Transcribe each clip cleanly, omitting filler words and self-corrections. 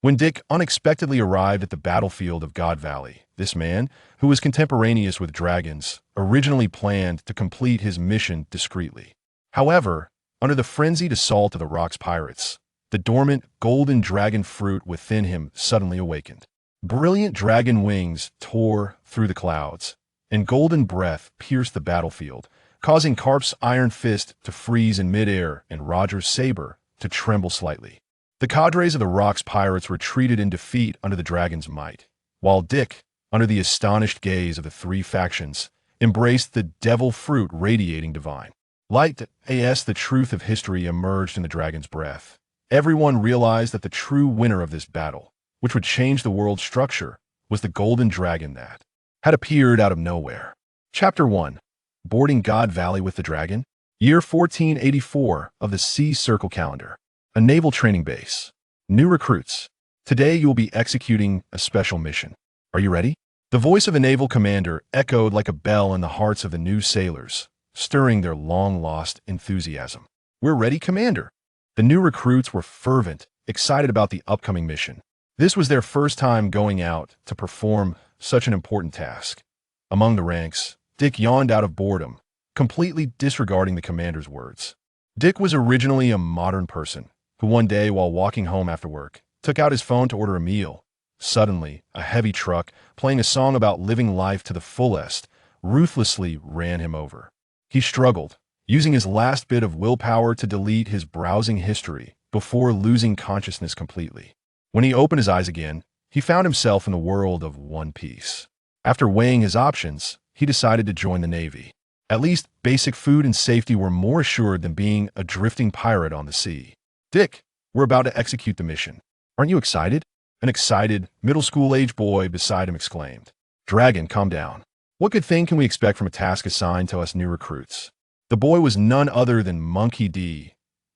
When Dick unexpectedly arrived at the battlefield of God Valley, this man, who was contemporaneous with dragons, originally planned to complete his mission discreetly. However, under the frenzied assault of the Rock's pirates, the dormant golden dragon fruit within him suddenly awakened. Brilliant dragon wings tore through the clouds, and golden breath pierced the battlefield, causing Karp's iron fist to freeze in midair and Roger's saber to tremble slightly. The cadres of the Rock's pirates retreated in defeat under the dragon's might, while Dick, under the astonished gaze of the three factions, embraced the devil fruit radiating divine light. As the truth of history emerged in the dragon's breath, everyone realized that the true winner of this battle, which would change the world's structure, was the golden dragon that had appeared out of nowhere. Chapter 1. Boarding God Valley with the Dragon. Year 1484 of the Sea Circle calendar. A naval training base. New recruits. Today you will be executing a special mission. Are you ready? The voice of a naval commander echoed like a bell in the hearts of the new sailors, stirring their long-lost enthusiasm. We're ready, Commander. The new recruits were fervent, excited about the upcoming mission. This was their first time going out to perform such an important task. Among the ranks, Dick yawned out of boredom, completely disregarding the commander's words. Dick was originally a modern person who one day, while walking home after work, took out his phone to order a meal. Suddenly, a heavy truck, playing a song about living life to the fullest, ruthlessly ran him over. He struggled, using his last bit of willpower to delete his browsing history before losing consciousness completely. When he opened his eyes again, he found himself in the world of One Piece. After weighing his options, he decided to join the Navy. At least basic food and safety were more assured than being a drifting pirate on the sea. Dick, we're about to execute the mission. Aren't you excited? An excited, middle school-age boy beside him exclaimed. Dragon, calm down. What good thing can we expect from a task assigned to us new recruits? The boy was none other than Monkey D.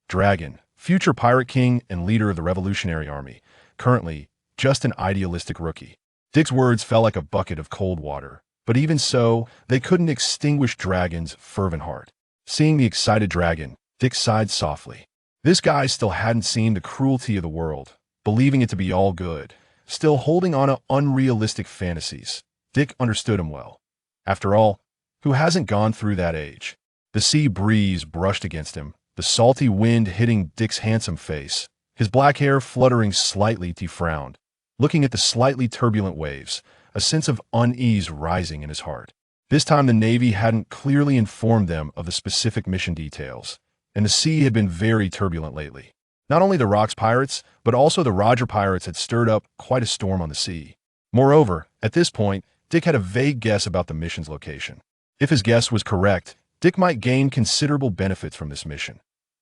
Dragon, future pirate king and leader of the Revolutionary Army, currently just an idealistic rookie. Dick's words fell like a bucket of cold water, but even so, they couldn't extinguish Dragon's fervent heart. Seeing the excited Dragon, Dick sighed softly. This guy still hadn't seen the cruelty of the world, believing it to be all good, still holding on to unrealistic fantasies. Dick understood him well. After all, who hasn't gone through that age? The sea breeze brushed against him, the salty wind hitting Dick's handsome face, his black hair fluttering slightly. He frowned, looking at the slightly turbulent waves, a sense of unease rising in his heart. This time the Navy hadn't clearly informed them of the specific mission details, and the sea had been very turbulent lately. Not only the Rock's pirates, but also the Roger pirates had stirred up quite a storm on the sea. Moreover, at this point, Dick had a vague guess about the mission's location. If his guess was correct, Dick might gain considerable benefits from this mission.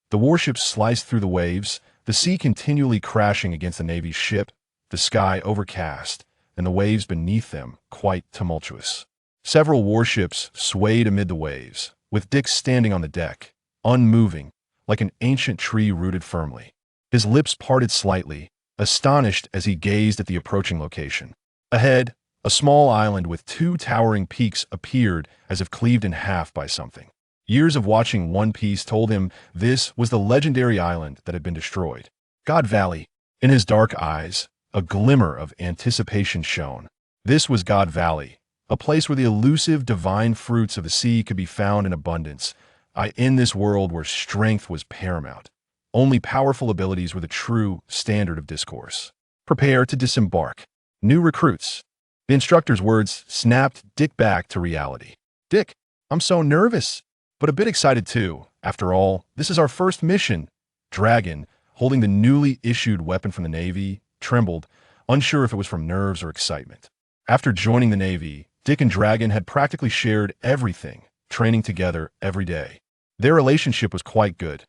The warships sliced through the waves, the sea continually crashing against the Navy's ship, the sky overcast, and the waves beneath them quite tumultuous. Several warships swayed amid the waves, with Dick standing on the deck, unmoving, like an ancient tree rooted firmly. His lips parted slightly, astonished as he gazed at the approaching location. Ahead, a small island with two towering peaks appeared as if cleaved in half by something. Years of watching One Piece told him this was the legendary island that had been destroyed. God Valley. In his dark eyes, a glimmer of anticipation shone. This was God Valley, a place where the elusive divine fruits of the sea could be found in abundance. In this world where strength was paramount, only powerful abilities were the true standard of discourse. Prepare to disembark. New recruits. The instructor's words snapped Dick back to reality. Dick, I'm so nervous, but a bit excited too. After all, this is our first mission. Dragon, holding the newly issued weapon from the Navy, trembled, unsure if it was from nerves or excitement. After joining the Navy, Dick and Dragon had practically shared everything, training together every day. Their relationship was quite good.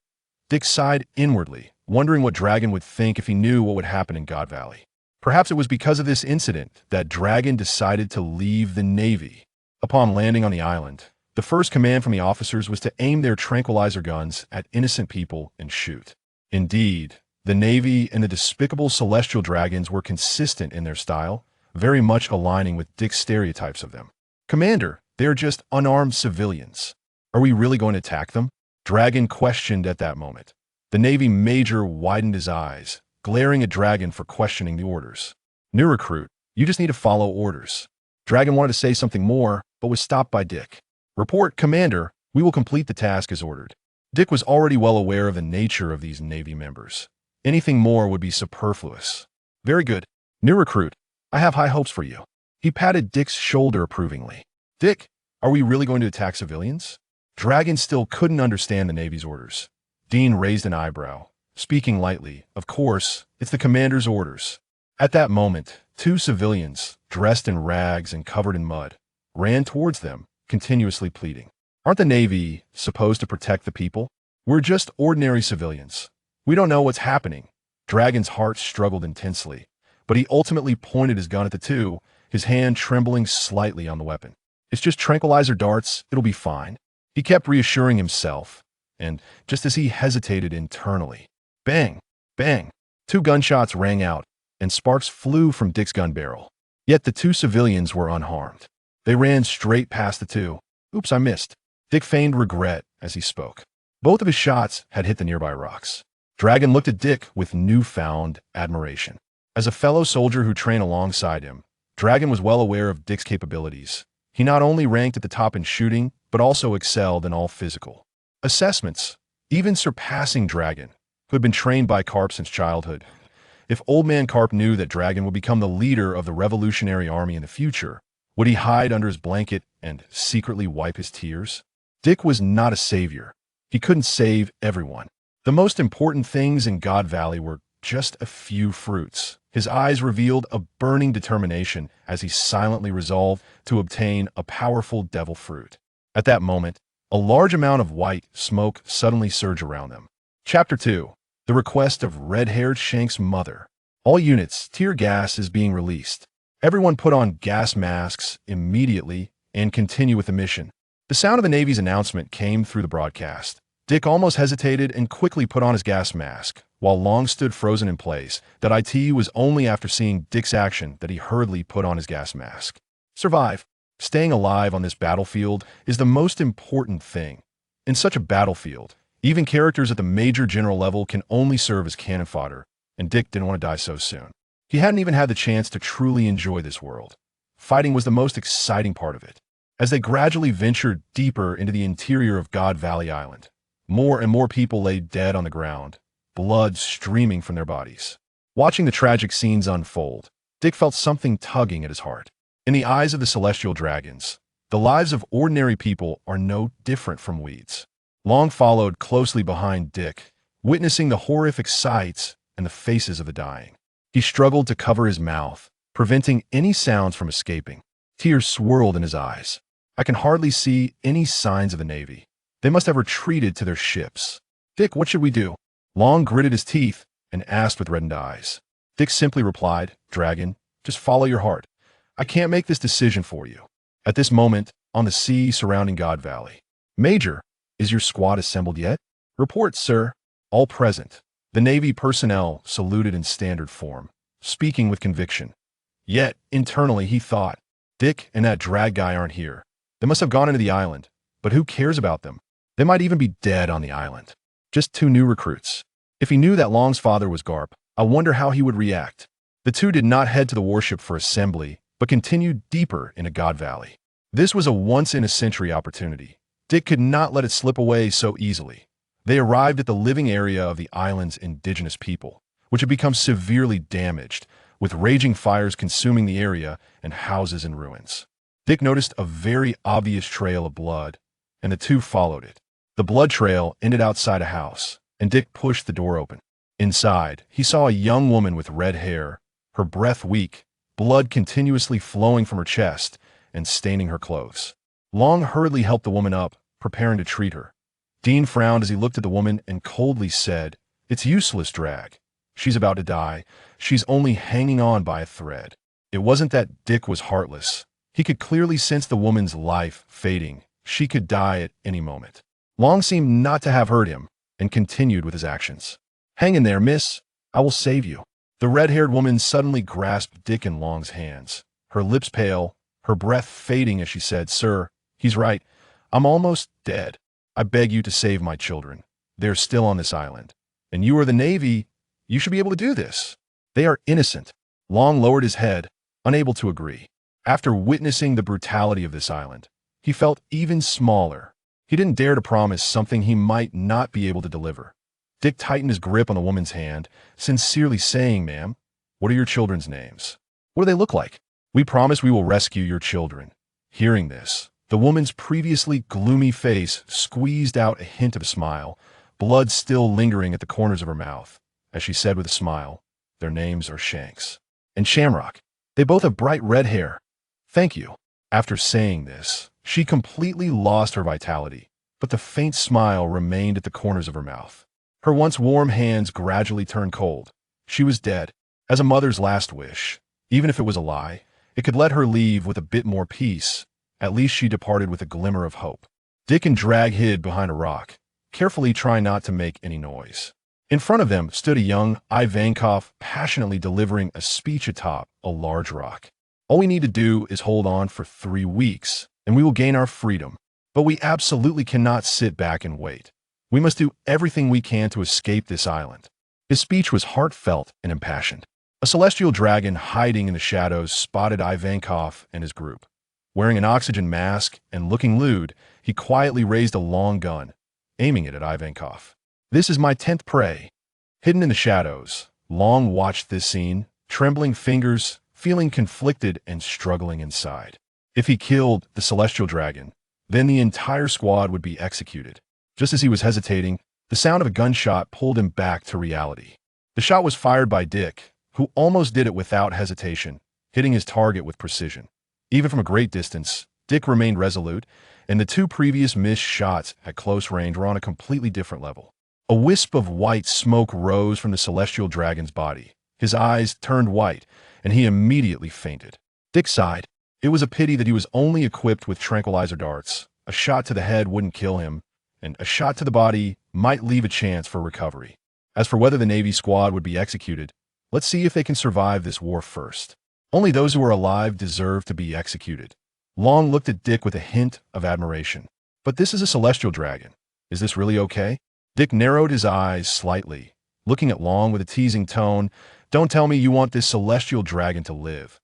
Dick sighed inwardly, wondering what Dragon would think if he knew what would happen in God Valley. Perhaps it was because of this incident that Dragon decided to leave the Navy. Upon landing on the island, the first command from the officers was to aim their tranquilizer guns at innocent people and shoot. Indeed, the Navy and the despicable celestial dragons were consistent in their style, very much aligning with Dick's stereotypes of them. Commander, they're just unarmed civilians. Are we really going to attack them? Dragon questioned at that moment. The Navy major widened his eyes, glaring at Dragon for questioning the orders. New recruit, you just need to follow orders. Dragon wanted to say something more, but was stopped by Dick. Report, Commander, we will complete the task as ordered. Dick was already well aware of the nature of these Navy members. Anything more would be superfluous. Very good. New recruit, I have high hopes for you. He patted Dick's shoulder approvingly. Dick, are we really going to attack civilians? Dragon still couldn't understand the Navy's orders. Dean raised an eyebrow, speaking lightly. Of course, it's the commander's orders. At that moment, two civilians, dressed in rags and covered in mud, ran towards them, continuously pleading. Aren't the Navy supposed to protect the people? We're just ordinary civilians. We don't know what's happening. Dragon's heart struggled intensely, but he ultimately pointed his gun at the two, his hand trembling slightly on the weapon. It's just tranquilizer darts, it'll be fine. He kept reassuring himself, and just as he hesitated internally, bang, bang, two gunshots rang out, and sparks flew from Dick's gun barrel. Yet the two civilians were unharmed. They ran straight past the two. Oops, I missed. Dick feigned regret as he spoke. Both of his shots had hit the nearby rocks. Dragon looked at Dick with newfound admiration. As a fellow soldier who trained alongside him, Dragon was well aware of Dick's capabilities. He not only ranked at the top in shooting, but also excelled in all physical assessments, even surpassing Dragon, who had been trained by Karp since childhood. If Old Man Karp knew that Dragon would become the leader of the Revolutionary Army in the future, would he hide under his blanket and secretly wipe his tears? Dick was not a savior. He couldn't save everyone. The most important things in God Valley were just a few fruits. His eyes revealed a burning determination as he silently resolved to obtain a powerful devil fruit. At that moment, a large amount of white smoke suddenly surged around them. Chapter 2. The request of red-haired Shank's mother. All units, tear gas is being released. Everyone put on gas masks immediately and continue with the mission. The sound of the Navy's announcement came through the broadcast. Dick almost hesitated and quickly put on his gas mask, while Long stood frozen in place. That it was only after seeing Dick's action that he hurriedly put on his gas mask. Survive. Staying alive on this battlefield is the most important thing. In such a battlefield, even characters at the major general level can only serve as cannon fodder, and Dick didn't want to die so soon. He hadn't even had the chance to truly enjoy this world. Fighting was the most exciting part of it. As they gradually ventured deeper into the interior of God Valley Island, more and more people lay dead on the ground, blood streaming from their bodies. Watching the tragic scenes unfold, Dick felt something tugging at his heart. In the eyes of the celestial dragons, the lives of ordinary people are no different from weeds. Long followed closely behind Dick, witnessing the horrific sights and the faces of the dying. He struggled to cover his mouth, preventing any sounds from escaping. Tears swirled in his eyes. I can hardly see any signs of the Navy. They must have retreated to their ships. Dick, what should we do? Long gritted his teeth and asked with reddened eyes. Dick simply replied, Dragon, just follow your heart. I can't make this decision for you. At this moment, on the sea surrounding God Valley. Major, is your squad assembled yet? Report, sir. All present. The Navy personnel saluted in standard form, speaking with conviction. Yet, internally he thought, Dick and that drag guy aren't here. They must have gone into the island, but who cares about them? They might even be dead on the island. Just two new recruits. If he knew that Long's father was Garp, I wonder how he would react. The two did not head to the warship for assembly, but continued deeper into God Valley. This was a once-in-a-century opportunity. Dick could not let it slip away so easily. They arrived at the living area of the island's indigenous people, which had become severely damaged, with raging fires consuming the area and houses in ruins. Dick noticed a very obvious trail of blood, and the two followed it. The blood trail ended outside a house, and Dick pushed the door open. Inside, he saw a young woman with red hair, her breath weak, blood continuously flowing from her chest and staining her clothes. Long hurriedly helped the woman up, preparing to treat her. Dean frowned as he looked at the woman and coldly said, It's useless, Drag. She's about to die. She's only hanging on by a thread. It wasn't that Dick was heartless. He could clearly sense the woman's life fading. She could die at any moment. Long seemed not to have heard him and continued with his actions. Hang in there, miss. I will save you. The red-haired woman suddenly grasped Dick in Long's hands, her lips pale, her breath fading as she said, Sir, he's right. I'm almost dead. I beg you to save my children. They're still on this island. And you are the Navy. You should be able to do this. They are innocent. Long lowered his head, unable to agree. After witnessing the brutality of this island, he felt even smaller. He didn't dare to promise something he might not be able to deliver. Dick tightened his grip on the woman's hand, sincerely saying, "Ma'am, what are your children's names? What do they look like? We promise we will rescue your children." Hearing this, the woman's previously gloomy face squeezed out a hint of a smile, blood still lingering at the corners of her mouth, as she said with a smile, "Their names are Shanks and Shamrock. They both have bright red hair. Thank you." After saying this, she completely lost her vitality, but the faint smile remained at the corners of her mouth. Her once warm hands gradually turned cold. She was dead, as a mother's last wish. Even if it was a lie, it could let her leave with a bit more peace. At least she departed with a glimmer of hope. Dick and Drag hid behind a rock, carefully trying not to make any noise. In front of them stood a young Ivankov passionately delivering a speech atop a large rock. "All we need to do is hold on for 3 weeks, and we will gain our freedom. But we absolutely cannot sit back and wait. We must do everything we can to escape this island." His speech was heartfelt and impassioned. A celestial dragon hiding in the shadows spotted Ivankov and his group. Wearing an oxygen mask and looking lewd, he quietly raised a long gun, aiming it at Ivankov. "This is my 10th prey." Hidden in the shadows, Long watched this scene, trembling fingers, feeling conflicted and struggling inside. If he killed the celestial dragon, then the entire squad would be executed. Just as he was hesitating, the sound of a gunshot pulled him back to reality. The shot was fired by Dick, who almost did it without hesitation, hitting his target with precision. Even from a great distance, Dick remained resolute, and the 2 previous missed shots at close range were on a completely different level. A wisp of white smoke rose from the celestial dragon's body. His eyes turned white, and he immediately fainted. Dick sighed. It was a pity that he was only equipped with tranquilizer darts. A shot to the head wouldn't kill him, and a shot to the body might leave a chance for recovery. As for whether the Navy squad would be executed, let's see if they can survive this war first. Only those who are alive deserve to be executed. Long looked at Dick with a hint of admiration. "But this is a celestial dragon. Is this really okay?" Dick narrowed his eyes slightly, looking at Long with a teasing tone. "Don't tell me you want this celestial dragon to live."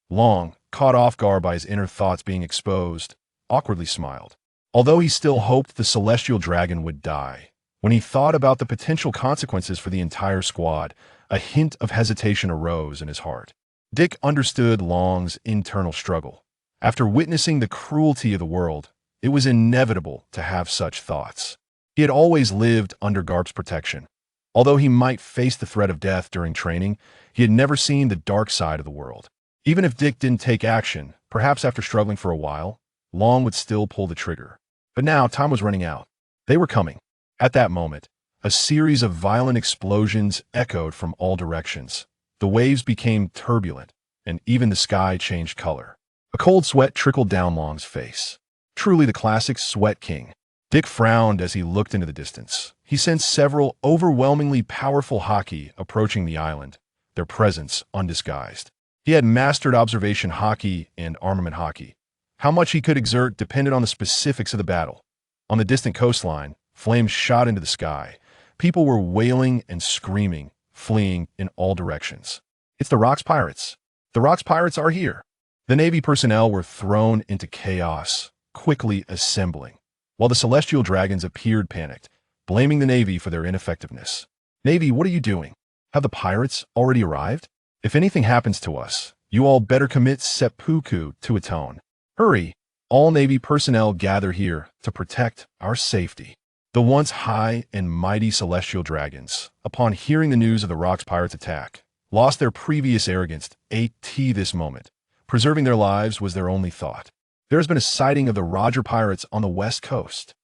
Long, caught off guard by his inner thoughts being exposed, awkwardly smiled. Although he still hoped the celestial dragon would die, when he thought about the potential consequences for the entire squad, a hint of hesitation arose in his heart. Dick understood Long's internal struggle. After witnessing the cruelty of the world, it was inevitable to have such thoughts. He had always lived under Garp's protection. Although he might face the threat of death during training, he had never seen the dark side of the world. Even if Dick didn't take action, perhaps after struggling for a while, Long would still pull the trigger. But now time was running out. They were coming. At that moment, a series of violent explosions echoed from all directions. The waves became turbulent, and even the sky changed color. A cold sweat trickled down Long's face. Truly the classic Sweat King. Dick frowned as he looked into the distance. He sensed several overwhelmingly powerful Haki approaching the island, their presence undisguised. He had mastered observation Haki and armament Haki. How much he could exert depended on the specifics of the battle. On the distant coastline, flames shot into the sky. People were wailing and screaming, fleeing in all directions. "It's the Rocks Pirates. The Rocks Pirates are here." The Navy personnel were thrown into chaos, quickly assembling, while the celestial dragons appeared panicked, blaming the Navy for their ineffectiveness. "Navy, what are you doing? Have the pirates already arrived? If anything happens to us, you all better commit seppuku to atone. Hurry! All Navy personnel gather here to protect our safety." The once high and mighty celestial dragons, upon hearing the news of the Rocks Pirates' attack, lost their previous arrogance at this moment. Preserving their lives was their only thought. There has been a sighting of the Roger Pirates on the west coast.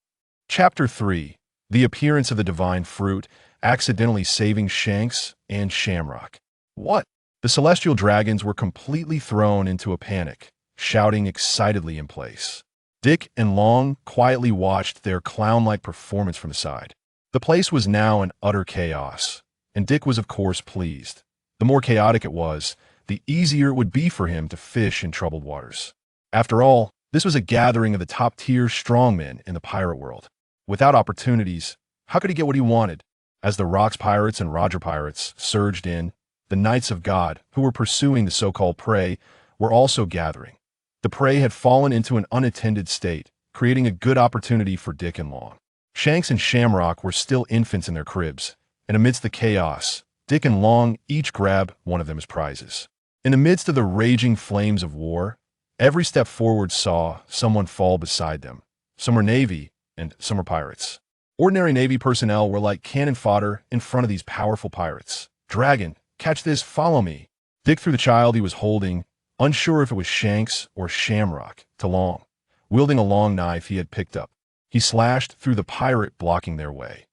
Chapter 3. The appearance of the divine fruit, accidentally saving Shanks and Shamrock. What? The celestial dragons were completely thrown into a panic, shouting excitedly in place. Dick and Long quietly watched their clown-like performance from the side. The place was now in utter chaos, and Dick was of course pleased. The more chaotic it was, the easier it would be for him to fish in troubled waters. After all, this was a gathering of the top-tier strongmen in the pirate world. Without opportunities, how could he get what he wanted? As the Rocks Pirates and Roger Pirates surged in, the Knights of God, who were pursuing the so-called prey, were also gathering. The prey had fallen into an unattended state, creating a good opportunity for Dick and Long. Shanks and Shamrock were still infants in their cribs, and amidst the chaos, Dick and Long each grabbed one of them as prizes. In the midst of the raging flames of war, every step forward saw someone fall beside them. Some were Navy, and some were pirates. Ordinary Navy personnel were like cannon fodder in front of these powerful pirates. "Dragon, catch this, follow me." Dick threw the child he was holding, unsure if it was Shanks or Shamrock, to Long, wielding a long knife he had picked up. He slashed through the pirate, blocking their way.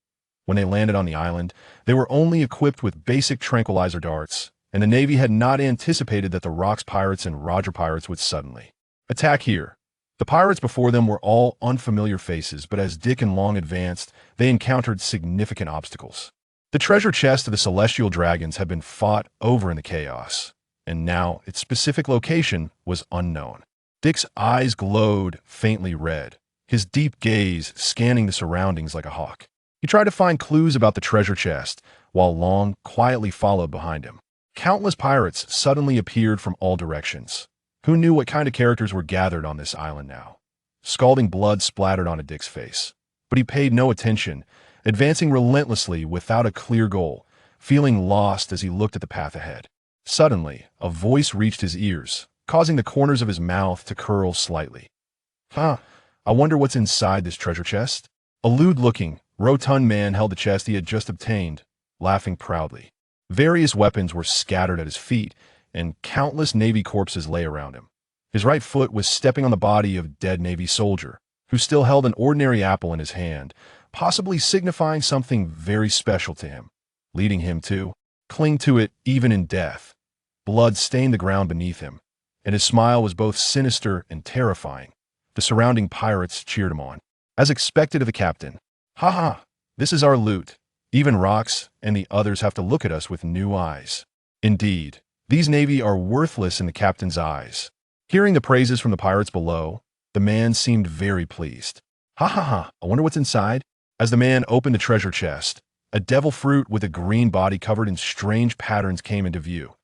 When they landed on the island, they were only equipped with basic tranquilizer darts, and the Navy had not anticipated that the Rocks Pirates and Roger Pirates would suddenly attack here. The pirates before them were all unfamiliar faces, but as Dick and Long advanced, they encountered significant obstacles. The treasure chest of the Celestial Dragons had been fought over in the chaos, and now its specific location was unknown. Dick's eyes glowed faintly red, his deep gaze scanning the surroundings like a hawk. He tried to find clues about the treasure chest, while Long quietly followed behind him. Countless pirates suddenly appeared from all directions. Who knew what kind of characters were gathered on this island now? Scalding blood splattered onto Dick's face, but he paid no attention, advancing relentlessly without a clear goal, feeling lost as he looked at the path ahead. Suddenly, a voice reached his ears, causing the corners of his mouth to curl slightly. I wonder what's inside this treasure chest?" A lewd-looking, rotund man held the chest he had just obtained, laughing proudly. Various weapons were scattered at his feet, and countless Navy corpses lay around him. His right foot was stepping on the body of a dead Navy soldier, who still held an ordinary apple in his hand, possibly signifying something very special to him, leading him to cling to it even in death. Blood stained the ground beneath him, and his smile was both sinister and terrifying. The surrounding pirates cheered him on. As expected of the captain, "Ha ha, this is our loot. Even Rocks and the others have to look at us with new eyes." Indeed, these Navy are worthless in the captain's eyes. Hearing the praises from the pirates below, the man seemed very pleased. "Ha ha ha, I wonder what's inside." As the man opened the treasure chest, a devil fruit with a green body covered in strange patterns came into view.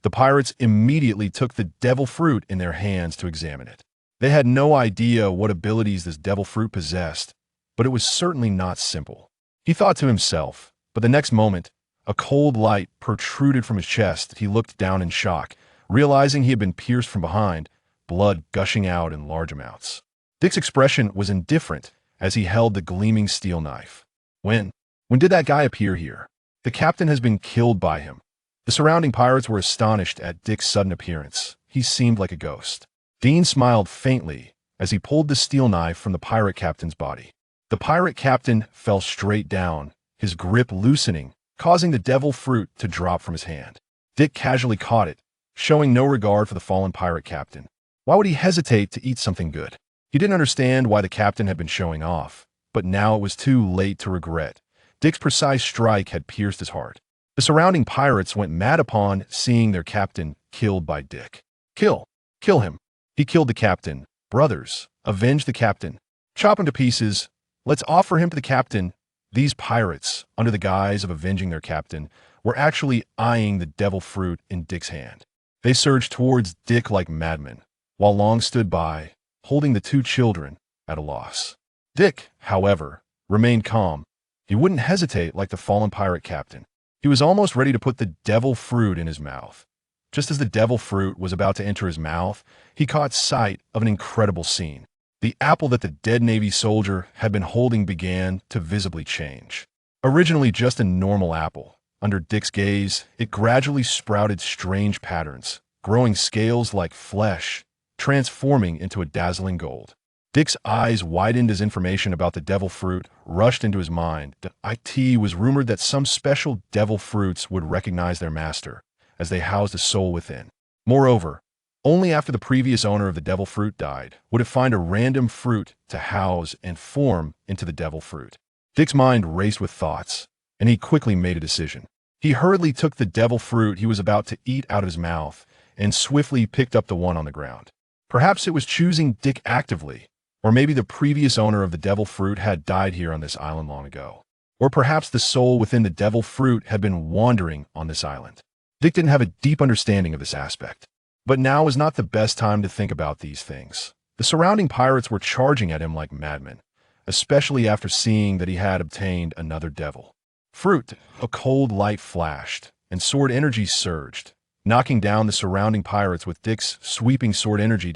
The pirates immediately took the devil fruit in their hands to examine it. They had no idea what abilities this devil fruit possessed, but it was certainly not simple. He thought to himself, but the next moment, a cold light protruded from his chest. He looked down in shock, realizing he had been pierced from behind, blood gushing out in large amounts. Dick's expression was indifferent as he held the gleaming steel knife. When did that guy appear here? The captain has been killed by him." The surrounding pirates were astonished at Dick's sudden appearance. He seemed like a ghost. Dean smiled faintly as he pulled the steel knife from the pirate captain's body. The pirate captain fell straight down, his grip loosening, causing the devil fruit to drop from his hand. Dick casually caught it, showing no regard for the fallen pirate captain. Why would he hesitate to eat something good? He didn't understand why the captain had been showing off, but now it was too late to regret. Dick's precise strike had pierced his heart. The surrounding pirates went mad upon seeing their captain killed by Dick. Kill him. He killed the captain. Brothers, avenge the captain. Chop him to pieces. Let's offer him to the captain. These pirates, under the guise of avenging their captain, were actually eyeing the devil fruit in Dick's hand. They surged towards Dick like madmen, while Long stood by, holding the two children at a loss. Dick, however, remained calm. He wouldn't hesitate like the fallen pirate captain. He was almost ready to put the devil fruit in his mouth. Just as the devil fruit was about to enter his mouth, he caught sight of an incredible scene. The apple that the dead Navy soldier had been holding began to visibly change. Originally just a normal apple, under Dick's gaze, it gradually sprouted strange patterns, growing scales like flesh, transforming into a dazzling gold. Dick's eyes widened as information about the devil fruit rushed into his mind. It was rumored that some special devil fruits would recognize their master, as they housed a soul within. Moreover, only after the previous owner of the devil fruit died would it find a random fruit to house and form into the devil fruit. Dick's mind raced with thoughts, and he quickly made a decision. He hurriedly took the devil fruit he was about to eat out of his mouth and swiftly picked up the one on the ground. Perhaps it was choosing Dick actively, or maybe the previous owner of the devil fruit had died here on this island long ago. Or perhaps the soul within the devil fruit had been wandering on this island. Dick didn't have a deep understanding of this aspect. But now was not the best time to think about these things. The surrounding pirates were charging at him like madmen, especially after seeing that he had obtained another devil fruit. A cold light flashed, and sword energy surged, knocking down the surrounding pirates with Dick's sweeping sword energy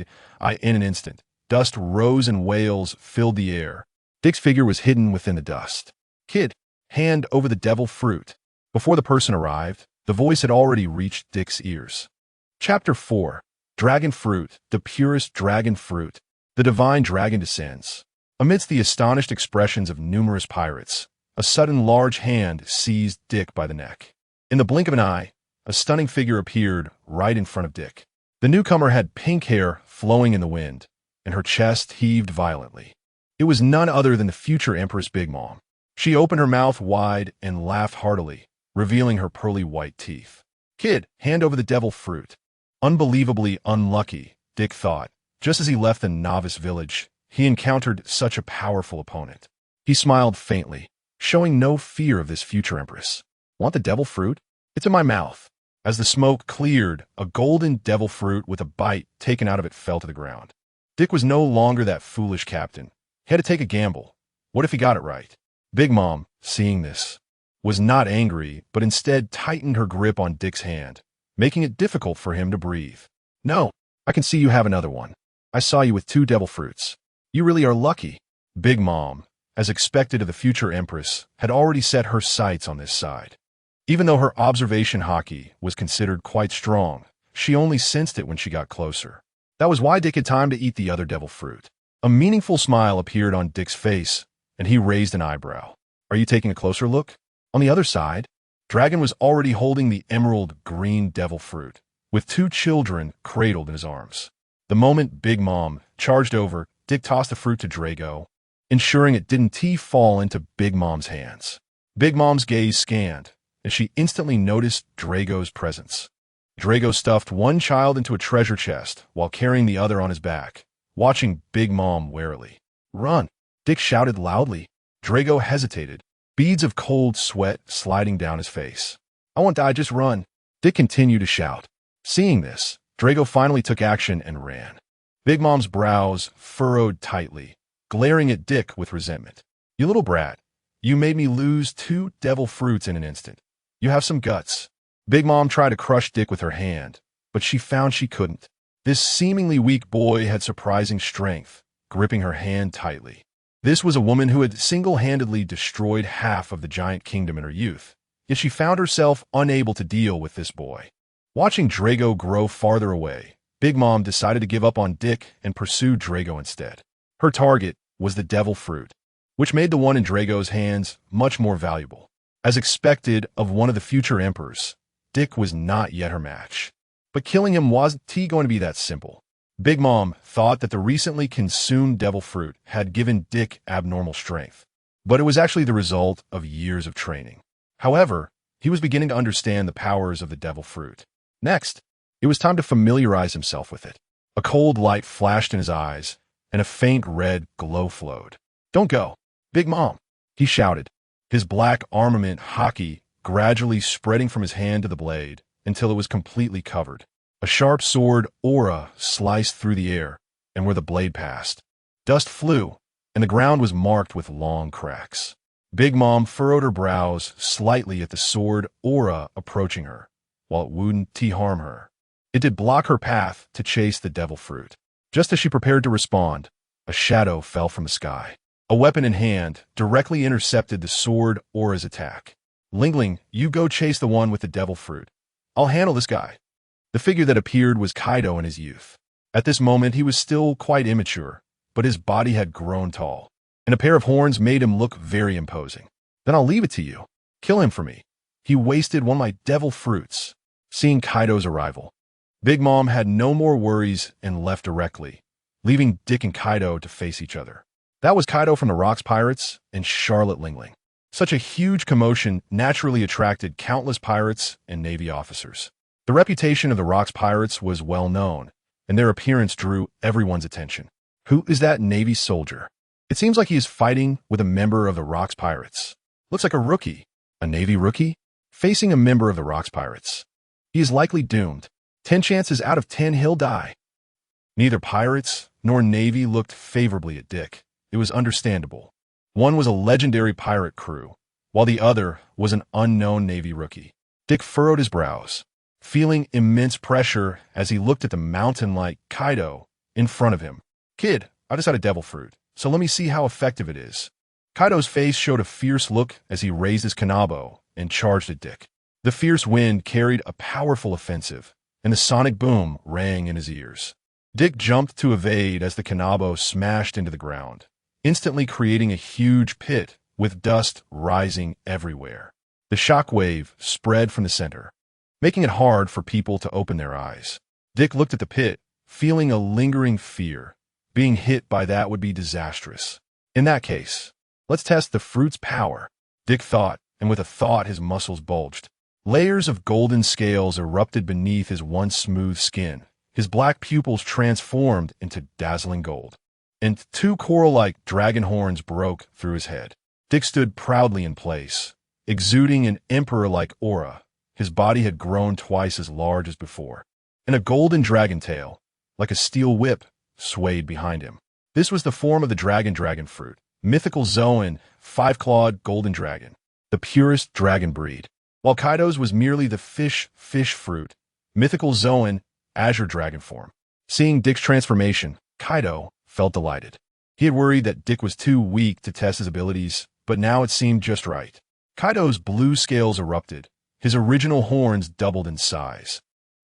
in an instant. Dust rose and wails filled the air. Dick's figure was hidden within the dust. Kid, hand over the devil fruit. Before the person arrived, the voice had already reached Dick's ears. Chapter 4. Dragon Fruit, the purest dragon fruit. The divine dragon descends. Amidst the astonished expressions of numerous pirates, a sudden large hand seized Dick by the neck. In the blink of an eye, a stunning figure appeared right in front of Dick. The newcomer had pink hair flowing in the wind, and her chest heaved violently. It was none other than the future Empress Big Mom. She opened her mouth wide and laughed heartily, revealing her pearly white teeth. Kid, hand over the devil fruit. Unbelievably unlucky, Dick thought. Just as he left the novice village, he encountered such a powerful opponent. He smiled faintly, showing no fear of this future empress. Want the devil fruit? It's in my mouth. As the smoke cleared, a golden devil fruit with a bite taken out of it fell to the ground. Dick was no longer that foolish captain. He had to take a gamble. What if he got it right? Big Mom, seeing this, was not angry, but instead tightened her grip on Dick's hand, making it difficult for him to breathe. No, I can see you have another one. I saw you with 2 devil fruits. You really are lucky. Big Mom, as expected of the future empress, had already set her sights on this side. Even though her observation Haki was considered quite strong, she only sensed it when she got closer. That was why Dick had time to eat the other devil fruit. A meaningful smile appeared on Dick's face, and he raised an eyebrow. Are you taking a closer look? On the other side, Dragon was already holding the emerald green devil fruit, with 2 children cradled in his arms. The moment Big Mom charged over, Dick tossed the fruit to Drago, ensuring it didn't fall into Big Mom's hands. Big Mom's gaze scanned, and she instantly noticed Drago's presence. Drago stuffed one child into a treasure chest while carrying the other on his back, watching Big Mom warily. Run! Dick shouted loudly. Drago hesitated, beads of cold sweat sliding down his face. I won't die, just run. Dick continued to shout. Seeing this, Drago finally took action and ran. Big Mom's brows furrowed tightly, glaring at Dick with resentment. You little brat, you made me lose 2 devil fruits in an instant. You have some guts. Big Mom tried to crush Dick with her hand, but she found she couldn't. This seemingly weak boy had surprising strength, gripping her hand tightly. This was a woman who had single-handedly destroyed half of the giant kingdom in her youth, yet she found herself unable to deal with this boy. Watching Drago grow farther away, Big Mom decided to give up on Dick and pursue Drago instead. Her target was the devil fruit, which made the one in Drago's hands much more valuable. As expected of one of the future emperors, Dick was not yet her match. But killing him wasn't going to be that simple. Big Mom thought that the recently consumed devil fruit had given Dick abnormal strength, but it was actually the result of years of training. However, he was beginning to understand the powers of the devil fruit. Next, it was time to familiarize himself with it. A cold light flashed in his eyes, and a faint red glow flowed. Don't go, Big Mom, he shouted, his black armament Haki gradually spreading from his hand to the blade until it was completely covered. A sharp sword aura sliced through the air, and where the blade passed, dust flew, and the ground was marked with long cracks. Big Mom furrowed her brows slightly at the sword aura approaching her, while it wouldn't harm her. It did block her path to chase the devil fruit. Just as she prepared to respond, a shadow fell from the sky. A weapon in hand directly intercepted the sword aura's attack. Lingling, you go chase the one with the devil fruit. I'll handle this guy. The figure that appeared was Kaido in his youth. At this moment, he was still quite immature, but his body had grown tall, and a pair of horns made him look very imposing. Then I'll leave it to you. Kill him for me. He wasted one of my devil fruits. Seeing Kaido's arrival, Big Mom had no more worries and left directly, leaving Dick and Kaido to face each other. That was Kaido from the Rocks Pirates and Charlotte Lingling. Such a huge commotion naturally attracted countless pirates and Navy officers. The reputation of the Rocks Pirates was well known, and their appearance drew everyone's attention. Who is that Navy soldier? It seems like he is fighting with a member of the Rocks Pirates. Looks like a rookie. A Navy rookie? Facing a member of the Rocks Pirates. He is likely doomed. 10 chances out of 10 he'll die. Neither Pirates nor Navy looked favorably at Dick. It was understandable. One was a legendary pirate crew, while the other was an unknown Navy rookie. Dick furrowed his brows, feeling immense pressure as he looked at the mountain-like Kaido in front of him. Kid, I just had a devil fruit, so let me see how effective it is. Kaido's face showed a fierce look as he raised his kanabo and charged at Dick. The fierce wind carried a powerful offensive, and the sonic boom rang in his ears. Dick jumped to evade as the kanabo smashed into the ground, instantly creating a huge pit with dust rising everywhere. The shockwave spread from the center, making it hard for people to open their eyes. Dick looked at the pit, feeling a lingering fear. Being hit by that would be disastrous. In that case, let's test the fruit's power, Dick thought, and with a thought his muscles bulged. Layers of golden scales erupted beneath his once smooth skin. His black pupils transformed into dazzling gold, and 2 coral-like dragon horns broke through his head. Dick stood proudly in place, exuding an emperor-like aura. His body had grown twice as large as before, and a golden dragon tail, like a steel whip, swayed behind him. This was the form of the dragon fruit, mythical Zoan, 5-clawed golden dragon, the purest dragon breed. While Kaido's was merely the fish fruit, mythical Zoan, azure dragon form. Seeing Dick's transformation, Kaido felt delighted. He had worried that Dick was too weak to test his abilities, but now it seemed just right. Kaido's blue scales erupted. His original horns doubled in size,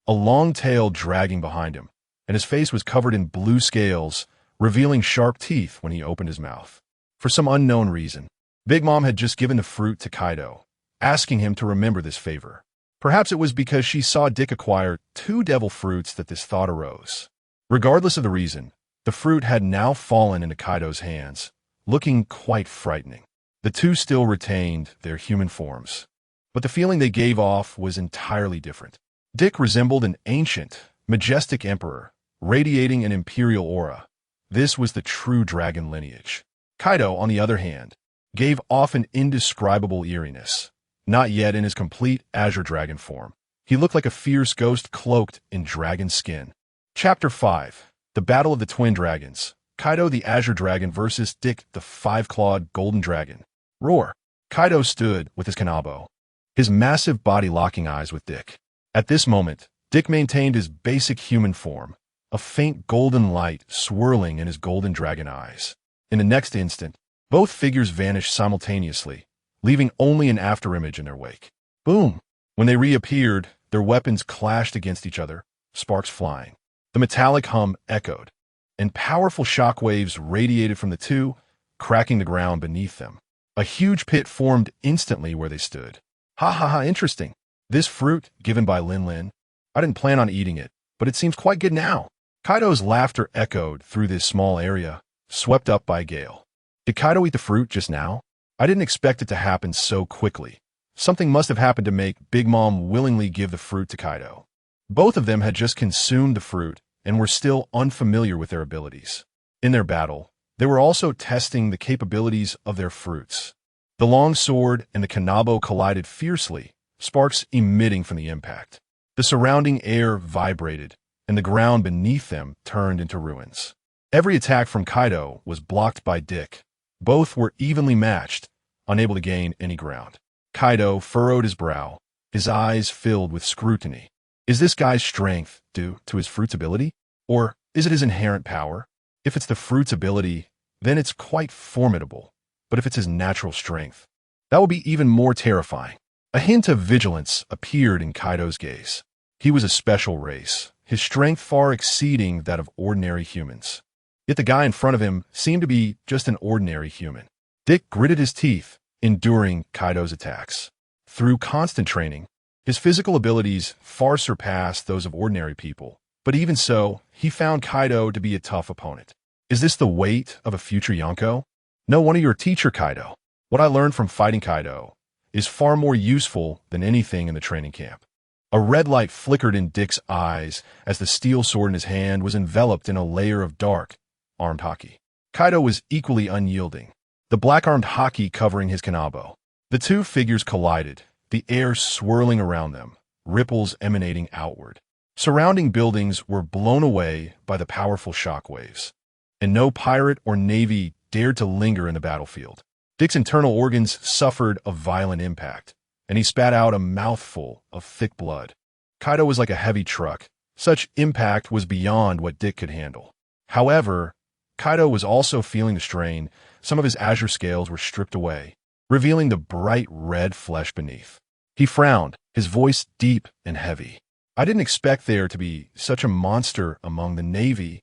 a long tail dragging behind him, and his face was covered in blue scales, revealing sharp teeth when he opened his mouth. For some unknown reason, Big Mom had just given the fruit to Kaido, asking him to remember this favor. Perhaps it was because she saw Dick acquire 2 devil fruits that this thought arose. Regardless of the reason, the fruit had now fallen into Kaido's hands, looking quite frightening. The 2 still retained their human forms, but the feeling they gave off was entirely different. Dick resembled an ancient, majestic emperor, radiating an imperial aura. This was the true dragon lineage. Kaido, on the other hand, gave off an indescribable eeriness, not yet in his complete azure dragon form. He looked like a fierce ghost cloaked in dragon skin. Chapter 5. The Battle of the Twin Dragons. Kaido the Azure Dragon versus Dick the 5-clawed Golden Dragon. Roar. Kaido stood with his kanabo, his massive body locking eyes with Dick. At this moment, Dick maintained his basic human form, a faint golden light swirling in his golden dragon eyes. In the next instant, both figures vanished simultaneously, leaving only an afterimage in their wake. Boom! When they reappeared, their weapons clashed against each other, sparks flying. The metallic hum echoed, and powerful shockwaves radiated from the 2, cracking the ground beneath them. A huge pit formed instantly where they stood. Ha ha ha, interesting. This fruit, given by Lin Lin, I didn't plan on eating it, but it seems quite good now. Kaido's laughter echoed through this small area, swept up by a gale. Did Kaido eat the fruit just now? I didn't expect it to happen so quickly. Something must have happened to make Big Mom willingly give the fruit to Kaido. Both of them had just consumed the fruit and were still unfamiliar with their abilities. In their battle, they were also testing the capabilities of their fruits. The long sword and the kanabo collided fiercely, sparks emitting from the impact. The surrounding air vibrated, and the ground beneath them turned into ruins. Every attack from Kaido was blocked by Dick. Both were evenly matched, unable to gain any ground. Kaido furrowed his brow, his eyes filled with scrutiny. Is this guy's strength due to his fruit's ability? Or is it his inherent power? If it's the fruit's ability, then it's quite formidable. But if it's his natural strength, that will be even more terrifying. A hint of vigilance appeared in Kaido's gaze. He was a special race, his strength far exceeding that of ordinary humans. Yet the guy in front of him seemed to be just an ordinary human. Dick gritted his teeth, enduring Kaido's attacks. Through constant training, his physical abilities far surpassed those of ordinary people. But even so, he found Kaido to be a tough opponent. Is this the weight of a future Yonko? No wonder your teacher, Kaido. What I learned from fighting Kaido is far more useful than anything in the training camp. A red light flickered in Dick's eyes as the steel sword in his hand was enveloped in a layer of dark-armed Haki. Kaido was equally unyielding, the black-armed Haki covering his kanabo. The two figures collided, the air swirling around them, ripples emanating outward. Surrounding buildings were blown away by the powerful shockwaves, and no pirate or navy dared to linger in the battlefield. Dick's internal organs suffered a violent impact, and he spat out a mouthful of thick blood. Kaido was like a heavy truck. Such impact was beyond what Dick could handle. However, Kaido was also feeling the strain. Some of his azure scales were stripped away, revealing the bright red flesh beneath. He frowned, his voice deep and heavy. I didn't expect there to be such a monster among the Navy.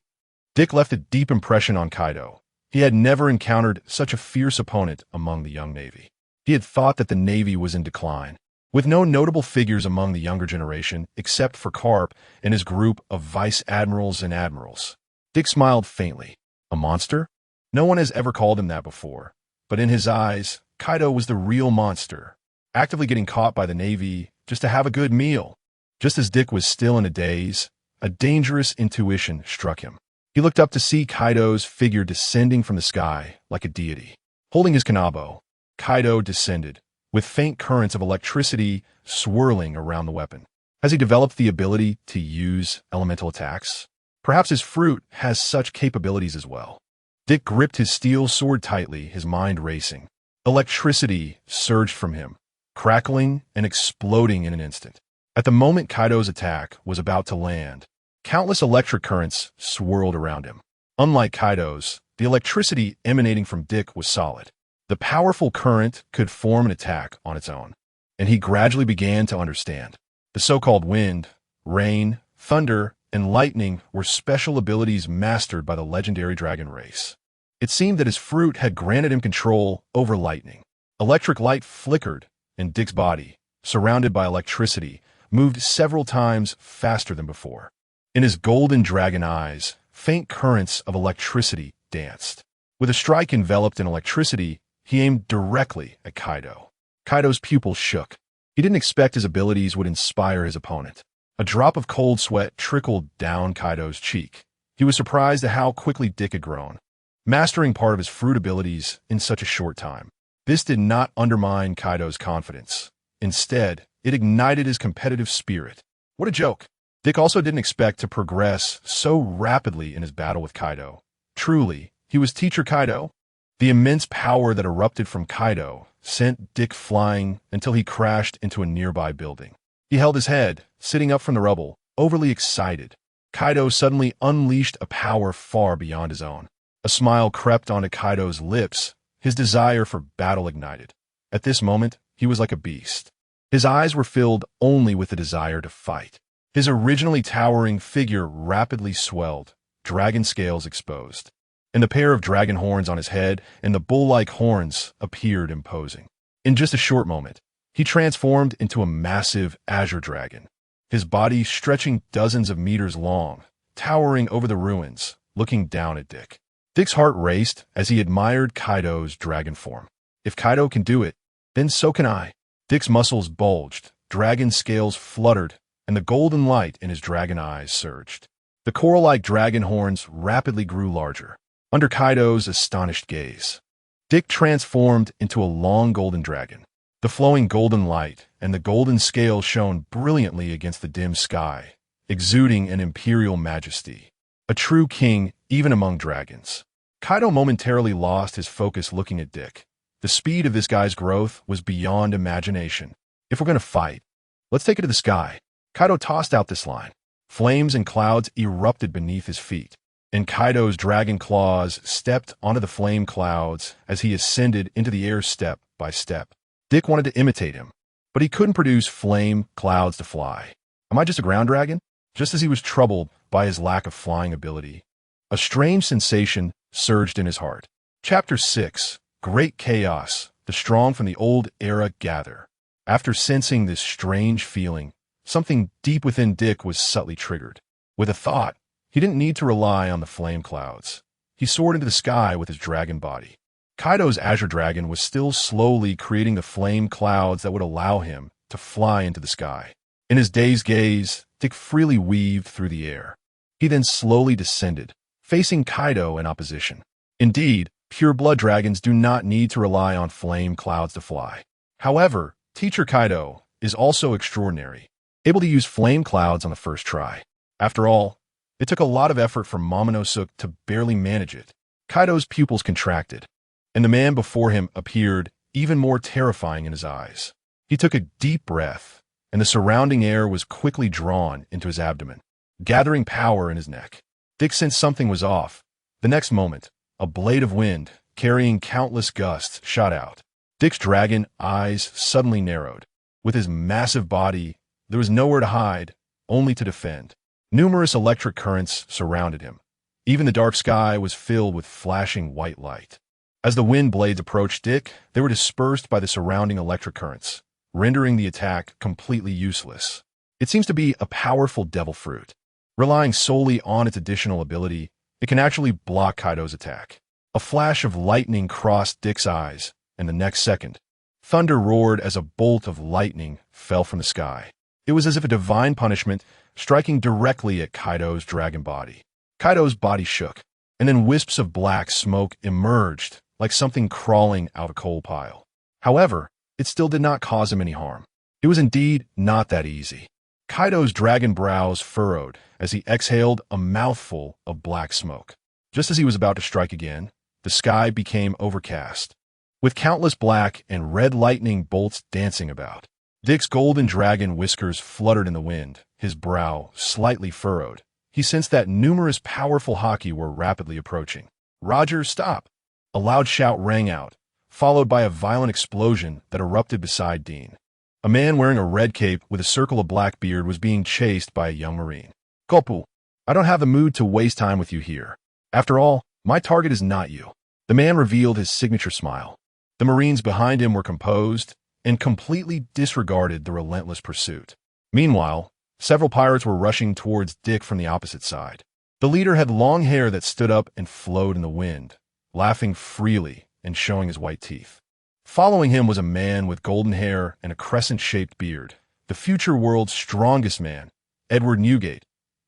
Dick left a deep impression on Kaido. He had never encountered such a fierce opponent among the young Navy. He had thought that the Navy was in decline, with no notable figures among the younger generation except for Karp and his group of vice admirals and admirals. Dick smiled faintly. A monster? No one has ever called him that before, but in his eyes, Kaido was the real monster, actively getting caught by the Navy just to have a good meal. Just as Dick was still in a daze, a dangerous intuition struck him. He looked up to see Kaido's figure descending from the sky like a deity. Holding his kanabo, Kaido descended, with faint currents of electricity swirling around the weapon. Has he developed the ability to use elemental attacks? Perhaps his fruit has such capabilities as well. Dick gripped his steel sword tightly, his mind racing. Electricity surged from him, crackling and exploding in an instant. At the moment Kaido's attack was about to land, countless electric currents swirled around him. Unlike Kaido's, the electricity emanating from Dick was solid. The powerful current could form an attack on its own, and he gradually began to understand. The so-called wind, rain, thunder, and lightning were special abilities mastered by the legendary dragon race. It seemed that his fruit had granted him control over lightning. Electric light flickered, and Dick's body, surrounded by electricity, moved several times faster than before. In his golden dragon eyes, faint currents of electricity danced. With a strike enveloped in electricity, he aimed directly at Kaido. Kaido's pupils shook. He didn't expect his abilities would inspire his opponent. A drop of cold sweat trickled down Kaido's cheek. He was surprised at how quickly Dick had grown, mastering part of his fruit abilities in such a short time. This did not undermine Kaido's confidence. Instead, it ignited his competitive spirit. What a joke! Dick also didn't expect to progress so rapidly in his battle with Kaido. Truly, he was Teacher Kaido. The immense power that erupted from Kaido sent Dick flying until he crashed into a nearby building. He held his head, sitting up from the rubble, overly excited. Kaido suddenly unleashed a power far beyond his own. A smile crept onto Kaido's lips, his desire for battle ignited. At this moment, he was like a beast. His eyes were filled only with the desire to fight. His originally towering figure rapidly swelled, dragon scales exposed, and the pair of dragon horns on his head and the bull-like horns appeared imposing. In just a short moment, he transformed into a massive azure dragon, his body stretching dozens of meters long, towering over the ruins, looking down at Dick. Dick's heart raced as he admired Kaido's dragon form. If Kaido can do it, then so can I. Dick's muscles bulged, dragon scales fluttered, and the golden light in his dragon eyes surged. The coral-like dragon horns rapidly grew larger, under Kaido's astonished gaze. Dick transformed into a long golden dragon. The flowing golden light and the golden scales shone brilliantly against the dim sky, exuding an imperial majesty. A true king even among dragons. Kaido momentarily lost his focus looking at Dick. The speed of this guy's growth was beyond imagination. If we're going to fight, let's take it to the sky. Kaido tossed out this line. Flames and clouds erupted beneath his feet, and Kaido's dragon claws stepped onto the flame clouds as he ascended into the air step by step. Dick wanted to imitate him, but he couldn't produce flame clouds to fly. Am I just a ground dragon? Just as he was troubled by his lack of flying ability, a strange sensation surged in his heart. Chapter 6. Great Chaos. The strong from the old era gather. After sensing this strange feeling, something deep within Dick was subtly triggered. With a thought, he didn't need to rely on the flame clouds. He soared into the sky with his dragon body. Kaido's azure dragon was still slowly creating the flame clouds that would allow him to fly into the sky. In his dazed gaze, Dick freely weaved through the air. He then slowly descended, facing Kaido in opposition. Indeed, pure blood dragons do not need to rely on flame clouds to fly. However, Teacher Kaido is also extraordinary, able to use flame clouds on the first try. After all, it took a lot of effort for Momonosuke to barely manage it. Kaido's pupils contracted, and the man before him appeared even more terrifying in his eyes. He took a deep breath, and the surrounding air was quickly drawn into his abdomen, gathering power in his neck. Dick sensed something was off. The next moment, a blade of wind, carrying countless gusts, shot out. Dick's dragon eyes suddenly narrowed. With his massive body, there was nowhere to hide, only to defend. Numerous electric currents surrounded him. Even the dark sky was filled with flashing white light. As the wind blades approached Dick, they were dispersed by the surrounding electric currents, rendering the attack completely useless. It seems to be a powerful devil fruit. Relying solely on its additional ability, it can actually block Kaido's attack. A flash of lightning crossed Dick's eyes, and the next second, thunder roared as a bolt of lightning fell from the sky. It was as if a divine punishment striking directly at Kaido's dragon body. Kaido's body shook, and then wisps of black smoke emerged like something crawling out of a coal pile. However, it still did not cause him any harm. It was indeed not that easy. Kaido's dragon brows furrowed as he exhaled a mouthful of black smoke. Just as he was about to strike again, the sky became overcast, with countless black and red lightning bolts dancing about. Dick's golden dragon whiskers fluttered in the wind, his brow slightly furrowed. He sensed that numerous powerful Haki were rapidly approaching. "Roger, stop!" A loud shout rang out, followed by a violent explosion that erupted beside Dean. A man wearing a red cape with a circle of black beard was being chased by a young Marine. "Gopu, I don't have the mood to waste time with you here. After all, my target is not you." The man revealed his signature smile. The Marines behind him were composed and completely disregarded the relentless pursuit. Meanwhile, several pirates were rushing towards Dick from the opposite side. The leader had long hair that stood up and flowed in the wind, laughing freely and showing his white teeth. Following him was a man with golden hair and a crescent-shaped beard, the future world's strongest man, Edward Newgate,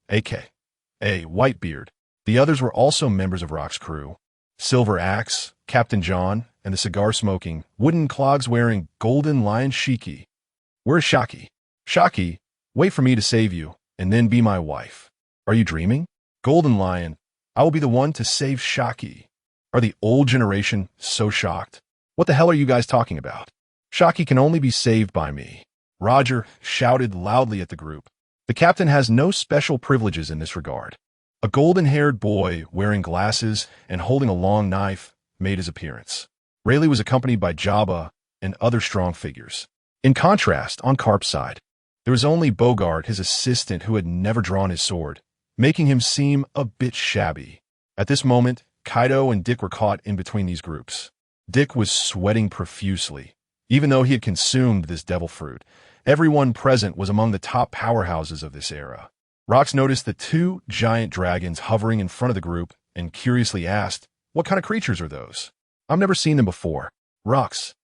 a.k.a. Whitebeard. The others were also members of Rock's crew: Silver Axe, Captain John, and the cigar-smoking, wooden clogs-wearing golden lion Shiki. "Where's Shaki? Shaki, wait for me to save you, and then be my wife." "Are you dreaming?" "Golden Lion, I will be the one to save Shaki." Are the old generation so shocked? "What the hell are you guys talking about? Shaki can only be saved by me." Roger shouted loudly at the group. The captain has no special privileges in this regard. A golden-haired boy wearing glasses and holding a long knife made his appearance. Rayleigh was accompanied by Jabba and other strong figures. In contrast, on Karp's side, there was only Bogart, his assistant, who had never drawn his sword, making him seem a bit shabby. At this moment, Kaido and Dick were caught in between these groups. Dick was sweating profusely. Even though he had consumed this devil fruit, everyone present was among the top powerhouses of this era. Rox noticed the two giant dragons hovering in front of the group and curiously asked, "What kind of creatures are those? I've never seen them before." "Rox,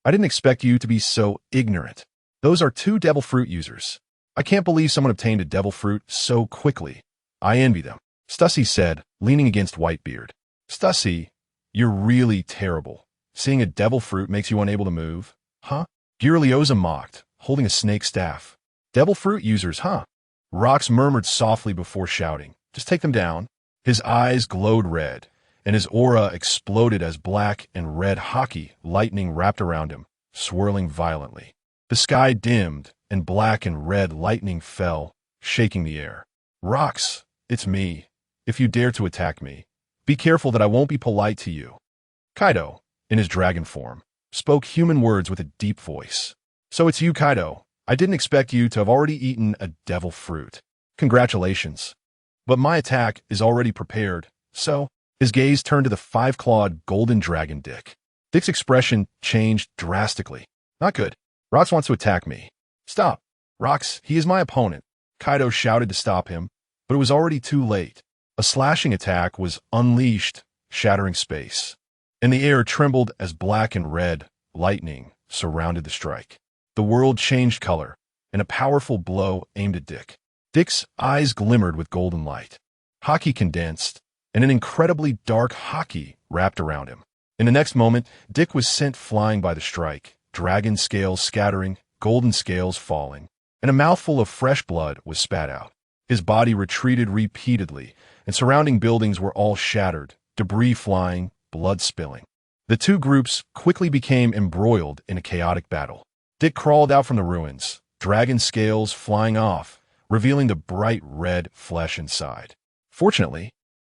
I didn't expect you to be so ignorant. Those are two devil fruit users. I can't believe someone obtained a devil fruit so quickly. I envy them," Stussy said, leaning against Whitebeard. "Stussy, you're really terrible. Seeing a devil fruit makes you unable to move, huh?" Girlioza mocked, holding a snake staff. "Devil fruit users, huh?" Rox murmured softly before shouting, "Just take them down." His eyes glowed red, and his aura exploded as black and red Haki lightning wrapped around him, swirling violently. The sky dimmed, and black and red lightning fell, shaking the air. "Rox, it's me. If you dare to attack me, be careful that I won't be polite to you." Kaido, in his dragon form, spoke human words with a deep voice. "So it's you, Kaido. I didn't expect you to have already eaten a devil fruit. Congratulations. But my attack is already prepared, so..." His gaze turned to the five-clawed golden dragon Dick. Dick's expression changed drastically. "Not good. Rox wants to attack me." "Stop. Rox, he is my opponent." Kaido shouted to stop him, but it was already too late. A slashing attack was unleashed, shattering space, and the air trembled as black and red lightning surrounded the strike. The world changed color, and a powerful blow aimed at Dick. Dick's eyes glimmered with golden light. Haki condensed, and an incredibly dark Haki wrapped around him. In the next moment, Dick was sent flying by the strike, dragon scales scattering, golden scales falling, and a mouthful of fresh blood was spat out. His body retreated repeatedly, and surrounding buildings were all shattered, debris flying, blood spilling. The two groups quickly became embroiled in a chaotic battle. Dick crawled out from the ruins, dragon scales flying off, revealing the bright red flesh inside. Fortunately,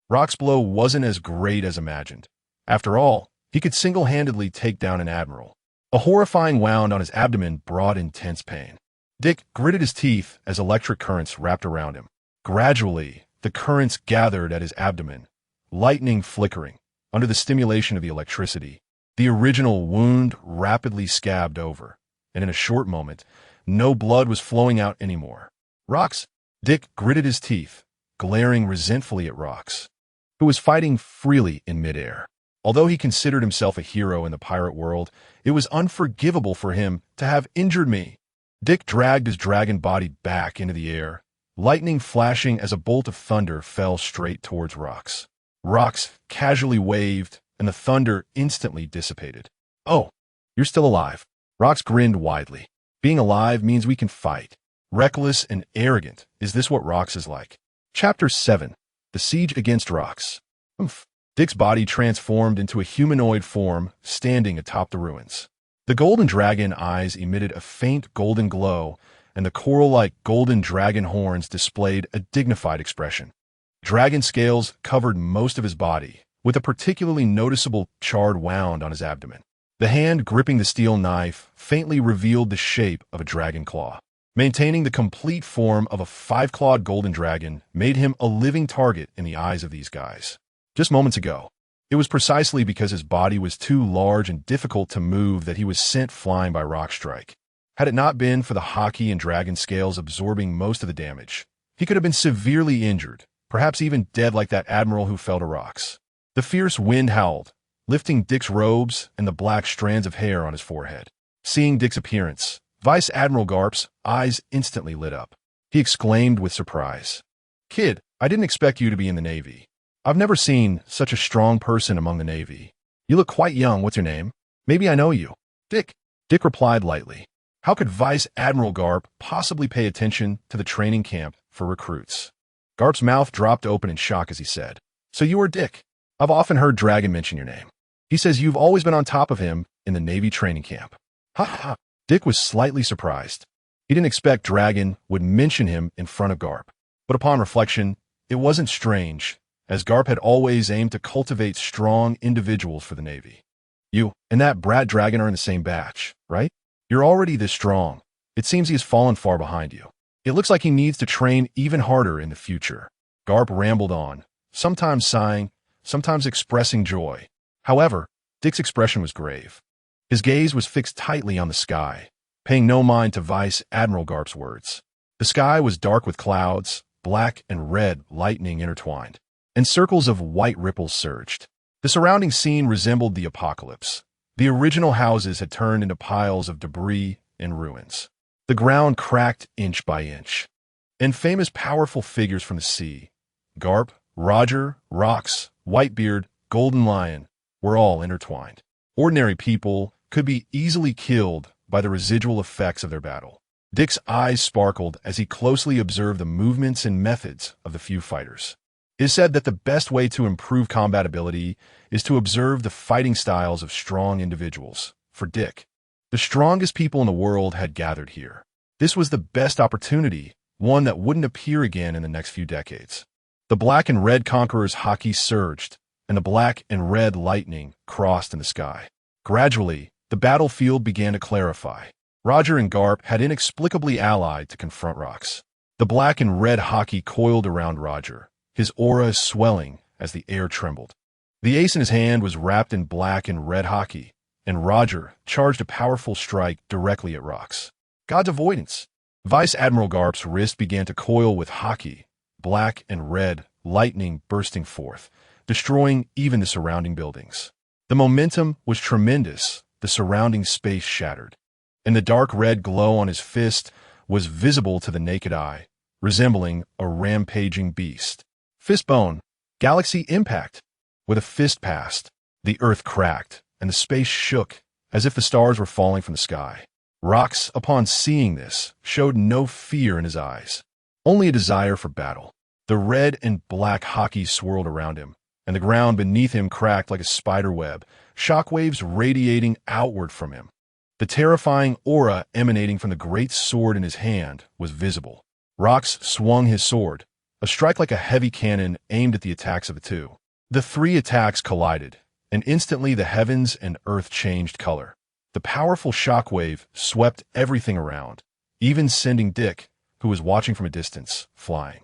Rock's blow wasn't as great as imagined. After all, he could single-handedly take down an admiral. A horrifying wound on his abdomen brought intense pain. Dick gritted his teeth as electric currents wrapped around him. Gradually, the currents gathered at his abdomen, lightning flickering. Under the stimulation of the electricity, the original wound rapidly scabbed over, and in a short moment, no blood was flowing out anymore. Rox! Dick gritted his teeth, glaring resentfully at Rox, who was fighting freely in midair. Although he considered himself a hero in the pirate world, it was unforgivable for him to have injured me. Dick dragged his dragon body back into the air, lightning flashing as a bolt of thunder fell straight towards Rox. Rox casually waved, and the thunder instantly dissipated. "Oh, you're still alive." Rox grinned widely. "Being alive means we can fight. Reckless and arrogant, is this what Rox is like?" Chapter 7. The Siege Against Rox. Dick's body transformed into a humanoid form, standing atop the ruins. The golden dragon eyes emitted a faint golden glow, and the coral-like golden dragon horns displayed a dignified expression. Dragon scales covered most of his body, with a particularly noticeable charred wound on his abdomen. The hand gripping the steel knife faintly revealed the shape of a dragon claw. Maintaining the complete form of a five-clawed golden dragon made him a living target in the eyes of these guys. Just moments ago, it was precisely because his body was too large and difficult to move that he was sent flying by Rockstrike. Had it not been for the Haki and dragon scales absorbing most of the damage, he could have been severely injured, perhaps even dead like that admiral who fell to Rox. The fierce wind howled, lifting Dick's robes and the black strands of hair on his forehead. Seeing Dick's appearance, Vice Admiral Garp's eyes instantly lit up. He exclaimed with surprise, "Kid, I didn't expect you to be in the Navy. I've never seen such a strong person among the Navy. You look quite young. What's your name? Maybe I know you." "Dick." Dick replied lightly. How could Vice Admiral Garp possibly pay attention to the training camp for recruits? Garp's mouth dropped open in shock as he said, "So you are Dick. I've often heard Dragon mention your name. He says you've always been on top of him in the Navy training camp." Ha ha. Dick was slightly surprised. He didn't expect Dragon would mention him in front of Garp. But upon reflection, it wasn't strange, as Garp had always aimed to cultivate strong individuals for the Navy. "You and that brat Dragon are in the same batch, right? You're already this strong. It seems he has fallen far behind you. It looks like he needs to train even harder in the future." Garp rambled on, sometimes sighing, sometimes expressing joy. However, Dick's expression was grave. His gaze was fixed tightly on the sky, paying no mind to Vice Admiral Garp's words. The sky was dark with clouds, black and red lightning intertwined, and circles of white ripples surged. The surrounding scene resembled the apocalypse. The original houses had turned into piles of debris and ruins. The ground cracked inch by inch. And famous powerful figures from the sea, Garp, Roger, Rox, Whitebeard, Golden Lion, were all intertwined. Ordinary people could be easily killed by the residual effects of their battle. Dick's eyes sparkled as he closely observed the movements and methods of the few fighters. It is said that the best way to improve combat ability is to observe the fighting styles of strong individuals. For Dick, the strongest people in the world had gathered here. This was the best opportunity, one that wouldn't appear again in the next few decades. The black and red conquerors' Haki surged, and the black and red lightning crossed in the sky. Gradually, the battlefield began to clarify. Roger and Garp had inexplicably allied to confront Rox. The black and red Haki coiled around Roger, his aura swelling as the air trembled. The ace in his hand was wrapped in black and red Haki, and Roger charged a powerful strike directly at Rox. God's avoidance. Vice Admiral Garp's wrist began to coil with Haki, black and red lightning bursting forth, destroying even the surrounding buildings. The momentum was tremendous, the surrounding space shattered, and the dark red glow on his fist was visible to the naked eye, resembling a rampaging beast. Fistbone, galaxy impact. With a fist passed, the earth cracked, and the space shook as if the stars were falling from the sky. Rox, upon seeing this, showed no fear in his eyes, only a desire for battle. The red and black Haki swirled around him, and the ground beneath him cracked like a spider web, shockwaves radiating outward from him. The terrifying aura emanating from the great sword in his hand was visible. Rox swung his sword, a strike like a heavy cannon aimed at the attacks of the two. The three attacks collided, and instantly the heavens and earth changed color. The powerful shockwave swept everything around, even sending Dick, who was watching from a distance, flying.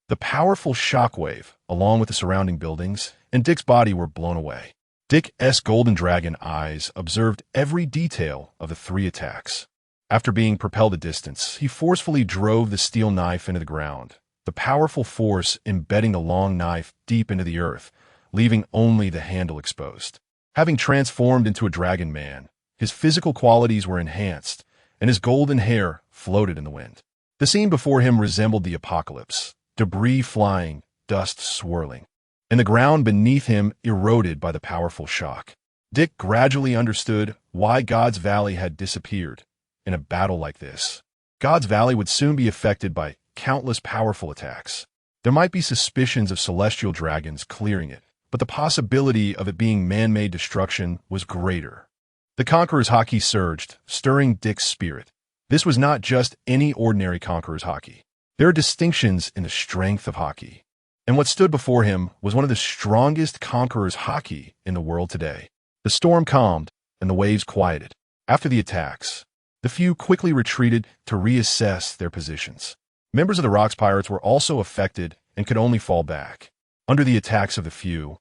The powerful shockwave, along with the surrounding buildings, and Dick's body were blown away. Dick's golden dragon eyes observed every detail of the three attacks. After being propelled a distance, he forcefully drove the steel knife into the ground, the powerful force embedding the long knife deep into the earth, leaving only the handle exposed. Having transformed into a dragon man, his physical qualities were enhanced, and his golden hair floated in the wind. The scene before him resembled the apocalypse, debris flying, dust swirling, and the ground beneath him eroded by the powerful shock. Dick gradually understood why God's Valley had disappeared. In a battle like this, God's Valley would soon be affected by countless powerful attacks. There might be suspicions of celestial dragons clearing it, but the possibility of it being man-made destruction was greater. The Conqueror's Haki surged, stirring Dick's spirit. This was not just any ordinary Conqueror's Haki. There are distinctions in the strength of Haki, and what stood before him was one of the strongest Conqueror's Haki in the world today. The storm calmed, and the waves quieted. After the attacks, the few quickly retreated to reassess their positions. Members of the Rocks Pirates were also affected and could only fall back. Under the attacks of the few,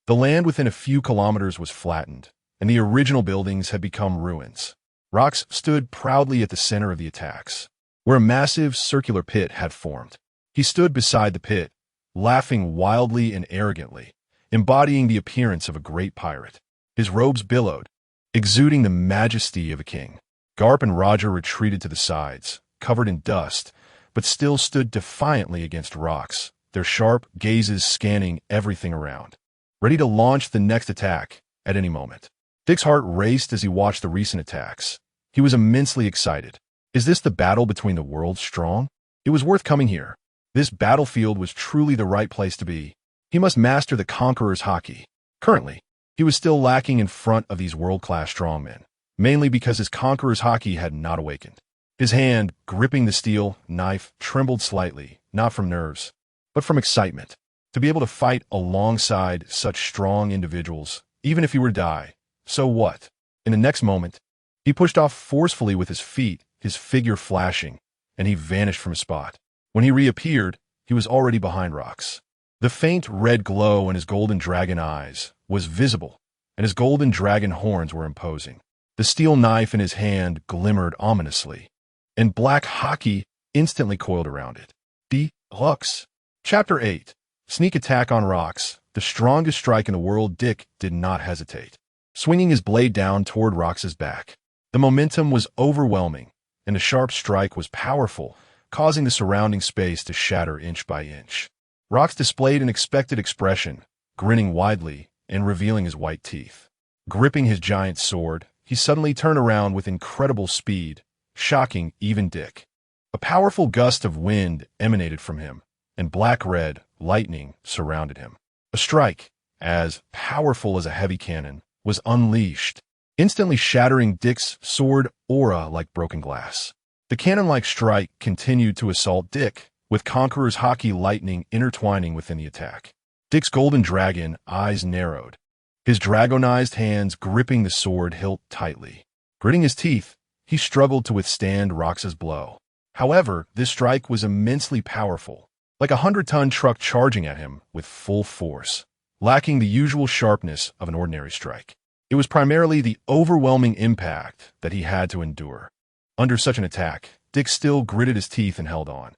the land within a few kilometers was flattened, and the original buildings had become ruins. Rox stood proudly at the center of the attacks, where a massive circular pit had formed. He stood beside the pit, laughing wildly and arrogantly, embodying the appearance of a great pirate. His robes billowed, exuding the majesty of a king. Garp and Roger retreated to the sides, covered in dust, but still stood defiantly against Rox, their sharp gazes scanning everything around, ready to launch the next attack at any moment. Dick's heart raced as he watched the recent attacks. He was immensely excited. Is this the battle between the world's strong? It was worth coming here. This battlefield was truly the right place to be. He must master the Conqueror's Haki. Currently, he was still lacking in front of these world-class strongmen, mainly because his Conqueror's Haki had not awakened. His hand, gripping the steel knife, trembled slightly, not from nerves, but from excitement. To be able to fight alongside such strong individuals, even if he were to die, so what? In the next moment, he pushed off forcefully with his feet, his figure flashing, and he vanished from his spot. When he reappeared, he was already behind Rox. The faint red glow in his golden dragon eyes was visible, and his golden dragon horns were imposing. The steel knife in his hand glimmered ominously, and black Haki instantly coiled around it. Deluxe. Chapter 8. Sneak Attack on Rox. The strongest strike in the world. Dick did not hesitate, swinging his blade down toward Rox's back. The momentum was overwhelming, and the sharp strike was powerful, causing the surrounding space to shatter inch by inch. Rox displayed an expected expression, grinning widely and revealing his white teeth. Gripping his giant sword, he suddenly turned around with incredible speed, shocking even Dick. A powerful gust of wind emanated from him, and black-red lightning surrounded him. A strike, as powerful as a heavy cannon, was unleashed, instantly shattering Dick's sword aura like broken glass. The cannon-like strike continued to assault Dick, with Conqueror's Haki lightning intertwining within the attack. Dick's golden dragon eyes narrowed, his dragonized hands gripping the sword hilt tightly. Gritting his teeth, he struggled to withstand Rox's blow. However, this strike was immensely powerful, like a 100-ton truck charging at him with full force, lacking the usual sharpness of an ordinary strike. It was primarily the overwhelming impact that he had to endure. Under such an attack, Dick still gritted his teeth and held on.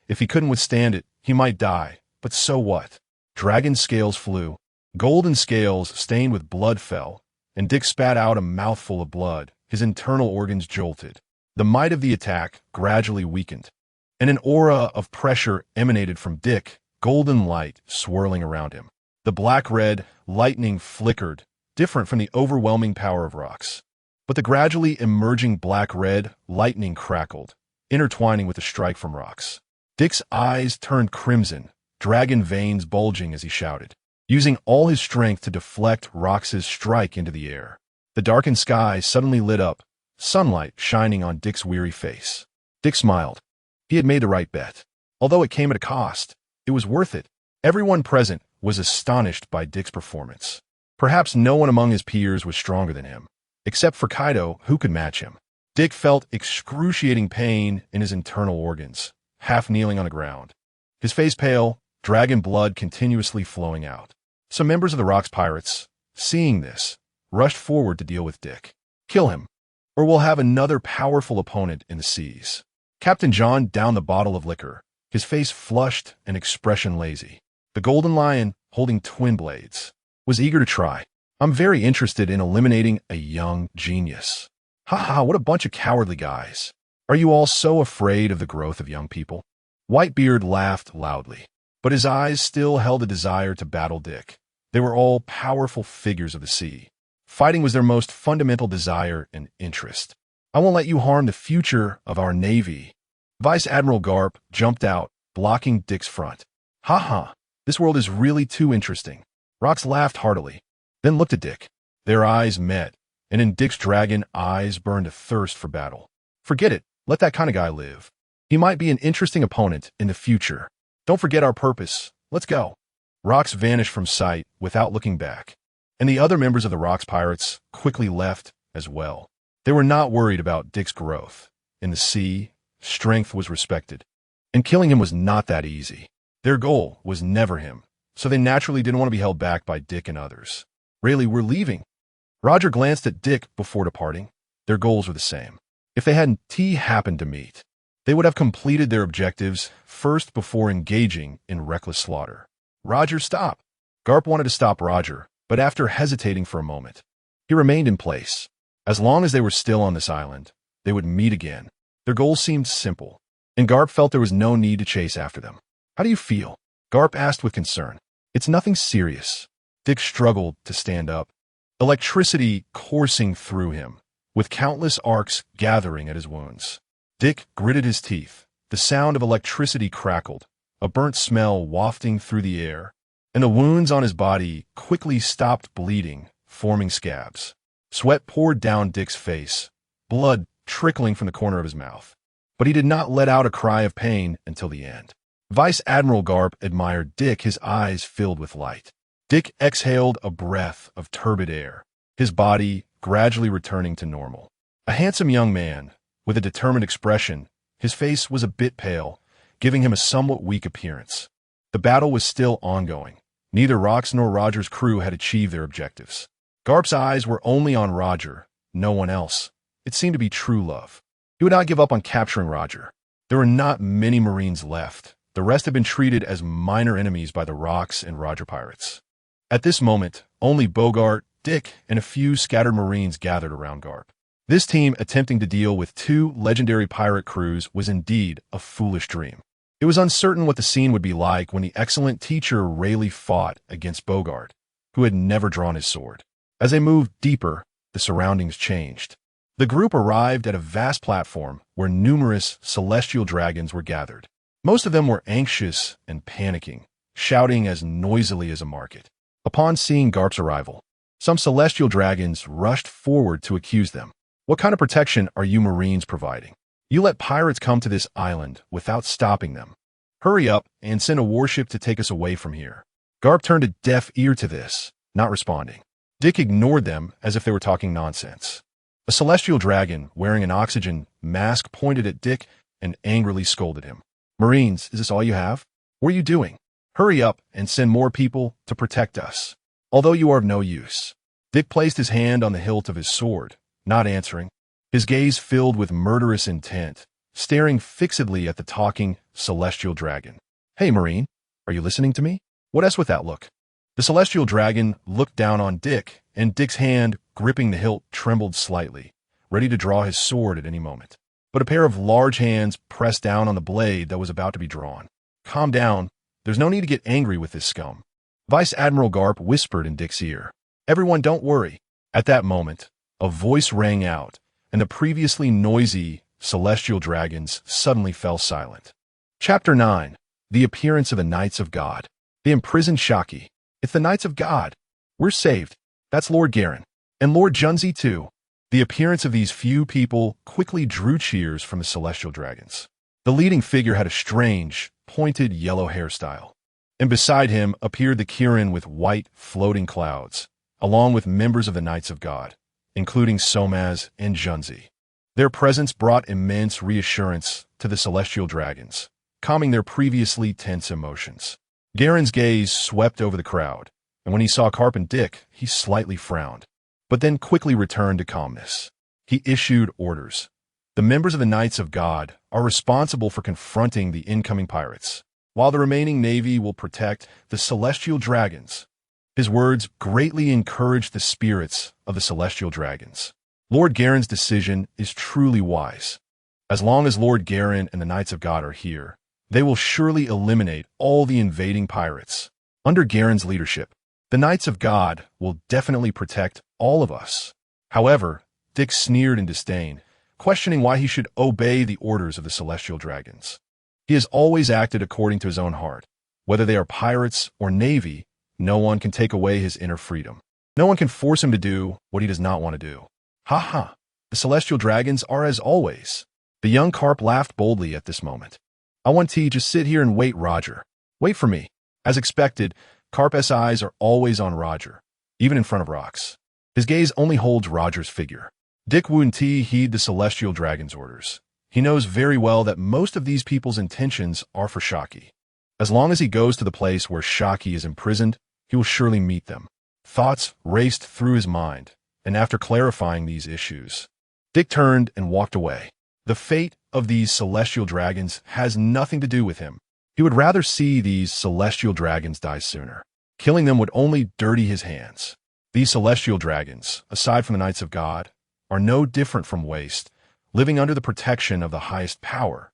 If he couldn't withstand it, he might die, but so what? Dragon scales flew. Golden scales stained with blood fell, and Dick spat out a mouthful of blood. His internal organs jolted. The might of the attack gradually weakened, and an aura of pressure emanated from Dick, golden light swirling around him. The black-red lightning flickered, different from the overwhelming power of Rox. but the gradually emerging black-red lightning crackled, intertwining with the strike from Rox. Dick's eyes turned crimson, dragon veins bulging as he shouted, using all his strength to deflect Rox's strike into the air. The darkened sky suddenly lit up, sunlight shining on Dick's weary face. Dick smiled. He had made the right bet. Although it came at a cost, it was worth it. Everyone present was astonished by Dick's performance. Perhaps no one among his peers was stronger than him, except for Kaido, who could match him. Dick felt excruciating pain in his internal organs, half kneeling on the ground. His face pale, dragon blood continuously flowing out. Some members of the Rock's Pirates, seeing this, rushed forward to deal with Dick. Kill him, or we'll have another powerful opponent in the seas. Captain John downed the bottle of liquor, his face flushed and expression lazy. The Golden Lion, holding twin blades, was eager to try. I'm very interested in eliminating a young genius. Haha, what a bunch of cowardly guys. Are you all so afraid of the growth of young people? Whitebeard laughed loudly, but his eyes still held a desire to battle Dick. They were all powerful figures of the sea. Fighting was their most fundamental desire and interest. I won't let you harm the future of our navy. Vice Admiral Garp jumped out, blocking Dick's front. Haha, this world is really too interesting. Rox laughed heartily, then looked at Dick. Their eyes met, and in Dick's dragon eyes burned a thirst for battle. Forget it, let that kind of guy live. He might be an interesting opponent in the future. Don't forget our purpose. Let's go. Rox vanished from sight without looking back, and the other members of the Rock's Pirates quickly left as well. They were not worried about Dick's growth. In the sea, strength was respected, and killing him was not that easy. Their goal was never him, so they naturally didn't want to be held back by Dick and others. Rayleigh, we're leaving. Roger glanced at Dick before departing. Their goals were the same. If they hadn't happened to meet, they would have completed their objectives first before engaging in reckless slaughter. Roger, stop. Garp wanted to stop Roger, but after hesitating for a moment, he remained in place. As long as they were still on this island, they would meet again. Their goals seemed simple, and Garp felt there was no need to chase after them. How do you feel? Garp asked with concern. It's nothing serious. Dick struggled to stand up, electricity coursing through him, with countless arcs gathering at his wounds. Dick gritted his teeth. The sound of electricity crackled, a burnt smell wafting through the air, and the wounds on his body quickly stopped bleeding, forming scabs. Sweat poured down Dick's face, blood trickling from the corner of his mouth. But he did not let out a cry of pain until the end. Vice Admiral Garp admired Dick, his eyes filled with light. Dick exhaled a breath of turbid air, his body gradually returning to normal. A handsome young man, with a determined expression, his face was a bit pale, giving him a somewhat weak appearance. The battle was still ongoing. Neither Rox nor Roger's crew had achieved their objectives. Garp's eyes were only on Roger, no one else. It seemed to be true love. He would not give up on capturing Roger. There were not many Marines left. The rest had been treated as minor enemies by the Rox and Roger pirates. At this moment, only Bogart, Dick, and a few scattered Marines gathered around Garp. This team attempting to deal with two legendary pirate crews was indeed a foolish dream. It was uncertain what the scene would be like when the excellent teacher Rayleigh fought against Bogart, who had never drawn his sword. As they moved deeper, the surroundings changed. The group arrived at a vast platform where numerous celestial dragons were gathered. Most of them were anxious and panicking, shouting as noisily as a market. Upon seeing Garp's arrival, some celestial dragons rushed forward to accuse them. What kind of protection are you Marines providing? You let pirates come to this island without stopping them. Hurry up and send a warship to take us away from here. Garp turned a deaf ear to this, not responding. Dick ignored them as if they were talking nonsense. A celestial dragon wearing an oxygen mask pointed at Dick and angrily scolded him. Marines, is this all you have? What are you doing? Hurry up and send more people to protect us. Although you are of no use. Dick placed his hand on the hilt of his sword, not answering, his gaze filled with murderous intent, staring fixedly at the talking celestial dragon. Hey, Marine, are you listening to me? What else with that look? The celestial dragon looked down on Dick, and Dick's hand, gripping the hilt, trembled slightly, ready to draw his sword at any moment. But a pair of large hands pressed down on the blade that was about to be drawn. Calm down. There's no need to get angry with this scum. Vice Admiral Garp whispered in Dick's ear. Everyone, don't worry. At that moment, a voice rang out, and the previously noisy celestial dragons suddenly fell silent. Chapter 9. The Appearance of the Knights of God. They imprisoned Haki. It's the Knights of God. We're saved. That's Lord Garen. And Lord Junzi too. The appearance of these few people quickly drew cheers from the celestial dragons. The leading figure had a strange, pointed yellow hairstyle. And beside him appeared the Kirin with white, floating clouds, along with members of the Knights of God, including Somaz and Junzi. Their presence brought immense reassurance to the celestial dragons, calming their previously tense emotions. Garen's gaze swept over the crowd, and when he saw Karp and Dick, he slightly frowned, but then quickly returned to calmness. He issued orders. The members of the Knights of God are responsible for confronting the incoming pirates, while the remaining navy will protect the celestial dragons. His words greatly encouraged the spirits of the celestial dragons. Lord Garen's decision is truly wise. As long as Lord Garen and the Knights of God are here, they will surely eliminate all the invading pirates. Under Garen's leadership, the Knights of God will definitely protect all of us. However, Dick sneered in disdain, questioning why he should obey the orders of the celestial dragons. He has always acted according to his own heart. Whether they are pirates or navy, no one can take away his inner freedom. No one can force him to do what he does not want to do. Ha ha! The celestial dragons are as always. The young Karp laughed boldly at this moment. I want to just sit here and wait, Roger. Wait for me. As expected, Karp's eyes are always on Roger, even in front of rocks. His gaze only holds Roger's figure. Dick wouldn't heed the celestial dragon's orders. He knows very well that most of these people's intentions are for Haki. As long as he goes to the place where Haki is imprisoned, he will surely meet them. Thoughts raced through his mind, and after clarifying these issues, Dick turned and walked away. The fate of these celestial dragons has nothing to do with him. He would rather see these celestial dragons die sooner. Killing them would only dirty his hands. These celestial dragons, aside from the Knights of God, are no different from waste, living under the protection of the highest power,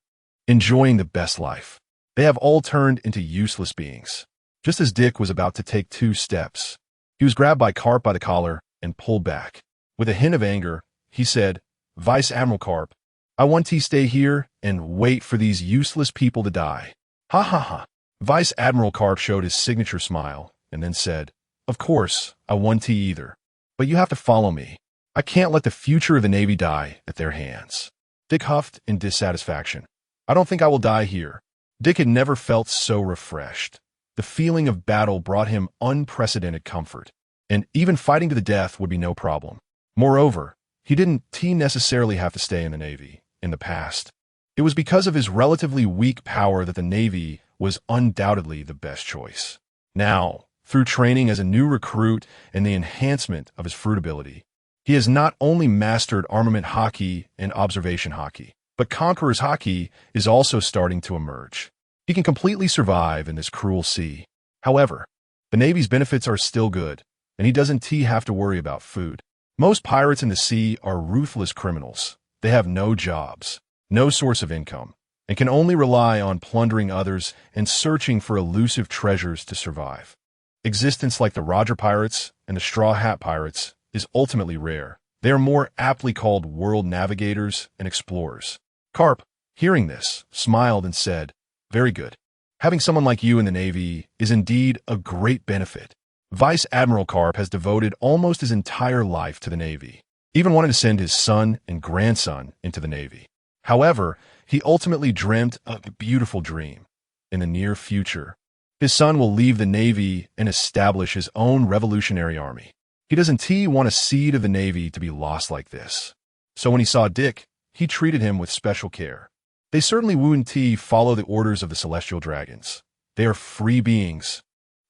enjoying the best life. They have all turned into useless beings. Just as Dick was about to take 2 steps, he was grabbed by Karp by the collar and pulled back. With a hint of anger, he said, Vice Admiral Karp, I want to stay here and wait for these useless people to die. Ha ha ha. Vice Admiral Karp showed his signature smile and then said, Of course, I want to either. But you have to follow me. I can't let the future of the Navy die at their hands. Dick huffed in dissatisfaction. I don't think I will die here. Dick had never felt so refreshed. The feeling of battle brought him unprecedented comfort, and even fighting to the death would be no problem. Moreover, he didn't necessarily have to stay in the Navy in the past. It was because of his relatively weak power that the Navy was undoubtedly the best choice. Now, through training as a new recruit and the enhancement of his fruit ability, he has not only mastered armament Haki and observation Haki, but Conqueror's Haki is also starting to emerge. He can completely survive in this cruel sea. However, the Navy's benefits are still good, and he doesn't have to worry about food. Most pirates in the sea are ruthless criminals. They have no jobs, no source of income, and can only rely on plundering others and searching for elusive treasures to survive. Existence like the Roger Pirates and the Straw Hat Pirates is ultimately rare. They are more aptly called world navigators and explorers. Karp, hearing this, smiled and said, Very good. Having someone like you in the Navy is indeed a great benefit. Vice Admiral Karp has devoted almost his entire life to the Navy, even wanted to send his son and grandson into the Navy. However, he ultimately dreamt a beautiful dream. In the near future, his son will leave the Navy and establish his own revolutionary army. He doesn't want a seed of the Navy to be lost like this. So when he saw Dick, he treated him with special care. They certainly wouldn't follow the orders of the celestial dragons. They are free beings.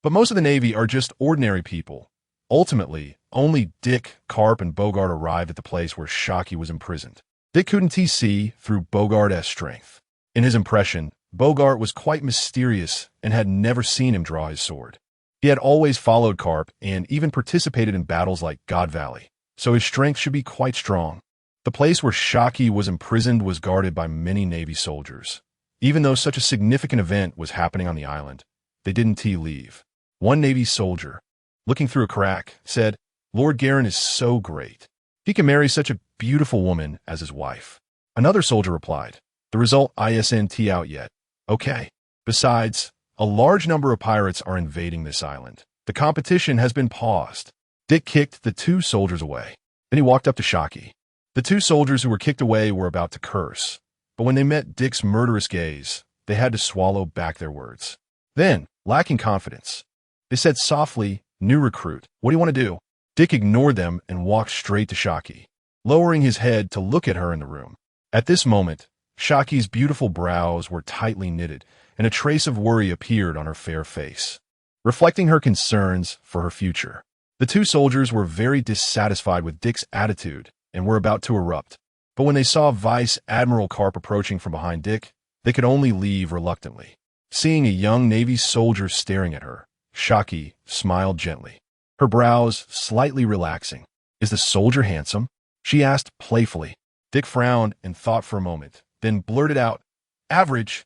But most of the Navy are just ordinary people. Ultimately, only Dick, Karp, and Bogart arrived at the place where Haki was imprisoned. Dick couldn't see through Bogart's strength. In his impression, Bogart was quite mysterious and had never seen him draw his sword. He had always followed Karp and even participated in battles like God Valley, so his strength should be quite strong. The place where Haki was imprisoned was guarded by many Navy soldiers. Even though such a significant event was happening on the island, they didn't leave. One Navy soldier, looking through a crack, said, Lord Garen is so great. He can marry such a beautiful woman as his wife. Another soldier replied, "The result isn't out yet." Okay. Besides, a large number of pirates are invading this island. The competition has been paused. Dick kicked the two soldiers away. Then he walked up to Haki. The two soldiers who were kicked away were about to curse, but when they met Dick's murderous gaze, they had to swallow back their words. Then, lacking confidence, they said softly, "New recruit, what do you want to do?" Dick ignored them and walked straight to Haki, lowering his head to look at her in the room. At this moment, Shaki's beautiful brows were tightly knitted, and a trace of worry appeared on her fair face, reflecting her concerns for her future. The two soldiers were very dissatisfied with Dick's attitude and were about to erupt. But when they saw Vice Admiral Karp approaching from behind Dick, they could only leave reluctantly. Seeing a young Navy soldier staring at her, Haki smiled gently, her brows slightly relaxing. "Is the soldier handsome?" she asked playfully. Dick frowned and thought for a moment, then blurted out, "Average."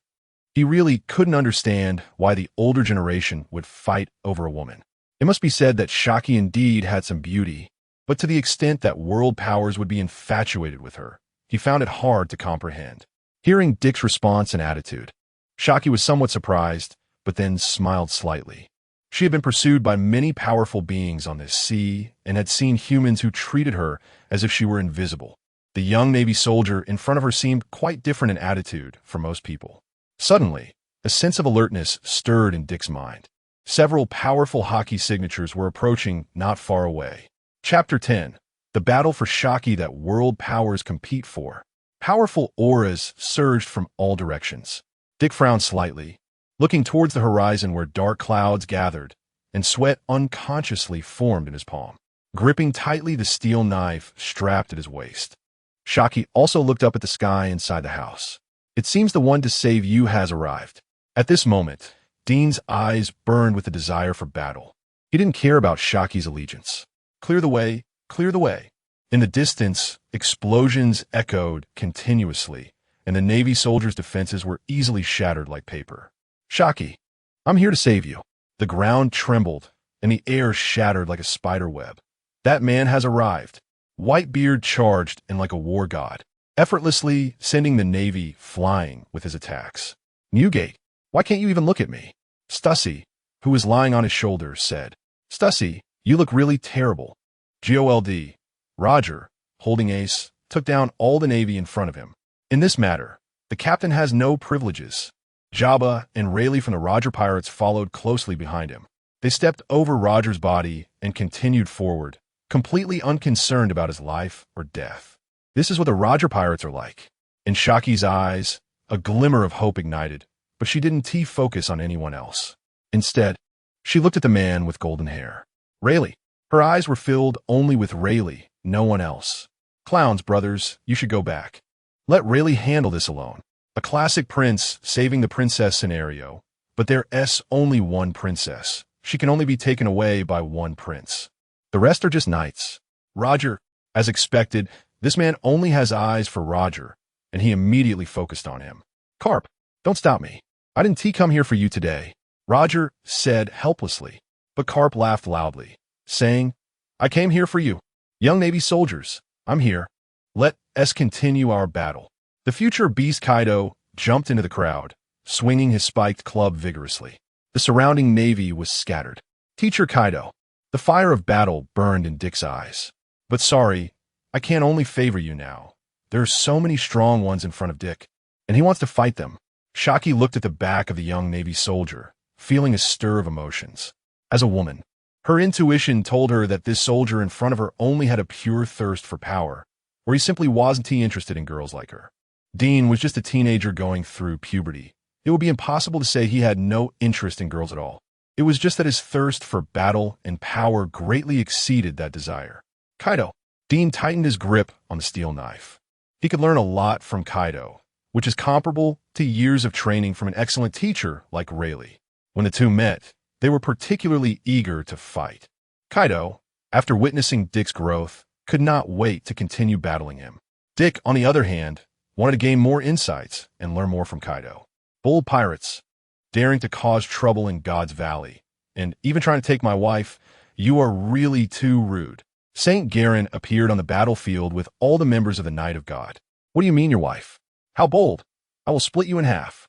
He really couldn't understand why the older generation would fight over a woman. It must be said that Haki indeed had some beauty, but to the extent that world powers would be infatuated with her, he found it hard to comprehend. Hearing Dick's response and attitude, Haki was somewhat surprised, but then smiled slightly. She had been pursued by many powerful beings on this sea and had seen humans who treated her as if she were invisible. The young Navy soldier in front of her seemed quite different in attitude from most people. Suddenly, a sense of alertness stirred in Dick's mind. Several powerful Haki signatures were approaching not far away. Chapter 10. The battle for Haki that world powers compete for. Powerful auras surged from all directions. Dick frowned slightly, looking towards the horizon where dark clouds gathered, and sweat unconsciously formed in his palm, gripping tightly the steel knife strapped at his waist. Haki also looked up at the sky inside the house. "It seems the one to save you has arrived." At this moment, Dean's eyes burned with a desire for battle. He didn't care about Shaki's allegiance. "Clear the way, clear the way." In the distance, explosions echoed continuously, and the Navy soldiers' defenses were easily shattered like paper. "Haki, I'm here to save you." The ground trembled, and the air shattered like a spider web. "That man has arrived." Whitebeard charged in like a war god, effortlessly sending the Navy flying with his attacks. "Newgate, why can't you even look at me?" Stussy, who was lying on his shoulder, said. "Stussy, you look really terrible." GOLD. Roger, holding ace, took down all the Navy in front of him. In this matter, the captain has no privileges. Jabba and Rayleigh from the Roger Pirates followed closely behind him. They stepped over Roger's body and continued forward, completely unconcerned about his life or death. This is what the Roger Pirates are like. In Shaki's eyes, a glimmer of hope ignited, but she didn't focus on anyone else. Instead, she looked at the man with golden hair. Rayleigh. Her eyes were filled only with Rayleigh, no one else. "Clowns, brothers, you should go back. Let Rayleigh handle this alone." A classic prince saving the princess scenario, but there's only one princess. She can only be taken away by one prince. The rest are just knights. Roger, as expected, this man only has eyes for Roger, and he immediately focused on him. "Karp, don't stop me. I didn't come here for you today," Roger said helplessly, but Karp laughed loudly, saying, "I came here for you. Young Navy soldiers, I'm here. Let us continue our battle." The future Beast Kaido jumped into the crowd, swinging his spiked club vigorously. The surrounding Navy was scattered. "Teacher Kaido." The fire of battle burned in Dick's eyes. "But sorry, I can't only favor you now. There are so many strong ones in front of Dick, and he wants to fight them." Haki looked at the back of the young Navy soldier, feeling a stir of emotions. As a woman, her intuition told her that this soldier in front of her only had a pure thirst for power, or he simply wasn't interested in girls like her. Dean was just a teenager going through puberty. It would be impossible to say he had no interest in girls at all. It was just that his thirst for battle and power greatly exceeded that desire. "Kaido." Dean tightened his grip on the steel knife. He could learn a lot from Kaido, which is comparable to years of training from an excellent teacher like Rayleigh. When the two met, they were particularly eager to fight. Kaido, after witnessing Dick's growth, could not wait to continue battling him. Dick, on the other hand, wanted to gain more insights and learn more from Kaido. "Bold pirates, daring to cause trouble in God's Valley, and even trying to take my wife, you are really too rude." Saint Garen appeared on the battlefield with all the members of the Knight of God. What do you mean, your wife? How bold! I will split you in half.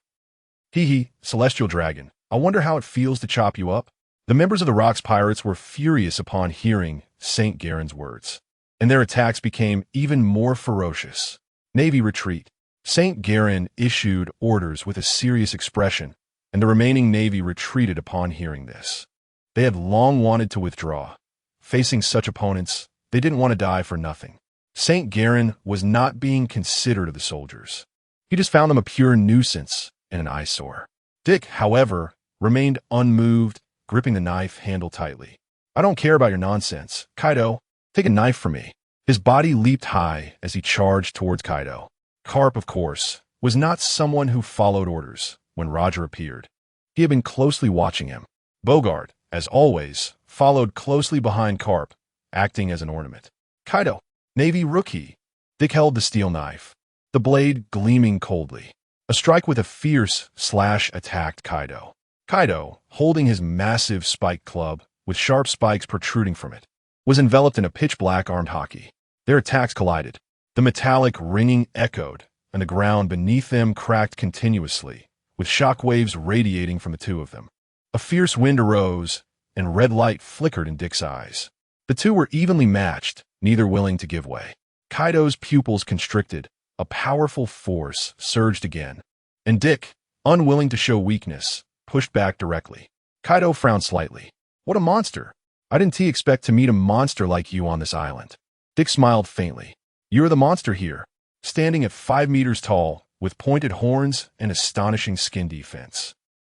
Hee hee, Celestial Dragon. I wonder how it feels to chop you up. The members of the Rocks Pirates were furious upon hearing Saint Garen's words, and their attacks became even more ferocious. Navy retreat. Saint Garen issued orders with a serious expression, and the remaining Navy retreated upon hearing this. They had long wanted to withdraw. Facing such opponents, they didn't want to die for nothing. Saint Garen was not being considerate of the soldiers. He just found them a pure nuisance and an eyesore. Dick, however, remained unmoved, gripping the knife handle tightly. I don't care about your nonsense. Kaido, take a knife from me. His body leaped high as he charged towards Kaido. Karp, of course, was not someone who followed orders when Roger appeared. He had been closely watching him. Bogart, as always, followed closely behind Karp, acting as an ornament. Kaido, Navy rookie. Dick held the steel knife, the blade gleaming coldly. A strike with a fierce slash attacked Kaido. Kaido, holding his massive spike club with sharp spikes protruding from it, was enveloped in a pitch-black armed Haki. Their attacks collided. The metallic ringing echoed, and the ground beneath them cracked continuously, with shockwaves radiating from the two of them. A fierce wind arose, and red light flickered in Dick's eyes. The two were evenly matched, neither willing to give way. Kaido's pupils constricted. A powerful force surged again, and Dick, unwilling to show weakness, pushed back directly. Kaido frowned slightly. What a monster! I didn't expect to meet a monster like you on this island. Dick smiled faintly. You are the monster here, standing at 5 meters tall, with pointed horns and astonishing skin defense.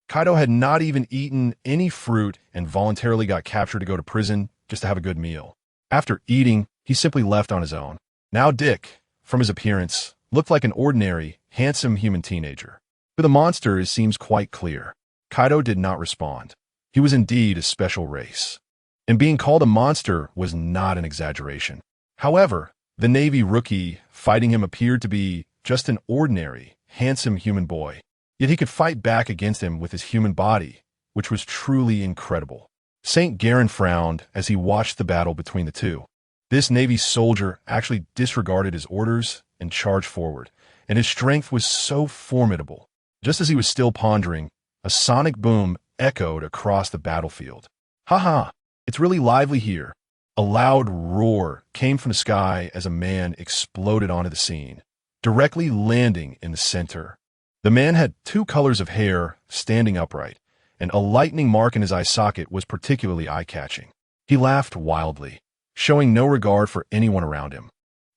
Kaido had not even eaten any fruit and voluntarily got captured to go to prison just to have a good meal. After eating, he simply left on his own. Now Dick, from his appearance, looked like an ordinary, handsome human teenager. For the monster, it seems quite clear. Kaido did not respond. He was indeed a special race, and being called a monster was not an exaggeration. However, the Navy rookie fighting him appeared to be just an ordinary, handsome human boy. Yet he could fight back against him with his human body, which was truly incredible. Saint Garen frowned as he watched the battle between the two. This Navy soldier actually disregarded his orders and charged forward, and his strength was so formidable. Just as he was still pondering, a sonic boom echoed across the battlefield. Ha ha! It's really lively here. A loud roar came from the sky as a man exploded onto the scene, directly landing in the center. The man had 2 colors of hair standing upright, and a lightning mark in his eye socket was particularly eye-catching. He laughed wildly, showing no regard for anyone around him.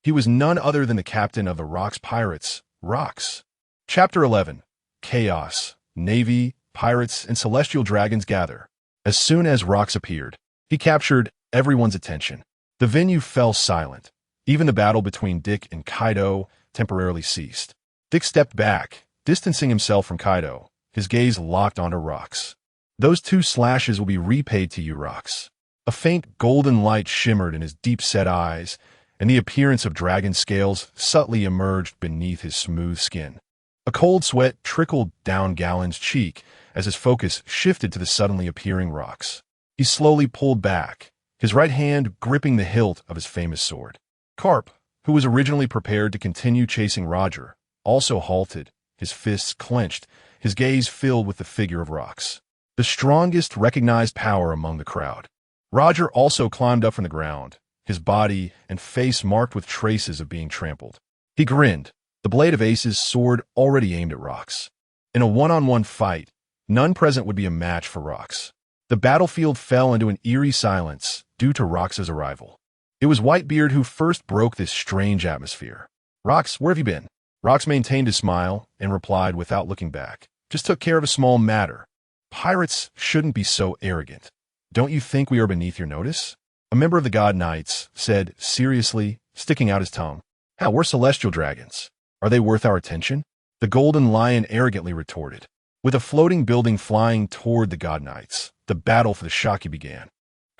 He was none other than the captain of the Rocks Pirates, Rocks. Chapter 11. Chaos. Navy, Pirates, and Celestial Dragons gather. As soon as Rocks appeared, he captured everyone's attention. The venue fell silent. Even the battle between Dick and Kaido temporarily ceased. Dick stepped back, distancing himself from Kaido, his gaze locked onto Rocks. Those 2 slashes will be repaid to you, Rocks. A faint golden light shimmered in his deep-set eyes, and the appearance of dragon scales subtly emerged beneath his smooth skin. A cold sweat trickled down Galen's cheek as his focus shifted to the suddenly appearing Rocks. He slowly pulled back, his right hand gripping the hilt of his famous sword. Karp, who was originally prepared to continue chasing Roger, also halted, his fists clenched, his gaze filled with the figure of Rocks, the strongest recognized power among the crowd. Roger also climbed up from the ground, his body and face marked with traces of being trampled. He grinned, the blade of Ace's sword already aimed at Rocks. In a one-on-one fight, none present would be a match for Rocks. The battlefield fell into an eerie silence due to Rocks' arrival. It was Whitebeard who first broke this strange atmosphere. Rocks, where have you been? Rocks maintained his smile and replied without looking back. Just took care of a small matter. Pirates shouldn't be so arrogant. Don't you think we are beneath your notice? A member of the God Knights said seriously, sticking out his tongue. Hell, we're celestial dragons. Are they worth our attention? The Golden Lion arrogantly retorted. With a floating building flying toward the God Knights, the battle for the Shaki began.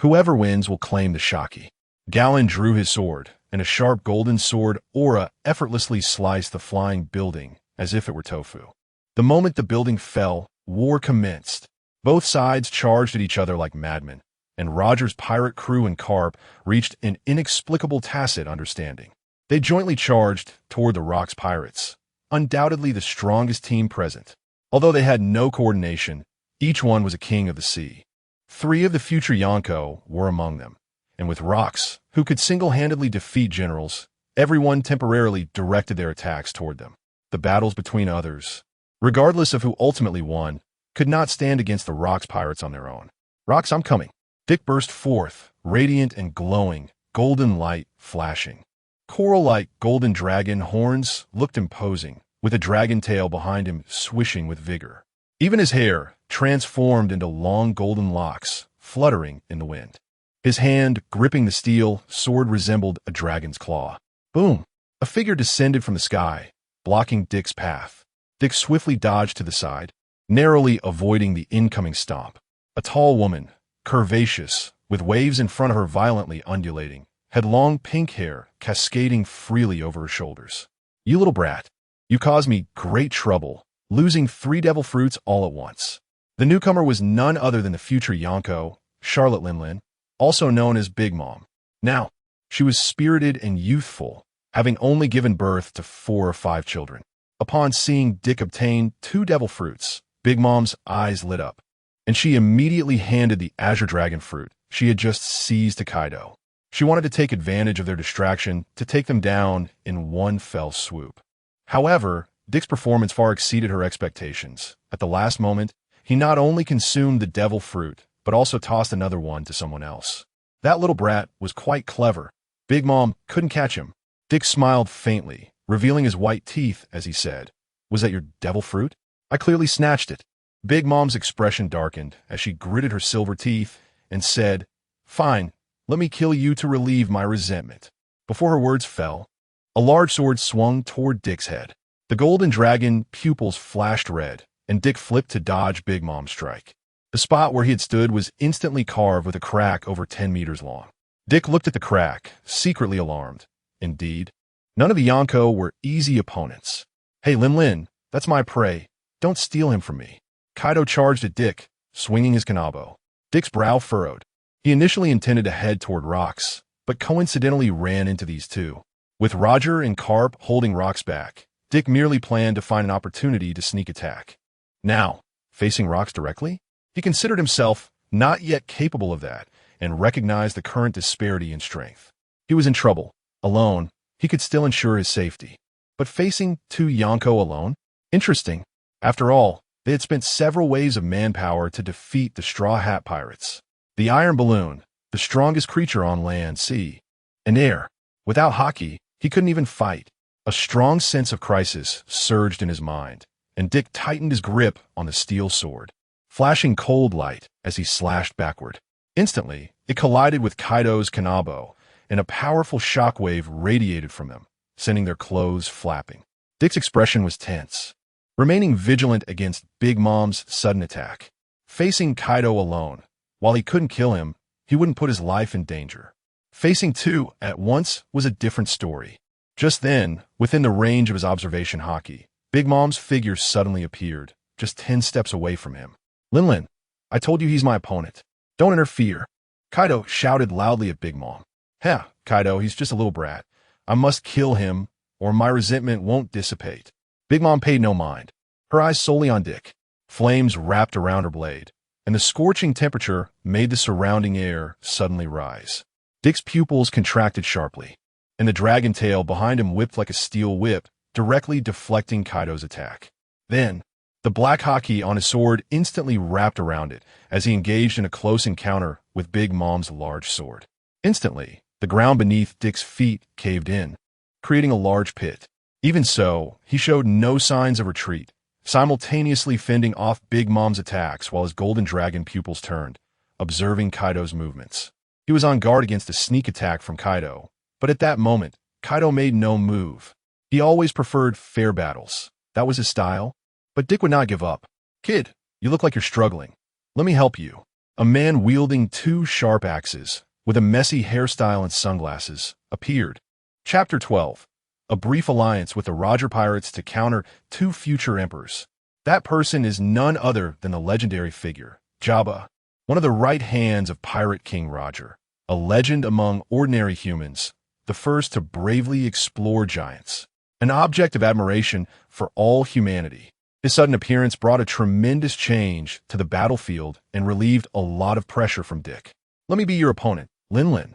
Whoever wins will claim the Shaki. Galen drew his sword, and a sharp golden sword aura effortlessly sliced the flying building as if it were tofu. The moment the building fell, war commenced. Both sides charged at each other like madmen. and Roger's pirate crew and Karp reached an inexplicable tacit understanding. They jointly charged toward the Rocks pirates, undoubtedly the strongest team present. Although they had no coordination, each one was a king of the sea. 3 of the future Yonko were among them, and with Rocks, who could single-handedly defeat generals, everyone temporarily directed their attacks toward them. The battles between others, regardless of who ultimately won, could not stand against the Rocks pirates on their own. "Rocks, I'm coming." Dick burst forth, radiant and glowing, golden light flashing. Coral-like golden dragon horns looked imposing, with a dragon tail behind him swishing with vigor. Even his hair transformed into long golden locks, fluttering in the wind. His hand, gripping the steel sword, resembled a dragon's claw. Boom! A figure descended from the sky, blocking Dick's path. Dick swiftly dodged to the side, narrowly avoiding the incoming stomp. A tall woman, curvaceous, with waves in front of her violently undulating, had long pink hair cascading freely over her shoulders. "You little brat. You caused me great trouble, losing 3 devil fruits all at once." The newcomer was none other than the future Yonko, Charlotte Linlin, also known as Big Mom. Now, she was spirited and youthful, having only given birth to 4 or 5 children. Upon seeing Dick obtain 2 devil fruits, Big Mom's eyes lit up, and she immediately handed the Azure Dragon fruit she had just seized to Kaido. She wanted to take advantage of their distraction to take them down in one fell swoop. However, Dick's performance far exceeded her expectations. At the last moment, he not only consumed the devil fruit, but also tossed another one to someone else. That little brat was quite clever. Big Mom couldn't catch him. Dick smiled faintly, revealing his white teeth as he said, "Was that your devil fruit? I clearly snatched it." Big Mom's expression darkened as she gritted her silver teeth and said, "Fine, let me kill you to relieve my resentment." Before her words fell, a large sword swung toward Dick's head. The golden dragon pupils flashed red, and Dick flipped to dodge Big Mom's strike. The spot where he had stood was instantly carved with a crack over 10 meters long. Dick looked at the crack, secretly alarmed. Indeed, none of the Yonko were easy opponents. "Hey, Linlin, that's my prey. Don't steal him from me." Kaido charged at Dick, swinging his kanabo. Dick's brow furrowed. He initially intended to head toward Rocks, but coincidentally ran into these two. With Roger and Karp holding Rocks back, Dick merely planned to find an opportunity to sneak attack. Now, facing Rocks directly, he considered himself not yet capable of that and recognized the current disparity in strength. He was in trouble. Alone, he could still ensure his safety. But facing 2 Yonko alone? Interesting. After all, they had spent several waves of manpower to defeat the Straw Hat Pirates. The Iron Balloon, the strongest creature on land, sea, and air. Without Haki, he couldn't even fight. A strong sense of crisis surged in his mind, and Dick tightened his grip on the steel sword, flashing cold light as he slashed backward. Instantly, it collided with Kaido's kanabo, and a powerful shockwave radiated from them, sending their clothes flapping. Dick's expression was tense, remaining vigilant against Big Mom's sudden attack. Facing Kaido alone, while he couldn't kill him, he wouldn't put his life in danger. Facing 2 at once was a different story. Just then, within the range of his observation Haki, Big Mom's figure suddenly appeared, just 10 steps away from him. "Linlin, I told you he's my opponent. Don't interfere." Kaido shouted loudly at Big Mom. "Heh, Kaido, he's just a little brat. I must kill him, or my resentment won't dissipate." Big Mom paid no mind, her eyes solely on Dick. Flames wrapped around her blade, and the scorching temperature made the surrounding air suddenly rise. Dick's pupils contracted sharply, and the dragon tail behind him whipped like a steel whip, directly deflecting Kaido's attack. Then, the black Haki on his sword instantly wrapped around it as he engaged in a close encounter with Big Mom's large sword. Instantly, the ground beneath Dick's feet caved in, creating a large pit. Even so, he showed no signs of retreat, simultaneously fending off Big Mom's attacks while his golden dragon pupils turned, observing Kaido's movements. He was on guard against a sneak attack from Kaido, but at that moment, Kaido made no move. He always preferred fair battles. That was his style. But Dick would not give up. "Kid, you look like you're struggling. Let me help you." A man wielding 2 sharp axes, with a messy hairstyle and sunglasses, appeared. Chapter 12. A brief alliance with the Roger Pirates to counter 2 future emperors. That person is none other than the legendary figure, Jabba. one of the right hands of Pirate King Roger, a legend among ordinary humans, the first to bravely explore giants, an object of admiration for all humanity. His sudden appearance brought a tremendous change to the battlefield and relieved a lot of pressure from Dick. Let me be your opponent, Lin Lin.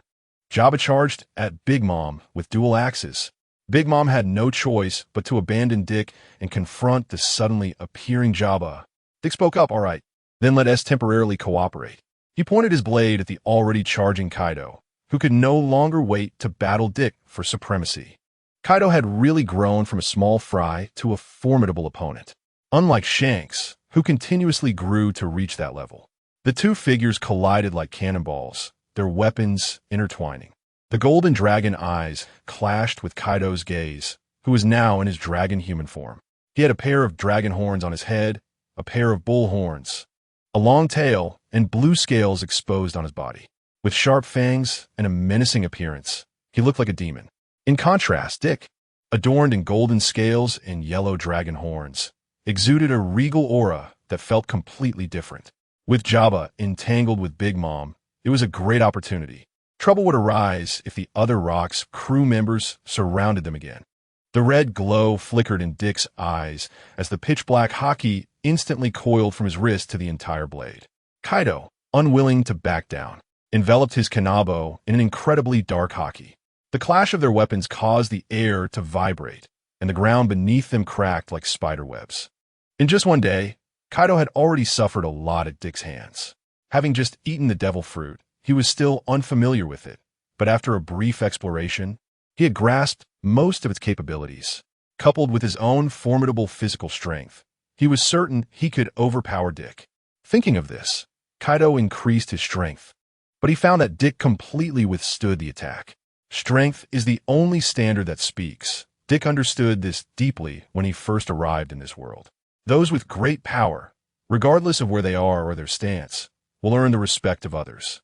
Jabba charged at Big Mom with dual axes. Big Mom had no choice but to abandon Dick and confront the suddenly appearing Jabba. Dick spoke up, all right, then let S temporarily cooperate. He pointed his blade at the already charging Kaido, who could no longer wait to battle Dick for supremacy. Kaido had really grown from a small fry to a formidable opponent, unlike Shanks, who continuously grew to reach that level. The two figures collided like cannonballs, their weapons intertwining. The golden dragon eyes clashed with Kaido's gaze, who was now in his dragon human form. He had a pair of dragon horns on his head, a pair of bull horns, a long tail, and blue scales exposed on his body. With sharp fangs and a menacing appearance, he looked like a demon. In contrast, Dick, adorned in golden scales and yellow dragon horns, exuded a regal aura that felt completely different. With Jabba entangled with Big Mom, it was a great opportunity. Trouble would arise if the other Rock's crew members surrounded them again. The red glow flickered in Dick's eyes as the pitch-black Haki instantly coiled from his wrist to the entire blade. Kaido, unwilling to back down, enveloped his Kanabo in an incredibly dark Haki. The clash of their weapons caused the air to vibrate, and the ground beneath them cracked like spider webs. In just one day, Kaido had already suffered a lot at Dick's hands. Having just eaten the devil fruit, he was still unfamiliar with it, but after a brief exploration, he had grasped most of its capabilities. Coupled with his own formidable physical strength, he was certain he could overpower Dick. Thinking of this, Kaido increased his strength, but he found that Dick completely withstood the attack. Strength is the only standard that speaks. Dick understood this deeply when he first arrived in this world. Those with great power, regardless of where they are or their stance, will earn the respect of others.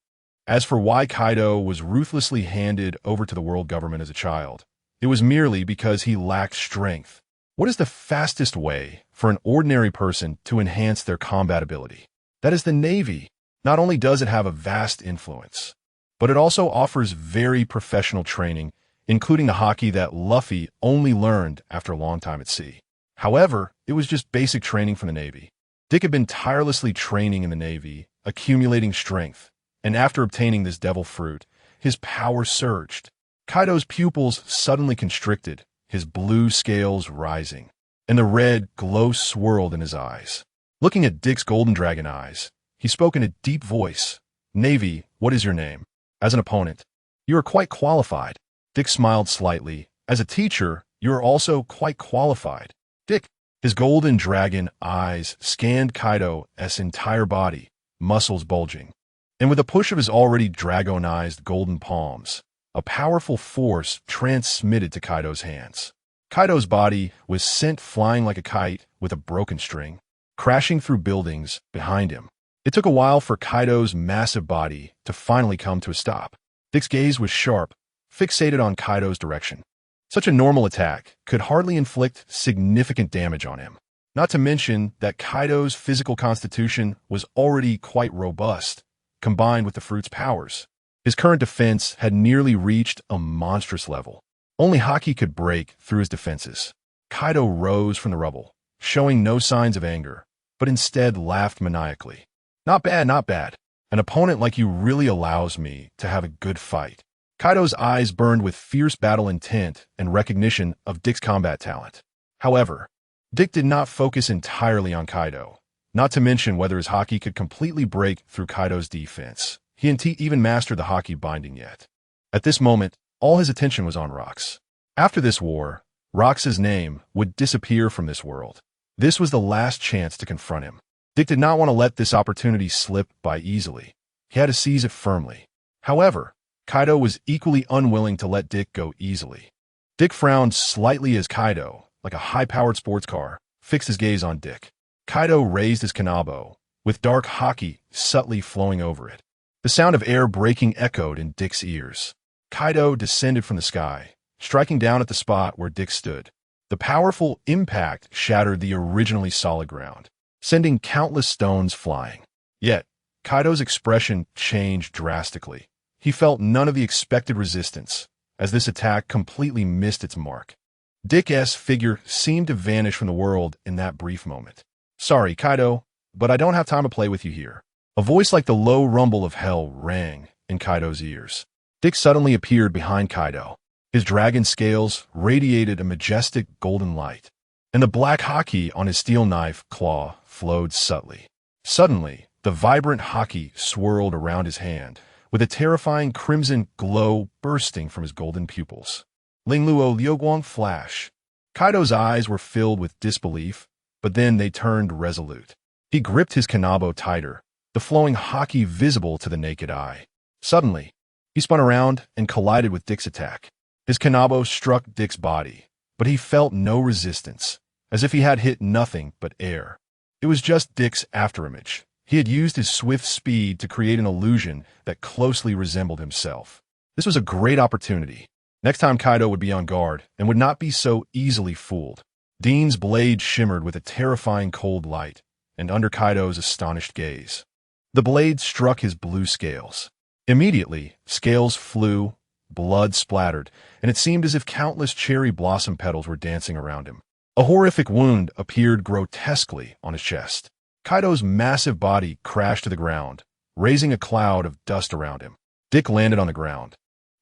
As for why Kaido was ruthlessly handed over to the world government as a child, it was merely because he lacked strength. What is the fastest way for an ordinary person to enhance their combat ability? That is the Navy. Not only does it have a vast influence, but it also offers very professional training, including the Haki that Luffy only learned after a long time at sea. However, it was just basic training from the Navy. Dick had been tirelessly training in the Navy, accumulating strength, and after obtaining this devil fruit, his power surged. Kaido's pupils suddenly constricted, his blue scales rising, and the red glow swirled in his eyes. Looking at Dick's golden dragon eyes, he spoke in a deep voice. Navy, what is your name? As an opponent, you are quite qualified. Dick smiled slightly. As a teacher, you are also quite qualified. Dick, his golden dragon eyes scanned Kaido's entire body, muscles bulging. And with a push of his already dragonized golden palms, a powerful force transmitted to Kaido's hands. Kaido's body was sent flying like a kite with a broken string, crashing through buildings behind him. It took a while for Kaido's massive body to finally come to a stop. Dick's gaze was sharp, fixated on Kaido's direction. Such a normal attack could hardly inflict significant damage on him. Not to mention that Kaido's physical constitution was already quite robust, combined with the fruit's powers. His current defense had nearly reached a monstrous level. Only Haki could break through his defenses. Kaido rose from the rubble, showing no signs of anger, but instead laughed maniacally. Not bad, not bad. An opponent like you really allows me to have a good fight. Kaido's eyes burned with fierce battle intent and recognition of Dick's combat talent. However, Dick did not focus entirely on Kaido, not to mention whether his Haki could completely break through Kaido's defense. He hadn't even mastered the Haki binding yet. At this moment, all his attention was on Rox. After this war, Rox's name would disappear from this world. This was the last chance to confront him. Dick did not want to let this opportunity slip by easily. He had to seize it firmly. However, Kaido was equally unwilling to let Dick go easily. Dick frowned slightly as Kaido, like a high-powered sports car, fixed his gaze on Dick. Kaido raised his Kanabo, with dark Haki subtly flowing over it. The sound of air breaking echoed in Dick's ears. Kaido descended from the sky, striking down at the spot where Dick stood. The powerful impact shattered the originally solid ground, sending countless stones flying. Yet, Kaido's expression changed drastically. He felt none of the expected resistance, as this attack completely missed its mark. Dick's figure seemed to vanish from the world in that brief moment. "Sorry, Kaido, but I don't have time to play with you here." A voice like the low rumble of hell rang in Kaido's ears. Dick suddenly appeared behind Kaido. His dragon scales radiated a majestic golden light, and the black Haki on his steel knife claw flowed subtly. Suddenly, the vibrant Haki swirled around his hand, with a terrifying crimson glow bursting from his golden pupils. Ling Luo Liuguang flash. Kaido's eyes were filled with disbelief, but then they turned resolute. He gripped his kanabo tighter, the flowing Haki visible to the naked eye. Suddenly, he spun around and collided with Dick's attack. His kanabo struck Dick's body, but he felt no resistance, as if he had hit nothing but air. It was just Dick's afterimage. He had used his swift speed to create an illusion that closely resembled himself. This was a great opportunity. Next time Kaido would be on guard and would not be so easily fooled. Dean's blade shimmered with a terrifying cold light, and under Kaido's astonished gaze, the blade struck his blue scales. Immediately, scales flew, blood splattered, and it seemed as if countless cherry blossom petals were dancing around him. A horrific wound appeared grotesquely on his chest. Kaido's massive body crashed to the ground, raising a cloud of dust around him. Dick landed on the ground,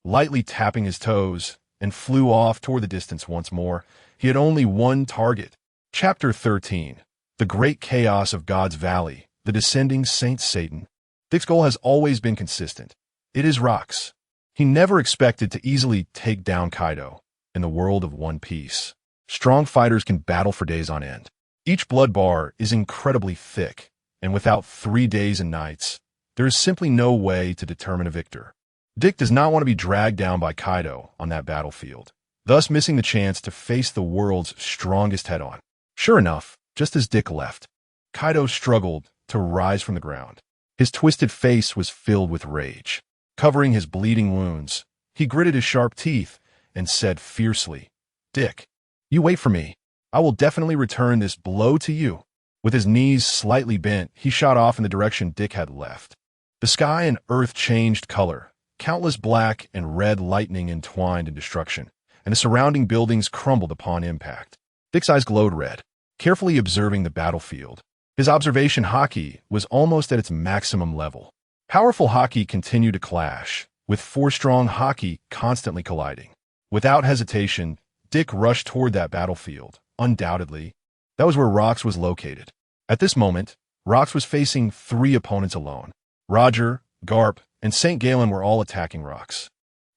lightly tapping his toes, and flew off toward the distance once more. He had only one target. Chapter 13. The Great Chaos of God's Valley, the Descending Saint Satan. Dick's goal has always been consistent. It is rocks. He never expected to easily take down Kaido. In the world of One Piece, strong fighters can battle for days on end. Each blood bar is incredibly thick, and without 3 days and nights, there is simply no way to determine a victor. Dick does not want to be dragged down by Kaido on that battlefield, thus missing the chance to face the world's strongest head-on. Sure enough, just as Dick left, Kaido struggled to rise from the ground. His twisted face was filled with rage. Covering his bleeding wounds, he gritted his sharp teeth and said fiercely, "Dick, you wait for me. I will definitely return this blow to you." With his knees slightly bent, he shot off in the direction Dick had left. The sky and earth changed color. Countless black and red lightning entwined in destruction, and the surrounding buildings crumbled upon impact. Dick's eyes glowed red, carefully observing the battlefield. His observation Haki was almost at its maximum level. Powerful Haki continued to clash, with 4 strong Haki constantly colliding. Without hesitation, Dick rushed toward that battlefield. Undoubtedly, that was where Rox was located. At this moment, Rox was facing 3 opponents alone. Roger, Garp, and St. Galen were all attacking Rox.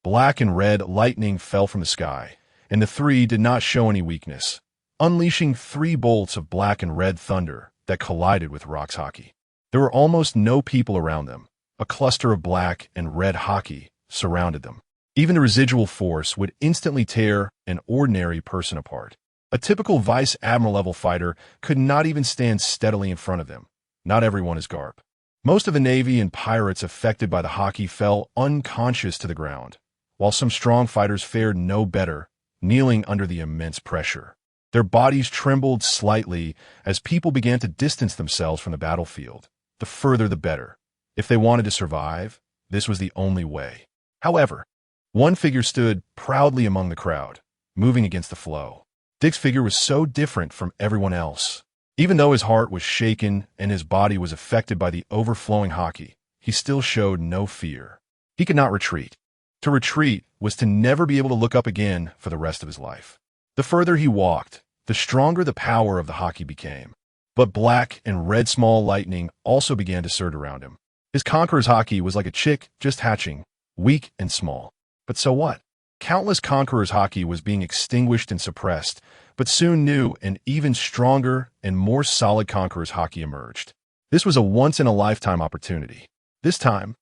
Black and red lightning fell from the sky, and the 3 did not show any weakness, unleashing 3 bolts of black and red thunder that collided with Rox Haki. There were almost no people around them. A cluster of black and red Haki surrounded them. Even the residual force would instantly tear an ordinary person apart. A typical Vice Admiral-level fighter could not even stand steadily in front of them. Not everyone is Garp. Most of the Navy and pirates affected by the Haki fell unconscious to the ground, while some strong fighters fared no better, kneeling under the immense pressure. Their bodies trembled slightly as people began to distance themselves from the battlefield. The further the better. If they wanted to survive, this was the only way. However, one figure stood proudly among the crowd, moving against the flow. Dick's figure was so different from everyone else. Even though his heart was shaken and his body was affected by the overflowing Haki, he still showed no fear. He could not retreat. To retreat was to never be able to look up again for the rest of his life. The further he walked, the stronger the power of the Haki became. But black and red small lightning also began to surge around him. His Conqueror's Haki was like a chick just hatching, weak and small. But so what? Countless Conqueror's Haki was being extinguished and suppressed, but soon new and even stronger and more solid Conqueror's Haki emerged. This was a once-in-a-lifetime opportunity. This time,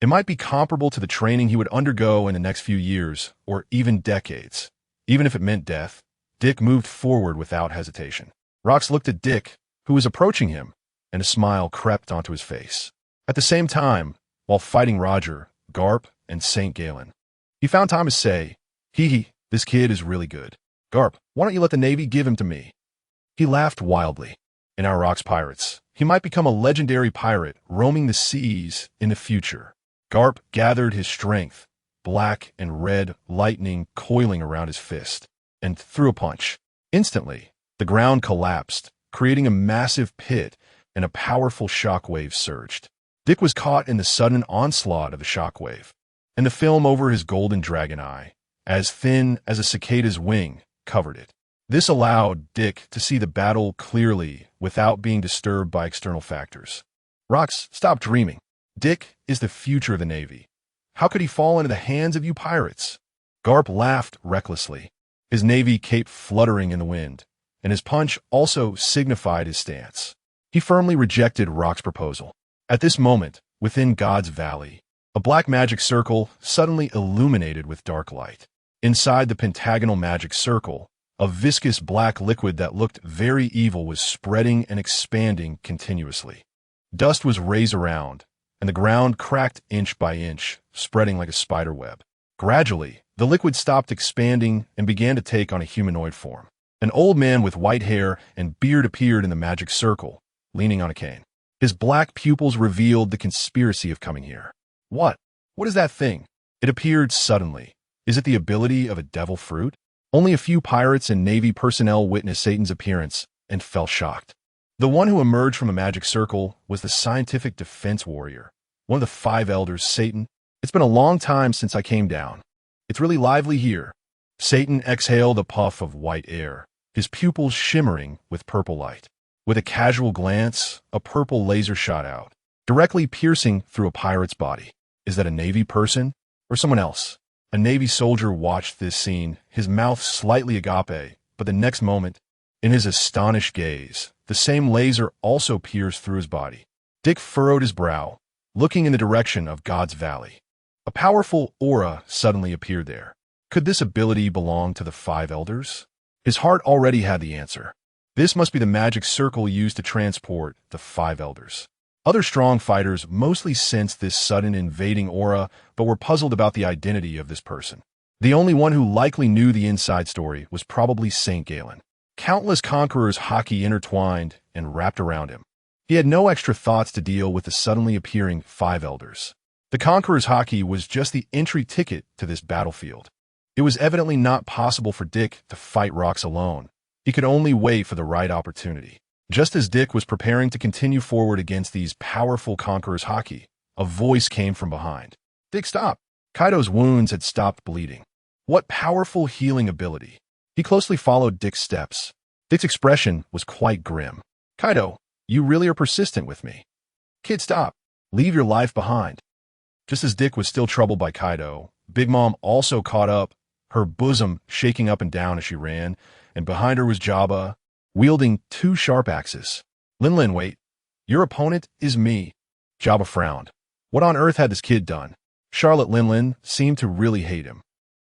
it might be comparable to the training he would undergo in the next few years, or even decades. Even if it meant death, Dick moved forward without hesitation. Rox looked at Dick, who was approaching him, and a smile crept onto his face. At the same time, while fighting Roger, Garp, and St. Galen, he found time to say, "Hee, this kid is really good. Garp, why don't you let the Navy give him to me?" He laughed wildly. "In our Rocks Pirates, he might become a legendary pirate roaming the seas in the future. Garp gathered his strength, black and red lightning coiling around his fist, and threw a punch. Instantly, the ground collapsed, creating a massive pit, and a powerful shockwave surged. Dick was caught in the sudden onslaught of the shockwave, and the film over his golden dragon eye, as thin as a cicada's wing, covered it. This allowed Dick to see the battle clearly without being disturbed by external factors. Rox, stop dreaming. Dick is the future of the Navy. How could he fall into the hands of you pirates? Garp laughed recklessly, his Navy cape fluttering in the wind, and his punch also signified his stance. He firmly rejected Rock's proposal. At this moment, within God's Valley, a black magic circle suddenly illuminated with dark light. Inside the pentagonal magic circle, a viscous black liquid that looked very evil was spreading and expanding continuously. Dust was raised around, and the ground cracked inch by inch, spreading like a spider web. Gradually, the liquid stopped expanding and began to take on a humanoid form. An old man with white hair and beard appeared in the magic circle, leaning on a cane. His black pupils revealed the conspiracy of coming here. What? What is that thing? It appeared suddenly. Is it the ability of a devil fruit? Only a few pirates and Navy personnel witnessed Satan's appearance and fell shocked. The one who emerged from the magic circle was the scientific defense warrior, one of the 5 elders, Satan. It's been a long time since I came down. It's really lively here. Satan exhaled a puff of white air, his pupils shimmering with purple light. With a casual glance, a purple laser shot out, directly piercing through a pirate's body. Is that a Navy person or someone else? A Navy soldier watched this scene, his mouth slightly agape, but the next moment, in his astonished gaze, the same laser also pierced through his body. Dick furrowed his brow, looking in the direction of God's Valley. A powerful aura suddenly appeared there. Could this ability belong to the 5 elders? His heart already had the answer. This must be the magic circle used to transport the 5 elders. Other strong fighters mostly sensed this sudden invading aura, but were puzzled about the identity of this person. The only one who likely knew the inside story was probably St. Galen. Countless conquerors' Haki intertwined and wrapped around him. He had no extra thoughts to deal with the suddenly appearing 5 elders. The conqueror's Haki was just the entry ticket to this battlefield. It was evidently not possible for Dick to fight Rox alone. He could only wait for the right opportunity. Just as Dick was preparing to continue forward against these powerful conquerors' Haki, a voice came from behind. Dick, stop! Kaido's wounds had stopped bleeding. What powerful healing ability! He closely followed Dick's steps. Dick's expression was quite grim. Kaido, you really are persistent with me. Kid, stop. Leave your life behind. Just as Dick was still troubled by Kaido, Big Mom also caught up, her bosom shaking up and down as she ran, and behind her was Jabba, wielding 2 sharp axes. Lin, wait. Your opponent is me. Jabba frowned. What on earth had this kid done? Charlotte Lin seemed to really hate him.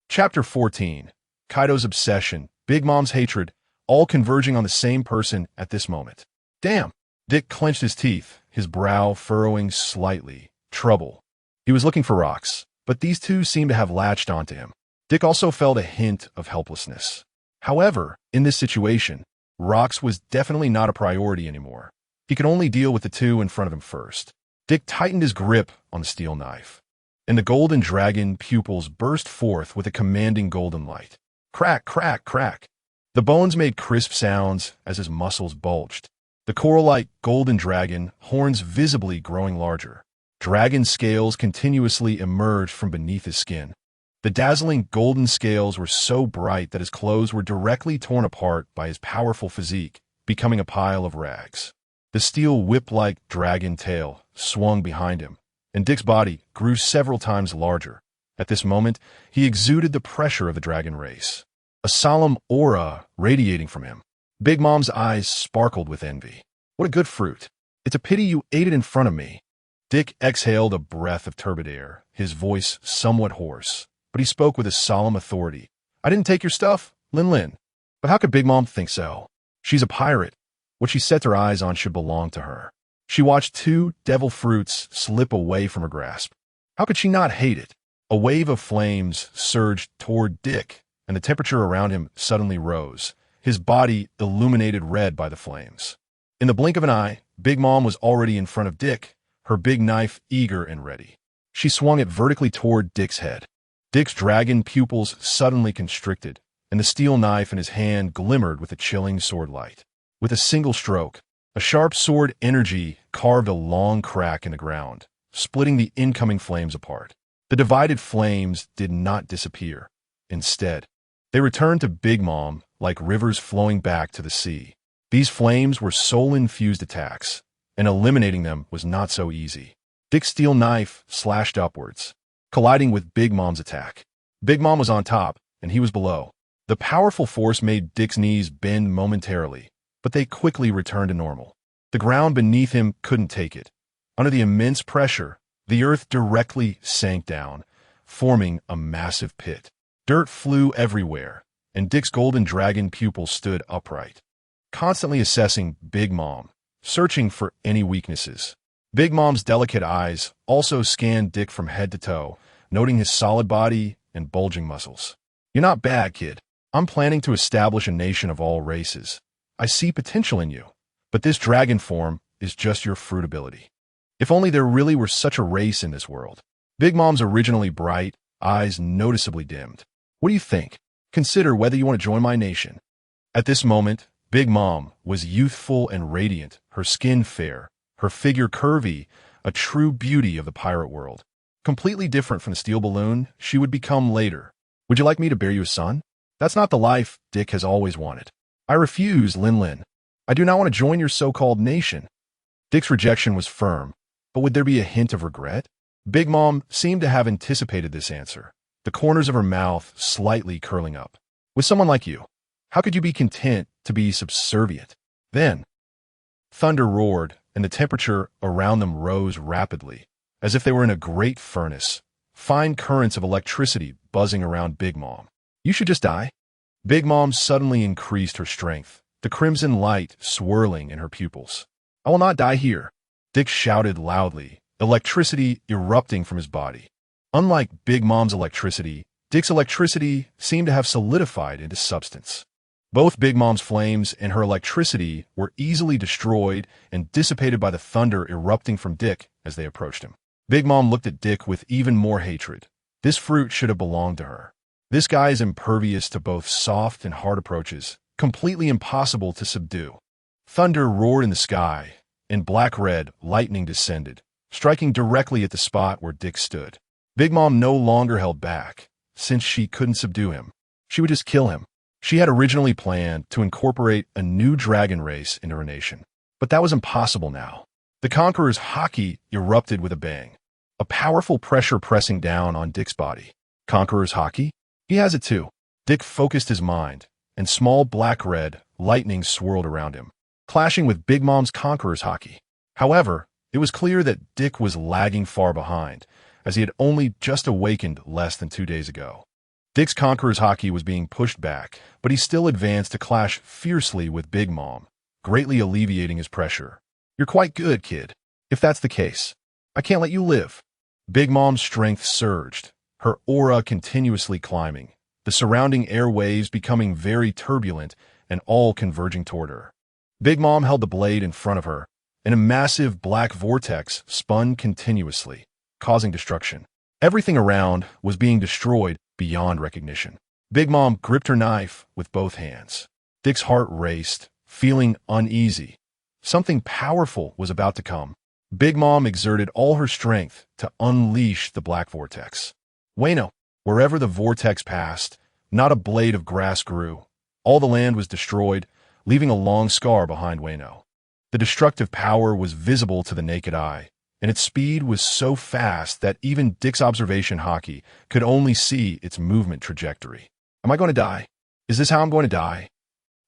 Chapter 14. Kaido's obsession, Big Mom's hatred, all converging on the same person at this moment. Damn! Dick clenched his teeth, his brow furrowing slightly. Trouble. He was looking for Rox, but these two seemed to have latched onto him. Dick also felt a hint of helplessness. However, in this situation, Rox was definitely not a priority anymore. He could only deal with the 2 in front of him first. Dick tightened his grip on the steel knife, and the golden dragon pupils burst forth with a commanding golden light. Crack, crack, crack. The bones made crisp sounds as his muscles bulged. The coral-like golden dragon, horns visibly growing larger. Dragon scales continuously emerged from beneath his skin. The dazzling golden scales were so bright that his clothes were directly torn apart by his powerful physique, becoming a pile of rags. The steel whip-like dragon tail swung behind him, and Dick's body grew several times larger. At this moment, he exuded the pressure of the dragon race. A solemn aura radiating from him. Big Mom's eyes sparkled with envy. What a good fruit. It's a pity you ate it in front of me. Dick exhaled a breath of turbid air, his voice somewhat hoarse, but he spoke with a solemn authority. I didn't take your stuff, Lin. But how could Big Mom think so? She's a pirate. What she set her eyes on should belong to her. She watched 2 devil fruits slip away from her grasp. How could she not hate it? A wave of flames surged toward Dick, and the temperature around him suddenly rose, his body illuminated red by the flames. In the blink of an eye, Big Mom was already in front of Dick, her big knife eager and ready. She swung it vertically toward Dick's head. Dick's dragon pupils suddenly constricted, and the steel knife in his hand glimmered with a chilling sword light. With a single stroke, a sharp sword energy carved a long crack in the ground, splitting the incoming flames apart. The divided flames did not disappear. Instead, they returned to Big Mom like rivers flowing back to the sea. These flames were soul-infused attacks, and eliminating them was not so easy. Dick's steel knife slashed upwards, colliding with Big Mom's attack. Big Mom was on top, and he was below. The powerful force made Dick's knees bend momentarily, but they quickly returned to normal. The ground beneath him couldn't take it. Under the immense pressure, the earth directly sank down, forming a massive pit. Dirt flew everywhere, and Dick's golden dragon pupils stood upright, constantly assessing Big Mom, searching for any weaknesses. Big Mom's delicate eyes also scanned Dick from head to toe, noting his solid body and bulging muscles. "You're not bad, kid. I'm planning to establish a nation of all races. I see potential in you, but this dragon form is just your fruit ability. If only there really were such a race in this world." Big Mom's originally bright eyes noticeably dimmed. "What do you think? Consider whether you want to join my nation." At this moment, Big Mom was youthful and radiant, her skin fair, her figure curvy, a true beauty of the pirate world. Completely different from the steel balloon she would become later. "Would you like me to bear you a son?" "That's not the life Dick has always wanted." "I refuse, Lin Lin. I do not want to join your so-called nation." Dick's rejection was firm, but would there be a hint of regret? Big Mom seemed to have anticipated this answer, the corners of her mouth slightly curling up. "With someone like you, how could you be content to be subservient?" Then, thunder roared, and the temperature around them rose rapidly, as if they were in a great furnace, fine currents of electricity buzzing around Big Mom. "You should just die." Big Mom suddenly increased her strength, the crimson light swirling in her pupils. "I will not die here," Dick shouted loudly, electricity erupting from his body. Unlike Big Mom's electricity, Dick's electricity seemed to have solidified into substance. Both Big Mom's flames and her electricity were easily destroyed and dissipated by the thunder erupting from Dick as they approached him. Big Mom looked at Dick with even more hatred. This fruit should have belonged to her. This guy is impervious to both soft and hard approaches, completely impossible to subdue. Thunder roared in the sky, and black-red lightning descended, striking directly at the spot where Dick stood. Big Mom no longer held back. Since she couldn't subdue him, she would just kill him. She had originally planned to incorporate a new dragon race into her nation, but that was impossible now. The Conqueror's Haki erupted with a bang, a powerful pressure pressing down on Dick's body. Conqueror's Haki? He has it too. Dick focused his mind, and small black-red lightning swirled around him, clashing with Big Mom's Conqueror's Haki. However, it was clear that Dick was lagging far behind, as he had only just awakened less than 2 days ago. Dick's Conqueror's Haki was being pushed back, but he still advanced to clash fiercely with Big Mom, greatly alleviating his pressure. "You're quite good, kid. If that's the case, I can't let you live." Big Mom's strength surged, her aura continuously climbing, the surrounding airwaves becoming very turbulent and all converging toward her. Big Mom held the blade in front of her, and a massive black vortex spun continuously, causing destruction. Everything around was being destroyed beyond recognition. Big Mom gripped her knife with both hands. Dick's heart raced, feeling uneasy. Something powerful was about to come. Big Mom exerted all her strength to unleash the black vortex. Wano, wherever the vortex passed, not a blade of grass grew. All the land was destroyed, leaving a long scar behind Wano. The destructive power was visible to the naked eye, and its speed was so fast that even Dick's observation Haki could only see its movement trajectory. Am I going to die? Is this how I'm going to die?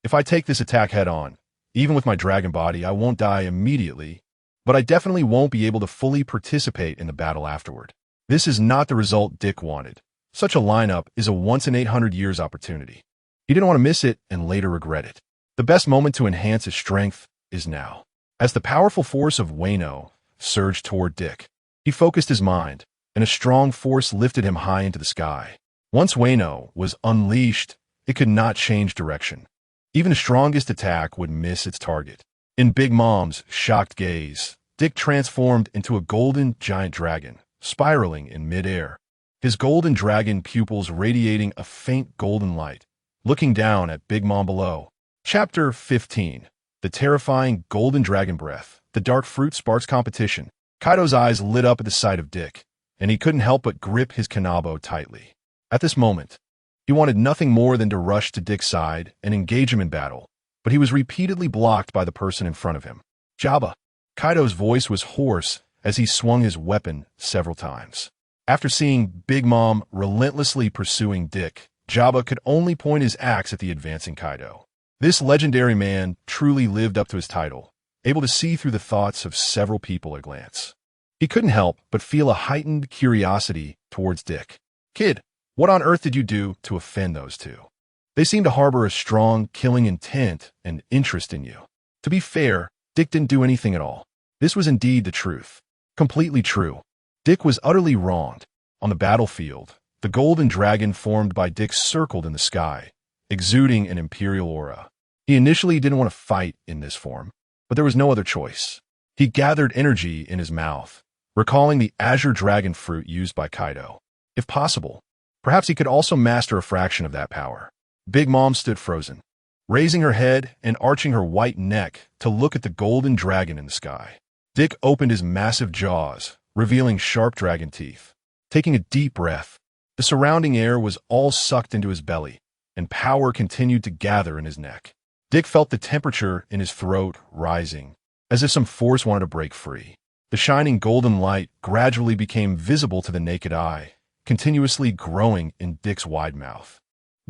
If I take this attack head-on, even with my dragon body, I won't die immediately, but I definitely won't be able to fully participate in the battle afterward. This is not the result Dick wanted. Such a lineup is a once-in-800 years opportunity. He didn't want to miss it and later regret it. The best moment to enhance his strength is now. As the powerful force of Wano surged toward Dick, he focused his mind, and a strong force lifted him high into the sky. Once Wano was unleashed, it could not change direction. Even the strongest attack would miss its target. In Big Mom's shocked gaze, Dick transformed into a golden giant dragon, spiraling in midair. His golden dragon pupils radiating a faint golden light, looking down at Big Mom below. Chapter 15. The terrifying golden dragon breath. The dark fruit sparks competition. Kaido's eyes lit up at the sight of Dick, and he couldn't help but grip his kanabo tightly. At this moment, he wanted nothing more than to rush to Dick's side and engage him in battle, but he was repeatedly blocked by the person in front of him. Jabba. Kaido's voice was hoarse as he swung his weapon several times. After seeing Big Mom relentlessly pursuing Dick, Jabba could only point his axe at the advancing Kaido. This legendary man truly lived up to his title, able to see through the thoughts of several people at a glance. He couldn't help but feel a heightened curiosity towards Dick. Kid, what on earth did you do to offend those two? They seem to harbor a strong killing intent and interest in you. To be fair, Dick didn't do anything at all. This was indeed the truth. Completely true. Dick was utterly wronged. On the battlefield, the golden dragon formed by Dick circled in the sky, exuding an imperial aura. He initially didn't want to fight in this form, but there was no other choice. He gathered energy in his mouth, recalling the azure dragon fruit used by Kaido. If possible, perhaps he could also master a fraction of that power. Big Mom stood frozen, raising her head and arching her white neck to look at the golden dragon in the sky. Dick opened his massive jaws, revealing sharp dragon teeth. Taking a deep breath, the surrounding air was all sucked into his belly, and power continued to gather in his neck. Dick felt the temperature in his throat rising, as if some force wanted to break free. The shining golden light gradually became visible to the naked eye, continuously growing in Dick's wide mouth.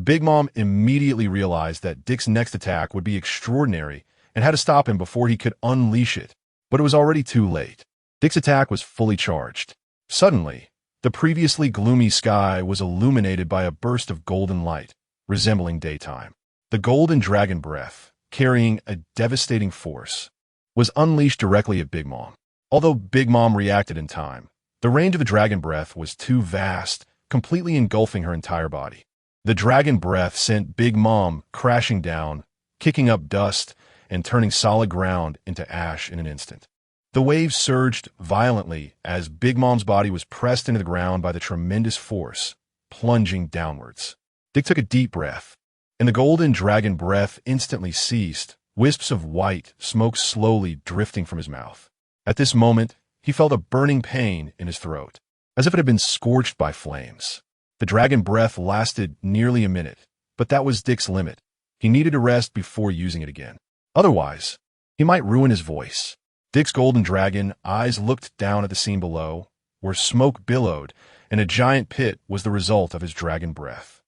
Big Mom immediately realized that Dick's next attack would be extraordinary and had to stop him before he could unleash it, but it was already too late. Dick's attack was fully charged. Suddenly, the previously gloomy sky was illuminated by a burst of golden light, resembling daytime. The golden dragon breath, carrying a devastating force, was unleashed directly at Big Mom. Although Big Mom reacted in time, the range of the dragon breath was too vast, completely engulfing her entire body. The dragon breath sent Big Mom crashing down, kicking up dust, and turning solid ground into ash in an instant. The waves surged violently as Big Mom's body was pressed into the ground by the tremendous force, plunging downwards. Dick took a deep breath, and the golden dragon breath instantly ceased, wisps of white smoke slowly drifting from his mouth. At this moment, he felt a burning pain in his throat, as if it had been scorched by flames. The dragon breath lasted nearly a minute, but that was Dick's limit. He needed to rest before using it again. Otherwise, he might ruin his voice. Dick's golden dragon eyes looked down at the scene below, where smoke billowed, and a giant pit was the result of his dragon breath.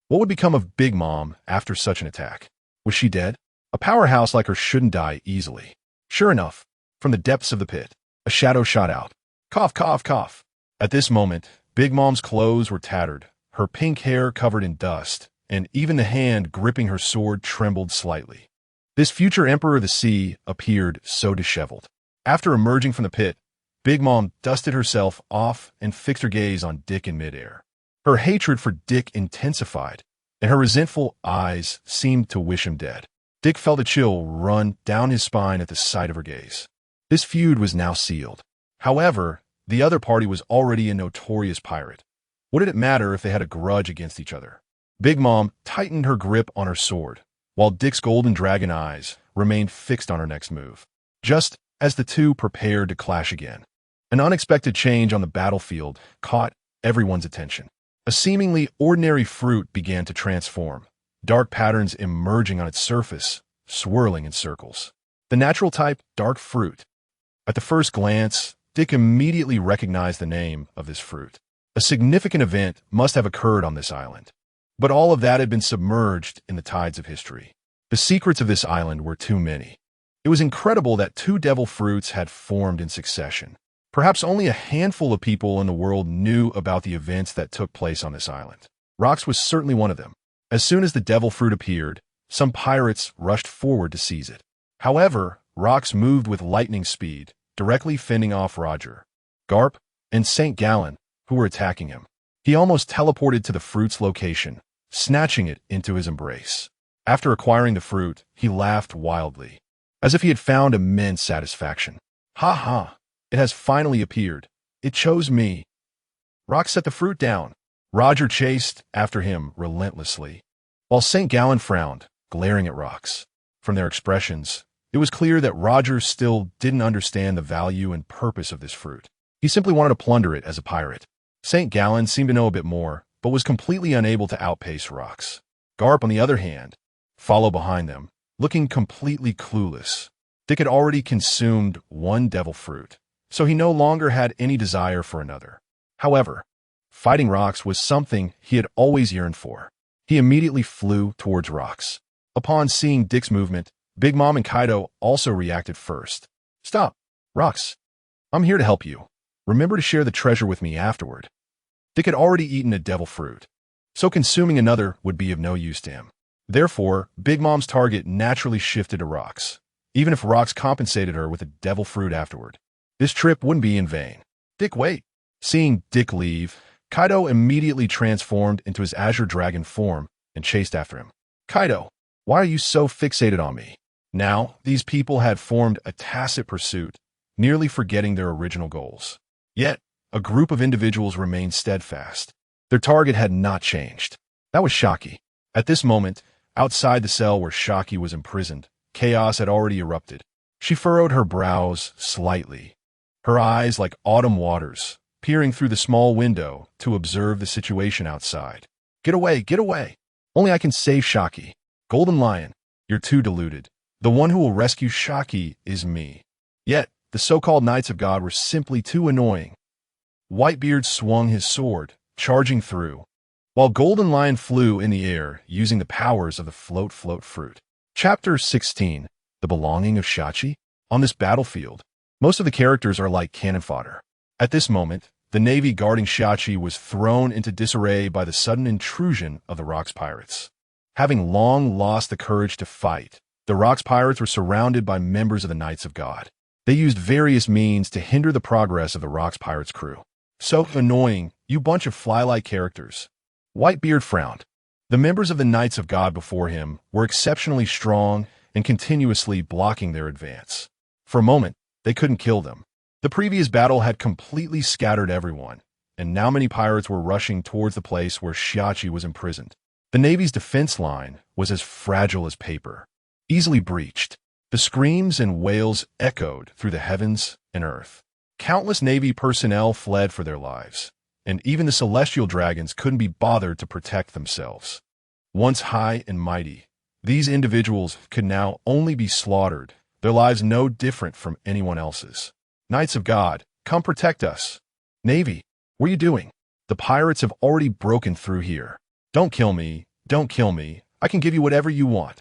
What would become of Big Mom after such an attack? Was she dead? A powerhouse like her shouldn't die easily. Sure enough, from the depths of the pit, a shadow shot out. Cough, cough, cough. At this moment, Big Mom's clothes were tattered, her pink hair covered in dust, and even the hand gripping her sword trembled slightly. This future Emperor of the Sea appeared so disheveled. After emerging from the pit, Big Mom dusted herself off and fixed her gaze on Dick in midair. Her hatred for Dick intensified, and her resentful eyes seemed to wish him dead. Dick felt a chill run down his spine at the sight of her gaze. This feud was now sealed. However, the other party was already a notorious pirate. What did it matter if they had a grudge against each other? Big Mom tightened her grip on her sword, while Dick's golden dragon eyes remained fixed on her next move. Just as the two prepared to clash again, an unexpected change on the battlefield caught everyone's attention. A seemingly ordinary fruit began to transform, dark patterns emerging on its surface, swirling in circles. The natural type dark fruit. At the first glance, Dick immediately recognized the name of this fruit. A significant event must have occurred on this island. But all of that had been submerged in the tides of history. The secrets of this island were too many. It was incredible that two devil fruits had formed in succession. Perhaps only a handful of people in the world knew about the events that took place on this island. Rox was certainly one of them. As soon as the devil fruit appeared, some pirates rushed forward to seize it. However, Rox moved with lightning speed, directly fending off Roger, Garp, and St. Gallen, who were attacking him. He almost teleported to the fruit's location, snatching it into his embrace. After acquiring the fruit, he laughed wildly. as if he had found immense satisfaction. Ha ha! It has finally appeared. It chose me. Rox set the fruit down. Roger chased after him relentlessly, while St. Gallen frowned, glaring at Rox. From their expressions, it was clear that Roger still didn't understand the value and purpose of this fruit. He simply wanted to plunder it as a pirate. St. Gallen seemed to know a bit more, but was completely unable to outpace Rox. Garp, on the other hand, followed behind them, looking completely clueless. Dick had already consumed one devil fruit, so he no longer had any desire for another. However, fighting Rox was something he had always yearned for. He immediately flew towards Rox. Upon seeing Dick's movement, Big Mom and Kaido also reacted first. Stop, Rox. I'm here to help you. Remember to share the treasure with me afterward. Dick had already eaten a devil fruit, so consuming another would be of no use to him. Therefore, Big Mom's target naturally shifted to Rox, even if Rox compensated her with a devil fruit afterward. This trip wouldn't be in vain. Dick, wait. Seeing Dick leave, Kaido immediately transformed into his Azure Dragon form and chased after him. Kaido, why are you so fixated on me? Now, these people had formed a tacit pursuit, nearly forgetting their original goals. Yet, a group of individuals remained steadfast. Their target had not changed. That was Haki. At this moment, outside the cell where Haki was imprisoned, chaos had already erupted. She furrowed her brows slightly, her eyes like autumn waters, peering through the small window to observe the situation outside. Get away, get away! Only I can save Haki. Golden Lion, you're too deluded. The one who will rescue Haki is me. Yet, the so-called Knights of God were simply too annoying. Whitebeard swung his sword, charging through, while Golden Lion flew in the air using the powers of the float fruit. Chapter 16, The Belonging of Shachi. On this battlefield, most of the characters are like cannon fodder. At this moment, the navy guarding Shachi was thrown into disarray by the sudden intrusion of the Rocks Pirates. Having long lost the courage to fight, the Rocks Pirates were surrounded by members of the Knights of God. They used various means to hinder the progress of the Rocks Pirates crew. So annoying, you bunch of fly-like characters. Whitebeard frowned. The members of the Knights of God before him were exceptionally strong and continuously blocking their advance. For a moment, they couldn't kill them. The previous battle had completely scattered everyone, and now many pirates were rushing towards the place where Shachi was imprisoned. The Navy's defense line was as fragile as paper, easily breached. The screams and wails echoed through the heavens and earth. Countless Navy personnel fled for their lives, and even the celestial dragons couldn't be bothered to protect themselves. Once high and mighty, these individuals could now only be slaughtered, their lives no different from anyone else's. Knights of God, come protect us. Navy, what are you doing? The pirates have already broken through here. Don't kill me, don't kill me. I can give you whatever you want.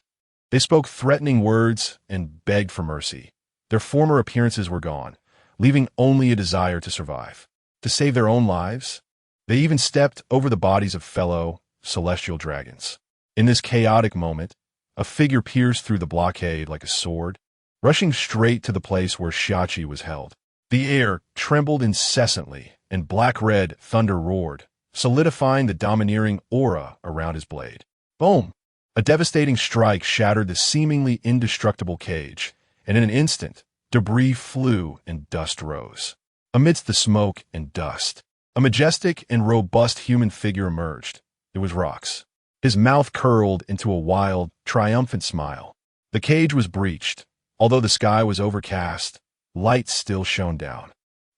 They spoke threatening words and begged for mercy. Their former appearances were gone, leaving only a desire to survive, to save their own lives. They even stepped over the bodies of fellow celestial dragons. In this chaotic moment, a figure pierced through the blockade like a sword, rushing straight to the place where Shachi was held. The air trembled incessantly, and black-red thunder roared, solidifying the domineering aura around his blade. Boom! A devastating strike shattered the seemingly indestructible cage, and in an instant, debris flew and dust rose. Amidst the smoke and dust, a majestic and robust human figure emerged. It was Rox. His mouth curled into a wild, triumphant smile. The cage was breached. Although the sky was overcast, light still shone down.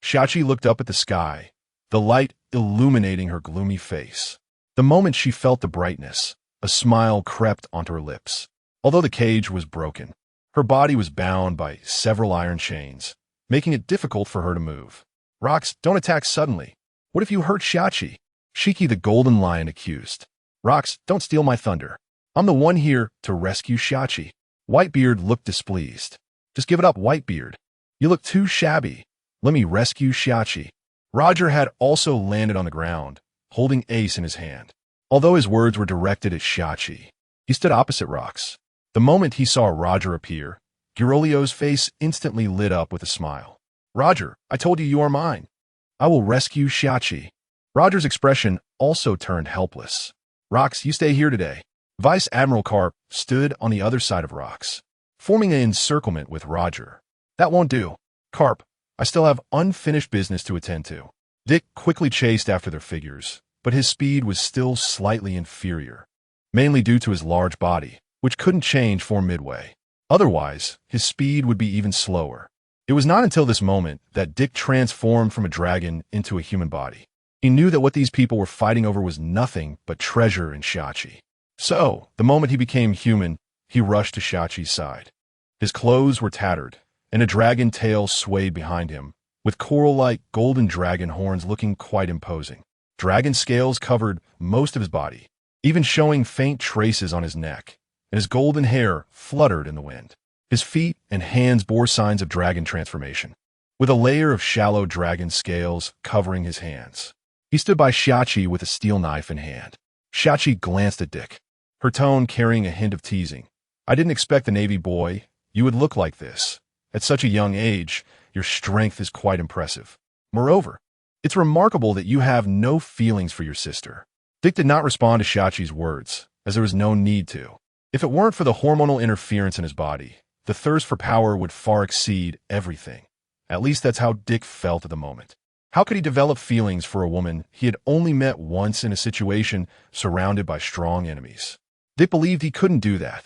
Shachi looked up at the sky, the light illuminating her gloomy face. The moment she felt the brightness, a smile crept onto her lips. Although the cage was broken, her body was bound by several iron chains, making it difficult for her to move. Rox, don't attack suddenly. What if you hurt Shachi? Shiki the Golden Lion accused. Rox, don't steal my thunder. I'm the one here to rescue Shachi. Whitebeard looked displeased. Just give it up, Whitebeard. You look too shabby. Let me rescue Shachi. Roger had also landed on the ground, holding Ace in his hand. Although his words were directed at Shachi, he stood opposite Rox. The moment he saw Roger appear, Girolio's face instantly lit up with a smile. Roger, I told you are mine. I will rescue Shachi. Roger's expression also turned helpless. Rox, you stay here today. Vice Admiral Karp stood on the other side of Rox. forming an encirclement with Roger. That won't do. Karp, I still have unfinished business to attend to. Dick quickly chased after their figures, but his speed was still slightly inferior, mainly due to his large body, which couldn't change for midway. Otherwise, his speed would be even slower. It was not until this moment that Dick transformed from a dragon into a human body. He knew that what these people were fighting over was nothing but treasure and Shachi. So, the moment he became human, he rushed to Shachi's side. His clothes were tattered, and a dragon tail swayed behind him, with coral-like golden dragon horns looking quite imposing. Dragon scales covered most of his body, even showing faint traces on his neck, and his golden hair fluttered in the wind. His feet and hands bore signs of dragon transformation, with a layer of shallow dragon scales covering his hands. He stood by Shachi with a steel knife in hand. Shachi glanced at Dick, her tone carrying a hint of teasing. I didn't expect the Navy boy you would look like this. At such a young age, your strength is quite impressive. Moreover, it's remarkable that you have no feelings for your sister. Dick did not respond to Shachi's words, as there was no need to. If it weren't for the hormonal interference in his body, the thirst for power would far exceed everything. At least that's how Dick felt at the moment. How could he develop feelings for a woman he had only met once in a situation surrounded by strong enemies? Dick believed he couldn't do that.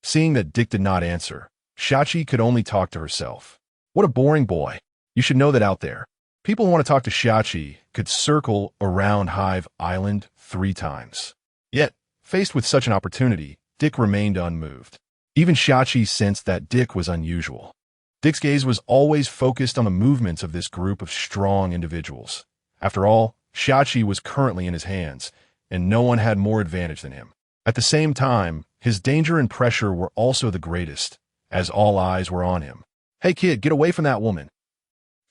Seeing that Dick did not answer, Shachi could only talk to herself. What a boring boy. You should know that out there, people who want to talk to Shachi could circle around Hive Island 3 times. Yet, faced with such an opportunity, Dick remained unmoved. Even Shachi sensed that Dick was unusual. Dick's gaze was always focused on the movements of this group of strong individuals. After all, Shachi was currently in his hands, and no one had more advantage than him. At the same time, his danger and pressure were also the greatest, as all eyes were on him. Hey kid, get away from that woman.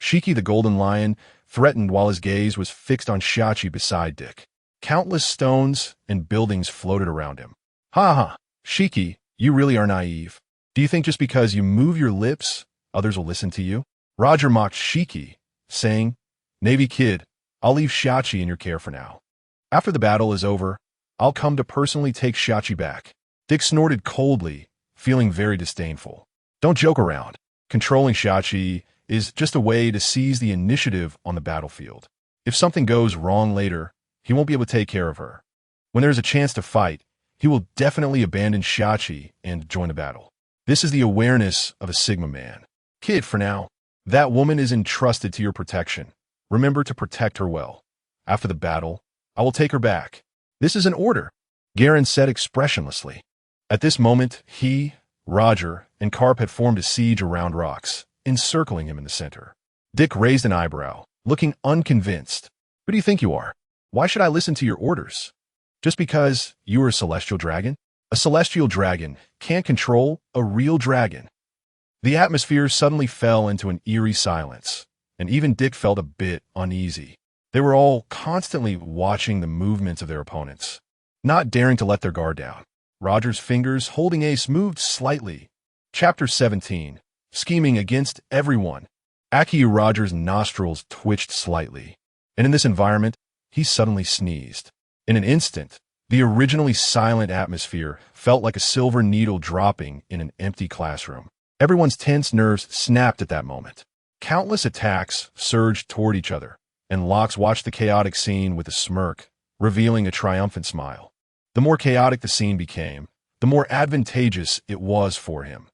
Shiki the Golden Lion threatened while his gaze was fixed on Shachi beside Dick. Countless stones and buildings floated around him. Ha ha, Shiki, you really are naive. Do you think just because you move your lips, others will listen to you? Roger mocked Shiki, saying, Navy kid, I'll leave Shachi in your care for now. After the battle is over, I'll come to personally take Shachi back. Dick snorted coldly, feeling very disdainful. Don't joke around. Controlling Shachi is just a way to seize the initiative on the battlefield. If something goes wrong later, he won't be able to take care of her. When there's a chance to fight, he will definitely abandon Shachi and join the battle. This is the awareness of a Sigma man. Kid, for now, that woman is entrusted to your protection. Remember to protect her well. After the battle, I will take her back. This is an order, Garen said expressionlessly. At this moment, he, Roger, and Karp had formed a siege around Rocks, encircling him in the center. Dick raised an eyebrow, looking unconvinced. Who do you think you are? Why should I listen to your orders? Just because you are a celestial dragon? A celestial dragon can't control a real dragon. The atmosphere suddenly fell into an eerie silence, and even Dick felt a bit uneasy. They were all constantly watching the movements of their opponents, not daring to let their guard down. Roger's fingers holding Ace moved slightly. Chapter 17. Scheming against everyone. Haki Roger's nostrils twitched slightly, and in this environment, he suddenly sneezed. In an instant, the originally silent atmosphere felt like a silver needle dropping in an empty classroom. Everyone's tense nerves snapped at that moment. Countless attacks surged toward each other, and Lox watched the chaotic scene with a smirk, revealing a triumphant smile. The more chaotic the scene became, the more advantageous it was for him.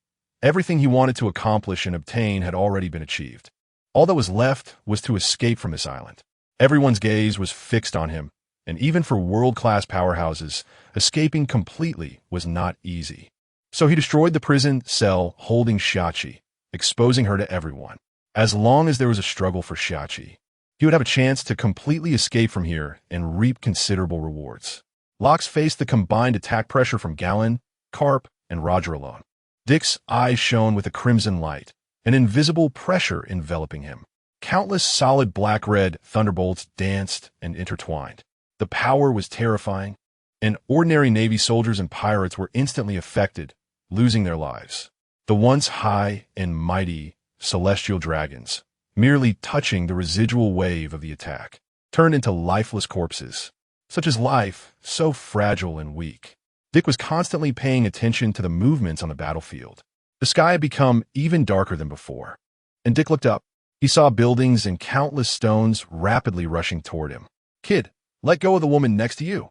Everything he wanted to accomplish and obtain had already been achieved. All that was left was to escape from this island. Everyone's gaze was fixed on him, and even for world-class powerhouses, escaping completely was not easy. So he destroyed the prison cell holding Shachi, exposing her to everyone. As long as there was a struggle for Shachi, he would have a chance to completely escape from here and reap considerable rewards. Lox faced the combined attack pressure from Galen, Karp, and Roger alone. Dick's eyes shone with a crimson light, an invisible pressure enveloping him. Countless solid black-red thunderbolts danced and intertwined. The power was terrifying, and ordinary Navy soldiers and pirates were instantly affected, losing their lives. The once high and mighty celestial dragons, merely touching the residual wave of the attack, turned into lifeless corpses. Such is life, so fragile and weak. Dick was constantly paying attention to the movements on the battlefield. The sky had become even darker than before, and Dick looked up. He saw buildings and countless stones rapidly rushing toward him. "Kid, let go of the woman next to you.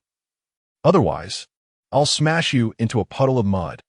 Otherwise, I'll smash you into a puddle of mud."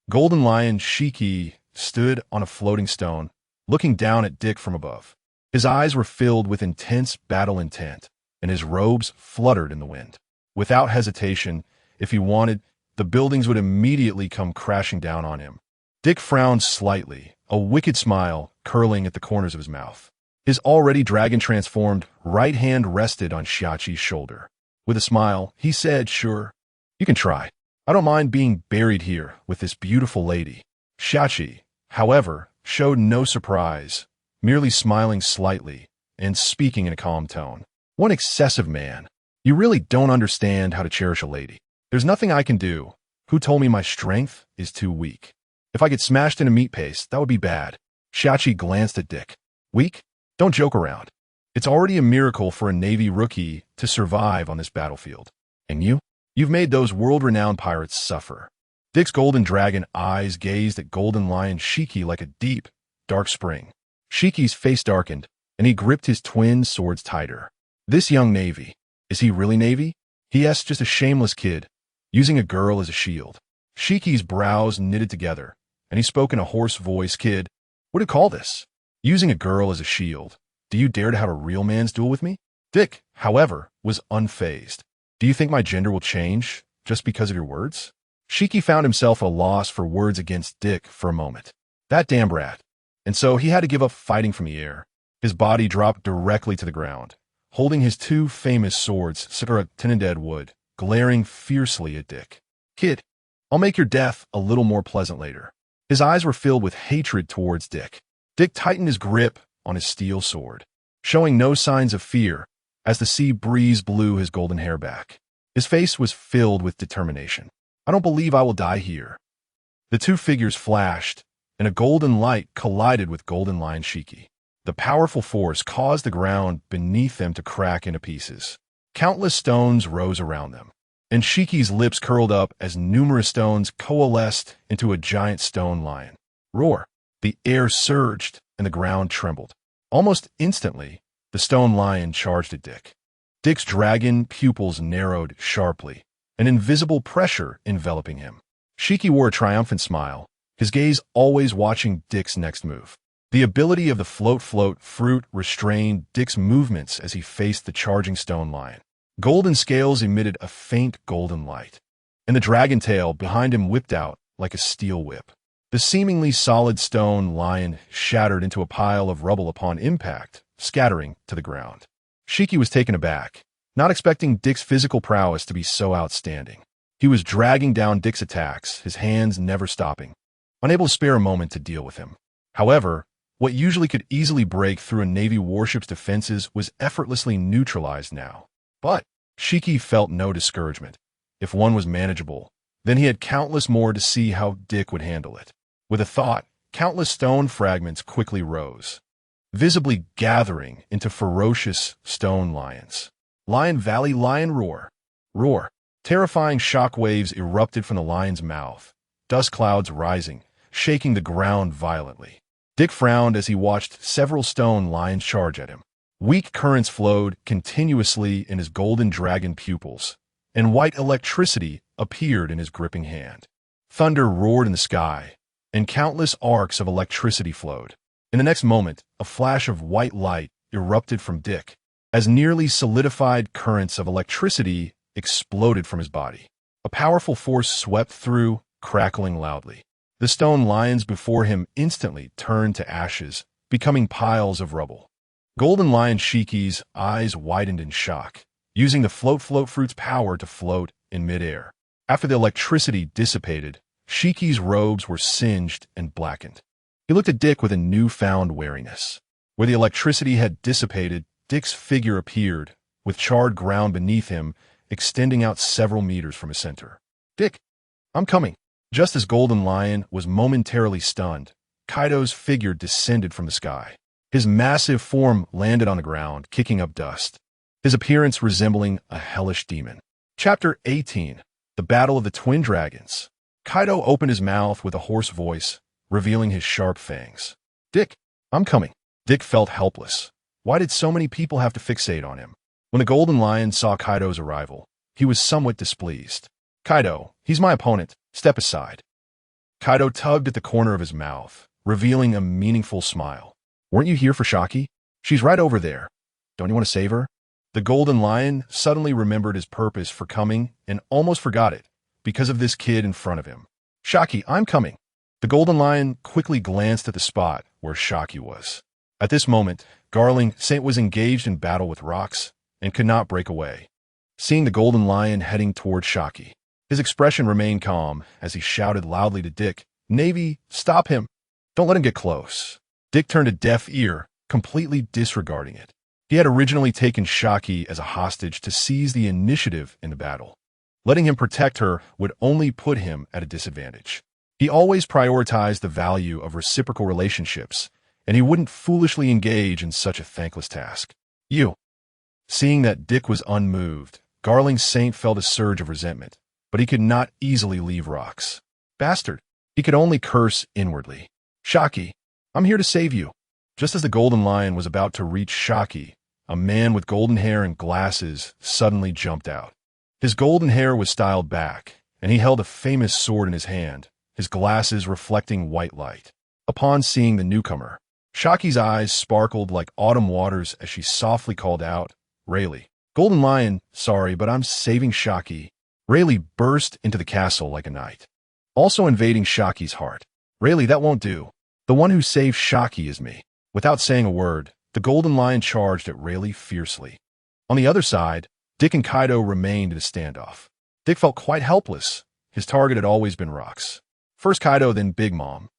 Golden Lion Shiki stood on a floating stone, looking down at Dick from above. His eyes were filled with intense battle intent, and his robes fluttered in the wind. Without hesitation, if he wanted, the buildings would immediately come crashing down on him. Dick frowned slightly, a wicked smile curling at the corners of his mouth. His already dragon-transformed right hand rested on Xiaqi's shoulder. With a smile, he said, "Sure, you can try. I don't mind being buried here with this beautiful lady." Xiaqi, however, showed no surprise, merely smiling slightly and speaking in a calm tone. "One excessive man. You really don't understand how to cherish a lady. There's nothing I can do. Who told me my strength is too weak? If I get smashed into meat paste, that would be bad." Xiaqi glanced at Dick. "Weak? Don't joke around. It's already a miracle for a Navy rookie to survive on this battlefield. And you've made those world-renowned pirates suffer." Dick's golden dragon eyes gazed at Golden Lion Shiki like a deep, dark spring. Shiki's face darkened, and he gripped his twin swords tighter. "This young Navy, is he really Navy?" He asked, just a shameless kid, using a girl as a shield. Shiki's brows knitted together, and he spoke in a hoarse voice. "Kid, what do you call this? Using a girl as a shield. Do you dare to have a real man's duel with me?" Dick, however, was unfazed. "Do you think my gender will change just because of your words?" Shiki found himself at a loss for words against Dick for a moment. That damn brat. And so he had to give up fighting from the air. His body dropped directly to the ground, holding his two famous swords, Sakura Tinundead wood, glaring fiercely at Dick. "Kid, I'll make your death a little more pleasant later." His eyes were filled with hatred towards Dick. Dick tightened his grip on his steel sword, showing no signs of fear as the sea breeze blew his golden hair back. His face was filled with determination. "I don't believe I will die here." The two figures flashed, and a golden light collided with Golden Lion Shiki. The powerful force caused the ground beneath them to crack into pieces. Countless stones rose around them, and Shiki's lips curled up as numerous stones coalesced into a giant stone lion. Roar! The air surged, and the ground trembled. Almost instantly, the stone lion charged at Dick. Dick's dragon pupils narrowed sharply, an invisible pressure enveloping him. Shiki wore a triumphant smile, his gaze always watching Dick's next move. The ability of the float fruit restrained Dick's movements as he faced the charging stone lion. Golden scales emitted a faint golden light, and the dragon tail behind him whipped out like a steel whip. The seemingly solid stone lion shattered into a pile of rubble upon impact, scattering to the ground. Shiki was taken aback, not expecting Dick's physical prowess to be so outstanding. He was dragging down Dick's attacks, his hands never stopping, unable to spare a moment to deal with him. However, what usually could easily break through a Navy warship's defenses was effortlessly neutralized now. But Shiki felt no discouragement. If one was manageable, then he had countless more to see how Dick would handle it. With a thought, countless stone fragments quickly rose, visibly gathering into ferocious stone lions. Lion Valley Lion Roar. Roar. Terrifying shock waves erupted from the lion's mouth, dust clouds rising, shaking the ground violently. Dick frowned as he watched several stone lions charge at him. Weak currents flowed continuously in his golden dragon pupils, and white electricity appeared in his gripping hand. Thunder roared in the sky, and countless arcs of electricity flowed. In the next moment, a flash of white light erupted from Dick, as nearly solidified currents of electricity exploded from his body. A powerful force swept through, crackling loudly. The stone lions before him instantly turned to ashes, becoming piles of rubble. Golden Lion Shiki's eyes widened in shock, using the float fruit's power to float in midair. After the electricity dissipated, Shiki's robes were singed and blackened. He looked at Dick with a newfound wariness. Where the electricity had dissipated, Dick's figure appeared, with charred ground beneath him, extending out several meters from his center. "Dick, I'm coming." Just as Golden Lion was momentarily stunned, Kaido's figure descended from the sky. His massive form landed on the ground, kicking up dust, his appearance resembling a hellish demon. Chapter 18. The Battle of the Twin Dragons. Kaido opened his mouth with a hoarse voice, revealing his sharp fangs. "Dick, I'm coming." Dick felt helpless. Why did so many people have to fixate on him? When the Golden Lion saw Kaido's arrival, he was somewhat displeased. "Kaido, he's my opponent. Step aside." Kaido tugged at the corner of his mouth, revealing a meaningful smile. "Weren't you here for Shaki? She's right over there. Don't you want to save her?" The Golden Lion suddenly remembered his purpose for coming and almost forgot it because of this kid in front of him. "Shaki, I'm coming." The Golden Lion quickly glanced at the spot where Shaki was. At this moment, Garling Saint was engaged in battle with rocks and could not break away. Seeing the Golden Lion heading toward Shaki, his expression remained calm as he shouted loudly to Dick, "Navy, stop him. Don't let him get close." Dick turned a deaf ear, completely disregarding it. He had originally taken Shaki as a hostage to seize the initiative in the battle. Letting him protect her would only put him at a disadvantage. He always prioritized the value of reciprocal relationships, and he wouldn't foolishly engage in such a thankless task. "You." Seeing that Dick was unmoved, Garling Saint felt a surge of resentment, but he could not easily leave rocks. "Bastard." He could only curse inwardly. "Shaki, I'm here to save you." Just as the Golden Lion was about to reach Shaki, a man with golden hair and glasses suddenly jumped out. His golden hair was styled back, and he held a famous sword in his hand, his glasses reflecting white light. Upon seeing the newcomer, Shaki's eyes sparkled like autumn waters as she softly called out, "Rayleigh." "Golden Lion, sorry, but I'm saving Shaki." Rayleigh burst into the castle like a knight, also invading Shaki's heart. "Rayleigh, that won't do. The one who saved Shaki is me." Without saying a word, the Golden Lion charged at Rayleigh fiercely. On the other side, Dick and Kaido remained in a standoff. Dick felt quite helpless. His target had always been rocks. First Kaido, then Big Mom.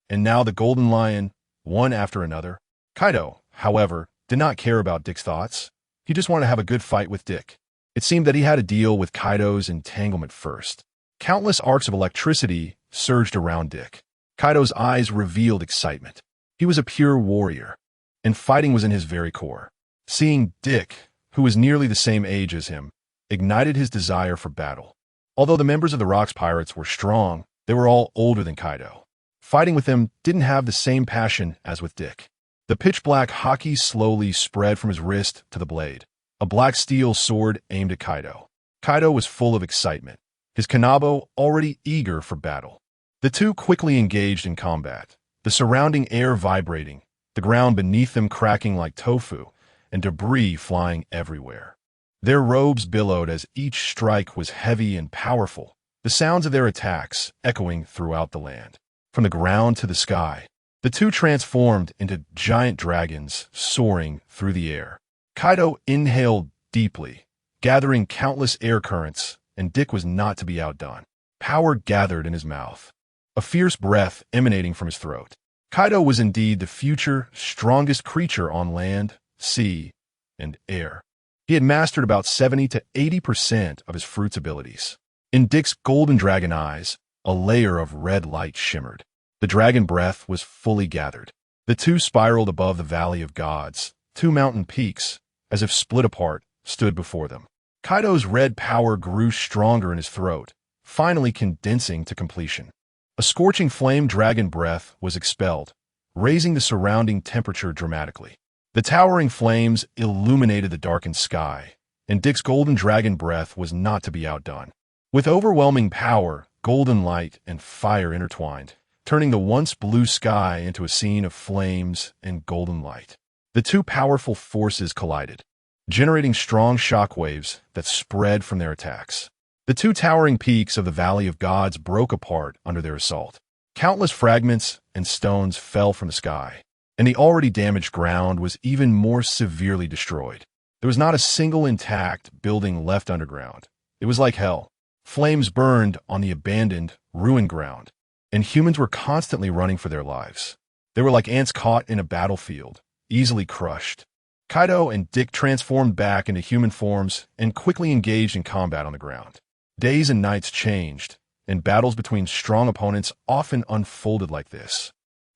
And now the Golden Lion, one after another. Kaido, however, did not care about Dick's thoughts. He just wanted to have a good fight with Dick. It seemed that he had to deal with Kaido's entanglement first. Countless arcs of electricity surged around Dick. Kaido's eyes revealed excitement. He was a pure warrior, and fighting was in his very core. Seeing Dick, who was nearly the same age as him, ignited his desire for battle. Although the members of the Rocks Pirates were strong, they were all older than Kaido. Fighting with them didn't have the same passion as with Dick. The pitch-black Haki slowly spread from his wrist to the blade, a black steel sword aimed at Kaido. Kaido was full of excitement, his Kanabo already eager for battle. The two quickly engaged in combat, the surrounding air vibrating, the ground beneath them cracking like tofu, and debris flying everywhere. Their robes billowed as each strike was heavy and powerful, the sounds of their attacks echoing throughout the land. From the ground to the sky, the two transformed into giant dragons soaring through the air. Kaido inhaled deeply, gathering countless air currents, and Dick was not to be outdone. Power gathered in his mouth, a fierce breath emanating from his throat. Kaido was indeed the future strongest creature on land, sea, and air. He had mastered about 70 to 80% of his fruit's abilities. In Dick's golden dragon eyes, a layer of red light shimmered. The dragon breath was fully gathered. The two spiraled above the Valley of Gods. Two mountain peaks, as if split apart, stood before them. Kaido's red power grew stronger in his throat, finally condensing to completion. A scorching flame dragon breath was expelled, raising the surrounding temperature dramatically. The towering flames illuminated the darkened sky, and Dick's golden dragon breath was not to be outdone. With overwhelming power, golden light and fire intertwined, turning the once blue sky into a scene of flames and golden light. The two powerful forces collided, generating strong shockwaves that spread from their attacks. The two towering peaks of the Valley of Gods broke apart under their assault. Countless fragments and stones fell from the sky, and the already damaged ground was even more severely destroyed. There was not a single intact building left underground. It was like hell. Flames burned on the abandoned, ruined ground, and humans were constantly running for their lives. They were like ants caught in a battlefield, easily crushed. Kaido and Dick transformed back into human forms and quickly engaged in combat on the ground. Days and nights changed, and battles between strong opponents often unfolded like this.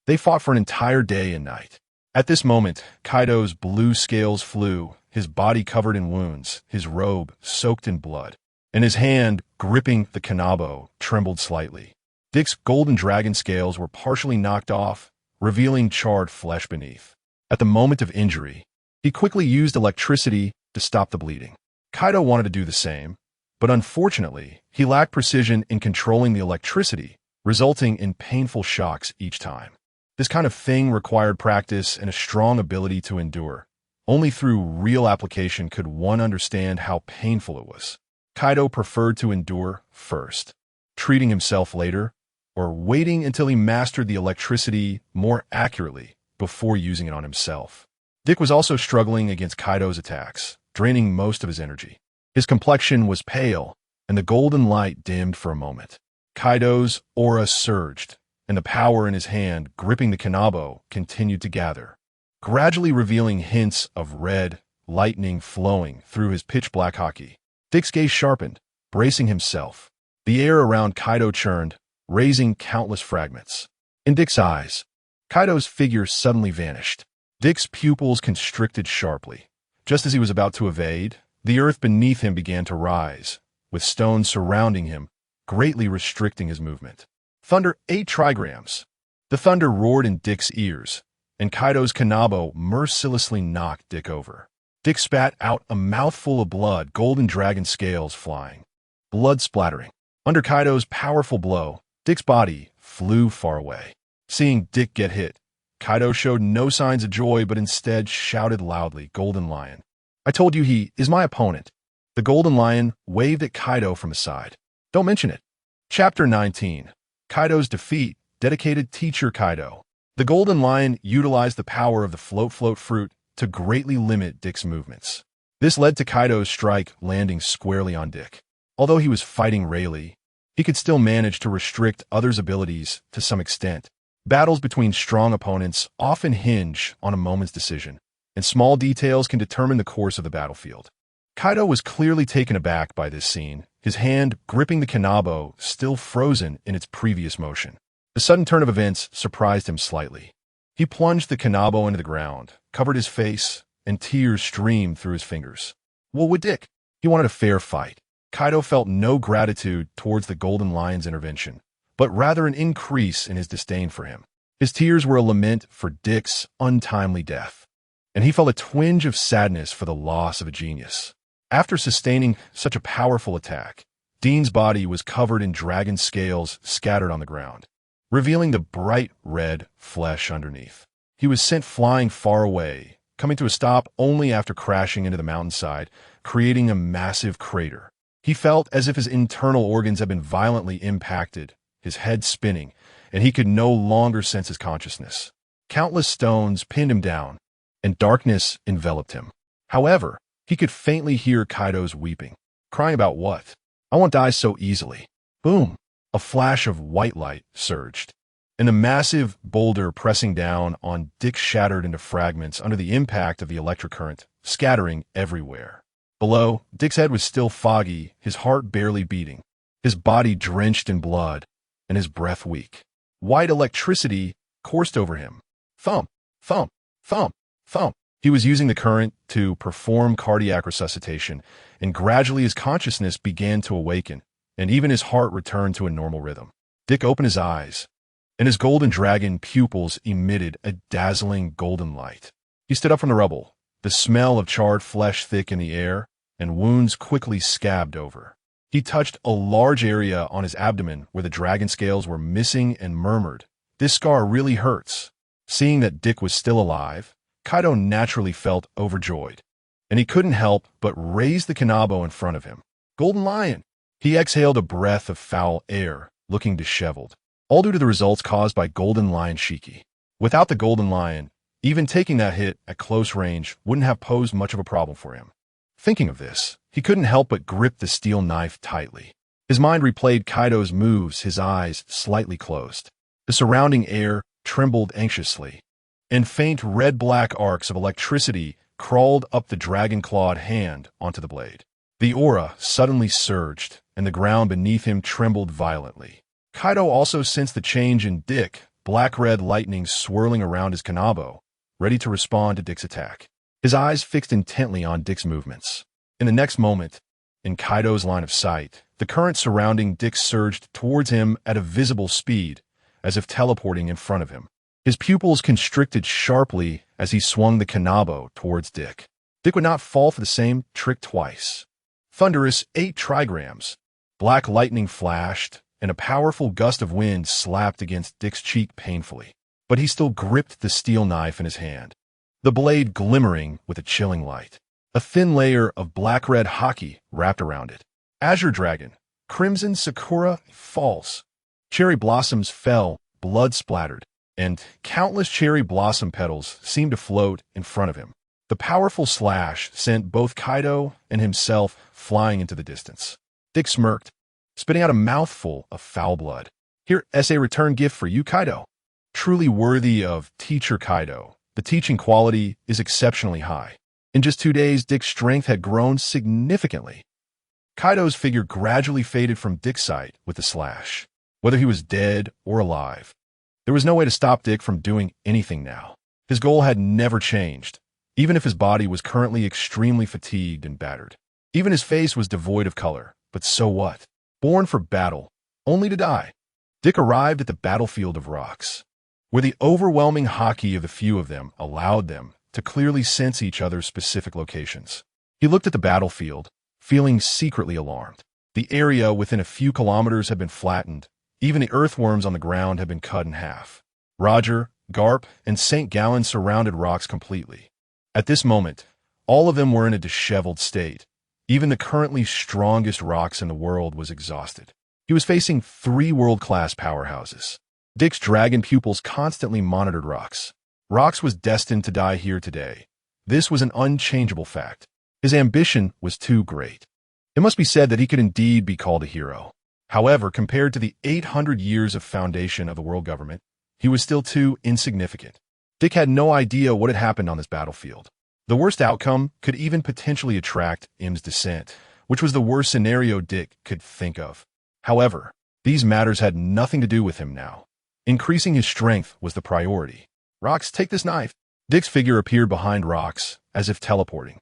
They fought for an entire day and night. At this moment, Kaido's blue scales flew, his body covered in wounds, his robe soaked in blood, and his hand, gripping the Kanabo, trembled slightly. Dick's golden dragon scales were partially knocked off, revealing charred flesh beneath. At the moment of injury, he quickly used electricity to stop the bleeding. Kaido wanted to do the same, but unfortunately, he lacked precision in controlling the electricity, resulting in painful shocks each time. This kind of thing required practice and a strong ability to endure. Only through real application could one understand how painful it was. Kaido preferred to endure first, treating himself later, or waiting until he mastered the electricity more accurately before using it on himself. Dick was also struggling against Kaido's attacks, draining most of his energy. His complexion was pale, and the golden light dimmed for a moment. Kaido's aura surged, and the power in his hand gripping the kanabo continued to gather, gradually revealing hints of red lightning flowing through his pitch-black haki. Dick's gaze sharpened, bracing himself. The air around Kaido churned, raising countless fragments. In Dick's eyes, Kaido's figure suddenly vanished. Dick's pupils constricted sharply. Just as he was about to evade, the earth beneath him began to rise, with stones surrounding him, greatly restricting his movement. Thunder 8 trigrams. The thunder roared in Dick's ears, and Kaido's kanabo mercilessly knocked Dick over. Dick spat out a mouthful of blood, golden dragon scales flying. Blood splattering. Under Kaido's powerful blow, Dick's body flew far away. Seeing Dick get hit, Kaido showed no signs of joy but instead shouted loudly, "Golden Lion. I told you he is my opponent." The Golden Lion waved at Kaido from the side. Don't mention it. Chapter 19. Kaido's Defeat, dedicated Teacher Kaido. The Golden Lion utilized the power of the float fruit to greatly limit Dick's movements. This led to Kaido's strike landing squarely on Dick. Although he was fighting Rayleigh, he could still manage to restrict others' abilities to some extent. Battles between strong opponents often hinge on a moment's decision, and small details can determine the course of the battlefield. Kaido was clearly taken aback by this scene, his hand gripping the kanabo still frozen in its previous motion. The sudden turn of events surprised him slightly. He plunged the kanabo into the ground, covered his face, and tears streamed through his fingers. What would Dick? He wanted a fair fight. Kaido felt no gratitude towards the Golden Lion's intervention, but rather an increase in his disdain for him. His tears were a lament for Dick's untimely death, and he felt a twinge of sadness for the loss of a genius. After sustaining such a powerful attack, Dean's body was covered in dragon scales scattered on the ground, revealing the bright red flesh underneath. He was sent flying far away, coming to a stop only after crashing into the mountainside, creating a massive crater. He felt as if his internal organs had been violently impacted, his head spinning, and he could no longer sense his consciousness. Countless stones pinned him down, and darkness enveloped him. However, he could faintly hear Kaido's weeping. Crying about what? I won't die so easily. Boom! A flash of white light surged, and a massive boulder pressing down on Dick shattered into fragments under the impact of the electric current, scattering everywhere. Below, Dick's head was still foggy, his heart barely beating, his body drenched in blood, and his breath weak. White electricity coursed over him. Thump, thump, thump, thump. He was using the current to perform cardiac resuscitation, and gradually his consciousness began to awaken, and even his heart returned to a normal rhythm. Dick opened his eyes, and his golden dragon pupils emitted a dazzling golden light. He stood up from the rubble, the smell of charred flesh thick in the air, and wounds quickly scabbed over. He touched a large area on his abdomen where the dragon scales were missing and murmured, "This scar really hurts." Seeing that Dick was still alive, Kaido naturally felt overjoyed, and he couldn't help but raise the kanabo in front of him. Golden Lion! He exhaled a breath of foul air, looking disheveled, all due to the results caused by Golden Lion Shiki. Without the Golden Lion, even taking that hit at close range wouldn't have posed much of a problem for him. Thinking of this, he couldn't help but grip the steel knife tightly. His mind replayed Kaido's moves, his eyes slightly closed. The surrounding air trembled anxiously, and faint red-black arcs of electricity crawled up the dragon-clawed hand onto the blade. The aura suddenly surged, and the ground beneath him trembled violently. Kaido also sensed the change in Dick, black-red lightning swirling around his kanabo, ready to respond to Dick's attack. His eyes fixed intently on Dick's movements. In the next moment, in Kaido's line of sight, The current surrounding Dick surged towards him at a visible speed, as if teleporting in front of him. His pupils constricted sharply as he swung the kanabo towards Dick. Dick would not fall for the same trick twice. Thunderous 8 trigrams. Black lightning flashed, and a powerful gust of wind slapped against Dick's cheek painfully. But he still gripped the steel knife in his hand, the blade glimmering with a chilling light. A thin layer of black-red Haki wrapped around it. Azure Dragon, Crimson Sakura Falls. Cherry blossoms fell, blood-splattered, and countless cherry blossom petals seemed to float in front of him. The powerful slash sent both Kaido and himself flying into the distance. Dick smirked, spitting out a mouthful of foul blood. Here, as a return gift for you, Kaido. Truly worthy of Teacher Kaido, the teaching quality is exceptionally high. In just 2 days, Dick's strength had grown significantly. Kaido's figure gradually faded from Dick's sight with the slash. Whether he was dead or alive, there was no way to stop Dick from doing anything now. His goal had never changed, even if his body was currently extremely fatigued and battered. Even his face was devoid of color, but so what? Born for battle, only to die. Dick arrived at the battlefield of rocks, where the overwhelming Haki of the few of them allowed them to clearly sense each other's specific locations. He looked at the battlefield, feeling secretly alarmed. The area within a few kilometers had been flattened. Even the earthworms on the ground had been cut in half. Roger, Garp, and St. Gallen surrounded rocks completely. At this moment, all of them were in a disheveled state. Even the currently strongest rocks in the world was exhausted. He was facing 3 world-class powerhouses. Dick's dragon pupils constantly monitored Rocks. Rocks was destined to die here today. This was an unchangeable fact. His ambition was too great. It must be said that he could indeed be called a hero. However, compared to the 800 years of foundation of the world government, he was still too insignificant. Dick had no idea what had happened on this battlefield. The worst outcome could even potentially attract M's descent, which was the worst scenario Dick could think of. However, these matters had nothing to do with him now. Increasing his strength was the priority. Rocks, take this knife. Dick's figure appeared behind Rocks, as if teleporting,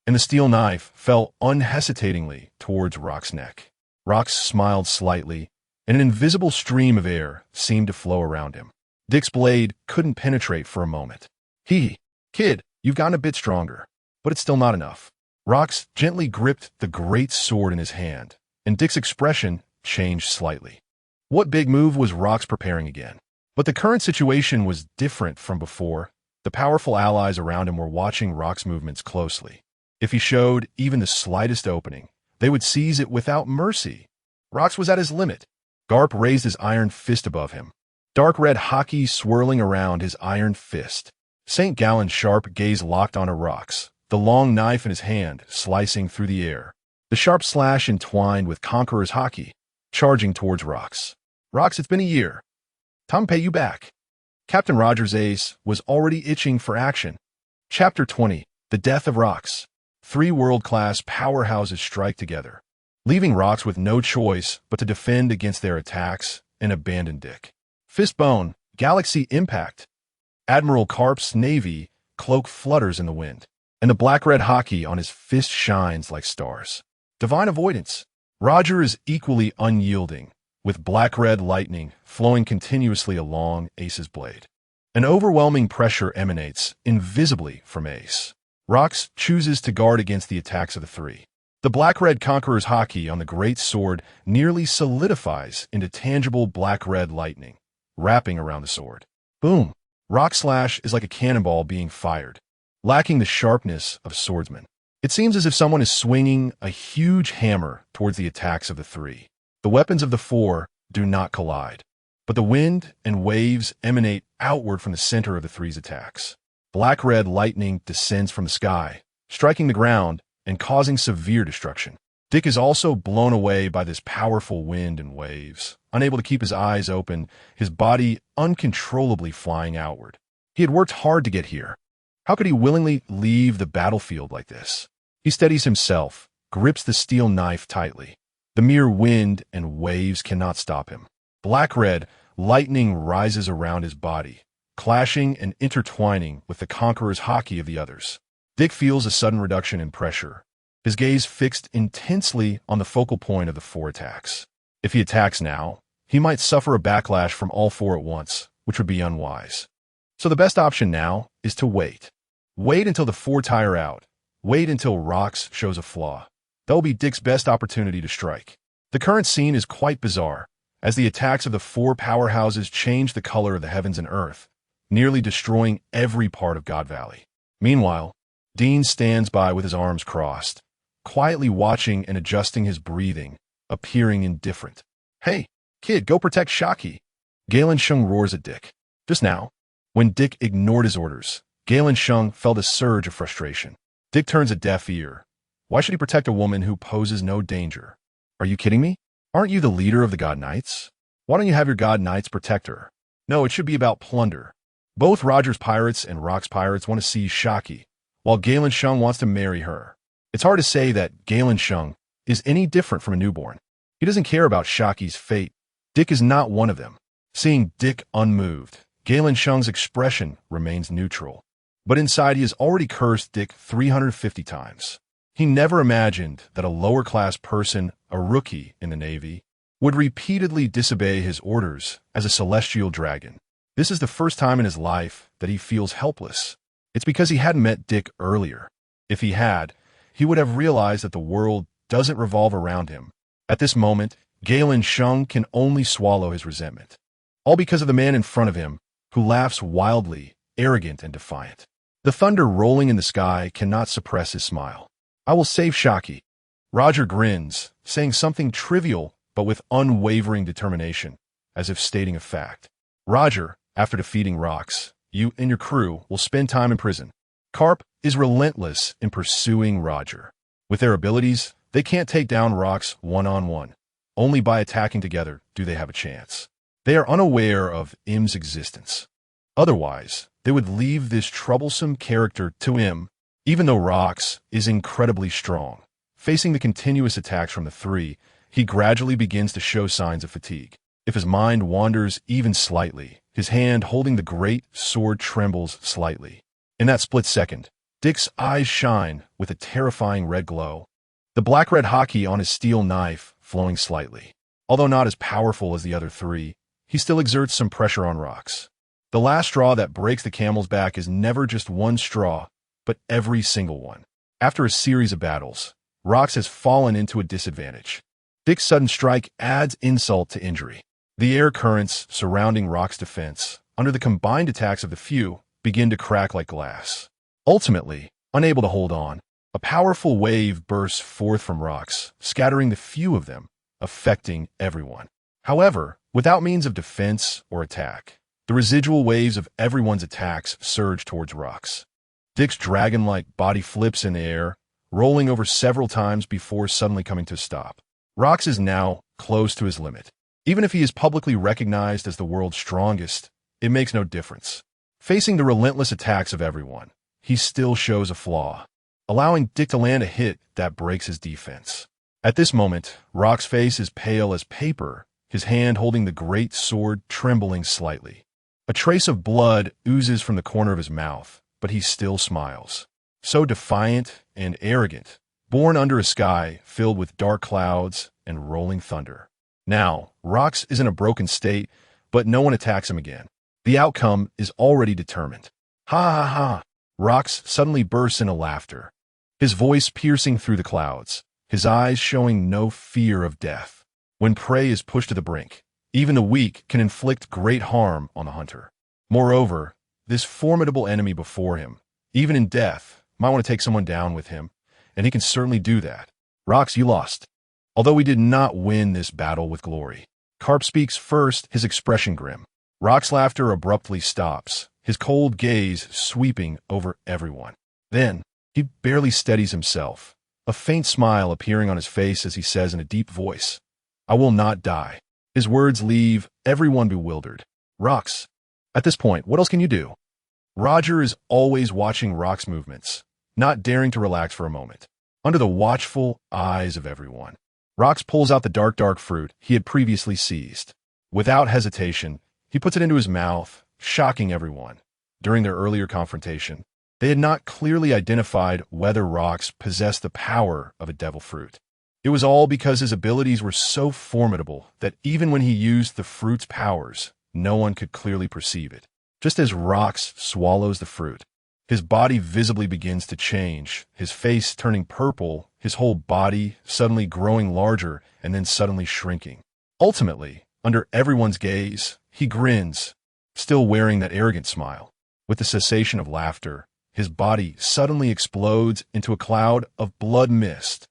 and the steel knife fell unhesitatingly towards Rock's neck. Rocks smiled slightly, and an invisible stream of air seemed to flow around him. Dick's blade couldn't penetrate for a moment. Kid, you've gotten a bit stronger, but it's still not enough. Rocks gently gripped the great sword in his hand, and Dick's expression changed slightly. What big move was Rocks preparing again? But the current situation was different from before. The powerful allies around him were watching Rock's movements closely. If he showed even the slightest opening, they would seize it without mercy. Rocks was at his limit. Garp raised his iron fist above him, dark red Haki swirling around his iron fist. St. Gallen's sharp gaze locked onto Rocks, the long knife in his hand slicing through the air. The sharp slash entwined with Conqueror's Haki, charging towards Rocks. Rocks, it's been a year. Time to pay you back. Captain Roger's ace was already itching for action. Chapter 20, The Death of Rocks. 3 world-class powerhouses strike together, leaving Rocks with no choice but to defend against their attacks and abandon Dick. Fistbone, Galaxy Impact. Admiral Karp's navy cloak flutters in the wind, and the black-red Haki on his fist shines like stars. Divine Avoidance. Roger is equally unyielding, with black-red lightning flowing continuously along Ace's blade. An overwhelming pressure emanates invisibly from Ace. Rocks chooses to guard against the attacks of the 3. The black-red Conqueror's Haki on the great sword nearly solidifies into tangible black-red lightning, wrapping around the sword. Boom! Rock slash is like a cannonball being fired, lacking the sharpness of a swordsman. It seems as if someone is swinging a huge hammer towards the attacks of the 3. The weapons of the 4 do not collide, but the wind and waves emanate outward from the center of the 3's attacks. Black-red lightning descends from the sky, striking the ground and causing severe destruction. Dick is also blown away by this powerful wind and waves, unable to keep his eyes open, his body uncontrollably flying outward. He had worked hard to get here. How could he willingly leave the battlefield like this? He steadies himself, grips the steel knife tightly. The mere wind and waves cannot stop him. Black-red lightning rises around his body, clashing and intertwining with the Conqueror's Haki of the others. Dick feels a sudden reduction in pressure. his gaze fixed intensely on the focal point of the four attacks. If he attacks now, he might suffer a backlash from all four at once, which would be unwise. So the best option now is to wait. Wait until the four tire out. Wait until Rocks shows a flaw. That will be Dick's best opportunity to strike. The current scene is quite bizarre, as the attacks of the four powerhouses change the color of the heavens and earth, nearly destroying every part of God Valley. Meanwhile, Dean stands by with his arms crossed, quietly watching and adjusting his breathing, appearing indifferent. "Hey, kid, go protect Shaki!" Galen Shung roars at Dick. Just now, when Dick ignored his orders, Galen Shung felt a surge of frustration. Dick turns a deaf ear. Why should he protect a woman who poses no danger? Are you kidding me? Aren't you the leader of the God Knights? Why don't you have your God Knights protect her? No, it should be about plunder. Both Roger's Pirates and Rock's Pirates want to seize Shaki, while Galen Shung wants to marry her. It's hard to say that Galen Shung is any different from a newborn. He doesn't care about Shaki's fate. Dick is not one of them. Seeing Dick unmoved, Galen Shung's expression remains neutral. But inside he has already cursed Dick 350 times. He never imagined that a lower-class person, a rookie in the Navy, would repeatedly disobey his orders as a celestial dragon. This is the first time in his life that he feels helpless. It's because he hadn't met Dick earlier. If he had, he would have realized that the world doesn't revolve around him. At this moment, Galen Shung can only swallow his resentment. All because of the man in front of him, who laughs wildly, arrogant, and defiant. The thunder rolling in the sky cannot suppress his smile. "I will save Shaki." Roger grins, saying something trivial but with unwavering determination, as if stating a fact. Roger, after defeating Rocks, you and your crew will spend time in prison. Karp is relentless in pursuing Roger. With their abilities, they can't take down Rocks one-on-one. Only by attacking together do they have a chance. They are unaware of Im's existence. Otherwise, they would leave this troublesome character to Im, even though Rocks is incredibly strong. Facing the continuous attacks from the three, he gradually begins to show signs of fatigue. If his mind wanders even slightly, his hand holding the great sword trembles slightly. In that split second, Dick's eyes shine with a terrifying red glow. The black-red Haki on his steel knife flowing slightly. Although not as powerful as the other three, he still exerts some pressure on Rocks. The last straw that breaks the camel's back is never just one straw, but every single one. After a series of battles, Rocks has fallen into a disadvantage. Dick's sudden strike adds insult to injury. The air currents surrounding Rock's defense, under the combined attacks of the few, begin to crack like glass. Ultimately, unable to hold on, a powerful wave bursts forth from Rocks, scattering the few of them, affecting everyone. However, without means of defense or attack, the residual waves of everyone's attacks surge towards Rocks. Dick's dragon-like body flips in the air, rolling over several times before suddenly coming to a stop. Rocks is now close to his limit. Even if he is publicly recognized as the world's strongest, it makes no difference. Facing the relentless attacks of everyone, he still shows a flaw, allowing Dick to land a hit that breaks his defense. At this moment, Rock's face is pale as paper, his hand holding the great sword trembling slightly. A trace of blood oozes from the corner of his mouth, but he still smiles. So defiant and arrogant, born under a sky filled with dark clouds and rolling thunder. Now, Rocks is in a broken state, but no one attacks him again. The outcome is already determined. Ha ha ha! Rocks suddenly bursts into laughter, his voice piercing through the clouds, his eyes showing no fear of death. When prey is pushed to the brink, even the weak can inflict great harm on the hunter. Moreover, this formidable enemy before him, even in death, might want to take someone down with him, and he can certainly do that. Rocks, you lost. Although we did not win this battle with glory. Karp speaks first, his expression grim. Rock's laughter abruptly stops, his cold gaze sweeping over everyone. Then, he barely steadies himself, a faint smile appearing on his face as he says in a deep voice, "I will not die." His words leave everyone bewildered. Rocks. At this point, what else can you do? Roger is always watching Rock's movements, not daring to relax for a moment. Under the watchful eyes of everyone, Rocks pulls out the dark fruit he had previously seized. Without hesitation, he puts it into his mouth, shocking everyone. During their earlier confrontation, They had not clearly identified whether rocks possessed the power of a devil fruit. It was all because his abilities were so formidable that even when he used the fruit's powers, no one could clearly perceive it. Just as rocks swallows the fruit, his body visibly begins to change, his face turning purple, his whole body suddenly growing larger and then suddenly shrinking. Ultimately, under everyone's gaze, he grins, still wearing that arrogant smile. With the cessation of laughter, his body suddenly explodes into a cloud of blood mist.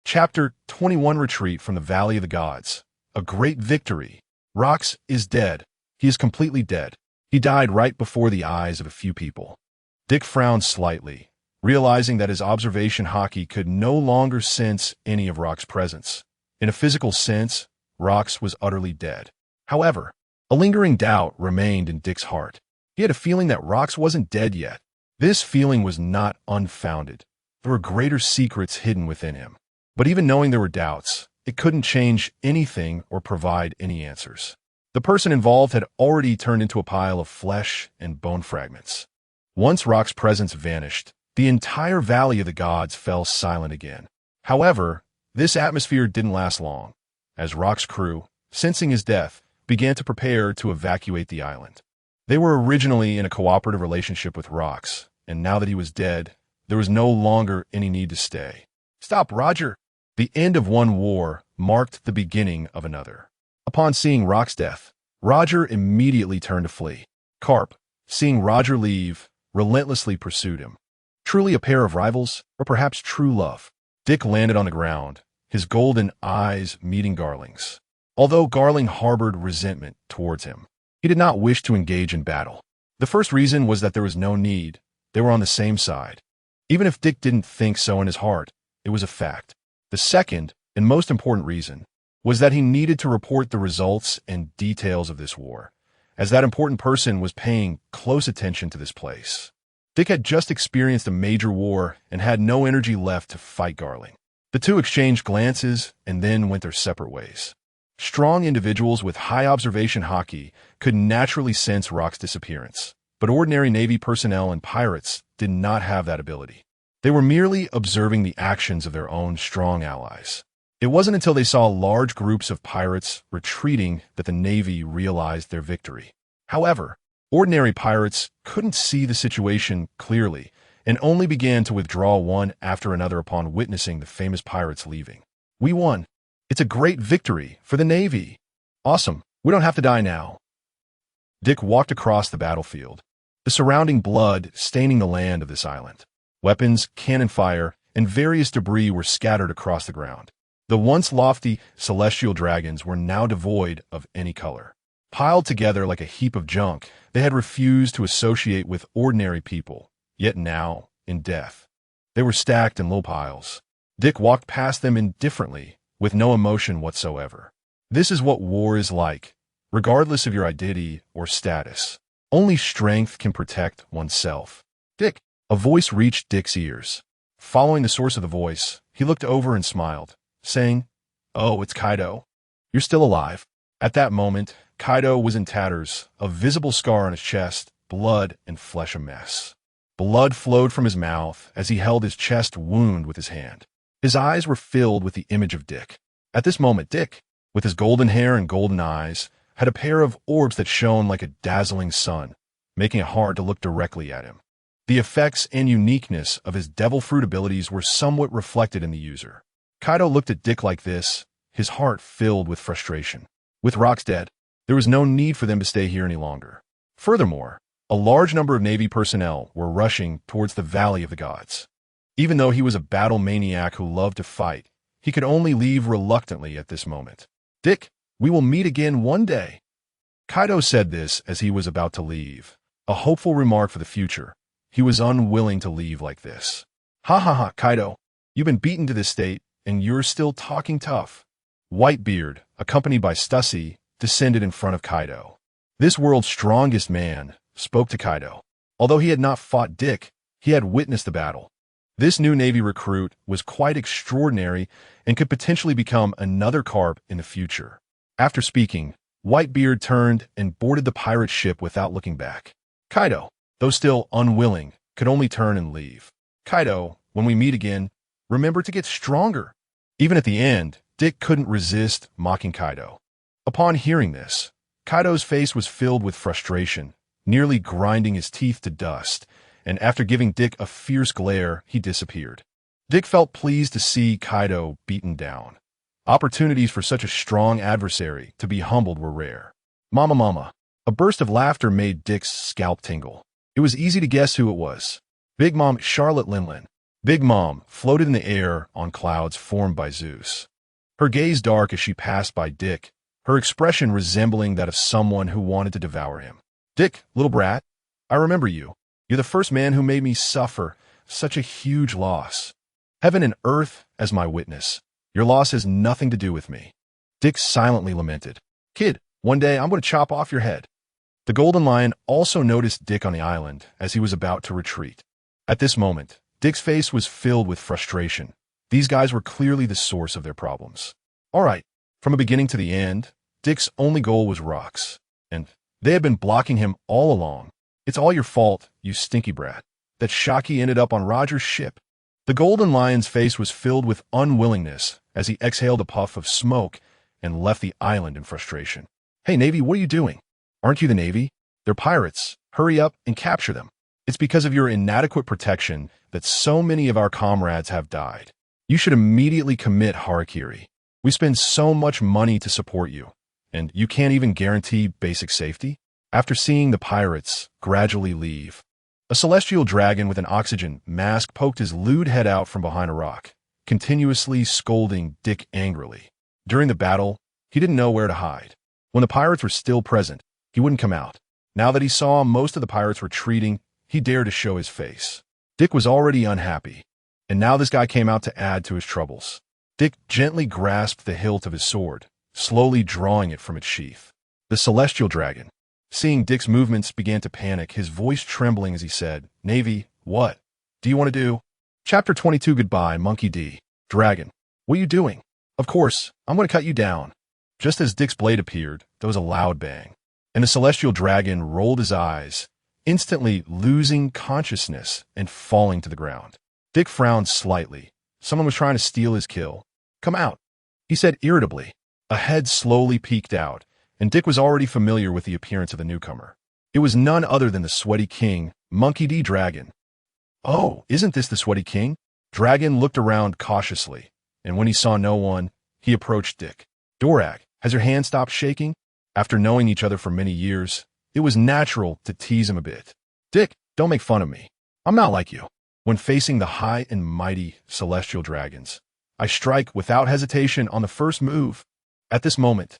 Chapter 21 Retreat from the Valley of the Gods. A great victory. Rocks is dead. He is completely dead. He died right before the eyes of a few people. Dick frowned slightly, realizing that his observation Haki could no longer sense any of Rock's presence. In a physical sense, Rocks was utterly dead. However, a lingering doubt remained in Dick's heart. He had a feeling that Rocks wasn't dead yet. This feeling was not unfounded. There were greater secrets hidden within him. But even knowing there were doubts, it couldn't change anything or provide any answers. The person involved had already turned into a pile of flesh and bone fragments. Once Rock's presence vanished, the entire Valley of the Gods fell silent again. However, this atmosphere didn't last long, as Rock's crew, sensing his death, began to prepare to evacuate the island. They were originally in a cooperative relationship with Rocks, and now that he was dead, there was no longer any need to stay. "Stop, Roger!" The end of one war marked the beginning of another. Upon seeing Rock's death, Roger immediately turned to flee. Karp, seeing Roger leave, relentlessly pursued him. Truly a pair of rivals, or perhaps true love. Dick landed on the ground, his golden eyes meeting Garling's. Although Garling harbored resentment towards him, he did not wish to engage in battle. The first reason was that there was no need. They were on the same side. Even if Dick didn't think so in his heart, it was a fact. The second, and most important reason, was that he needed to report the results and details of this war, as that important person was paying close attention to this place. Dick had just experienced a major war and had no energy left to fight Garling. The two exchanged glances and then went their separate ways. Strong individuals with high observation Haki could naturally sense Rock's disappearance, but ordinary Navy personnel and pirates did not have that ability. They were merely observing the actions of their own strong allies. It wasn't until they saw large groups of pirates retreating that the Navy realized their victory. However, ordinary pirates couldn't see the situation clearly and only began to withdraw one after another upon witnessing the famous pirates leaving. "We won. It's a great victory for the Navy. Awesome. We don't have to die now." Dick walked across the battlefield, the surrounding blood staining the land of this island. Weapons, cannon fire, and various debris were scattered across the ground. The once lofty celestial dragons were now devoid of any color. Piled together like a heap of junk, they had refused to associate with ordinary people, yet now, in death, they were stacked in low piles. Dick walked past them indifferently, with no emotion whatsoever. This is what war is like, regardless of your identity or status. Only strength can protect oneself. "Dick!" A voice reached Dick's ears. Following the source of the voice, he looked over and smiled, saying, "Oh, it's Kaido. You're still alive." At that moment, Kaido was in tatters, a visible scar on his chest, blood and flesh a mess. Blood flowed from his mouth as he held his chest wound with his hand. His eyes were filled with the image of Dick. At this moment, Dick, with his golden hair and golden eyes, had a pair of orbs that shone like a dazzling sun, making it hard to look directly at him. The effects and uniqueness of his devil fruit abilities were somewhat reflected in the user. Kaido looked at Dick like this, his heart filled with frustration. With Rocks dead, there was no need for them to stay here any longer. Furthermore, a large number of Navy personnel were rushing towards the Valley of the Gods. Even though he was a battle maniac who loved to fight, he could only leave reluctantly at this moment. "Dick, we will meet again one day." Kaido said this as he was about to leave, a hopeful remark for the future. He was unwilling to leave like this. "Ha ha ha, Kaido, you've been beaten to this state, and you're still talking tough." Whitebeard, accompanied by Stussy, descended in front of Kaido. This world's strongest man spoke to Kaido. Although he had not fought Dick, he had witnessed the battle. This new Navy recruit was quite extraordinary and could potentially become another Karp in the future. After speaking, Whitebeard turned and boarded the pirate ship without looking back. Kaido, though still unwilling, could only turn and leave. Kaido, when we meet again, remember to get stronger. Even at the end, Dick couldn't resist mocking Kaido. Upon hearing this, Kaido's face was filled with frustration, nearly grinding his teeth to dust, and after giving Dick a fierce glare, he disappeared. Dick felt pleased to see Kaido beaten down. Opportunities for such a strong adversary to be humbled were rare. Mama. A burst of laughter made Dick's scalp tingle. It was easy to guess who it was. Big Mom Charlotte Linlin. Big Mom floated in the air on clouds formed by Zeus. Her gaze dark as she passed by Dick, her expression resembling that of someone who wanted to devour him. Dick, little brat, I remember you. You're the first man who made me suffer such a huge loss. Heaven and earth as my witness. Your loss has nothing to do with me. Dick silently lamented. Kid, one day I'm going to chop off your head. The Golden Lion also noticed Dick on the island as he was about to retreat. At this moment, Dick's face was filled with frustration. These guys were clearly the source of their problems. All right, from the beginning to the end, Dick's only goal was rocks, and they had been blocking him all along. It's all your fault, you stinky brat, that Haki ended up on Roger's ship. The Golden Lion's face was filled with unwillingness as he exhaled a puff of smoke and left the island in frustration. Hey, Navy, what are you doing? Aren't you the Navy? They're pirates. Hurry up and capture them. It's because of your inadequate protection that so many of our comrades have died. You should immediately commit harakiri. We spend so much money to support you, and you can't even guarantee basic safety? After seeing the pirates gradually leave, a celestial dragon with an oxygen mask poked his lewd head out from behind a rock, continuously scolding Dick angrily. During the battle, he didn't know where to hide. When the pirates were still present, he wouldn't come out. Now that he saw most of the pirates retreating, he dared to show his face. Dick was already unhappy, and now this guy came out to add to his troubles. Dick gently grasped the hilt of his sword, slowly drawing it from its sheath. The celestial dragon, seeing Dick's movements, began to panic, his voice trembling as he said, Navy, what do you want to do? Chapter 22. Goodbye, Monkey D. Dragon, what are you doing? Of course, I'm going to cut you down. Just as Dick's blade appeared, there was a loud bang, and the celestial dragon rolled his eyes, instantly losing consciousness and falling to the ground. Dick frowned slightly. Someone was trying to steal his kill. Come out, he said irritably. A head slowly peeked out, and Dick was already familiar with the appearance of the newcomer. It was none other than the Sweaty King, Monkey D. Dragon. Oh, isn't this the Sweaty King? Dragon looked around cautiously, and when he saw no one, he approached Dick. Dorag, has your hand stopped shaking? After knowing each other for many years, it was natural to tease him a bit. Dick, don't make fun of me. I'm not like you. When facing the high and mighty celestial dragons, I strike without hesitation on the first move. At this moment,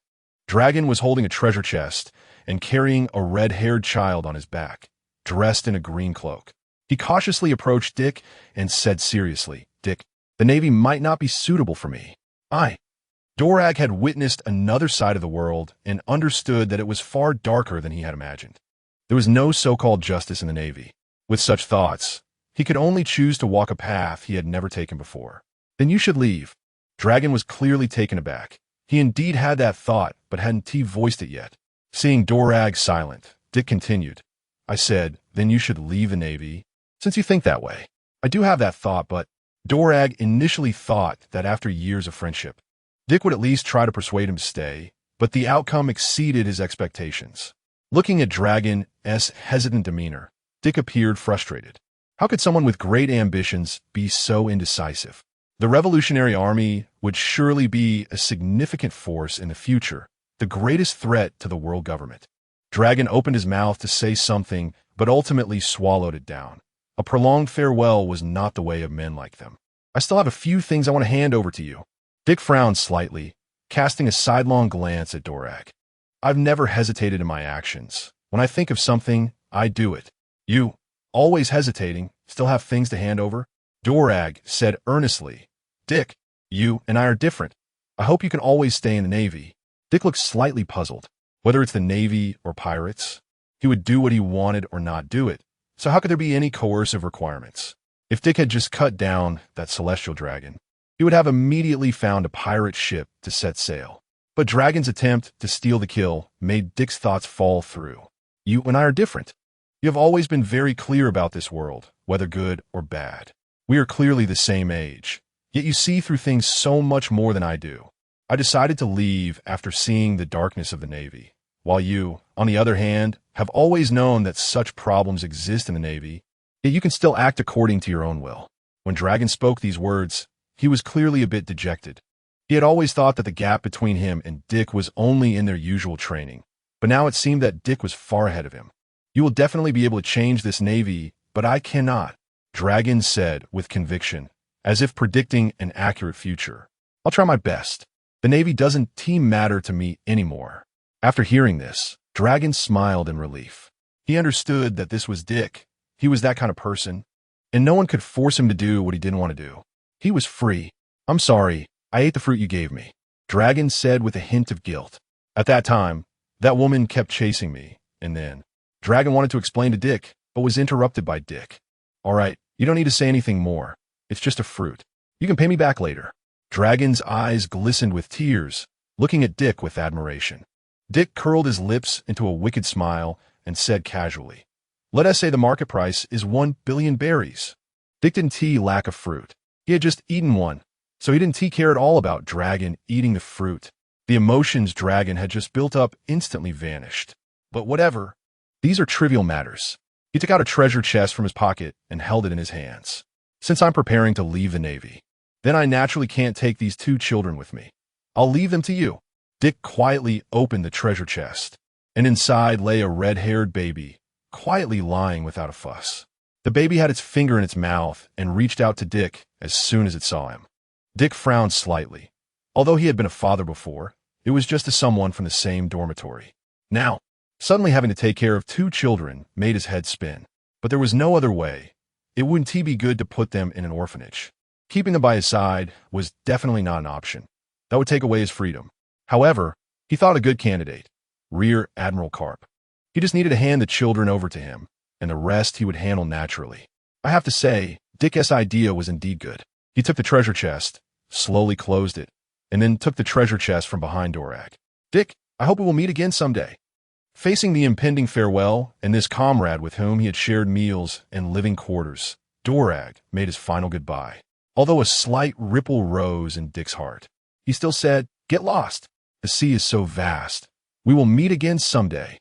Dragon was holding a treasure chest and carrying a red-haired child on his back, dressed in a green cloak. He cautiously approached Dick and said seriously, Dick, the Navy might not be suitable for me. Dorag had witnessed another side of the world and understood that it was far darker than he had imagined. There was no so-called justice in the Navy. With such thoughts, he could only choose to walk a path he had never taken before. Then you should leave. Dragon was clearly taken aback. He indeed had that thought, but hadn't voiced it yet. Seeing Dorag silent, Dick continued. I said, then you should leave the Navy, since you think that way. I do have that thought, but Dorag initially thought that after years of friendship, Dick would at least try to persuade him to stay, but the outcome exceeded his expectations. Looking at Dragon's hesitant demeanor, Dick appeared frustrated. How could someone with great ambitions be so indecisive? The Revolutionary Army would surely be a significant force in the future, the greatest threat to the world government. Dragon opened his mouth to say something, but ultimately swallowed it down. A prolonged farewell was not the way of men like them. I still have a few things I want to hand over to you. Dick frowned slightly, casting a sidelong glance at Dorag. I've never hesitated in my actions. When I think of something, I do it. You, always hesitating, still have things to hand over? Dorag said earnestly, Dick, you and I are different. I hope you can always stay in the Navy. Dick looked slightly puzzled. Whether it's the Navy or pirates, he would do what he wanted or not do it. So how could there be any coercive requirements? If Dick had just cut down that celestial dragon, he would have immediately found a pirate ship to set sail. But Dragon's attempt to steal the kill made Dick's thoughts fall through. You and I are different. You have always been very clear about this world, whether good or bad. We are clearly the same age, yet you see through things so much more than I do. I decided to leave after seeing the darkness of the Navy, while you, on the other hand, have always known that such problems exist in the Navy, yet you can still act according to your own will. When Dragon spoke these words, he was clearly a bit dejected. He had always thought that the gap between him and Dick was only in their usual training, but now it seemed that Dick was far ahead of him. You will definitely be able to change this Navy, but I cannot, Dragon said with conviction, as if predicting an accurate future. I'll try my best. The Navy doesn't matter to me anymore. After hearing this, Dragon smiled in relief. He understood that this was Dick. He was that kind of person, and no one could force him to do what he didn't want to do. He was free. I'm sorry, I ate the fruit you gave me, Dragon said with a hint of guilt. At that time, that woman kept chasing me, and then Dragon wanted to explain to Dick, but was interrupted by Dick. All right, you don't need to say anything more. It's just a fruit. You can pay me back later. Dragon's eyes glistened with tears, looking at Dick with admiration. Dick curled his lips into a wicked smile and said casually, let us say the market price is 1 billion berries. Dick didn't lack a fruit. He had just eaten one, so he didn't care at all about Dragon eating the fruit. The emotions Dragon had just built up instantly vanished. But whatever. These are trivial matters. He took out a treasure chest from his pocket and held it in his hands. Since I'm preparing to leave the Navy, then I naturally can't take these 2 children with me. I'll leave them to you. Dick quietly opened the treasure chest, and inside lay a red-haired baby, quietly lying without a fuss. The baby had its finger in its mouth and reached out to Dick as soon as it saw him. Dick frowned slightly. Although he had been a father before, it was just to someone from the same dormitory. Now, suddenly having to take care of 2 children made his head spin. But there was no other way. It wouldn't be good to put them in an orphanage. Keeping them by his side was definitely not an option. That would take away his freedom. However, he thought a good candidate, Rear Admiral Karp. He just needed to hand the children over to him, and the rest he would handle naturally. I have to say, Dick's idea was indeed good. He took the treasure chest, slowly closed it, and then took the treasure chest from behind Dorag. Dick, I hope we will meet again someday. Facing the impending farewell and this comrade with whom he had shared meals and living quarters, Dorag made his final goodbye. Although a slight ripple rose in Dick's heart, he still said, get lost. The sea is so vast. We will meet again someday.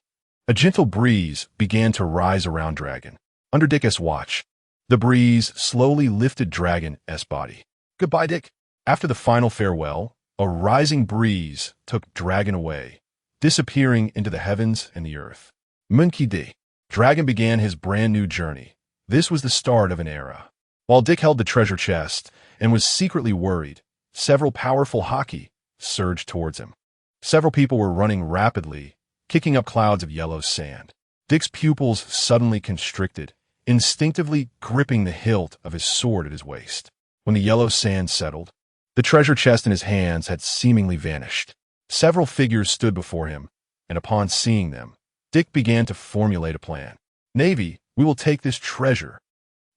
A gentle breeze began to rise around Dragon. Under Dick's watch, the breeze slowly lifted Dragon's body. Goodbye, Dick. After the final farewell, a rising breeze took Dragon away, disappearing into the heavens and the earth. Monkey-D. Dragon began his brand new journey. This was the start of an era. While Dick held the treasure chest and was secretly worried, several powerful Haki surged towards him. Several people were running rapidly, kicking up clouds of yellow sand. Dick's pupils suddenly constricted, instinctively gripping the hilt of his sword at his waist. When the yellow sand settled, the treasure chest in his hands had seemingly vanished. Several figures stood before him, and upon seeing them, Dick began to formulate a plan. Navy, we will take this treasure.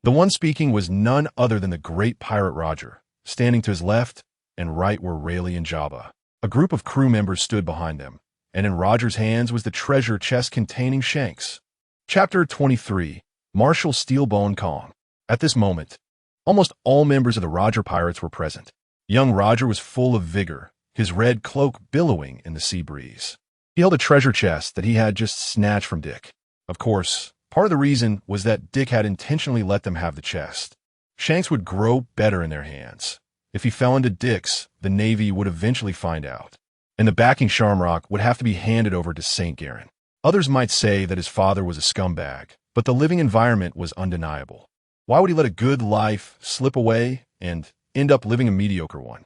The one speaking was none other than the great pirate Roger. Standing to his left and right were Rayleigh and Jabba. A group of crew members stood behind them, and in Roger's hands was the treasure chest containing Shanks. Chapter 23. Marshal Steelbone Calm. At this moment, almost all members of the Roger Pirates were present. Young Roger was full of vigor, his red cloak billowing in the sea breeze. He held a treasure chest that he had just snatched from Dick. Of course, part of the reason was that Dick had intentionally let them have the chest. Shanks would grow better in their hands. If he fell into Dick's, the Navy would eventually find out, and the backing Shamrock would have to be handed over to St. Garen. Others might say that his father was a scumbag, but the living environment was undeniable. Why would he let a good life slip away and end up living a mediocre one?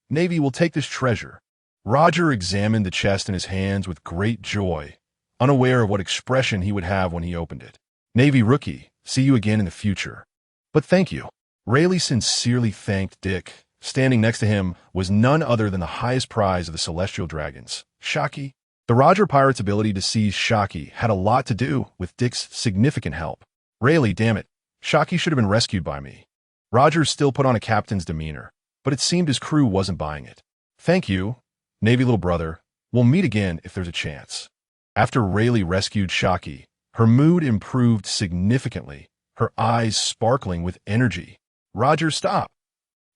Navy will take this treasure. Roger examined the chest in his hands with great joy, unaware of what expression he would have when he opened it. Navy rookie, see you again in the future. But thank you. Rayleigh sincerely thanked Dick. Standing next to him was none other than the highest prize of the Celestial Dragons, Shaki. The Roger Pirates' ability to seize Shaki had a lot to do with Dick's significant help. Rayleigh, damn it, Shaki should have been rescued by me. Roger still put on a captain's demeanor, but it seemed his crew wasn't buying it. Thank you, Navy little brother. We'll meet again if there's a chance. After Rayleigh rescued Shaki, Her mood improved significantly, her eyes sparkling with energy. "Roger, stop."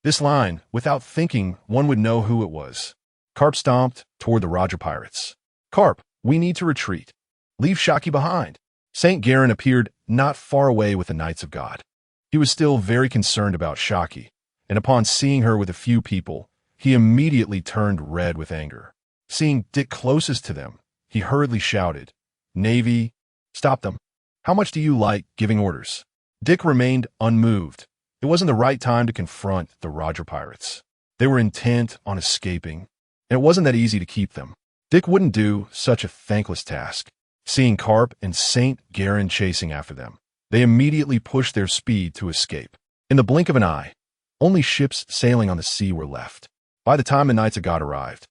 This line, without thinking, one would know who it was. Karp stomped toward the Roger pirates. "Karp, we need to retreat. Leave Shaki behind." St. Garen appeared not far away with the Knights of God. He was still very concerned about Shaki, and upon seeing her with a few people, he immediately turned red with anger. Seeing Dick closest to them, he hurriedly shouted, "Navy, stop them. How much do you like giving orders?" Dick remained unmoved. It wasn't the right time to confront the Roger pirates. They were intent on escaping, and it wasn't that easy to keep them. Dick wouldn't do such a thankless task. Seeing Karp and St. Garen chasing after them, they immediately pushed their speed to escape. In the blink of an eye, only ships sailing on the sea were left. By the time the Knights of God arrived,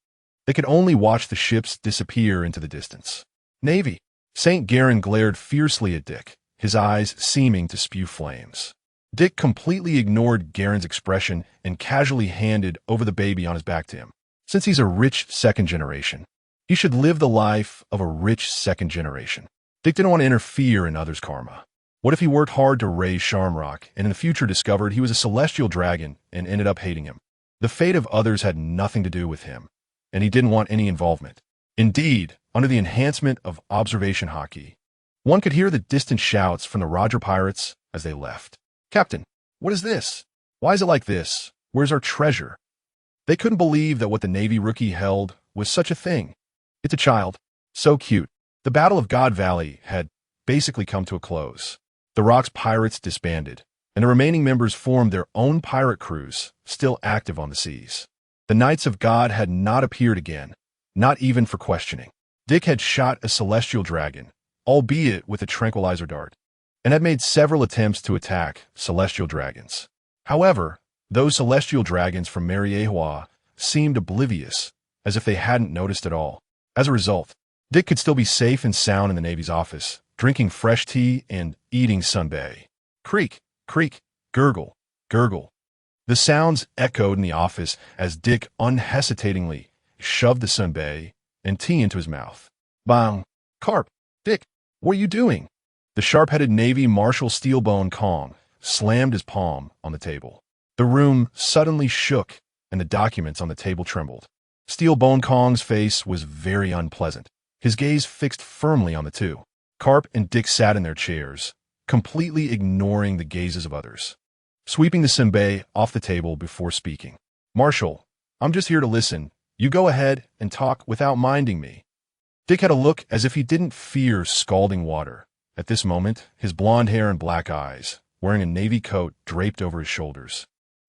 they could only watch the ships disappear into the distance. "Navy!" St. Garen glared fiercely at Dick, his eyes seeming to spew flames. Dick completely ignored Garen's expression and casually handed over the baby on his back to him. Since he's a rich second generation, he should live the life of a rich second generation. Dick didn't want to interfere in others' karma. What if he worked hard to raise Shamrock and in the future discovered he was a celestial dragon and ended up hating him? The fate of others had nothing to do with him, and he didn't want any involvement. Indeed, under the enhancement of observation Haki, one could hear the distant shouts from the Roger pirates as they left. "Captain, what is this? Why is it like this? Where's our treasure?" They couldn't believe that what the Navy rookie held was such a thing. It's a child. So cute. The Battle of God Valley had basically come to a close. The Rock's pirates disbanded, and the remaining members formed their own pirate crews, still active on the seas. The Knights of God had not appeared again, not even for questioning. Dick had shot a celestial dragon, albeit with a tranquilizer dart, and had made several attempts to attack celestial dragons. However, those celestial dragons from Mariehua seemed oblivious, as if they hadn't noticed at all. As a result, Dick could still be safe and sound in the Navy's office, drinking fresh tea and eating sunbae. Creak, creak, gurgle, gurgle. The sounds echoed in the office as Dick unhesitatingly shoved the sunbae and tea into his mouth. Bang! "Karp! Dick! What are you doing?" The sharp-headed Navy Marshal Steelbone Kong slammed his palm on the table. The room suddenly shook, and the documents on the table trembled. Steelbone Kong's face was very unpleasant, his gaze fixed firmly on the two. Karp and Dick sat in their chairs, completely ignoring the gazes of others, sweeping the senbei off the table before speaking. "Marshal, I'm just here to listen. You go ahead and talk without minding me." Dick had a look as if he didn't fear scalding water. At this moment, his blonde hair and black eyes, wearing a navy coat draped over his shoulders,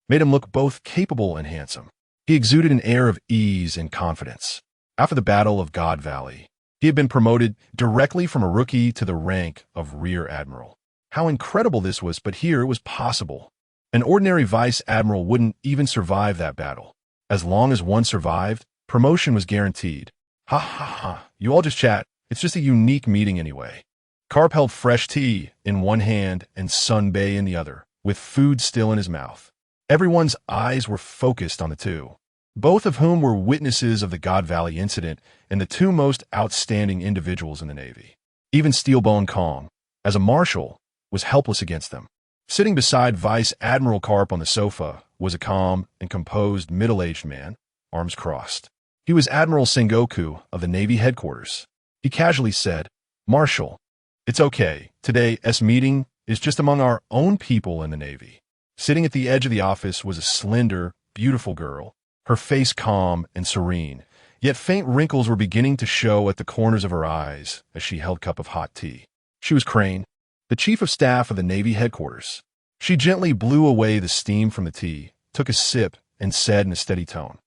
made him look both capable and handsome. He exuded an air of ease and confidence. After the Battle of God Valley, he had been promoted directly from a rookie to the rank of Rear Admiral. How incredible this was, but here it was possible. An ordinary Vice Admiral wouldn't even survive that battle. As long as one survived, promotion was guaranteed. Ha ha ha, you all just chat. It's just a unique meeting anyway. Karp held fresh tea in one hand and sunbae in the other, with food still in his mouth. Everyone's eyes were focused on the two, both of whom were witnesses of the God Valley incident and the two most outstanding individuals in the Navy. Even Steelbone Kong, as a marshal, was helpless against them. Sitting beside Vice Admiral Karp on the sofa was a calm and composed middle-aged man, arms crossed. He was Admiral Sengoku of the Navy headquarters. He casually said, "Marshal, it's okay. Today's meeting is just among our own people in the Navy." Sitting at the edge of the office was a slender, beautiful girl, her face calm and serene, yet faint wrinkles were beginning to show at the corners of her eyes as she held a cup of hot tea. She was Crane, the Chief of Staff of the Navy headquarters. She gently blew away the steam from the tea, took a sip, and said in a steady tone,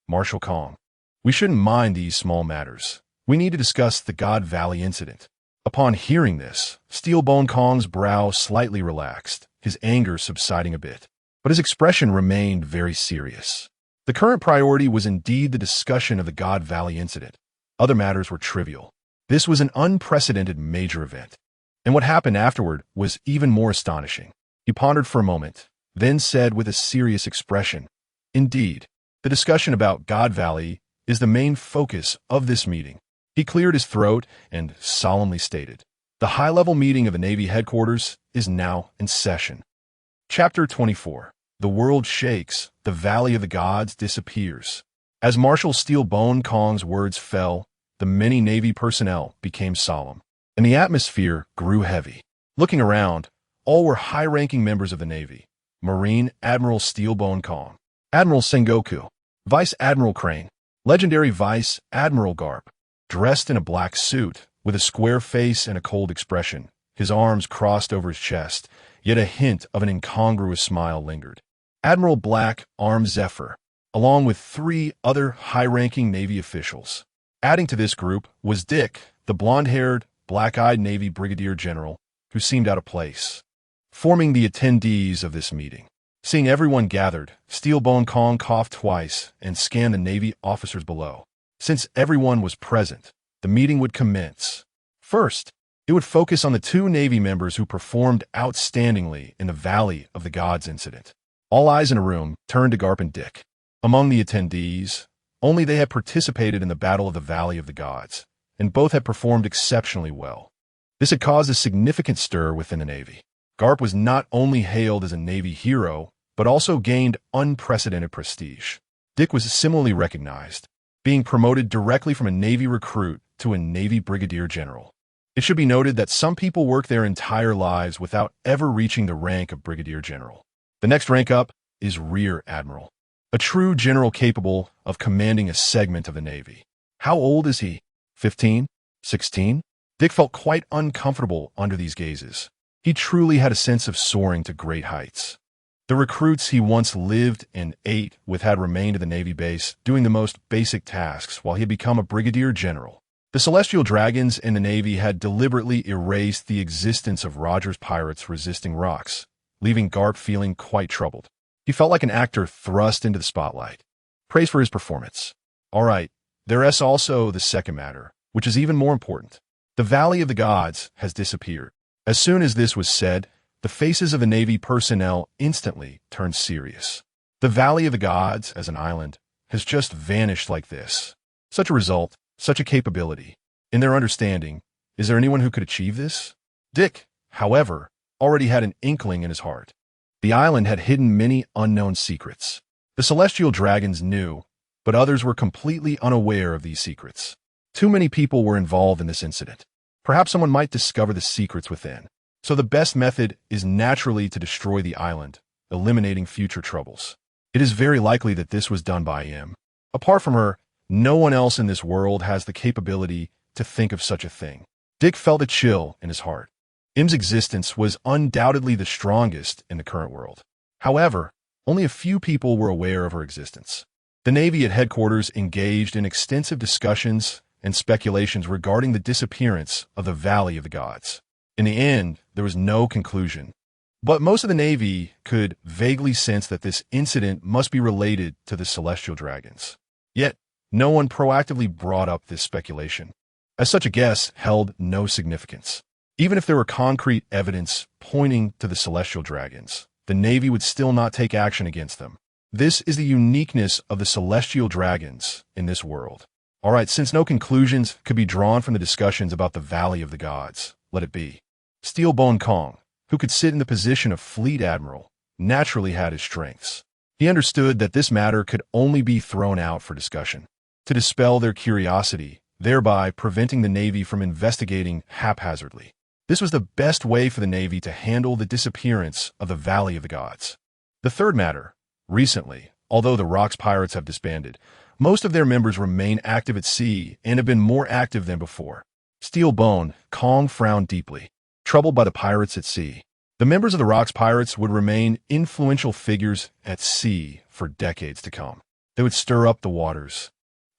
"Marshal Kong, we shouldn't mind these small matters. We need to discuss the God Valley incident." Upon hearing this, Steelbone Kong's brow slightly relaxed, his anger subsiding a bit, but his expression remained very serious. The current priority was indeed the discussion of the God Valley incident. Other matters were trivial. This was an unprecedented major event, and what happened afterward was even more astonishing. He pondered for a moment, then said with a serious expression, "Indeed, the discussion about God Valley is the main focus of this meeting." He cleared his throat and solemnly stated, The high-level meeting of the Navy headquarters is now in session. Chapter 24. The world shakes. The Valley of the Gods disappears. As Marshal Steelbone Kong's words fell, the many Navy personnel became solemn, and the atmosphere grew heavy. Looking around, all were high-ranking members of the Navy. Marine Admiral Steelbone Kong, Admiral Sengoku, Vice Admiral Crane, Legendary Vice Admiral Garp, dressed in a black suit, with a square face and a cold expression, his arms crossed over his chest, yet a hint of an incongruous smile lingered. Admiral Black Arm Zephyr, along with 3 other high-ranking Navy officials. Adding to this group was Dick, the blonde-haired, black-eyed Navy Brigadier General, who seemed out of place. Forming the attendees of this meeting. Seeing everyone gathered, Steelbone Kong coughed twice and scanned the Navy officers below. Since everyone was present, the meeting would commence. First, it would focus on the 2 Navy members who performed outstandingly in the Valley of the Gods incident. All eyes in a room turned to Garp and Dick. Among the attendees, only they had participated in the Battle of the Valley of the Gods, and both had performed exceptionally well. This had caused a significant stir within the Navy. Garp was not only hailed as a Navy hero, but also gained unprecedented prestige. Dick was similarly recognized, being promoted directly from a Navy recruit to a Navy Brigadier General. It should be noted that some people work their entire lives without ever reaching the rank of Brigadier General. The next rank up is Rear Admiral, a true general capable of commanding a segment of the Navy. How old is he? 15? 16? Dick felt quite uncomfortable under these gazes. He truly had a sense of soaring to great heights. The recruits he once lived and ate with had remained at the Navy base, doing the most basic tasks while he had become a Brigadier General. The Celestial Dragons and the Navy had deliberately erased the existence of Roger's pirates resisting rocks, leaving Garp feeling quite troubled. He felt like an actor thrust into the spotlight. Praise for his performance. All right, there's also the second matter, which is even more important. The Valley of the Gods has disappeared. As soon as this was said, the faces of the Navy personnel instantly turned serious. The Valley of the Gods, as an island, has just vanished like this. Such a result, such a capability. In their understanding, is there anyone who could achieve this? Dick, however, already had an inkling in his heart. The island had hidden many unknown secrets. The Celestial Dragons knew, but others were completely unaware of these secrets. Too many people were involved in this incident. Perhaps someone might discover the secrets within. So the best method is naturally to destroy the island, eliminating future troubles. It is very likely that this was done by him. Apart from her, no one else in this world has the capability to think of such a thing. Dick felt a chill in his heart. Im's existence was undoubtedly the strongest in the current world. However, only a few people were aware of her existence. The Navy at headquarters engaged in extensive discussions and speculations regarding the disappearance of the Valley of the Gods. In the end, there was no conclusion. But most of the Navy could vaguely sense that this incident must be related to the Celestial Dragons. Yet, no one proactively brought up this speculation, as such a guess held no significance. Even if there were concrete evidence pointing to the Celestial Dragons, the Navy would still not take action against them. This is the uniqueness of the Celestial Dragons in this world. All right, since no conclusions could be drawn from the discussions about the Valley of the Gods, let it be. Steelbone Kong, who could sit in the position of Fleet Admiral, naturally had his strengths. He understood that this matter could only be thrown out for discussion, to dispel their curiosity, thereby preventing the Navy from investigating haphazardly. This was the best way for the Navy to handle the disappearance of the Valley of the Gods. The third matter. Recently, although the Rocks Pirates have disbanded, most of their members remain active at sea and have been more active than before. Steelbone Kong frowned deeply, troubled by the pirates at sea. The members of the Rocks Pirates would remain influential figures at sea for decades to come. They would stir up the waters,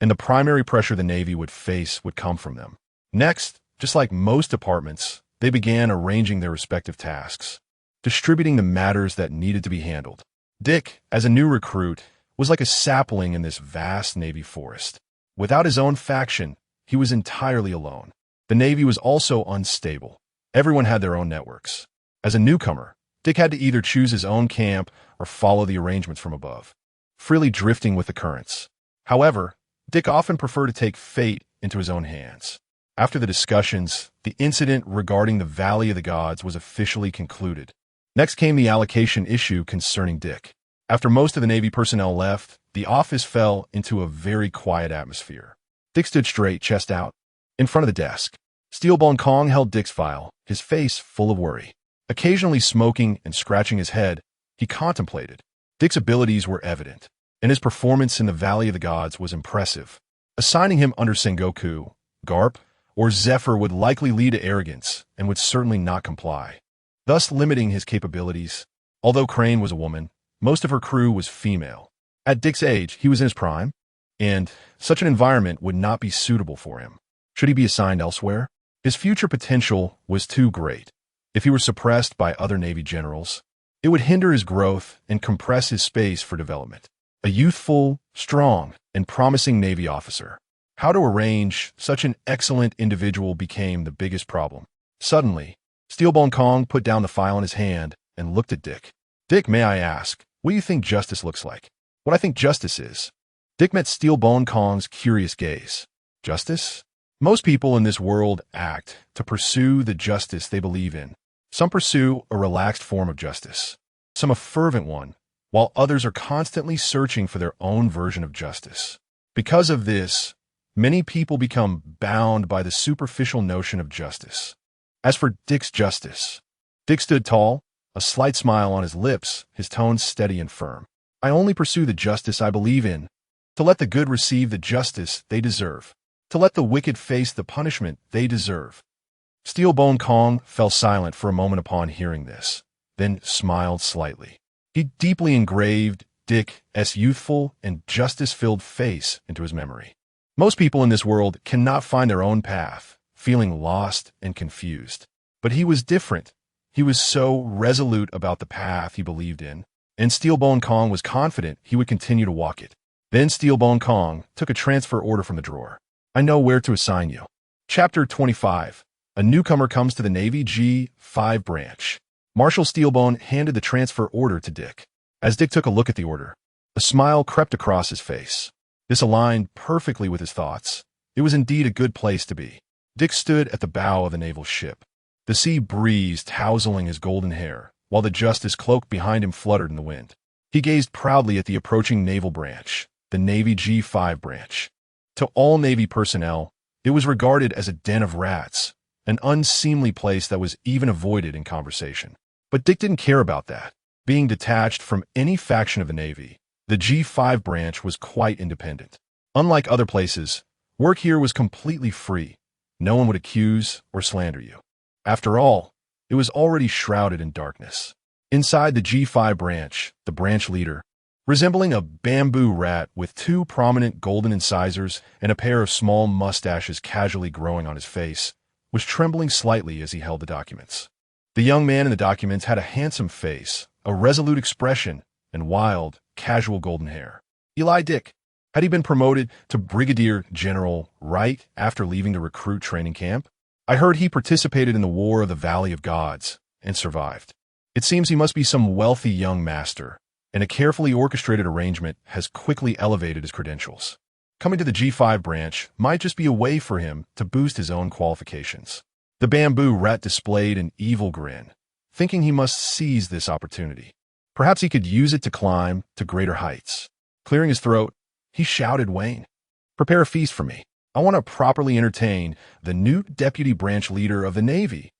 and the primary pressure the Navy would face would come from them. Next, just like most departments, they began arranging their respective tasks, distributing the matters that needed to be handled. Dick, as a new recruit, was like a sapling in this vast Navy forest. Without his own faction, he was entirely alone. The Navy was also unstable. Everyone had their own networks. As a newcomer, Dick had to either choose his own camp or follow the arrangements from above, freely drifting with the currents. However, Dick often preferred to take fate into his own hands. After the discussions, the incident regarding the Valley of the Gods was officially concluded. Next came the allocation issue concerning Dick. After most of the Navy personnel left, the office fell into a very quiet atmosphere. Dick stood straight, chest out, in front of the desk. Steelbone Kong held Dick's file, his face full of worry. Occasionally smoking and scratching his head, he contemplated. Dick's abilities were evident, and his performance in the Valley of the Gods was impressive. Assigning him under Sengoku, Garp, or Zephyr would likely lead to arrogance and would certainly not comply, thus limiting his capabilities. Although Crane was a woman, most of her crew was female. At Dick's age, he was in his prime, and such an environment would not be suitable for him. Should he be assigned elsewhere? His future potential was too great. If he were suppressed by other Navy generals, it would hinder his growth and compress his space for development. A youthful, strong, and promising Navy officer. How to arrange such an excellent individual became the biggest problem. Suddenly, Steelbone Kong put down the file in his hand and looked at Dick. Dick, may I ask, what do you think justice looks like? What I think justice is. Dick met Steelbone Kong's curious gaze. Justice? Most people in this world act to pursue the justice they believe in. Some pursue a relaxed form of justice, some a fervent one, while others are constantly searching for their own version of justice. Because of this, many people become bound by the superficial notion of justice. As for Dick's justice, Dick stood tall, a slight smile on his lips, his tone steady and firm. I only pursue the justice I believe in, to let the good receive the justice they deserve, to let the wicked face the punishment they deserve. Steelbone Kong fell silent for a moment upon hearing this, then smiled slightly. He deeply engraved Dick's youthful and justice-filled face into his memory. Most people in this world cannot find their own path, feeling lost and confused. But he was different. He was so resolute about the path he believed in, and Steelbone Kong was confident he would continue to walk it. Then Steelbone Kong took a transfer order from the drawer. I know where to assign you. Chapter 25. A newcomer comes to the Navy G5 branch. Marshal Steelbone handed the transfer order to Dick. As Dick took a look at the order, a smile crept across his face. This aligned perfectly with his thoughts. It was indeed a good place to be. Dick stood at the bow of the naval ship. The sea breezed, tousling his golden hair, while the justice cloak behind him fluttered in the wind. He gazed proudly at the approaching naval branch, the Navy G5 branch. To all Navy personnel, it was regarded as a den of rats, an unseemly place that was even avoided in conversation. But Dick didn't care about that. Being detached from any faction of the Navy, the G5 branch was quite independent. Unlike other places, work here was completely free. No one would accuse or slander you. After all, it was already shrouded in darkness. Inside the G5 branch, the branch leader, resembling a bamboo rat with two prominent golden incisors and a pair of small mustaches casually growing on his face, was trembling slightly as he held the documents. The young man in the documents had a handsome face, a resolute expression, and wild, casual golden hair. Eli Dick. Had he been promoted to Brigadier General right after leaving the recruit training camp? I heard he participated in the War of the Valley of Gods and survived. It seems he must be some wealthy young master, and a carefully orchestrated arrangement has quickly elevated his credentials. Coming to the G5 branch might just be a way for him to boost his own qualifications. The bamboo rat displayed an evil grin, thinking he must seize this opportunity. Perhaps he could use it to climb to greater heights. Clearing his throat, he shouted, Wayne, prepare a feast for me. I want to properly entertain the new deputy branch leader of the Navy.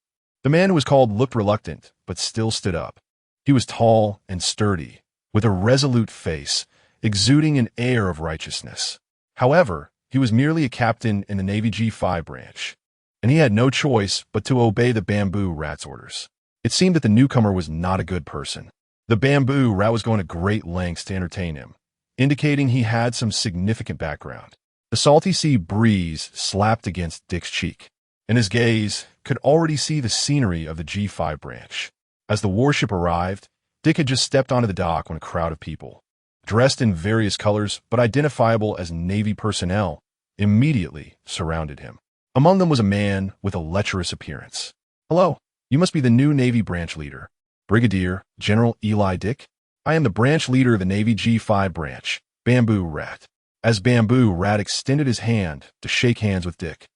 The man who was called looked reluctant, but still stood up. He was tall and sturdy, with a resolute face, exuding an air of righteousness. However, he was merely a captain in the Navy G5 branch, and he had no choice but to obey the bamboo rat's orders. It seemed that the newcomer was not a good person. The bamboo rat was going to great lengths to entertain him, indicating he had some significant background. The salty sea breeze slapped against Dick's cheek, and his gaze could already see the scenery of the G5 branch. As the warship arrived, Dick had just stepped onto the dock when a crowd of people, dressed in various colors but identifiable as Navy personnel, immediately surrounded him. Among them was a man with a lecherous appearance. Hello, you must be the new Navy branch leader, Brigadier General Eli Dick. I am the branch leader of the Navy G5 branch, Bamboo Rat. As Bamboo Rat extended his hand to shake hands with Dick,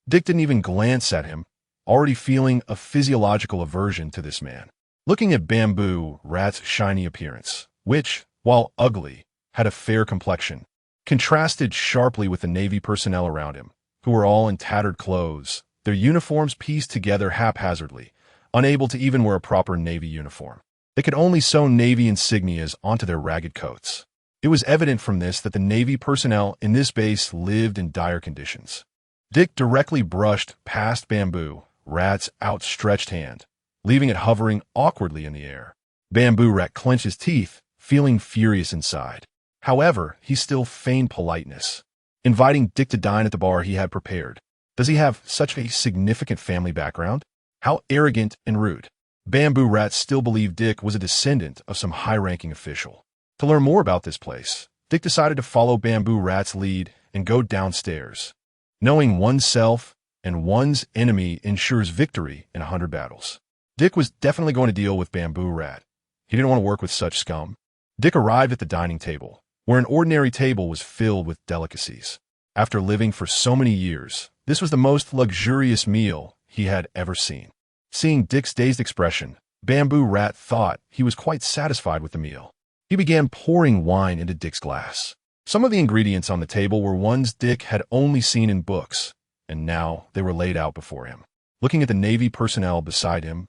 Dick didn't even glance at him, already feeling a physiological aversion to this man. Looking at Bamboo Rat's shiny appearance, which, while ugly, had a fair complexion, contrasted sharply with the Navy personnel around him, who were all in tattered clothes, their uniforms pieced together haphazardly, unable to even wear a proper Navy uniform. They could only sew Navy insignias onto their ragged coats. It was evident from this that the Navy personnel in this base lived in dire conditions. Dick directly brushed past Bamboo Rat's outstretched hand, leaving it hovering awkwardly in the air. Bamboo Rat clenched his teeth, feeling furious inside. However, he still feigned politeness, inviting Dick to dine at the bar he had prepared. Does he have such a significant family background? How arrogant and rude. Bamboo Rat still believed Dick was a descendant of some high-ranking official. To learn more about this place, Dick decided to follow Bamboo Rat's lead and go downstairs. Knowing oneself and one's enemy ensures victory in 100 battles. Dick was definitely going to deal with Bamboo Rat. He didn't want to work with such scum. Dick arrived at the dining table, where an ordinary table was filled with delicacies. After living for so many years, this was the most luxurious meal he had ever seen. Seeing Dick's dazed expression, Bamboo Rat thought he was quite satisfied with the meal. He began pouring wine into Dick's glass. Some of the ingredients on the table were ones Dick had only seen in books, and now they were laid out before him. Looking at the Navy personnel beside him,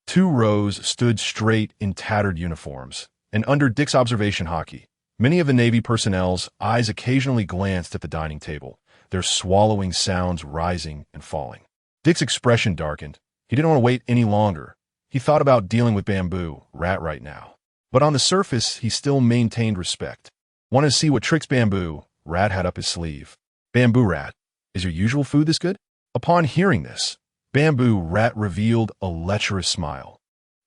2 rows stood straight in tattered uniforms, and under Dick's observation Haki, many of the Navy personnel's eyes occasionally glanced at the dining table, their swallowing sounds rising and falling. Dick's expression darkened. He didn't want to wait any longer. He thought about dealing with Bamboo Rat right now. But on the surface, he still maintained respect. Wanted to see what tricks Bamboo Rat had up his sleeve. Bamboo Rat, is your usual food this good? Upon hearing this, Bamboo Rat revealed a lecherous smile,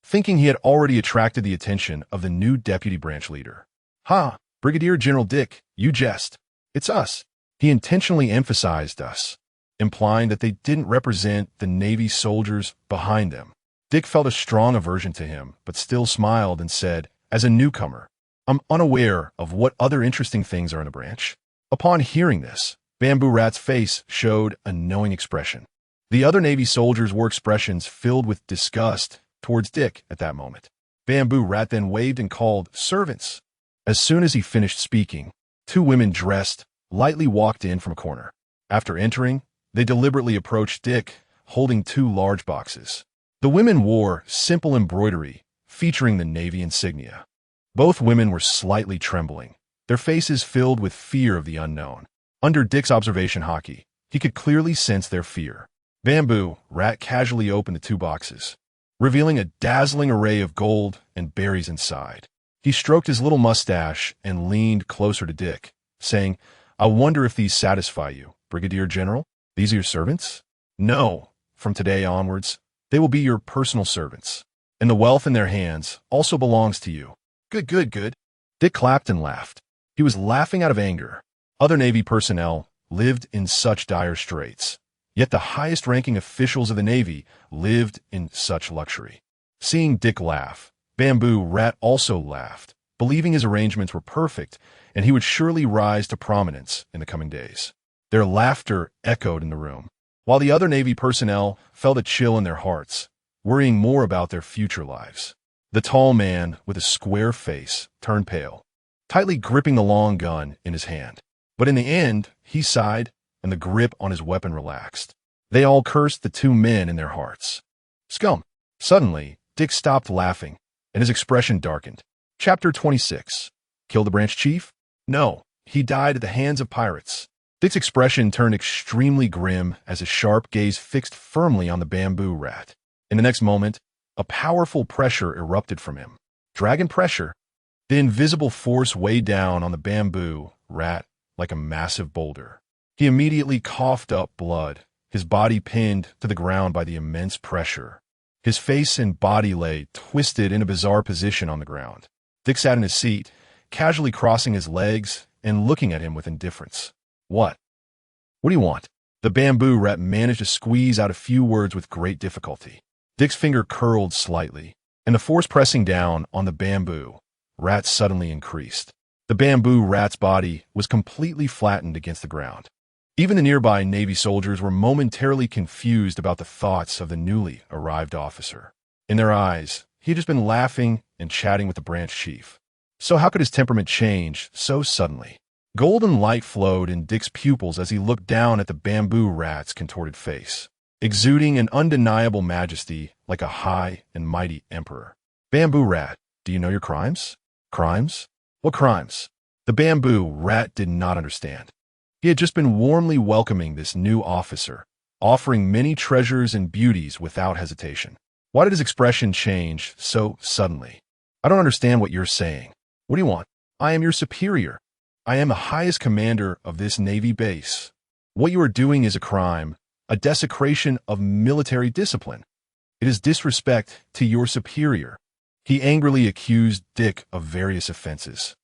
thinking he had already attracted the attention of the new deputy branch leader. Ha, Brigadier General Dick, you jest. It's us. He intentionally emphasized us, implying that they didn't represent the Navy soldiers behind them. Dick felt a strong aversion to him, but still smiled and said, as a newcomer, I'm unaware of what other interesting things are in the branch. Upon hearing this, Bamboo Rat's face showed a knowing expression. The other Navy soldiers wore expressions filled with disgust towards Dick at that moment. Bamboo Rat then waved and called, servants. As soon as he finished speaking, 2 women dressed lightly walked in from a corner. After entering, they deliberately approached Dick, holding 2 large boxes. The women wore simple embroidery featuring the Navy insignia. Both women were slightly trembling, their faces filled with fear of the unknown. Under Dick's observation Haki, he could clearly sense their fear. Bamboo Rat casually opened the 2 boxes, revealing a dazzling array of gold and berries inside. He stroked his little mustache and leaned closer to Dick, saying, I wonder if these satisfy you, Brigadier General? These are your servants? No. From today onwards, they will be your personal servants, and the wealth in their hands also belongs to you. Good, good, good. Dick clapped and laughed. He was laughing out of anger. Other Navy personnel lived in such dire straits, yet the highest-ranking officials of the Navy lived in such luxury. Seeing Dick laugh, Bamboo Rat also laughed, believing his arrangements were perfect and he would surely rise to prominence in the coming days. Their laughter echoed in the room, while the other Navy personnel felt a chill in their hearts, worrying more about their future lives. The tall man with a square face turned pale, tightly gripping the long gun in his hand. But in the end, he sighed, and the grip on his weapon relaxed. They all cursed the 2 men in their hearts. Scum! Suddenly, Dick stopped laughing, and his expression darkened. Chapter 26. Kill the branch chief? No, he died at the hands of pirates. Dick's expression turned extremely grim as his sharp gaze fixed firmly on the Bamboo Rat. In the next moment, a powerful pressure erupted from him. Dragon pressure? The invisible force weighed down on the Bamboo Rat like a massive boulder. He immediately coughed up blood, his body pinned to the ground by the immense pressure. His face and body lay twisted in a bizarre position on the ground. Dick sat in his seat, casually crossing his legs and looking at him with indifference. What? What do you want? The Bamboo Rat managed to squeeze out a few words with great difficulty. Dick's finger curled slightly, and the force pressing down on the Bamboo Rat suddenly increased. The Bamboo Rat's body was completely flattened against the ground. Even the nearby Navy soldiers were momentarily confused about the thoughts of the newly arrived officer. In their eyes, he had just been laughing and chatting with the branch chief. So how could his temperament change so suddenly? Golden light flowed in Dick's pupils as he looked down at the bamboo rat's contorted face, exuding an undeniable majesty like a high and mighty emperor. Bamboo rat, do you know your crimes? Crimes? What crimes? The bamboo rat did not understand. He had just been warmly welcoming this new officer, offering many treasures and beauties without hesitation. Why did his expression change so suddenly? I don't understand what you're saying. What do you want? I am your superior. I am the highest commander of this Navy base. What you are doing is a crime, a desecration of military discipline. It is disrespect to your superior. He angrily accused Dick of various offenses.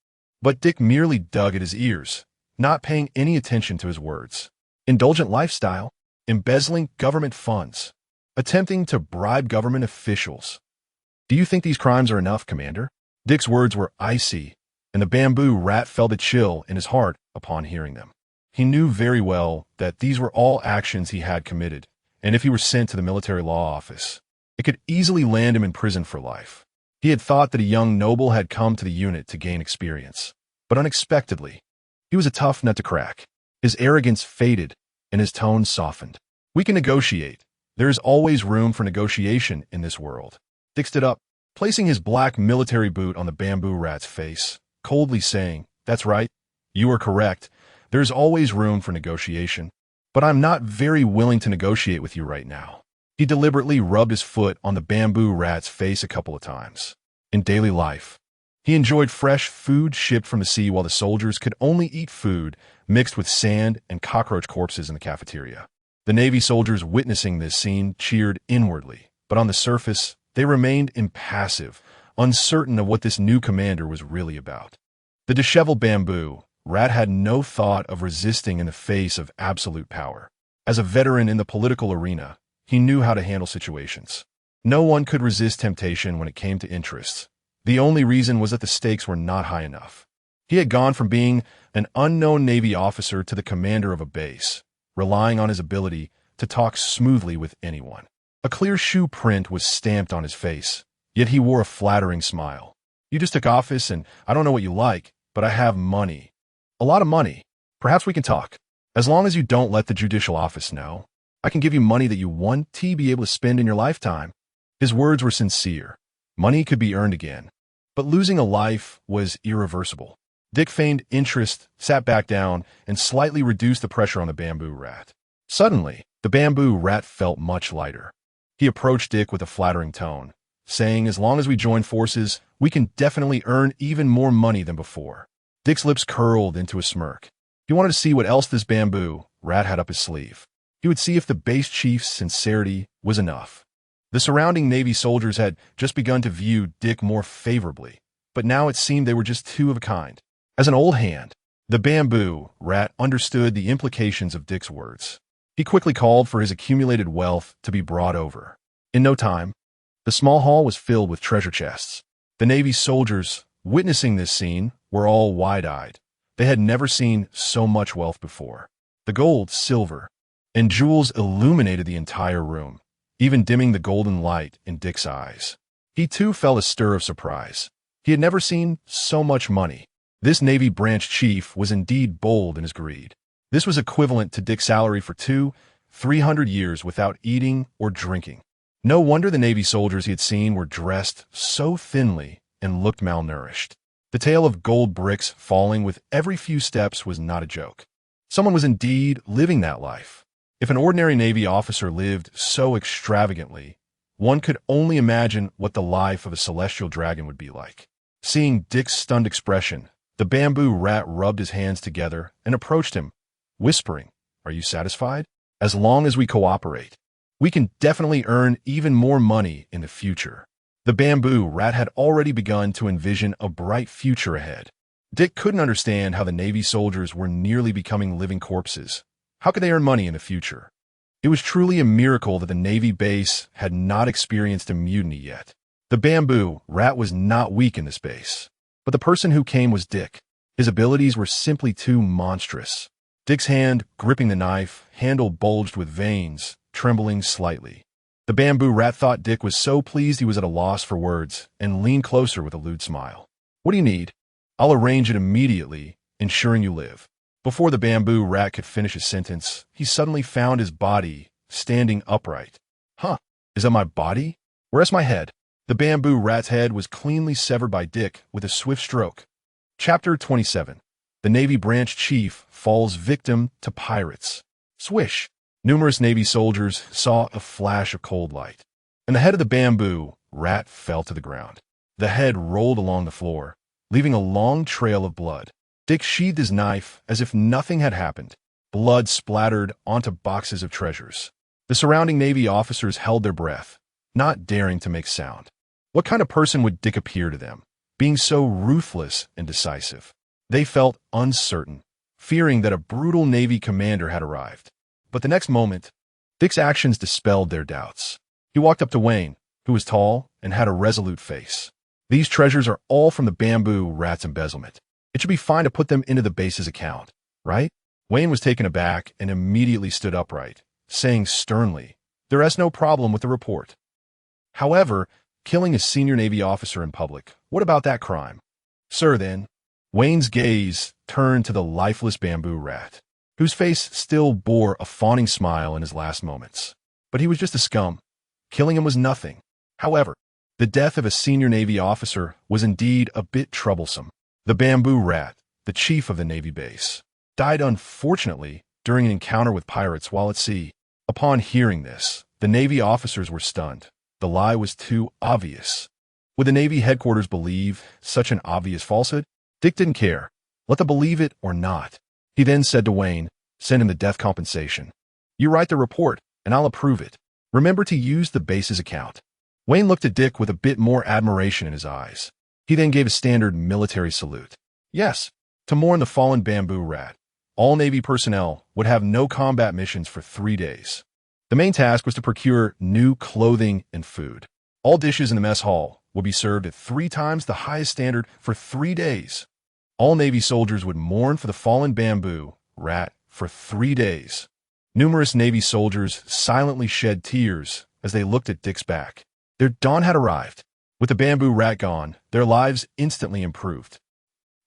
But Dick merely dug at his ears, not paying any attention to his words. Indulgent lifestyle, embezzling government funds, attempting to bribe government officials. Do you think these crimes are enough, Commander? Dick's words were icy, and the bamboo rat felt a chill in his heart upon hearing them. He knew very well that these were all actions he had committed, and if he were sent to the military law office, it could easily land him in prison for life. He had thought that a young noble had come to the unit to gain experience, but unexpectedly, he was a tough nut to crack. His arrogance faded, and his tone softened. We can negotiate. There is always room for negotiation in this world. Dick stood up, placing his black military boot on the bamboo rat's face, coldly saying, That's right. You are correct. There is always room for negotiation. But I'm not very willing to negotiate with you right now. He deliberately rubbed his foot on the bamboo rat's face a couple of times. In daily life, he enjoyed fresh food shipped from the sea while the soldiers could only eat food mixed with sand and cockroach corpses in the cafeteria. The Navy soldiers witnessing this scene cheered inwardly, but on the surface, they remained impassive, uncertain of what this new commander was really about. The disheveled bamboo rat had no thought of resisting in the face of absolute power. As a veteran in the political arena, he knew how to handle situations. No one could resist temptation when it came to interests. The only reason was that the stakes were not high enough. He had gone from being an unknown Navy officer to the commander of a base, relying on his ability to talk smoothly with anyone. A clear shoe print was stamped on his face, yet he wore a flattering smile. You just took office, and I don't know what you like, but I have money. A lot of money. Perhaps we can talk. As long as you don't let the judicial office know, I can give you money that you won't be able to spend in your lifetime. His words were sincere. Money could be earned again. But losing a life was irreversible. Dick feigned interest, sat back down, and slightly reduced the pressure on the bamboo rat. Suddenly, the bamboo rat felt much lighter. He approached Dick with a flattering tone, saying, As long as we join forces, we can definitely earn even more money than before. Dick's lips curled into a smirk. He wanted to see what else this bamboo rat had up his sleeve. He would see if the base chief's sincerity was enough. The surrounding Navy soldiers had just begun to view Dick more favorably, but now it seemed they were just two of a kind. As an old hand, the bamboo rat understood the implications of Dick's words. He quickly called for his accumulated wealth to be brought over. In no time, the small hall was filled with treasure chests. The Navy soldiers, witnessing this scene, were all wide-eyed. They had never seen so much wealth before. The gold, silver, and jewels illuminated the entire room, even dimming the golden light in Dick's eyes. He too felt a stir of surprise. He had never seen so much money. This Navy branch chief was indeed bold in his greed. This was equivalent to Dick's salary for 300 years without eating or drinking. No wonder the Navy soldiers he had seen were dressed so thinly and looked malnourished. The tale of gold bricks falling with every few steps was not a joke. Someone was indeed living that life. If an ordinary Navy officer lived so extravagantly, one could only imagine what the life of a celestial dragon would be like. Seeing Dick's stunned expression, the bamboo rat rubbed his hands together and approached him, whispering, Are you satisfied? As long as we cooperate, we can definitely earn even more money in the future. The bamboo rat had already begun to envision a bright future ahead. Dick couldn't understand how the Navy soldiers were nearly becoming living corpses. How could they earn money in the future? It was truly a miracle that the Navy base had not experienced a mutiny yet. The bamboo rat was not weak in this base, but the person who came was Dick. His abilities were simply too monstrous. Dick's hand, gripping the knife, handle bulged with veins, trembling slightly. The bamboo rat thought Dick was so pleased he was at a loss for words, and leaned closer with a lewd smile. "What do you need? I'll arrange it immediately, ensuring you live." Before the bamboo rat could finish his sentence, he suddenly found his body standing upright. "Huh, is that my body? Where's my head?" The bamboo rat's head was cleanly severed by Dick with a swift stroke. Chapter 27. The Navy branch chief falls victim to pirates. Swish! Numerous Navy soldiers saw a flash of cold light, and the head of the bamboo rat fell to the ground. The head rolled along the floor, leaving a long trail of blood. Dick sheathed his knife as if nothing had happened. Blood splattered onto boxes of treasures. The surrounding Navy officers held their breath, not daring to make sound. What kind of person would Dick appear to them, being so ruthless and decisive? They felt uncertain, fearing that a brutal Navy commander had arrived. But the next moment, Dick's actions dispelled their doubts. He walked up to Wayne, who was tall and had a resolute face. "These treasures are all from the bamboo rat's embezzlement. It should be fine to put them into the base's account, right?" Wayne was taken aback and immediately stood upright, saying sternly, "There is no problem with the report. However, killing a senior Navy officer in public, what about that crime?" "Sir, then." Wayne's gaze turned to the lifeless bamboo rat, whose face still bore a fawning smile in his last moments. But he was just a scum. Killing him was nothing. However, the death of a senior Navy officer was indeed a bit troublesome. The bamboo rat, the chief of the Navy base, died unfortunately during an encounter with pirates while at sea. Upon hearing this, the Navy officers were stunned. The lie was too obvious. Would the Navy headquarters believe such an obvious falsehood? Dick didn't care. Let them believe it or not. He then said to Wayne, "Send him the death compensation. You write the report, and I'll approve it. Remember to use the base's account." Wayne looked at Dick with a bit more admiration in his eyes. He then gave a standard military salute. Yes, to mourn the fallen bamboo rat, all Navy personnel would have no combat missions for 3 days. The main task was to procure new clothing and food. All dishes in the mess hall would be served at 3 times the highest standard for 3 days. All Navy soldiers would mourn for the fallen bamboo rat for 3 days. Numerous Navy soldiers silently shed tears as they looked at Dick's back. Their dawn had arrived. With the bamboo rat gone, their lives instantly improved.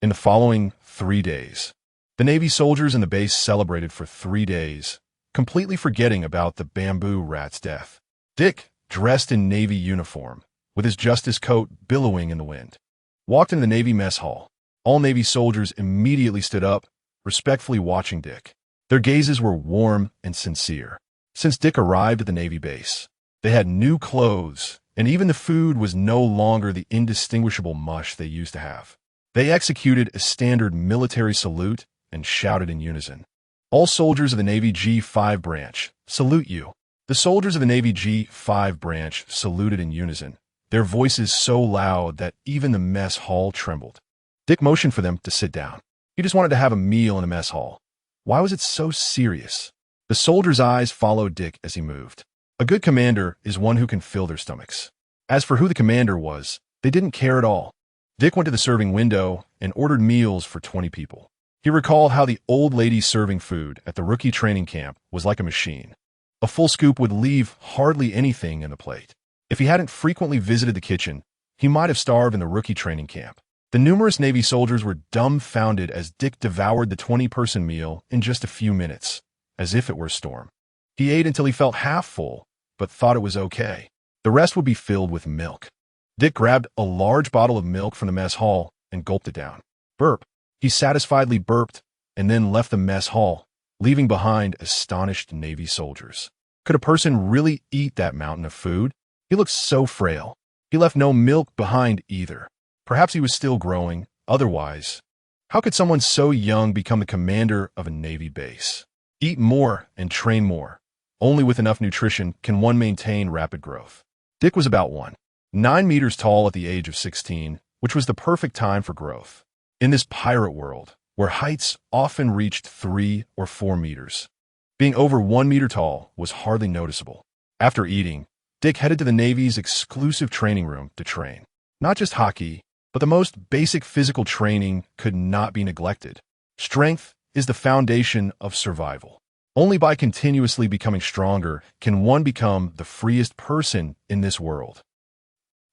In the following 3 days, the Navy soldiers in the base celebrated for 3 days, completely forgetting about the bamboo rat's death. Dick, dressed in Navy uniform, with his justice coat billowing in the wind, walked into the Navy mess hall. All Navy soldiers immediately stood up, respectfully watching Dick. Their gazes were warm and sincere. Since Dick arrived at the Navy base, they had new clothes, and even the food was no longer the indistinguishable mush they used to have. They executed a standard military salute and shouted in unison, "All soldiers of the Navy G5 branch, salute you." The soldiers of the Navy G5 branch saluted in unison, their voices so loud that even the mess hall trembled. Dick motioned for them to sit down. He just wanted to have a meal in a mess hall. Why was it so serious? The soldiers' eyes followed Dick as he moved. A good commander is one who can fill their stomachs. As for who the commander was, they didn't care at all. Dick went to the serving window and ordered meals for 20 people. He recalled how the old lady serving food at the rookie training camp was like a machine. A full scoop would leave hardly anything in the plate. If he hadn't frequently visited the kitchen, he might have starved in the rookie training camp. The numerous Navy soldiers were dumbfounded as Dick devoured the 20-person meal in just a few minutes, as if it were a storm. He ate until he felt half full, but thought it was okay. The rest would be filled with milk. Dick grabbed a large bottle of milk from the mess hall and gulped it down. Burp. He satisfiedly burped and then left the mess hall, leaving behind astonished Navy soldiers. Could a person really eat that mountain of food? He looked so frail. He left no milk behind either. Perhaps he was still growing. Otherwise, how could someone so young become the commander of a Navy base? Eat more and train more. Only with enough nutrition can one maintain rapid growth. Dick was about 1.9 meters tall at the age of 16, which was the perfect time for growth. In this pirate world, where heights often reached 3 or 4 meters, being over 1 meter tall was hardly noticeable. After eating, Dick headed to the Navy's exclusive training room to train. Not just Haki, but the most basic physical training could not be neglected. Strength is the foundation of survival. Only by continuously becoming stronger can one become the freest person in this world.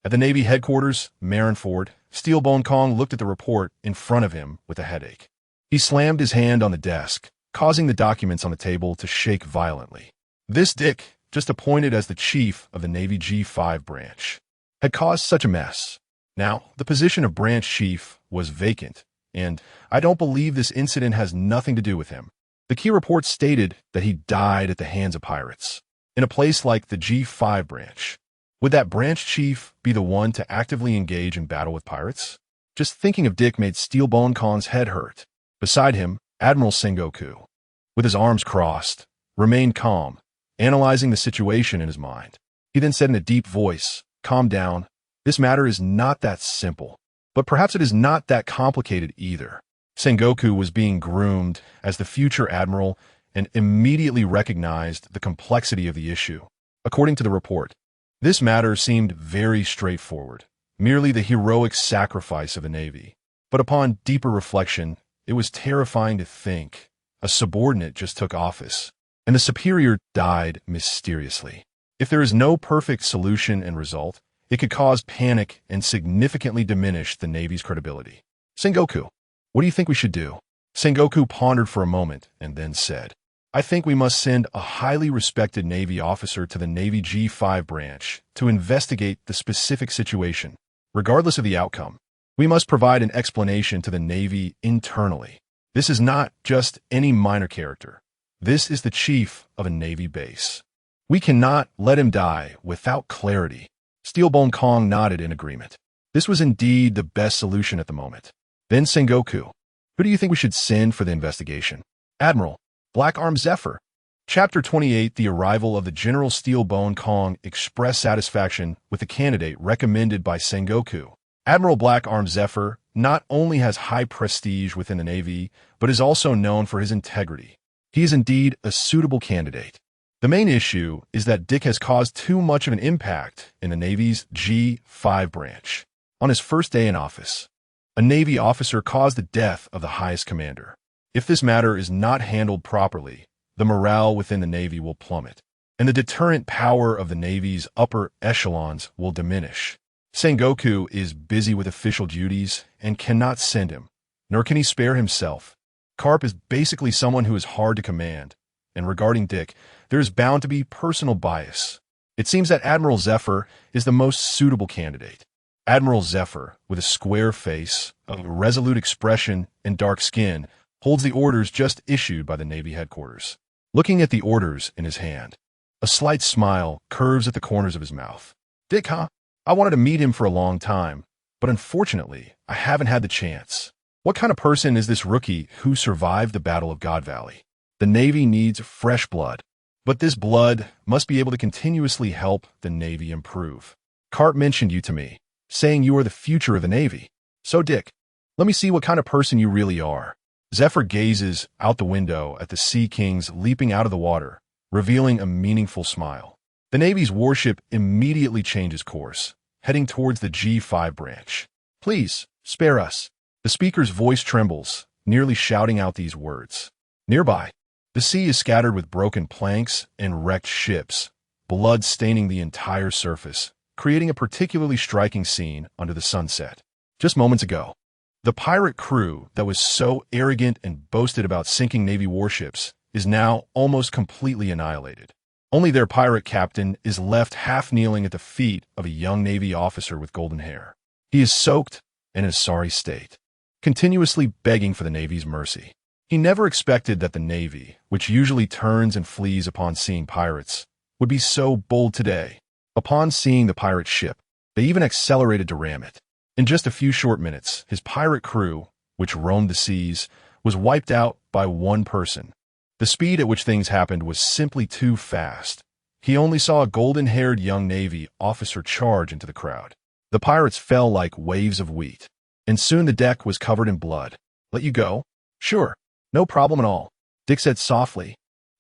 At the Navy headquarters, Marineford, Steelbone Kong looked at the report in front of him with a headache. He slammed his hand on the desk, causing the documents on the table to shake violently. This Dick, just appointed as the chief of the Navy G5 branch, had caused such a mess. Now, the position of branch chief was vacant, and I don't believe this incident has nothing to do with him. The key report stated that he died at the hands of pirates, in a place like the G5 branch. Would that branch chief be the one to actively engage in battle with pirates? Just thinking of Dick made Steelbone Kong's head hurt. Beside him, Admiral Sengoku, with his arms crossed, remained calm, analyzing the situation in his mind. He then said in a deep voice, "Calm down. This matter is not that simple, but perhaps it is not that complicated either." Sengoku was being groomed as the future admiral and immediately recognized the complexity of the issue. According to the report, this matter seemed very straightforward, merely the heroic sacrifice of the Navy. But upon deeper reflection, it was terrifying to think a subordinate just took office, and the superior died mysteriously. If there is no perfect solution and result, it could cause panic and significantly diminish the Navy's credibility. Sengoku, what do you think we should do? Sengoku pondered for a moment and then said, "I think we must send a highly respected Navy officer to the Navy G5 branch to investigate the specific situation. Regardless of the outcome, we must provide an explanation to the Navy internally. This is not just any minor character. This is the chief of a Navy base. We cannot let him die without clarity." Steelbone Kong nodded in agreement. This was indeed the best solution at the moment. Then Sengoku, who do you think we should send for the investigation? Admiral, Black Arm Zephyr. Chapter 28, The Arrival of the General. Steelbone Kong expressed satisfaction with the candidate recommended by Sengoku. Admiral Black Arm Zephyr not only has high prestige within the Navy, but is also known for his integrity. He is indeed a suitable candidate. The main issue is that Dick has caused too much of an impact in the Navy's G5 branch. On his first day in office, a Navy officer caused the death of the highest commander. If this matter is not handled properly, the morale within the Navy will plummet, and the deterrent power of the Navy's upper echelons will diminish. Sengoku is busy with official duties and cannot send him, nor can he spare himself. Karp is basically someone who is hard to command, and regarding Dick, there is bound to be personal bias. It seems that Admiral Zephyr is the most suitable candidate. Admiral Zephyr, with a square face, a resolute expression, and dark skin, holds the orders just issued by the Navy headquarters. Looking at the orders in his hand, a slight smile curves at the corners of his mouth. Dick, huh? I wanted to meet him for a long time, but unfortunately, I haven't had the chance. What kind of person is this rookie who survived the Battle of God Valley? The Navy needs fresh blood, but this blood must be able to continuously help the Navy improve. Karp mentioned you to me, saying you are the future of the Navy. So, Dick, let me see what kind of person you really are. Zephyr gazes out the window at the Sea Kings leaping out of the water, revealing a meaningful smile. The Navy's warship immediately changes course, heading towards the G5 branch. Please, spare us. The speaker's voice trembles, nearly shouting out these words. Nearby, the sea is scattered with broken planks and wrecked ships, blood staining the entire surface, creating a particularly striking scene under the sunset. Just moments ago, the pirate crew that was so arrogant and boasted about sinking Navy warships is now almost completely annihilated. Only their pirate captain is left half kneeling at the feet of a young Navy officer with golden hair. He is soaked and in a sorry state, continuously begging for the Navy's mercy. He never expected that the Navy, which usually turns and flees upon seeing pirates, would be so bold today. Upon seeing the pirate ship, they even accelerated to ram it. In just a few short minutes, his pirate crew, which roamed the seas, was wiped out by one person. The speed at which things happened was simply too fast. He only saw a golden-haired young Navy officer charge into the crowd. The pirates fell like waves of wheat, and soon the deck was covered in blood. Let you go? Sure, no problem at all, Dick said softly.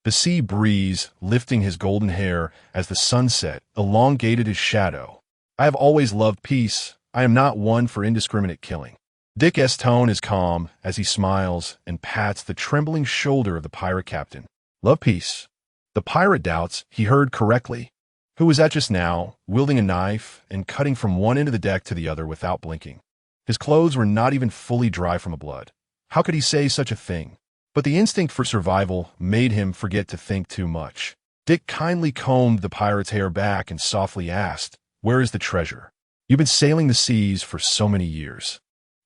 The sea breeze lifting his golden hair as the sunset elongated his shadow. I have always loved peace. I am not one for indiscriminate killing. Dick's tone is calm as he smiles and pats the trembling shoulder of the pirate captain. Love peace. The pirate doubts he heard correctly. Who was that just now, wielding a knife and cutting from one end of the deck to the other without blinking? His clothes were not even fully dry from the blood. How could he say such a thing? But the instinct for survival made him forget to think too much. Dick kindly combed the pirate's hair back and softly asked, "Where is the treasure? You've been sailing the seas for so many years.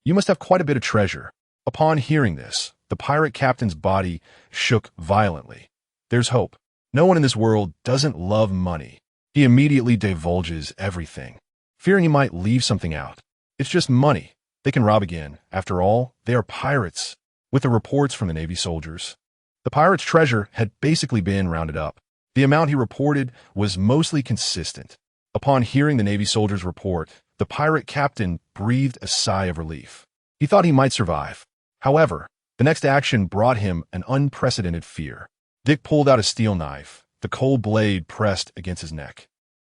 You must have quite a bit of treasure." Upon hearing this, the pirate captain's body shook violently. There's hope. No one in this world doesn't love money. He immediately divulges everything, fearing he might leave something out. It's just money. They can rob again. After all, they are pirates. With the reports from the Navy soldiers, the pirate's treasure had basically been rounded up. The amount he reported was mostly consistent. Upon hearing the Navy soldiers' report, the pirate captain breathed a sigh of relief. He thought he might survive. However, the next action brought him an unprecedented fear. Dick pulled out a steel knife, the cold blade pressed against his neck.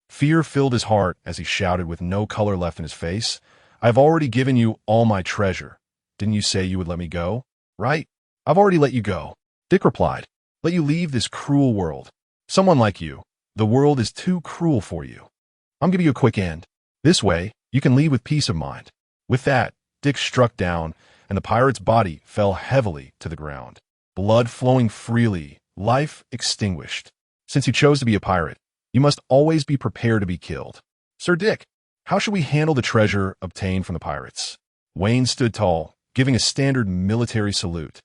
Fear filled his heart as he shouted with no color left in his face, "I've already given you all my treasure. Didn't you say you would let me go? Right? I've already let you go." Dick replied, "Let you leave this cruel world. Someone like you. The world is too cruel for you. I'm giving you a quick end. This way, you can leave with peace of mind." With that, Dick struck down, and the pirate's body fell heavily to the ground. Blood flowing freely, life extinguished. Since you chose to be a pirate, you must always be prepared to be killed. "Sir Dick, how should we handle the treasure obtained from the pirates?" Wayne stood tall, giving a standard military salute.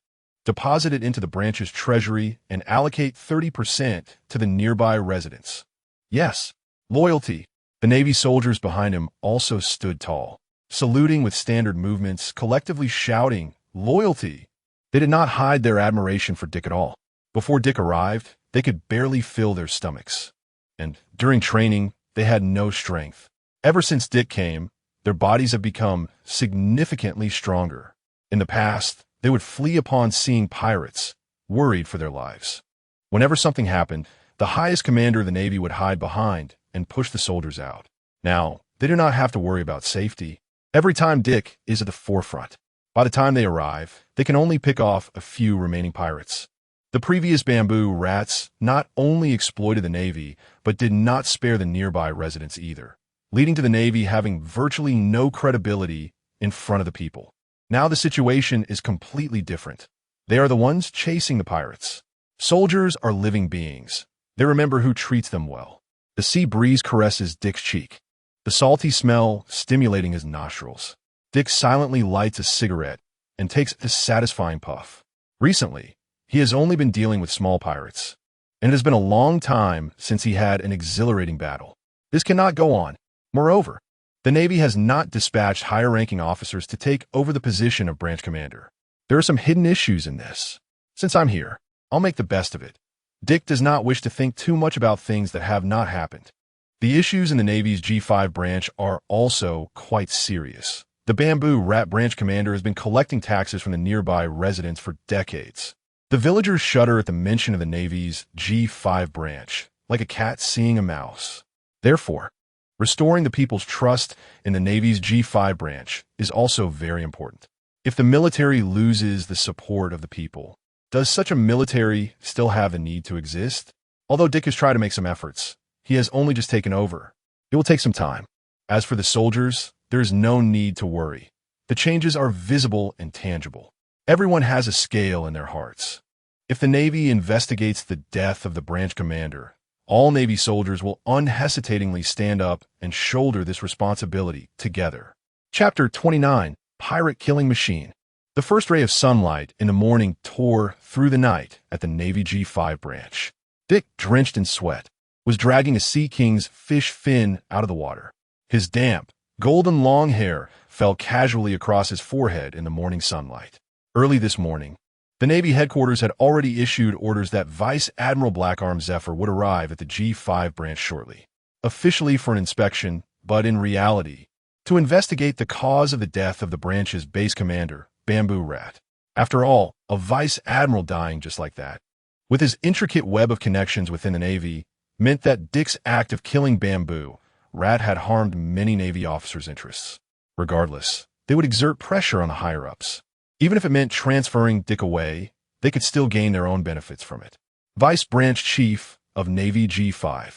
"Deposit it into the branch's treasury and allocate 30% to the nearby residents." "Yes." "Loyalty." The Navy soldiers behind him also stood tall, saluting with standard movements, collectively shouting, "Loyalty." They did not hide their admiration for Dick at all. Before Dick arrived, they could barely fill their stomachs. And during training, they had no strength. Ever since Dick came, their bodies have become significantly stronger. In the past, they would flee upon seeing pirates, worried for their lives. Whenever something happened, the highest commander of the Navy would hide behind and push the soldiers out. Now, they do not have to worry about safety. Every time Dick is at the forefront. By the time they arrive, they can only pick off a few remaining pirates. The previous bamboo rats not only exploited the Navy, but did not spare the nearby residents either, leading to the Navy having virtually no credibility in front of the people. Now the situation is completely different. They are the ones chasing the pirates. Soldiers are living beings. They remember who treats them well. The sea breeze caresses Dick's cheek, the salty smell stimulating his nostrils. Dick silently lights a cigarette and takes a satisfying puff. Recently, he has only been dealing with small pirates, and it has been a long time since he had an exhilarating battle. This cannot go on. Moreover, the Navy has not dispatched higher-ranking officers to take over the position of branch commander. There are some hidden issues in this. Since I'm here, I'll make the best of it. Dick does not wish to think too much about things that have not happened. The issues in the Navy's G5 branch are also quite serious. The bamboo rat branch commander has been collecting taxes from the nearby residents for decades. The villagers shudder at the mention of the Navy's G5 branch, like a cat seeing a mouse. Therefore, restoring the people's trust in the Navy's G5 branch is also very important. If the military loses the support of the people, does such a military still have the need to exist? Although Dick has tried to make some efforts, he has only just taken over. It will take some time. As for the soldiers, there is no need to worry. The changes are visible and tangible. Everyone has a scale in their hearts. If the Navy investigates the death of the branch commander, all Navy soldiers will unhesitatingly stand up and shoulder this responsibility together. Chapter 29, Pirate Killing Machine. The first ray of sunlight in the morning tore through the night at the Navy G5 branch. Dick, drenched in sweat, was dragging a Sea King's fish fin out of the water. His damp, golden long hair fell casually across his forehead in the morning sunlight. Early this morning, the Navy headquarters had already issued orders that Vice Admiral Blackarm Zephyr would arrive at the G5 branch shortly, officially for an inspection, but in reality, to investigate the cause of the death of the branch's base commander, Bamboo Rat. After all, a Vice Admiral dying just like that, with his intricate web of connections within the Navy, meant that Dick's act of killing Bamboo Rat had harmed many Navy officers' interests. Regardless, they would exert pressure on the higher-ups. Even if it meant transferring Dick away, they could still gain their own benefits from it. Vice Branch Chief of Navy G5.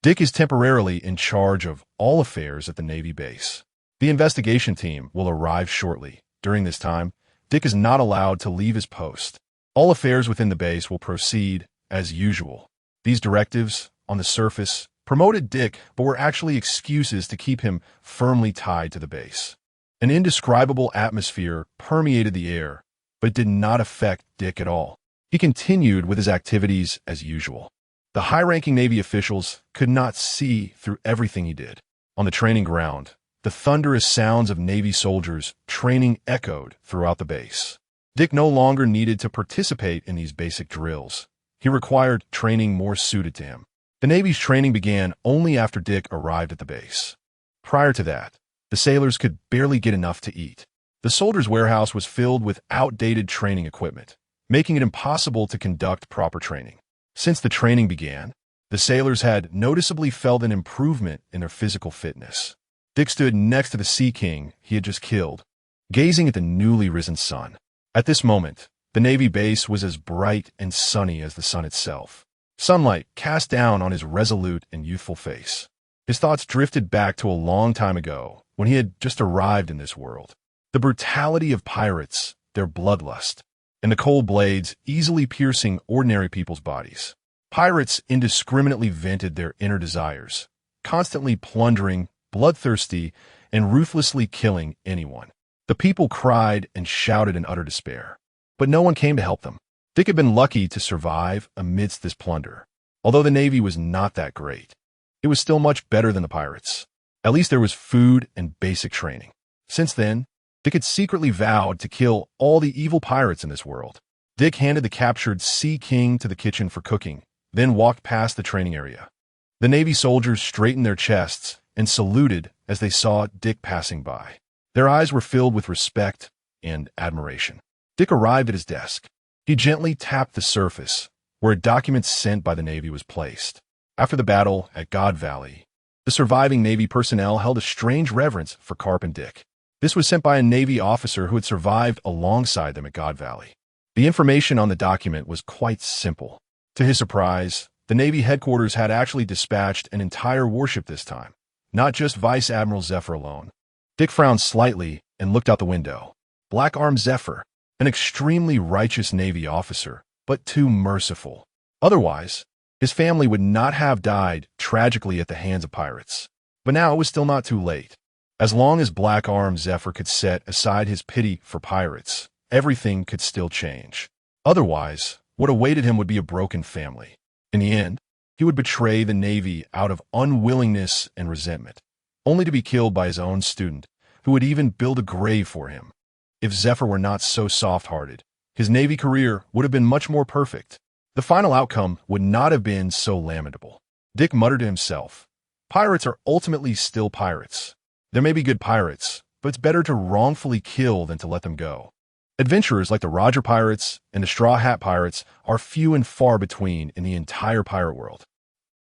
Dick is temporarily in charge of all affairs at the Navy base. The investigation team will arrive shortly. During this time, Dick is not allowed to leave his post. All affairs within the base will proceed as usual. These directives, on the surface, promoted Dick, but were actually excuses to keep him firmly tied to the base. An indescribable atmosphere permeated the air, but did not affect Dick at all. He continued with his activities as usual. The high-ranking Navy officials could not see through everything he did. On the training ground, the thunderous sounds of Navy soldiers training echoed throughout the base. Dick no longer needed to participate in these basic drills. He required training more suited to him. The Navy's training began only after Dick arrived at the base. Prior to that, the sailors could barely get enough to eat. The soldiers' warehouse was filled with outdated training equipment, making it impossible to conduct proper training. Since the training began, the sailors had noticeably felt an improvement in their physical fitness. Dick stood next to the Sea King he had just killed, gazing at the newly risen sun. At this moment, the Navy base was as bright and sunny as the sun itself. Sunlight cast down on his resolute and youthful face. His thoughts drifted back to a long time ago, when he had just arrived in this world. The brutality of pirates, their bloodlust, and the cold blades easily piercing ordinary people's bodies. Pirates indiscriminately vented their inner desires, constantly plundering, bloodthirsty, and ruthlessly killing anyone. The people cried and shouted in utter despair, but no one came to help them. Dick had been lucky to survive amidst this plunder. Although the Navy was not that great, it was still much better than the pirates. At least there was food and basic training. Since then, Dick had secretly vowed to kill all the evil pirates in this world. Dick handed the captured Sea King to the kitchen for cooking, then walked past the training area. The Navy soldiers straightened their chests and saluted as they saw Dick passing by. Their eyes were filled with respect and admiration. Dick arrived at his desk. He gently tapped the surface, where a document sent by the Navy was placed. After the battle at God Valley, the surviving Navy personnel held a strange reverence for Karp and Dick. This was sent by a Navy officer who had survived alongside them at God Valley. The information on the document was quite simple. To his surprise, the Navy headquarters had actually dispatched an entire warship this time, not just Vice Admiral Zephyr alone. Dick frowned slightly and looked out the window. Black Arm Zephyr, an extremely righteous Navy officer, but too merciful. Otherwise, his family would not have died tragically at the hands of pirates. But now it was still not too late. As long as Black Arm Zephyr could set aside his pity for pirates, everything could still change. Otherwise, what awaited him would be a broken family. In the end, he would betray the Navy out of unwillingness and resentment, only to be killed by his own student, who would even build a grave for him. If Zephyr were not so soft-hearted, his Navy career would have been much more perfect. The final outcome would not have been so lamentable. Dick muttered to himself, "Pirates are ultimately still pirates. There may be good pirates, but it's better to wrongfully kill than to let them go." Adventurers like the Roger Pirates and the Straw Hat Pirates are few and far between in the entire pirate world.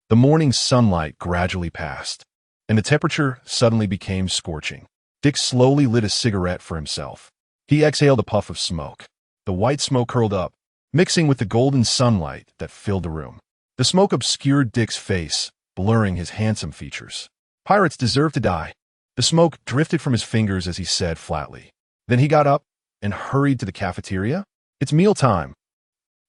The morning sunlight gradually passed, and the temperature suddenly became scorching. Dick slowly lit a cigarette for himself. He exhaled a puff of smoke. The white smoke curled up, mixing with the golden sunlight that filled the room. The smoke obscured Dick's face, blurring his handsome features. Pirates deserve to die. The smoke drifted from his fingers as he said flatly. Then he got up and hurried to the cafeteria. It's mealtime.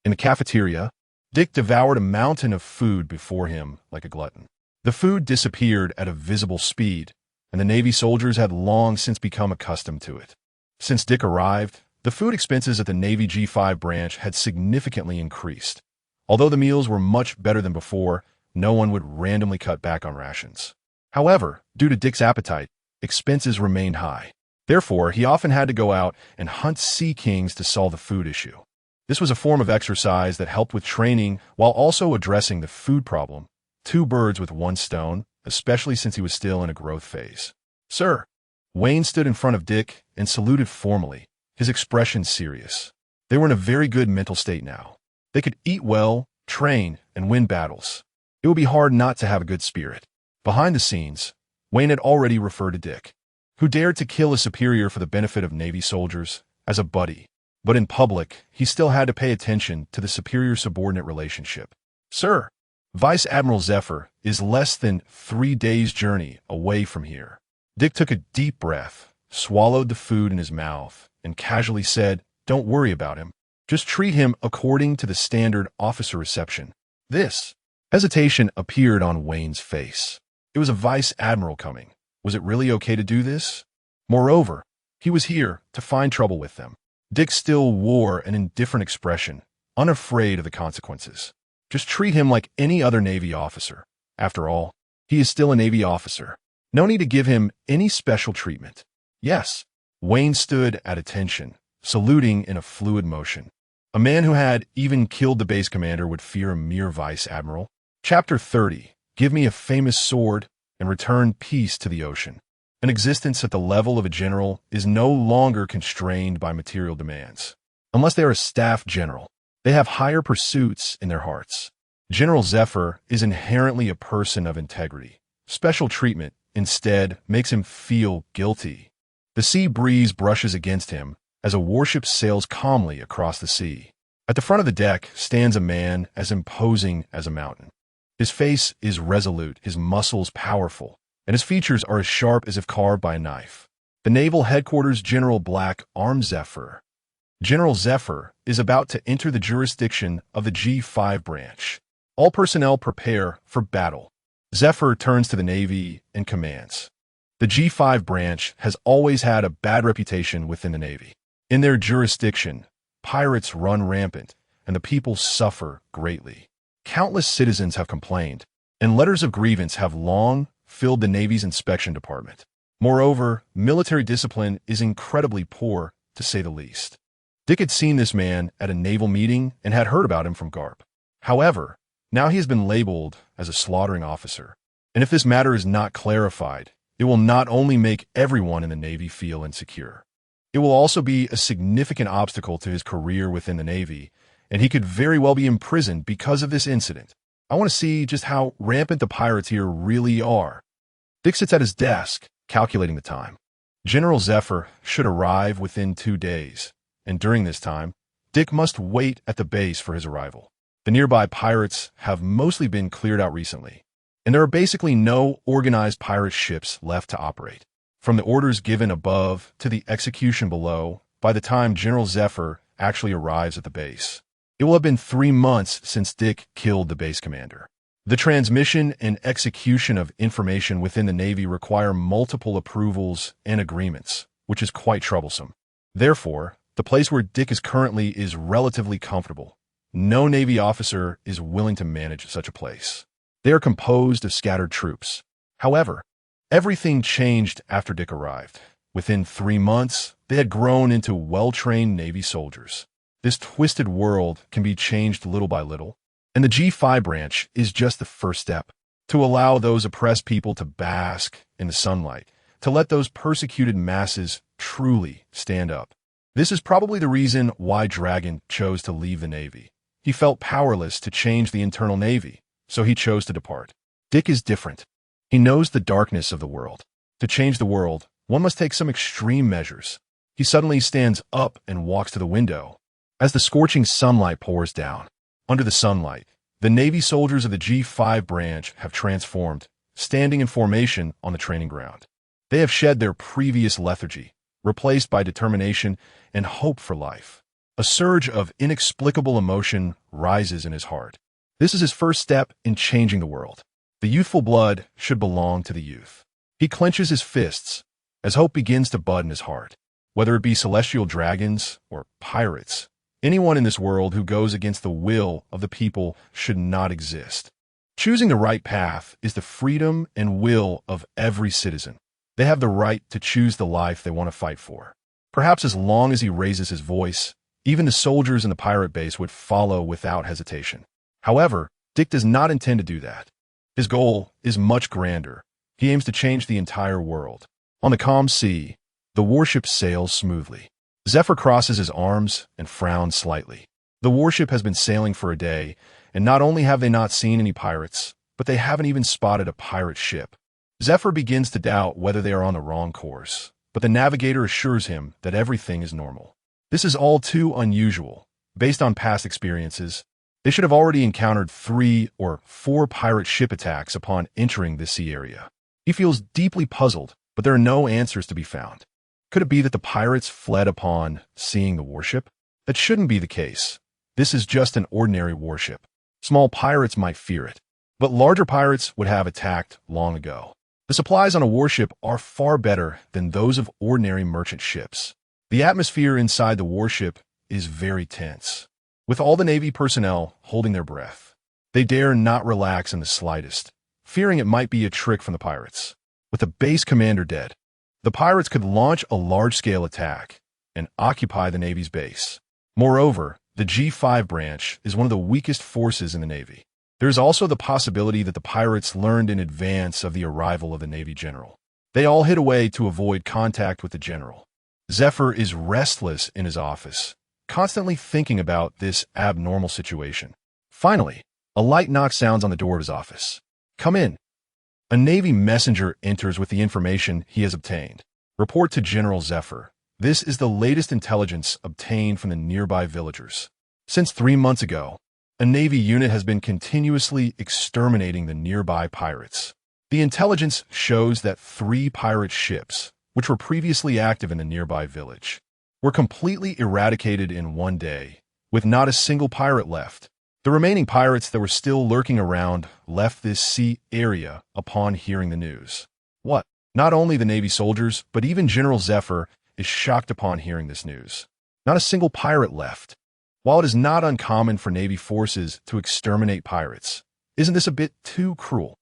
In the cafeteria, Dick devoured a mountain of food before him like a glutton. The food disappeared at a visible speed, and the Navy soldiers had long since become accustomed to it. Since Dick arrived, the food expenses at the Navy G5 branch had significantly increased. Although the meals were much better than before, no one would randomly cut back on rations. However, due to Dick's appetite, expenses remained high. Therefore, he often had to go out and hunt Sea Kings to solve the food issue. This was a form of exercise that helped with training while also addressing the food problem. Two birds with one stone, especially since he was still in a growth phase. "Sir." Wayne stood in front of Dick and saluted formally, his expression serious. They were in a very good mental state now. They could eat well, train, and win battles. It would be hard not to have a good spirit. Behind the scenes, Wayne had already referred to Dick. who dared to kill a superior for the benefit of Navy soldiers as a buddy. But in public, he still had to pay attention to the superior-subordinate relationship. Sir, Vice Admiral Zephyr is less than 3 days' journey away from here. Dick took a deep breath, swallowed the food in his mouth, and casually said, "Don't worry about him. Just treat him according to the standard officer reception." This hesitation appeared on Wayne's face. It was a vice admiral coming. Was it really okay to do this? Moreover, he was here to find trouble with them. Dick still wore an indifferent expression, unafraid of the consequences. Just treat him like any other Navy officer. After all, he is still a Navy officer. No need to give him any special treatment. Yes, Wayne stood at attention, saluting in a fluid motion. A man who had even killed the base commander would fear a mere vice admiral. Chapter 30. Give me a famous sword and return peace to the ocean. An existence at the level of a general is no longer constrained by material demands. Unless they are a staff general, they have higher pursuits in their hearts. General Zephyr is inherently a person of integrity. Special treatment, instead, makes him feel guilty. The sea breeze brushes against him as a warship sails calmly across the sea. At the front of the deck stands a man as imposing as a mountain. His face is resolute, his muscles powerful, and his features are as sharp as if carved by a knife. The Naval Headquarters General Black arms Zephyr. General Zephyr is about to enter the jurisdiction of the G5 branch. All personnel prepare for battle. Zephyr turns to the Navy and commands. The G5 branch has always had a bad reputation within the Navy. In their jurisdiction, pirates run rampant, and the people suffer greatly. Countless citizens have complained, and letters of grievance have long filled the Navy's inspection department. Moreover, military discipline is incredibly poor, to say the least. Dick had seen this man at a naval meeting and had heard about him from Garp. However, now he has been labeled as a slaughtering officer. And if this matter is not clarified, it will not only make everyone in the Navy feel insecure. It will also be a significant obstacle to his career within the Navy, and he could very well be imprisoned because of this incident. I want to see just how rampant the pirates here really are. Dick sits at his desk, calculating the time. General Zephyr should arrive within 2 days, and during this time, Dick must wait at the base for his arrival. The nearby pirates have mostly been cleared out recently, and there are basically no organized pirate ships left to operate. From the orders given above to the execution below, by the time General Zephyr actually arrives at the base, it will have been 3 months since Dick killed the base commander. The transmission and execution of information within the Navy require multiple approvals and agreements, which is quite troublesome. Therefore, the place where Dick is currently is relatively comfortable. No Navy officer is willing to manage such a place. They are composed of scattered troops. However, everything changed after Dick arrived. Within 3 months, they had grown into well-trained Navy soldiers. This twisted world can be changed little by little, and the G5 branch is just the first step to allow those oppressed people to bask in the sunlight, to let those persecuted masses truly stand up. This is probably the reason why Dragon chose to leave the Navy. He felt powerless to change the internal Navy, so he chose to depart. Dick is different. He knows the darkness of the world. To change the world, one must take some extreme measures. He suddenly stands up and walks to the window. As the scorching sunlight pours down, under the sunlight, the Navy soldiers of the G5 branch have transformed, standing in formation on the training ground. They have shed their previous lethargy, replaced by determination and hope for life. A surge of inexplicable emotion rises in his heart. This is his first step in changing the world. The youthful blood should belong to the youth. He clenches his fists as hope begins to bud in his heart. Whether it be celestial dragons or pirates, anyone in this world who goes against the will of the people should not exist. Choosing the right path is the freedom and will of every citizen. They have the right to choose the life they want to fight for. Perhaps as long as he raises his voice, even the soldiers in the pirate base would follow without hesitation. However, Dick does not intend to do that. His goal is much grander. He aims to change the entire world. On the calm sea, the warship sails smoothly. Zephyr crosses his arms and frowns slightly. The warship has been sailing for a day, and not only have they not seen any pirates, but they haven't even spotted a pirate ship. Zephyr begins to doubt whether they are on the wrong course, but the navigator assures him that everything is normal. This is all too unusual. Based on past experiences, they should have already encountered 3 or 4 pirate ship attacks upon entering this sea area. He feels deeply puzzled, but there are no answers to be found. Could it be that the pirates fled upon seeing the warship? That shouldn't be the case. This is just an ordinary warship. Small pirates might fear it, but larger pirates would have attacked long ago. The supplies on a warship are far better than those of ordinary merchant ships. The atmosphere inside the warship is very tense, with all the Navy personnel holding their breath. They dare not relax in the slightest, fearing it might be a trick from the pirates. With the base commander dead, the pirates could launch a large-scale attack and occupy the Navy's base. Moreover, the G5 branch is one of the weakest forces in the Navy. There is also the possibility that the pirates learned in advance of the arrival of the Navy general. They all hid away to avoid contact with the general. Zephyr is restless in his office, constantly thinking about this abnormal situation. Finally, a light knock sounds on the door of his office. "Come in." A Navy messenger enters with the information he has obtained. "Report to General Zephyr. This is the latest intelligence obtained from the nearby villagers. Since 3 months ago, a Navy unit has been continuously exterminating the nearby pirates. The intelligence shows that 3 pirate ships, which were previously active in the nearby village, were completely eradicated in one day, with not a single pirate left. The remaining pirates that were still lurking around left this sea area upon hearing the news." What? Not only the Navy soldiers, but even General Zephyr is shocked upon hearing this news. Not a single pirate left. While it is not uncommon for Navy forces to exterminate pirates, isn't this a bit too cruel?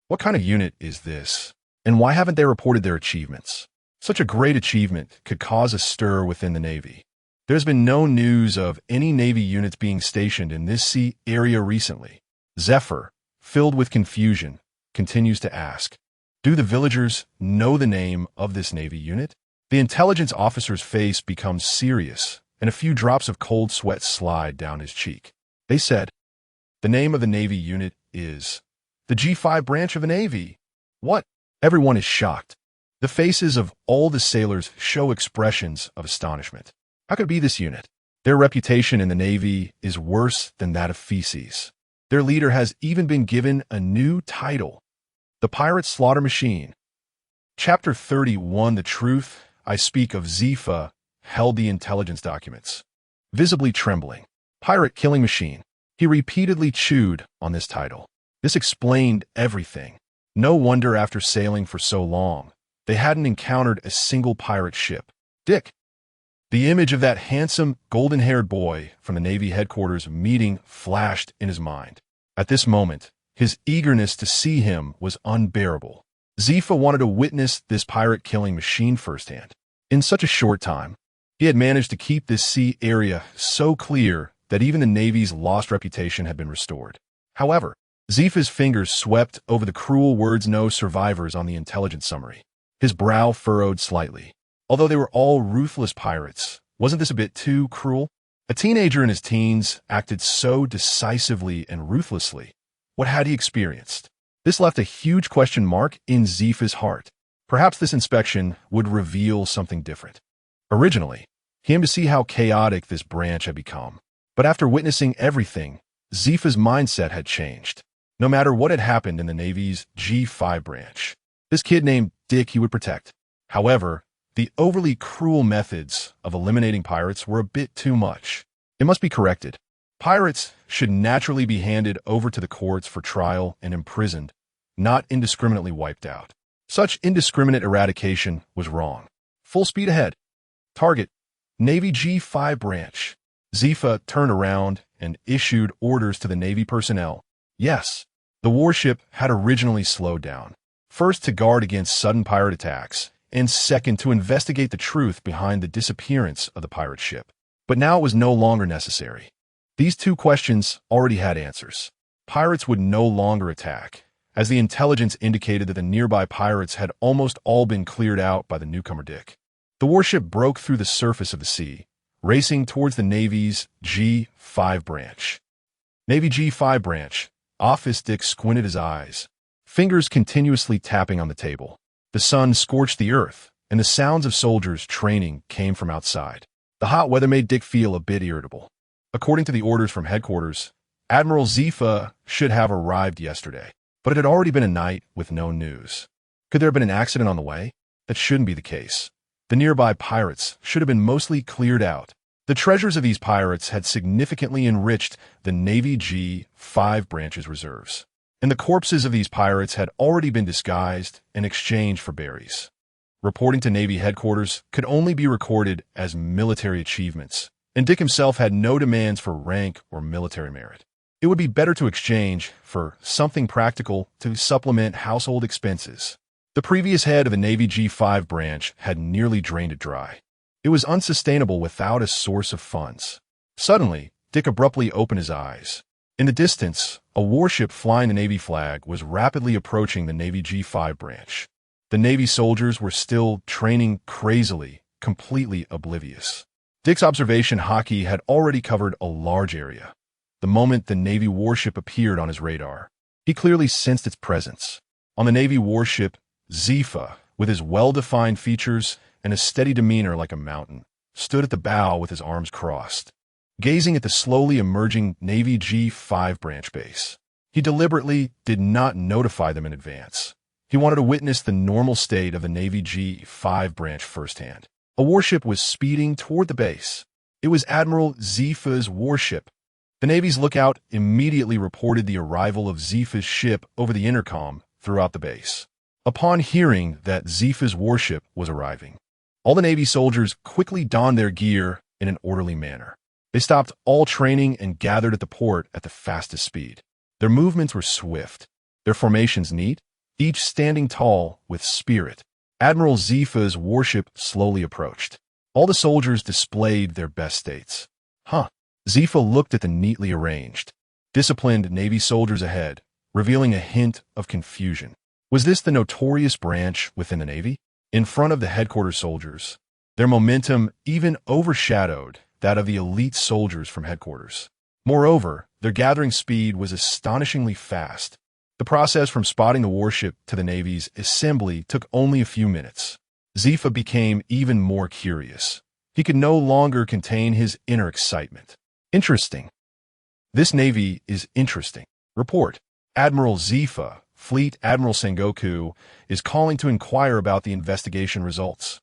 What kind of unit is this? And why haven't they reported their achievements? Such a great achievement could cause a stir within the Navy. There's been no news of any Navy units being stationed in this sea area recently. Zephyr, filled with confusion, continues to ask, "Do the villagers know the name of this Navy unit?" The intelligence officer's face becomes serious, and a few drops of cold sweat slide down his cheek. They said, "The name of the Navy unit is the G5 branch of the Navy." What? Everyone is shocked. The faces of all the sailors show expressions of astonishment. How could it be this unit? Their reputation in the Navy is worse than that of feces. Their leader has even been given a new title, the Pirate Slaughter Machine. Chapter 31, The Truth I Speak of Zephyr held the intelligence documents. Visibly trembling, Pirate Killing Machine. He repeatedly chewed on this title. This explained everything. No wonder after sailing for so long, they hadn't encountered a single pirate ship. Dick. The image of that handsome, golden-haired boy from the Navy headquarters meeting flashed in his mind. At this moment, his eagerness to see him was unbearable. Zephyr wanted to witness this pirate-killing machine firsthand. In such a short time, he had managed to keep this sea area so clear that even the Navy's lost reputation had been restored. However, Zephyr's fingers swept over the cruel words "no survivors" on the intelligence summary. His brow furrowed slightly. Although they were all ruthless pirates, wasn't this a bit too cruel? A teenager in his teens acted so decisively and ruthlessly. What had he experienced? This left a huge question mark in Zephyr's heart. Perhaps this inspection would reveal something different. Originally, he aimed to see how chaotic this branch had become. But after witnessing everything, Zephyr's mindset had changed. No matter what had happened in the Navy's G5 branch, this kid named Dick he would protect. However, the overly cruel methods of eliminating pirates were a bit too much. It must be corrected. Pirates should naturally be handed over to the courts for trial and imprisoned, not indiscriminately wiped out. Such indiscriminate eradication was wrong. Full speed ahead. Target: Navy G5 branch. Zephyr turned around and issued orders to the Navy personnel. Yes, the warship had originally slowed down. First, to guard against sudden pirate attacks, and second, to investigate the truth behind the disappearance of the pirate ship. But now it was no longer necessary. These 2 questions already had answers. Pirates would no longer attack, as the intelligence indicated that the nearby pirates had almost all been cleared out by the newcomer Dick. The warship broke through the surface of the sea, racing towards the Navy's G5 branch. Navy G5 branch. Office Dick squinted his eyes. fingers continuously tapping on the table. The sun scorched the earth, and the sounds of soldiers training came from outside. The hot weather made Dick feel a bit irritable. According to the orders from headquarters, Admiral Zifa should have arrived yesterday, but it had already been a night with no news. Could there have been an accident on the way? That shouldn't be the case. The nearby pirates should have been mostly cleared out. The treasures of these pirates had significantly enriched the Navy G5 branch's reserves, and the corpses of these pirates had already been disguised and exchanged for berries. Reporting to Navy headquarters could only be recorded as military achievements, and Dick himself had no demands for rank or military merit. It would be better to exchange for something practical to supplement household expenses. The previous head of the Navy G5 branch had nearly drained it dry. It was unsustainable without a source of funds. Suddenly, Dick abruptly opened his eyes. In the distance, a warship flying the Navy flag was rapidly approaching the Navy G5 branch. The Navy soldiers were still training crazily, completely oblivious. Dick's observation Haki had already covered a large area. The moment the Navy warship appeared on his radar, he clearly sensed its presence. On the Navy warship, Zifa, with his well-defined features and a steady demeanor like a mountain, stood at the bow with his arms crossed, gazing at the slowly emerging Navy G5 branch base. He deliberately did not notify them in advance. He wanted to witness the normal state of the Navy G5 branch firsthand. A warship was speeding toward the base. It was Admiral Zifa's warship. The Navy's lookout immediately reported the arrival of Zifa's ship over the intercom throughout the base. Upon hearing that Zifa's warship was arriving, all the Navy soldiers quickly donned their gear in an orderly manner. They stopped all training and gathered at the port at the fastest speed. Their movements were swift, their formations neat, each standing tall with spirit. Admiral Zifa's warship slowly approached. All the soldiers displayed their best states. Zifa looked at the neatly arranged, disciplined Navy soldiers ahead, revealing a hint of confusion. Was this the notorious branch within the Navy? In front of the headquarters soldiers, their momentum even overshadowed that of the elite soldiers from headquarters. Moreover, their gathering speed was astonishingly fast. The process from spotting the warship to the Navy's assembly took only a few minutes. Zifa became even more curious. He could no longer contain his inner excitement. Interesting. This Navy is interesting. Report. Admiral Zifa, Fleet Admiral Sengoku, is calling to inquire about the investigation results.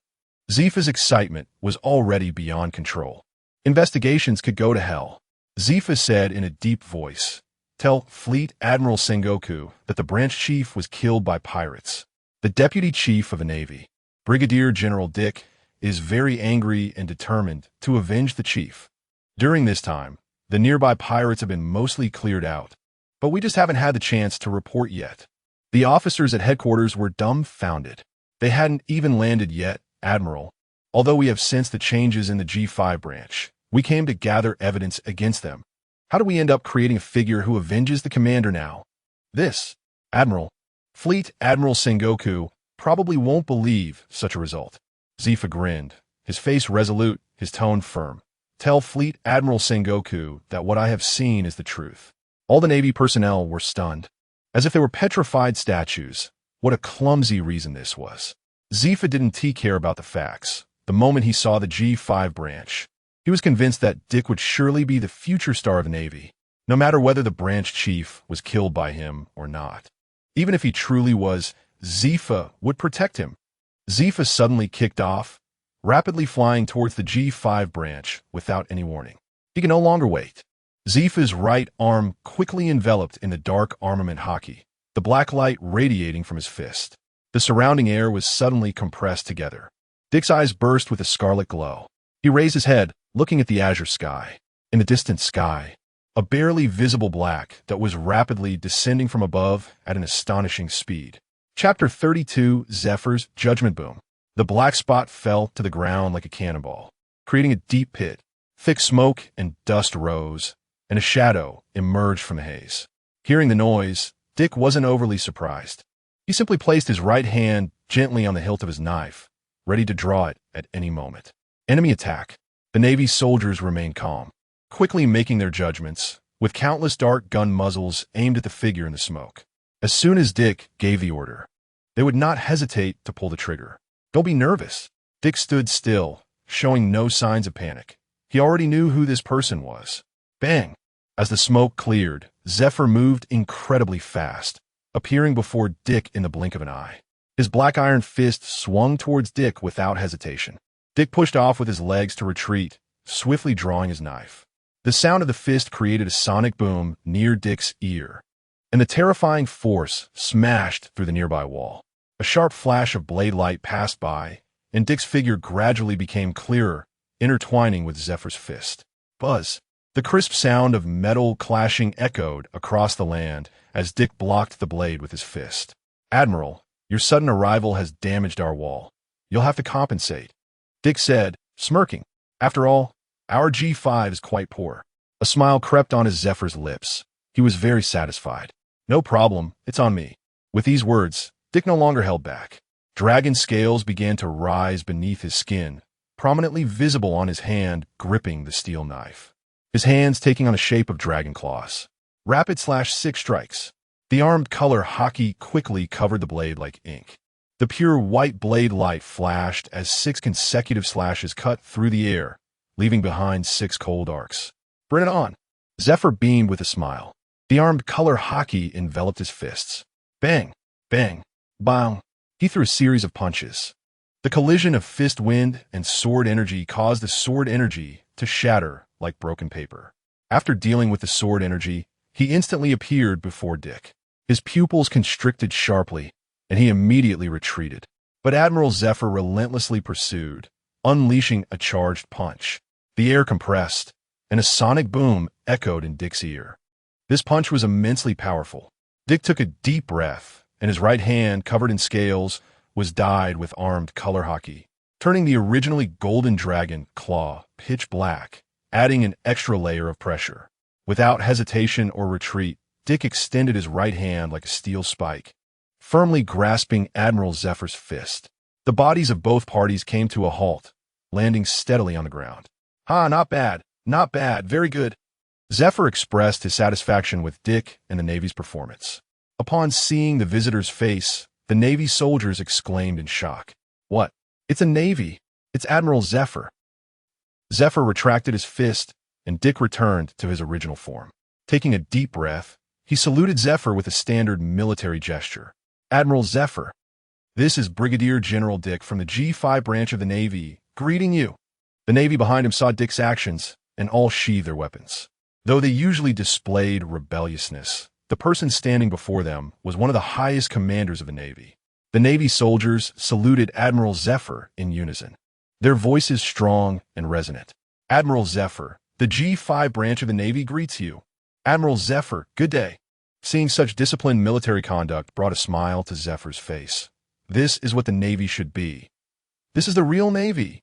Zifa's excitement was already beyond control. Investigations could go to hell. Zifa said in a deep voice, "Tell Fleet Admiral Sengoku that the branch chief was killed by pirates. The deputy chief of the Navy, Brigadier General Dick, is very angry and determined to avenge the chief. During this time, the nearby pirates have been mostly cleared out, but we just haven't had the chance to report yet." The officers at headquarters were dumbfounded. They hadn't even landed yet, Admiral. Although we have sensed the changes in the G5 branch, we came to gather evidence against them. How do we end up creating a figure who avenges the commander now? This, Admiral, Fleet Admiral Sengoku, probably won't believe such a result. Zifa grinned, his face resolute, his tone firm. Tell Fleet Admiral Sengoku that what I have seen is the truth. All the Navy personnel were stunned, as if they were petrified statues. What a clumsy reason this was. Zifa didn't care about the facts. The moment he saw the G5 branch, he was convinced that Dick would surely be the future star of the Navy, no matter whether the branch chief was killed by him or not. Even if he truly was, Zifa would protect him. Zifa suddenly kicked off, rapidly flying towards the G5 branch without any warning. He could no longer wait. Zifa's right arm quickly enveloped in the dark armament Haki, the black light radiating from his fist. The surrounding air was suddenly compressed together. Dick's eyes burst with a scarlet glow. He raised his head, looking at the azure sky. In the distant sky, a barely visible black that was rapidly descending from above at an astonishing speed. Chapter 32, Zephyr's Judgment Boom. The black spot fell to the ground like a cannonball, creating a deep pit. Thick smoke and dust rose, and a shadow emerged from the haze. Hearing the noise, Dick wasn't overly surprised. He simply placed his right hand gently on the hilt of his knife, ready to draw it at any moment. Enemy attack. The Navy's soldiers remained calm, quickly making their judgments, with countless dark gun muzzles aimed at the figure in the smoke. As soon as Dick gave the order, they would not hesitate to pull the trigger. Don't be nervous. Dick stood still, showing no signs of panic. He already knew who this person was. Bang! As the smoke cleared, Zephyr moved incredibly fast, appearing before Dick in the blink of an eye. His black iron fist swung towards Dick without hesitation. Dick pushed off with his legs to retreat, swiftly drawing his knife. The sound of the fist created a sonic boom near Dick's ear, and the terrifying force smashed through the nearby wall. A sharp flash of blade light passed by, and Dick's figure gradually became clearer, intertwining with Zephyr's fist. Buzz! The crisp sound of metal clashing echoed across the land as Dick blocked the blade with his fist. Admiral, your sudden arrival has damaged our wall. You'll have to compensate, Dick said, smirking. After all, our G5 is quite poor. A smile crept on his Zephyr's lips. He was very satisfied. No problem, it's on me. With these words, Dick no longer held back. Dragon scales began to rise beneath his skin, prominently visible on his hand gripping the steel knife. His hands taking on the shape of dragon claws. Rapid/6 strikes. The armed color Haki quickly covered the blade like ink. The pure white blade light flashed as 6 consecutive slashes cut through the air, leaving behind 6 cold arcs. Bring it on! Zephyr beamed with a smile. The armed color Haki enveloped his fists. Bang! Bang! Bang! He threw a series of punches. The collision of fist wind and sword energy caused the sword energy to shatter like broken paper. After dealing with the sword energy, he instantly appeared before Dick. His pupils constricted sharply, and he immediately retreated. But Admiral Zephyr relentlessly pursued, unleashing a charged punch. The air compressed, and a sonic boom echoed in Dick's ear. This punch was immensely powerful. Dick took a deep breath, and his right hand, covered in scales, was dyed with armed color Haki, turning the originally golden dragon claw pitch black, adding an extra layer of pressure. Without hesitation or retreat, Dick extended his right hand like a steel spike, firmly grasping Admiral Zephyr's fist. The bodies of both parties came to a halt, landing steadily on the ground. Not bad, very good. Zephyr expressed his satisfaction with Dick and the Navy's performance. Upon seeing the visitor's face, the Navy soldiers exclaimed in shock. What? It's a Navy! It's Admiral Zephyr! Zephyr retracted his fist, and Dick returned to his original form. Taking a deep breath, he saluted Zephyr with a standard military gesture. Admiral Zephyr, this is Brigadier General Dick from the G5 branch of the Navy, greeting you. The Navy behind him saw Dick's actions, and all sheathed their weapons. Though they usually displayed rebelliousness, the person standing before them was one of the highest commanders of the Navy. The Navy soldiers saluted Admiral Zephyr in unison, their voices strong and resonant. Admiral Zephyr, the G5 branch of the Navy greets you. Admiral Zephyr, good day. Seeing such disciplined military conduct brought a smile to Zephyr's face. This is what the Navy should be. This is the real Navy.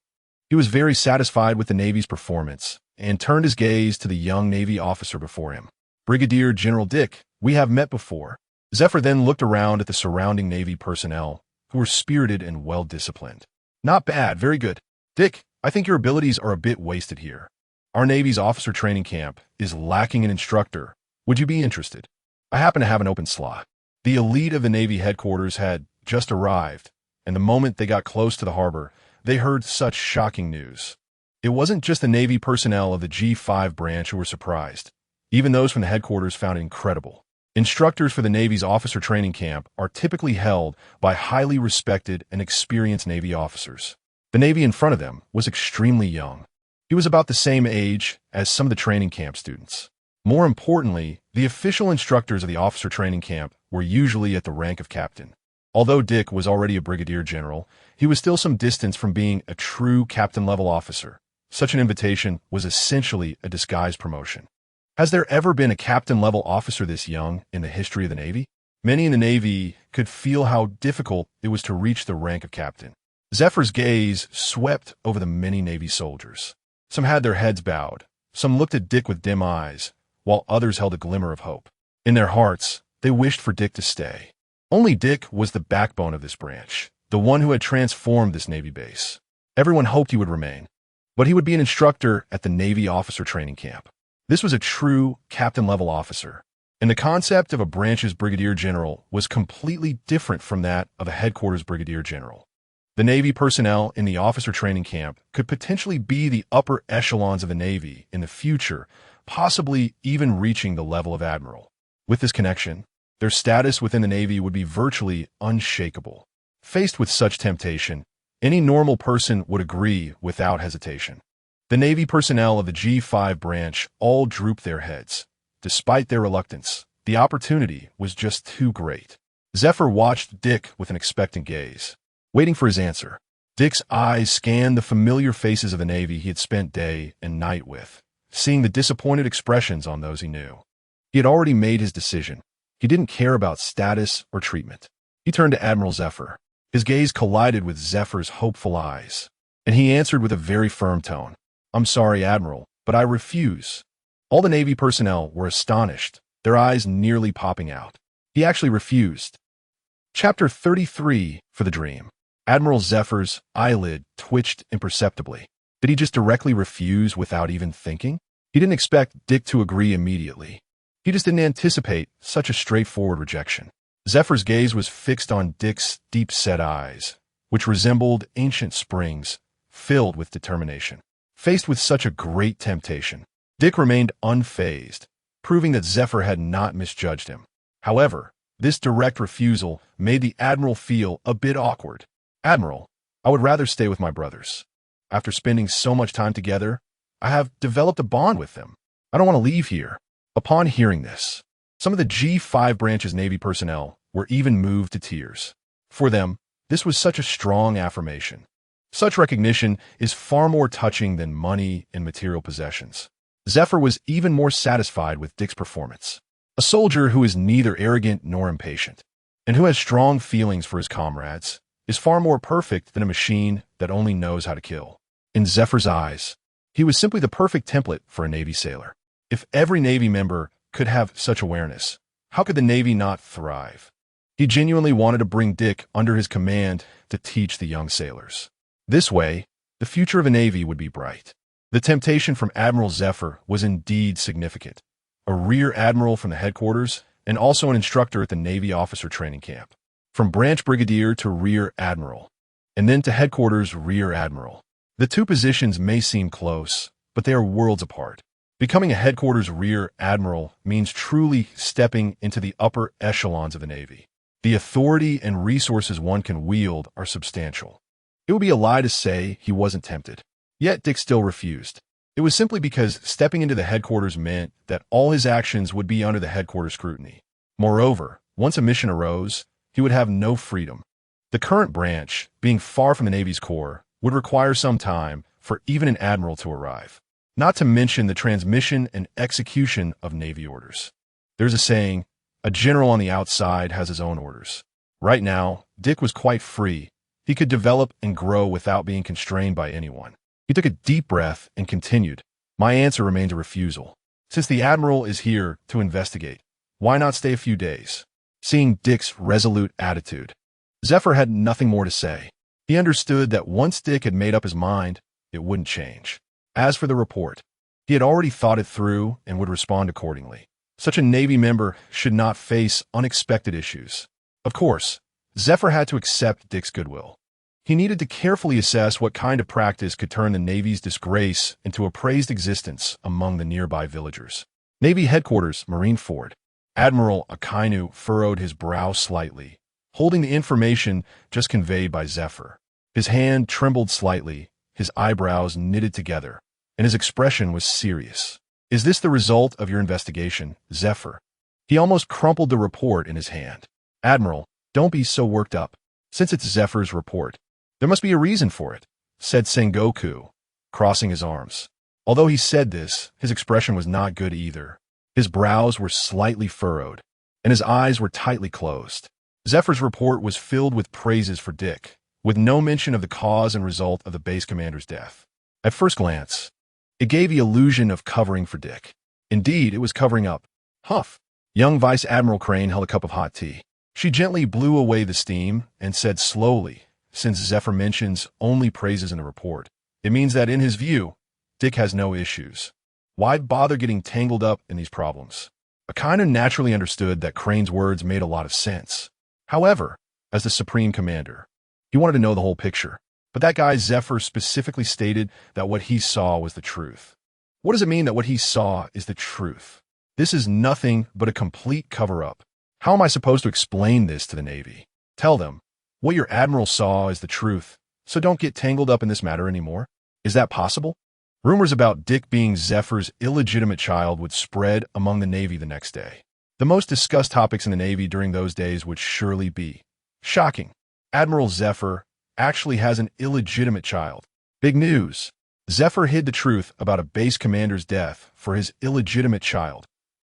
He was very satisfied with the Navy's performance and turned his gaze to the young Navy officer before him. Brigadier General Dick, we have met before. Zephyr then looked around at the surrounding Navy personnel, who were spirited and well-disciplined. Not bad, very good. Dick, I think your abilities are a bit wasted here. Our Navy's officer training camp is lacking an instructor. Would you be interested? I happen to have an open slot. The elite of the Navy headquarters had just arrived, and the moment they got close to the harbor, they heard such shocking news. It wasn't just the Navy personnel of the G5 branch who were surprised. Even those from the headquarters found it incredible. Instructors for the Navy's officer training camp are typically held by highly respected and experienced Navy officers. The Navy in front of them was extremely young. He was about the same age as some of the training camp students. More importantly, the official instructors of the officer training camp were usually at the rank of captain. Although Dick was already a brigadier general, he was still some distance from being a true captain-level officer. Such an invitation was essentially a disguised promotion. Has there ever been a captain-level officer this young in the history of the Navy? Many in the Navy could feel how difficult it was to reach the rank of captain. Zephyr's gaze swept over the many Navy soldiers. Some had their heads bowed, some looked at Dick with dim eyes, while others held a glimmer of hope. In their hearts, they wished for Dick to stay. Only Dick was the backbone of this branch, the one who had transformed this Navy base. Everyone hoped he would remain, but he would be an instructor at the Navy officer training camp. This was a true captain-level officer. And the concept of a branch's brigadier general was completely different from that of a headquarters brigadier general. The Navy personnel in the officer training camp could potentially be the upper echelons of the Navy in the future, possibly even reaching the level of admiral. With this connection, their status within the Navy would be virtually unshakable. Faced with such temptation, any normal person would agree without hesitation. The Navy personnel of the G5 branch all drooped their heads. Despite their reluctance, the opportunity was just too great. Zephyr watched Dick with an expectant gaze, waiting for his answer. Dick's eyes scanned the familiar faces of the Navy he had spent day and night with, seeing the disappointed expressions on those he knew. He had already made his decision. He didn't care about status or treatment. He turned to Admiral Zephyr. His gaze collided with Zephyr's hopeful eyes, and he answered with a very firm tone. "I'm sorry, Admiral, but I refuse." All the Navy personnel were astonished, their eyes nearly popping out. He actually refused. Chapter 33 for the Dream. Admiral Zephyr's eyelid twitched imperceptibly. Did he just directly refuse without even thinking? He didn't expect Dick to agree immediately. He just didn't anticipate such a straightforward rejection. Zephyr's gaze was fixed on Dick's deep-set eyes, which resembled ancient springs, filled with determination. Faced with such a great temptation, Dick remained unfazed, proving that Zephyr had not misjudged him. However, this direct refusal made the Admiral feel a bit awkward. "Admiral, I would rather stay with my brothers. After spending so much time together, I have developed a bond with them. I don't want to leave here." Upon hearing this, some of the G5 branch's Navy personnel were even moved to tears. For them, this was such a strong affirmation. Such recognition is far more touching than money and material possessions. Zephyr was even more satisfied with Dick's performance. A soldier who is neither arrogant nor impatient, and who has strong feelings for his comrades, is far more perfect than a machine that only knows how to kill. In Zephyr's eyes, he was simply the perfect template for a Navy sailor. If every Navy member could have such awareness, how could the Navy not thrive? He genuinely wanted to bring Dick under his command to teach the young sailors. This way, the future of a Navy would be bright. The temptation from Admiral Zephyr was indeed significant. A rear admiral from the headquarters, and also an instructor at the Navy officer training camp. From branch brigadier to rear admiral, and then to headquarters rear admiral. The two positions may seem close, but they are worlds apart. Becoming a headquarters rear admiral means truly stepping into the upper echelons of the Navy. The authority and resources one can wield are substantial. It would be a lie to say he wasn't tempted. Yet Dick still refused. It was simply because stepping into the headquarters meant that all his actions would be under the headquarters scrutiny. Moreover, once a mission arose, he would have no freedom. The current branch, being far from the Navy's core, would require some time for even an admiral to arrive. Not to mention the transmission and execution of Navy orders. There's a saying, a general on the outside has his own orders. Right now, Dick was quite free. He could develop and grow without being constrained by anyone. He took a deep breath and continued. "My answer remains a refusal. Since the Admiral is here to investigate, why not stay a few days?" Seeing Dick's resolute attitude, Zephyr had nothing more to say. He understood that once Dick had made up his mind, it wouldn't change. As for the report, he had already thought it through and would respond accordingly. Such a Navy member should not face unexpected issues. Of course, Zephyr had to accept Dick's goodwill. He needed to carefully assess what kind of practice could turn the Navy's disgrace into a praised existence among the nearby villagers. Navy Headquarters, Marine Fort. Admiral Akainu furrowed his brow slightly, holding the information just conveyed by Zephyr. His hand trembled slightly, his eyebrows knitted together, and his expression was serious. "Is this the result of your investigation, Zephyr?" He almost crumpled the report in his hand. "Admiral, don't be so worked up. Since it's Zephyr's report, there must be a reason for it," said Sengoku, crossing his arms. Although he said this, his expression was not good either. His brows were slightly furrowed, and his eyes were tightly closed. Zephyr's report was filled with praises for Dick, with no mention of the cause and result of the base commander's death. At first glance, it gave the illusion of covering for Dick. Indeed, it was covering up. Huff. Young Vice Admiral Crane held a cup of hot tea. She gently blew away the steam and said slowly, "Since Zephyr mentions only praises in the report, it means that in his view, Dick has no issues. Why bother getting tangled up in these problems? Akainu naturally understood that Crane's words made a lot of sense. However, as the Supreme Commander, he wanted to know the whole picture. But that guy Zephyr specifically stated that what he saw was the truth. What does it mean that what he saw is the truth? This is nothing but a complete cover-up. How am I supposed to explain this to the Navy? Tell them, what your admiral saw is the truth, so don't get tangled up in this matter anymore. Is that possible? Rumors about Dick being Zephyr's illegitimate child would spread among the Navy the next day. The most discussed topics in the Navy during those days would surely be, shocking, Admiral Zephyr actually has an illegitimate child. Big news. Zephyr hid the truth about a base commander's death for his illegitimate child.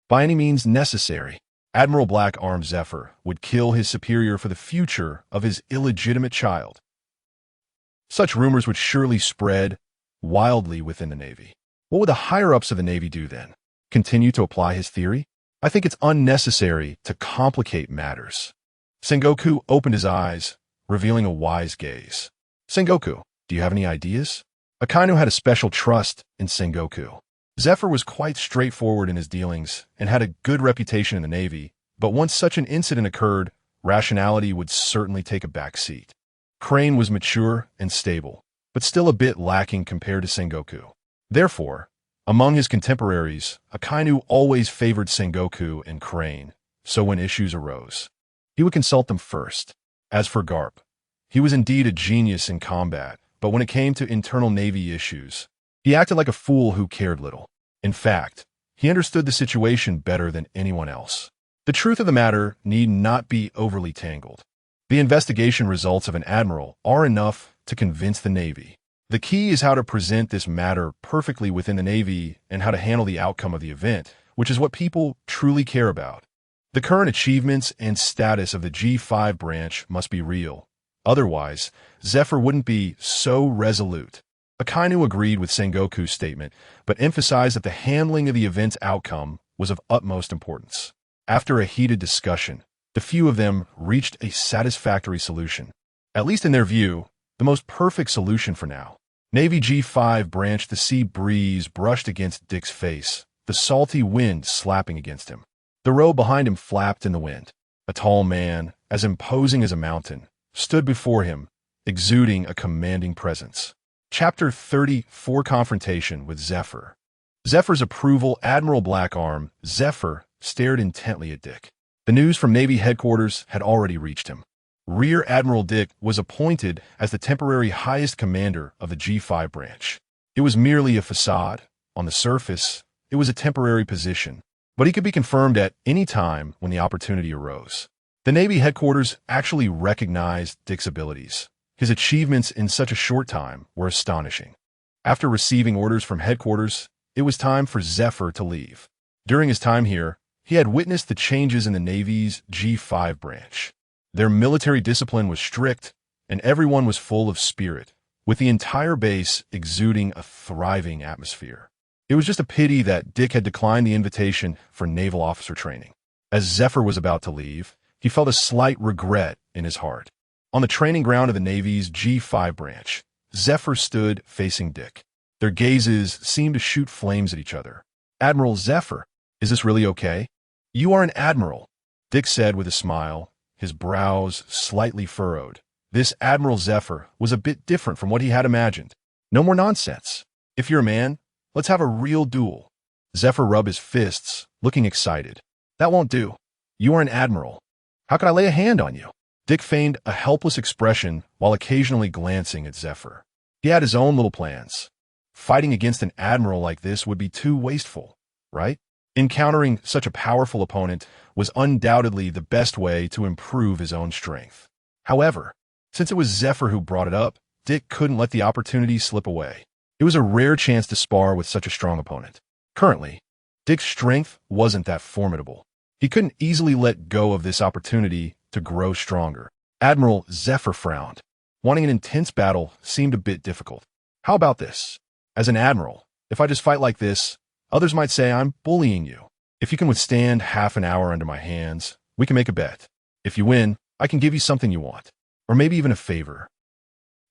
By any means necessary, Admiral Black Arm Zephyr would kill his superior for the future of his illegitimate child. Such rumors would surely spread wildly within the Navy. What would the higher-ups of the Navy do then? Continue to apply his theory? I think it's unnecessary to complicate matters. Sengoku opened his eyes, revealing a wise gaze. Sengoku, do you have any ideas? Akainu had a special trust in Sengoku. Zephyr was quite straightforward in his dealings and had a good reputation in the Navy, but once such an incident occurred, rationality would certainly take a back seat. Crane was mature and stable, but still a bit lacking compared to Sengoku. Therefore, among his contemporaries, Akainu always favored Sengoku and Crane, so when issues arose, he would consult them first. As for Garp, he was indeed a genius in combat, but when it came to internal Navy issues, he acted like a fool who cared little. In fact, he understood the situation better than anyone else. The truth of the matter need not be overly tangled. The investigation results of an admiral are enough to convince the Navy. The key is how to present this matter perfectly within the Navy and how to handle the outcome of the event, which is what people truly care about. The current achievements and status of the G5 branch must be real. Otherwise, Zephyr wouldn't be so resolute. Akainu agreed with Sengoku's statement, but emphasized that the handling of the event's outcome was of utmost importance. After a heated discussion, the few of them reached a satisfactory solution. At least in their view, the most perfect solution for now. Navy G5 branch. The sea breeze brushed against Dick's face, the salty wind slapping against him. The robe behind him flapped in the wind. A tall man, as imposing as a mountain, stood before him, exuding a commanding presence. Chapter 34 Confrontation with Zephyr. Zephyr's approval. Admiral Blackarm Zephyr stared intently at Dick. The news from Navy headquarters had already reached him. Rear Admiral Dick was appointed as the temporary highest commander of the G5 branch. It was merely a facade. On the surface, it was a temporary position, but he could be confirmed at any time when the opportunity arose. The Navy headquarters actually recognized Dick's abilities. His achievements in such a short time were astonishing. After receiving orders from headquarters, it was time for Zephyr to leave. During his time here, he had witnessed the changes in the Navy's G5 branch. Their military discipline was strict, and everyone was full of spirit, with the entire base exuding a thriving atmosphere. It was just a pity that Dick had declined the invitation for naval officer training. As Zephyr was about to leave, he felt a slight regret in his heart. On the training ground of the Navy's G5 branch, Zephyr stood facing Dick. Their gazes seemed to shoot flames at each other. Admiral Zephyr, is this really okay? You are an admiral, Dick said with a smile, his brows slightly furrowed. This Admiral Zephyr was a bit different from what he had imagined. No more nonsense. If you're a man, let's have a real duel. Zephyr rubbed his fists, looking excited. That won't do. You are an admiral. How could I lay a hand on you? Dick feigned a helpless expression while occasionally glancing at Zephyr. He had his own little plans. Fighting against an admiral like this would be too wasteful, right? Encountering such a powerful opponent was undoubtedly the best way to improve his own strength. However, since it was Zephyr who brought it up, Dick couldn't let the opportunity slip away. It was a rare chance to spar with such a strong opponent. Currently, Dick's strength wasn't that formidable. He couldn't easily let go of this opportunity to grow stronger. Admiral Zephyr frowned. Wanting an intense battle seemed a bit difficult. How about this? As an admiral, if I just fight like this, others might say I'm bullying you. If you can withstand half an hour under my hands, we can make a bet. If you win, I can give you something you want, or maybe even a favor.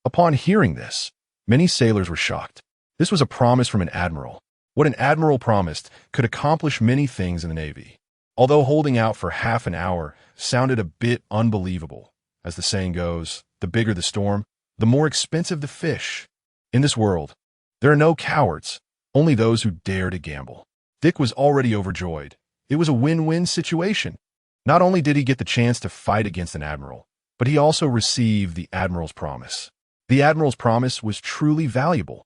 Upon hearing this, many sailors were shocked. This was a promise from an admiral. What an admiral promised could accomplish many things in the Navy. Although holding out for half an hour sounded a bit unbelievable, as the saying goes, the bigger the storm, the more expensive the fish. In this world, there are no cowards, only those who dare to gamble. Dick was already overjoyed. It was a win-win situation. Not only did he get the chance to fight against an admiral, but he also received the admiral's promise. The admiral's promise was truly valuable.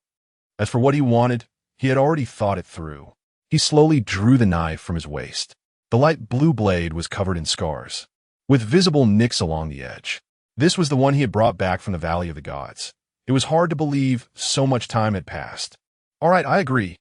As for what he wanted, he had already thought it through. He slowly drew the knife from his waist. The light blue blade was covered in scars, with visible nicks along the edge. This was the one he had brought back from the Valley of the Gods. It was hard to believe so much time had passed. All right, I agree.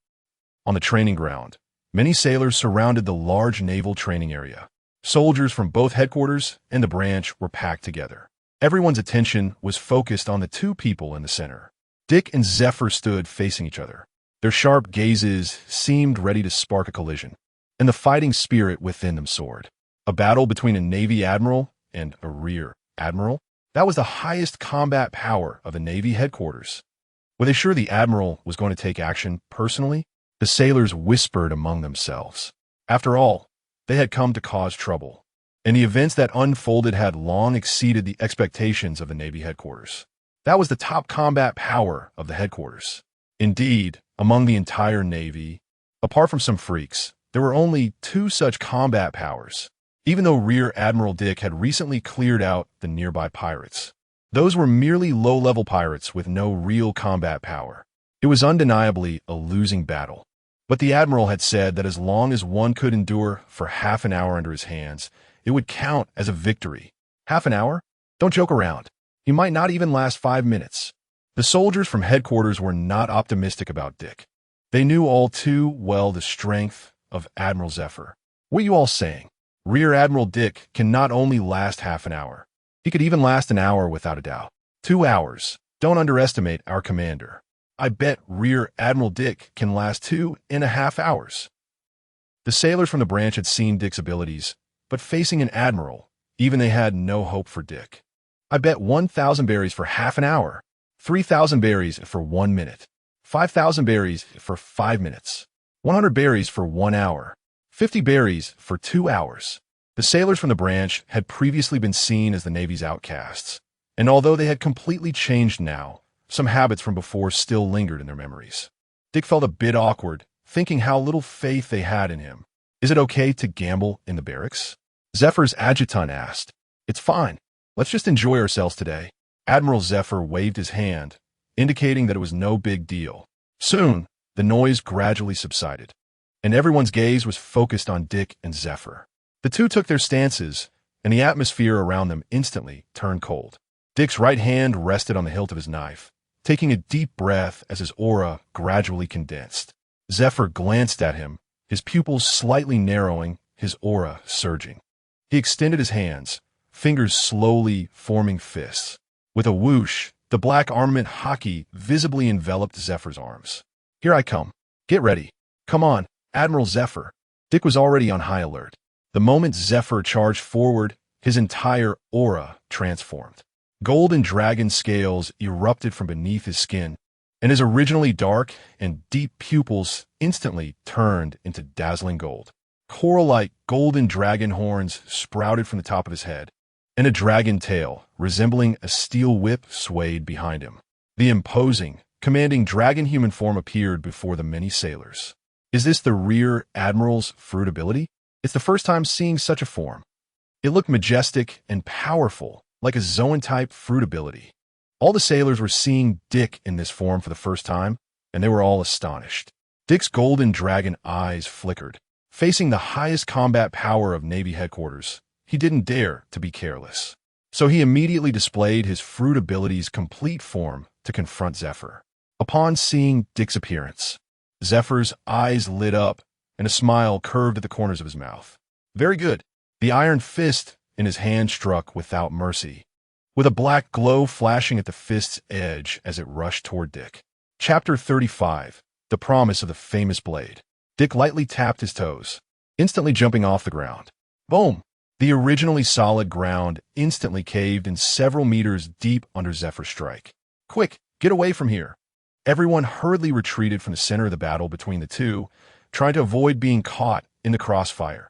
On the training ground, many sailors surrounded the large naval training area. Soldiers from both headquarters and the branch were packed together. Everyone's attention was focused on the two people in the center. Dick and Zephyr stood facing each other. Their sharp gazes seemed ready to spark a collision, and the fighting spirit within them soared. A battle between a Navy admiral and a rear admiral? That was the highest combat power of the Navy headquarters. Were they sure the admiral was going to take action personally? The sailors whispered among themselves. After all, they had come to cause trouble, and the events that unfolded had long exceeded the expectations of the Navy headquarters. That was the top combat power of the headquarters. Indeed, among the entire Navy, apart from some freaks, there were only two such combat powers, even though Rear Admiral Dick had recently cleared out the nearby pirates. Those were merely low-level pirates with no real combat power. It was undeniably a losing battle. But the admiral had said that as long as one could endure for half an hour under his hands, it would count as a victory. Half an hour? Don't joke around. He might not even last 5 minutes. The soldiers from headquarters were not optimistic about Dick. They knew all too well the strength of Admiral Zephyr. What are you all saying? Rear Admiral Dick can not only last half an hour, he could even last an hour without a doubt. 2 hours. Don't underestimate our commander. I bet Rear Admiral Dick can last 2.5 hours. The sailors from the branch had seen Dick's abilities, but facing an admiral, even they had no hope for Dick. I bet 1,000 berries for half an hour, 3,000 berries for 1 minute, 5,000 berries for 5 minutes, 100 berries for 1 hour, 50 berries for 2 hours. The sailors from the branch had previously been seen as the Navy's outcasts, and although they had completely changed now, some habits from before still lingered in their memories. Dick felt a bit awkward, thinking how little faith they had in him. Is it okay to gamble in the barracks? Zephyr's adjutant asked. It's fine. Let's just enjoy ourselves today. Admiral Zephyr waved his hand, indicating that it was no big deal. Soon, the noise gradually subsided, and everyone's gaze was focused on Dick and Zephyr. The two took their stances, and the atmosphere around them instantly turned cold. Dick's right hand rested on the hilt of his knife, taking a deep breath as his aura gradually condensed. Zephyr glanced at him, his pupils slightly narrowing, his aura surging. He extended his hands, fingers slowly forming fists. With a whoosh, the black armament Haki visibly enveloped Zephyr's arms. Here I come. Get ready. Come on, Admiral Zephyr. Dick was already on high alert. The moment Zephyr charged forward, his entire aura transformed. Golden dragon scales erupted from beneath his skin, and his originally dark and deep pupils instantly turned into dazzling gold. Coral-like golden dragon horns sprouted from the top of his head, and a dragon tail, resembling a steel whip, swayed behind him. The imposing, commanding dragon human form appeared before the many sailors. Is this the Rear Admiral's fruit ability? It's the first time seeing such a form. It looked majestic and powerful, like a Zoan-type fruit ability. All the sailors were seeing Dick in this form for the first time, and they were all astonished. Dick's golden dragon eyes flickered. Facing the highest combat power of Navy headquarters, he didn't dare to be careless. So he immediately displayed his fruit ability's complete form to confront Zephyr. Upon seeing Dick's appearance, Zephyr's eyes lit up, and a smile curved at the corners of his mouth. Very good. The iron fist in his hand struck without mercy, with a black glow flashing at the fist's edge as it rushed toward Dick. Chapter 35, The Promise of the Famous Blade. Dick lightly tapped his toes, instantly jumping off the ground. Boom! The originally solid ground instantly caved in several meters deep under Zephyr's strike. Quick, get away from here! Everyone hurriedly retreated from the center of the battle between the two, trying to avoid being caught in the crossfire.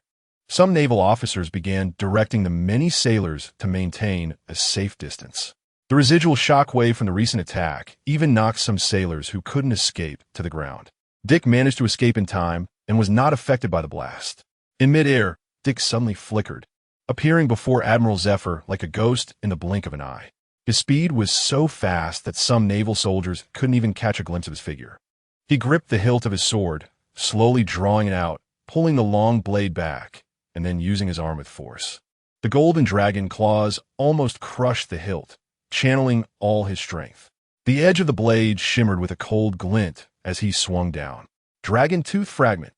Some naval officers began directing the many sailors to maintain a safe distance. The residual shockwave from the recent attack even knocked some sailors who couldn't escape to the ground. Dick managed to escape in time and was not affected by the blast. In midair, Dick suddenly flickered, appearing before Admiral Zephyr like a ghost in the blink of an eye. His speed was so fast that some naval soldiers couldn't even catch a glimpse of his figure. He gripped the hilt of his sword, slowly drawing it out, pulling the long blade back, and then using his arm with force. The golden dragon claws almost crushed the hilt, channeling all his strength. The edge of the blade shimmered with a cold glint as he swung down. Dragon tooth fragment.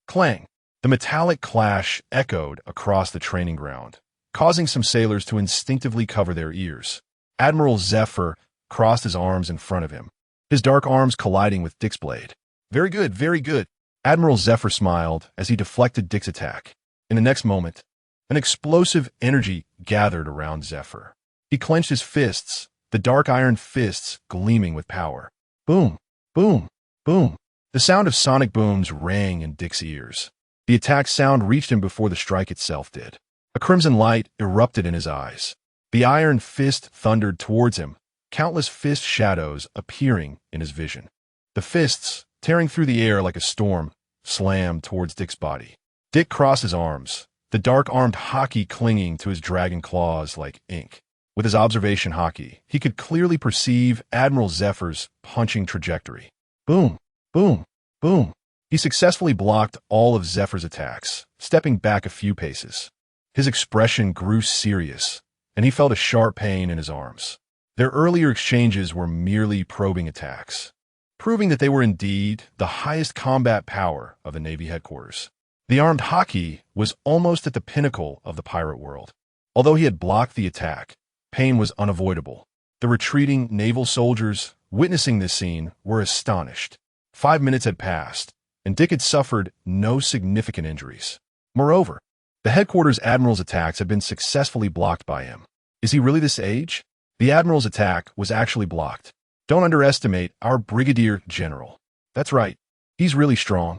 Clang! The metallic clash echoed across the training ground, causing some sailors to instinctively cover their ears. Admiral Zephyr crossed his arms in front of him, his dark arms colliding with Dick's blade. Very good, very good. Admiral Zephyr smiled as he deflected Dick's attack. In the next moment, an explosive energy gathered around Zephyr. He clenched his fists, the dark iron fists gleaming with power. Boom, boom, boom. The sound of sonic booms rang in Dick's ears. The attack sound reached him before the strike itself did. A crimson light erupted in his eyes. The iron fist thundered towards him, countless fist shadows appearing in his vision. The fists, tearing through the air like a storm, slammed towards Dick's body. Dick crossed his arms, the dark-armed Haki clinging to his dragon claws like ink. With his observation Haki, he could clearly perceive Admiral Zephyr's punching trajectory. Boom, boom, boom. He successfully blocked all of Zephyr's attacks, stepping back a few paces. His expression grew serious, and he felt a sharp pain in his arms. Their earlier exchanges were merely probing attacks, proving that they were indeed the highest combat power of the Navy headquarters. The armed Haki was almost at the pinnacle of the pirate world. Although he had blocked the attack, pain was unavoidable. The retreating naval soldiers, witnessing this scene, were astonished. 5 minutes had passed, and Dick had suffered no significant injuries. Moreover, the headquarters admiral's attacks had been successfully blocked by him. Is he really this age? The admiral's attack was actually blocked. Don't underestimate our brigadier general. That's right, he's really strong.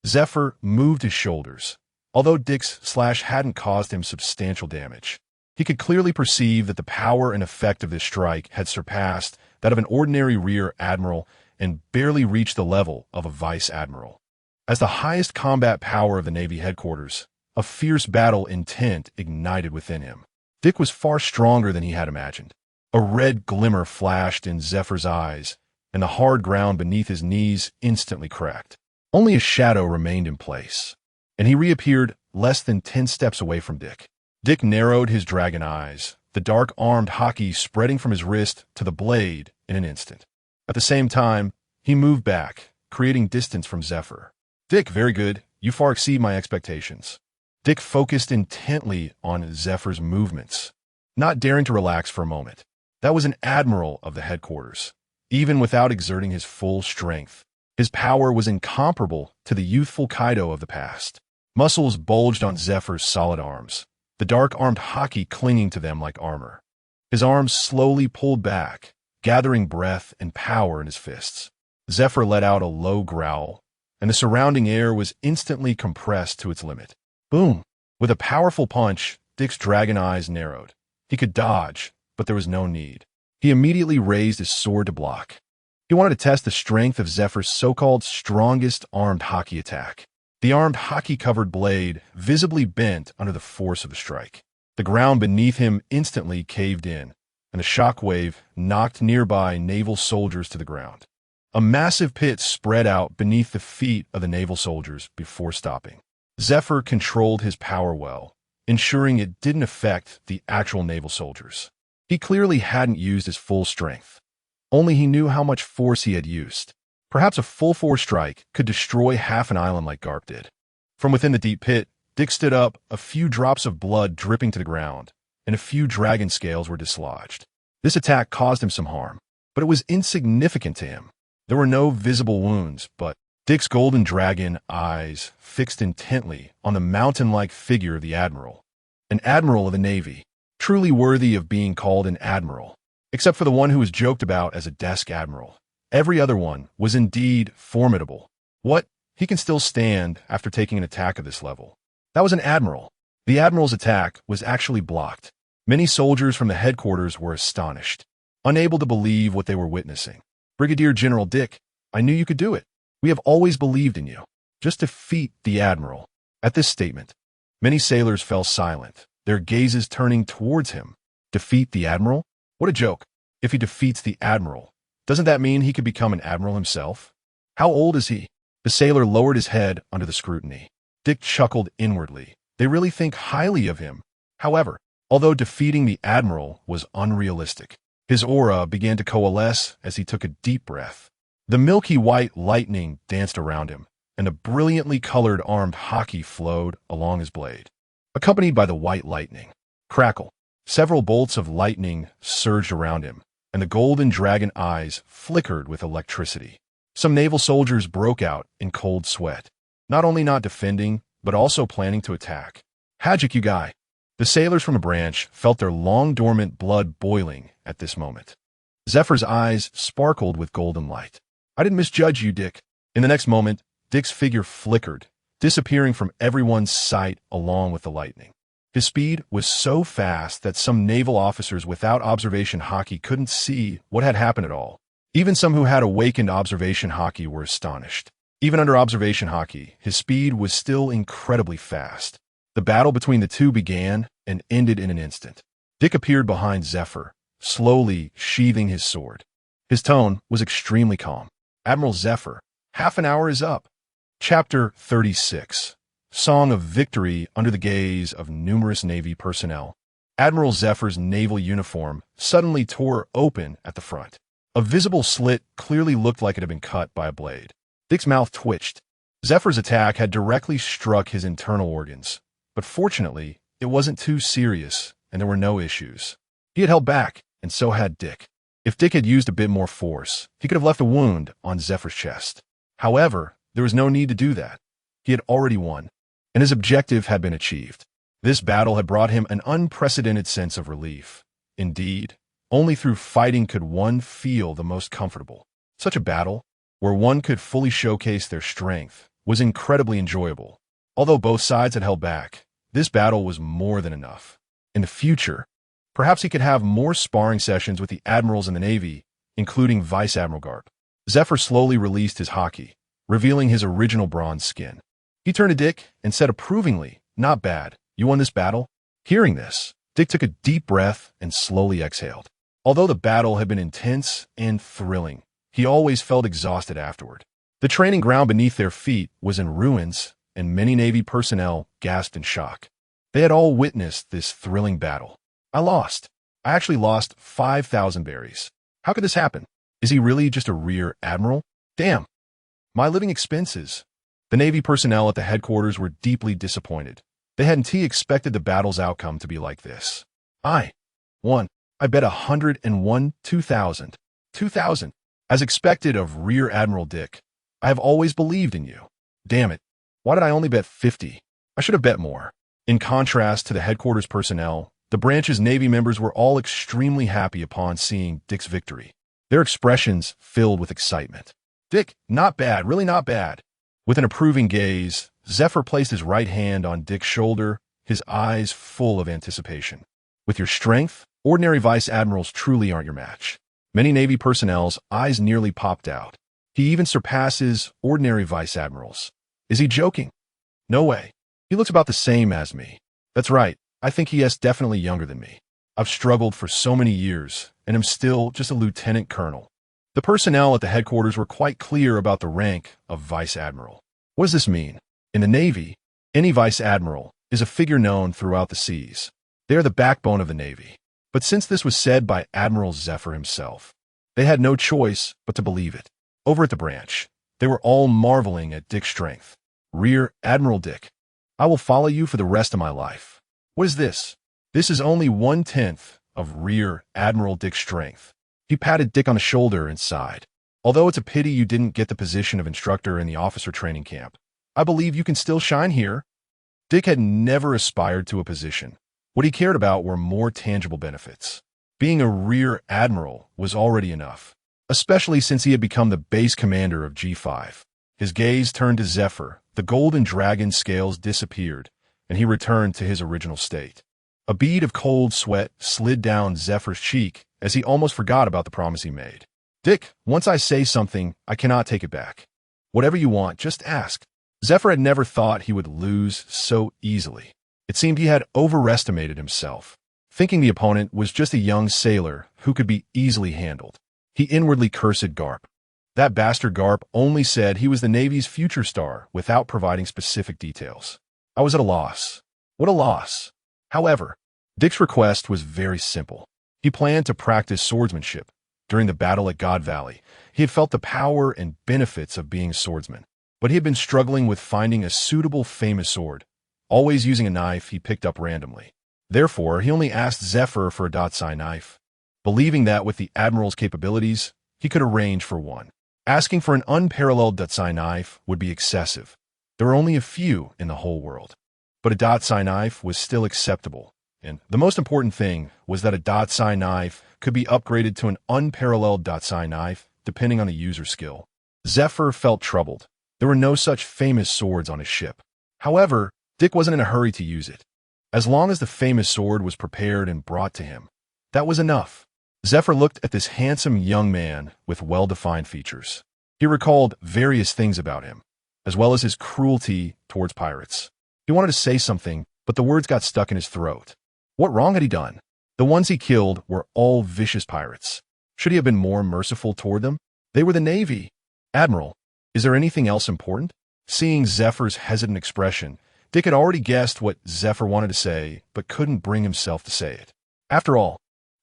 Zephyr moved his shoulders. Although Dick's slash hadn't caused him substantial damage, he could clearly perceive that the power and effect of this strike had surpassed that of an ordinary rear admiral and barely reached the level of a vice admiral. As the highest combat power of the Navy headquarters, a fierce battle intent ignited within him. Dick was far stronger than he had imagined. A red glimmer flashed in Zephyr's eyes, and the hard ground beneath his knees instantly cracked. Only a shadow remained in place, and he reappeared less than 10 steps away from Dick. Dick narrowed his dragon eyes, the dark-armed Haki spreading from his wrist to the blade in an instant. At the same time, he moved back, creating distance from Zephyr. Dick, very good. You far exceed my expectations. Dick focused intently on Zephyr's movements, not daring to relax for a moment. That was an admiral of the headquarters. Even without exerting his full strength, his power was incomparable to the youthful Kaido of the past. Muscles bulged on Zephyr's solid arms, the dark-armed Haki clinging to them like armor. His arms slowly pulled back, gathering breath and power in his fists. Zephyr let out a low growl, and the surrounding air was instantly compressed to its limit. Boom! With a powerful punch, Dick's dragon eyes narrowed. He could dodge, but there was no need. He immediately raised his sword to block. He wanted to test the strength of Zephyr's so-called strongest armed Haki attack. The armed Haki-covered blade visibly bent under the force of the strike. The ground beneath him instantly caved in, and the shockwave knocked nearby naval soldiers to the ground. A massive pit spread out beneath the feet of the naval soldiers before stopping. Zephyr controlled his power well, ensuring it didn't affect the actual naval soldiers. He clearly hadn't used his full strength. Only he knew how much force he had used. Perhaps a full-force strike could destroy half an island like Garp did. From within the deep pit, Dick stood up, a few drops of blood dripping to the ground, and a few dragon scales were dislodged. This attack caused him some harm, but it was insignificant to him. There were no visible wounds, but Dick's golden dragon eyes fixed intently on the mountain-like figure of the admiral. An admiral of the Navy, truly worthy of being called an admiral, except for the one who was joked about as a desk admiral. Every other one was indeed formidable. What? He can still stand after taking an attack of this level. That was an admiral. The admiral's attack was actually blocked. Many soldiers from the headquarters were astonished, unable to believe what they were witnessing. Brigadier General Dick, I knew you could do it. We have always believed in you. Just defeat the admiral. At this statement, many sailors fell silent, their gazes turning towards him. Defeat the admiral? What a joke. If he defeats the admiral, doesn't that mean he could become an admiral himself? How old is he? The sailor lowered his head under the scrutiny. Dick chuckled inwardly. They really think highly of him. However, although defeating the admiral was unrealistic, his aura began to coalesce as he took a deep breath. The milky white lightning danced around him, and a brilliantly colored armed Haki flowed along his blade, accompanied by the white lightning. Crackle. Several bolts of lightning surged around him, and the golden dragon eyes flickered with electricity. Some naval soldiers broke out in cold sweat, not only not defending, but also planning to attack. Hajik, you guy. The sailors from the branch felt their long-dormant blood boiling at this moment. Zephyr's eyes sparkled with golden light. I didn't misjudge you, Dick. In the next moment, Dick's figure flickered, disappearing from everyone's sight along with the lightning. His speed was so fast that some naval officers without observation Haki couldn't see what had happened at all. Even some who had awakened observation Haki were astonished. Even under observation Haki, his speed was still incredibly fast. The battle between the two began and ended in an instant. Dick appeared behind Zephyr, slowly sheathing his sword. His tone was extremely calm. Admiral Zephyr, half an hour is up. Chapter 36. Song of Victory under the gaze of numerous Navy personnel. Admiral Zephyr's naval uniform suddenly tore open at the front. A visible slit clearly looked like it had been cut by a blade. Dick's mouth twitched. Zephyr's attack had directly struck his internal organs, but fortunately, it wasn't too serious, and there were no issues. He had held back, and so had Dick. If Dick had used a bit more force, he could have left a wound on Zephyr's chest. However, there was no need to do that. He had already won, and his objective had been achieved. This battle had brought him an unprecedented sense of relief. Indeed, only through fighting could one feel the most comfortable. Such a battle, where one could fully showcase their strength, was incredibly enjoyable. Although both sides had held back, this battle was more than enough. In the future, perhaps he could have more sparring sessions with the admirals in the Navy, including Vice Admiral Garp. Zephyr slowly released his Haki, revealing his original bronze skin. He turned to Dick and said approvingly, "Not bad. You won this battle?" Hearing this, Dick took a deep breath and slowly exhaled. Although the battle had been intense and thrilling, he always felt exhausted afterward. The training ground beneath their feet was in ruins, and many Navy personnel gasped in shock. They had all witnessed this thrilling battle. I lost. I actually lost 5,000 berries. How could this happen? Is he really just a rear admiral? Damn. My living expenses. The Navy personnel at the headquarters were deeply disappointed. They hadn't expected the battle's outcome to be like this. I won. I bet 101 2,000. 2,000. As expected of Rear Admiral Dick, I have always believed in you. Damn it. Why did I only bet 50? I should have bet more. In contrast to the headquarters personnel, the branch's Navy members were all extremely happy upon seeing Dick's victory. Their expressions filled with excitement. Dick, not bad, really not bad. With an approving gaze, Zephyr placed his right hand on Dick's shoulder, his eyes full of anticipation. With your strength, ordinary vice admirals truly aren't your match. Many Navy personnel's eyes nearly popped out. He even surpasses ordinary vice admirals. Is he joking? No way. He looks about the same as me. That's right. I think he is definitely younger than me. I've struggled for so many years, and am still just a lieutenant colonel. The personnel at the headquarters were quite clear about the rank of vice admiral. What does this mean? In the Navy, any vice admiral is a figure known throughout the seas. They are the backbone of the Navy. But since this was said by Admiral Zephyr himself, they had no choice but to believe it. Over at the branch, they were all marveling at Dick's strength. Rear Admiral Dick, I will follow you for the rest of my life. What is this? This is only 1/10 of Rear Admiral Dick's strength. He patted Dick on the shoulder and sighed. Although it's a pity you didn't get the position of instructor in the officer training camp, I believe you can still shine here. Dick had never aspired to a position. What he cared about were more tangible benefits. Being a rear admiral was already enough, especially since he had become the base commander of G5. His gaze turned to Zephyr. The golden dragon scales disappeared, and he returned to his original state. A bead of cold sweat slid down Zephyr's cheek as he almost forgot about the promise he made. Dick, once I say something, I cannot take it back. Whatever you want, just ask. Zephyr had never thought he would lose so easily. It seemed he had overestimated himself, thinking the opponent was just a young sailor who could be easily handled. He inwardly cursed Garp. That bastard Garp only said he was the Navy's future star without providing specific details. I was at a loss. What a loss. However, Dick's request was very simple. He planned to practice swordsmanship. During the battle at God Valley, he had felt the power and benefits of being a swordsman, but he had been struggling with finding a suitable famous sword, always using a knife he picked up randomly. Therefore, he only asked Zephyr for a .Psi knife, believing that with the Admiral's capabilities, he could arrange for one. Asking for an unparalleled .Psi knife would be excessive. There were only a few in the whole world. But a .Psi knife was still acceptable, and the most important thing was that a .Psi knife could be upgraded to an unparalleled .Psi knife depending on the user's skill. Zephyr felt troubled. There were no such famous swords on his ship. However, Dick wasn't in a hurry to use it. As long as the famous sword was prepared and brought to him, that was enough. Zephyr looked at this handsome young man with well-defined features. He recalled various things about him, as well as his cruelty towards pirates. He wanted to say something, but the words got stuck in his throat. What wrong had he done? The ones he killed were all vicious pirates. Should he have been more merciful toward them? They were the Navy. Admiral, is there anything else important? Seeing Zephyr's hesitant expression, Dick had already guessed what Zephyr wanted to say, but couldn't bring himself to say it. After all,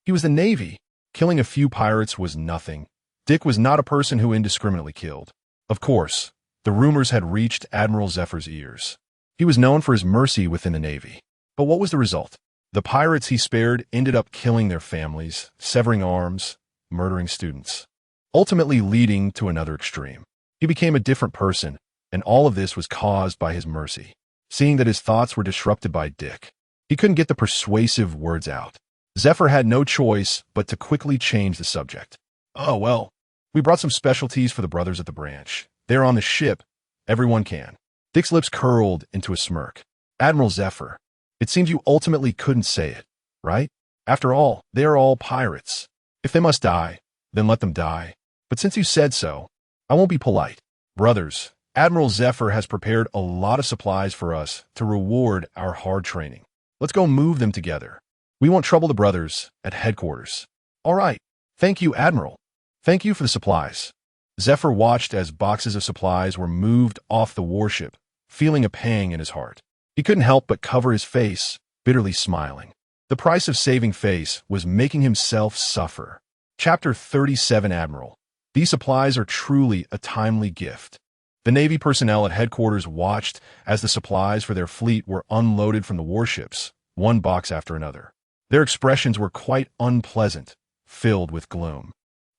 he was the Navy. Killing a few pirates was nothing. Dick was not a person who indiscriminately killed. Of course, the rumors had reached Admiral Zephyr's ears. He was known for his mercy within the Navy. But what was the result? The pirates he spared ended up killing their families, severing arms, murdering students, ultimately leading to another extreme. He became a different person, and all of this was caused by his mercy. Seeing that his thoughts were disrupted by Dick, he couldn't get the persuasive words out. Zephyr had no choice but to quickly change the subject. Oh, well, we brought some specialties for the brothers at the branch. They're on the ship. Everyone can. Dick's lips curled into a smirk. Admiral Zephyr, it seems you ultimately couldn't say it, right? After all, they are all pirates. If they must die, then let them die. But since you said so, I won't be polite. Brothers, Admiral Zephyr has prepared a lot of supplies for us to reward our hard training. Let's go move them together. We won't trouble the brothers at headquarters. All right. Thank you, Admiral. Thank you for the supplies. Zephyr watched as boxes of supplies were moved off the warship, feeling a pang in his heart. He couldn't help but cover his face, bitterly smiling. The price of saving face was making himself suffer. Chapter 37 Admiral. These supplies are truly a timely gift. The Navy personnel at headquarters watched as the supplies for their fleet were unloaded from the warships, one box after another. Their expressions were quite unpleasant, filled with gloom.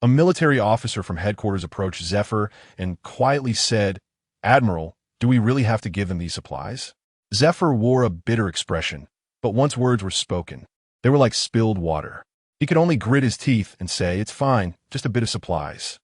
A military officer from headquarters approached Zephyr and quietly said, Admiral, do we really have to give them these supplies? Zephyr wore a bitter expression, but once words were spoken, they were like spilled water. He could only grit his teeth and say, it's fine, just a bit of supplies.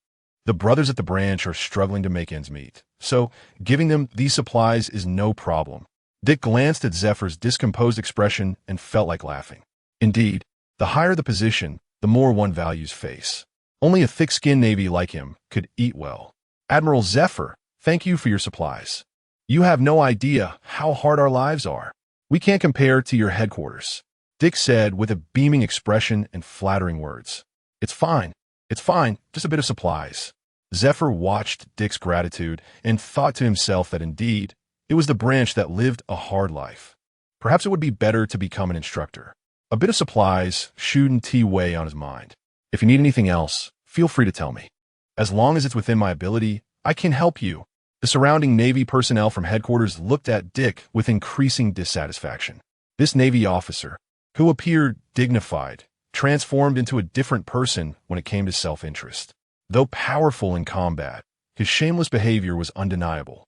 The brothers at the branch are struggling to make ends meet, so giving them these supplies is no problem. Dick glanced at Zephyr's discomposed expression and felt like laughing. Indeed, the higher the position, the more one values face. Only a thick-skinned Navy like him could eat well. Admiral Zephyr, thank you for your supplies. You have no idea how hard our lives are. We can't compare to your headquarters, Dick said with a beaming expression and flattering words. It's fine, just a bit of supplies. Zephyr watched Dick's gratitude and thought to himself that indeed, it was the branch that lived a hard life. Perhaps it would be better to become an instructor. A bit of supplies shouldn't weigh on his mind. If you need anything else, feel free to tell me. As long as it's within my ability, I can help you. The surrounding Navy personnel from headquarters looked at Dick with increasing dissatisfaction. This Navy officer, who appeared dignified, transformed into a different person when it came to self-interest. Though powerful in combat, his shameless behavior was undeniable.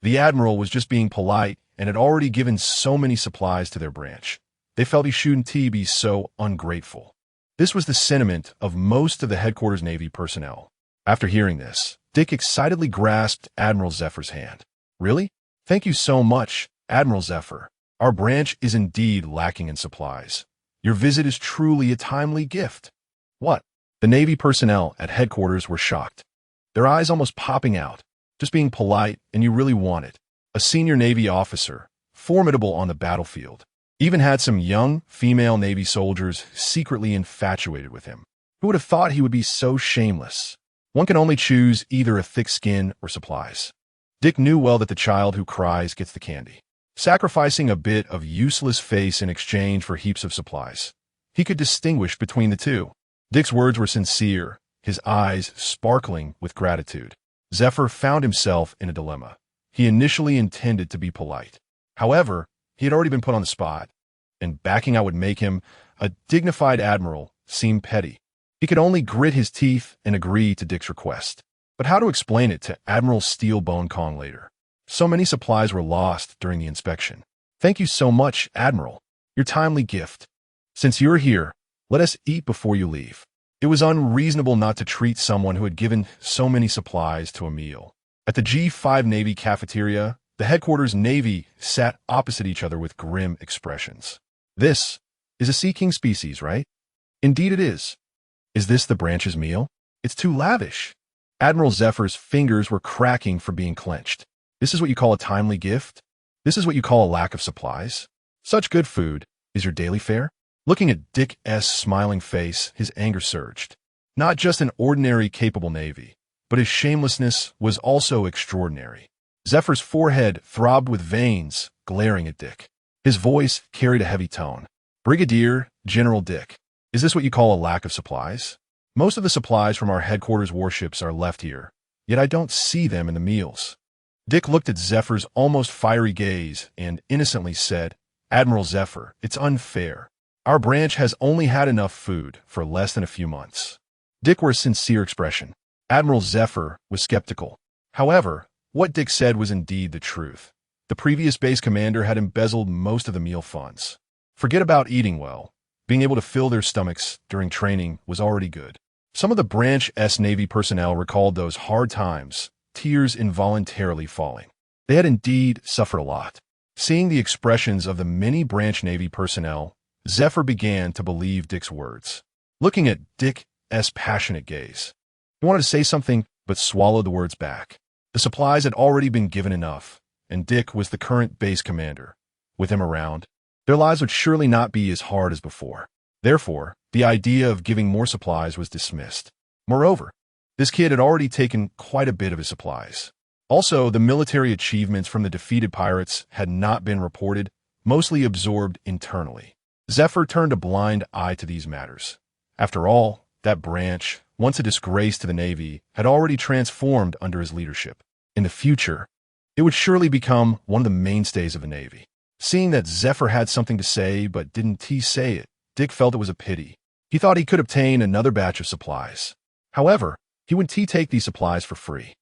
The Admiral was just being polite and had already given so many supplies to their branch. They felt he shouldn't be so ungrateful. This was the sentiment of most of the headquarters Navy personnel. After hearing this, Dick excitedly grasped Admiral Zephyr's hand. Really? Thank you so much, Admiral Zephyr. Our branch is indeed lacking in supplies. Your visit is truly a timely gift. What? The Navy personnel at headquarters were shocked, their eyes almost popping out. Just being polite, and you really want it. A senior Navy officer, formidable on the battlefield, even had some young female Navy soldiers secretly infatuated with him. Who would have thought he would be so shameless? One can only choose either a thick skin or supplies. Dick knew well that the child who cries gets the candy, sacrificing a bit of useless face in exchange for heaps of supplies. He could distinguish between the two. Dick's words were sincere, his eyes sparkling with gratitude. Zephyr found himself in a dilemma. He initially intended to be polite. However, he had already been put on the spot, and backing out would make him a dignified admiral seem petty. He could only grit his teeth and agree to Dick's request. But how to explain it to Admiral Steelbone Kong later? So many supplies were lost during the inspection. Thank you so much, Admiral. Your timely gift. Since you're here, let us eat before you leave. It was unreasonable not to treat someone who had given so many supplies to a meal. At the G5 Navy cafeteria, the headquarters Navy sat opposite each other with grim expressions. This is a Sea King species, right? Indeed it is. Is this the branch's meal? It's too lavish. Admiral Zephyr's fingers were cracking for being clenched. This is what you call a timely gift? This is what you call a lack of supplies? Such good food is your daily fare? Looking at Dick S.'s smiling face, his anger surged. Not just an ordinary capable Navy, but his shamelessness was also extraordinary. Zephyr's forehead throbbed with veins glaring at Dick. His voice carried a heavy tone. Brigadier General Dick, is this what you call a lack of supplies? Most of the supplies from our headquarters warships are left here, yet I don't see them in the meals. Dick looked at Zephyr's almost fiery gaze and innocently said, Admiral Zephyr, it's unfair. Our branch has only had enough food for less than a few months. Dick wore a sincere expression. Admiral Zephyr was skeptical. However, what Dick said was indeed the truth. The previous base commander had embezzled most of the meal funds. Forget about eating well. Being able to fill their stomachs during training was already good. Some of the Branch S Navy personnel recalled those hard times, tears involuntarily falling. They had indeed suffered a lot. Seeing the expressions of the many Branch Navy personnel, Zephyr began to believe Dick's words. Looking at Dick S' passionate gaze, he wanted to say something but swallowed the words back. The supplies had already been given enough, and Dick was the current base commander. With him around, their lives would surely not be as hard as before. Therefore, the idea of giving more supplies was dismissed. Moreover, this kid had already taken quite a bit of his supplies. Also, the military achievements from the defeated pirates had not been reported, mostly absorbed internally. Zephyr turned a blind eye to these matters. After all, that branch, once a disgrace to the Navy, had already transformed under his leadership. In the future, it would surely become one of the mainstays of the Navy. Seeing that Zephyr had something to say but didn't say it, Dick felt it was a pity. He thought he could obtain another batch of supplies. However, he would take these supplies for free.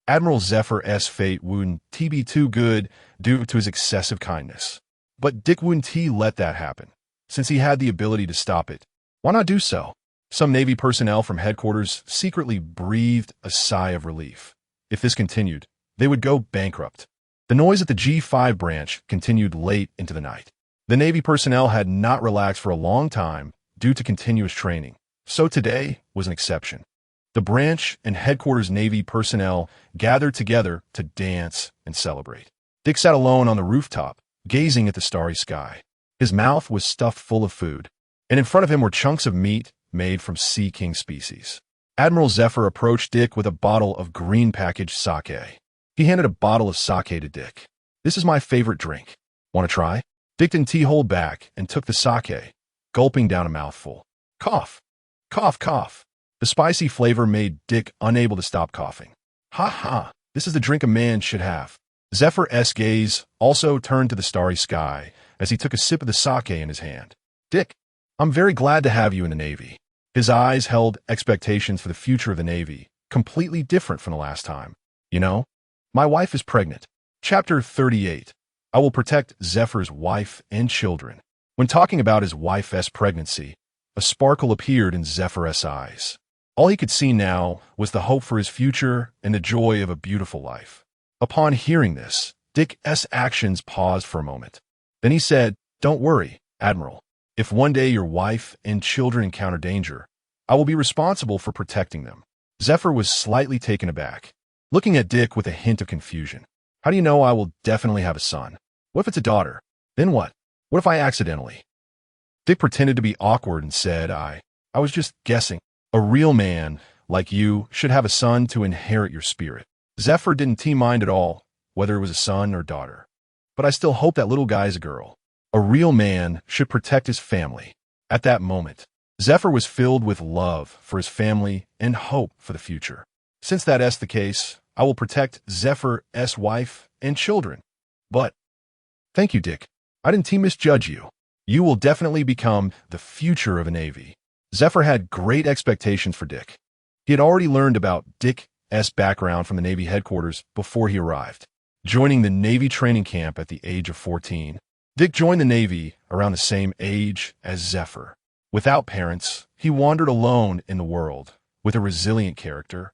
Admiral Zephyr S' fate wouldn't be too good due to his excessive kindness. But Dick wouldn't let that happen. Since he had the ability to stop it, why not do so? Some Navy personnel from headquarters secretly breathed a sigh of relief. If this continued, they would go bankrupt. The noise at the G5 branch continued late into the night. The Navy personnel had not relaxed for a long time due to continuous training, so today was an exception. The branch and headquarters Navy personnel gathered together to dance and celebrate. Dick sat alone on the rooftop, gazing at the starry sky. His mouth was stuffed full of food, and in front of him were chunks of meat made from Sea King species. Admiral Zephyr approached Dick with a bottle of green packaged sake. He handed a bottle of sake to Dick. This is my favorite drink. Want to try? Dick didn't hold back and took the sake, gulping down a mouthful. Cough. Cough, cough. The spicy flavor made Dick unable to stop coughing. Ha ha, this is the drink a man should have. Zephyr's gaze also turned to the starry sky as he took a sip of the sake in his hand. Dick, I'm very glad to have you in the Navy. His eyes held expectations for the future of the Navy, completely different from the last time. You know, my wife is pregnant. Chapter 38. I will protect Zephyr's wife and children. When talking about his wife's pregnancy, a sparkle appeared in Zephyr's eyes. All he could see now was the hope for his future and the joy of a beautiful life. Upon hearing this, Dick's actions paused for a moment. Then he said, "Don't worry, Admiral. If one day your wife and children encounter danger, I will be responsible for protecting them." Zephyr was slightly taken aback, looking at Dick with a hint of confusion. "How do you know I will definitely have a son? What if it's a daughter? Then what? What if I accidentally?" Dick pretended to be awkward and said, I was just guessing. A real man, like you, should have a son to inherit your spirit." Zephyr didn't mind at all, whether it was a son or daughter. "But I still hope that little guy is a girl. A real man should protect his family." At that moment, Zephyr was filled with love for his family and hope for the future. "Since that's the case, I will protect Zephyr's wife and children." "But, thank you, Dick. I didn't misjudge you. You will definitely become the future of a Navy." Zephyr had great expectations for Dick. He had already learned about Dick's background from the Navy headquarters before he arrived. Joining the Navy training camp at the age of 14, Dick joined the Navy around the same age as Zephyr. Without parents, he wandered alone in the world, with a resilient character,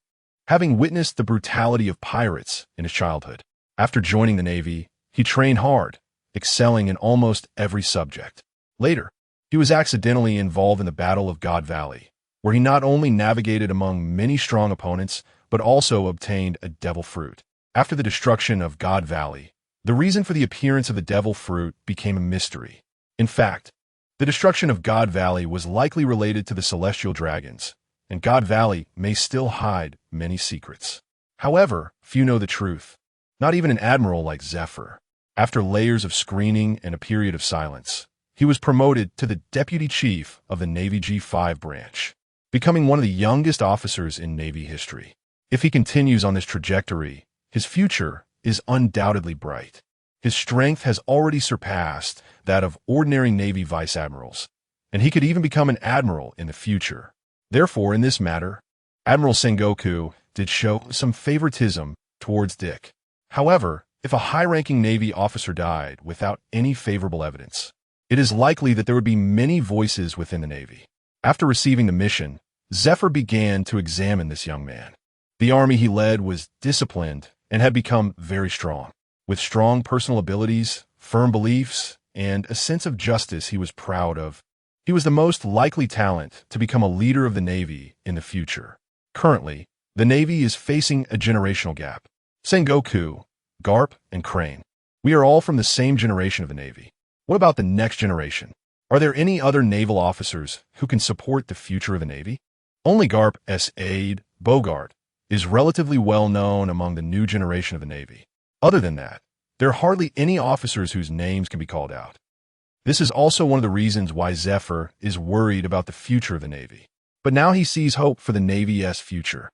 having witnessed the brutality of pirates in his childhood. After joining the Navy, he trained hard, excelling in almost every subject. Later, he was accidentally involved in the Battle of God Valley, where he not only navigated among many strong opponents, but also obtained a devil fruit. After the destruction of God Valley, the reason for the appearance of the devil fruit became a mystery. In fact, the destruction of God Valley was likely related to the celestial dragons, and God Valley may still hide many secrets. However, few know the truth, not even an admiral like Zephyr. After layers of screening and a period of silence, he was promoted to the Deputy Chief of the Navy G5 branch, becoming one of the youngest officers in Navy history. If he continues on this trajectory, his future is undoubtedly bright. His strength has already surpassed that of ordinary Navy vice admirals, and he could even become an admiral in the future. Therefore, in this matter, Admiral Sengoku did show some favoritism towards Dick. However, if a high-ranking Navy officer died without any favorable evidence, it is likely that there would be many voices within the Navy. After receiving the mission, Zephyr began to examine this young man. The army he led was disciplined and had become very strong. With strong personal abilities, firm beliefs, and a sense of justice he was proud of, he was the most likely talent to become a leader of the Navy in the future. Currently, the Navy is facing a generational gap. Sengoku, Garp, and Crane. We are all from the same generation of the Navy. What about the next generation? Are there any other naval officers who can support the future of the Navy? Only Garp's aide, Bogart, is relatively well known among the new generation of the Navy. Other than that, there are hardly any officers whose names can be called out. This is also one of the reasons why Zephyr is worried about the future of the Navy. But now he sees hope for the Navy's future.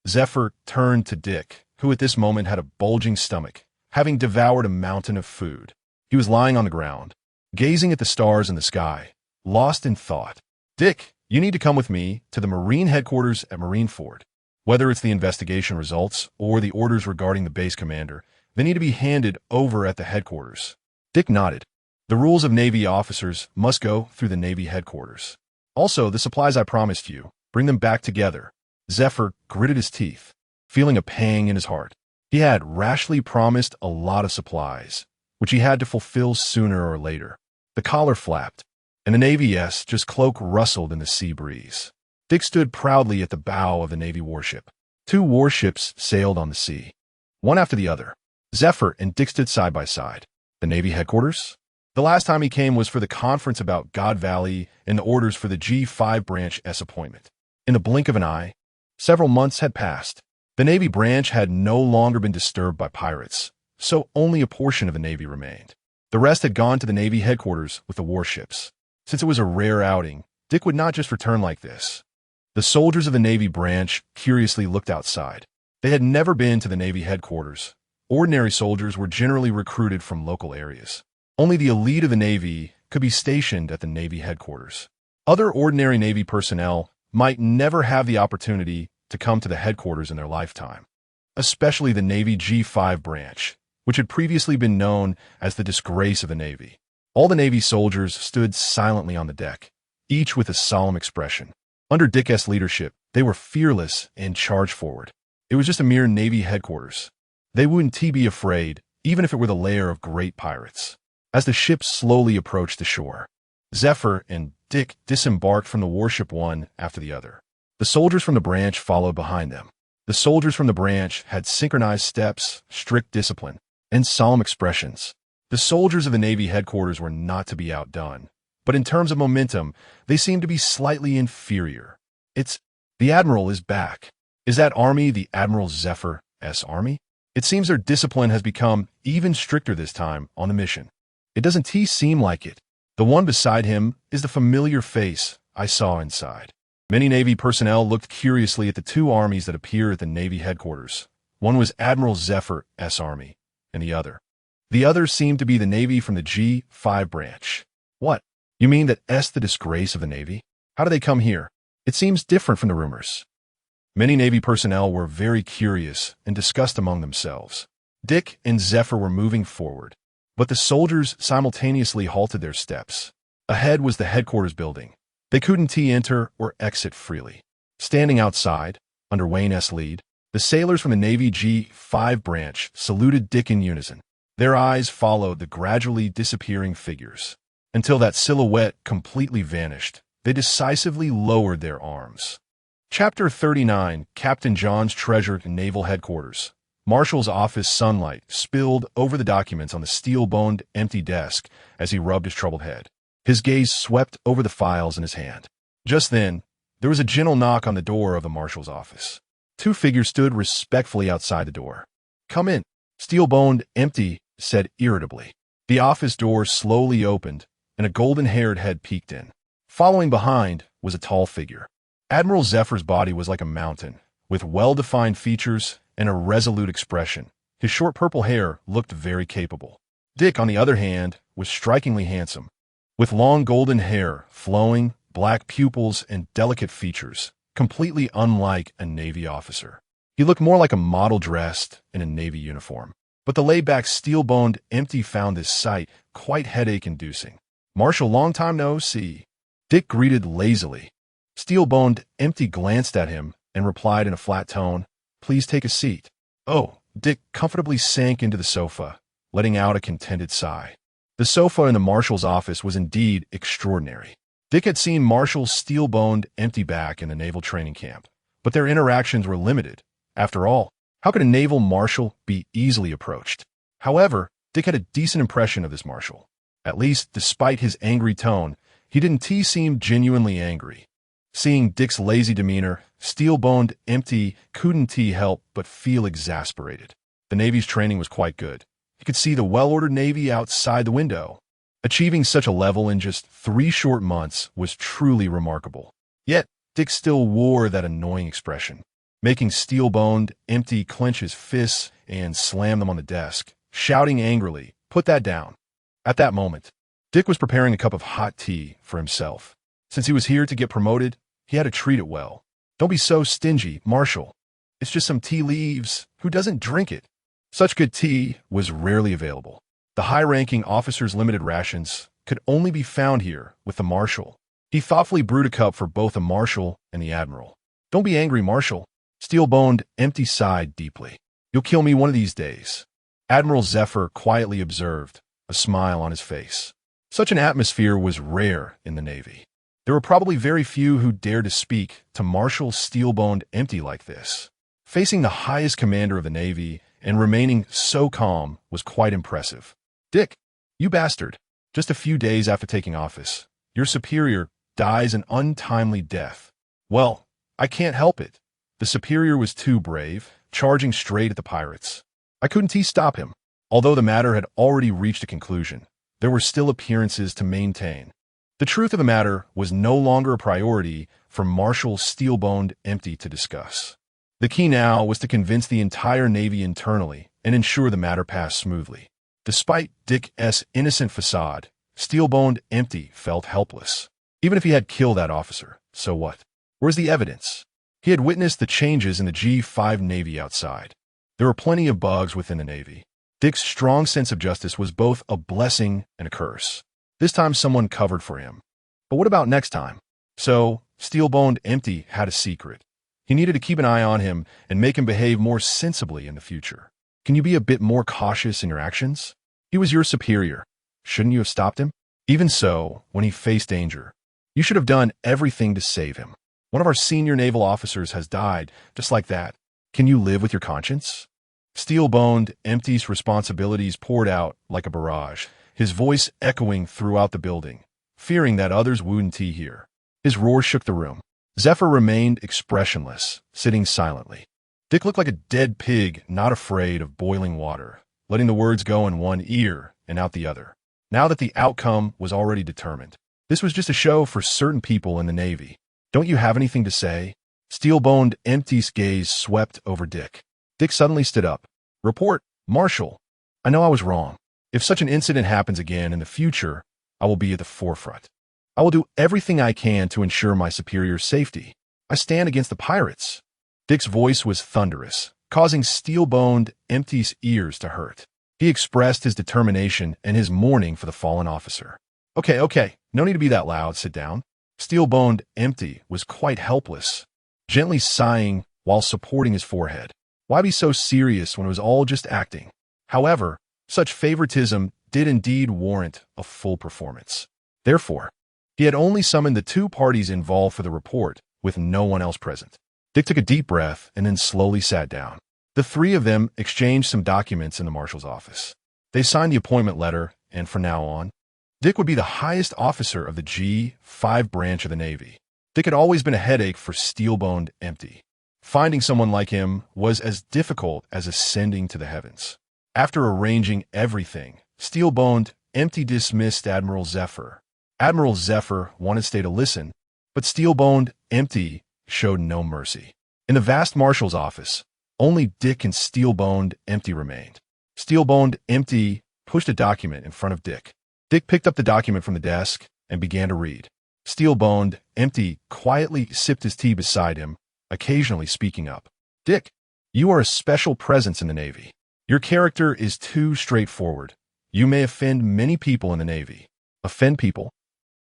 Zephyr turned to Dick, who at this moment had a bulging stomach, having devoured a mountain of food. He was lying on the ground, gazing at the stars in the sky, lost in thought. "Dick, you need to come with me to the Marine headquarters at Marineford. Whether it's the investigation results or the orders regarding the base commander, they need to be handed over at the headquarters." Dick nodded. The rules of Navy officers must go through the Navy headquarters. "Also, the supplies I promised you, bring them back together." Zephyr gritted his teeth, feeling a pang in his heart. He had rashly promised a lot of supplies, which he had to fulfill sooner or later. The collar flapped, and the Navy's just cloak rustled in the sea breeze. Dick stood proudly at the bow of the Navy warship. 2 warships sailed on the sea, one after the other. Zephyr and Dick stood side by side. The Navy headquarters? The last time he came was for the conference about God Valley and the orders for the G5 branch's appointment. In the blink of an eye, several months had passed. The Navy branch had no longer been disturbed by pirates, so only a portion of the Navy remained. The rest had gone to the Navy headquarters with the warships. Since it was a rare outing, Dick would not just return like this. The soldiers of the Navy branch curiously looked outside. They had never been to the Navy headquarters. Ordinary soldiers were generally recruited from local areas. Only the elite of the Navy could be stationed at the Navy headquarters. Other ordinary Navy personnel might never have the opportunity to come to the headquarters in their lifetime, especially the Navy G5 branch, which had previously been known as the disgrace of the Navy. All the Navy soldiers stood silently on the deck, each with a solemn expression. Under Dick's leadership, they were fearless and charged forward. It was just a mere Navy headquarters. They wouldn't be afraid, even if it were the lair of great pirates. As the ship slowly approached the shore, Zephyr and Dick disembarked from the warship one after the other. The soldiers from the branch followed behind them. The soldiers from the branch had synchronized steps, strict discipline, and solemn expressions. The soldiers of the Navy headquarters were not to be outdone, but in terms of momentum, they seemed to be slightly inferior. The Admiral is back. Is that army the Admiral Zephyr's army? It seems their discipline has become even stricter this time on the mission. It doesn't seem like it. The one beside him is the familiar face I saw inside. Many Navy personnel looked curiously at the two armies that appeared at the Navy headquarters. One was Admiral Zephyr's army, and the other seemed to be the Navy from the G5 branch. What? You mean that's the disgrace of the Navy? How do they come here? It seems different from the rumors. Many Navy personnel were very curious and discussed among themselves. Dick and Zephyr were moving forward, but the soldiers simultaneously halted their steps. Ahead was the headquarters building. They couldn't enter or exit freely. Standing outside, under Wayne's lead, the sailors from the Navy G5 branch saluted Dick in unison. Their eyes followed the gradually disappearing figures. Until that silhouette completely vanished, they decisively lowered their arms. Chapter 39, Captain John's Treasured Naval Headquarters. Marshall's office sunlight spilled over the documents on the steel-boned, empty desk as he rubbed his troubled head. His gaze swept over the files in his hand. Just then, there was a gentle knock on the door of the marshal's office. Two figures stood respectfully outside the door. "Come in," Steel-boned, empty said irritably. The office door slowly opened, and a golden-haired head peeked in. Following behind was a tall figure. Admiral Zephyr's body was like a mountain, with well-defined features and a resolute expression. His short purple hair looked very capable. Dick, on the other hand, was strikingly handsome, with long golden hair, flowing, black pupils, and delicate features, completely unlike a Navy officer. He looked more like a model dressed in a Navy uniform. But the laid-back steel-boned empty found this sight quite headache-inducing. "Marshal, long time no see," Dick greeted lazily. Steel-boned empty glanced at him and replied in a flat tone, "Please take a seat." "Oh," Dick comfortably sank into the sofa, letting out a contented sigh. The sofa in the marshal's office was indeed extraordinary. Dick had seen Marshall's steel-boned empty back in the naval training camp, but their interactions were limited. After all, how could a naval marshal be easily approached? However, Dick had a decent impression of this marshal. At least, despite his angry tone, he didn't seem genuinely angry. Seeing Dick's lazy demeanor, steel-boned empty couldn't help but feel exasperated. The Navy's training was quite good. He could see the well-ordered Navy outside the window. Achieving such a level in just 3 short months was truly remarkable. Yet, Dick still wore that annoying expression, making steel-boned empty clench his fists and slam them on the desk, shouting angrily, "Put that down." At that moment, Dick was preparing a cup of hot tea for himself. Since he was here to get promoted, he had to treat it well. "Don't be so stingy, Marshal. It's just some tea leaves. Who doesn't drink it?" Such good tea was rarely available. The high-ranking officers' limited rations could only be found here with the Marshal. He thoughtfully brewed a cup for both the Marshal and the Admiral. "Don't be angry, Marshal." Steel-boned empty sighed deeply. "You'll kill me one of these days," Admiral Zephyr quietly observed, a smile on his face. Such an atmosphere was rare in the Navy. There were probably very few who dared to speak to Marshal steel-boned empty like this. Facing the highest commander of the Navy and remaining so calm was quite impressive. "Dick, you bastard. Just a few days after taking office, your superior dies an untimely death." "Well, I can't help it. The superior was too brave, charging straight at the pirates. I couldn't stop him." Although the matter had already reached a conclusion, there were still appearances to maintain. The truth of the matter was no longer a priority for Marshal steel-boned empty to discuss. The key now was to convince the entire Navy internally and ensure the matter passed smoothly. Despite Dick's innocent facade, steel-boned empty felt helpless. Even if he had killed that officer, so what? Where's the evidence? He had witnessed the changes in the G5 Navy outside. There were plenty of bugs within the Navy. Dick's strong sense of justice was both a blessing and a curse. This time someone covered for him. But what about next time? So, steel-boned empty had a secret. He needed to keep an eye on him and make him behave more sensibly in the future. "Can you be a bit more cautious in your actions? He was your superior. Shouldn't you have stopped him? Even so, when he faced danger, you should have done everything to save him. One of our senior naval officers has died, just like that. Can you live with your conscience? Steel-boned, Empty's responsibilities poured out like a barrage, his voice echoing throughout the building, fearing that others wouldn't hear. His roar shook the room. Zephyr remained expressionless, sitting silently. Dick looked like a dead pig, not afraid of boiling water, letting the words go in one ear and out the other. Now that the outcome was already determined, this was just a show for certain people in the Navy. Don't you have anything to say? Steel-boned, Empty's gaze swept over Dick. Dick suddenly stood up. Report, Marshal. I know I was wrong. If such an incident happens again in the future, I will be at the forefront. I will do everything I can to ensure my superior's safety. I stand against the pirates. Dick's voice was thunderous, causing steel-boned, Empty's ears to hurt. He expressed his determination and his mourning for the fallen officer. Okay, no need to be that loud, sit down. Steel-boned, Empty was quite helpless, gently sighing while supporting his forehead. Why be so serious when it was all just acting? However, such favoritism did indeed warrant a full performance. Therefore, he had only summoned the two parties involved for the report, with no one else present. Dick took a deep breath and then slowly sat down. The three of them exchanged some documents in the marshal's office. They signed the appointment letter, and from now on, Dick would be the highest officer of the G5 branch of the Navy. Dick had always been a headache for steel-boned Empty. Finding someone like him was as difficult as ascending to the heavens. After arranging everything, steel-boned Empty dismissed Admiral Zephyr. Admiral Zephyr wanted to stay to listen, but steel-boned Empty showed no mercy. In the vast marshal's office, only Dick and steel-boned Empty remained. Steel-boned Empty pushed a document in front of Dick. Dick picked up the document from the desk and began to read. Steel-boned Empty quietly sipped his tea beside him, occasionally speaking up. Dick, you are a special presence in the Navy. Your character is too straightforward. You may offend many people in the Navy. Offend people?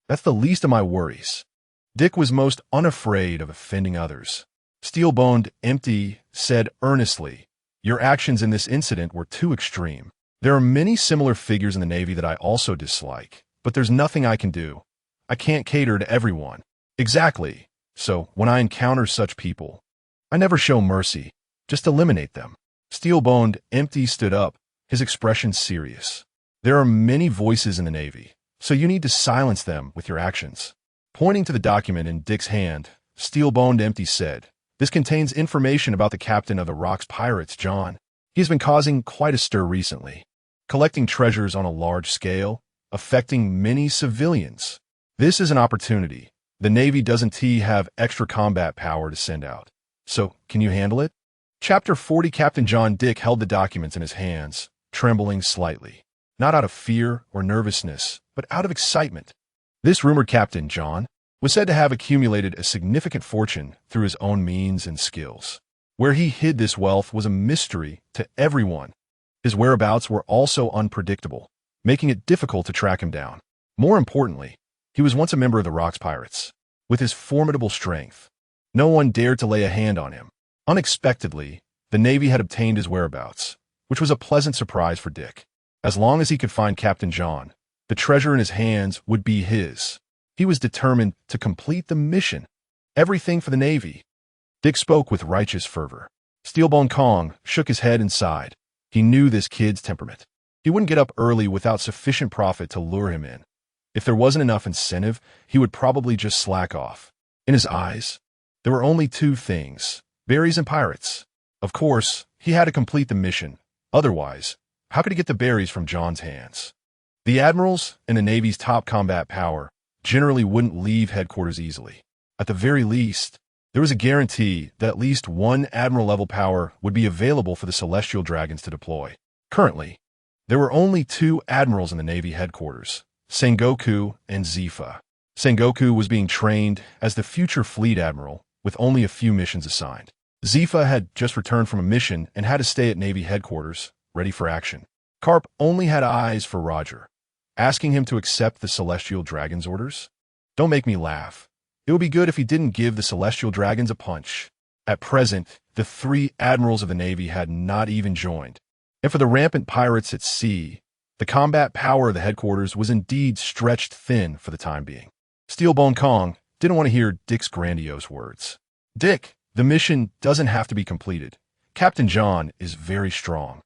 That's the least of my worries. Dick was most unafraid of offending others. Steel-boned Empty said earnestly, your actions in this incident were too extreme. There are many similar figures in the Navy that I also dislike, but there's nothing I can do. I can't cater to everyone. Exactly. So, when I encounter such people, I never show mercy, just eliminate them. Steel-boned Empty stood up, his expression serious. There are many voices in the Navy, so you need to silence them with your actions. Pointing to the document in Dick's hand, steel-boned Empty said, this contains information about the captain of the Rock's pirates, John. He has been causing quite a stir recently, collecting treasures on a large scale, affecting many civilians. This is an opportunity. The Navy doesn't have extra combat power to send out. So, can you handle it? Chapter 40 Captain John Dick held the documents in his hands, trembling slightly. Not out of fear or nervousness, but out of excitement. This rumored Captain John was said to have accumulated a significant fortune through his own means and skills. Where he hid this wealth was a mystery to everyone. His whereabouts were also unpredictable, making it difficult to track him down. More importantly, he was once a member of the Rock's Pirates. With his formidable strength, no one dared to lay a hand on him. Unexpectedly, the Navy had obtained his whereabouts, which was a pleasant surprise for Dick. As long as he could find Captain John, the treasure in his hands would be his. He was determined to complete the mission. Everything for the Navy. Dick spoke with righteous fervor. Steelbone Kong shook his head and sighed. He knew this kid's temperament. He wouldn't get up early without sufficient profit to lure him in. If there wasn't enough incentive, he would probably just slack off. In his eyes, there were only two things, berries and pirates. Of course, he had to complete the mission. Otherwise, how could he get the berries from John's hands? The admirals and the Navy's top combat power generally wouldn't leave headquarters easily. At the very least, there was a guarantee that at least one admiral-level power would be available for the Celestial Dragons to deploy. Currently, there were only two admirals in the Navy headquarters, Sengoku and Zifa. Sengoku was being trained as the future fleet admiral with only a few missions assigned. Zifa had just returned from a mission and had to stay at Navy headquarters, ready for action. Karp only had eyes for Roger, asking him to accept the Celestial Dragon's orders. Don't make me laugh. It would be good if he didn't give the Celestial Dragons a punch. At present, the three admirals of the Navy had not even joined. And for the rampant pirates at sea, The combat power of the headquarters was indeed stretched thin for the time being. Steelbone Kong didn't want to hear Dick's grandiose words. Dick, the mission doesn't have to be completed. Captain John is very strong,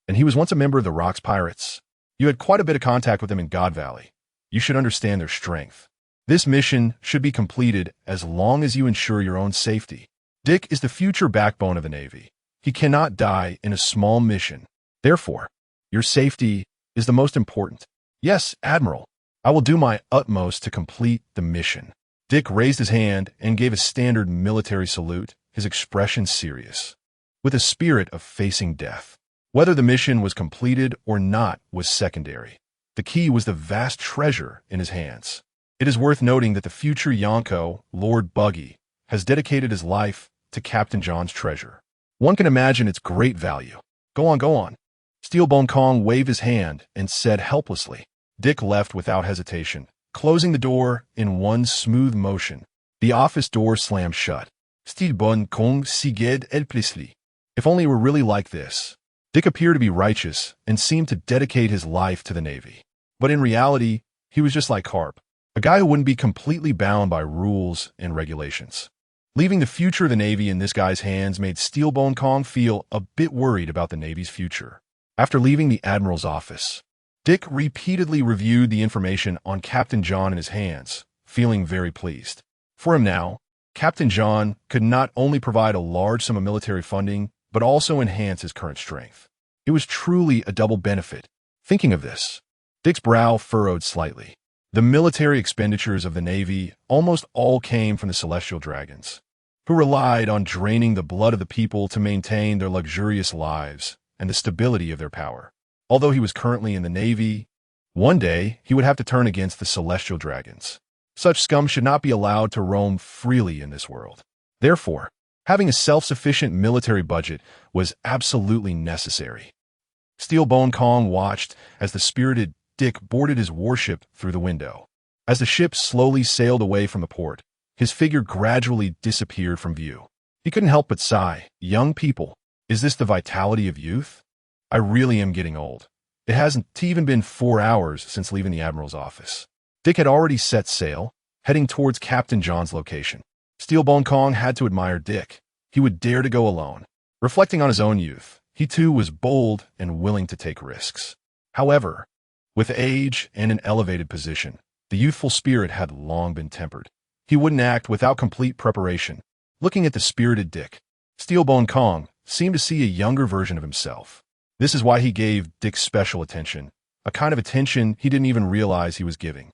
and he was once a member of the Rocks Pirates. You had quite a bit of contact with them in God Valley. You should understand their strength. This mission should be completed as long as you ensure your own safety. Dick is the future backbone of the Navy. He cannot die in a small mission. Therefore, your safety is the most important. Yes, Admiral. I will do my utmost to complete the mission. Dick raised his hand and gave a standard military salute, his expression serious, with a spirit of facing death. Whether the mission was completed or not was secondary. The key was the vast treasure in his hands. It is worth noting that the future Yonko, Lord Buggy, has dedicated his life to Captain John's treasure. One can imagine its great value. Go on, go on. Steelbone Kong waved his hand and said helplessly. Dick left without hesitation, closing the door in one smooth motion. The office door slammed shut. Steelbone Kong sighed helplessly. If only it were really like this. Dick appeared to be righteous and seemed to dedicate his life to the Navy. But in reality, he was just like Karp, a guy who wouldn't be completely bound by rules and regulations. Leaving the future of the Navy in this guy's hands made Steelbone Kong feel a bit worried about the Navy's future. After leaving the Admiral's office, Dick repeatedly reviewed the information on Captain John in his hands, feeling very pleased. For him now, Captain John could not only provide a large sum of military funding, but also enhance his current strength. It was truly a double benefit. Thinking of this, Dick's brow furrowed slightly. The military expenditures of the Navy almost all came from the Celestial Dragons, who relied on draining the blood of the people to maintain their luxurious lives and the stability of their power. Although he was currently in the Navy, one day he would have to turn against the Celestial Dragons. Such scum should not be allowed to roam freely in this world. Therefore, having a self-sufficient military budget was absolutely necessary. Steelbone Kong watched as the spirited Dick boarded his warship through the window. As the ship slowly sailed away from the port, his figure gradually disappeared from view. He couldn't help but sigh. Young people, is this the vitality of youth? I really am getting old. It hasn't even been 4 hours since leaving the Admiral's office. Dick had already set sail, heading towards Captain John's location. Steelbone Kong had to admire Dick. He would dare to go alone. Reflecting on his own youth, he too was bold and willing to take risks. However, with age and an elevated position, the youthful spirit had long been tempered. He wouldn't act without complete preparation. Looking at the spirited Dick, Steelbone Kong seemed to see a younger version of himself. This is why he gave Dick special attention, a kind of attention he didn't even realize he was giving.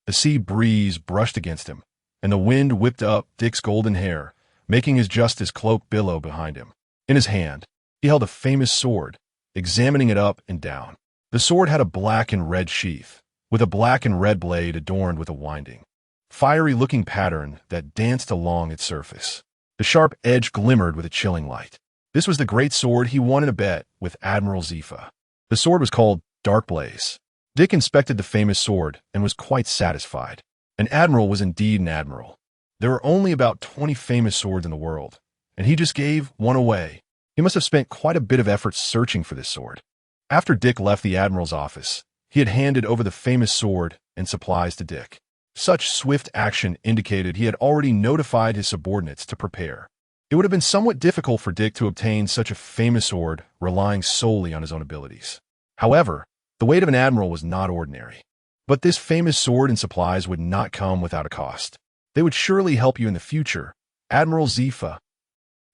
The sea breeze brushed against him, and the wind whipped up Dick's golden hair, making his justice cloak billow behind him. In his hand, he held a famous sword, examining it up and down. The sword had a black and red sheath, with a black and red blade adorned with a winding, fiery-looking pattern that danced along its surface. The sharp edge glimmered with a chilling light. This was the great sword he won in a bet with Admiral Zifa. The sword was called Dark Blaze. Dick inspected the famous sword and was quite satisfied. An admiral was indeed an admiral. There are only about 20 famous swords in the world, and he just gave one away. He must have spent quite a bit of effort searching for this sword. After Dick left the admiral's office, he had handed over the famous sword and supplies to Dick. Such swift action indicated he had already notified his subordinates to prepare. It would have been somewhat difficult for Dick to obtain such a famous sword relying solely on his own abilities. However, the weight of an admiral was not ordinary. But this famous sword and supplies would not come without a cost. They would surely help you in the future. Admiral Zifa.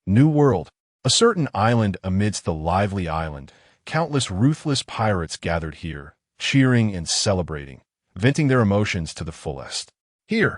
New World. A certain island amidst the lively island, countless ruthless pirates gathered here, cheering and celebrating, venting their emotions to the fullest. Here,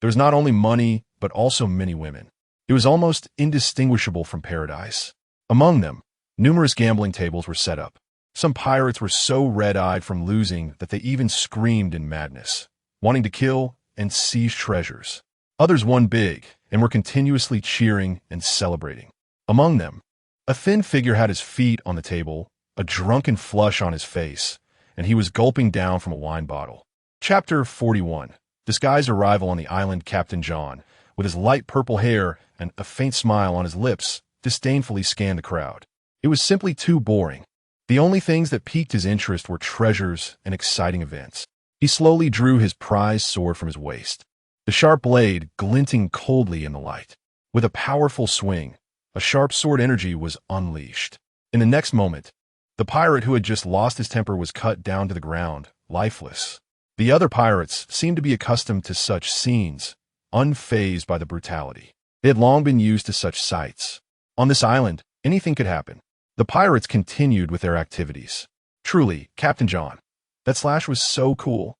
there was not only money, but also many women. It was almost indistinguishable from paradise. Among them, numerous gambling tables were set up. Some pirates were so red-eyed from losing that they even screamed in madness, wanting to kill and seize treasures. Others won big and were continuously cheering and celebrating. Among them, a thin figure had his feet on the table, a drunken flush on his face, and he was gulping down from a wine bottle. Chapter 41. Disguised arrival on the island. Captain John, with his light purple hair and a faint smile on his lips, disdainfully scanned the crowd. It was simply too boring. The only things that piqued his interest were treasures and exciting events. He slowly drew his prized sword from his waist, the sharp blade glinting coldly in the light. With a powerful swing, a sharp sword energy was unleashed. In the next moment, the pirate who had just lost his temper was cut down to the ground, lifeless. The other pirates seemed to be accustomed to such scenes, unfazed by the brutality. They had long been used to such sights. On this island, anything could happen. The pirates continued with their activities. Truly, Captain John, that slash was so cool.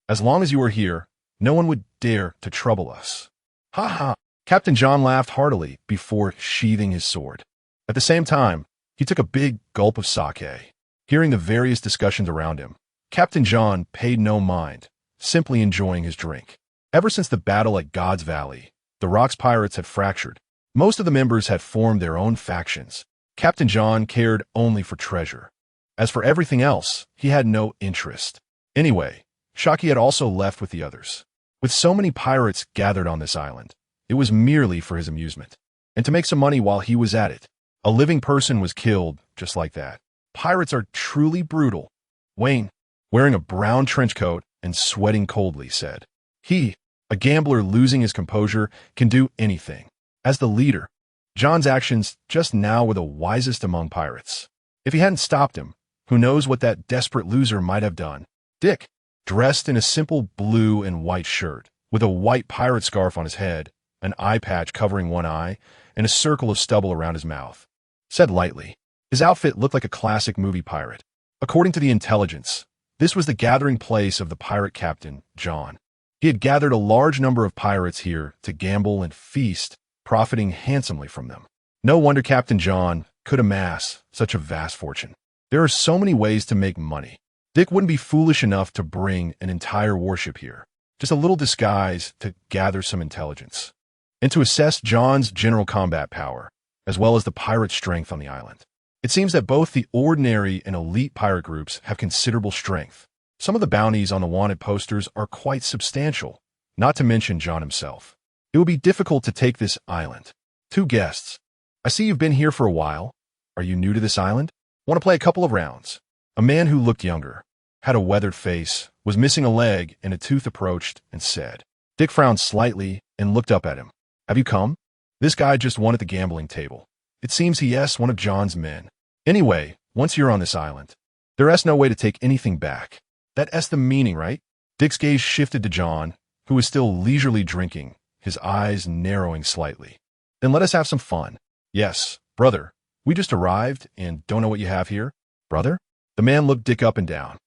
As long as you were here, no one would dare to trouble us. Ha ha! Captain John laughed heartily before sheathing his sword. At the same time, he took a big gulp of sake. Hearing the various discussions around him, Captain John paid no mind, simply enjoying his drink. Ever since the battle at God's Valley, the Rock's pirates had fractured. Most of the members had formed their own factions. Captain John cared only for treasure. As for everything else, he had no interest. Anyway, Shaki had also left with the others. With so many pirates gathered on this island, it was merely for his amusement, and to make some money while he was at it. A living person was killed just like that. Pirates are truly brutal. Wayne, wearing a brown trench coat and sweating coldly, said, "He, a gambler losing his composure, can do anything." As the leader, John's actions just now were the wisest among pirates. If he hadn't stopped him, who knows what that desperate loser might have done. Dick, dressed in a simple blue and white shirt, with a white pirate scarf on his head, an eye patch covering one eye, and a circle of stubble around his mouth, said lightly. His outfit looked like a classic movie pirate. According to the intelligence, this was the gathering place of the pirate captain, John. He had gathered a large number of pirates here to gamble and feast, profiting handsomely from them. No wonder Captain John could amass such a vast fortune. There are so many ways to make money. Dick wouldn't be foolish enough to bring an entire warship here, just a little disguise to gather some intelligence, and to assess John's general combat power, as well as the pirate strength on the island. It seems that both the ordinary and elite pirate groups have considerable strength. Some of the bounties on the wanted posters are quite substantial, not to mention John himself. It would be difficult to take this island. 2 guests. I see you've been here for a while. Are you new to this island? Want to play a couple of rounds? A man who looked younger, had a weathered face, was missing a leg, and a tooth approached and said. Dick frowned slightly and looked up at him. Have you come? This guy just won at the gambling table. It seems he's one of John's men. Anyway, once you're on this island, there's no way to take anything back. That's the meaning, right? Dick's gaze shifted to John, who was still leisurely drinking, his eyes narrowing slightly. Then let us have some fun. Yes, brother. We just arrived and don't know what you have here. Brother? The man looked Dick up and down.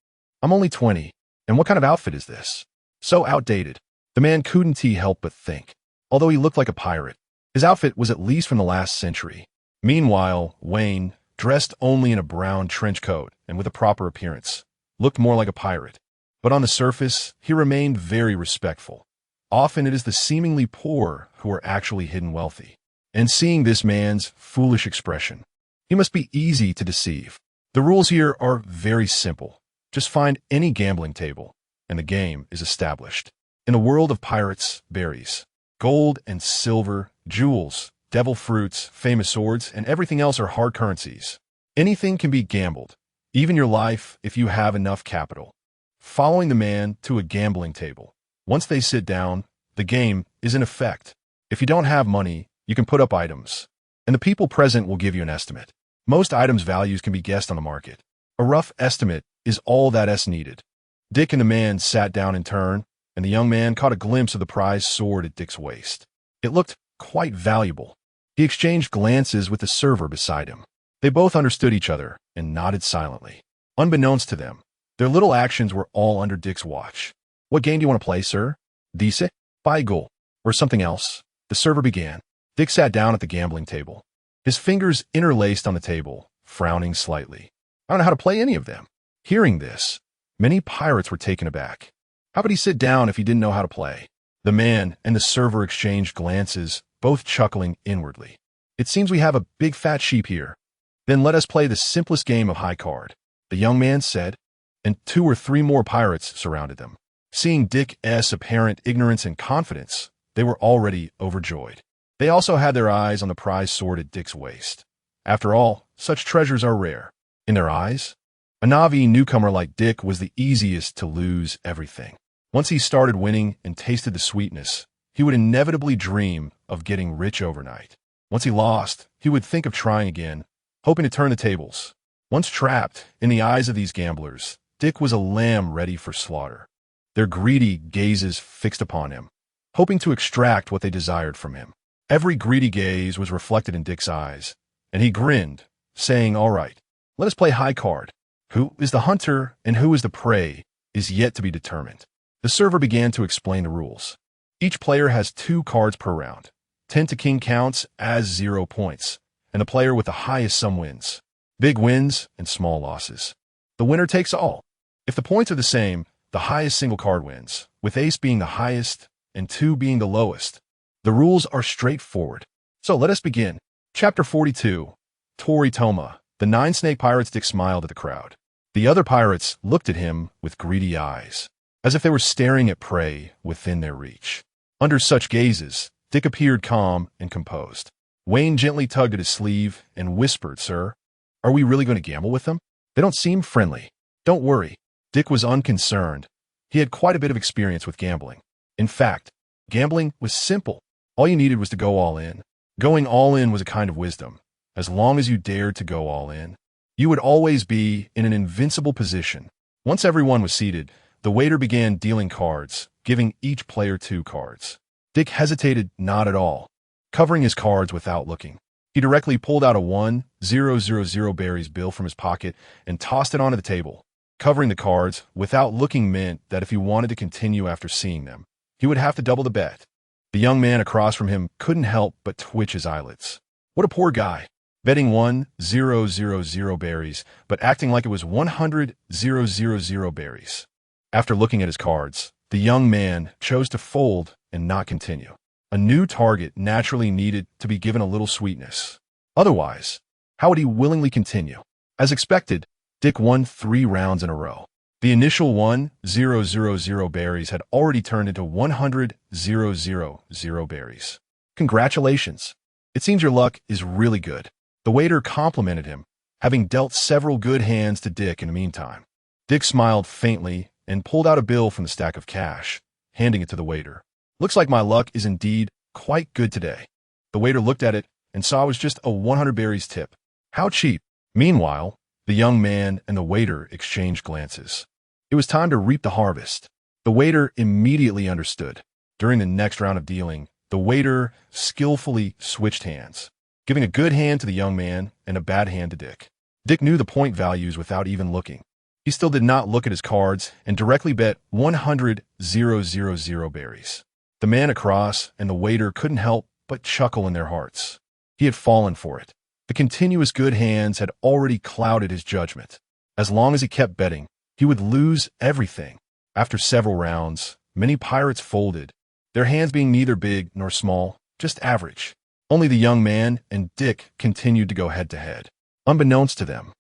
I'm only 20, and what kind of outfit is this? So outdated. The man couldn't help but think. Although he looked like a pirate, his outfit was at least from the last century. Meanwhile, Wayne, dressed only in a brown trench coat and with a proper appearance, looked more like a pirate. But on the surface, he remained very respectful. Often it is the seemingly poor who are actually hidden wealthy. And seeing this man's foolish expression, he must be easy to deceive. The rules here are very simple. Just find any gambling table, and the game is established. In the world of pirates, berries, gold and silver, jewels, devil fruits, famous swords, and everything else are hard currencies. Anything can be gambled, even your life if you have enough capital. Following the man to a gambling table. Once they sit down, the game is in effect. If you don't have money, you can put up items, and the people present will give you an estimate. Most items' values can be guessed on the market. A rough estimate is all that's needed. Dick and the man sat down in turn, and the young man caught a glimpse of the prized sword at Dick's waist. It looked quite valuable. He exchanged glances with the server beside him. They both understood each other and nodded silently. Unbeknownst to them, their little actions were all under Dick's watch. What game do you want to play, sir? Dice? Beigel? Or something else? The server began. Dick sat down at the gambling table, his fingers interlaced on the table, frowning slightly. I don't know how to play any of them. Hearing this, many pirates were taken aback. How could he sit down if he didn't know how to play? The man and the server exchanged glances, both chuckling inwardly. It seems we have a big fat sheep here. Then let us play the simplest game of high card, the young man said, and 2 or 3 more pirates surrounded them. Seeing Dick's apparent ignorance and confidence, they were already overjoyed. They also had their eyes on the prized sword at Dick's waist. After all, such treasures are rare. In their eyes, a Na'vi newcomer like Dick was the easiest to lose everything. Once he started winning and tasted the sweetness, he would inevitably dream of getting rich overnight. Once he lost, he would think of trying again, hoping to turn the tables. Once trapped in the eyes of these gamblers, Dick was a lamb ready for slaughter. Their greedy gazes fixed upon him, hoping to extract what they desired from him. Every greedy gaze was reflected in Dick's eyes, and he grinned, saying, "All right, let us play high card. Who is the hunter and who is the prey is yet to be determined." The server began to explain the rules. Each player has 2 cards per round. 10 to king counts as 0 points, and the player with the highest sum wins. Big wins and small losses. The winner takes all. If the points are the same, the highest single card wins, with ace being the highest and 2 being the lowest. The rules are straightforward. So let us begin. Chapter 42. Tori Toma. The 9-snake pirates. Dick smiled at the crowd. The other pirates looked at him with greedy eyes, as if they were staring at prey within their reach. Under such gazes, Dick appeared calm and composed. Wayne gently tugged at his sleeve and whispered, "Sir, are we really going to gamble with them? They don't seem friendly." "Don't worry." Dick was unconcerned. He had quite a bit of experience with gambling. In fact, gambling was simple. All you needed was to go all in. Going all in was a kind of wisdom. As long as you dared to go all in, you would always be in an invincible position. Once everyone was seated, the waiter began dealing cards, giving each player 2 cards. Dick hesitated not at all, covering his cards without looking. He directly pulled out a 1,000 berries bill from his pocket and tossed it onto the table. Covering the cards without looking meant that if he wanted to continue after seeing them, he would have to double the bet. The young man across from him couldn't help but twitch his eyelids. What a poor guy, betting 1,000 berries, but acting like it was 100,000 berries. After looking at his cards, the young man chose to fold and not continue. A new target naturally needed to be given a little sweetness. Otherwise, how would he willingly continue? As expected, Dick won 3 rounds in a row. The initial 1,000 berries had already turned into 100,000 berries. Congratulations. It seems your luck is really good. The waiter complimented him, having dealt several good hands to Dick in the meantime. Dick smiled faintly and pulled out a bill from the stack of cash, handing it to the waiter. "Looks like my luck is indeed quite good today." The waiter looked at it and saw it was just a 100 berries tip. How cheap. Meanwhile, the young man and the waiter exchanged glances. It was time to reap the harvest. The waiter immediately understood. During the next round of dealing, the waiter skillfully switched hands, giving a good hand to the young man and a bad hand to Dick. Dick knew the point values without even looking. He still did not look at his cards and directly bet 100,000 berries. The man across and the waiter couldn't help but chuckle in their hearts. He had fallen for it. The continuous good hands had already clouded his judgment. As long as he kept betting, he would lose everything. After several rounds, many pirates folded, their hands being neither big nor small, just average. Only the young man and Dick continued to go head-to-head. Unbeknownst to them,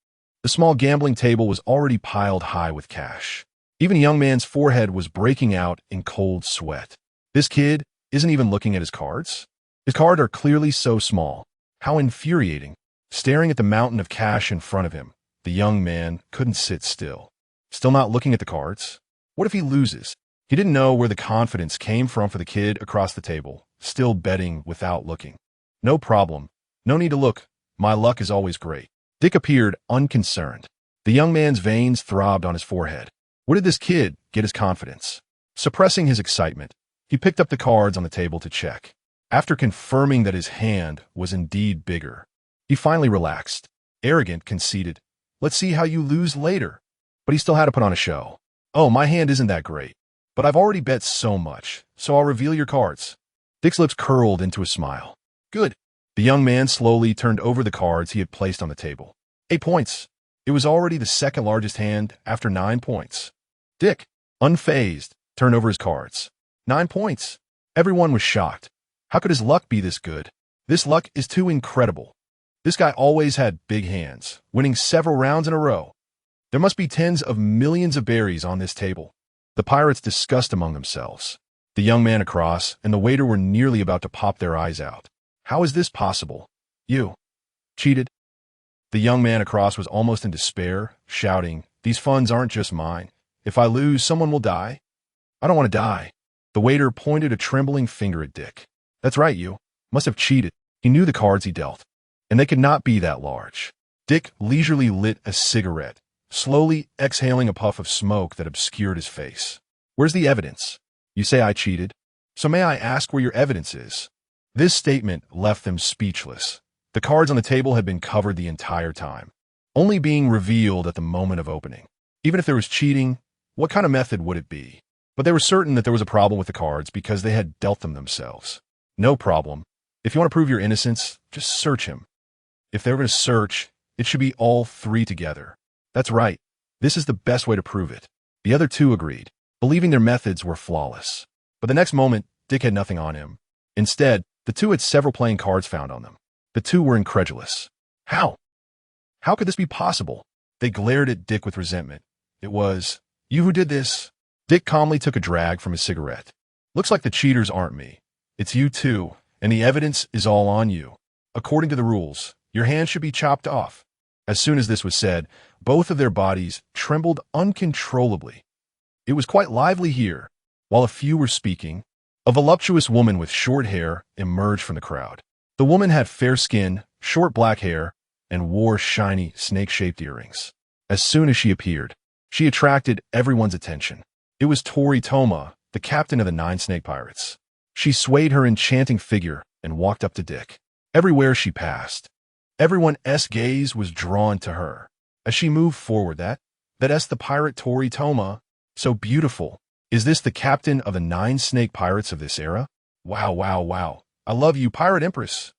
the small gambling table was already piled high with cash. Even the young man's forehead was breaking out in cold sweat. This kid isn't even looking at his cards? His cards are clearly so small. How infuriating. Staring at the mountain of cash in front of him, the young man couldn't sit still. Still not looking at the cards? What if he loses? He didn't know where the confidence came from for the kid across the table, still betting without looking. "No problem. No need to look. My luck is always great." Dick appeared unconcerned. The young man's veins throbbed on his forehead. Where did this kid get his confidence? Suppressing his excitement, he picked up the cards on the table to check. After confirming that his hand was indeed bigger, he finally relaxed. Arrogant, conceded, "Let's see how you lose later." But he still had to put on a show. "Oh, my hand isn't that great, but I've already bet so much, so I'll reveal your cards." Dick's lips curled into a smile. "Good." The young man slowly turned over the cards he had placed on the table. 8 points. It was already the second largest hand after 9 points. Dick, unfazed, turned over his cards. 9 points. Everyone was shocked. How could his luck be this good? This luck is too incredible. This guy always had big hands, winning several rounds in a row. There must be tens of millions of berries on this table. The pirates discussed among themselves. The young man across and the waiter were nearly about to pop their eyes out. How is this possible? You cheated? The young man across was almost in despair, shouting, "These funds aren't just mine. If I lose, someone will die. I don't want to die." The waiter pointed a trembling finger at Dick. "That's right, you must have cheated." He knew the cards he dealt, and they could not be that large. Dick leisurely lit a cigarette, slowly exhaling a puff of smoke that obscured his face. "Where's the evidence? You say I cheated? So may I ask where your evidence is?" This statement left them speechless. The cards on the table had been covered the entire time, only being revealed at the moment of opening. Even if there was cheating, what kind of method would it be? But they were certain that there was a problem with the cards because they had dealt them themselves. No problem. If you want to prove your innocence, just search him. If they were going to search, it should be all three together. That's right. This is the best way to prove it. The other two agreed, believing their methods were flawless. But the next moment, Dick had nothing on him. Instead, the two had several playing cards found on them. The two were incredulous. How? How could this be possible? They glared at Dick with resentment. It was, "You who did this." Dick calmly took a drag from his cigarette. "Looks like the cheaters aren't me. It's you two, and the evidence is all on you. According to the rules, your hand should be chopped off." As soon as this was said, both of their bodies trembled uncontrollably. It was quite lively here. While a few were speaking, a voluptuous woman with short hair emerged from the crowd. The woman had fair skin, short black hair, and wore shiny, snake-shaped earrings. As soon as she appeared, she attracted everyone's attention. It was Tori Toma, the captain of the 9 Snake Pirates. She swayed her enchanting figure and walked up to Dick. Everywhere she passed, everyone's gaze was drawn to her. As she moved forward, that's the pirate Tori Toma, so beautiful. Is this the captain of the 9 Snake Pirates of this era? Wow, wow, wow. I love you, Pirate Empress.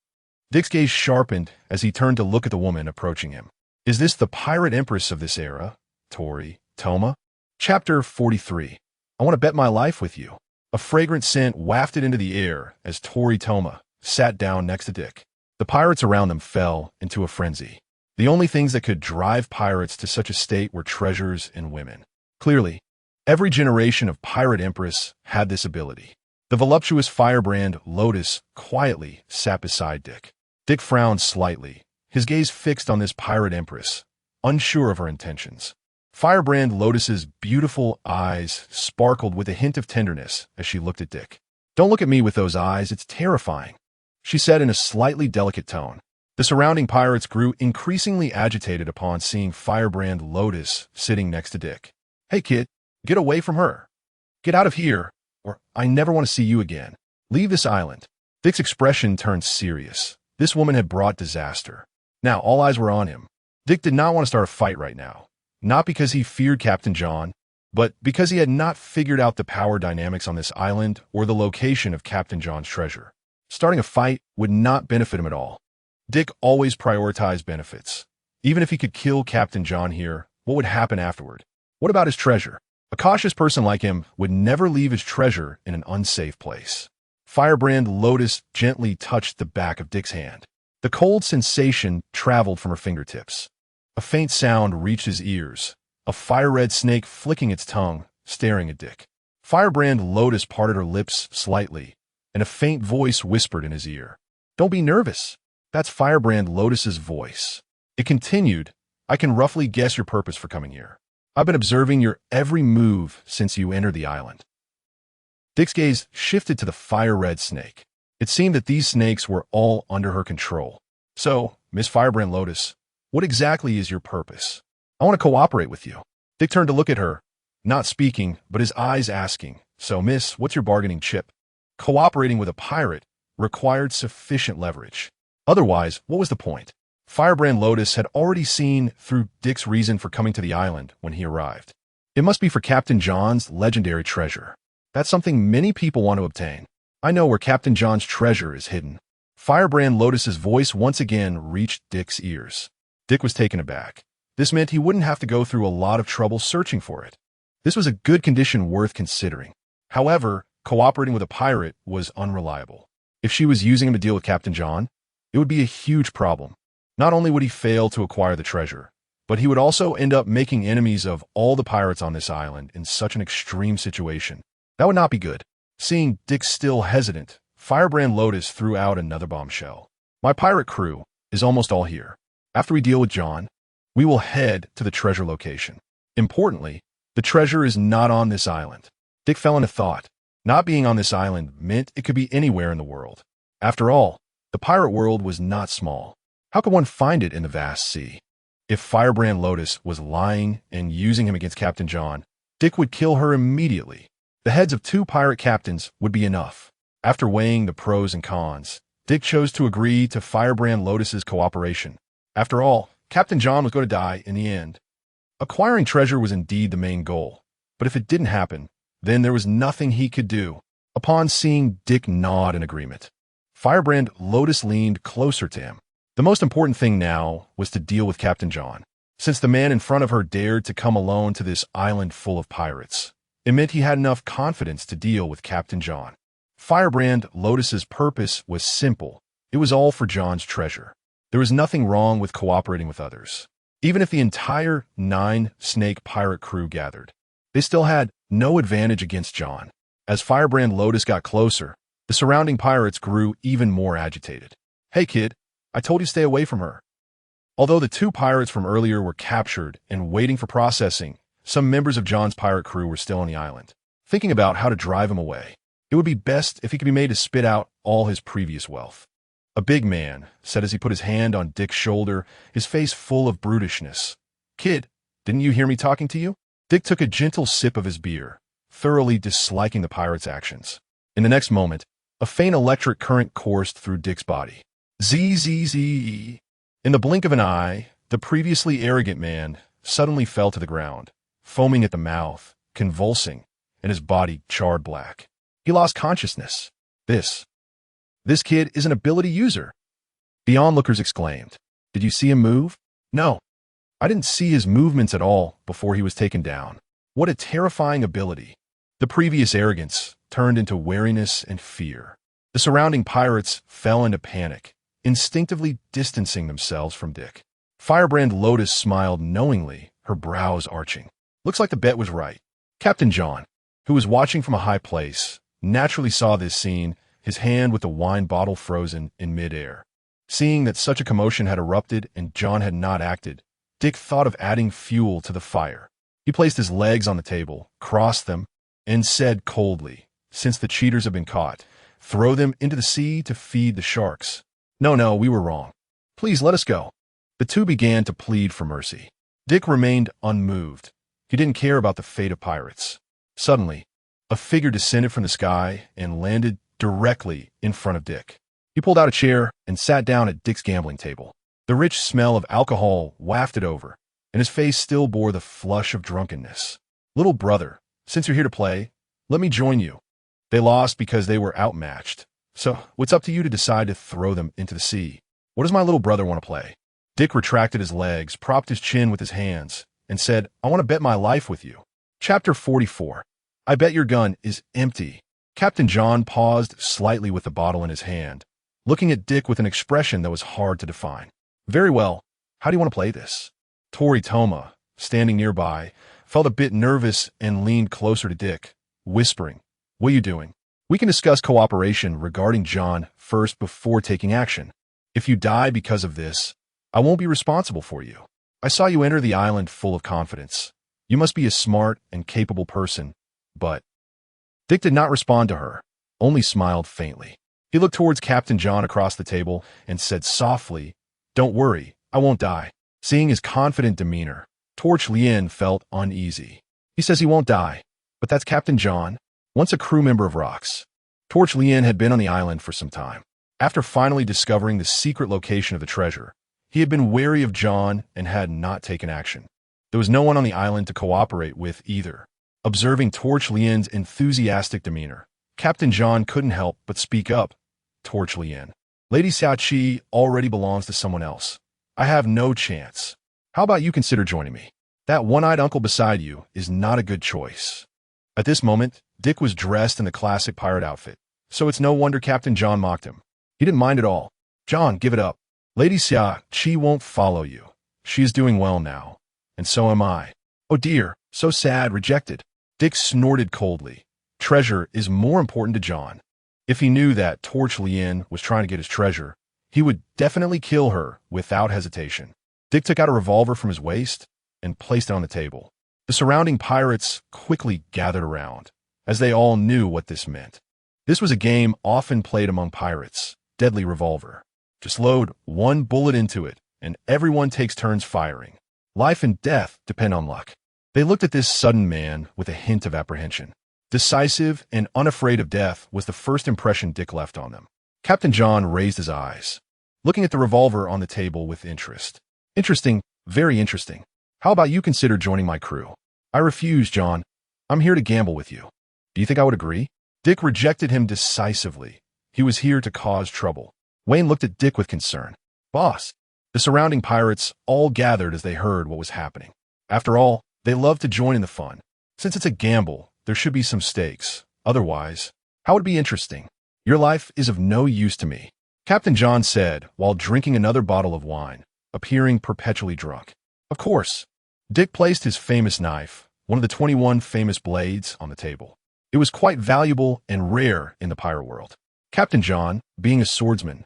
Dick's gaze sharpened as he turned to look at the woman approaching him. Is this the Pirate Empress of this era, Tori Toma? Chapter 43. I want to bet my life with you. A fragrant scent wafted into the air as Tori Toma sat down next to Dick. The pirates around them fell into a frenzy. The only things that could drive pirates to such a state were treasures and women. Clearly, every generation of Pirate Empress had this ability. The voluptuous firebrand Lotus quietly sat beside Dick. Dick frowned slightly, his gaze fixed on this Pirate Empress, unsure of her intentions. Firebrand Lotus's beautiful eyes sparkled with a hint of tenderness as she looked at Dick. "Don't look at me with those eyes, it's terrifying," she said in a slightly delicate tone. The surrounding pirates grew increasingly agitated upon seeing Firebrand Lotus sitting next to Dick. "Hey kid, get away from her. Get out of here, or I never want to see you again. Leave this island." Dick's expression turned serious. This woman had brought disaster. Now all eyes were on him. Dick did not want to start a fight right now. Not because he feared Captain John, but because he had not figured out the power dynamics on this island or the location of Captain John's treasure. Starting a fight would not benefit him at all. Dick always prioritized benefits. Even if he could kill Captain John here, what would happen afterward? What about his treasure? A cautious person like him would never leave his treasure in an unsafe place. Firebrand Lotus gently touched the back of Dick's hand. The cold sensation traveled from her fingertips. A faint sound reached his ears, a fire-red snake flicking its tongue, staring at Dick. Firebrand Lotus parted her lips slightly, and a faint voice whispered in his ear. "Don't be nervous." That's Firebrand Lotus's voice. It continued, "I can roughly guess your purpose for coming here. I've been observing your every move since you entered the island." Dick's gaze shifted to the fire-red snake. It seemed that these snakes were all under her control. "So, Miss Firebrand Lotus, what exactly is your purpose?" "I want to cooperate with you." Dick turned to look at her, not speaking, but his eyes asking, "So, miss, what's your bargaining chip?" Cooperating with a pirate required sufficient leverage. Otherwise, what was the point? Firebrand Lotus had already seen through Dick's reason for coming to the island when he arrived. It must be for Captain John's legendary treasure. That's something many people want to obtain. "I know where Captain John's treasure is hidden." Firebrand Lotus's voice once again reached Dick's ears. Dick was taken aback. This meant he wouldn't have to go through a lot of trouble searching for it. This was a good condition worth considering. However, cooperating with a pirate was unreliable. If she was using him to deal with Captain John, it would be a huge problem. Not only would he fail to acquire the treasure, but he would also end up making enemies of all the pirates on this island in such an extreme situation. That would not be good. Seeing Dick still hesitant, Firebrand Lotus threw out another bombshell. "My pirate crew is almost all here. After we deal with John, we will head to the treasure location. Importantly, the treasure is not on this island. Dick fell into thought. Not being on this island meant it could be anywhere in the world. After all, the pirate world was not small. How could one find it in the vast sea? If Firebrand Lotus was lying and using him against Captain John, Dick would kill her immediately. The heads of 2 pirate captains would be enough. After weighing the pros and cons, Dick chose to agree to Firebrand Lotus's cooperation. After all, Captain John was going to die in the end. Acquiring treasure was indeed the main goal, but if it didn't happen, then there was nothing he could do. Upon seeing Dick nod in agreement, Firebrand Lotus leaned closer to him. The most important thing now was to deal with Captain John. Since the man in front of her dared to come alone to this island full of pirates, it meant he had enough confidence to deal with Captain John. Firebrand Lotus's purpose was simple. It was all for John's treasure. There was nothing wrong with cooperating with others. Even if the entire 9-snake pirate crew gathered, they still had no advantage against John. As Firebrand Lotus got closer, the surrounding pirates grew even more agitated. "Hey kid, I told you to stay away from her." Although the 2 pirates from earlier were captured and waiting for processing, some members of John's pirate crew were still on the island, thinking about how to drive him away. It would be best if he could be made to spit out all his previous wealth. A big man said as he put his hand on Dick's shoulder, his face full of brutishness. "Kid, didn't you hear me talking to you?" Dick took a gentle sip of his beer, thoroughly disliking the pirate's actions. In the next moment, a faint electric current coursed through Dick's body. Zzz. In the blink of an eye, the previously arrogant man suddenly fell to the ground, foaming at the mouth, convulsing, and his body charred black. He lost consciousness. This kid is an ability user. The onlookers exclaimed. "Did you see him move?" "No. I didn't see his movements at all before he was taken down." What a terrifying ability. The previous arrogance turned into wariness and fear. The surrounding pirates fell into panic, instinctively distancing themselves from Dick. Firebrand Lotus smiled knowingly, her brows arching. Looks like the bet was right. Captain John, who was watching from a high place, naturally saw this scene, his hand with the wine bottle frozen in midair. Seeing that such a commotion had erupted and John had not acted, Dick thought of adding fuel to the fire. He placed his legs on the table, crossed them, and said coldly, "Since the cheaters have been caught, throw them into the sea to feed the sharks." No, we were wrong. Please let us go." The 2 began to plead for mercy. Dick remained unmoved. He didn't care about the fate of pirates. Suddenly, a figure descended from the sky and landed directly in front of Dick. He pulled out a chair and sat down at Dick's gambling table. The rich smell of alcohol wafted over, and his face still bore the flush of drunkenness. "Little brother, since you're here to play, let me join you." They lost because they were outmatched. So, what's up to you to decide to throw them into the sea? What does my little brother want to play? Dick retracted his legs, propped his chin with his hands, and said, "I want to bet my life with you." Chapter 44. I bet your gun is empty. Captain John paused slightly with the bottle in his hand, looking at Dick with an expression that was hard to define. "Very well. How do you want to play this?" Toritoma, standing nearby, felt a bit nervous and leaned closer to Dick, whispering, "What are you doing? We can discuss cooperation regarding John first before taking action. If you die because of this, I won't be responsible for you. I saw you enter the island full of confidence. You must be a smart and capable person, but—" Dick did not respond to her, only smiled faintly. He looked towards Captain John across the table and said softly, "Don't worry, I won't die." Seeing his confident demeanor, Torch Lien felt uneasy. He says he won't die, but that's Captain John, once a crew member of Rocks. Torch Lien had been on the island for some time. After finally discovering the secret location of the treasure, he had been wary of John and had not taken action. There was no one on the island to cooperate with either. Observing Torch Lien's enthusiastic demeanor, Captain John couldn't help but speak up. "Torch Lien, Lady Xiaoqi already belongs to someone else. I have no chance. How about you consider joining me? That one-eyed uncle beside you is not a good choice." At this moment, Dick was dressed in the classic pirate outfit, so it's no wonder Captain John mocked him. He didn't mind at all. "John, give it up. Lady Xiaoqi won't follow you. She is doing well now, and so am I." "Oh dear, so sad, rejected." Dick snorted coldly. Treasure is more important to John. If he knew that Torch Lien was trying to get his treasure, he would definitely kill her without hesitation. Dick took out a revolver from his waist and placed it on the table. The surrounding pirates quickly gathered around, as they all knew what this meant. This was a game often played among pirates, deadly revolver. Just load one bullet into it, and everyone takes turns firing. Life and death depend on luck. They looked at this sudden man with a hint of apprehension. Decisive and unafraid of death was the first impression Dick left on them. Captain John raised his eyes, looking at the revolver on the table with interest. Interesting, very interesting. How about you consider joining my crew? I refuse, John. I'm here to gamble with you. Do you think I would agree? Dick rejected him decisively. He was here to cause trouble. Wayne looked at Dick with concern. Boss. The surrounding pirates all gathered as they heard what was happening. After all, they love to join in the fun. Since it's a gamble, there should be some stakes. Otherwise, how would it be interesting? Your life is of no use to me, Captain John said while drinking another bottle of wine, appearing perpetually drunk. Of course. Dick placed his famous knife, one of the 21 famous blades, on the table. It was quite valuable and rare in the pirate world. Captain John, being a swordsman,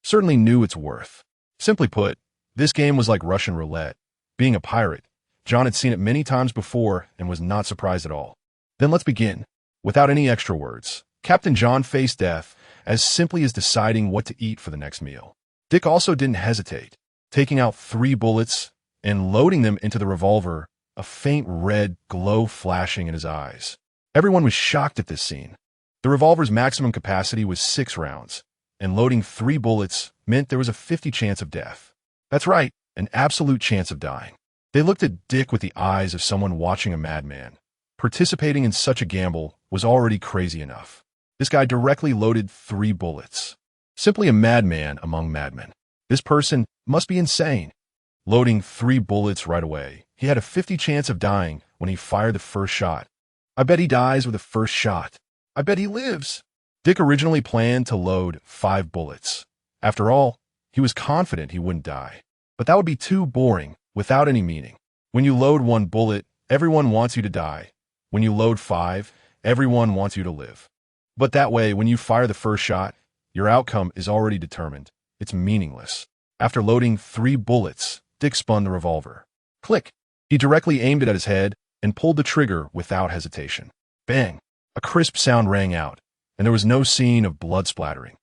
certainly knew its worth. Simply put, this game was like Russian roulette. Being a pirate, John had seen it many times before and was not surprised at all. Then let's begin. Without any extra words, Captain John faced death as simply as deciding what to eat for the next meal. Dick also didn't hesitate, taking out 3 bullets and loading them into the revolver, a faint red glow flashing in his eyes. Everyone was shocked at this scene. The revolver's maximum capacity was 6 rounds, and loading 3 bullets meant there was a 50 chance of death. That's right, an absolute chance of dying. They looked at Dick with the eyes of someone watching a madman. Participating in such a gamble was already crazy enough. This guy directly loaded 3 bullets. Simply a madman among madmen. This person must be insane. Loading 3 bullets right away, he had a 50 chance of dying when he fired the first shot. I bet he dies with the first shot. I bet he lives. Dick originally planned to load 5 bullets. After all, he was confident he wouldn't die. But that would be too boring, without any meaning. When you load 1 bullet, everyone wants you to die. When you load 5, everyone wants you to live. But that way, when you fire the first shot, your outcome is already determined. It's meaningless. After loading 3 bullets, Dick spun the revolver. Click! He directly aimed it at his head and pulled the trigger without hesitation. Bang! A crisp sound rang out, and there was no scene of blood splattering.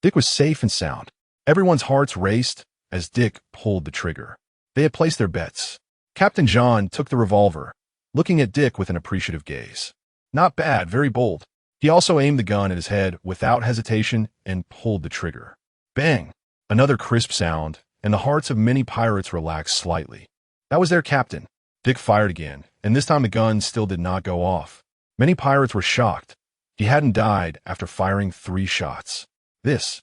Dick was safe and sound. Everyone's hearts raced as Dick pulled the trigger. They had placed their bets. Captain John took the revolver, looking at Dick with an appreciative gaze. Not bad, very bold. He also aimed the gun at his head without hesitation and pulled the trigger. Bang! Another crisp sound, and the hearts of many pirates relaxed slightly. That was their captain. Dick fired again, and this time the gun still did not go off. Many pirates were shocked. He hadn't died after firing 3 shots. This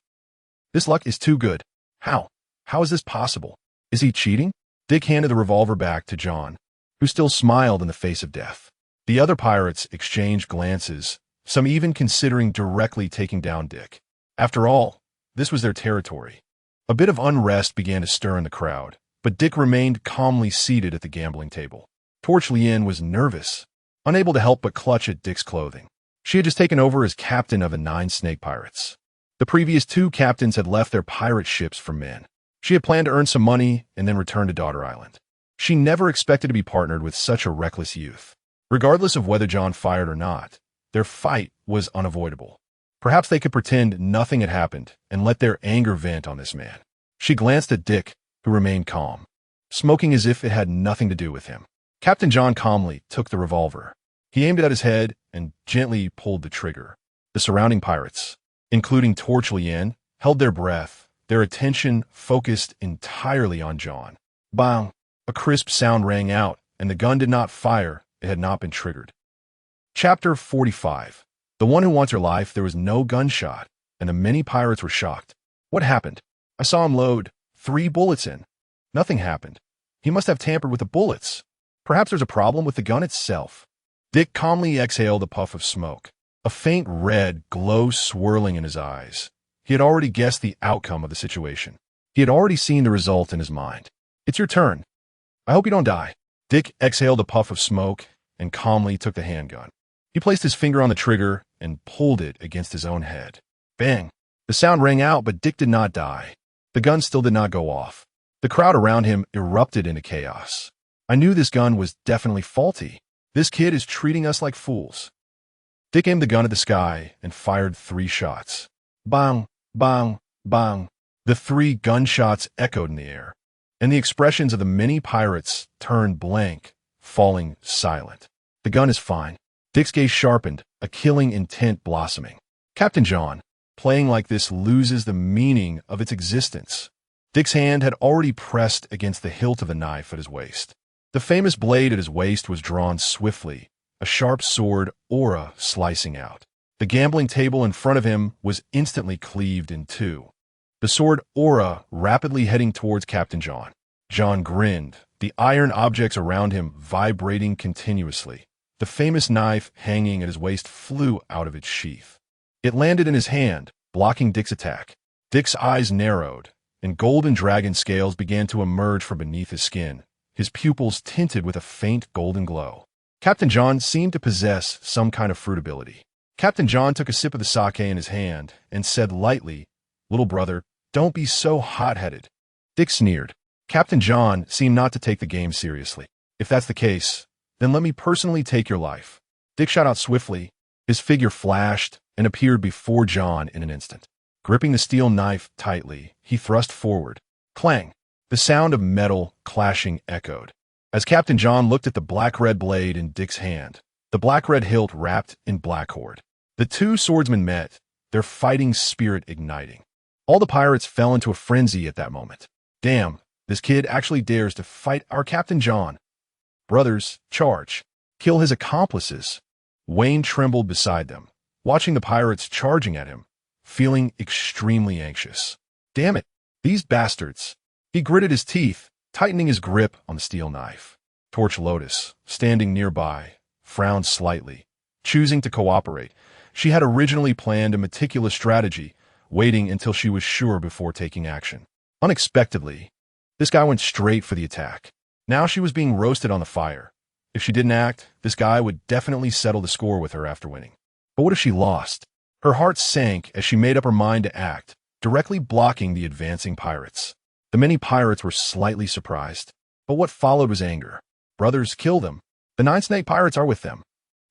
luck is too good. How? How is this possible? Is he cheating? Dick handed the revolver back to John, who still smiled in the face of death. The other pirates exchanged glances, some even considering directly taking down Dick. After all, this was their territory. A bit of unrest began to stir in the crowd, but Dick remained calmly seated at the gambling table. Torch-Lien was nervous, unable to help but clutch at Dick's clothing. She had just taken over as captain of the 9 snake pirates. The previous 2 captains had left their pirate ships for men. She had planned to earn some money and then return to Daughter Island. She never expected to be partnered with such a reckless youth. Regardless of whether John fired or not, their fight was unavoidable. Perhaps they could pretend nothing had happened and let their anger vent on this man. She glanced at Dick, who remained calm, smoking as if it had nothing to do with him. Captain John calmly took the revolver. He aimed it at his head and gently pulled the trigger. The surrounding pirates, including Torch-Lien, held their breath, their attention focused entirely on John. Bang! A crisp sound rang out, and the gun did not fire. It had not been triggered. Chapter 45. The one who wants your life. There was no gunshot, and the many pirates were shocked. What happened? I saw him load 3 bullets in. Nothing happened. He must have tampered with the bullets. Perhaps there's a problem with the gun itself. Dick calmly exhaled a puff of smoke, a faint red glow swirling in his eyes. He had already guessed the outcome of the situation. He had already seen the result in his mind. It's your turn. I hope you don't die. Dick exhaled a puff of smoke and calmly took the handgun. He placed his finger on the trigger and pulled it against his own head. Bang! The sound rang out, but Dick did not die. The gun still did not go off. The crowd around him erupted into chaos. I knew this gun was definitely faulty. This kid is treating us like fools. Dick aimed the gun at the sky and fired 3 shots. Bang, bang, bang. The 3 gunshots echoed in the air, and the expressions of the many pirates turned blank, falling silent. The gun is fine. Dick's gaze sharpened, a killing intent blossoming. Captain John, playing like this loses the meaning of its existence. Dick's hand had already pressed against the hilt of the knife at his waist. The famous blade at his waist was drawn swiftly, a sharp sword aura slicing out. The gambling table in front of him was instantly cleaved in 2. The sword aura rapidly heading towards Captain John. John grinned, the iron objects around him vibrating continuously. The famous knife hanging at his waist flew out of its sheath. It landed in his hand, blocking Dick's attack. Dick's eyes narrowed, and golden dragon scales began to emerge from beneath his skin, his pupils tinted with a faint golden glow. Captain John seemed to possess some kind of fruit ability. Captain John took a sip of the sake in his hand and said lightly, "Little brother, don't be so hot-headed." Dick sneered. Captain John seemed not to take the game seriously. "If that's the case, then let me personally take your life." Dick shot out swiftly. His figure flashed and appeared before John in an instant. Gripping the steel knife tightly, he thrust forward. Clang! The sound of metal clashing echoed. As Captain John looked at the black-red blade in Dick's hand, the black-red hilt wrapped in black cord. The 2 swordsmen met, their fighting spirit igniting. All the pirates fell into a frenzy at that moment. Damn, this kid actually dares to fight our Captain John. Brothers, charge. Kill his accomplices. Wayne trembled beside them, watching the pirates charging at him, feeling extremely anxious. Damn it, these bastards. He gritted his teeth, tightening his grip on the steel knife. Torch Lotus, standing nearby, frowned slightly, choosing to cooperate. She had originally planned a meticulous strategy, waiting until she was sure before taking action. Unexpectedly, this guy went straight for the attack. Now she was being roasted on the fire. If she didn't act, this guy would definitely settle the score with her after winning. But what if she lost? Her heart sank as she made up her mind to act, directly blocking the advancing pirates. The many pirates were slightly surprised, but what followed was anger. Brothers, kill them. The 9 snake pirates are with them.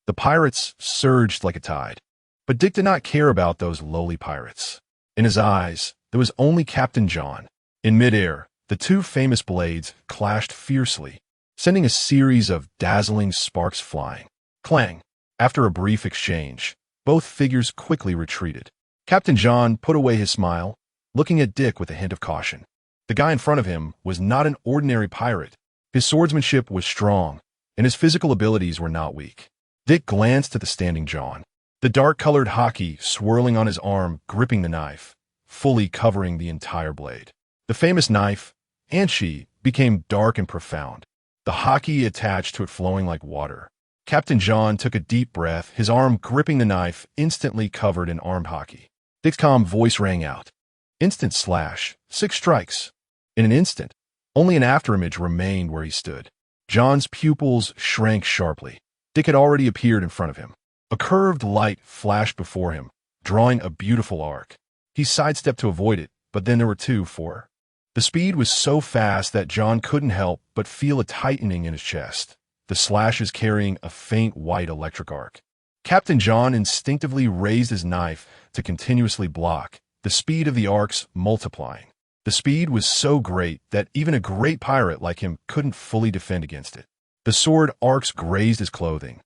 The pirates surged like a tide. But Dick did not care about those lowly pirates. In his eyes, there was only Captain John. In midair, the 2 famous blades clashed fiercely, sending a series of dazzling sparks flying. Clang! After a brief exchange, both figures quickly retreated. Captain John put away his smile, looking at Dick with a hint of caution. The guy in front of him was not an ordinary pirate. His swordsmanship was strong, and his physical abilities were not weak. Dick glanced at the standing John, the dark-colored Haki swirling on his arm, gripping the knife, fully covering the entire blade. The famous knife, and she, became dark and profound, the Haki attached to it flowing like water. Captain John took a deep breath, his arm gripping the knife, instantly covered in armed Haki. Dick's calm voice rang out. Instant slash, 6 strikes. In an instant, only an afterimage remained where he stood. John's pupils shrank sharply. Dick had already appeared in front of him. A curved light flashed before him, drawing a beautiful arc. He sidestepped to avoid it, but then there were 2 for. The speed was so fast that John couldn't help but feel a tightening in his chest, the slashes carrying a faint white electric arc. Captain John instinctively raised his knife to continuously block, the speed of the arcs multiplying. The speed was so great that even a great pirate like him couldn't fully defend against it. The sword arcs grazed his clothing,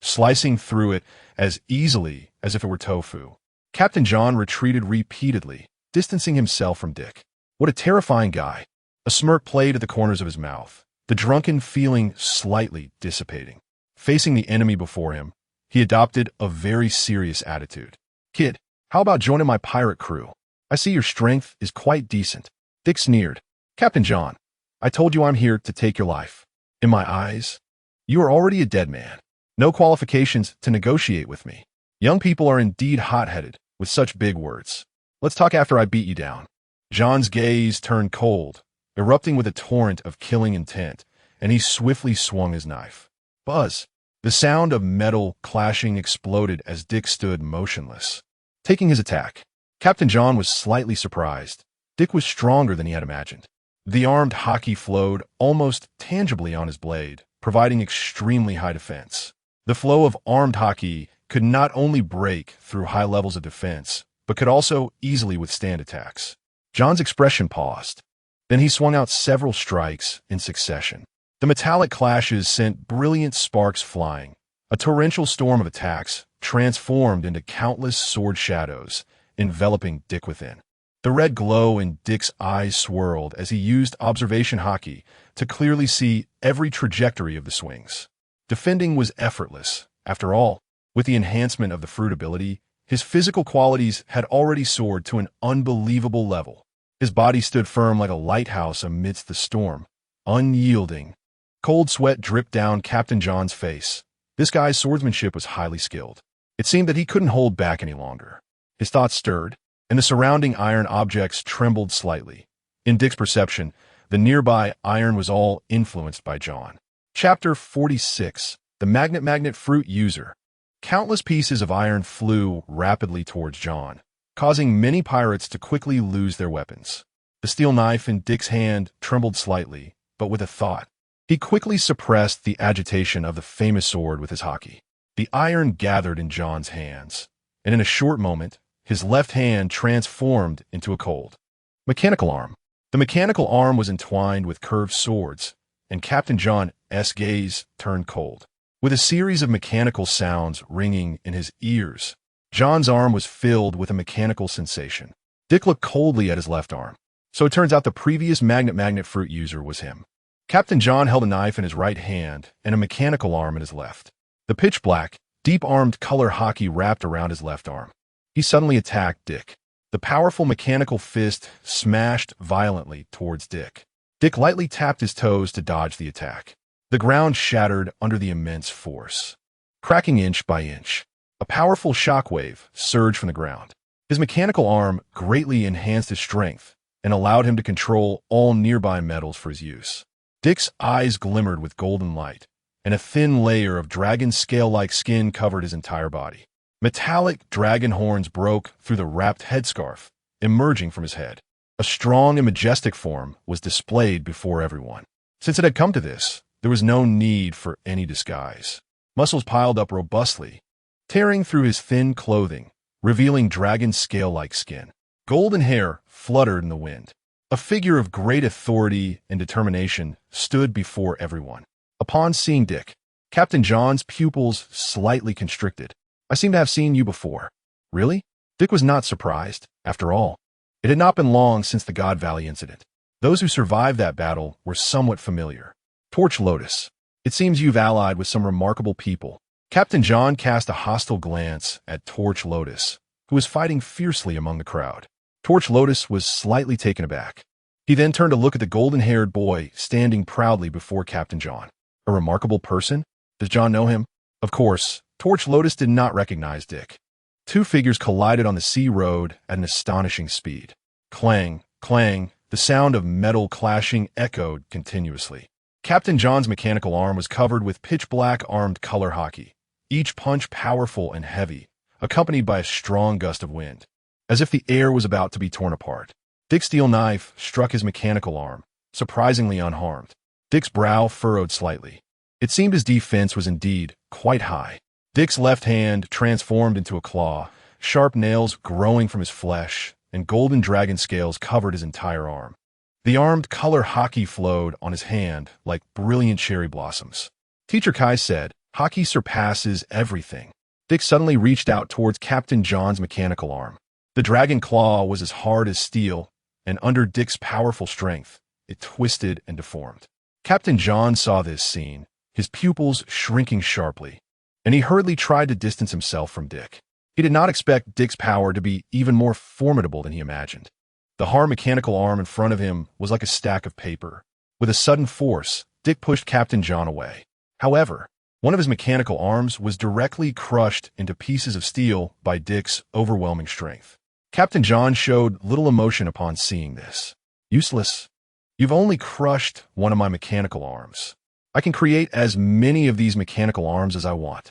slicing through it as easily as if it were tofu. Captain John retreated repeatedly, distancing himself from Dick. What a terrifying guy. A smirk played at the corners of his mouth, the drunken feeling slightly dissipating. Facing the enemy before him, he adopted a very serious attitude. "Kid, how about joining my pirate crew? I see your strength is quite decent." Dick sneered. "Captain John, I told you I'm here to take your life. In my eyes, you are already a dead man. No qualifications to negotiate with me. Young people are indeed hot-headed with such big words. Let's talk after I beat you down." John's gaze turned cold, erupting with a torrent of killing intent, and he swiftly swung his knife. Buzz! The sound of metal clashing exploded as Dick stood motionless, taking his attack. Captain John was slightly surprised. Dick was stronger than he had imagined. The armed Haki flowed almost tangibly on his blade, providing extremely high defense. The flow of armed Haki could not only break through high levels of defense, but could also easily withstand attacks. John's expression paused. Then he swung out several strikes in succession. The metallic clashes sent brilliant sparks flying. A torrential storm of attacks transformed into countless sword shadows, enveloping Dick within. The red glow in Dick's eyes swirled as he used observation Haki to clearly see every trajectory of the swings. Defending was effortless. After all, with the enhancement of the fruit ability, his physical qualities had already soared to an unbelievable level. His body stood firm like a lighthouse amidst the storm, unyielding. Cold sweat dripped down Captain John's face. This guy's swordsmanship was highly skilled. It seemed that he couldn't hold back any longer. His thoughts stirred, and the surrounding iron objects trembled slightly. In Dick's perception, the nearby iron was all influenced by John. Chapter 46. The Magnet Fruit User. Countless pieces of iron flew rapidly towards John, causing many pirates to quickly lose their weapons. The steel knife in Dick's hand trembled slightly, but with a thought. He quickly suppressed the agitation of the famous sword with his Haki. The iron gathered in John's hands, and in a short moment, his left hand transformed into a cold, mechanical arm. The mechanical arm was entwined with curved swords, and Captain John's gaze turned cold. With a series of mechanical sounds ringing in his ears, John's arm was filled with a mechanical sensation. Dick looked coldly at his left arm. So it turns out the previous magnet fruit user was him. Captain John held a knife in his right hand and a mechanical arm in his left. The pitch-black, deep-armed color Haki wrapped around his left arm. He suddenly attacked Dick. The powerful mechanical fist smashed violently towards Dick. Dick lightly tapped his toes to dodge the attack. The ground shattered under the immense force. Cracking inch by inch, a powerful shockwave surged from the ground. His mechanical arm greatly enhanced his strength and allowed him to control all nearby metals for his use. Dick's eyes glimmered with golden light, and a thin layer of dragon scale-like skin covered his entire body. Metallic dragon horns broke through the wrapped headscarf, emerging from his head. A strong and majestic form was displayed before everyone. Since it had come to this, there was no need for any disguise. Muscles piled up robustly, tearing through his thin clothing, revealing dragon scale-like skin. Golden hair fluttered in the wind. A figure of great authority and determination stood before everyone. Upon seeing Dick, Captain John's pupils slightly constricted. "I seem to have seen you before." "Really?" Dick was not surprised. After all, it had not been long since the God Valley incident. Those who survived that battle were somewhat familiar. "Torch Lotus, it seems you've allied with some remarkable people." Captain John cast a hostile glance at Torch Lotus, who was fighting fiercely among the crowd. Torch Lotus was slightly taken aback. He then turned to look at the golden-haired boy standing proudly before Captain John. A remarkable person? Does John know him? Of course, Torch Lotus did not recognize Dick. Two figures collided on the sea road at an astonishing speed. Clang, clang, the sound of metal clashing echoed continuously. Captain John's mechanical arm was covered with pitch-black armed color Haki, each punch powerful and heavy, accompanied by a strong gust of wind, as if the air was about to be torn apart. Dick's steel knife struck his mechanical arm, surprisingly unharmed. Dick's brow furrowed slightly. It seemed his defense was indeed quite high. Dick's left hand transformed into a claw, sharp nails growing from his flesh, and golden dragon scales covered his entire arm. The armed color Haki flowed on his hand like brilliant cherry blossoms. Teacher Kai said, "Haki surpasses everything." Dick suddenly reached out towards Captain John's mechanical arm. The dragon claw was as hard as steel, and under Dick's powerful strength, it twisted and deformed. Captain John saw this scene, his pupils shrinking sharply, and he hurriedly tried to distance himself from Dick. He did not expect Dick's power to be even more formidable than he imagined. The hard mechanical arm in front of him was like a stack of paper. With a sudden force, Dick pushed Captain John away. However, one of his mechanical arms was directly crushed into pieces of steel by Dick's overwhelming strength. Captain John showed little emotion upon seeing this. "Useless. You've only crushed one of my mechanical arms. I can create as many of these mechanical arms as I want."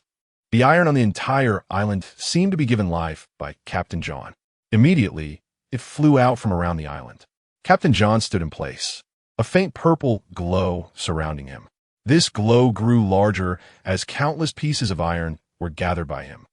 The iron on the entire island seemed to be given life by Captain John. Immediately, it flew out from around the island. Captain John stood in place. a faint purple glow surrounding him. This glow grew larger as countless pieces of iron were gathered by him.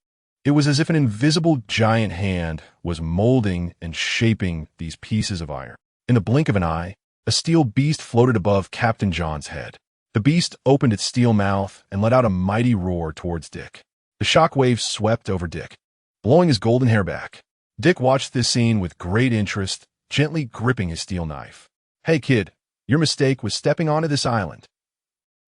It was as if an invisible giant hand was molding and shaping these pieces of iron. In the blink of an eye, a steel beast floated above Captain John's head. The beast opened its steel mouth and let out a mighty roar towards Dick. The shockwaves swept over Dick, blowing his golden hair back. Dick watched this scene with great interest, gently gripping his steel knife. "Hey kid, your mistake was stepping onto this island.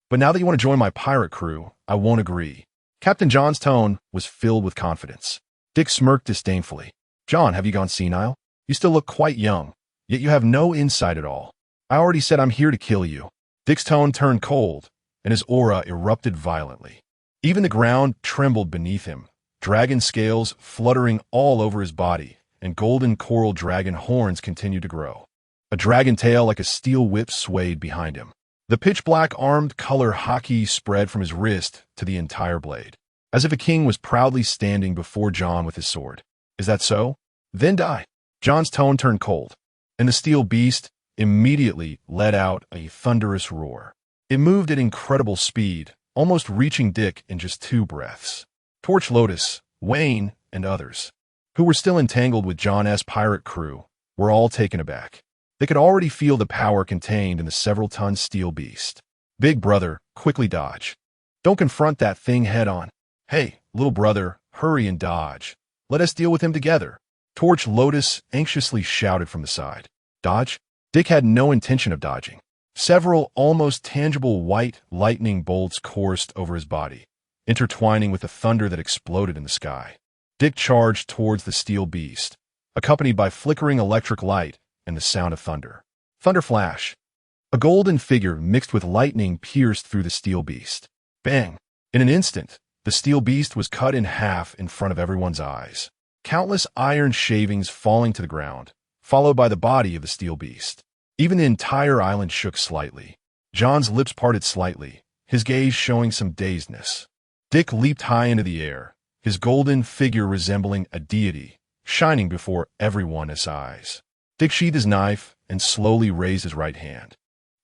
But now that you want to join my pirate crew, I won't agree." Captain John's tone was filled with confidence. Dick smirked disdainfully. "John, have you gone senile? You still look quite young, yet you have no insight at all. I already said I'm here to kill you." Dick's tone turned cold, and his aura erupted violently. Even the ground trembled beneath him, dragon scales fluttering all over his body, and golden coral dragon horns continued to grow. A dragon tail like a steel whip swayed behind him. The pitch-black armed color Haki spread from his wrist to the entire blade, as if a king was proudly standing before John with his sword. "Is that so? Then die." John's tone turned cold, and the steel beast immediately let out a thunderous roar. It moved at incredible speed, almost reaching Dick in just 2 breaths. Torch Lotus, Wayne, and others, who were still entangled with John's pirate crew, were all taken aback. They could already feel the power contained in the several-ton steel beast. "Big brother, quickly dodge. Don't confront that thing head-on. Hey, little brother, hurry and dodge. Let us deal with him together." Torch Lotus anxiously shouted from the side. "Dodge?" Dick had no intention of dodging. Several almost tangible white lightning bolts coursed over his body, intertwining with the thunder that exploded in the sky. Dick charged towards the steel beast, accompanied by flickering electric light and the sound of thunder. Thunder flash. A golden figure mixed with lightning pierced through the steel beast. Bang! In an instant, the steel beast was cut in half in front of everyone's eyes. Countless iron shavings falling to the ground, followed by the body of the steel beast. Even the entire island shook slightly. John's lips parted slightly, his gaze showing some dazedness. Dick leaped high into the air, his golden figure resembling a deity, shining before everyone's eyes. Dick sheathed his knife and slowly raised his right hand.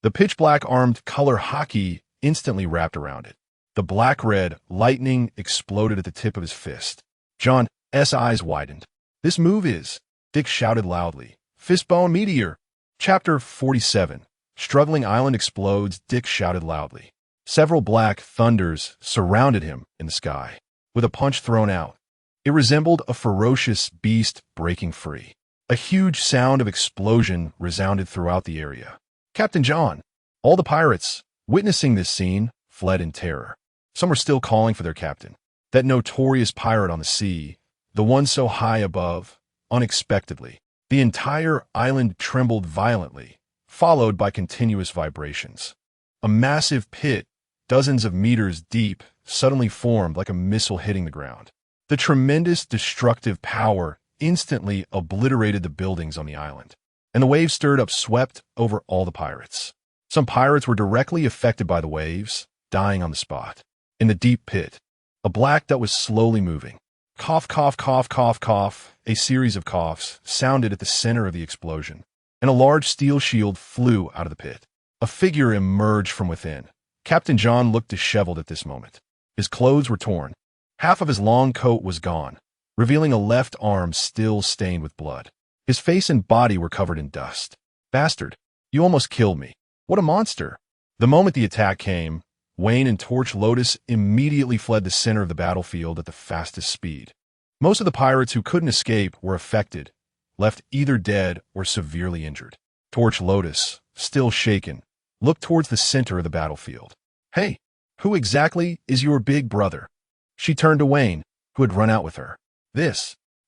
The pitch-black armed color Haki instantly wrapped around it. The black-red lightning exploded at the tip of his fist. John's eyes widened. "This move is," Dick shouted loudly, "Fistbone Meteor." Chapter 47. Struggling Island Explodes. Dick shouted loudly. Several black thunders surrounded him in the sky. With a punch thrown out, it resembled a ferocious beast breaking free. A huge sound of explosion resounded throughout the area. Captain John, all the pirates, witnessing this scene, fled in terror. Some were still calling for their captain, that notorious pirate on the sea, the one so high above. Unexpectedly, the entire island trembled violently, followed by continuous vibrations. A massive pit, dozens of meters deep, suddenly formed like a missile hitting the ground. The tremendous destructive power instantly obliterated the buildings on the island, and the waves stirred up swept over all the pirates. Some pirates were directly affected by the waves, dying on the spot. In the deep pit, a black that was slowly moving. Cough, cough, cough, cough, cough. A series of coughs sounded at the center of the explosion, and a large steel shield flew out of the pit. A figure emerged from within. Captain John looked disheveled at this moment. His clothes were torn. Half of his long coat was gone, revealing a left arm still stained with blood. His face and body were covered in dust. "Bastard, you almost killed me. What a monster." The moment the attack came, Wayne and Torch Lotus immediately fled the center of the battlefield at the fastest speed. Most of the pirates who couldn't escape were affected, left either dead or severely injured. Torch Lotus, still shaken, looked towards the center of the battlefield. "Hey, who exactly is your big brother?" She turned to Wayne, who had run out with her.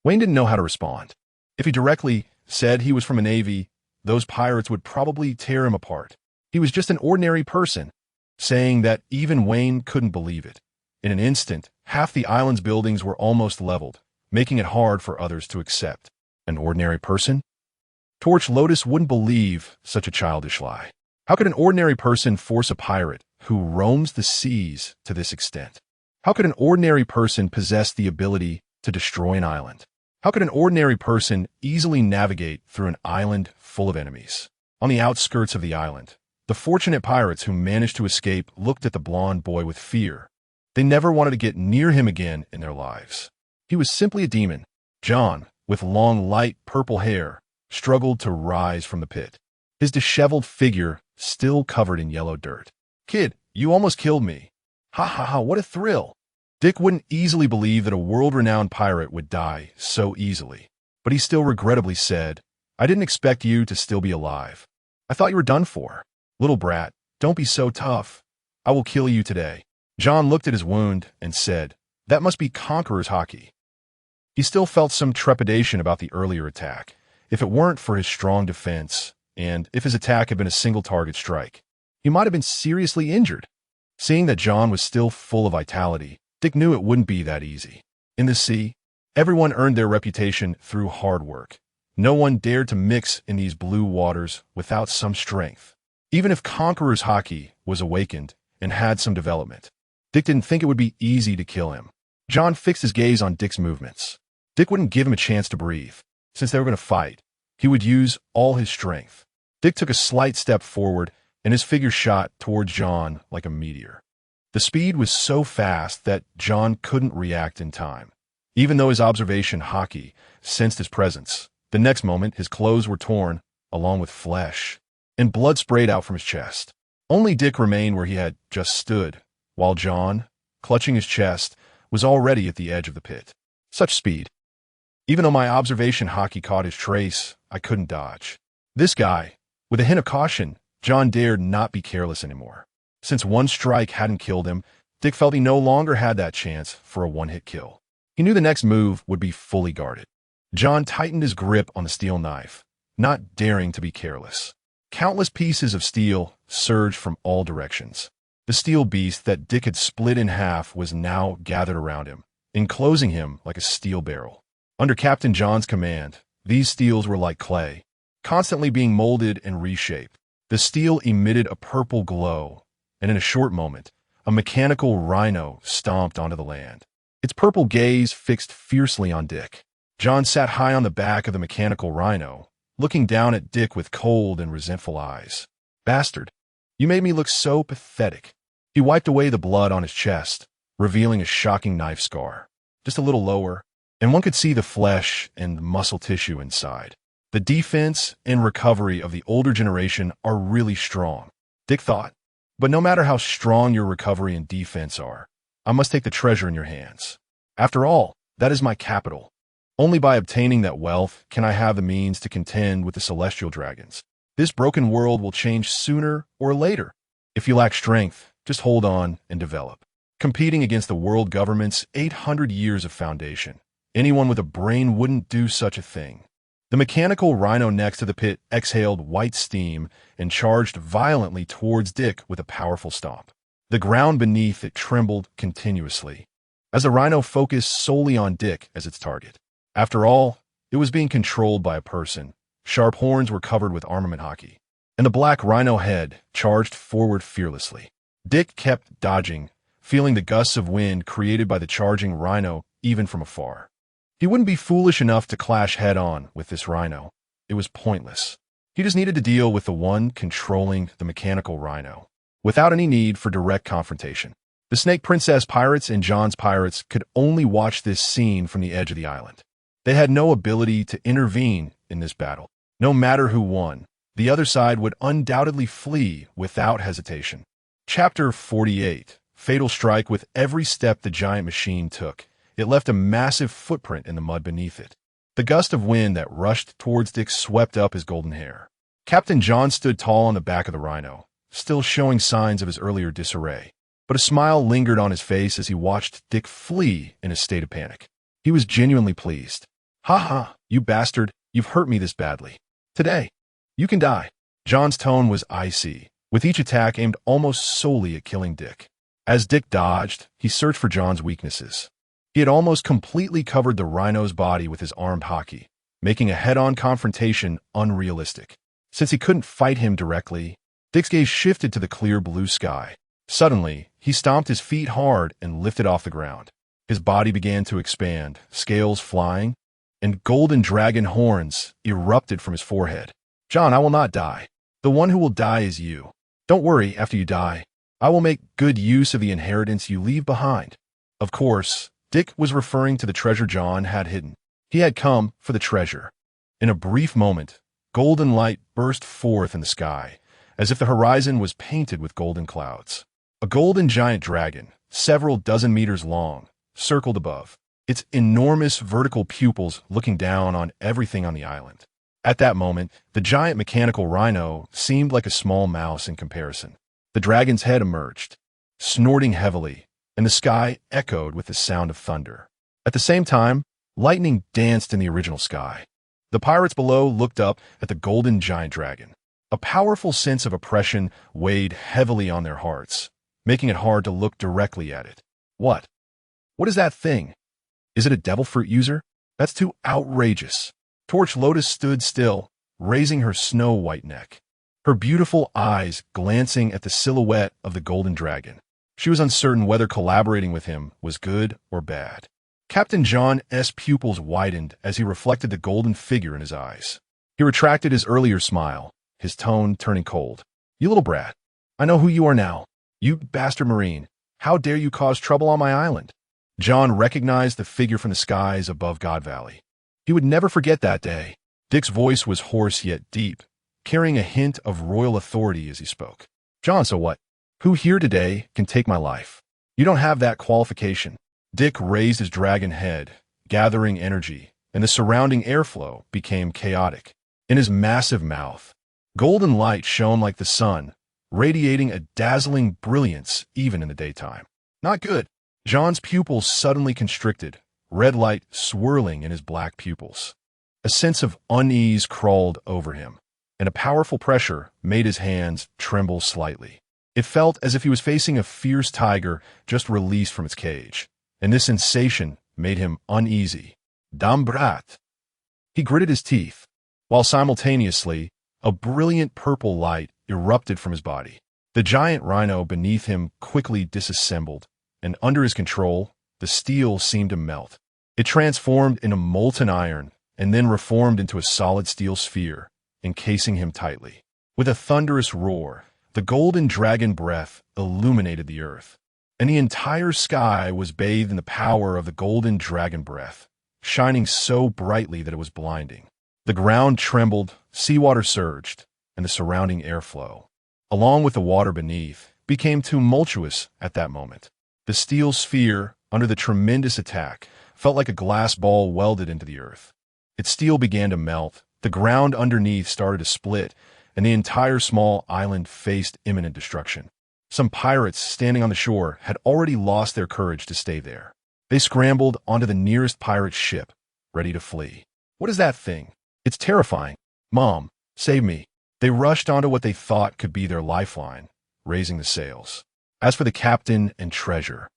Wayne didn't know how to respond. If he directly said he was from a navy, those pirates would probably tear him apart. He was just an ordinary person. Saying that, even Wayne couldn't believe it. In an instant, half the island's buildings were almost leveled, making it hard for others to accept. An ordinary person? Torch Lotus wouldn't believe such a childish lie. How could an ordinary person force a pirate who roams the seas to this extent? How could an ordinary person possess the ability to destroy an island? How could an ordinary person easily navigate through an island full of enemies? On the outskirts of the island, the fortunate pirates who managed to escape looked at the blonde boy with fear. They never wanted to get near him again in their lives. He was simply a demon. John, with long, light purple hair, struggled to rise from the pit, his disheveled figure still covered in yellow dirt. "Kid, you almost killed me." "Ha ha ha, what a thrill." Dick wouldn't easily believe that a world-renowned pirate would die so easily, but he still regrettably said, "I didn't expect you to still be alive. I thought you were done for. Little brat, don't be so tough. I will kill you today." John looked at his wound and said, "That must be Conqueror's Haki." He still felt some trepidation about the earlier attack. If it weren't for his strong defense, and if his attack had been a single-target strike, he might have been seriously injured. Seeing that John was still full of vitality, Dick knew it wouldn't be that easy. In the sea, everyone earned their reputation through hard work. No one dared to mix in these blue waters without some strength. Even if Conqueror's Haki was awakened and had some development, Dick didn't think it would be easy to kill him. John fixed his gaze on Dick's movements. Dick wouldn't give him a chance to breathe. Since they were going to fight, he would use all his strength. Dick took a slight step forward, and his figure shot towards John like a meteor. The speed was so fast that John couldn't react in time. Even though his observation Haki sensed his presence, the next moment his clothes were torn, along with flesh, and blood sprayed out from his chest. Only Dick remained where he had just stood, while John, clutching his chest, was already at the edge of the pit. Such speed. Even though my observation Haki caught his trace, I couldn't dodge. This guy, with a hint of caution, John dared not be careless anymore. Since one strike hadn't killed him, Dick felt he no longer had that chance for a one-hit kill. He knew the next move would be fully guarded. John tightened his grip on the steel knife, not daring to be careless. Countless pieces of steel surged from all directions. The steel beast that Dick had split in half was now gathered around him, enclosing him like a steel barrel. Under Captain John's command, these steels were like clay, constantly being molded and reshaped. The steel emitted a purple glow, and in a short moment, a mechanical rhino stomped onto the land. Its purple gaze fixed fiercely on Dick. John sat high on the back of the mechanical rhino, looking down at Dick with cold and resentful eyes. "Bastard, you made me look so pathetic." He wiped away the blood on his chest, revealing a shocking knife scar. Just a little lower, and one could see the flesh and muscle tissue inside. The defense and recovery of the older generation are really strong, Dick thought. But no matter how strong your recovery and defense are, I must take the treasure in your hands. After all, that is my capital. Only by obtaining that wealth can I have the means to contend with the celestial dragons. This broken world will change sooner or later. If you lack strength, just hold on and develop. Competing against the world government's 800 years of foundation, anyone with a brain wouldn't do such a thing. The mechanical rhino next to the pit exhaled white steam and charged violently towards Dick with a powerful stomp. The ground beneath it trembled continuously, as the rhino focused solely on Dick as its target. After all, it was being controlled by a person. Sharp horns were covered with armament Haki, and the black rhino head charged forward fearlessly. Dick kept dodging, feeling the gusts of wind created by the charging rhino even from afar. He wouldn't be foolish enough to clash head-on with this rhino. It was pointless. He just needed to deal with the one controlling the mechanical rhino, without any need for direct confrontation. The Snake Princess pirates and John's pirates could only watch this scene from the edge of the island. They had no ability to intervene in this battle. No matter who won, the other side would undoubtedly flee without hesitation. Chapter 48. Fatal strike. With every step the giant machine took, it left a massive footprint in the mud beneath it. The gust of wind that rushed towards Dick swept up his golden hair. Captain John stood tall on the back of the rhino, still showing signs of his earlier disarray. But a smile lingered on his face as he watched Dick flee in a state of panic. He was genuinely pleased. "Ha ha, you bastard, you've hurt me this badly. Today, you can die." John's tone was icy, with each attack aimed almost solely at killing Dick. As Dick dodged, he searched for John's weaknesses. He had almost completely covered the rhino's body with his armed Haki, making a head-on confrontation unrealistic. Since he couldn't fight him directly, Dick's gaze shifted to the clear blue sky. Suddenly, he stomped his feet hard and lifted off the ground. His body began to expand, scales flying, and golden dragon horns erupted from his forehead. "John, I will not die." The one who will die is you. Don't worry, after you die, I will make good use of the inheritance you leave behind. Of course, Dick was referring to the treasure John had hidden. He had come for the treasure. In a brief moment, golden light burst forth in the sky, as if the horizon was painted with golden clouds. A golden giant dragon, several dozen meters long, circled above, its enormous vertical pupils looking down on everything on the island. At that moment, the giant mechanical rhino seemed like a small mouse in comparison. The dragon's head emerged, snorting heavily, and the sky echoed with the sound of thunder. At the same time, lightning danced in the original sky. The pirates below looked up at the golden giant dragon. A powerful sense of oppression weighed heavily on their hearts, making it hard to look directly at it. What? What is that thing? Is it a devil fruit user? That's too outrageous. Torch Lotus stood still, raising her snow-white neck, her beautiful eyes glancing at the silhouette of the golden dragon. She was uncertain whether collaborating with him was good or bad. Captain John's pupils widened as he reflected the golden figure in his eyes. He retracted his earlier smile, his tone turning cold. You little brat, I know who you are now. You bastard Marine, how dare you cause trouble on my island? John recognized the figure from the skies above God Valley. He would never forget that day. Dick's voice was hoarse yet deep, carrying a hint of royal authority as he spoke. John, so what? Who here today can take my life? You don't have that qualification. Dick raised his dragon head, gathering energy, and the surrounding airflow became chaotic. In his massive mouth, golden light shone like the sun, radiating a dazzling brilliance even in the daytime. Not good. John's pupils suddenly constricted, red light swirling in his black pupils. A sense of unease crawled over him, and a powerful pressure made his hands tremble slightly. It felt as if he was facing a fierce tiger just released from its cage, and this sensation made him uneasy. Damned. He gritted his teeth, while simultaneously, a brilliant purple light erupted from his body. The giant rhino beneath him quickly disassembled, and under his control, the steel seemed to melt. It transformed into molten iron and then reformed into a solid steel sphere, encasing him tightly. With a thunderous roar, the golden dragon breath illuminated the earth, and the entire sky was bathed in the power of the golden dragon breath, shining so brightly that it was blinding. The ground trembled, seawater surged, and the surrounding airflow, along with the water beneath, became tumultuous at that moment. The steel sphere, under the tremendous attack, felt like a glass ball welded into the earth. Its steel began to melt, the ground underneath started to split, and the entire small island faced imminent destruction. Some pirates standing on the shore had already lost their courage to stay there. They scrambled onto the nearest pirate ship, ready to flee. What is that thing? It's terrifying. Mom, save me. They rushed onto what they thought could be their lifeline, raising the sails. As for the captain and treasure,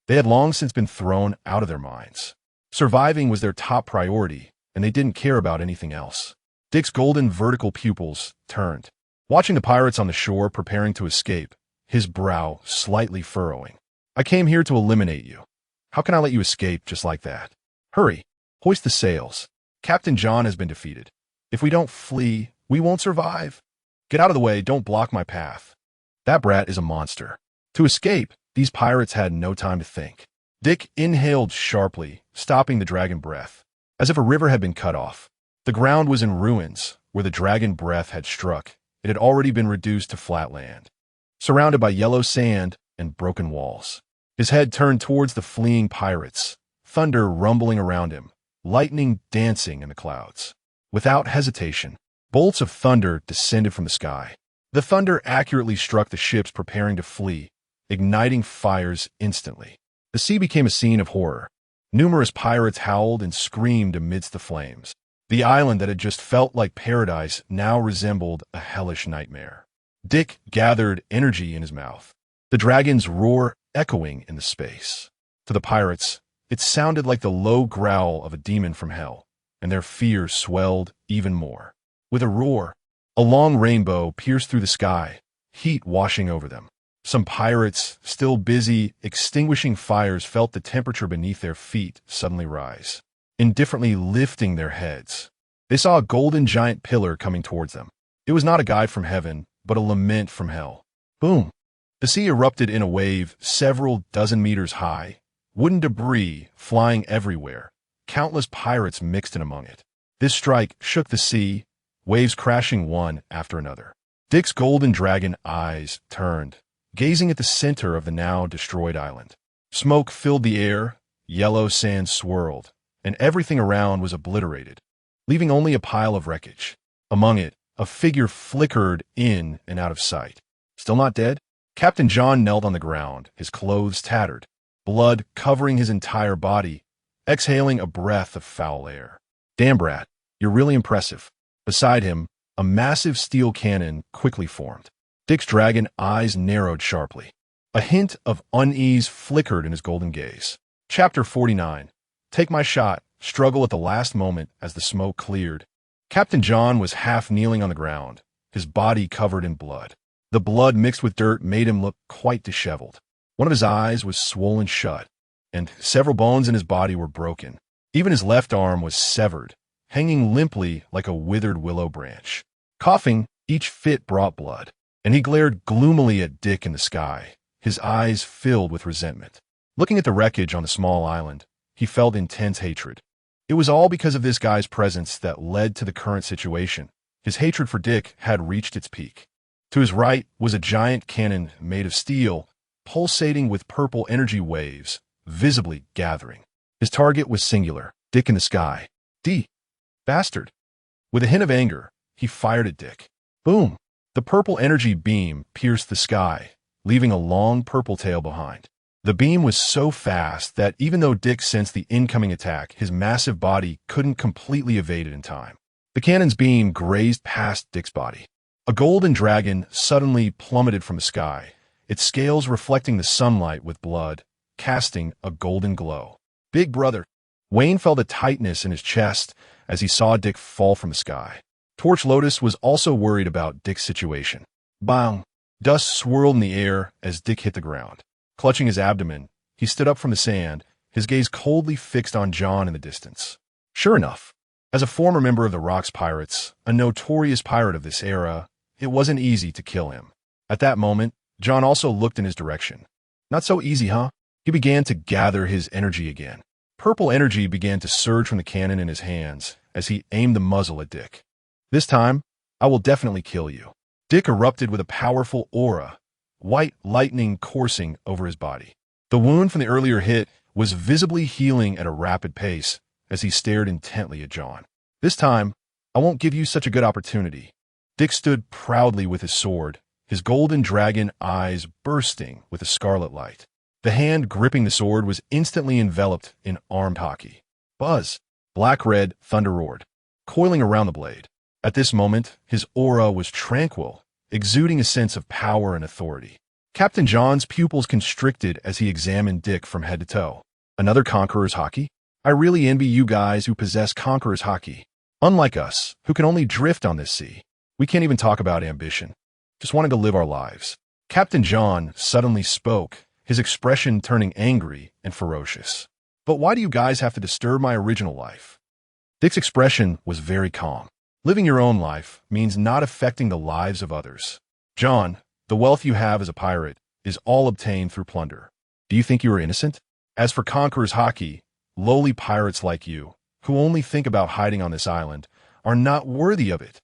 they had long since been thrown out of their minds. Surviving was their top priority, and they didn't care about anything else. Dick's golden vertical pupils turned, watching the pirates on the shore preparing to escape, his brow slightly furrowing. I came here to eliminate you. How can I let you escape just like that? Hurry, hoist the sails. Captain John has been defeated. If we don't flee, we won't survive. Get out of the way, don't block my path. That brat is a monster. To escape, these pirates had no time to think. Dick inhaled sharply, stopping the dragon breath, as if a river had been cut off. The ground was in ruins. Where the dragon breath had struck, it had already been reduced to flat land, surrounded by yellow sand and broken walls. His head turned towards the fleeing pirates, thunder rumbling around him, lightning dancing in the clouds. Without hesitation, bolts of thunder descended from the sky. The thunder accurately struck the ships preparing to flee, igniting fires instantly. The sea became a scene of horror. Numerous pirates howled and screamed amidst the flames. The island that had just felt like paradise now resembled a hellish nightmare. Dick gathered energy in his mouth, the dragon's roar echoing in the space. To the pirates, it sounded like the low growl of a demon from hell, and their fear swelled even more. With a roar, a long rainbow pierced through the sky, heat washing over them. Some pirates, still busy extinguishing fires, felt the temperature beneath their feet suddenly rise. Indifferently lifting their heads, they saw a golden giant pillar coming towards them. It was not a guide from heaven, but a lament from hell. Boom! The sea erupted in a wave several dozen meters high, wooden debris flying everywhere, countless pirates mixed in among it. This strike shook the sea, waves crashing one after another. Dick's golden dragon eyes turned, gazing at the center of the now destroyed island. Smoke filled the air, yellow sand swirled, and everything around was obliterated, leaving only a pile of wreckage. Among it, a figure flickered in and out of sight. Still not dead? Captain John knelt on the ground, his clothes tattered, blood covering his entire body, exhaling a breath of foul air. Damn, brat, you're really impressive. Beside him, a massive steel cannon quickly formed. Dick's dragon eyes narrowed sharply. A hint of unease flickered in his golden gaze. Chapter 49. Take my shot. Struggle at the last moment as the smoke cleared. Captain John was half kneeling on the ground, his body covered in blood. The blood mixed with dirt made him look quite disheveled. One of his eyes was swollen shut, and several bones in his body were broken. Even his left arm was severed, hanging limply like a withered willow branch. Coughing, each fit brought blood, and he glared gloomily at Dick in the sky, his eyes filled with resentment. Looking at the wreckage on the small island, he felt intense hatred. It was all because of this guy's presence that led to the current situation. His hatred for Dick had reached its peak. To his right was a giant cannon made of steel, pulsating with purple energy waves, visibly gathering. His target was singular, Dick in the sky. D. Bastard. With a hint of anger, he fired at Dick. Boom! The purple energy beam pierced the sky, leaving a long purple tail behind. The beam was so fast that even though Dick sensed the incoming attack, his massive body couldn't completely evade it in time. The cannon's beam grazed past Dick's body. A golden dragon suddenly plummeted from the sky, its scales reflecting the sunlight with blood, casting a golden glow. Big brother. Wayne felt a tightness in his chest as he saw Dick fall from the sky. Torch Lotus was also worried about Dick's situation. Bang! Dust swirled in the air as Dick hit the ground. Clutching his abdomen, he stood up from the sand, his gaze coldly fixed on John in the distance. Sure enough, as a former member of the Rocks Pirates, a notorious pirate of this era, it wasn't easy to kill him. At that moment, John also looked in his direction. Not so easy, huh? He began to gather his energy again. Purple energy began to surge from the cannon in his hands as he aimed the muzzle at Dick. This time, I will definitely kill you. Dick erupted with a powerful aura, white lightning coursing over his body. The wound from the earlier hit was visibly healing at a rapid pace as he stared intently at John. This time, I won't give you such a good opportunity. Dick stood proudly with his sword, his golden dragon eyes bursting with a scarlet light. The hand gripping the sword was instantly enveloped in armed Haki. Buzz! Black-red thunder roared, coiling around the blade. At this moment, his aura was tranquil, exuding a sense of power and authority. Captain John's pupils constricted as he examined Dick from head to toe. Another Conqueror's Haki? I really envy you guys who possess Conqueror's Haki. Unlike us, who can only drift on this sea. We can't even talk about ambition. Just wanting to live our lives. Captain John suddenly spoke, his expression turning angry and ferocious. But why do you guys have to disturb my original life? Dick's expression was very calm. Living your own life means not affecting the lives of others. John, the wealth you have as a pirate is all obtained through plunder. Do you think you are innocent? As for Conqueror's Haki, lowly pirates like you, who only think about hiding on this island, are not worthy of it.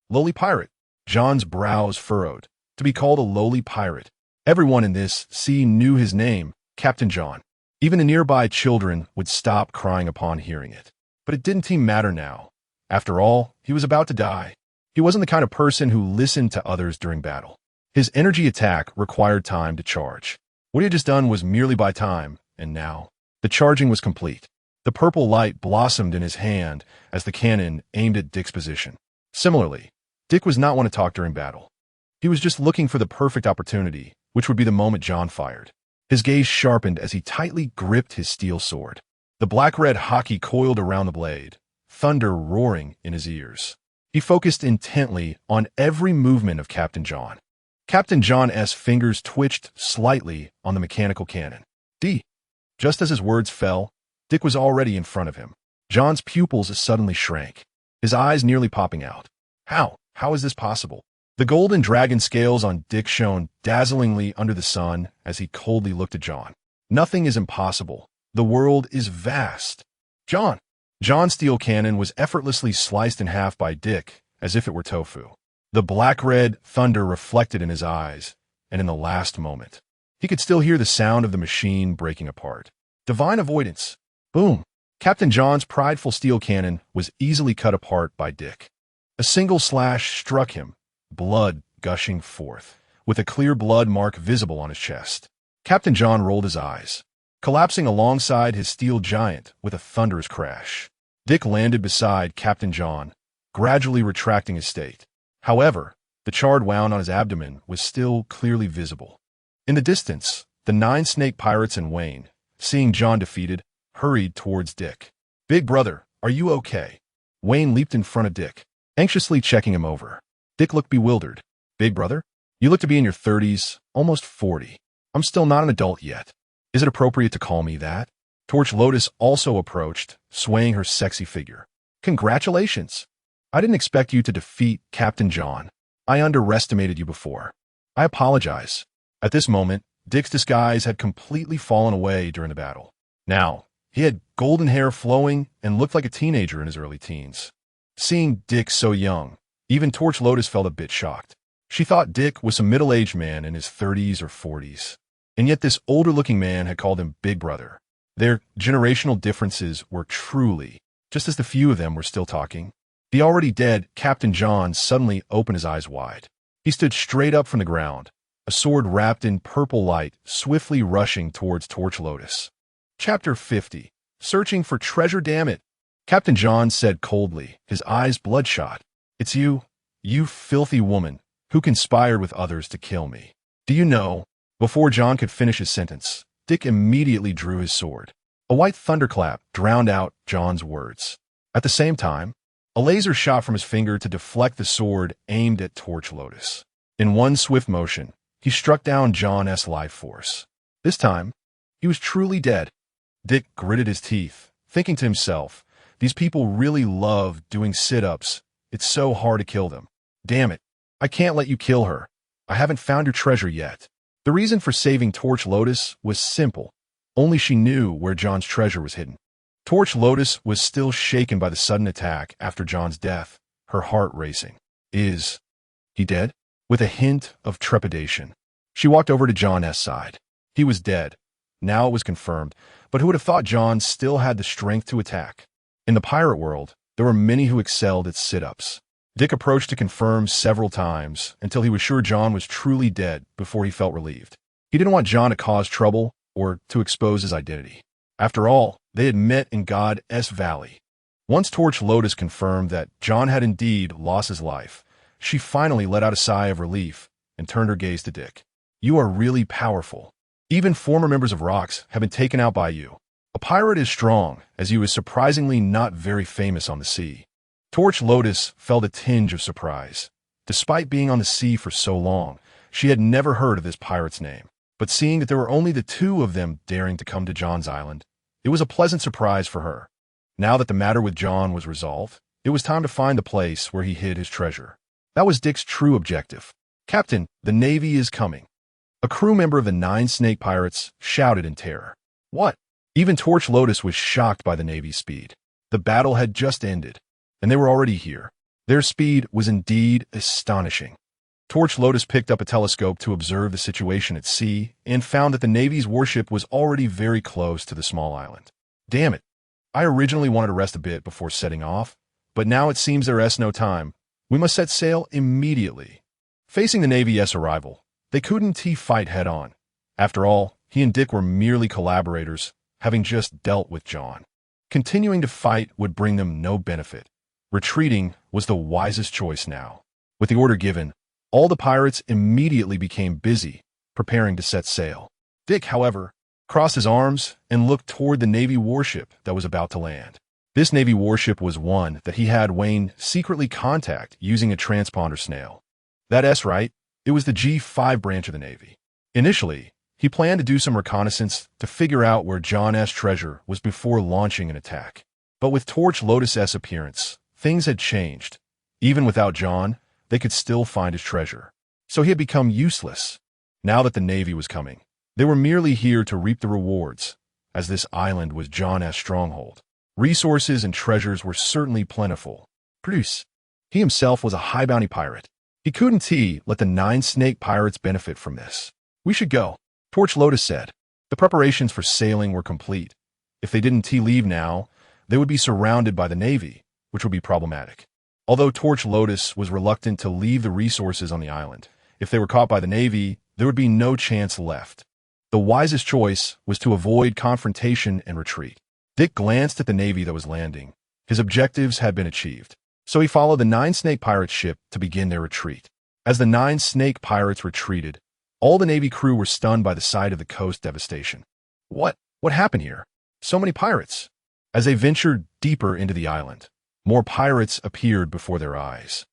Lowly pirate. John's brows furrowed. To be called a lowly pirate. Everyone in this sea knew his name, Captain John. Even the nearby children would stop crying upon hearing it. But it didn't seem matter now. After all, he was about to die. He wasn't the kind of person who listened to others during battle. His energy attack required time to charge. What he had just done was merely buy time, and now, the charging was complete. The purple light blossomed in his hand as the cannon aimed at Dick's position. Similarly, Dick was not one to talk during battle. He was just looking for the perfect opportunity, which would be the moment John fired. His gaze sharpened as he tightly gripped his steel sword. The black-red Haki coiled around the blade, thunder roaring in his ears. He focused intently on every movement of Captain John. Captain John's fingers twitched slightly on the mechanical cannon. D. Just as his words fell, Dick was already in front of him. John's pupils suddenly shrank, his eyes nearly popping out. How How is this possible? The golden dragon scales on Dick shone dazzlingly under the sun as he coldly looked at John. Nothing is impossible. The world is vast. John. John's steel cannon was effortlessly sliced in half by Dick, as if it were tofu. The black-red thunder reflected in his eyes, and in the last moment, he could still hear the sound of the machine breaking apart. Divine avoidance. Boom. Captain John's prideful steel cannon was easily cut apart by Dick. A single slash struck him, blood gushing forth, with a clear blood mark visible on his chest. Captain John rolled his eyes, collapsing alongside his steel giant with a thunderous crash. Dick landed beside Captain John, gradually retracting his state. However, the charred wound on his abdomen was still clearly visible. In the distance, the 9 snake pirates and Wayne, seeing John defeated, hurried towards Dick. "Big brother, are you okay?" Wayne leaped in front of Dick, anxiously checking him over. Dick looked bewildered. "Big brother? You look to be in your 30s, almost 40. I'm still not an adult yet. Is it appropriate to call me that?" Torch Lotus also approached, swaying her sexy figure. "Congratulations. I didn't expect you to defeat Captain John. I underestimated you before. I apologize." At this moment, Dick's disguise had completely fallen away during the battle. Now, he had golden hair flowing and looked like a teenager in his early teens. Seeing Dick so young, even Torch Lotus felt a bit shocked. She thought Dick was a middle-aged man in his 30s or 40s. And yet this older-looking man had called him Big Brother. Their generational differences were truly, just as the few of them were still talking. The already dead Captain John suddenly opened his eyes wide. He stood straight up from the ground, a sword wrapped in purple light swiftly rushing towards Torch Lotus. Chapter 50. Searching for treasure, damn it. Captain John said coldly, his eyes bloodshot. "It's you, you filthy woman, who conspired with others to kill me. Do you know?" Before John could finish his sentence, Dick immediately drew his sword. A white thunderclap drowned out John's words. At the same time, a laser shot from his finger to deflect the sword aimed at Torch Lotus. In one swift motion, he struck down John's life force. This time, he was truly dead. Dick gritted his teeth, thinking to himself, these people really love doing sit-ups. It's so hard to kill them. Damn it. I can't let you kill her. I haven't found your treasure yet. The reason for saving Torch Lotus was simple. Only she knew where John's treasure was hidden. Torch Lotus was still shaken by the sudden attack after John's death, her heart racing. Is he dead? With a hint of trepidation, she walked over to John's side. He was dead. Now it was confirmed, but who would have thought John still had the strength to attack? In the pirate world, there were many who excelled at sit-ups. Dick approached to confirm several times until he was sure John was truly dead before he felt relieved. He didn't want John to cause trouble or to expose his identity. After all, they had met in God's Valley. Once Torch Lotus confirmed that John had indeed lost his life, she finally let out a sigh of relief and turned her gaze to Dick. "You are really powerful. Even former members of Rocks have been taken out by you. A pirate is strong, as he was surprisingly not very famous on the sea." Torch Lotus felt a tinge of surprise. Despite being on the sea for so long, she had never heard of this pirate's name. But seeing that there were only the 2 of them daring to come to John's island, it was a pleasant surprise for her. Now that the matter with John was resolved, it was time to find the place where he hid his treasure. That was Dick's true objective. "Captain, the Navy is coming." A crew member of the 9 snake pirates shouted in terror. What? Even Torch Lotus was shocked by the Navy's speed. The battle had just ended, and they were already here. Their speed was indeed astonishing. Torch Lotus picked up a telescope to observe the situation at sea and found that the Navy's warship was already very close to the small island. Damn it. I originally wanted to rest a bit before setting off, but now it seems there's no time. We must set sail immediately. Facing the Navy's arrival, they couldn't fight head-on. After all, he and Dick were merely collaborators, having just dealt with John. Continuing to fight would bring them no benefit. Retreating was the wisest choice now. With the order given, all the pirates immediately became busy, preparing to set sail. Dick, however, crossed his arms and looked toward the Navy warship that was about to land. This Navy warship was one that he had Wayne secretly contact using a transponder snail. That's right, it was the G5 branch of the Navy. Initially, he planned to do some reconnaissance to figure out where John's treasure was before launching an attack. But with Torch Lotus's appearance, things had changed. Even without John, they could still find his treasure. So he had become useless. Now that the Navy was coming, they were merely here to reap the rewards, as this island was John's stronghold. Resources and treasures were certainly plentiful. Produce. He himself was a high-bounty pirate. He couldn't let the 9 snake pirates benefit from this. We should go, Torch Lotus said. The preparations for sailing were complete. If they didn't leave now, they would be surrounded by the Navy, which would be problematic. Although Torch Lotus was reluctant to leave the resources on the island, if they were caught by the Navy, there would be no chance left. The wisest choice was to avoid confrontation and retreat. Dick glanced at the Navy that was landing. His objectives had been achieved. So he followed the 9 snake pirates' ship to begin their retreat. As the 9 snake pirates retreated, all the Navy crew were stunned by the sight of the coast devastation. What happened here? So many pirates. As they ventured deeper into the island, more pirates appeared before their eyes,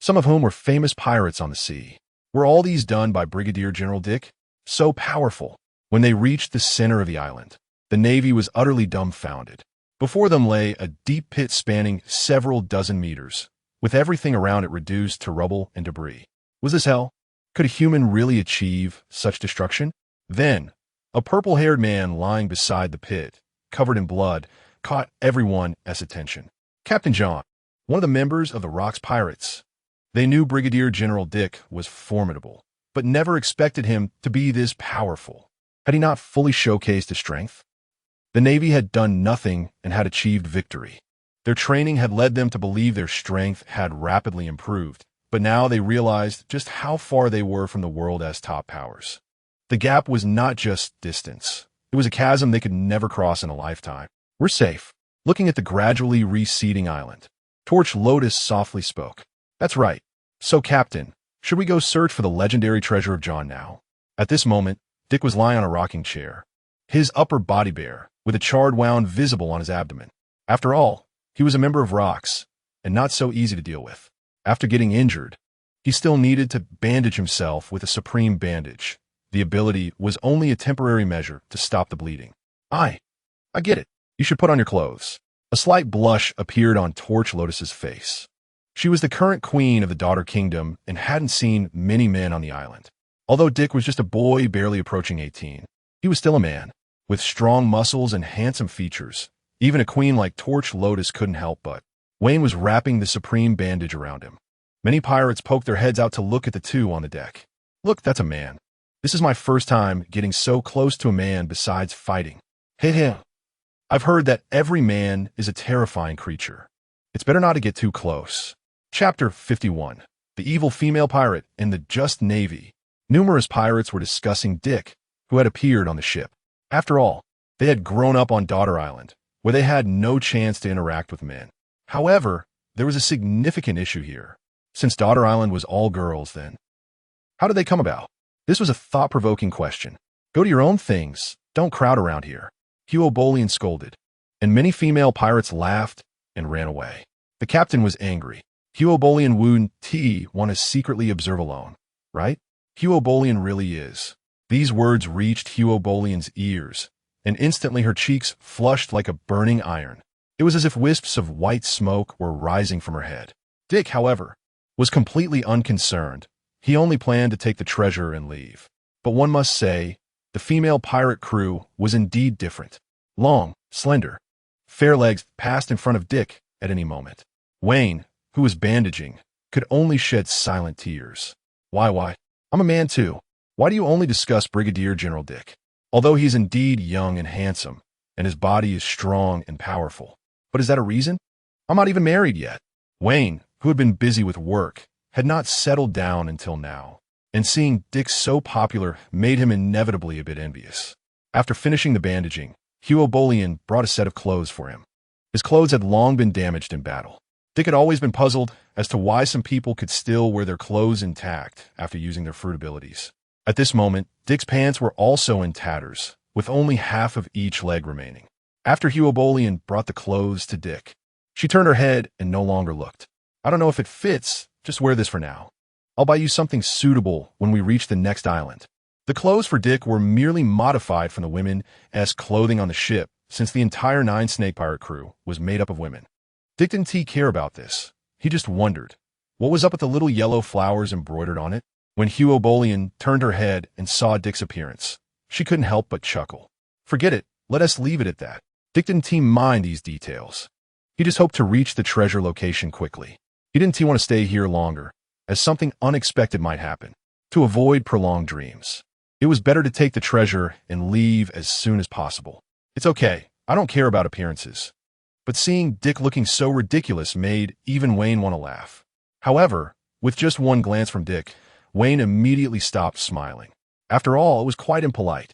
some of whom were famous pirates on the sea. Were all these done by Brigadier General Dick? So powerful. When they reached the center of the island, the Navy was utterly dumbfounded. Before them lay a deep pit spanning several dozen meters, with everything around it reduced to rubble and debris. Was this hell? Could a human really achieve such destruction? Then, a purple-haired man lying beside the pit, covered in blood, caught everyone's attention. Captain John, one of the members of the Rock's Pirates. They knew Brigadier General Dick was formidable, but never expected him to be this powerful. Had he not fully showcased his strength? The Navy had done nothing and had achieved victory. Their training had led them to believe their strength had rapidly improved, but now they realized just how far they were from the world as top powers. The gap was not just distance. It was a chasm they could never cross in a lifetime. We're safe. Looking at the gradually receding island, Torch Lotus softly spoke. That's right. So, Captain, should we go search for the legendary treasure of John now? At this moment, Dick was lying on a rocking chair, his upper body bare, with a charred wound visible on his abdomen. After all, he was a member of Rocks, and not so easy to deal with. After getting injured, he still needed to bandage himself with a supreme bandage. The ability was only a temporary measure to stop the bleeding. I get it. You should put on your clothes. A slight blush appeared on Torch Lotus's face. She was the current queen of the Daughter Kingdom and hadn't seen many men on the island. Although Dick was just a boy barely approaching 18, he was still a man, with strong muscles and handsome features. Even a queen like Torch Lotus couldn't help but. Wayne was wrapping the supreme bandage around him. Many pirates poked their heads out to look at the two on the deck. Look, that's a man. This is my first time getting so close to a man besides fighting. Hey. I've heard that every man is a terrifying creature. It's better not to get too close. Chapter 51. The Evil Female Pirate in the Just Navy. Numerous pirates were discussing Dick, who had appeared on the ship. After all, they had grown up on Daughter Island, where they had no chance to interact with men. However, there was a significant issue here. Since Daughter Island was all girls then, how did they come about? This was a thought-provoking question. Go to your own things. Don't crowd around here. Hugh O'Bolian scolded, and many female pirates laughed and ran away. The captain was angry. Hugh O'Bolian wouldn't want to secretly observe alone, right? Hugh O'Bolian really is. These words reached Hugh O'Bolian's ears, and instantly her cheeks flushed like a burning iron. It was as if wisps of white smoke were rising from her head. Dick, however, was completely unconcerned. He only planned to take the treasure and leave. But one must say, the female pirate crew was indeed different. Long, slender, fair legs passed in front of Dick at any moment. Wayne, who was bandaging, could only shed silent tears. Why? I'm a man too. Why do you only discuss Brigadier General Dick? Although he's indeed young and handsome, and his body is strong and powerful. But is that a reason? I'm not even married yet. Wayne, who had been busy with work, had not settled down until now, and seeing Dick so popular made him inevitably a bit envious. After finishing the bandaging, Hugh O'Bolian brought a set of clothes for him. His clothes had long been damaged in battle. Dick had always been puzzled as to why some people could still wear their clothes intact after using their fruit abilities. At this moment, Dick's pants were also in tatters, with only half of each leg remaining. After Hugh O'Bolian brought the clothes to Dick, she turned her head and no longer looked. I don't know if it fits, just wear this for now. I'll buy you something suitable when we reach the next island. The clothes for Dick were merely modified from the women's clothing on the ship, since the entire 9 snake pirate crew was made up of women. Dick didn't care about this. He just wondered, What was up with the little yellow flowers embroidered on it? When Hugh O'Bolian turned her head and saw Dick's appearance, she couldn't help but chuckle. Forget it, let us leave it at that. Dick didn't mind these details. He just hoped to reach the treasure location quickly. He didn't want to stay here longer, as something unexpected might happen. To avoid prolonged dreams, it was better to take the treasure and leave as soon as possible. It's okay, I don't care about appearances. But seeing Dick looking so ridiculous made even Wayne want to laugh. However, with just one glance from Dick, Wayne immediately stopped smiling. After all, it was quite impolite.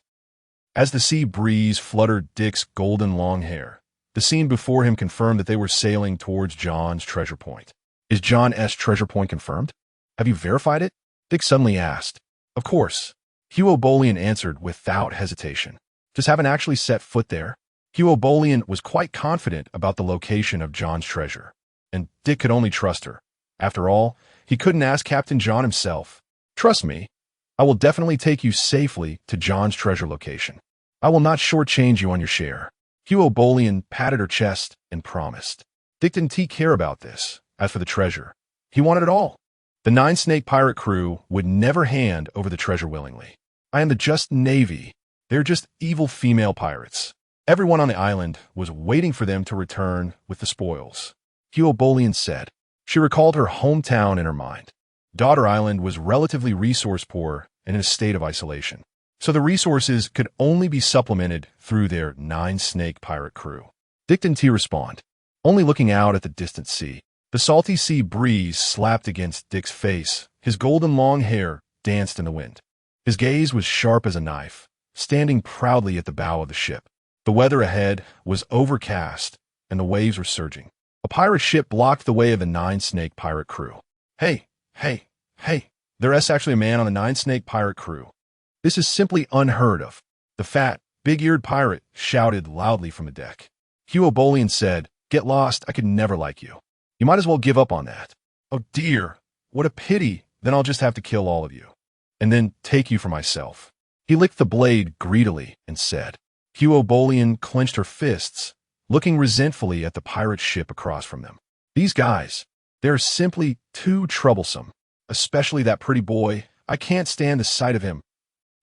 As the sea breeze fluttered Dick's golden long hair, the scene before him confirmed that they were sailing towards John's treasure point. Is John's treasure point confirmed? Have you verified it? Dick suddenly asked. Of course. Hugh O'Bolian answered without hesitation. Just haven't actually set foot there. Hugh O'Bolian was quite confident about the location of John's treasure, and Dick could only trust her. After all, he couldn't ask Captain John himself. Trust me, I will definitely take you safely to John's treasure location. I will not shortchange you on your share. Hugh O'Bolian patted her chest and promised. Dick didn't care about this. As for the treasure, he wanted it all. The Nine-Snake pirate crew would never hand over the treasure willingly. I am the just Navy. They're just evil female pirates. Everyone on the island was waiting for them to return with the spoils. Hugh O'Bolian said. She recalled her hometown in her mind. Daughter Island was relatively resource-poor and in a state of isolation, so the resources could only be supplemented through their Nine-Snake pirate crew. Dick didn't respond, only looking out at the distant sea. The salty sea breeze slapped against Dick's face. His golden long hair danced in the wind. His gaze was sharp as a knife, standing proudly at the bow of the ship. The weather ahead was overcast, and the waves were surging. A pirate ship blocked the way of the Nine-Snake pirate crew. Hey, there's actually a man on the Nine-Snake pirate crew. This is simply unheard of. The fat, big-eared pirate shouted loudly from the deck. Hugh O'Bolian said, Get lost, I could never like you. You might as well give up on that. Oh dear, what a pity, then I'll just have to kill all of you. And then take you for myself. He licked the blade greedily and said. Hugh O'Bolian clenched her fists, looking resentfully at the pirate ship across from them. These guys, they're simply too troublesome, especially that pretty boy. I can't stand the sight of him.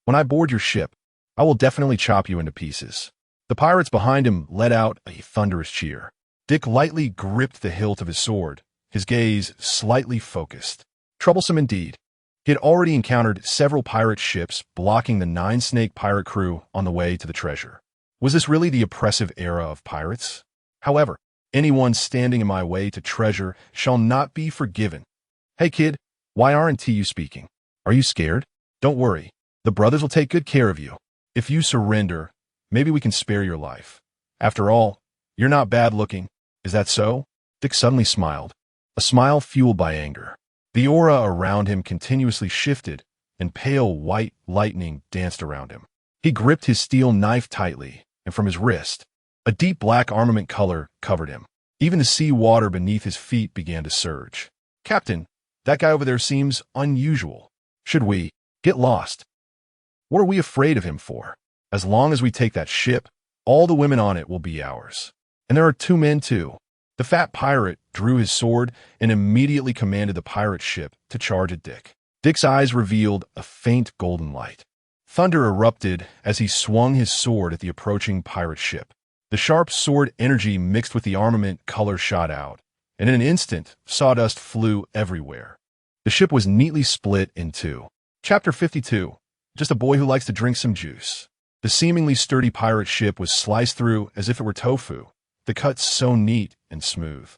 When I board your ship, I will definitely chop you into pieces. The pirates behind him let out a thunderous cheer. Dick lightly gripped the hilt of his sword, his gaze slightly focused. Troublesome indeed. He had already encountered several pirate ships blocking the Nine-Snake pirate crew on the way to the treasure. Was this really the oppressive era of pirates? However, anyone standing in my way to treasure shall not be forgiven. Hey kid, why aren't you speaking? Are you scared? Don't worry, the brothers will take good care of you. If you surrender, maybe we can spare your life. After all, you're not bad looking. Is that so? Dick suddenly smiled, a smile fueled by anger. The aura around him continuously shifted, and pale white lightning danced around him. He gripped his steel knife tightly, and from his wrist, a deep black armament color covered him. Even the sea water beneath his feet began to surge. Captain, that guy over there seems unusual. Should we get lost? What are we afraid of him for? As long as we take that ship, all the women on it will be ours. And there are 2 men too. The fat pirate drew his sword and immediately commanded the pirate ship to charge at Dick. Dick's eyes revealed a faint golden light. Thunder erupted as he swung his sword at the approaching pirate ship. The sharp sword energy mixed with the armament color shot out, and in an instant, sawdust flew everywhere. The ship was neatly split in 2. Chapter 52. Just a boy who likes to drink some juice. The seemingly sturdy pirate ship was sliced through as if it were tofu, the cuts so neat and smooth.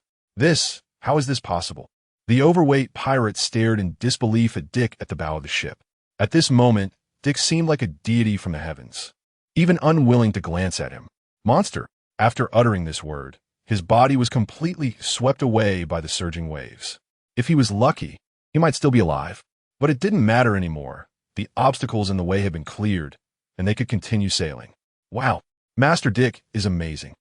How is this possible? The overweight pirate stared in disbelief at Dick at the bow of the ship. At this moment, Dick seemed like a deity from the heavens, even unwilling to glance at him. Monster. After uttering this word, his body was completely swept away by the surging waves. If he was lucky, he might still be alive. But it didn't matter anymore. The obstacles in the way had been cleared, and they could continue sailing. Wow, Master Dick is amazing.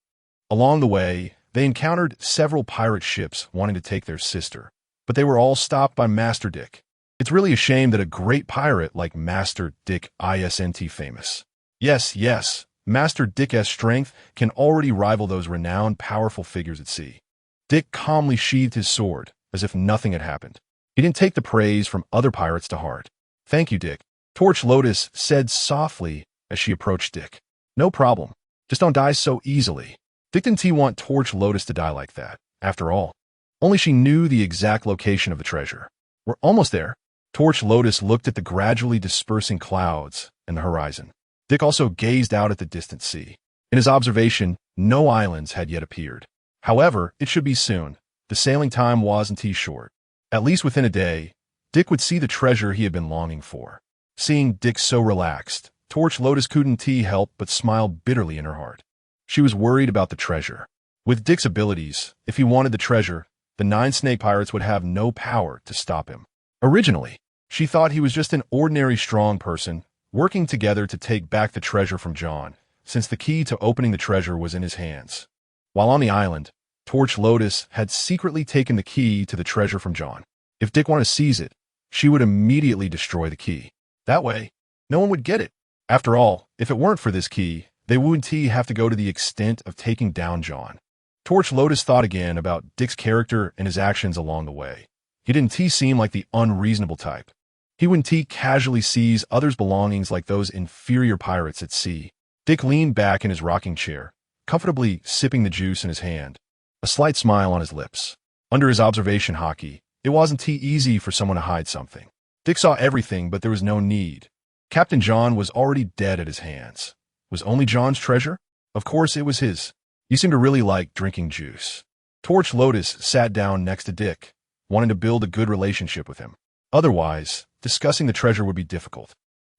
Along the way, they encountered several pirate ships wanting to take their sister, but they were all stopped by Master Dick. It's really a shame that a great pirate like Master Dick isn't famous. Yes, Master Dick's strength can already rival those renowned, powerful figures at sea. Dick calmly sheathed his sword, as if nothing had happened. He didn't take the praise from other pirates to heart. "Thank you, Dick," Torch Lotus said softly as she approached Dick. "No problem. Just don't die so easily." Dick didn't want Torch Lotus to die like that. After all, only she knew the exact location of the treasure. "We're almost there." Torch Lotus looked at the gradually dispersing clouds and the horizon. Dick also gazed out at the distant sea. In his observation, no islands had yet appeared. However, it should be soon. The sailing time wasn't too short. At least within a day, Dick would see the treasure he had been longing for. Seeing Dick so relaxed, Torch Lotus couldn't help but smile bitterly in her heart. She was worried about the treasure. With Dick's abilities, if he wanted the treasure, the 9 snake pirates would have no power to stop him. Originally, she thought he was just an ordinary strong person, working together to take back the treasure from John, since the key to opening the treasure was in his hands. While on the island, Torch Lotus had secretly taken the key to the treasure from John. If Dick wanted to seize it, she would immediately destroy the key. That way, no one would get it. After all, if it weren't for this key, they wouldn't have to go to the extent of taking down John. Torch Lotus thought again about Dick's character and his actions along the way. He didn't seem like the unreasonable type. He wouldn't casually seize others' belongings like those inferior pirates at sea. Dick leaned back in his rocking chair, comfortably sipping the juice in his hand, a slight smile on his lips. Under his observation Haki, it wasn't easy for someone to hide something. Dick saw everything, but there was no need. Captain John was already dead at his hands. Was only John's treasure? Of course it was his. He seemed to really like drinking juice. Torch Lotus sat down next to Dick, wanting to build a good relationship with him. Otherwise, discussing the treasure would be difficult.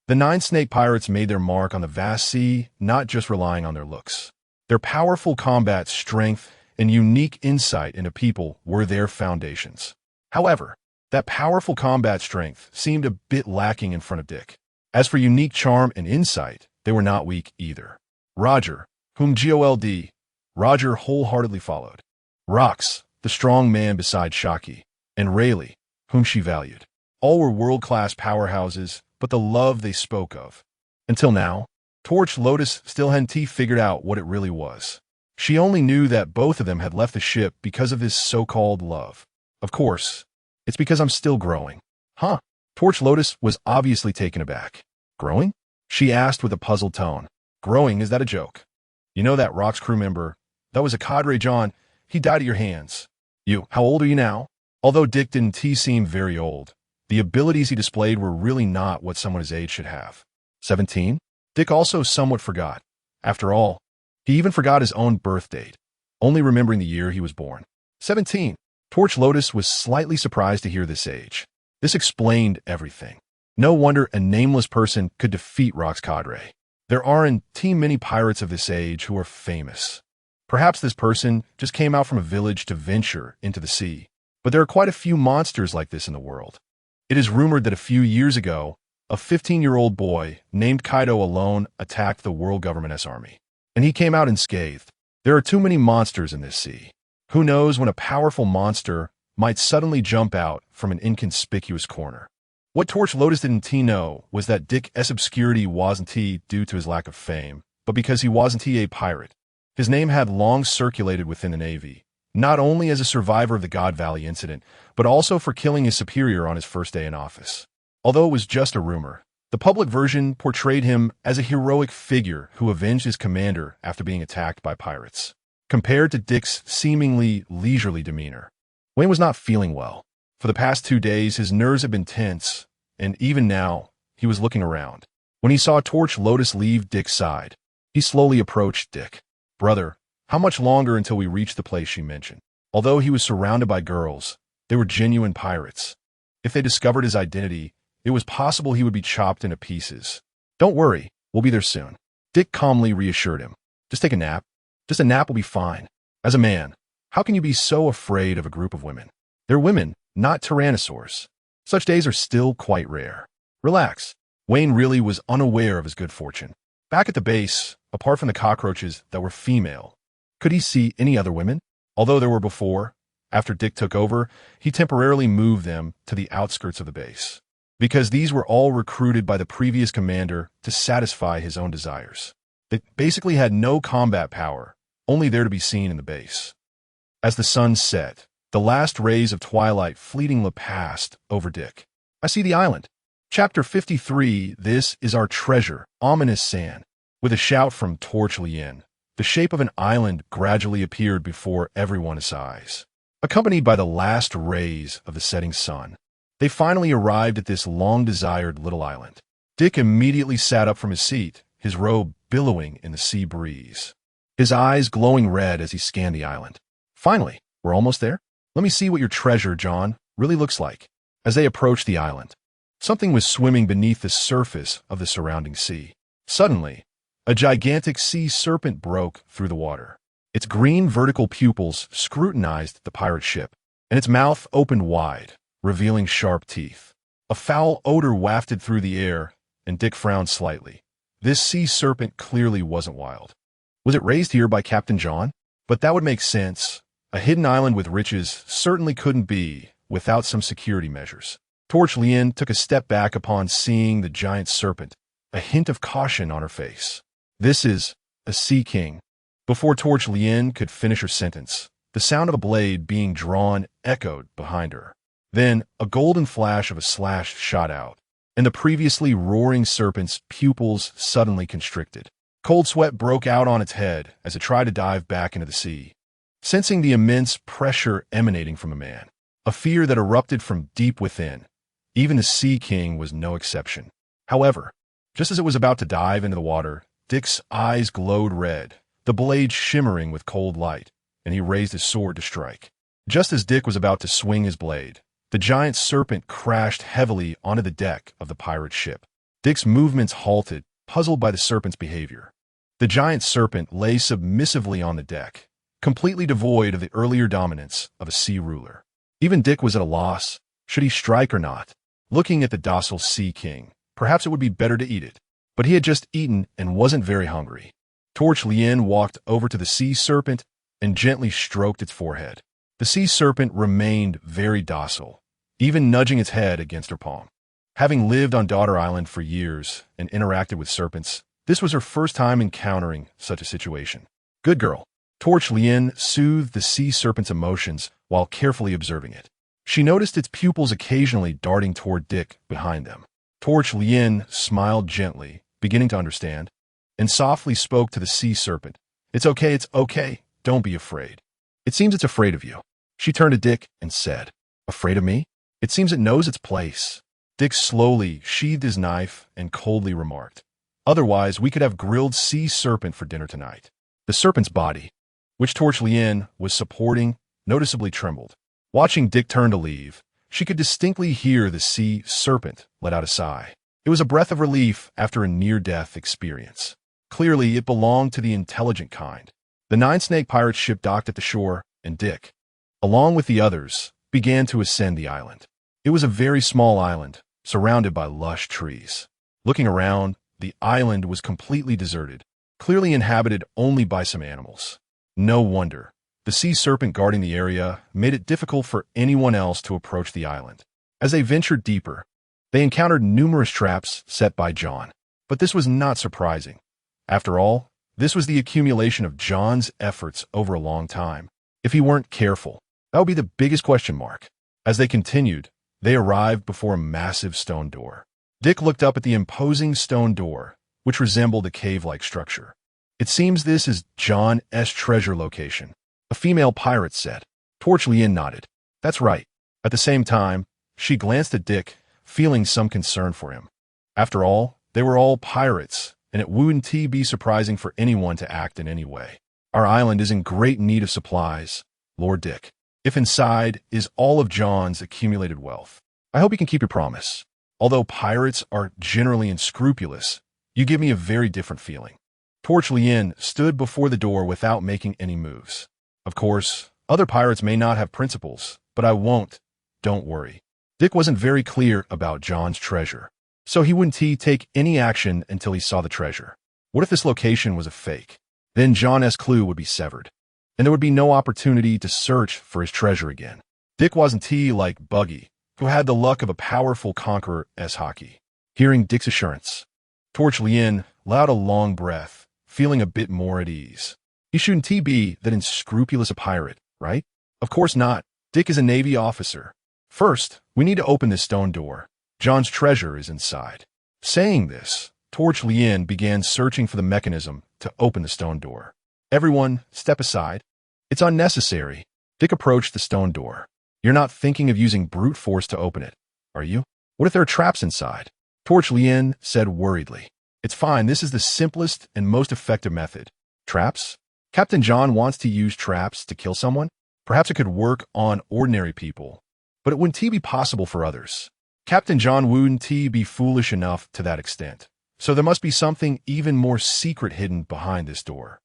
The 9 snake pirates made their mark on the vast sea, not just relying on their looks. Their powerful combat strength and unique insight into people were their foundations. However, that powerful combat strength seemed a bit lacking in front of Dick. As for unique charm and insight, they were not weak either. Roger, whom Roger wholeheartedly followed. Rox, the strong man beside Shaki, and Rayleigh, whom she valued. All were world-class powerhouses, but the love they spoke of. Until now, Torch Lotus still hadn't figured out what it really was. She only knew that both of them had left the ship because of this so-called love. Of course, it's because I'm still growing. Huh? Torch Lotus was obviously taken aback. Growing? She asked with a puzzled tone. Growing, is that a joke? You know that Rock's crew member? That was a cadre John. He died at your hands. How old are you now? Although Dick didn't seem very old, the abilities he displayed were really not what someone his age should have. 17? Dick also somewhat forgot. After all, he even forgot his own birth date, only remembering the year he was born. 17. Torch Lotus was slightly surprised to hear this age. This explained everything. No wonder a nameless person could defeat Rock's cadre. There aren't many pirates of this age who are famous. Perhaps this person just came out from a village to venture into the sea. But there are quite a few monsters like this in the world. It is rumored that a few years ago, a 15-year-old boy named Kaido alone attacked the world government's army. And he came out unscathed. There are too many monsters in this sea. Who knows when a powerful monster might suddenly jump out from an inconspicuous corner. What Torch Lotus didn't know was that Dick's obscurity wasn't due to his lack of fame, but because he wasn't a pirate. His name had long circulated within the Navy, not only as a survivor of the God Valley incident, but also for killing his superior on his first day in office. Although it was just a rumor, the public version portrayed him as a heroic figure who avenged his commander after being attacked by pirates. Compared to Dick's seemingly leisurely demeanor, Wayne was not feeling well. For the past 2 days, his nerves had been tense, and even now, he was looking around. When he saw Torch Lotus leave Dick's side, he slowly approached Dick. "Brother, how much longer until we reach the place she mentioned?" Although he was surrounded by girls, they were genuine pirates. If they discovered his identity, it was possible he would be chopped into pieces. "Don't worry, we'll be there soon." Dick calmly reassured him. "Just take a nap. Just a nap will be fine. As a man, how can you be so afraid of a group of women? They're women, not tyrannosaurs. Such days are still quite rare. Relax." Wayne really was unaware of his good fortune. Back at the base, apart from the cockroaches that were female, could he see any other women? Although there were before, after Dick took over, he temporarily moved them to the outskirts of the base, because these were all recruited by the previous commander to satisfy his own desires. They basically had no combat power, only there to be seen in the base. As the sun set, The last rays of twilight fleetingly passed over Dick. I see the island. Chapter 53, This is our treasure, ominous sand. With a shout from Torch Lien, the shape of an island gradually appeared before everyone's eyes. Accompanied by the last rays of the setting sun, they finally arrived at this long-desired little island. Dick immediately sat up from his seat, his robe billowing in the sea breeze. His eyes glowing red as he scanned the island. Finally, we're almost there? Let me see what your treasure, John, really looks like. As they approached the island, something was swimming beneath the surface of the surrounding sea. Suddenly, a gigantic sea serpent broke through the water. Its green vertical pupils scrutinized the pirate ship, and its mouth opened wide, revealing sharp teeth. A foul odor wafted through the air, and Dick frowned slightly. This sea serpent clearly wasn't wild. Was it raised here by Captain John? But that would make sense. A hidden island with riches certainly couldn't be without some security measures. Torch Lien took a step back upon seeing the giant serpent, a hint of caution on her face. This is a sea king. Before Torch Lien could finish her sentence, the sound of a blade being drawn echoed behind her. Then, a golden flash of a slash shot out, and the previously roaring serpent's pupils suddenly constricted. Cold sweat broke out on its head as it tried to dive back into the sea. Sensing the immense pressure emanating from a man, a fear that erupted from deep within, even the Sea King was no exception. However, just as it was about to dive into the water, Dick's eyes glowed red, the blade shimmering with cold light, and he raised his sword to strike. Just as Dick was about to swing his blade, the giant serpent crashed heavily onto the deck of the pirate ship. Dick's movements halted, puzzled by the serpent's behavior. The giant serpent lay submissively on the deck, completely devoid of the earlier dominance of a sea ruler. Even Dick was at a loss. Should he strike or not? Looking at the docile Sea King, perhaps it would be better to eat it. But he had just eaten and wasn't very hungry. Torch Lien walked over to the sea serpent and gently stroked its forehead. The sea serpent remained very docile, even nudging its head against her palm. Having lived on Daughter Island for years and interacted with serpents, this was her first time encountering such a situation. Good girl. Torch Lien soothed the sea serpent's emotions while carefully observing it. She noticed its pupils occasionally darting toward Dick behind them. Torch Lien smiled gently, beginning to understand, and softly spoke to the sea serpent. It's okay, don't be afraid. It seems it's afraid of you. She turned to Dick and said, Afraid of me? It seems it knows its place. Dick slowly sheathed his knife and coldly remarked, Otherwise, we could have grilled sea serpent for dinner tonight. The serpent's body, which Torch Lien was supporting, noticeably trembled. Watching Dick turn to leave, she could distinctly hear the sea serpent let out a sigh. It was a breath of relief after a near-death experience. Clearly, it belonged to the intelligent kind. The Nine-Snake pirate ship docked at the shore, and Dick, along with the others, began to ascend the island. It was a very small island, surrounded by lush trees. Looking around, the island was completely deserted, clearly inhabited only by some animals. No wonder. The sea serpent guarding the area made it difficult for anyone else to approach the island. As they ventured deeper, they encountered numerous traps set by John. But this was not surprising. After all, this was the accumulation of John's efforts over a long time. If he weren't careful, that would be the biggest question mark. As they continued, they arrived before a massive stone door. Dick looked up at the imposing stone door, which resembled a cave-like structure. It seems this is John's treasure location, a female pirate said. Torch Lien nodded. That's right. At the same time, she glanced at Dick, feeling some concern for him. After all, they were all pirates, and it wouldn't be surprising for anyone to act in any way. Our island is in great need of supplies, Lord Dick. If inside is all of John's accumulated wealth, I hope you can keep your promise. Although pirates are generally unscrupulous, you give me a very different feeling. Torch Lien stood before the door without making any moves. Of course, other pirates may not have principles, but I won't. Don't worry. Dick wasn't very clear about John's treasure, so he wouldn't take any action until he saw the treasure. What if this location was a fake? Then John's clue would be severed, and there would be no opportunity to search for his treasure again. Dick wasn't like Buggy, who had the luck of a powerful conqueror as Haki. Hearing Dick's assurance, Torch Lien let out a long breath, feeling a bit more at ease. He shouldn't be that unscrupulous a pirate, right? Of course not. Dick is a Navy officer. First, we need to open this stone door. John's treasure is inside. Saying this, Torch Lien began searching for the mechanism to open the stone door. Everyone, step aside. It's unnecessary. Dick approached the stone door. You're not thinking of using brute force to open it, are you? What if there are traps inside? Torch Lien said worriedly. It's fine, this is the simplest and most effective method. Traps? Captain John wants to use traps to kill someone? Perhaps it could work on ordinary people, but it wouldn't be possible for others. Captain John wouldn't be foolish enough to that extent. So there must be something even more secret hidden behind this door.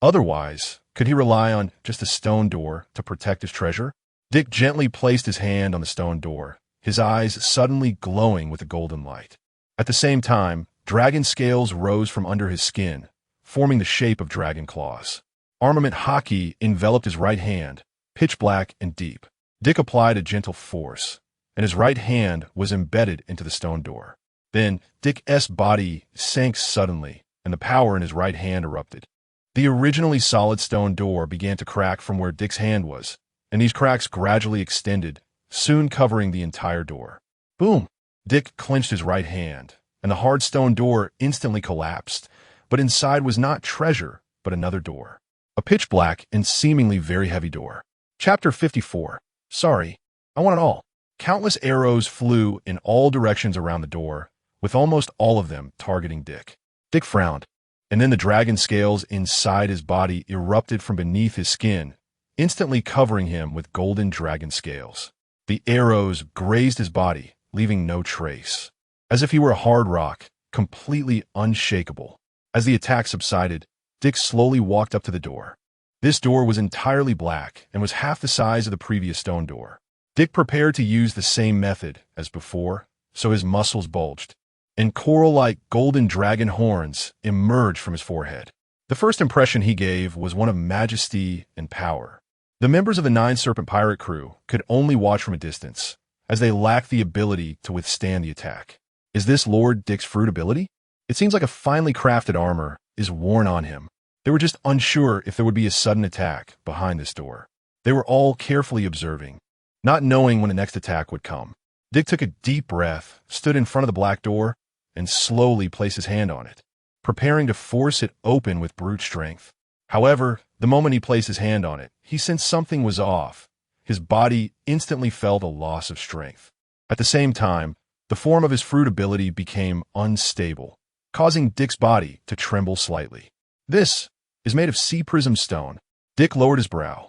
Otherwise, could he rely on just a stone door to protect his treasure? Dick gently placed his hand on the stone door, his eyes suddenly glowing with a golden light. At the same time, dragon scales rose from under his skin, forming the shape of dragon claws. Armament Haki enveloped his right hand, pitch black and deep. Dick applied a gentle force, and his right hand was embedded into the stone door. Then, Dick's body sank suddenly, and the power in his right hand erupted. The originally solid stone door began to crack from where Dick's hand was, and these cracks gradually extended, soon covering the entire door. Boom! Dick clenched his right hand, and the hard stone door instantly collapsed, but inside was not treasure, but another door. A pitch black and seemingly very heavy door. Chapter 54. Sorry, I want it all. Countless arrows flew in all directions around the door, with almost all of them targeting Dick. Dick frowned, and then the dragon scales inside his body erupted from beneath his skin, instantly covering him with golden dragon scales. The arrows grazed his body, leaving no trace, as if he were a hard rock, completely unshakable. As the attack subsided, Dick slowly walked up to the door. This door was entirely black and was half the size of the previous stone door. Dick prepared to use the same method as before, so his muscles bulged, and coral-like golden dragon horns emerged from his forehead. The first impression he gave was one of majesty and power. The members of the Nine Serpent pirate crew could only watch from a distance, as they lacked the ability to withstand the attack. Is this Lord Dick's fruit ability? It seems like a finely crafted armor is worn on him. They were just unsure if there would be a sudden attack behind this door. They were all carefully observing, not knowing when the next attack would come. Dick took a deep breath, stood in front of the black door, and slowly placed his hand on it, preparing to force it open with brute strength. However, the moment he placed his hand on it, he sensed something was off. His body instantly felt a loss of strength. At the same time, the form of his fruit ability became unstable, causing Dick's body to tremble slightly. This is made of sea prism stone. Dick lowered his brow.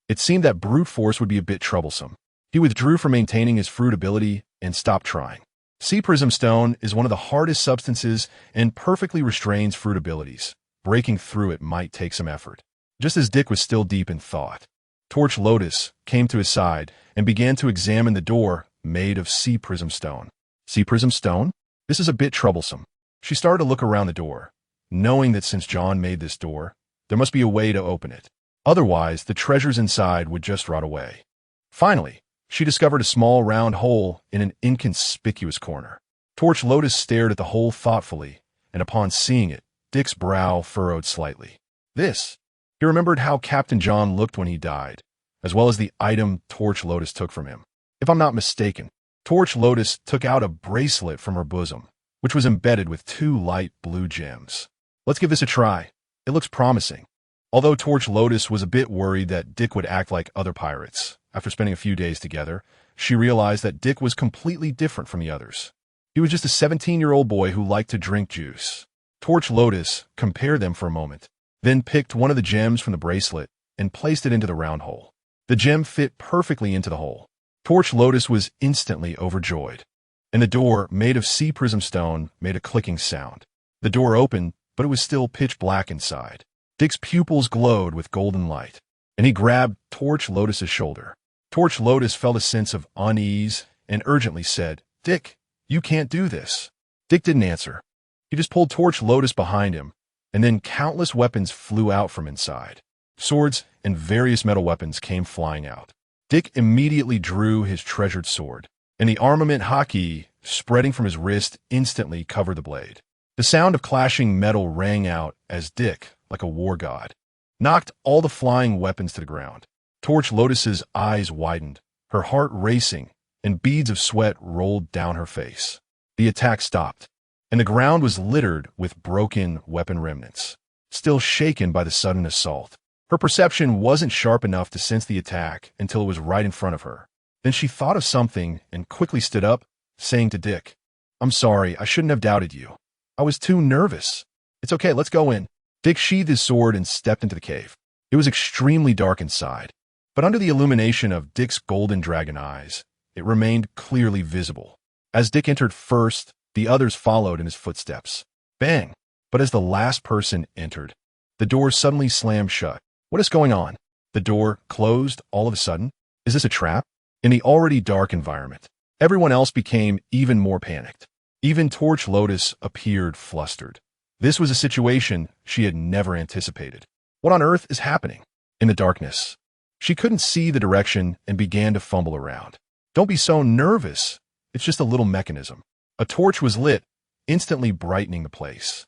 It seemed that brute force would be a bit troublesome. He withdrew from maintaining his fruit ability and stopped trying. Sea prism stone is one of the hardest substances and perfectly restrains fruit abilities. Breaking through it might take some effort. Just as Dick was still deep in thought, Torch Lotus came to his side and began to examine the door made of sea prism stone. Sea prism stone? This is a bit troublesome. She started to look around the door, knowing that since John made this door, there must be a way to open it. Otherwise, the treasures inside would just rot away. Finally, she discovered a small round hole in an inconspicuous corner. Torch Lotus stared at the hole thoughtfully, and upon seeing it, Dick's brow furrowed slightly. He remembered how Captain John looked when he died, as well as the item Torch Lotus took from him. If I'm not mistaken, Torch Lotus took out a bracelet from her bosom, which was embedded with 2 light blue gems. Let's give this a try. It looks promising. Although Torch Lotus was a bit worried that Dick would act like other pirates, after spending a few days together, she realized that Dick was completely different from the others. He was just a 17-year-old boy who liked to drink juice. Torch Lotus compared them for a moment, then picked one of the gems from the bracelet and placed it into the round hole. The gem fit perfectly into the hole. Torch Lotus was instantly overjoyed, and the door, made of sea prism stone, made a clicking sound. The door opened, but it was still pitch black inside. Dick's pupils glowed with golden light, and he grabbed Torch Lotus's shoulder. Torch Lotus felt a sense of unease and urgently said, "Dick, you can't do this." Dick didn't answer. He just pulled Torch Lotus behind him, and then countless weapons flew out from inside. Swords and various metal weapons came flying out. Dick immediately drew his treasured sword, and the armament Haki, spreading from his wrist, instantly covered the blade. The sound of clashing metal rang out as Dick, like a war god, knocked all the flying weapons to the ground. Torch Lotus's eyes widened, her heart racing, and beads of sweat rolled down her face. The attack stopped, and the ground was littered with broken weapon remnants. Still shaken by the sudden assault, her perception wasn't sharp enough to sense the attack until it was right in front of her. Then she thought of something and quickly stood up, saying to Dick, "I'm sorry, I shouldn't have doubted you. I was too nervous. It's okay, let's go in." Dick sheathed his sword and stepped into the cave. It was extremely dark inside, but under the illumination of Dick's golden dragon eyes, it remained clearly visible. As Dick entered first, the others followed in his footsteps. Bang! But as the last person entered, the door suddenly slammed shut. What is going on? The door closed all of a sudden? Is this a trap? In the already dark environment, everyone else became even more panicked. Even Torch Lotus appeared flustered. This was a situation she had never anticipated. What on earth is happening? In the darkness, she couldn't see the direction and began to fumble around. Don't be so nervous. It's just a little mechanism. A torch was lit, instantly brightening the place.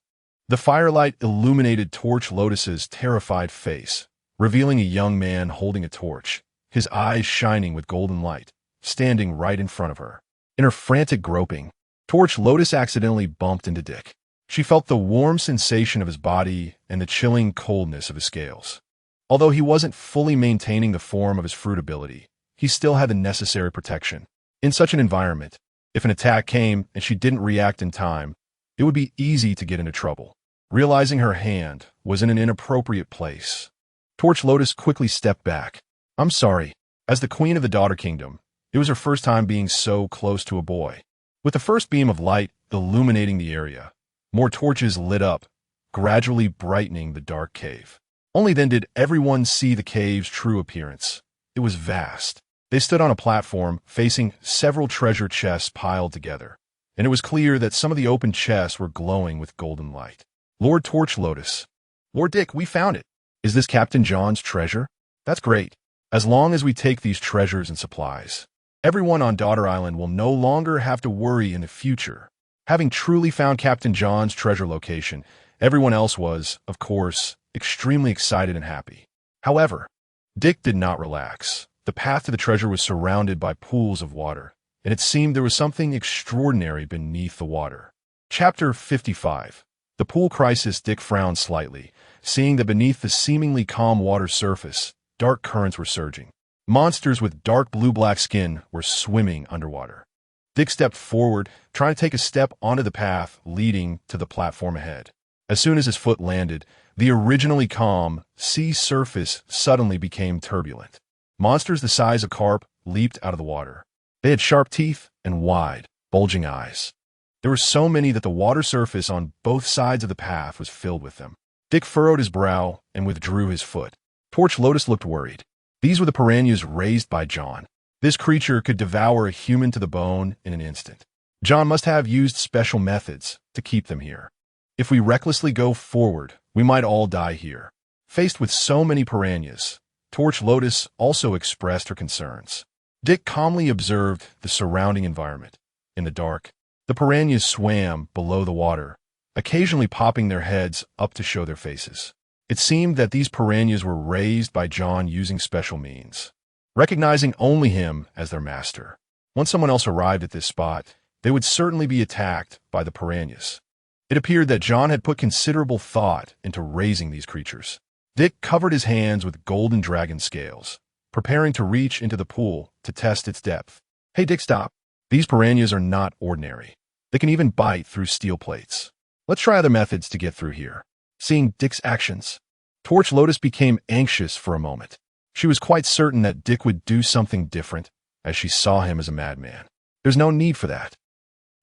The firelight illuminated Torch Lotus's terrified face, revealing a young man holding a torch, his eyes shining with golden light, standing right in front of her. In her frantic groping, Torch Lotus accidentally bumped into Dick. She felt the warm sensation of his body and the chilling coldness of his scales. Although he wasn't fully maintaining the form of his fruit ability, he still had the necessary protection. In such an environment, if an attack came and she didn't react in time, it would be easy to get into trouble. Realizing her hand was in an inappropriate place, Torch Lotus quickly stepped back. "I'm sorry." As the queen of the Daughter Kingdom, it was her first time being so close to a boy. With the first beam of light illuminating the area, more torches lit up, gradually brightening the dark cave. Only then did everyone see the cave's true appearance. It was vast. They stood on a platform facing several treasure chests piled together, and it was clear that some of the open chests were glowing with golden light. "Lord Torch Lotus." "Lord Dick, we found it." "Is this Captain John's treasure?" "That's great. As long as we take these treasures and supplies, everyone on Daughter Island will no longer have to worry in the future." Having truly found Captain John's treasure location, everyone else was, of course, extremely excited and happy. However, Dick did not relax. The path to the treasure was surrounded by pools of water, and it seemed there was something extraordinary beneath the water. Chapter 55. The Pool Crisis. Dick frowned slightly, seeing that beneath the seemingly calm water surface, dark currents were surging. Monsters with dark blue-black skin were swimming underwater. Dick stepped forward, trying to take a step onto the path leading to the platform ahead. As soon as his foot landed, the originally calm sea surface suddenly became turbulent. Monsters the size of carp leaped out of the water. They had sharp teeth and wide, bulging eyes. There were so many that the water surface on both sides of the path was filled with them. Dick furrowed his brow and withdrew his foot. Torch Lotus looked worried. These were the piranhas raised by John. This creature could devour a human to the bone in an instant. John must have used special methods to keep them here. If we recklessly go forward, we might all die here. Faced with so many piranhas, Torch Lotus also expressed her concerns. Dick calmly observed the surrounding environment. In the dark, the piranhas swam below the water, occasionally popping their heads up to show their faces. It seemed that these piranhas were raised by John using special means, recognizing only him as their master. Once someone else arrived at this spot, they would certainly be attacked by the piranhas. It appeared that John had put considerable thought into raising these creatures. Dick covered his hands with golden dragon scales, preparing to reach into the pool to test its depth. "Hey Dick, stop. These piranhas are not ordinary. They can even bite through steel plates. Let's try other methods to get through here." Seeing Dick's actions, Torch Lotus became anxious for a moment. She was quite certain that Dick would do something different, as she saw him as a madman. There's no need for that.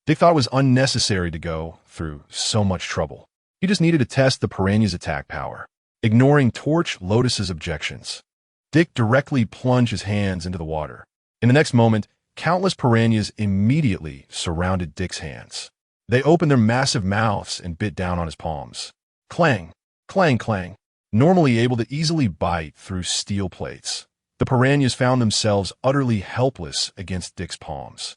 Dick thought it was unnecessary to go through so much trouble. He just needed to test the piranha's attack power. Ignoring Torch Lotus's objections, Dick directly plunged his hands into the water. In the next moment, countless piranhas immediately surrounded Dick's hands. They opened their massive mouths and bit down on his palms. Clang, clang, clang. Normally able to easily bite through steel plates, the piranhas found themselves utterly helpless against Dick's palms.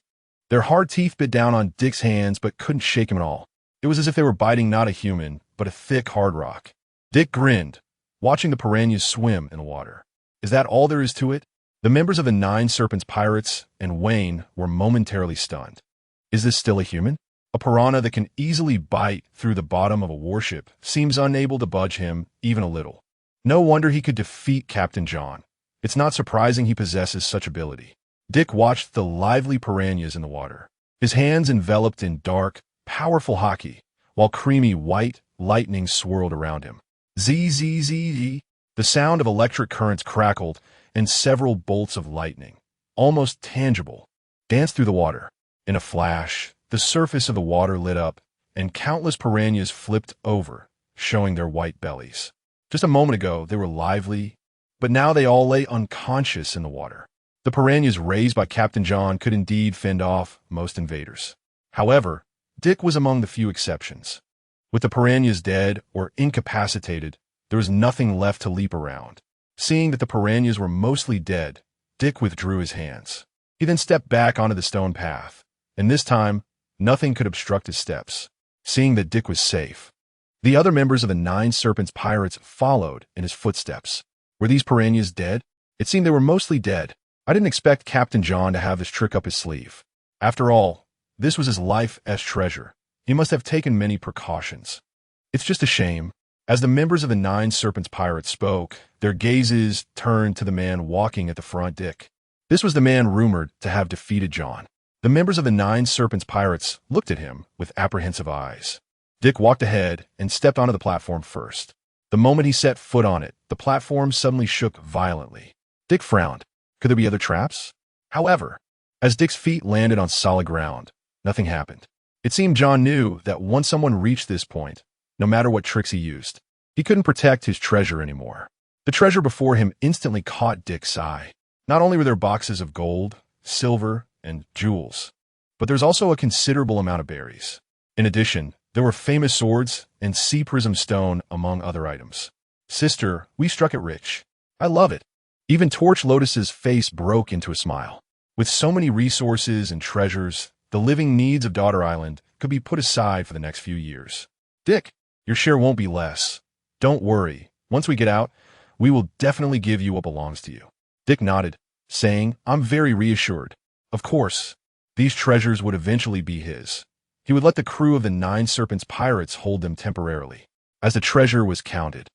Their hard teeth bit down on Dick's hands but couldn't shake him at all. It was as if they were biting not a human, but a thick, hard rock. Dick grinned, watching the piranhas swim in the water. Is that all there is to it? The members of the Nine Serpents Pirates and Wayne were momentarily stunned. Is this still a human? A piranha that can easily bite through the bottom of a warship seems unable to budge him even a little. No wonder he could defeat Captain John. It's not surprising he possesses such ability. Dick watched the lively piranhas in the water, his hands enveloped in dark, powerful haki, while creamy white lightning swirled around him. Zzz. The sound of electric currents crackled, and several bolts of lightning, almost tangible, danced through the water. In a flash, the surface of the water lit up, and countless piranhas flipped over, showing their white bellies. Just a moment ago, they were lively, but now they all lay unconscious in the water. The piranhas raised by Captain John could indeed fend off most invaders. However, Dick was among the few exceptions. With the piranhas dead or incapacitated, there was nothing left to leap around. Seeing that the piranhas were mostly dead, Dick withdrew his hands. He then stepped back onto the stone path, and this time, nothing could obstruct his steps. Seeing that Dick was safe, the other members of the Nine Serpents Pirates followed in his footsteps. Were these piranhas dead? It seemed they were mostly dead. I didn't expect Captain John to have this trick up his sleeve. After all, this was his life's treasure. He must have taken many precautions. It's just a shame. As the members of the Nine Serpents Pirates spoke, their gazes turned to the man walking at the front. Dick. This was the man rumored to have defeated John. The members of the Nine Serpents Pirates looked at him with apprehensive eyes. Dick walked ahead and stepped onto the platform first. The moment he set foot on it, the platform suddenly shook violently. Dick frowned. Could there be other traps? However, as Dick's feet landed on solid ground, nothing happened. It seemed John knew that once someone reached this point, no matter what tricks he used, he couldn't protect his treasure anymore. The treasure before him instantly caught Dick's eye. Not only were there boxes of gold, silver, and jewels, but there's also a considerable amount of berries. In addition, there were famous swords and sea prism stone among other items. Sister, we struck it rich. I love it. Even Torch Lotus's face broke into a smile. With so many resources and treasures, the living needs of Daughter Island could be put aside for the next few years. Dick, your share won't be less. Don't worry. Once we get out, we will definitely give you what belongs to you. Dick nodded, saying, I'm very reassured. Of course, these treasures would eventually be his. He would let the crew of the Nine Serpents Pirates hold them temporarily. As the treasure was counted,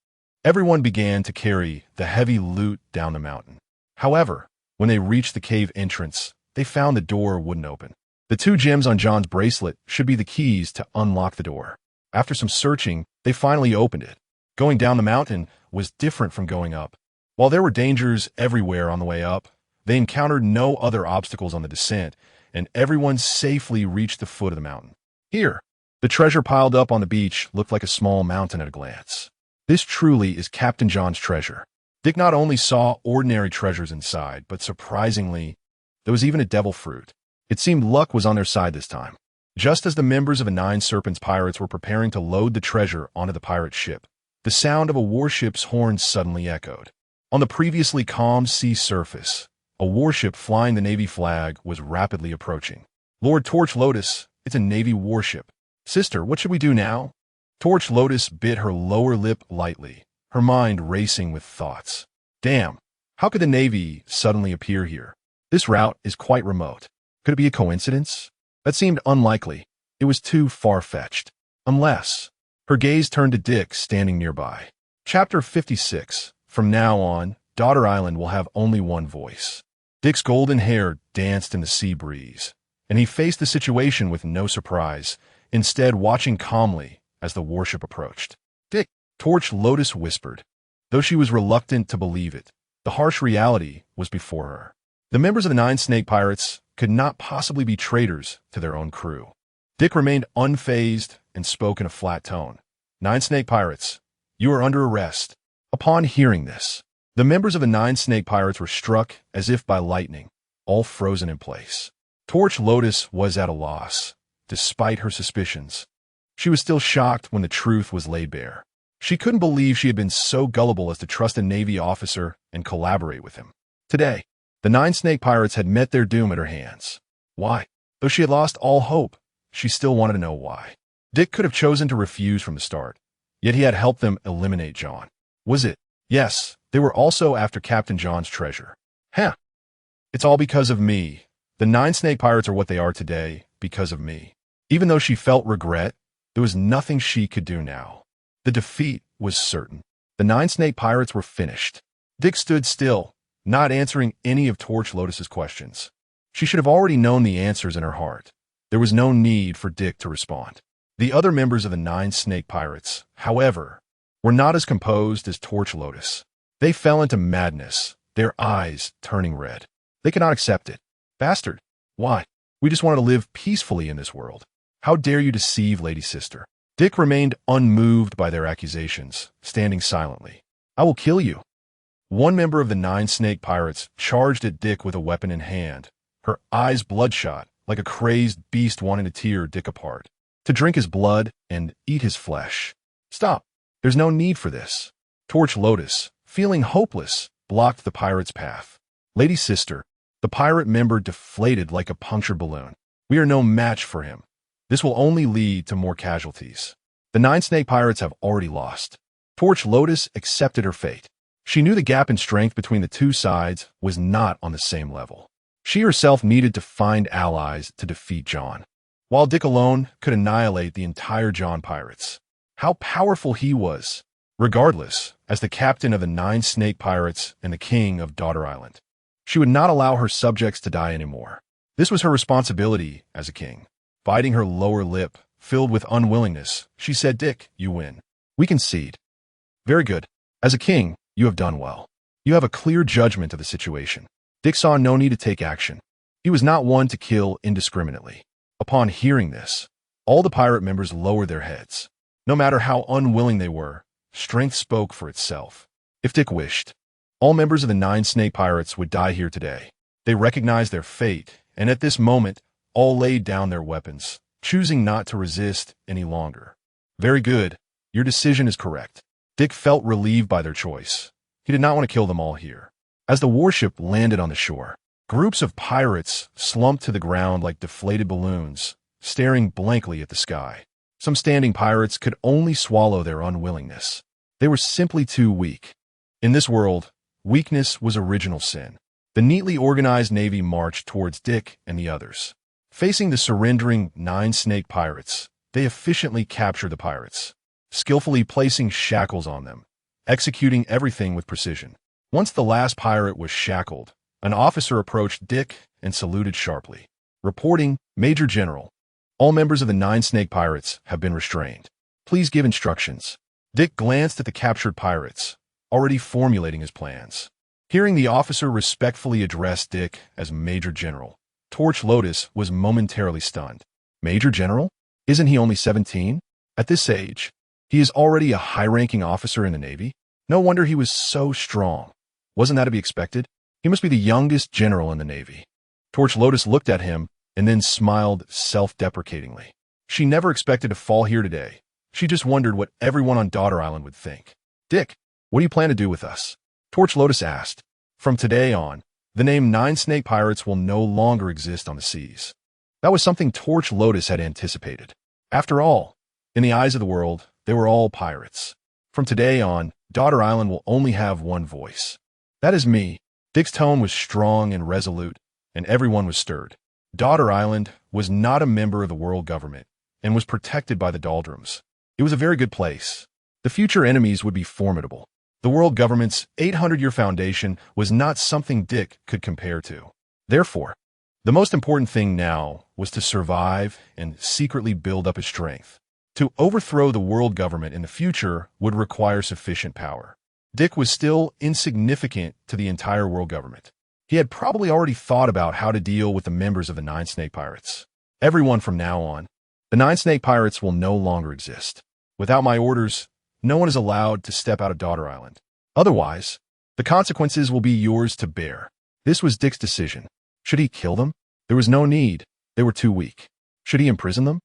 everyone began to carry the heavy loot down the mountain. However, when they reached the cave entrance, they found the door wouldn't open. The 2 gems on John's bracelet should be the keys to unlock the door. After some searching, they finally opened it. Going down the mountain was different from going up. While there were dangers everywhere on the way up, they encountered no other obstacles on the descent, and everyone safely reached the foot of the mountain. Here, the treasure piled up on the beach looked like a small mountain at a glance. This truly is Captain John's treasure. Dick not only saw ordinary treasures inside, but surprisingly, there was even a devil fruit. It seemed luck was on their side this time. Just as the members of the Nine Serpents Pirates were preparing to load the treasure onto the pirate ship, the sound of a warship's horn suddenly echoed. On the previously calm sea surface, a warship flying the Navy flag was rapidly approaching. Lord Torch Lotus, it's a Navy warship. Sister, what should we do now? Torch Lotus bit her lower lip lightly, her mind racing with thoughts. Damn, how could the Navy suddenly appear here? This route is quite remote. Could it be a coincidence? That seemed unlikely. It was too far-fetched. Unless... Her gaze turned to Dick standing nearby. Chapter 56. From now on, Daughter Island will have only one voice. Dick's golden hair danced in the sea breeze, and he faced the situation with no surprise, instead watching calmly as the warship approached. Dick, Torch Lotus whispered. Though she was reluctant to believe it, the harsh reality was before her. The members of the Nine Snake Pirates could not possibly be traitors to their own crew. Dick remained unfazed and spoke in a flat tone. Nine Snake Pirates, you are under arrest. Upon hearing this, the members of the Nine Snake Pirates were struck as if by lightning, all frozen in place. Torch Lotus was at a loss, despite her suspicions. She was still shocked when the truth was laid bare. She couldn't believe she had been so gullible as to trust a Navy officer and collaborate with him. Today, the Nine Snake Pirates had met their doom at her hands. Why? Though she had lost all hope, she still wanted to know why. Dick could have chosen to refuse from the start, yet he had helped them eliminate John. Was it Yes, they were also after Captain John's treasure. Huh. It's all because of me. The 9 snake pirates are what they are today because of me. Even though she felt regret, there was nothing she could do now. The defeat was certain. The 9 snake pirates were finished. Dick stood still, not answering any of Torch Lotus's questions. She should have already known the answers in her heart. There was no need for Dick to respond. The other members of the 9 snake pirates, however, were not as composed as Torch Lotus. They fell into madness, their eyes turning red. They could not accept it. Bastard. Why? We just wanted to live peacefully in this world. How dare you deceive Lady Sister? Dick remained unmoved by their accusations, standing silently. I will kill you. One member of the 9 snake pirates charged at Dick with a weapon in hand, her eyes bloodshot, like a crazed beast wanting to tear Dick apart, to drink his blood and eat his flesh. Stop. There's no need for this. Torch Lotus, feeling hopeless, blocked the pirate's path. Lady Sister, the pirate member deflated like a punctured balloon. We are no match for him. This will only lead to more casualties. The 9 snake pirates have already lost. Torch Lotus accepted her fate. She knew the gap in strength between the two sides was not on the same level. She herself needed to find allies to defeat John, while Dick alone could annihilate the entire John pirates. How powerful he was, regardless, as the captain of the 9 snake pirates and the king of Daughter Island. She would not allow her subjects to die anymore. This was her responsibility as a king. Biting her lower lip, filled with unwillingness, she said, Dick, you win. We concede. Very good. As a king, you have done well. You have a clear judgment of the situation. Dick saw no need to take action. He was not one to kill indiscriminately. Upon hearing this, all the pirate members lowered their heads. No matter how unwilling they were, strength spoke for itself. If Dick wished, all members of the 9 snake pirates would die here today. They recognized their fate, and at this moment, all laid down their weapons, choosing not to resist any longer. Very good. Your decision is correct. Dick felt relieved by their choice. He did not want to kill them all here. As the warship landed on the shore, groups of pirates slumped to the ground like deflated balloons, staring blankly at the sky. Some standing pirates could only swallow their unwillingness. They were simply too weak. In this world, weakness was original sin. The neatly organized navy marched towards Dick and the others. Facing the surrendering 9 snake pirates, they efficiently captured the pirates, skillfully placing shackles on them, executing everything with precision. Once the last pirate was shackled, an officer approached Dick and saluted sharply, reporting, Major General, all members of the 9 snake pirates have been restrained. Please give instructions. Dick glanced at the captured pirates, already formulating his plans. Hearing the officer respectfully address Dick as Major General, Torch Lotus was momentarily stunned. Major General? Isn't he only 17? At this age, he is already a high-ranking officer in the Navy? No wonder he was so strong. Wasn't that to be expected? He must be the youngest general in the Navy. Torch Lotus looked at him and then smiled self-deprecatingly. She never expected to fall here today. She just wondered what everyone on Daughter Island would think. Dick, what do you plan to do with us? Torch Lotus asked. From today on, the name 9 snake pirates will no longer exist on the seas. That was something Torch Lotus had anticipated. After all, in the eyes of the world, they were all pirates. From today on, Daughter Island will only have one voice. That is me. Dick's tone was strong and resolute, and everyone was stirred. Daughter Island was not a member of the world government and was protected by the doldrums. It was a very good place. The future enemies would be formidable. The world government's 800-year foundation was not something Dick could compare to. Therefore, the most important thing now was to survive and secretly build up his strength. To overthrow the world government in the future would require sufficient power. Dick was still insignificant to the entire world government. He had probably already thought about how to deal with the members of the 9 snake pirates. Everyone from now on, the 9 snake pirates will no longer exist. Without my orders, no one is allowed to step out of Daughter Island. Otherwise, the consequences will be yours to bear. This was Dick's decision. Should he kill them? There was no need. They were too weak. Should he imprison them?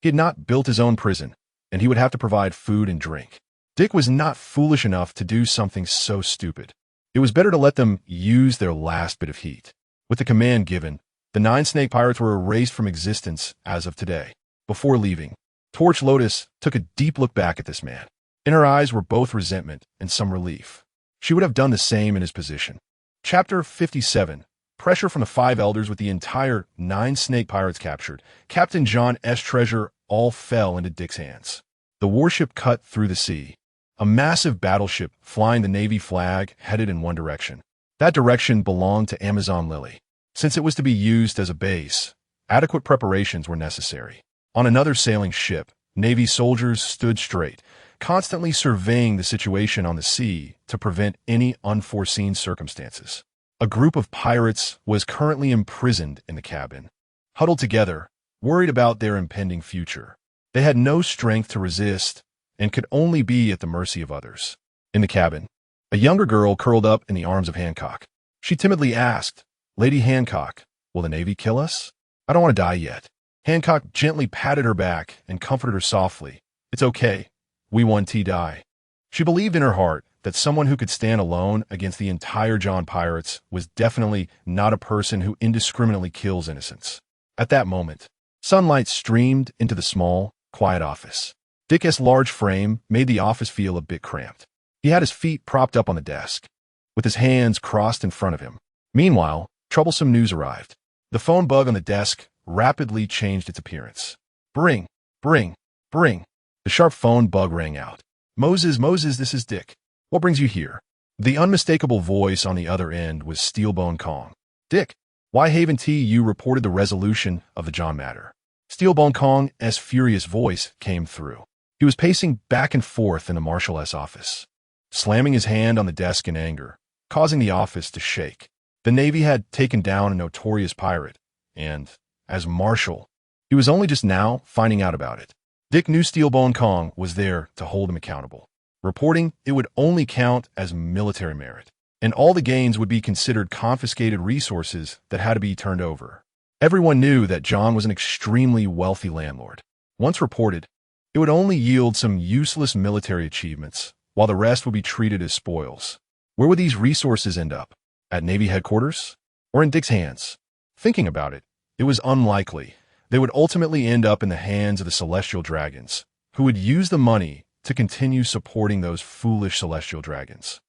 He had not built his own prison, and he would have to provide food and drink. Dick was not foolish enough to do something so stupid. It was better to let them use their last bit of heat. With the command given, the 9 snake pirates were erased from existence as of today. Before leaving, Torch Lotus took a deep look back at this man. In her eyes were both resentment and some relief. she would have done the same in his position. Chapter 57. Pressure from the five elders. With the entire 9 snake pirates captured, Captain John's treasure all fell into Dick's hands. The warship cut through the sea. A massive battleship flying the Navy flag headed in one direction. That direction belonged to Amazon Lily. Since it was to be used as a base, adequate preparations were necessary. On another sailing ship, Navy soldiers stood straight, constantly surveying the situation on the sea to prevent any unforeseen circumstances. A group of pirates was currently imprisoned in the cabin, huddled together, worried about their impending future. They had no strength to resist and could only be at the mercy of others. In the cabin, a younger girl curled up in the arms of Hancock. She timidly asked, "Lady Hancock, will the Navy kill us? I don't want to die yet." Hancock gently patted her back and comforted her softly. "It's okay. We won die." She believed in her heart that someone who could stand alone against the entire John Pirates was definitely not a person who indiscriminately kills innocents. At that moment, sunlight streamed into the small, quiet office. Dick's large frame made the office feel a bit cramped. He had his feet propped up on the desk, with his hands crossed in front of him. Meanwhile, troublesome news arrived. The phone bug on the desk rapidly changed its appearance. Bring. The sharp phone bug rang out. Moses, this is Dick. What brings you here?" The unmistakable voice on the other end was Steelbone Kong. "Dick, why haven't you reported the resolution of the John matter?" Steelbone Kong's furious voice came through. He was pacing back and forth in the Marshal's office, slamming his hand on the desk in anger, causing the office to shake. The Navy had taken down a notorious pirate, and, as Marshal, he was only just now finding out about it. Dick knew Steelbone Kong was there to hold him accountable. Reporting it would only count as military merit, and all the gains would be considered confiscated resources that had to be turned over. Everyone knew that John was an extremely wealthy landlord. Once reported, it would only yield some useless military achievements, while the rest would be treated as spoils. Where would these resources end up? At Navy headquarters? Or in Dick's hands? Thinking about it, it was unlikely they would ultimately end up in the hands of the Celestial Dragons, who would use the money to continue supporting those foolish Celestial Dragons.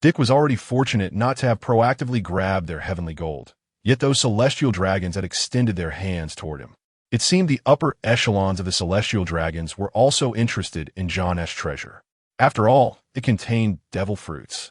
Dick was already fortunate not to have proactively grabbed their heavenly gold, yet those Celestial Dragons had extended their hands toward him. It seemed the upper echelons of the Celestial Dragons were also interested in John's treasure. After all, it contained devil fruits,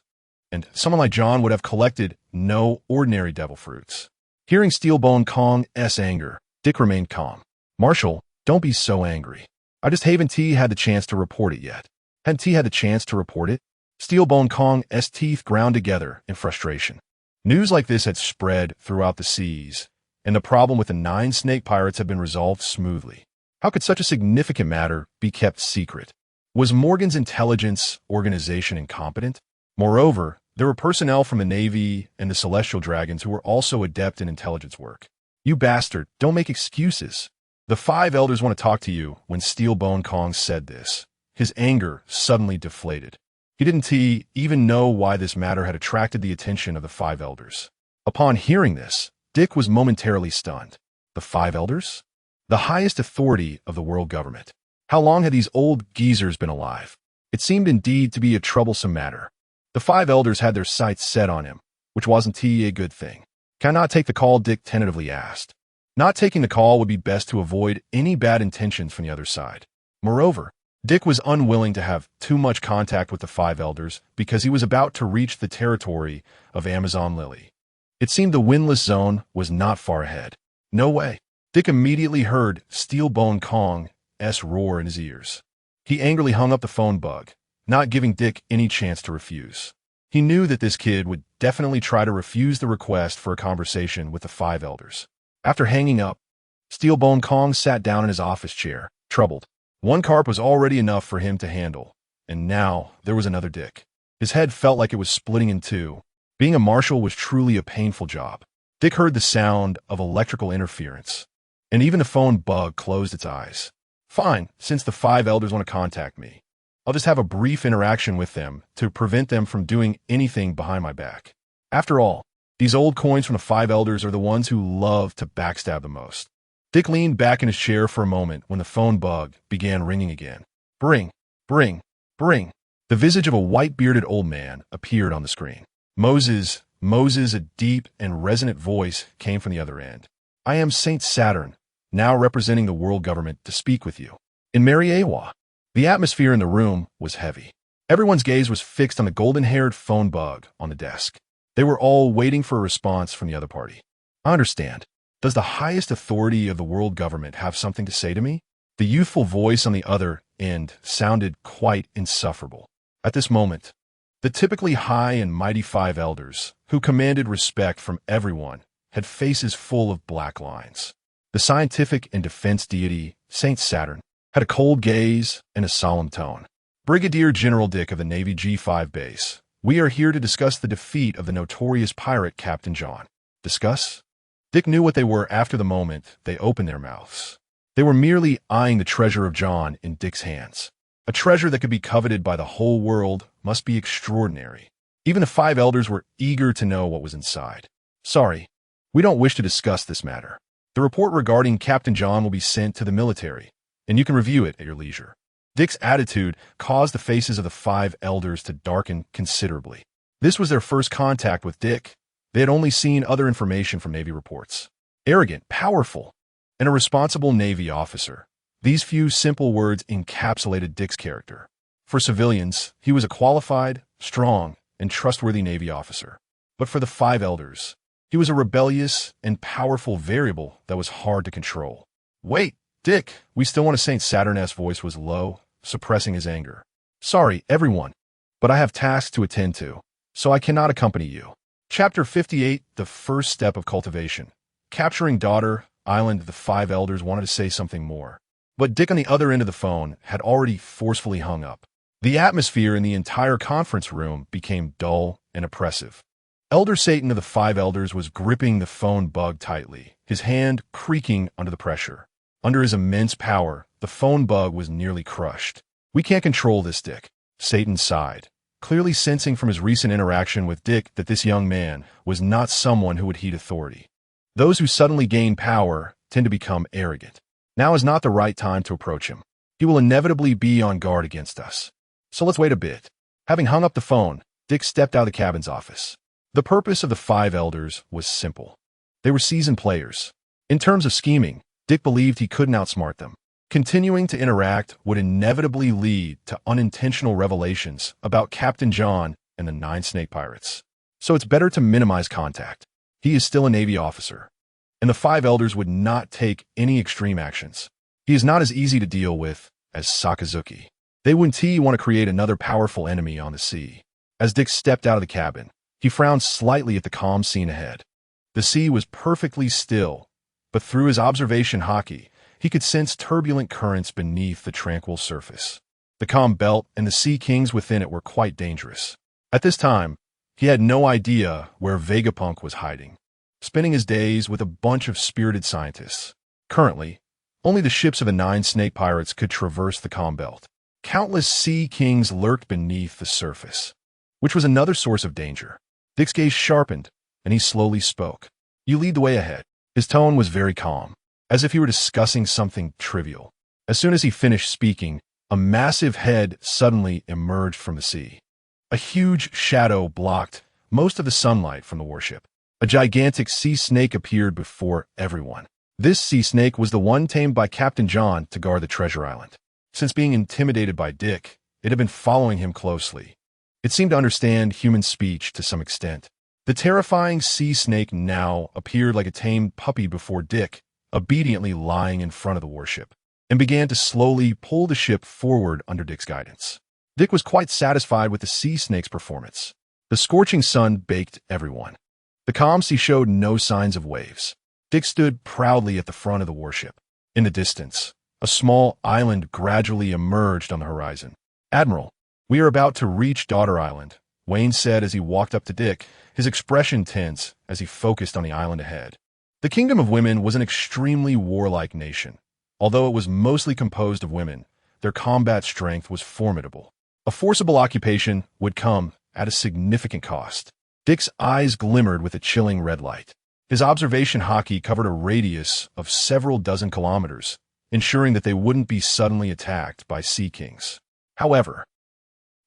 and someone like John would have collected no ordinary devil fruits. Hearing Steelbone Kong's anger, Dick remained calm. "Marshal, don't be so angry. I just haven't had the chance to report it yet." Hadn't had the chance to report it? Steelbone Kong's teeth ground together in frustration. News like this had spread throughout the seas, and the problem with the 9 snake pirates had been resolved smoothly. How could such a significant matter be kept secret? Was Morgan's intelligence organization incompetent? Moreover, there were personnel from the Navy and the Celestial Dragons who were also adept in intelligence work. "You bastard, don't make excuses. The 5 elders want to talk to you." When Steelbone Kong said this, his anger suddenly deflated. He didn't even know why this matter had attracted the attention of the 5 elders. Upon hearing this, Dick was momentarily stunned. The 5 elders? The highest authority of the world government. How long had these old geezers been alive? It seemed indeed to be a troublesome matter. The 5 elders had their sights set on him, which wasn't a good thing. "Can I not take the call?" Dick tentatively asked. Not taking the call would be best to avoid any bad intentions from the other side. Moreover, Dick was unwilling to have too much contact with the 5 elders because he was about to reach the territory of Amazon Lily. It seemed the windless zone was not far ahead. No way. Dick immediately heard Steelbone Kong's roar in his ears. He angrily hung up the phone bug, not giving Dick any chance to refuse. He knew that this kid would definitely try to refuse the request for a conversation with the 5 elders. After hanging up, Steelbone Kong sat down in his office chair, troubled. 1 Karp was already enough for him to handle, and now there was another Dick. His head felt like it was splitting in two. Being a marshal was truly a painful job. Dick heard the sound of electrical interference, and even the phone bug closed its eyes. "Fine, since the 5 elders want to contact me, I'll just have a brief interaction with them to prevent them from doing anything behind my back. After all, these old coins from the 5 elders are the ones who love to backstab the most." Dick leaned back in his chair for a moment when the phone bug began ringing again. Bring. The visage of a white-bearded old man appeared on the screen. Moses, a deep and resonant voice came from the other end. I am Saint Saturn, now representing the world government to speak with you. In Mariewa, the atmosphere in the room was heavy. Everyone's gaze was fixed on the golden-haired phone bug on the desk. They were all waiting for a response from the other party. I understand. Does the highest authority of the world government have something to say to me? The youthful voice on the other end sounded quite insufferable. At this moment, the typically high and mighty five elders, who commanded respect from everyone, had faces full of black lines. The scientific and defense deity, Saint Saturn, had a cold gaze and a solemn tone. Brigadier General Dick of the Navy G5 base, we are here to discuss the defeat of the notorious pirate Captain John. Discuss? Dick knew what they were after the moment they opened their mouths. They were merely eyeing the treasure of John in Dick's hands. A treasure that could be coveted by the whole world must be extraordinary. Even the five elders were eager to know what was inside. Sorry, we don't wish to discuss this matter. The report regarding Captain John will be sent to the military, and you can review it at your leisure. Dick's attitude caused the faces of the five elders to darken considerably. This was their first contact with Dick. They had only seen other information from Navy reports. Arrogant, powerful, and a responsible Navy officer. These few simple words encapsulated Dick's character. For civilians, he was a qualified, strong, and trustworthy Navy officer. But for the five elders, he was a rebellious and powerful variable that was hard to control. Wait, Dick, we still want to Saint Saturn's voice was low, suppressing his anger. Sorry, everyone, but I have tasks to attend to, so I cannot accompany you. Chapter 58, The First Step of Cultivation. Capturing Daughter Island, the five elders wanted to say something more. But Dick on the other end of the phone had already forcefully hung up. The atmosphere in the entire conference room became dull and oppressive. Elder Satan of the five elders was gripping the phone bug tightly, his hand creaking under the pressure. Under his immense power, the phone bug was nearly crushed. We can't control this, Dick. Satan sighed, clearly sensing from his recent interaction with Dick that this young man was not someone who would heed authority. Those who suddenly gain power tend to become arrogant. Now is not the right time to approach him. He will inevitably be on guard against us. So let's wait a bit. Having hung up the phone, Dick stepped out of the cabin's office. The purpose of the five elders was simple. They were seasoned players. In terms of scheming, Dick believed he couldn't outsmart them. Continuing to interact would inevitably lead to unintentional revelations about Captain John and the 9 Snake Pirates. So it's better to minimize contact. He is still a Navy officer, and the five elders would not take any extreme actions. He is not as easy to deal with as Sakazuki. They wouldn't want to create another powerful enemy on the sea. As Dick stepped out of the cabin, he frowned slightly at the calm scene ahead. The sea was perfectly still, but through his observation Haki, he could sense turbulent currents beneath the tranquil surface. The calm belt and the sea kings within it were quite dangerous. At this time, he had no idea where Vegapunk was hiding, spending his days with a bunch of spirited scientists. Currently, only the ships of the 9 Snake Pirates could traverse the calm belt. Countless sea kings lurked beneath the surface, which was another source of danger. Dick's gaze sharpened, and he slowly spoke. You lead the way ahead. His tone was very calm, as if he were discussing something trivial. As soon as he finished speaking, a massive head suddenly emerged from the sea. A huge shadow blocked most of the sunlight from the warship. A gigantic sea snake appeared before everyone. This sea snake was the one tamed by Captain John to guard the treasure island. Since being intimidated by Dick, it had been following him closely. It seemed to understand human speech to some extent. The terrifying sea snake now appeared like a tamed puppy before Dick, obediently lying in front of the warship, and began to slowly pull the ship forward under Dick's guidance. Dick was quite satisfied with the sea snake's performance. The scorching sun baked everyone. The calm sea showed no signs of waves. Dick stood proudly at the front of the warship. In the distance, a small island gradually emerged on the horizon. Admiral, we are about to reach Daughter Island, Wayne said as he walked up to Dick, his expression tense as he focused on the island ahead. The Kingdom of Women was an extremely warlike nation. Although it was mostly composed of women, their combat strength was formidable. A forcible occupation would come at a significant cost. Dick's eyes glimmered with a chilling red light. His observation Haki covered a radius of several dozen kilometers, ensuring that they wouldn't be suddenly attacked by sea kings. However,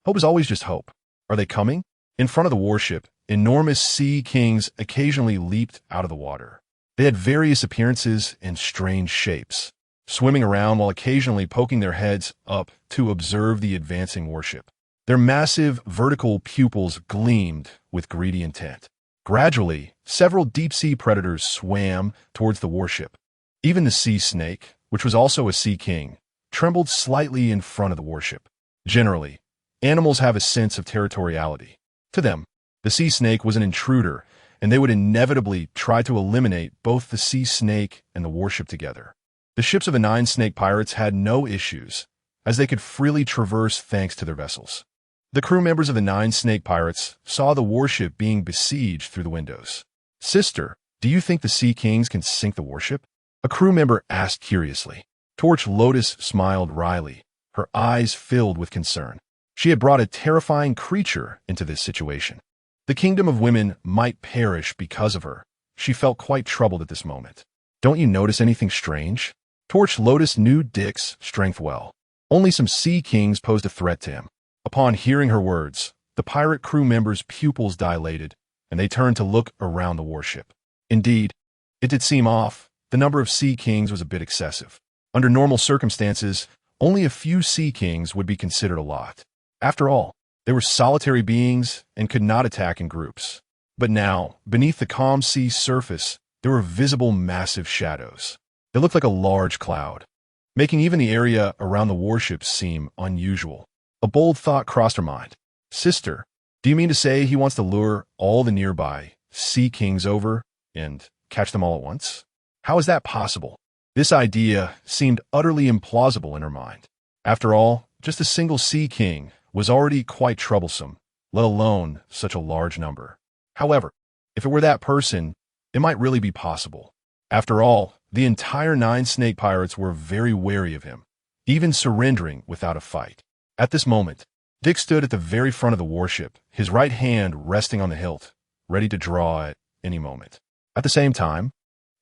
Hope is always just hope. Are they coming? In front of the warship, enormous sea kings occasionally leaped out of the water. They had various appearances and strange shapes, swimming around while occasionally poking their heads up to observe the advancing warship. Their massive vertical pupils gleamed with greedy intent. Gradually, several deep-sea predators swam towards the warship. Even the sea snake, which was also a sea king, trembled slightly in front of the warship. Generally, animals have a sense of territoriality. To them, the sea snake was an intruder, and they would inevitably try to eliminate both the sea snake and the warship together. The ships of the Nine Snake Pirates had no issues, as they could freely traverse thanks to their vessels. The crew members of the Nine Snake Pirates saw the warship being besieged through the windows. "Sister, do you think the Sea Kings can sink the warship?" a crew member asked curiously. Torch Lotus smiled wryly, her eyes filled with concern. She had brought a terrifying creature into this situation. The kingdom of women might perish because of her. She felt quite troubled at this moment. "Don't you notice anything strange?" Torch Lotus knew Dick's strength well. Only some Sea Kings posed a threat to him. Upon hearing her words, the pirate crew members' pupils dilated, and they turned to look around the warship. Indeed, it did seem off. The number of Sea Kings was a bit excessive. Under normal circumstances, only a few Sea Kings would be considered a lot. After all, they were solitary beings and could not attack in groups. But now, beneath the calm sea surface, there were visible massive shadows. They looked like a large cloud, making even the area around the warship seem unusual. A bold thought crossed her mind. "Sister, do you mean to say he wants to lure all the nearby Sea Kings over and catch them all at once? How is that possible?" This idea seemed utterly implausible in her mind. After all, just a single Sea King was already quite troublesome, let alone such a large number. However, if it were that person, it might really be possible. After all, the entire Nine Snake Pirates were very wary of him, even surrendering without a fight. At this moment, Dick stood at the very front of the warship, his right hand resting on the hilt, ready to draw at any moment. At the same time,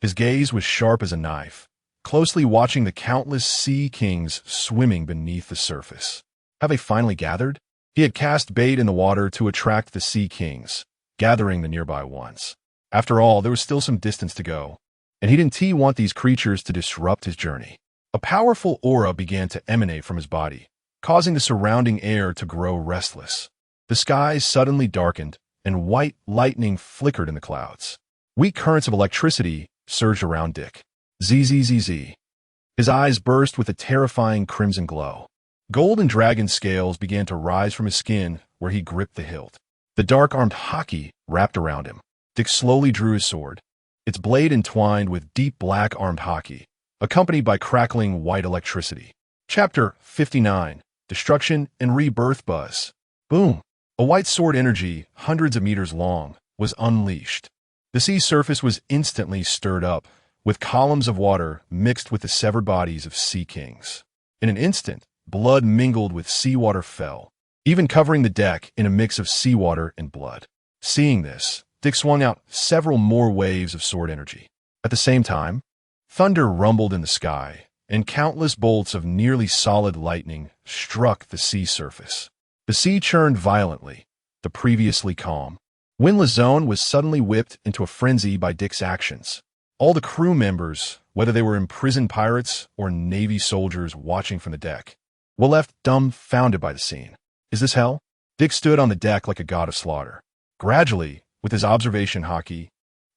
his gaze was sharp as a knife, closely watching the countless Sea Kings swimming beneath the surface. Have they finally gathered? He had cast bait in the water to attract the Sea Kings, gathering the nearby ones. After all, there was still some distance to go, and he didn't want these creatures to disrupt his journey. A powerful aura began to emanate from his body, causing the surrounding air to grow restless. The skies suddenly darkened, and white lightning flickered in the clouds. Weak currents of electricity surged around Dick. Zzz. His eyes burst with a terrifying crimson glow. Golden dragon scales began to rise from his skin where he gripped the hilt. The dark-armed Haki wrapped around him. Dick slowly drew his sword, its blade entwined with deep black-armed Haki, accompanied by crackling white electricity. Chapter 59. Destruction and Rebirth Buzz. Boom! A white sword energy, hundreds of meters long, was unleashed. The sea surface was instantly stirred up, with columns of water mixed with the severed bodies of Sea Kings. In an instant, blood mingled with seawater fell, even covering the deck in a mix of seawater and blood. Seeing this, Dick swung out several more waves of sword energy. At the same time, thunder rumbled in the sky, and countless bolts of nearly solid lightning struck the sea surface. The sea churned violently, the previously calm. Windless Zone was suddenly whipped into a frenzy by Dick's actions. All the crew members, whether they were imprisoned pirates or Navy soldiers watching from the deck, were left dumbfounded by the scene. Is this hell? Dick stood on the deck like a god of slaughter. Gradually, with his observation Haki,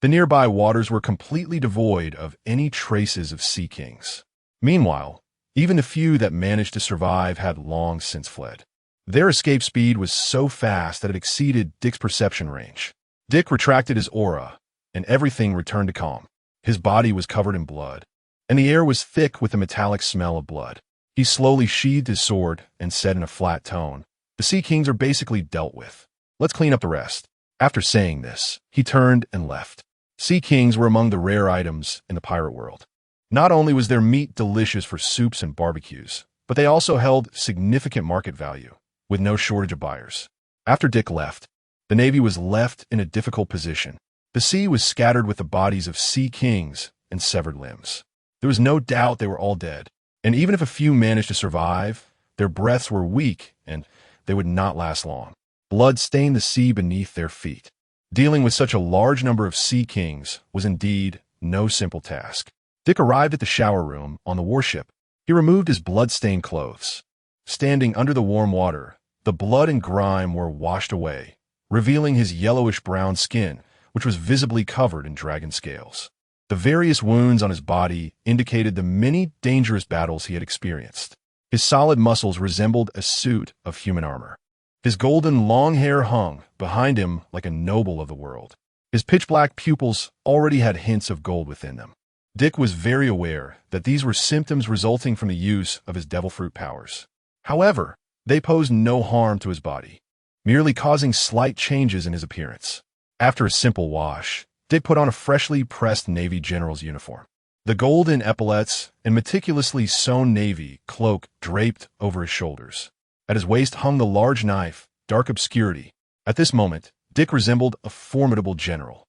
the nearby waters were completely devoid of any traces of Sea Kings. Meanwhile, even the few that managed to survive had long since fled. Their escape speed was so fast that it exceeded Dick's perception range. Dick retracted his aura, and everything returned to calm. His body was covered in blood, and the air was thick with the metallic smell of blood. He slowly sheathed his sword and said in a flat tone, "The Sea Kings are basically dealt with. Let's clean up the rest." After saying this, he turned and left. Sea Kings were among the rare items in the pirate world. Not only was their meat delicious for soups and barbecues, but they also held significant market value, with no shortage of buyers. After Dick left, the Navy was left in a difficult position. The sea was scattered with the bodies of Sea Kings and severed limbs. There was no doubt they were all dead, and even if a few managed to survive, their breaths were weak and they would not last long. Blood stained the sea beneath their feet. Dealing with such a large number of sea kings was indeed no simple task. Dick arrived at the shower room on the warship. He removed his blood-stained clothes. Standing under the warm water, the blood and grime were washed away, revealing his yellowish-brown skin, which was visibly covered in dragon scales. The various wounds on his body indicated the many dangerous battles he had experienced. His solid muscles resembled a suit of human armor. His golden long hair hung behind him like a noble of the world. His pitch-black pupils already had hints of gold within them. Dick was very aware that these were symptoms resulting from the use of his devil fruit powers. However, they posed no harm to his body, merely causing slight changes in his appearance. After a simple wash, Dick put on a freshly pressed Navy general's uniform. The golden epaulets and meticulously sewn navy cloak draped over his shoulders. At his waist hung the large knife, dark obscurity. At this moment, Dick resembled a formidable general.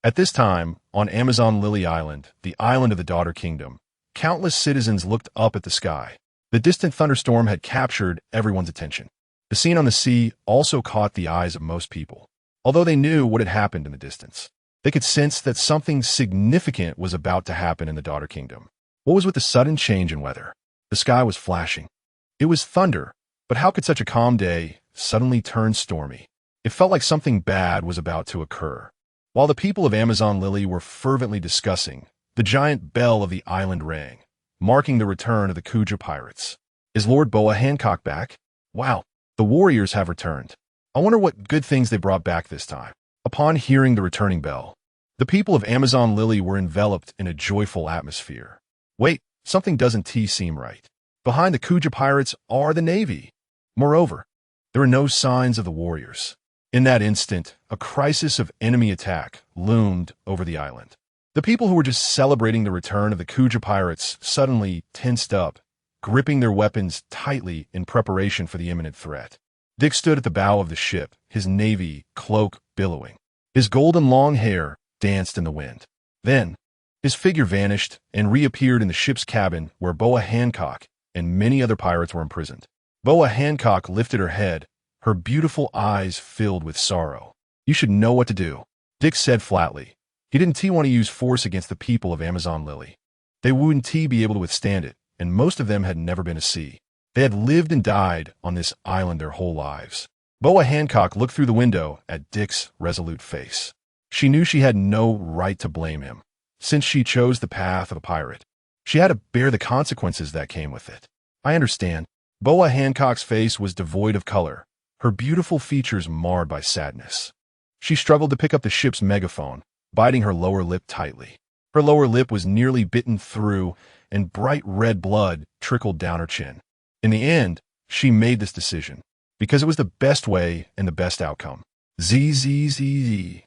At this time, on Amazon Lily Island, the island of the Daughter Kingdom, countless citizens looked up at the sky. The distant thunderstorm had captured everyone's attention. The scene on the sea also caught the eyes of most people. Although they knew what had happened in the distance, they could sense that something significant was about to happen in the Daughter Kingdom. What was with the sudden change in weather? The sky was flashing. It was thunder, but how could such a calm day suddenly turn stormy? It felt like something bad was about to occur. While the people of Amazon Lily were fervently discussing, the giant bell of the island rang, marking the return of the Kuja pirates. Is Lord Boa Hancock back? Wow, the warriors have returned. I wonder what good things they brought back this time. Upon hearing the returning bell, the people of Amazon Lily were enveloped in a joyful atmosphere. Wait, something doesn't seem right. Behind the Kuja pirates are the Navy. Moreover, there are no signs of the warriors. In that instant, a crisis of enemy attack loomed over the island. The people who were just celebrating the return of the Kuja pirates suddenly tensed up, gripping their weapons tightly in preparation for the imminent threat. Dick stood at the bow of the ship, his navy cloak billowing. His golden long hair danced in the wind. Then, his figure vanished and reappeared in the ship's cabin where Boa Hancock and many other pirates were imprisoned. Boa Hancock lifted her head, her beautiful eyes filled with sorrow. You should know what to do, Dick said flatly. He didn't want to use force against the people of Amazon Lily. They wouldn't be able to withstand it, and most of them had never been to sea. They had lived and died on this island their whole lives. Boa Hancock looked through the window at Dick's resolute face. She knew she had no right to blame him, since she chose the path of a pirate. She had to bear the consequences that came with it. I understand. Boa Hancock's face was devoid of color, her beautiful features marred by sadness. She struggled to pick up the ship's megaphone, biting her lower lip tightly. Her lower lip was nearly bitten through, and bright red blood trickled down her chin. In the end, she made this decision, because it was the best way and the best outcome. Zzz. The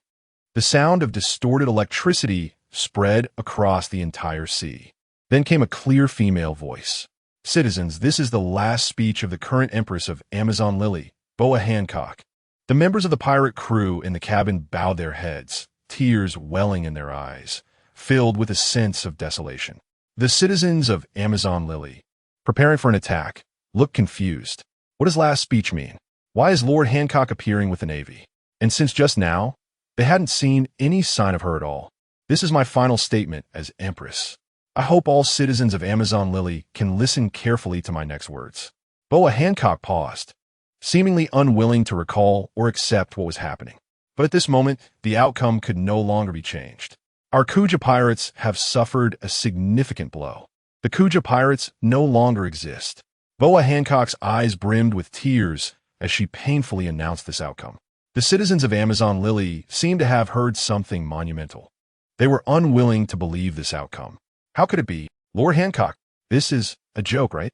sound of distorted electricity spread across the entire sea. Then came a clear female voice. Citizens, this is the last speech of the current Empress of Amazon Lily, Boa Hancock. The members of the pirate crew in the cabin bowed their heads, tears welling in their eyes, filled with a sense of desolation. The citizens of Amazon Lily, preparing for an attack, looked confused. What does last speech mean? Why is Lord Hancock appearing with the Navy? And since just now, they hadn't seen any sign of her at all. This is my final statement as Empress. I hope all citizens of Amazon Lily can listen carefully to my next words. Boa Hancock paused, seemingly unwilling to recall or accept what was happening. But at this moment, the outcome could no longer be changed. Our Kuja pirates have suffered a significant blow. The Kuja pirates no longer exist. Boa Hancock's eyes brimmed with tears as she painfully announced this outcome. The citizens of Amazon Lily seemed to have heard something monumental. They were unwilling to believe this outcome. How could it be? Lord Hancock, this is a joke, right?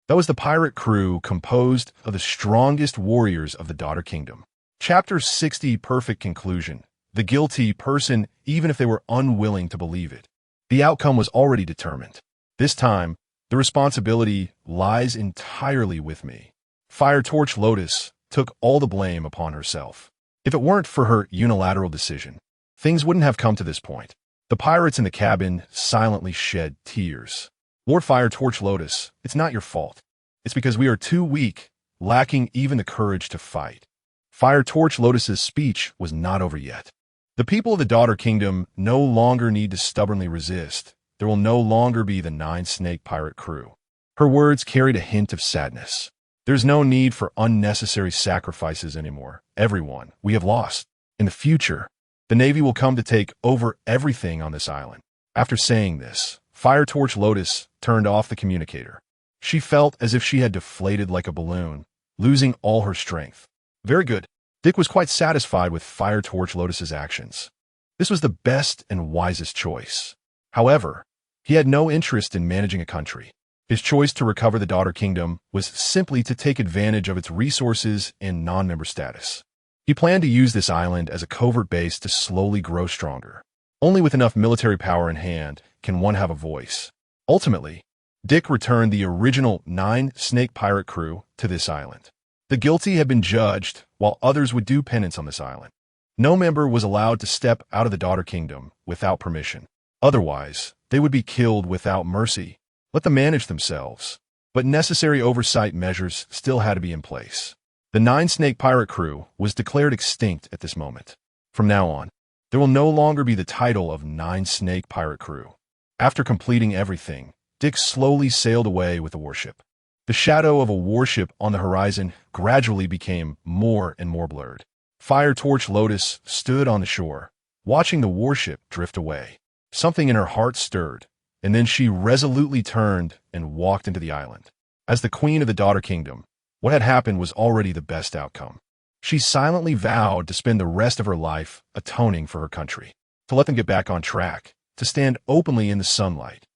That was the pirate crew composed of the strongest warriors of the Daughter Kingdom. Chapter 60, Perfect Conclusion. The guilty person, even if they were unwilling to believe it. The outcome was already determined. This time, the responsibility lies entirely with me. Fire Torch Lotus took all the blame upon herself. If it weren't for her unilateral decision, things wouldn't have come to this point. The pirates in the cabin silently shed tears. Lord Fire Torch Lotus, it's not your fault. It's because we are too weak, lacking even the courage to fight. Fire Torch Lotus's speech was not over yet. The people of the Daughter Kingdom no longer need to stubbornly resist. There will no longer be the 9-snake pirate crew. Her words carried a hint of sadness. There's no need for unnecessary sacrifices anymore. Everyone, we have lost. In the future, the Navy will come to take over everything on this island. After saying this, Fire Torch Lotus turned off the communicator. She felt as if she had deflated like a balloon, losing all her strength. Very good. Dick was quite satisfied with Fire Torch Lotus's actions. This was the best and wisest choice. However, he had no interest in managing a country. His choice to recover the Daughter Kingdom was simply to take advantage of its resources and non-member status. He planned to use this island as a covert base to slowly grow stronger. Only with enough military power in hand can one have a voice. Ultimately, Dick returned the original 9-snake pirate crew to this island. The guilty had been judged, while others would do penance on this island. No member was allowed to step out of the Daughter Kingdom without permission. Otherwise, they would be killed without mercy. Let them manage themselves. But necessary oversight measures still had to be in place. The 9-snake pirate crew was declared extinct at this moment. From now on, there will no longer be the title of 9-snake pirate crew. After completing everything, Dick slowly sailed away with the warship. The shadow of a warship on the horizon gradually became more and more blurred. Fire Torch Lotus stood on the shore, watching the warship drift away. Something in her heart stirred, and then she resolutely turned and walked into the island. As the queen of the Daughter Kingdom, what had happened was already the best outcome. She silently vowed to spend the rest of her life atoning for her country, to let them get back on track, to stand openly in the sunlight.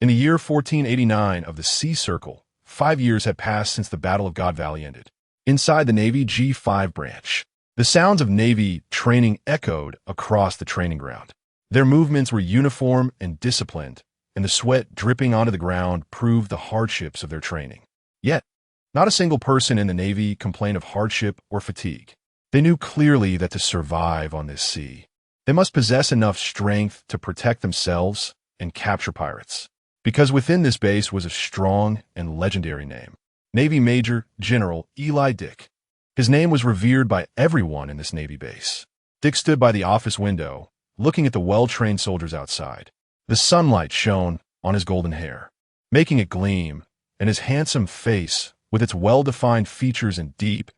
In the year 1489 of the Sea Circle, 5 years had passed since the Battle of God Valley ended. Inside the Navy G5 branch, the sounds of Navy training echoed across the training ground. Their movements were uniform and disciplined, and the sweat dripping onto the ground proved the hardships of their training. Yet, not a single person in the Navy complained of hardship or fatigue. They knew clearly that to survive on this sea, they must possess enough strength to protect themselves and capture pirates. Because within this base was a strong and legendary name, Navy Major General Eli Dick. His name was revered by everyone in this Navy base. Dick stood by the office window, looking at the well-trained soldiers outside. The sunlight shone on his golden hair, making it gleam, and his handsome face, with its well-defined features and deep,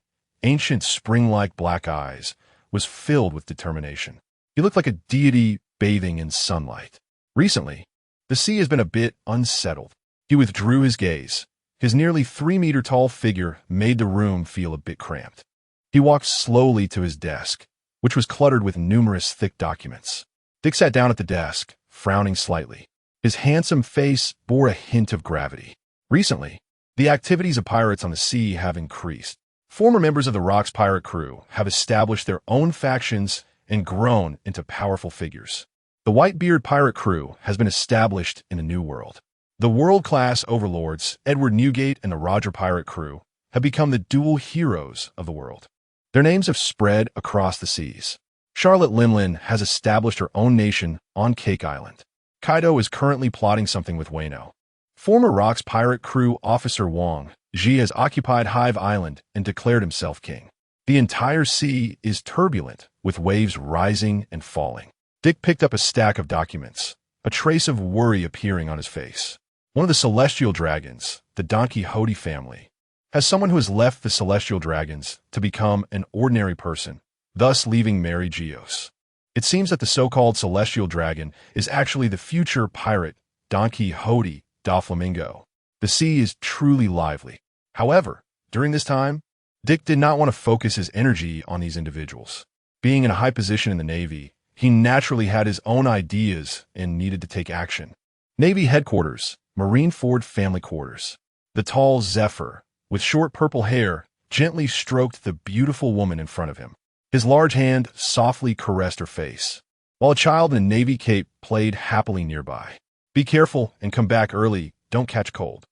ancient spring-like black eyes, was filled with determination. He looked like a deity bathing in sunlight. Recently, the sea has been a bit unsettled. He withdrew his gaze. His nearly 3-meter-tall figure made the room feel a bit cramped. He walked slowly to his desk, which was cluttered with numerous thick documents. Dick sat down at the desk, frowning slightly. His handsome face bore a hint of gravity. Recently, the activities of pirates on the sea have increased. Former members of the Rock's pirate crew have established their own factions and grown into powerful figures. The Whitebeard pirate crew has been established in a new world. The world-class overlords, Edward Newgate and the Roger pirate crew, have become the dual heroes of the world. Their names have spread across the seas. Charlotte Limlin has established her own nation on Cake Island. Kaido is currently plotting something with Wano. Former Rock's pirate crew officer Wang Ji has occupied Hive Island and declared himself king. The entire sea is turbulent, with waves rising and falling. Dick picked up a stack of documents, a trace of worry appearing on his face. One of the Celestial Dragons, the Don Quixote family, has someone who has left the Celestial Dragons to become an ordinary person, thus leaving Mary Geos. It seems that the so-called Celestial Dragon is actually the future pirate Don Quixote da Flamingo. The sea is truly lively. However, during this time, Dick did not want to focus his energy on these individuals. Being in a high position in the Navy, he naturally had his own ideas and needed to take action. Navy Headquarters, Marineford Family Quarters. The tall Zephyr, with short purple hair, gently stroked the beautiful woman in front of him. His large hand softly caressed her face, while a child in a navy cape played happily nearby. Be careful and come back early, don't catch cold.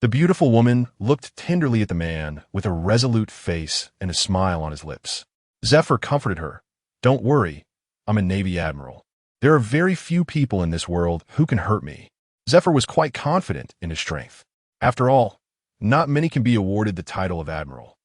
The beautiful woman looked tenderly at the man with a resolute face and a smile on his lips. Zephyr comforted her. Don't worry, I'm a Navy admiral. There are very few people in this world who can hurt me. Zephyr was quite confident in his strength. After all, not many can be awarded the title of admiral.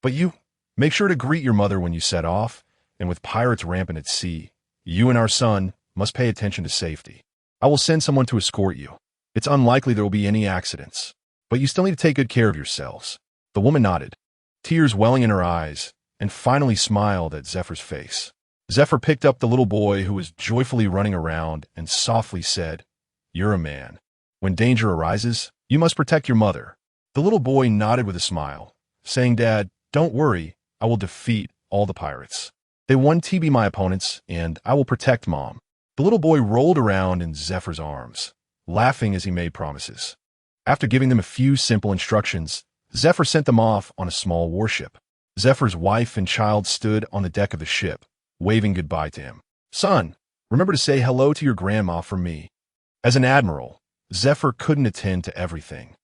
But you, make sure to greet your mother when you set off, and with pirates rampant at sea, you and our son must pay attention to safety. I will send someone to escort you. It's unlikely there will be any accidents, but you still need to take good care of yourselves." The woman nodded, tears welling in her eyes, and finally smiled at Zephyr's face. Zephyr picked up the little boy who was joyfully running around and softly said, "You're a man. When danger arises, you must protect your mother." The little boy nodded with a smile, saying, "Dad, don't worry, I will defeat all the pirates. They won't be my opponents, and I will protect Mom." The little boy rolled around in Zephyr's arms, laughing as he made promises. After giving them a few simple instructions, Zephyr sent them off on a small warship. Zephyr's wife and child stood on the deck of the ship, waving goodbye to him. "Son, remember to say hello to your grandma from me." As an admiral, Zephyr couldn't attend to everything,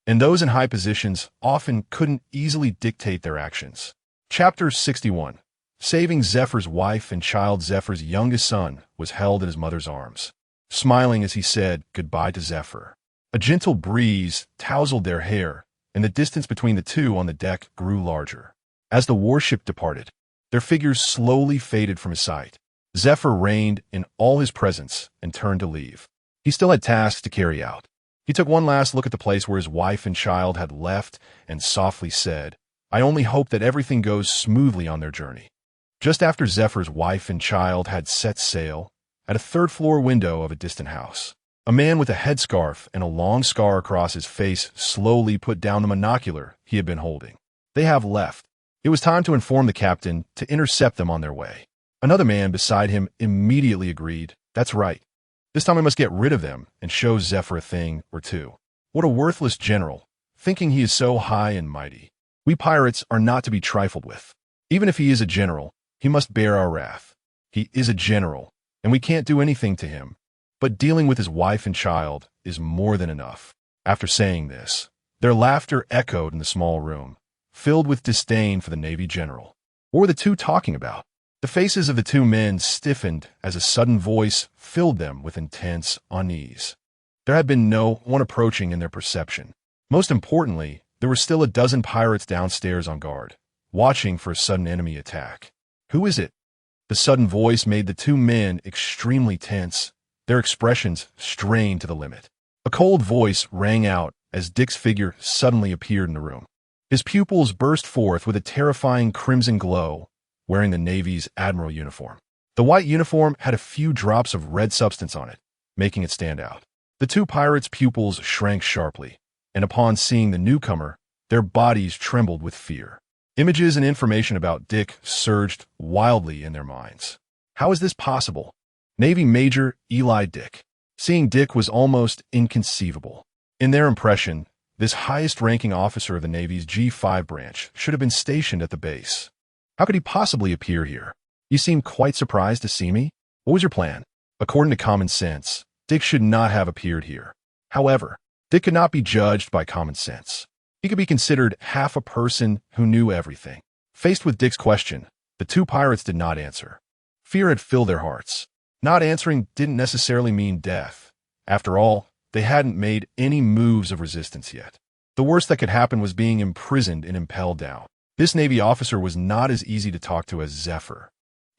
and those in high positions often couldn't easily dictate their actions. Chapter 61. Saving Zephyr's wife and child. Zephyr's youngest son was held in his mother's arms, smiling as he said goodbye to Zephyr. A gentle breeze tousled their hair, and the distance between the two on the deck grew larger. As the warship departed, their figures slowly faded from his sight. Zephyr reigned in all his presence and turned to leave. He still had tasks to carry out. He took one last look at the place where his wife and child had left and softly said, "I only hope that everything goes smoothly on their journey." Just after Zephyr's wife and child had set sail, at a third-floor window of a distant house, a man with a headscarf and a long scar across his face slowly put down the monocular he had been holding. "They have left." It was time to inform the captain to intercept them on their way. Another man beside him immediately agreed, "That's right. This time I must get rid of them and show Zephyr a thing or two. What a worthless general, thinking he is so high and mighty. We pirates are not to be trifled with. Even if he is a general, he must bear our wrath. He is a general, and we can't do anything to him. But dealing with his wife and child is more than enough." After saying this, their laughter echoed in the small room, filled with disdain for the Navy general. What were the two talking about? The faces of the two men stiffened as a sudden voice filled them with intense unease. There had been no one approaching in their perception. Most importantly, there were still a dozen pirates downstairs on guard, watching for a sudden enemy attack. "Who is it?" The sudden voice made the two men extremely tense, their expressions strained to the limit. A cold voice rang out as Dick's figure suddenly appeared in the room. His pupils burst forth with a terrifying crimson glow, wearing the Navy's admiral uniform. The white uniform had a few drops of red substance on it, making it stand out. The two pirates' pupils shrank sharply, and upon seeing the newcomer, their bodies trembled with fear. Images and information about Dick surged wildly in their minds. How is this possible? Navy Major Eli Dick. Seeing Dick was almost inconceivable. In their impression, this highest-ranking officer of the Navy's G5 branch should have been stationed at the base. How could he possibly appear here? "You seem quite surprised to see me? What was your plan?" According to common sense, Dick should not have appeared here. However, Dick could not be judged by common sense. He could be considered half a person who knew everything. Faced with Dick's question, the two pirates did not answer. Fear had filled their hearts. Not answering didn't necessarily mean death. After all, they hadn't made any moves of resistance yet. The worst that could happen was being imprisoned and impelled down. This Navy officer was not as easy to talk to as Zephyr.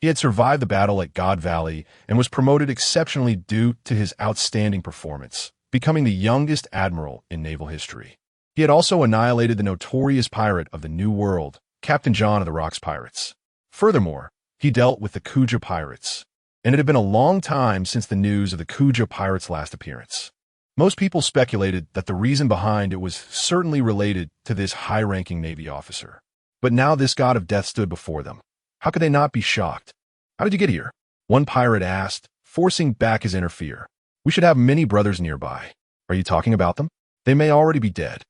He had survived the battle at God Valley and was promoted exceptionally due to his outstanding performance, becoming the youngest admiral in naval history. He had also annihilated the notorious pirate of the New World, Captain John of the Rocks Pirates. Furthermore, he dealt with the Kuja Pirates, and it had been a long time since the news of the Kuja Pirates' last appearance. Most people speculated that the reason behind it was certainly related to this high-ranking Navy officer. But now this god of death stood before them. How could they not be shocked? "How did you get here?" one pirate asked, forcing back his inner fear. "We should have many brothers nearby. Are you talking about them? They may already be dead."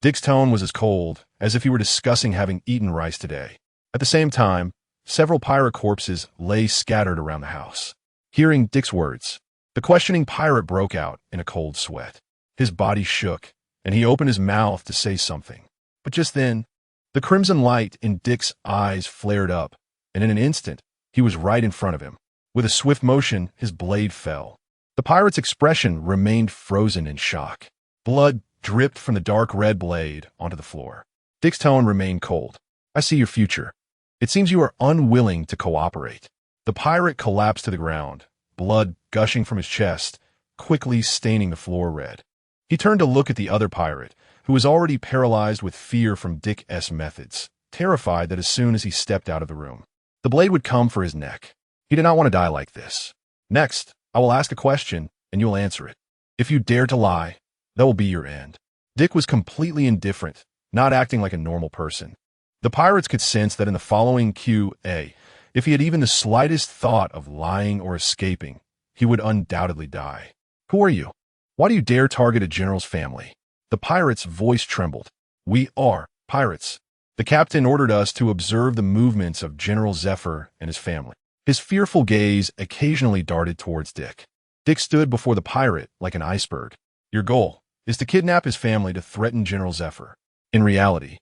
Dick's tone was as cold as if he were discussing having eaten rice today. At the same time, several pirate corpses lay scattered around the house. Hearing Dick's words, the questioning pirate broke out in a cold sweat. His body shook, and he opened his mouth to say something. But just then, the crimson light in Dick's eyes flared up, and in an instant, he was right in front of him. With a swift motion, his blade fell. The pirate's expression remained frozen in shock. Blood dripped from the dark red blade onto the floor. Dick's tone remained cold. I see your future. It seems you are unwilling to cooperate. The pirate collapsed to the ground, blood gushing from his chest, quickly staining the floor red. He turned to look at the other pirate, who was already paralyzed with fear from Dick's methods, terrified that as soon as he stepped out of the room, the blade would come for his neck. He did not want to die like this. Next, I will ask a question, and you will answer it. If you dare to lie, that will be your end. Dick was completely indifferent, not acting like a normal person. The pirates could sense that in the following Q&A, if he had even the slightest thought of lying or escaping, he would undoubtedly die. Who are you? Why do you dare target a general's family? The pirate's voice trembled. We are pirates. The captain ordered us to observe the movements of General Zephyr and his family. His fearful gaze occasionally darted towards Dick. Dick stood before the pirate like an iceberg. Your goal is to kidnap his family to threaten General Zephyr. In reality,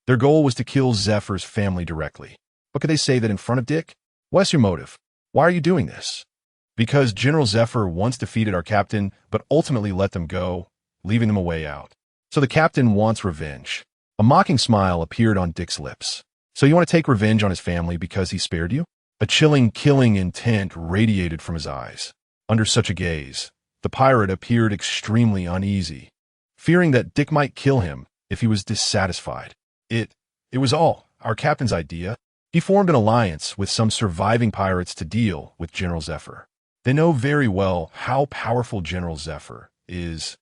their goal was to kill Zephyr's family directly. But could they say that in front of Dick? What's your motive? Why are you doing this? Because General Zephyr once defeated our captain, but ultimately let them go, leaving them a way out. So the captain wants revenge. A mocking smile appeared on Dick's lips. So you want to take revenge on his family because he spared you? A chilling, killing intent radiated from his eyes. Under such a gaze, the pirate appeared extremely uneasy, fearing that Dick might kill him if he was dissatisfied. It was all our captain's idea. He formed an alliance with some surviving pirates to deal with General Zephyr. They know very well how powerful General Zephyr is,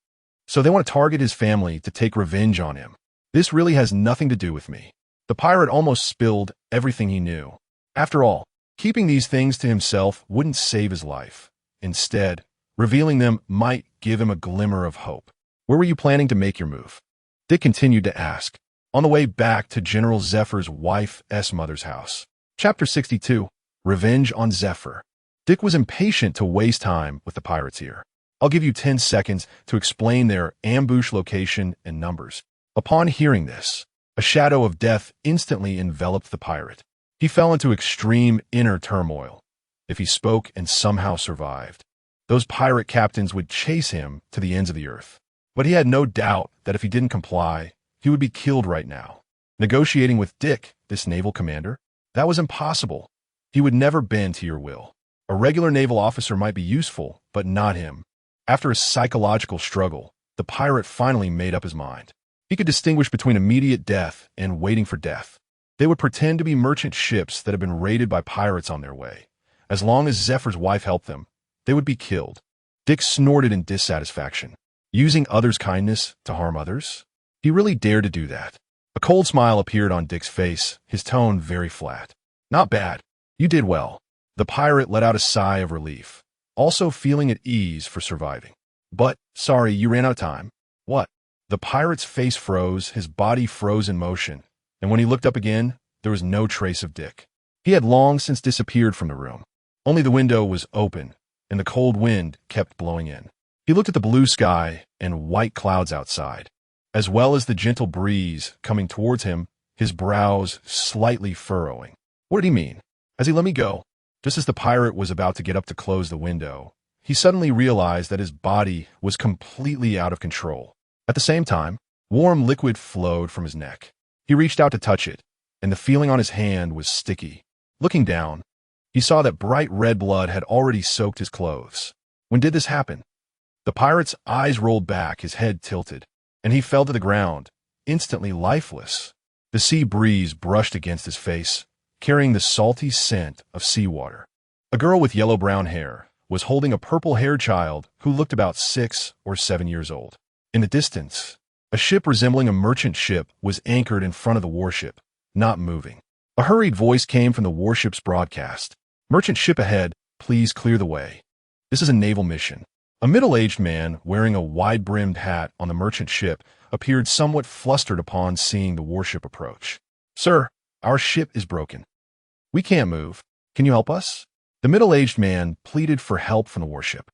so they want to target his family to take revenge on him. This really has nothing to do with me. The pirate almost spilled everything he knew. After all, keeping these things to himself wouldn't save his life. Instead, revealing them might give him a glimmer of hope. Where were you planning to make your move? Dick continued to ask, on the way back to General Zephyr's wife's mother's house. Chapter 62, Revenge on Zephyr. Dick was impatient to waste time with the pirates here. I'll give you 10 seconds to explain their ambush location and numbers. Upon hearing this, a shadow of death instantly enveloped the pirate. He fell into extreme inner turmoil. If he spoke and somehow survived, those pirate captains would chase him to the ends of the earth. But he had no doubt that if he didn't comply, he would be killed right now. Negotiating with Dick, this naval commander, that was impossible. He would never bend to your will. A regular naval officer might be useful, but not him. After a psychological struggle, the pirate finally made up his mind. He could distinguish between immediate death and waiting for death. They would pretend to be merchant ships that had been raided by pirates on their way. As long as Zephyr's wife helped them, they would be killed. Dick snorted in dissatisfaction. Using others' kindness to harm others? He really dared to do that. A cold smile appeared on Dick's face, his tone very flat. Not bad. You did well. The pirate let out a sigh of relief, also feeling at ease for surviving. But, sorry, you ran out of time. What? The pirate's face froze, his body froze in motion, and when he looked up again, there was no trace of Dick. He had long since disappeared from the room. Only the window was open, and the cold wind kept blowing in. He looked at the blue sky and white clouds outside, as well as the gentle breeze coming towards him, his brows slightly furrowing. What did he mean? As he let me go, just as the pirate was about to get up to close the window, he suddenly realized that his body was completely out of control. At the same time, warm liquid flowed from his neck. He reached out to touch it, and the feeling on his hand was sticky. Looking down, he saw that bright red blood had already soaked his clothes. When did this happen? The pirate's eyes rolled back, his head tilted, and he fell to the ground, instantly lifeless. The sea breeze brushed against his face, carrying the salty scent of seawater. A girl with yellow-brown hair was holding a purple-haired child who looked about 6 or 7 years old. In the distance, a ship resembling a merchant ship was anchored in front of the warship, not moving. A hurried voice came from the warship's broadcast. Merchant ship ahead, please clear the way. This is a naval mission. A middle-aged man wearing a wide-brimmed hat on the merchant ship appeared somewhat flustered upon seeing the warship approach. Sir, our ship is broken. We can't move. Can you help us? The middle-aged man pleaded for help from the warship.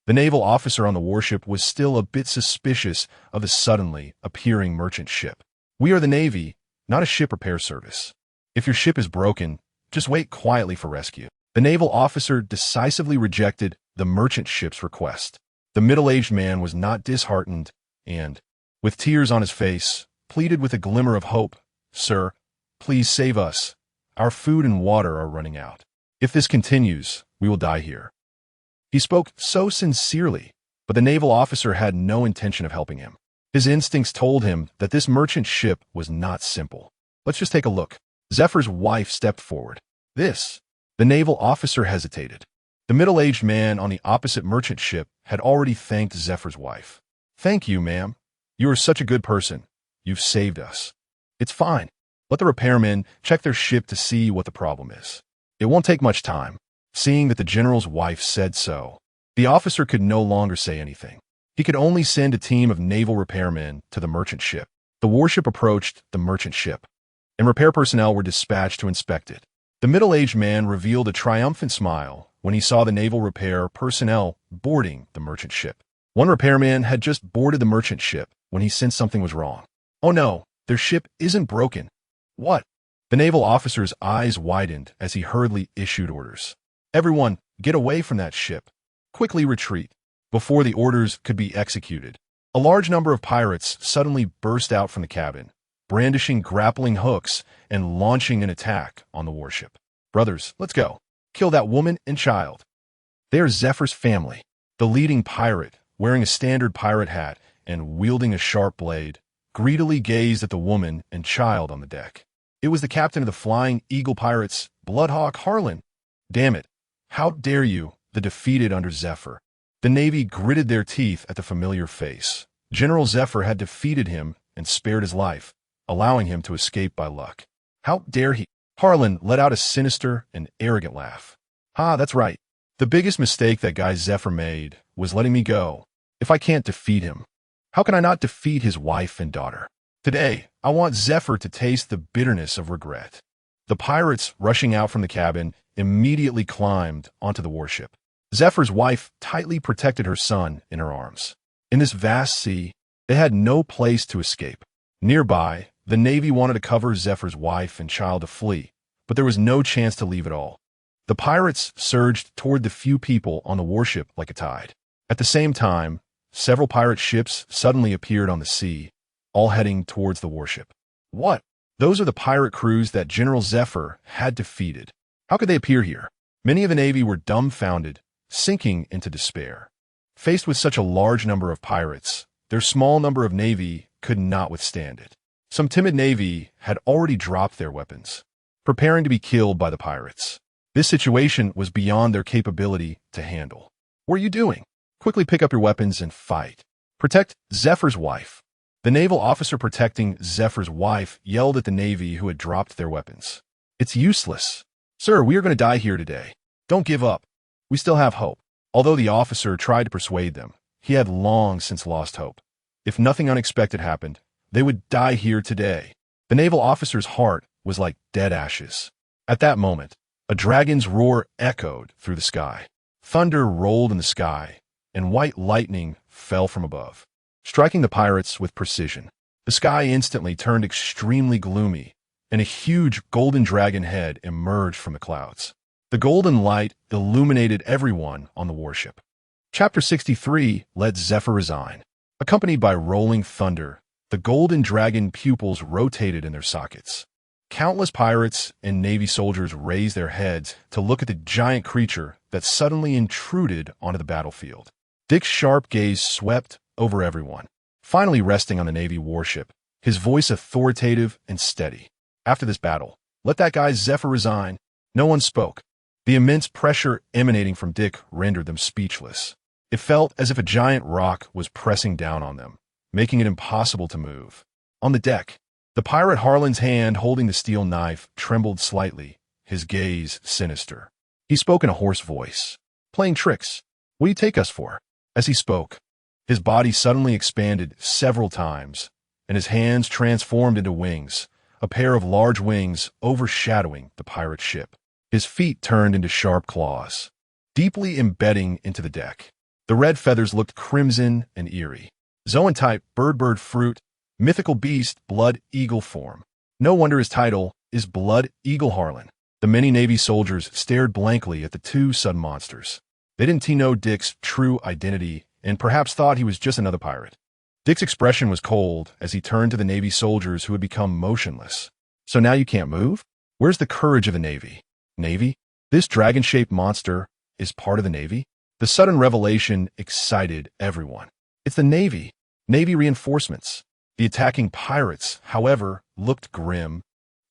The naval officer on the warship was still a bit suspicious of the suddenly appearing merchant ship. We are the Navy, not a ship repair service. If your ship is broken, just wait quietly for rescue. The naval officer decisively rejected the merchant ship's request. The middle-aged man was not disheartened and, with tears on his face, pleaded with a glimmer of hope, "Sir, please save us. Our food and water are running out. If this continues, we will die here." He spoke so sincerely, but the naval officer had no intention of helping him. His instincts told him that this merchant ship was not simple. "Let's just take a look." Zephyr's wife stepped forward. "This." The naval officer hesitated. The middle-aged man on the opposite merchant ship had already thanked Zephyr's wife. "Thank you, ma'am. You are such a good person. You've saved us." "It's fine. Let the repairmen check their ship to see what the problem is. It won't take much time." Seeing that the general's wife said so, the officer could no longer say anything. He could only send a team of naval repairmen to the merchant ship. The warship approached the merchant ship, and repair personnel were dispatched to inspect it. The middle-aged man revealed a triumphant smile when he saw the naval repair personnel boarding the merchant ship. One repairman had just boarded the merchant ship when he sensed something was wrong. "Oh no, their ship isn't broken." "What?" The naval officer's eyes widened as he hurriedly issued orders. "Everyone, get away from that ship. Quickly retreat." Before the orders could be executed, a large number of pirates suddenly burst out from the cabin, brandishing grappling hooks and launching an attack on the warship. "Brothers, let's go. Kill that woman and child." They are Zephyr's family. The leading pirate, wearing a standard pirate hat and wielding a sharp blade, greedily gazed at the woman and child on the deck. It was the captain of the Flying Eagle Pirates, Bloodhawk Harlan. "Damn it. How dare you," the defeated under Zephyr. The Navy gritted their teeth at the familiar face. General Zephyr had defeated him and spared his life, allowing him to escape by luck. "How dare he?" Harlan let out a sinister and arrogant laugh. "Ah, that's right. The biggest mistake that guy Zephyr made was letting me go. If I can't defeat him, how can I not defeat his wife and daughter? Today, I want Zephyr to taste the bitterness of regret." The pirates, rushing out from the cabin, immediately climbed onto the warship. Zephyr's wife tightly protected her son in her arms. In this vast sea, they had no place to escape. Nearby, the Navy wanted to cover Zephyr's wife and child to flee, but there was no chance to leave at all. The pirates surged toward the few people on the warship like a tide. At the same time, several pirate ships suddenly appeared on the sea, all heading towards the warship. "What? Those are the pirate crews that General Zephyr had defeated. How could they appear here?" Many of the Navy were dumbfounded, sinking into despair. Faced with such a large number of pirates, their small number of Navy could not withstand it. Some timid Navy had already dropped their weapons, preparing to be killed by the pirates. This situation was beyond their capability to handle. "What are you doing? Quickly pick up your weapons and fight. Protect Zephyr's wife." The naval officer protecting Zephyr's wife yelled at the Navy who had dropped their weapons. "It's useless. Sir, we are going to die here today. Don't give up. We still have hope." Although the officer tried to persuade them, he had long since lost hope. If nothing unexpected happened, they would die here today. The naval officer's heart was like dead ashes. At that moment, a dragon's roar echoed through the sky. Thunder rolled in the sky, and white lightning fell from above, striking the pirates with precision. The sky instantly turned extremely gloomy, and a huge golden dragon head emerged from the clouds. The golden light illuminated everyone on the warship. Chapter 63, Let Zephyr Resign. Accompanied by rolling thunder, the golden dragon pupils rotated in their sockets. Countless pirates and Navy soldiers raised their heads to look at the giant creature that suddenly intruded onto the battlefield. Dick's sharp gaze swept over everyone, finally resting on the Navy warship, his voice authoritative and steady. "After this battle, let that guy Zephyr resign." No one spoke. The immense pressure emanating from Dick rendered them speechless. It felt as if a giant rock was pressing down on them, making it impossible to move. On the deck, the pirate Harlan's hand holding the steel knife trembled slightly, his gaze sinister. He spoke in a hoarse voice. "Playing tricks. What do you take us for?" As he spoke, his body suddenly expanded several times, and his hands transformed into wings, a pair of large wings overshadowing the pirate ship. His feet turned into sharp claws, deeply embedding into the deck. The red feathers looked crimson and eerie. Zoan-type bird fruit, mythical beast, blood eagle form. No wonder his title is Blood Eagle Harlan. The many Navy soldiers stared blankly at the two sudden monsters. They didn't know Dick's true identity and perhaps thought he was just another pirate. Dick's expression was cold as he turned to the Navy soldiers who had become motionless. So now you can't move? Where's the courage of the Navy? Navy? This dragon-shaped monster is part of the Navy? The sudden revelation excited everyone. It's the Navy. Navy reinforcements. The attacking pirates, however, looked grim,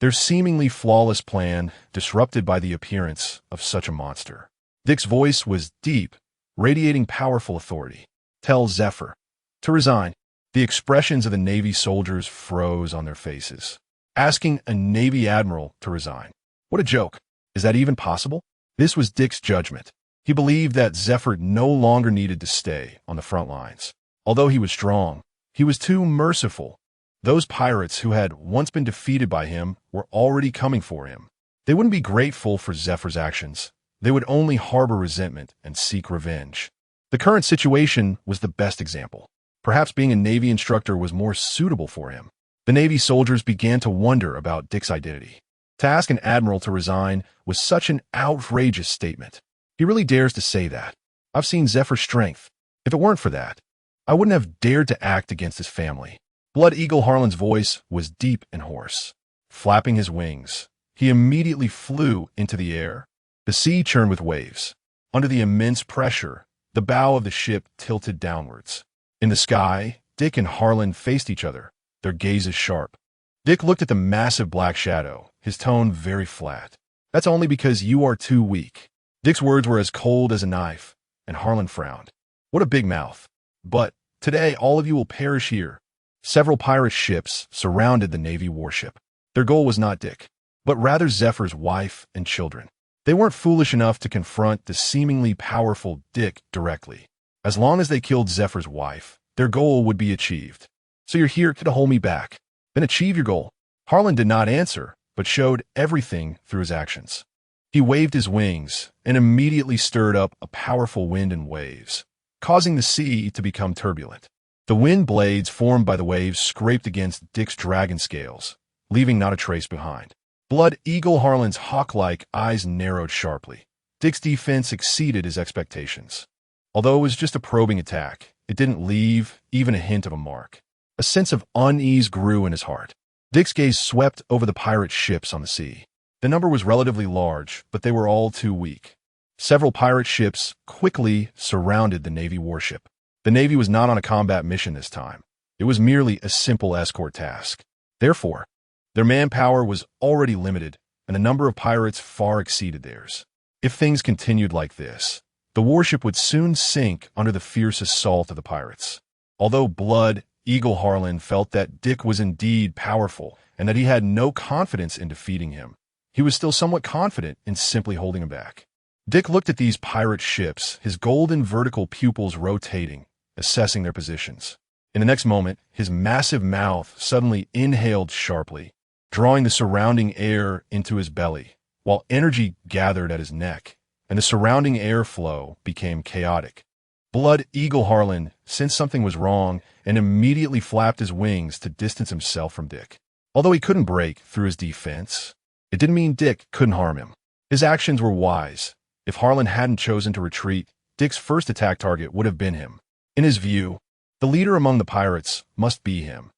their seemingly flawless plan disrupted by the appearance of such a monster. Dick's voice was deep, radiating powerful authority. Tell Zephyr to resign. The expressions of the Navy soldiers froze on their faces. Asking a Navy admiral to resign. What a joke. Is that even possible? This was Dick's judgment. He believed that Zephyr no longer needed to stay on the front lines. Although he was strong, he was too merciful. Those pirates who had once been defeated by him were already coming for him. They wouldn't be grateful for Zephyr's actions. They would only harbor resentment and seek revenge. The current situation was the best example. Perhaps being a Navy instructor was more suitable for him. The Navy soldiers began to wonder about Dick's identity. To ask an admiral to resign was such an outrageous statement. He really dares to say that. I've seen Zephyr's strength. If it weren't for that, I wouldn't have dared to act against his family. Blood Eagle Harlan's voice was deep and hoarse. Flapping his wings, he immediately flew into the air. The sea churned with waves. Under the immense pressure, the bow of the ship tilted downwards. In the sky, Dick and Harlan faced each other, their gazes sharp. Dick looked at the massive black shadow, his tone very flat. That's only because you are too weak. Dick's words were as cold as a knife, and Harlan frowned. What a big mouth. But today all of you will perish here. Several pirate ships surrounded the Navy warship. Their goal was not Dick, but rather Zephyr's wife and children. They weren't foolish enough to confront the seemingly powerful Dick directly. As long as they killed Zephyr's wife, their goal would be achieved. So you're here to hold me back. Then achieve your goal. Harlan did not answer, but showed everything through his actions. He waved his wings and immediately stirred up a powerful wind and waves, causing the sea to become turbulent. The wind blades formed by the waves scraped against Dick's dragon scales, leaving not a trace behind. Blood Eagle Harlan's hawk-like eyes narrowed sharply. Dick's defense exceeded his expectations. Although it was just a probing attack, it didn't leave even a hint of a mark. A sense of unease grew in his heart. Dick's gaze swept over the pirate ships on the sea. The number was relatively large, but they were all too weak. Several pirate ships quickly surrounded the Navy warship. The Navy was not on a combat mission this time. It was merely a simple escort task. Therefore, their manpower was already limited, and the number of pirates far exceeded theirs. If things continued like this, the warship would soon sink under the fierce assault of the pirates. Although Blood Eagle Harlan felt that Dick was indeed powerful and that he had no confidence in defeating him, he was still somewhat confident in simply holding him back. Dick looked at these pirate ships, his golden vertical pupils rotating, assessing their positions. In the next moment, his massive mouth suddenly inhaled sharply, drawing the surrounding air into his belly, while energy gathered at his neck, and the surrounding airflow became chaotic. Blood Eagle Harlan sensed something was wrong and immediately flapped his wings to distance himself from Dick. Although he couldn't break through his defense, it didn't mean Dick couldn't harm him. His actions were wise. If Harlan hadn't chosen to retreat, Dick's first attack target would have been him. In his view, the leader among the pirates must be him.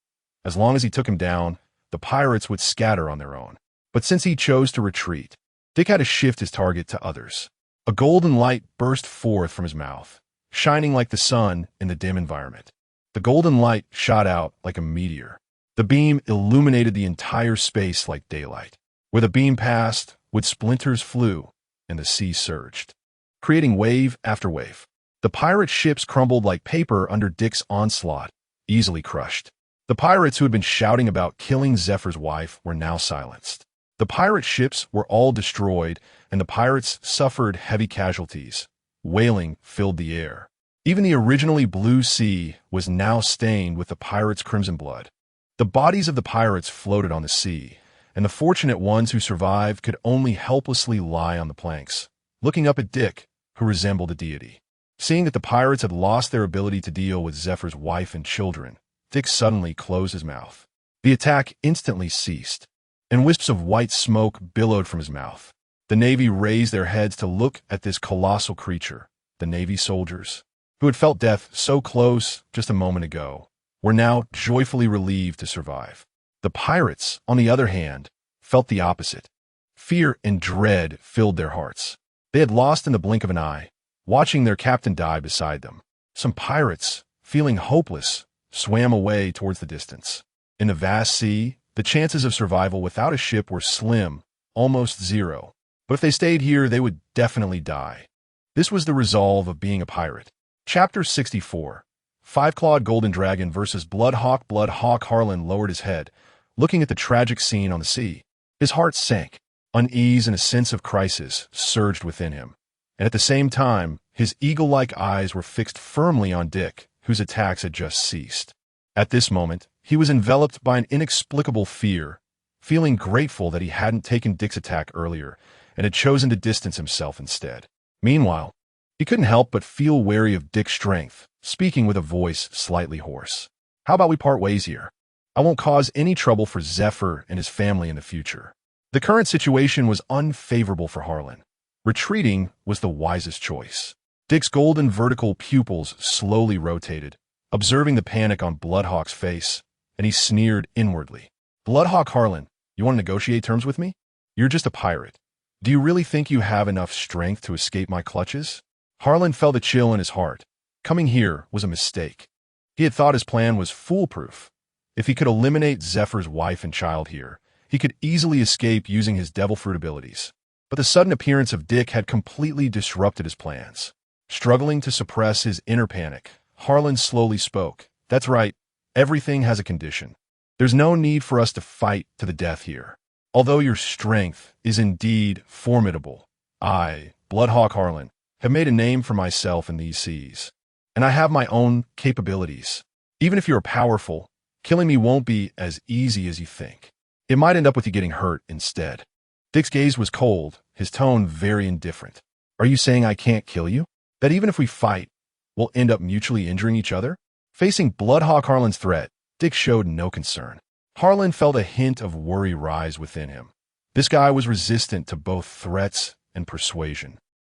As long as he took him down, the pirates would scatter on their own. But since he chose to retreat, Dick had to shift his target to others. A golden light burst forth from his mouth, shining like the sun in the dim environment. The golden light shot out like a meteor. The beam illuminated the entire space like daylight. Where the beam passed, wood splinters flew, and the sea surged, creating wave after wave. The pirate ships crumbled like paper under Dick's onslaught, easily crushed. The pirates who had been shouting about killing Zephyr's wife were now silenced. The pirate ships were all destroyed, and the pirates suffered heavy casualties. Wailing filled the air. Even the originally blue sea was now stained with the pirates' crimson blood. The bodies of the pirates floated on the sea, and the fortunate ones who survived could only helplessly lie on the planks, looking up at Dick, who resembled a deity. Seeing that the pirates had lost their ability to deal with Zephyr's wife and children, Dick suddenly closed his mouth. The attack instantly ceased, and wisps of white smoke billowed from his mouth. The Navy raised their heads to look at this colossal creature. The Navy soldiers, who had felt death so close just a moment ago, were now joyfully relieved to survive. The pirates, on the other hand, felt the opposite. Fear and dread filled their hearts. They had lost in the blink of an eye, watching their captain die beside them. Some pirates, feeling hopeless, swam away towards the distance. In the vast sea, the chances of survival without a ship were slim, almost zero. But if they stayed here, they would definitely die. This was the resolve of being a pirate. Chapter 64. Five-clawed golden dragon versus Bloodhawk. Bloodhawk Harlan lowered his head, looking at the tragic scene on the sea. His heart sank. Unease and a sense of crisis surged within him. And at the same time, his eagle-like eyes were fixed firmly on Dick, whose attacks had just ceased. At this moment, he was enveloped by an inexplicable fear, feeling grateful that he hadn't taken Dick's attack earlier and had chosen to distance himself instead. Meanwhile, he couldn't help but feel wary of Dick's strength, speaking with a voice slightly hoarse. "How about we part ways here? I won't cause any trouble for Zephyr and his family in the future." The current situation was unfavorable for Harlan. Retreating was the wisest choice. Dick's golden vertical pupils slowly rotated, observing the panic on Bloodhawk's face, and he sneered inwardly. "Bloodhawk Harlan, you want to negotiate terms with me? You're just a pirate. Do you really think you have enough strength to escape my clutches?" Harlan felt a chill in his heart. Coming here was a mistake. He had thought his plan was foolproof. If he could eliminate Zephyr's wife and child here, he could easily escape using his devil fruit abilities. But the sudden appearance of Dick had completely disrupted his plans. Struggling to suppress his inner panic, Harlan slowly spoke. "That's right. Everything has a condition. There's no need for us to fight to the death here. Although your strength is indeed formidable, I, Bloodhawk Harlan, have made a name for myself in these seas. And I have my own capabilities. Even if you're powerful, killing me won't be as easy as you think. It might end up with you getting hurt instead." Dick's gaze was cold, his tone very indifferent. "Are you saying I can't kill you? That even if we fight, we'll end up mutually injuring each other?" Facing Bloodhawk Harlan's threat, Dick showed no concern. Harlan felt a hint of worry rise within him. This guy was resistant to both threats and persuasion.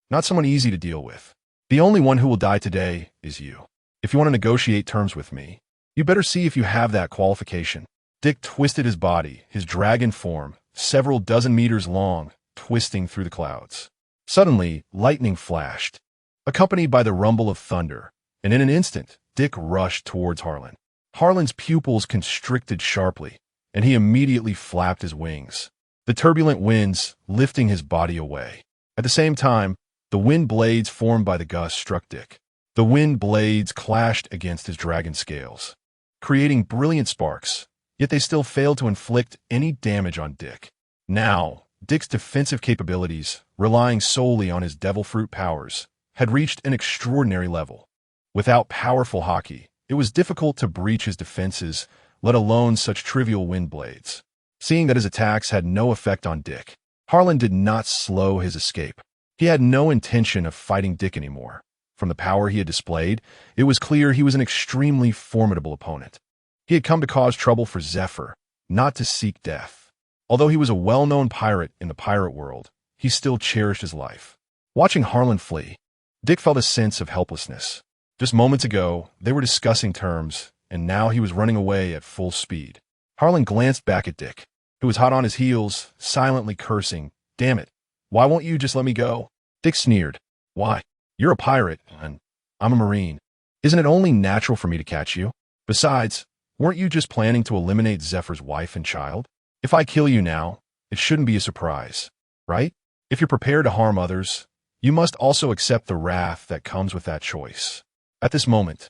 Not someone easy to deal with. "The only one who will die today is you. If you want to negotiate terms with me, you better see if you have that qualification." Dick twisted his body, his dragon form, several dozen meters long, twisting through the clouds. Suddenly, lightning flashed, accompanied by the rumble of thunder, and in an instant, Dick rushed towards Harlan. Harlan's pupils constricted sharply, and he immediately flapped his wings, the turbulent winds lifting his body away. At the same time, the wind blades formed by the gust struck Dick. The wind blades clashed against his dragon scales, creating brilliant sparks, yet they still failed to inflict any damage on Dick. Now, Dick's defensive capabilities, relying solely on his devil fruit powers, had reached an extraordinary level. Without powerful Haki, it was difficult to breach his defenses, let alone such trivial wind blades. Seeing that his attacks had no effect on Dick, Harlan did not slow his escape. He had no intention of fighting Dick anymore. From the power he had displayed, it was clear he was an extremely formidable opponent. He had come to cause trouble for Zephyr, not to seek death. Although he was a well-known pirate in the pirate world, he still cherished his life. Watching Harlan flee, Dick felt a sense of helplessness. Just moments ago, they were discussing terms, and now he was running away at full speed. Harlan glanced back at Dick, who was hot on his heels, silently cursing. "Damn it, why won't you just let me go?" Dick sneered. "Why? You're a pirate, and I'm a marine. Isn't it only natural for me to catch you? Besides, weren't you just planning to eliminate Zephyr's wife and child? If I kill you now, it shouldn't be a surprise, right? If you're prepared to harm others, you must also accept the wrath that comes with that choice." At this moment,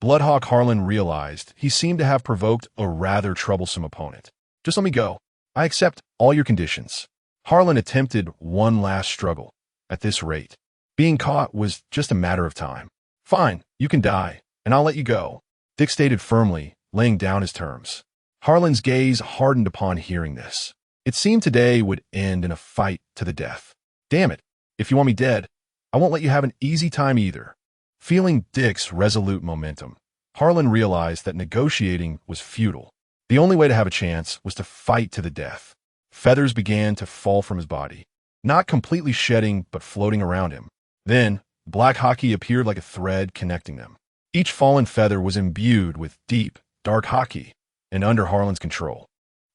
Bloodhawk Harlan realized he seemed to have provoked a rather troublesome opponent. "Just let me go. I accept all your conditions." Harlan attempted one last struggle. At this rate, being caught was just a matter of time. "Fine, you can die, and I'll let you go," Dick stated firmly, laying down his terms. Harlan's gaze hardened upon hearing this. It seemed today would end in a fight to the death. "Damn it, if you want me dead, I won't let you have an easy time either." Feeling Dick's resolute momentum, Harlan realized that negotiating was futile. The only way to have a chance was to fight to the death. Feathers began to fall from his body, not completely shedding but floating around him. Then, black Haki appeared like a thread connecting them. Each fallen feather was imbued with deep, dark Haki, and under Harlan's control.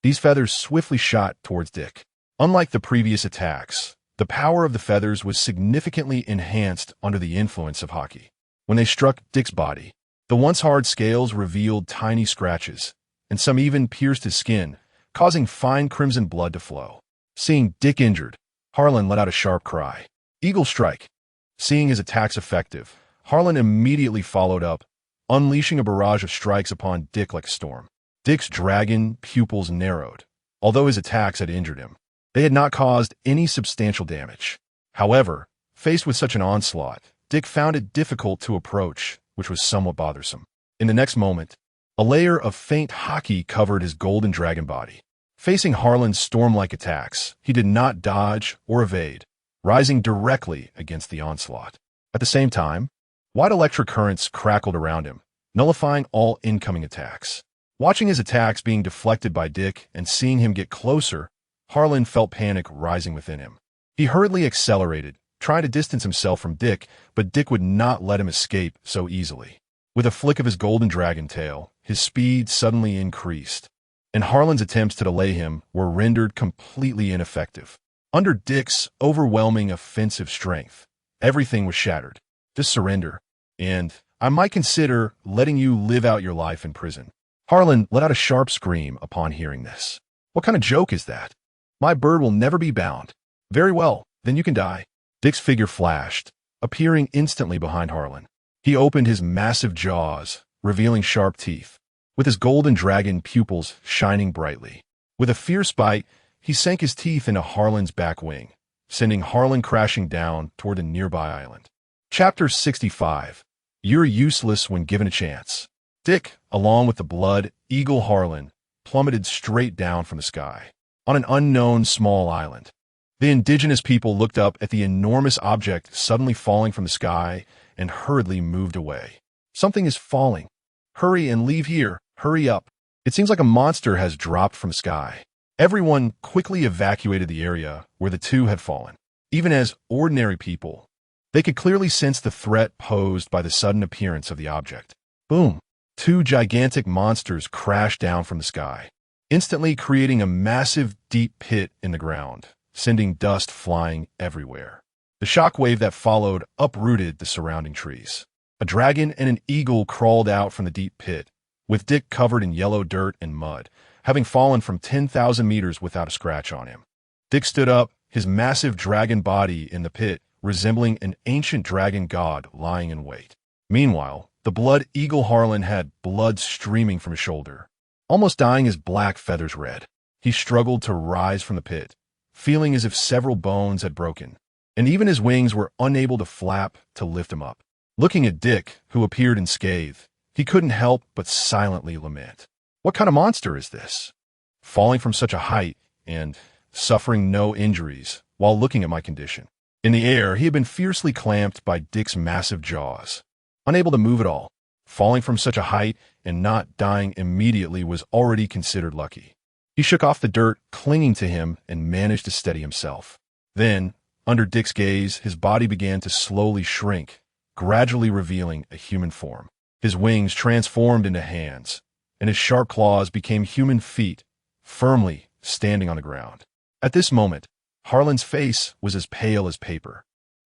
These feathers swiftly shot towards Dick. Unlike the previous attacks, the power of the feathers was significantly enhanced under the influence of Haki. When they struck Dick's body, the once hard scales revealed tiny scratches, and some even pierced his skin, causing fine crimson blood to flow. Seeing Dick injured, Harlan let out a sharp cry. Eagle Strike! Seeing his attacks effective, Harlan immediately followed up, unleashing a barrage of strikes upon Dick like a storm. Dick's dragon pupils narrowed, although his attacks had injured him. They had not caused any substantial damage. However, faced with such an onslaught, Dick found it difficult to approach, which was somewhat bothersome. In the next moment, a layer of faint Haki covered his golden dragon body. Facing Harlan's storm-like attacks, he did not dodge or evade, rising directly against the onslaught. At the same time, white electric currents crackled around him, nullifying all incoming attacks. Watching his attacks being deflected by Dick and seeing him get closer, Harlan felt panic rising within him. He hurriedly accelerated, trying to distance himself from Dick, but Dick would not let him escape so easily. With a flick of his golden dragon tail, his speed suddenly increased, and Harlan's attempts to delay him were rendered completely ineffective. Under Dick's overwhelming offensive strength, everything was shattered. Just surrender, and I might consider letting you live out your life in prison. Harlan let out a sharp scream upon hearing this. What kind of joke is that? My bird will never be bound. Very well, then you can die. Dick's figure flashed, appearing instantly behind Harlan. He opened his massive jaws, revealing sharp teeth, with his golden dragon pupils shining brightly. With a fierce bite, he sank his teeth into Harlan's back wing, sending Harlan crashing down toward a nearby island. Chapter 65. You're useless when given a chance. Dick, along with the blood eagle Harlan, plummeted straight down from the sky, on an unknown small island. The indigenous people looked up at the enormous object suddenly falling from the sky and hurriedly moved away. Something is falling. Hurry and leave here. Hurry up. It seems like a monster has dropped from the sky. Everyone quickly evacuated the area where the two had fallen. Even as ordinary people, they could clearly sense the threat posed by the sudden appearance of the object. Boom! Two gigantic monsters crashed down from the sky, instantly creating a massive, deep pit in the ground, sending dust flying everywhere. The shockwave that followed uprooted the surrounding trees. A dragon and an eagle crawled out from the deep pit, with Dick covered in yellow dirt and mud, having fallen from 10,000 meters without a scratch on him. Dick stood up, his massive dragon body in the pit, resembling an ancient dragon god lying in wait. Meanwhile, the blood eagle Harlan had blood streaming from his shoulder, almost dyeing his black feathers red. He struggled to rise from the pit, feeling as if several bones had broken, and even his wings were unable to flap to lift him up. Looking at Dick, who appeared unscathed, he couldn't help but silently lament. What kind of monster is this? Falling from such a height and suffering no injuries while looking at my condition. In the air, he had been fiercely clamped by Dick's massive jaws. Unable to move at all, falling from such a height and not dying immediately was already considered lucky. He shook off the dirt clinging to him and managed to steady himself. Then, under Dick's gaze, his body began to slowly shrink, gradually revealing a human form. His wings transformed into hands, and his sharp claws became human feet, firmly standing on the ground. At this moment, Harlan's face was as pale as paper,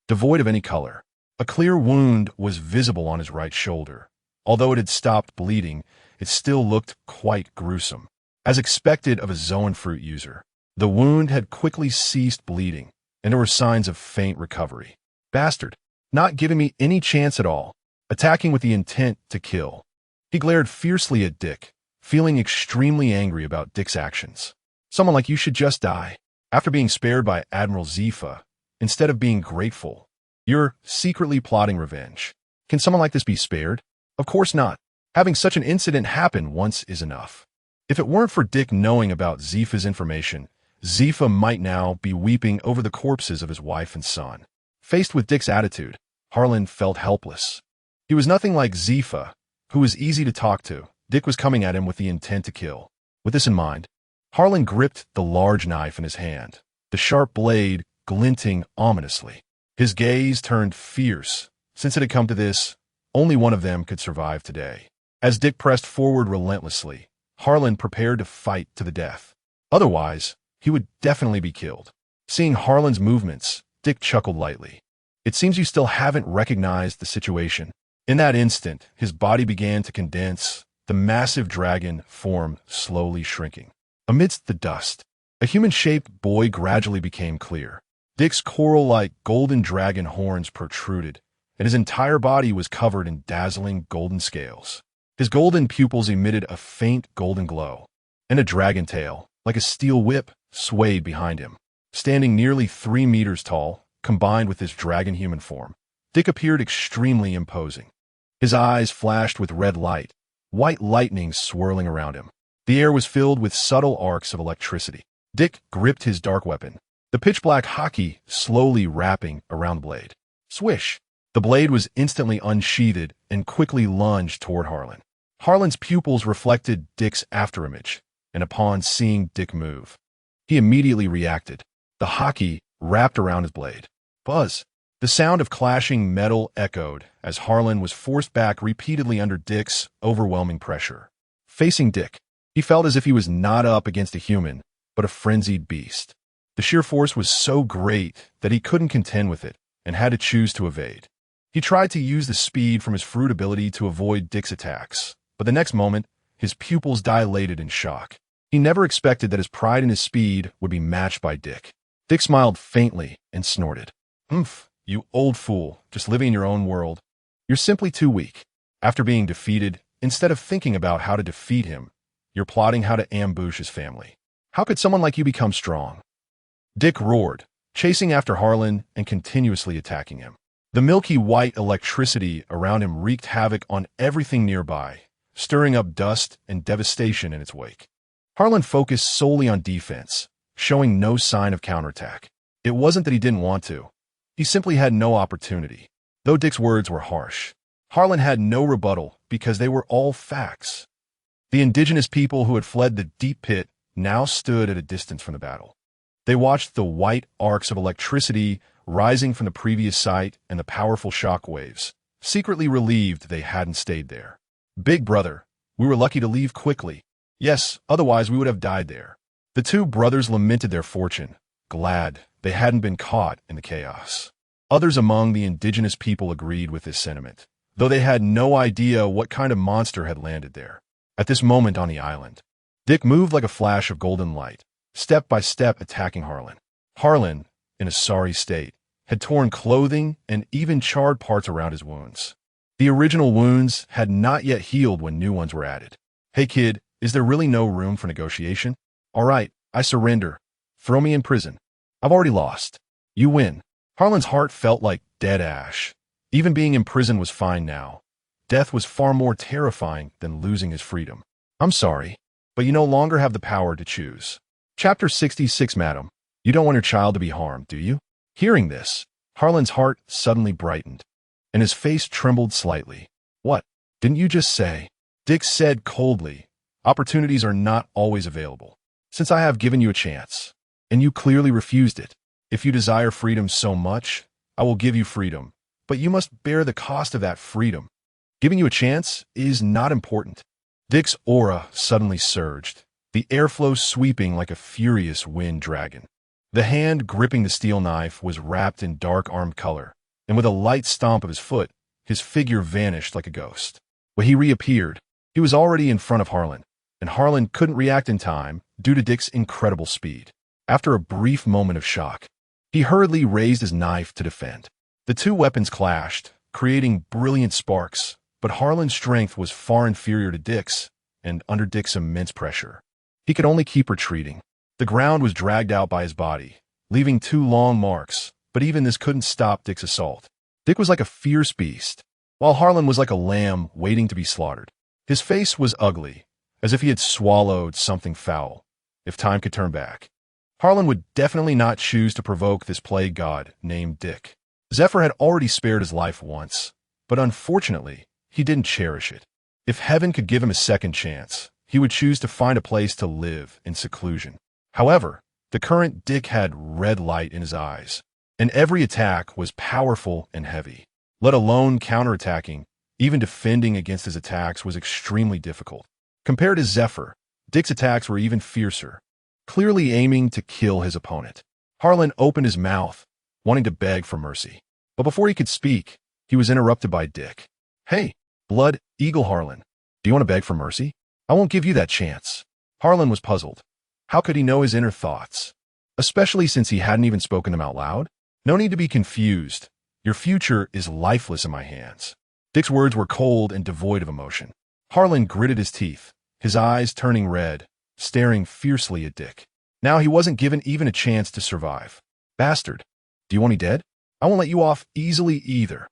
devoid of any color. A clear wound was visible on his right shoulder. Although it had stopped bleeding, it still looked quite gruesome. As expected of a Zoan fruit user, the wound had quickly ceased bleeding, and there were signs of faint recovery. Bastard, not giving me any chance at all, attacking with the intent to kill. He glared fiercely at Dick, feeling extremely angry about Dick's actions. Someone like you should just die. After being spared by Admiral Zifa, instead of being grateful, you're secretly plotting revenge. Can someone like this be spared? Of course not. Having such an incident happen once is enough. If it weren't for Dick knowing about Zifa's information, Zifa might now be weeping over the corpses of his wife and son. Faced with Dick's attitude, Harlan felt helpless. He was nothing like Zifa, who was easy to talk to. Dick was coming at him with the intent to kill. With this in mind, Harlan gripped the large knife in his hand, the sharp blade glinting ominously. His gaze turned fierce. Since it had come to this, only one of them could survive today. As Dick pressed forward relentlessly, Harlan prepared to fight to the death. Otherwise, he would definitely be killed. Seeing Harlan's movements, Dick chuckled lightly. It seems you still haven't recognized the situation. In that instant, his body began to condense, the massive dragon form slowly shrinking. Amidst the dust, a human-shaped boy gradually became clear. Dick's coral-like golden dragon horns protruded, and his entire body was covered in dazzling golden scales. His golden pupils emitted a faint golden glow, and a dragon tail, like a steel whip, swayed behind him. Standing nearly 3 meters tall, combined with his dragon human form, Dick appeared extremely imposing. His eyes flashed with red light, white lightning swirling around him. The air was filled with subtle arcs of electricity. Dick gripped his dark weapon, the pitch-black Haki slowly wrapping around the blade. Swish! The blade was instantly unsheathed and quickly lunged toward Harlan. Harlan's pupils reflected Dick's afterimage, and upon seeing Dick move, he immediately reacted. The Haki wrapped around his blade. Buzz! The sound of clashing metal echoed as Harlan was forced back repeatedly under Dick's overwhelming pressure. Facing Dick, he felt as if he was not up against a human, but a frenzied beast. The sheer force was so great that he couldn't contend with it and had to choose to evade. He tried to use the speed from his fruit ability to avoid Dick's attacks, but the next moment, his pupils dilated in shock. He never expected that his pride and his speed would be matched by Dick. Dick smiled faintly and snorted. "Humph, you old fool, just living in your own world. You're simply too weak. After being defeated, instead of thinking about how to defeat him, you're plotting how to ambush his family. How could someone like you become strong?" Dick roared, chasing after Harlan and continuously attacking him. The milky white electricity around him wreaked havoc on everything nearby, stirring up dust and devastation in its wake. Harlan focused solely on defense, showing no sign of counterattack. It wasn't that he didn't want to. He simply had no opportunity. Though Dick's words were harsh, Harlan had no rebuttal because they were all facts. The indigenous people who had fled the deep pit now stood at a distance from the battle. They watched the white arcs of electricity rising from the previous site and the powerful shock waves, secretly relieved they hadn't stayed there. "Big brother, we were lucky to leave quickly. Yes, otherwise we would have died there." The two brothers lamented their fortune, glad they hadn't been caught in the chaos. Others among the indigenous people agreed with this sentiment, though they had no idea what kind of monster had landed there. At this moment on the island, Dick moved like a flash of golden light, step by step attacking Harlan. Harlan, in a sorry state, had torn clothing and even charred parts around his wounds. The original wounds had not yet healed when new ones were added. "Hey kid, is there really no room for negotiation? All right, I surrender. Throw me in prison. I've already lost. You win." Harlan's heart felt like dead ash. Even being in prison was fine now. Death was far more terrifying than losing his freedom. "I'm sorry, but you no longer have the power to choose." Chapter 66, Madam. You don't want your child to be harmed, do you? Hearing this, Harlan's heart suddenly brightened, and his face trembled slightly. "What? Didn't you just say?" Dick said coldly, "Opportunities are not always available. Since I have given you a chance, and you clearly refused it. If you desire freedom so much, I will give you freedom, but you must bear the cost of that freedom. Giving you a chance is not important." Dick's aura suddenly surged, the airflow sweeping like a furious wind dragon. The hand gripping the steel knife was wrapped in dark armed color, and with a light stomp of his foot, his figure vanished like a ghost. When he reappeared, he was already in front of Harlan, and Harlan couldn't react in time due to Dick's incredible speed. After a brief moment of shock, he hurriedly raised his knife to defend. The two weapons clashed, creating brilliant sparks, but Harlan's strength was far inferior to Dick's, and under Dick's immense pressure, he could only keep retreating. The ground was dragged out by his body, leaving 2 long marks, but even this couldn't stop Dick's assault. Dick was like a fierce beast, while Harlan was like a lamb waiting to be slaughtered. His face was ugly, as if he had swallowed something foul. If time could turn back, Harlan would definitely not choose to provoke this plague god named Dick. Zephyr had already spared his life once, but unfortunately, he didn't cherish it. If heaven could give him a second chance, he would choose to find a place to live in seclusion. However, the current Dick had red light in his eyes, and every attack was powerful and heavy. Let alone counterattacking, Even defending against his attacks was extremely difficult. Compared to Zephyr, Dick's attacks were even fiercer, clearly aiming to kill his opponent. Harlan opened his mouth, wanting to beg for mercy. But before he could speak, he was interrupted by Dick. "Hey, Blood Eagle Harlan, do you want to beg for mercy? I won't give you that chance." Harlan was puzzled. How could he know his inner thoughts? Especially since he hadn't even spoken them out loud? "No need to be confused. Your future is lifeless in my hands." Dick's words were cold and devoid of emotion. Harlan gritted his teeth, his eyes turning red, staring fiercely at Dick. Now he wasn't given even a chance to survive. "Bastard, do you want me dead? I won't let you off easily either."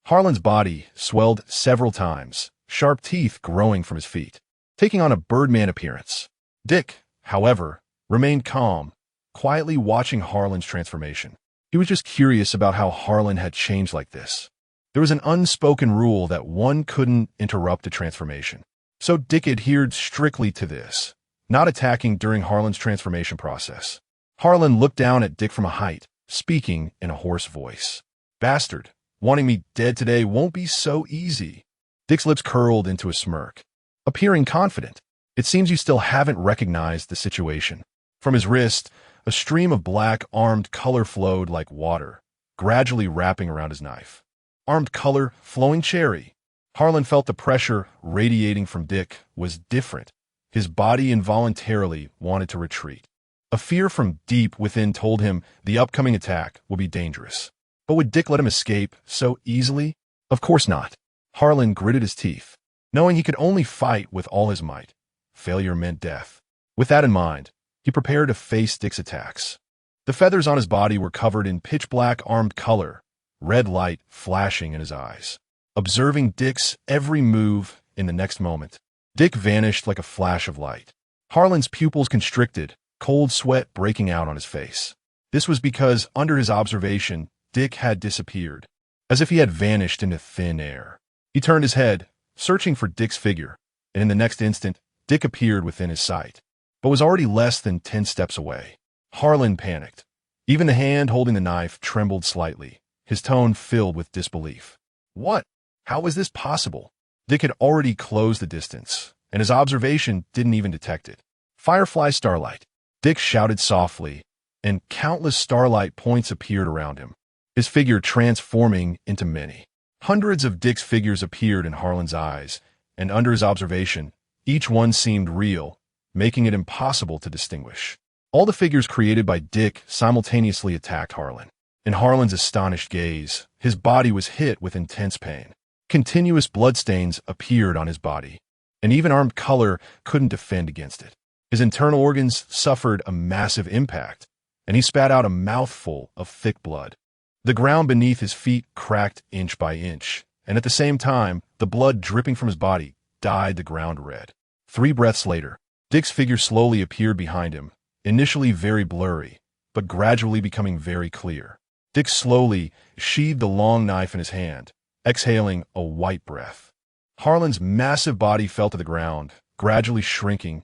Harlan's body swelled several times, sharp teeth growing from his feet, taking on a Birdman appearance. Dick, however, remained calm, quietly watching Harlan's transformation. He was just curious about how Harlan had changed like this. There was an unspoken rule that one couldn't interrupt a transformation. So Dick adhered strictly to this, not attacking during Harlan's transformation process. Harlan looked down at Dick from a height, speaking in a hoarse voice. "Bastard, wanting me dead today won't be so easy." Dick's lips curled into a smirk, appearing confident. "It seems you still haven't recognized the situation." From his wrist, a stream of black armed color flowed like water, gradually wrapping around his knife. Armed color, flowing cherry. Harlan felt the pressure radiating from Dick was different. His body involuntarily wanted to retreat. A fear from deep within told him the upcoming attack would be dangerous. But would Dick let him escape so easily? Of course not. Harlan gritted his teeth, knowing he could only fight with all his might. Failure meant death. With that in mind, he prepared to face Dick's attacks. The feathers on his body were covered in pitch-black armed color, red light flashing in his eyes. Observing Dick's every move in the next moment, Dick vanished like a flash of light. Harlan's pupils constricted, cold sweat breaking out on his face. This was because, under his observation, Dick had disappeared, as if he had vanished into thin air. He turned his head, searching for Dick's figure, and in the next instant, Dick appeared within his sight, but was already less than 10 steps away. Harlan panicked. Even the hand holding the knife trembled slightly, his tone filled with disbelief. What? How was this possible? Dick had already closed the distance, and his observation didn't even detect it. Firefly starlight. Dick shouted softly, and countless starlight points appeared around him, his figure transforming into many. Hundreds of Dick's figures appeared in Harlan's eyes, and under his observation, each one seemed real, making it impossible to distinguish. All the figures created by Dick simultaneously attacked Harlan. In Harlan's astonished gaze, his body was hit with intense pain. Continuous bloodstains appeared on his body, and even armed color couldn't defend against it. His internal organs suffered a massive impact, and he spat out a mouthful of thick blood. The ground beneath his feet cracked inch by inch, and at the same time, the blood dripping from his body dyed the ground red. 3 breaths later, Dick's figure slowly appeared behind him, initially very blurry, but gradually becoming very clear. Dick slowly sheathed the long knife in his hand, exhaling a white breath. Harlan's massive body fell to the ground, gradually shrinking.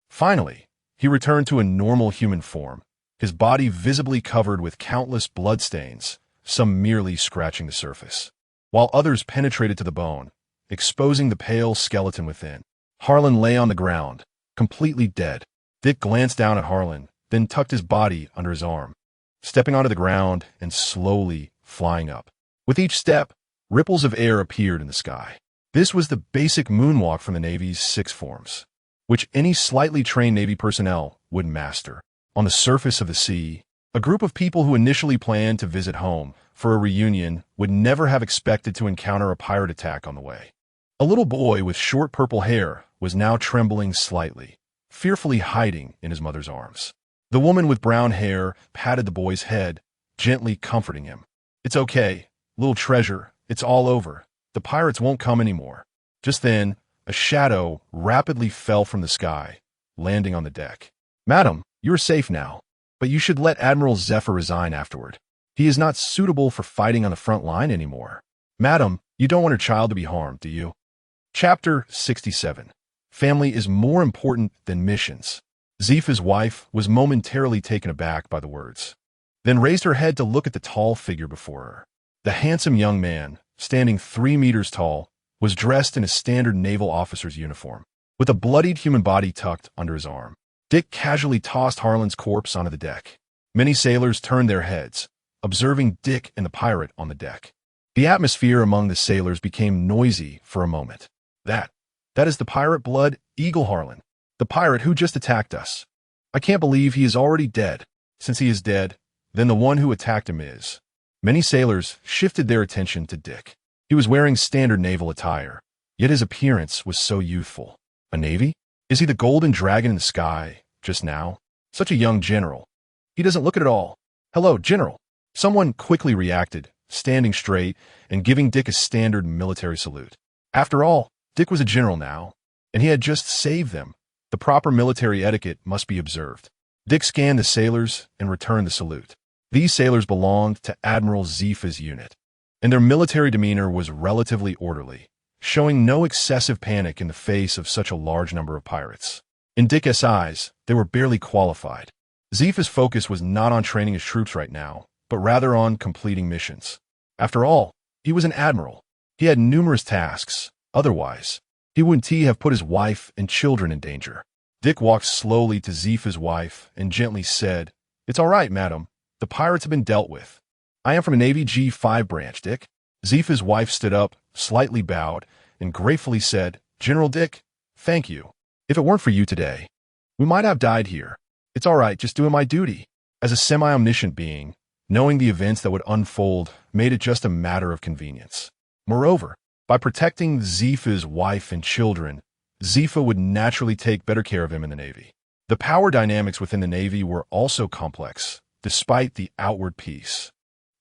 Finally, he returned to a normal human form, his body visibly covered with countless bloodstains, some merely scratching the surface, while others penetrated to the bone, exposing the pale skeleton within. Harlan lay on the ground, completely dead. Dick glanced down at Harlan, then tucked his body under his arm, stepping onto the ground and slowly flying up. With each step, ripples of air appeared in the sky. This was the basic moonwalk from the Navy's 6 forms, which any slightly trained Navy personnel would master. On the surface of the sea, a group of people who initially planned to visit home for a reunion would never have expected to encounter a pirate attack on the way. A little boy with short purple hair was now trembling slightly, fearfully hiding in his mother's arms. The woman with brown hair patted the boy's head, gently comforting him. "It's okay, little treasure, it's all over. The pirates won't come anymore." Just then, a shadow rapidly fell from the sky, landing on the deck. "Madam, you're safe now, but you should let Admiral Zephyr resign afterward. He is not suitable for fighting on the front line anymore." "Madam, you don't want her child to be harmed, do you?" Chapter 67. Family is more important than missions. Zepha's wife was momentarily taken aback by the words, then raised her head to look at the tall figure before her. The handsome young man, standing 3 meters tall, was dressed in a standard naval officer's uniform, with a bloodied human body tucked under his arm. Dick casually tossed Harlan's corpse onto the deck. Many sailors turned their heads, observing Dick and the pirate on the deck. The atmosphere among the sailors became noisy for a moment. That is the pirate blood eagle Harlan, the pirate who just attacked us. I can't believe he is already dead. Since he is dead, then the one who attacked him is. Many sailors shifted their attention to Dick. He was wearing standard naval attire, yet his appearance was so youthful. A navy? Is he the golden dragon in the sky, just now? Such a young general. He doesn't look it at all. Hello, General. Someone quickly reacted, standing straight and giving Dick a standard military salute. After all, Dick was a general now, and he had just saved them. The proper military etiquette must be observed. Dick scanned the sailors and returned the salute. These sailors belonged to Admiral Zifa's unit, and their military demeanor was relatively orderly, showing no excessive panic in the face of such a large number of pirates. In Dick's eyes, they were barely qualified. Zifa's focus was not on training his troops right now, but rather on completing missions. After all, he was an admiral. He had numerous tasks. Otherwise, he wouldn't have put his wife and children in danger. Dick walked slowly to Zifa's wife and gently said, "It's all right, madam. The pirates have been dealt with. I am from a Navy G5 branch, Dick." Zifa's wife stood up, slightly bowed, and gratefully said, "General Dick, thank you. If it weren't for you today, we might have died here. It's all right, just doing my duty." As a semi-omniscient being, knowing the events that would unfold made it just a matter of convenience. Moreover, by protecting Zifa's wife and children, Zifa would naturally take better care of him in the Navy. The power dynamics within the Navy were also complex, despite the outward peace.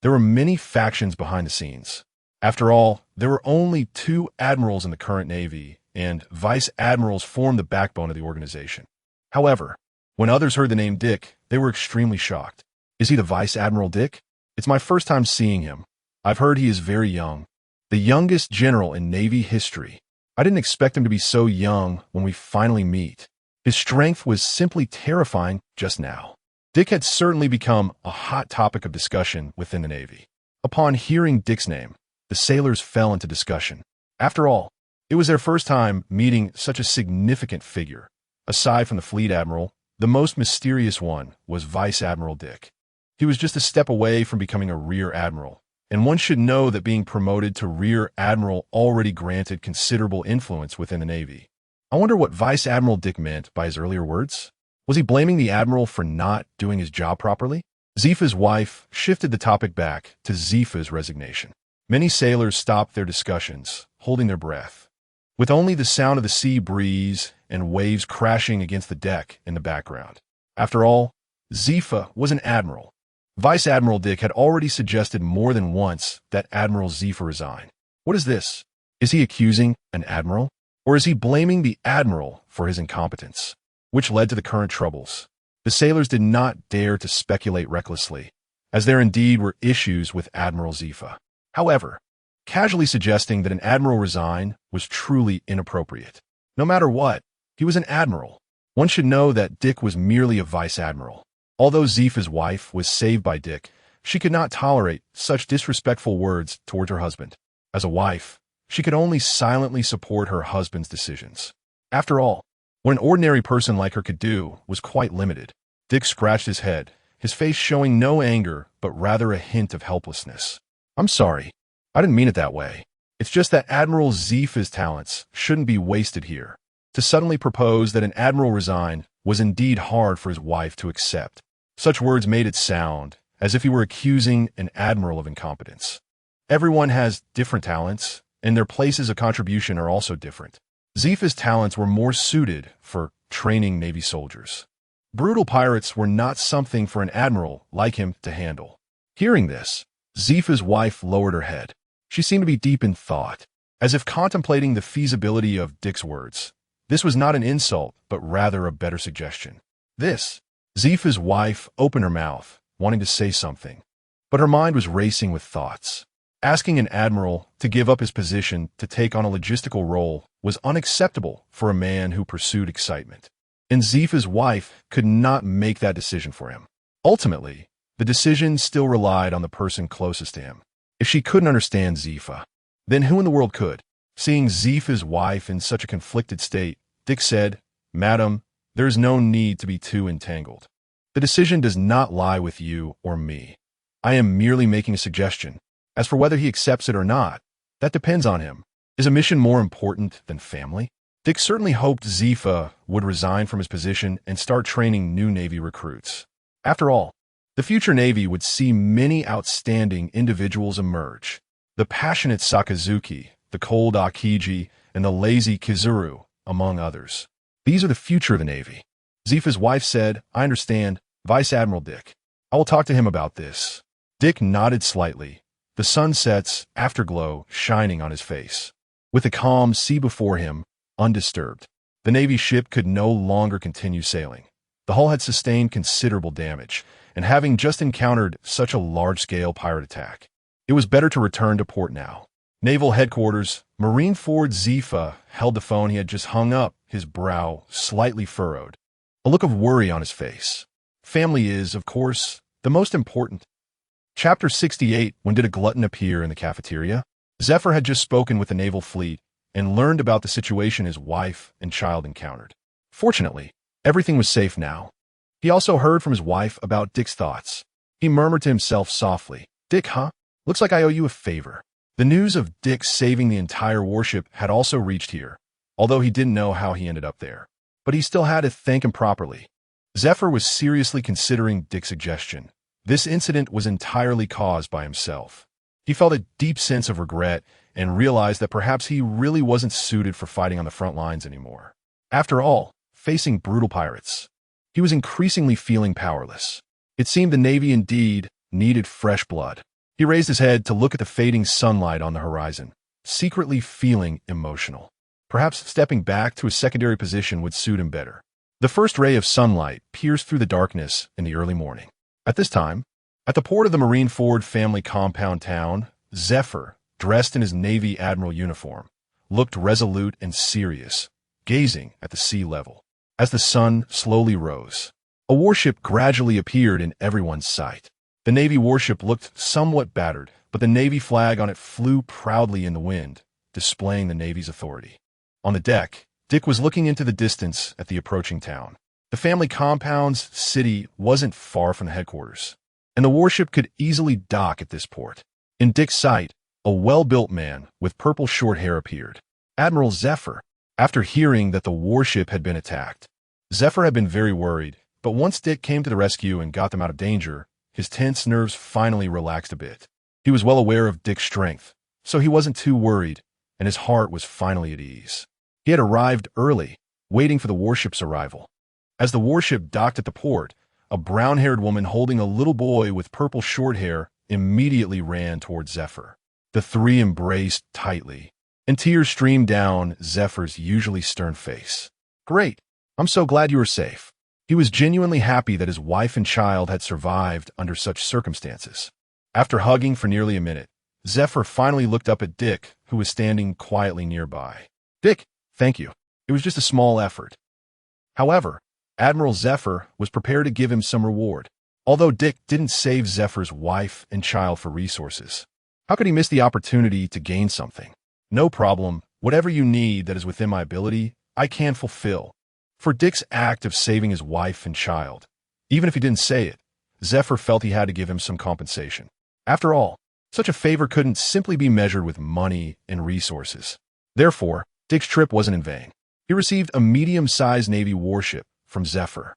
There were many factions behind the scenes. After all, there were only 2 admirals in the current Navy, and vice admirals formed the backbone of the organization. However, when others heard the name Dick, they were extremely shocked. Is he the Vice Admiral Dick? It's my first time seeing him. I've heard he is very young. The youngest general in Navy history. I didn't expect him to be so young when we finally meet. His strength was simply terrifying just now. Dick had certainly become a hot topic of discussion within the Navy. Upon hearing Dick's name, the sailors fell into discussion. After all, it was their first time meeting such a significant figure. Aside from the fleet admiral, the most mysterious one was Vice Admiral Dick. He was just a step away from becoming a rear admiral, and one should know that being promoted to rear admiral already granted considerable influence within the Navy. I wonder what Vice Admiral Dick meant by his earlier words. Was he blaming the admiral for not doing his job properly? Zifa's wife shifted the topic back to Zifa's resignation. Many sailors stopped their discussions, holding their breath, with only the sound of the sea breeze and waves crashing against the deck in the background. After all, Zifa was an admiral. Vice Admiral Dick had already suggested more than once that Admiral Zifa resign. What is this? Is he accusing an admiral? Or is he blaming the admiral for his incompetence, which led to the current troubles? The sailors did not dare to speculate recklessly, as there indeed were issues with Admiral Zifa. However, casually suggesting that an admiral resign was truly inappropriate. No matter what, he was an admiral. One should know that Dick was merely a vice admiral. Although Zifa's wife was saved by Dick, she could not tolerate such disrespectful words towards her husband. As a wife, she could only silently support her husband's decisions. After all, what an ordinary person like her could do was quite limited. Dick scratched his head, his face showing no anger, but rather a hint of helplessness. "I'm sorry. I didn't mean it that way. It's just that Admiral Zifa's talents shouldn't be wasted here." To suddenly propose that an admiral resign was indeed hard for his wife to accept. Such words made it sound as if he were accusing an admiral of incompetence. Everyone has different talents, and their places of contribution are also different. Zifa's talents were more suited for training Navy soldiers. Brutal pirates were not something for an admiral like him to handle. Hearing this, Zifa's wife lowered her head. She seemed to be deep in thought, as if contemplating the feasibility of Dick's words. This was not an insult, but rather a better suggestion. Zifa's wife opened her mouth, wanting to say something, but her mind was racing with thoughts. Asking an admiral to give up his position to take on a logistical role was unacceptable for a man who pursued excitement, and Zifa's wife could not make that decision for him. Ultimately, the decision still relied on the person closest to him. If she couldn't understand Zifa, Then who in the world could? Seeing Zifa's wife in such a conflicted state, Dick said, "Madam, there is no need to be too entangled. The decision does not lie with you or me. I am merely making a suggestion. As for whether he accepts it or not, that depends on him. Is a mission more important than family?" Dick certainly hoped Zifa would resign from his position and start training new Navy recruits. After all, the future Navy would see many outstanding individuals emerge. The passionate Sakazuki, the cold Akiji, and the lazy Kizuru, among others. These are the future of the Navy. Zifa's wife said, "I understand, Vice Admiral Dick. I will talk to him about this." Dick nodded slightly, the sunset's afterglow shining on his face. With the calm sea before him, undisturbed, the Navy ship could no longer continue sailing. The hull had sustained considerable damage, and having just encountered such a large-scale pirate attack, it was better to return to port now. Naval Headquarters, Marineford Zifa held the phone he had just hung up, his brow slightly furrowed, a look of worry on his face. Family is, of course, the most important. Chapter 68. When did a glutton appear in the cafeteria? Zephyr had just spoken with the naval fleet and learned about the situation his wife and child encountered. Fortunately, everything was safe now. He also heard from his wife about Dick's thoughts. He murmured to himself softly, "Dick, huh? Looks like I owe you a favor." The news of Dick saving the entire warship had also reached here, although he didn't know how he ended up there. But he still had to thank him properly. Zephyr was seriously considering Dick's suggestion. This incident was entirely caused by himself. He felt a deep sense of regret and realized that perhaps he really wasn't suited for fighting on the front lines anymore. After all, facing brutal pirates, he was increasingly feeling powerless. It seemed the Navy indeed needed fresh blood. He raised his head to look at the fading sunlight on the horizon, secretly feeling emotional. Perhaps stepping back to a secondary position would suit him better. The first ray of sunlight pierced through the darkness in the early morning. At this time, at the port of the Marineford family compound town, Zephyr, dressed in his Navy Admiral uniform, looked resolute and serious, gazing at the sea level. As the sun slowly rose, a warship gradually appeared in everyone's sight. The Navy warship looked somewhat battered, but the Navy flag on it flew proudly in the wind, displaying the Navy's authority. On the deck, Dick was looking into the distance at the approaching town. The family compound's city wasn't far from the headquarters, and the warship could easily dock at this port. In Dick's sight, a well-built man with purple short hair appeared. Admiral Zephyr. After hearing that the warship had been attacked, Zephyr had been very worried, but once Dick came to the rescue and got them out of danger, his tense nerves finally relaxed a bit. He was well aware of Dick's strength, so he wasn't too worried, and his heart was finally at ease. He had arrived early, waiting for the warship's arrival. As the warship docked at the port, a brown-haired woman holding a little boy with purple short hair immediately ran toward Zephyr. The three embraced tightly, and tears streamed down Zephyr's usually stern face. "Great. I'm so glad you were safe." He was genuinely happy that his wife and child had survived under such circumstances. After hugging for nearly a minute, Zephyr finally looked up at Dick, who was standing quietly nearby. "Dick, thank you. It was just a small effort." However, Admiral Zephyr was prepared to give him some reward. Although Dick didn't save Zephyr's wife and child for resources, how could he miss the opportunity to gain something? "No problem. Whatever you need that is within my ability, I can fulfill." For Dick's act of saving his wife and child, even if he didn't say it, Zephyr felt he had to give him some compensation. After all, such a favor couldn't simply be measured with money and resources. Therefore, Dick's trip wasn't in vain. He received a medium-sized Navy warship from Zephyr,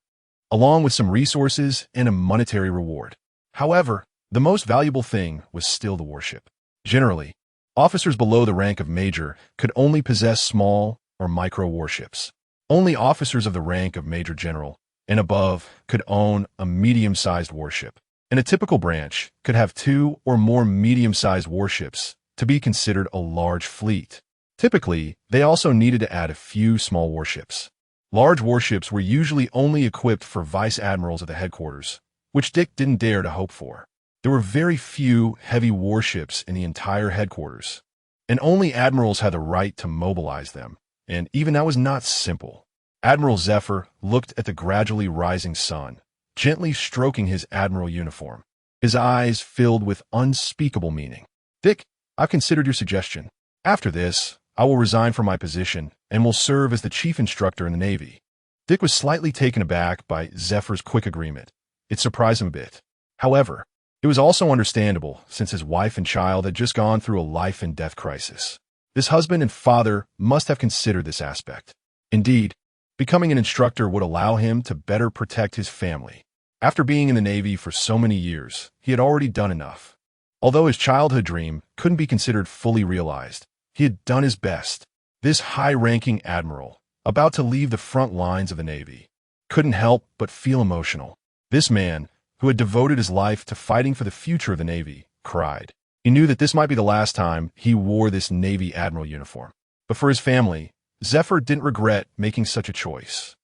along with some resources and a monetary reward. However, the most valuable thing was still the warship. Generally, officers below the rank of major could only possess small or micro warships. Only officers of the rank of major general and above could own a medium-sized warship, and a typical branch could have 2 or more medium-sized warships to be considered a large fleet. Typically, they also needed to add a few small warships. Large warships were usually only equipped for vice admirals at the headquarters, which Dick didn't dare to hope for. There were very few heavy warships in the entire headquarters, and only admirals had the right to mobilize them, and even that was not simple. Admiral Zephyr looked at the gradually rising sun, gently stroking his admiral uniform. His eyes filled with unspeakable meaning. "Dick, I've considered your suggestion. After this, I will resign from my position and will serve as the chief instructor in the Navy. Dick was slightly taken aback by Zephyr's quick agreement. It surprised him a bit. However, it was also understandable since his wife and child had just gone through a life-and-death crisis. This husband and father must have considered this aspect. Indeed, becoming an instructor would allow him to better protect his family. After being in the Navy for so many years, he had already done enough. Although his childhood dream couldn't be considered fully realized, he had done his best. This high-ranking admiral, about to leave the front lines of the Navy, couldn't help but feel emotional. This man, who had devoted his life to fighting for the future of the Navy, cried. He knew that this might be the last time he wore this Navy admiral uniform. But for his family, Zephyr didn't regret making such a choice.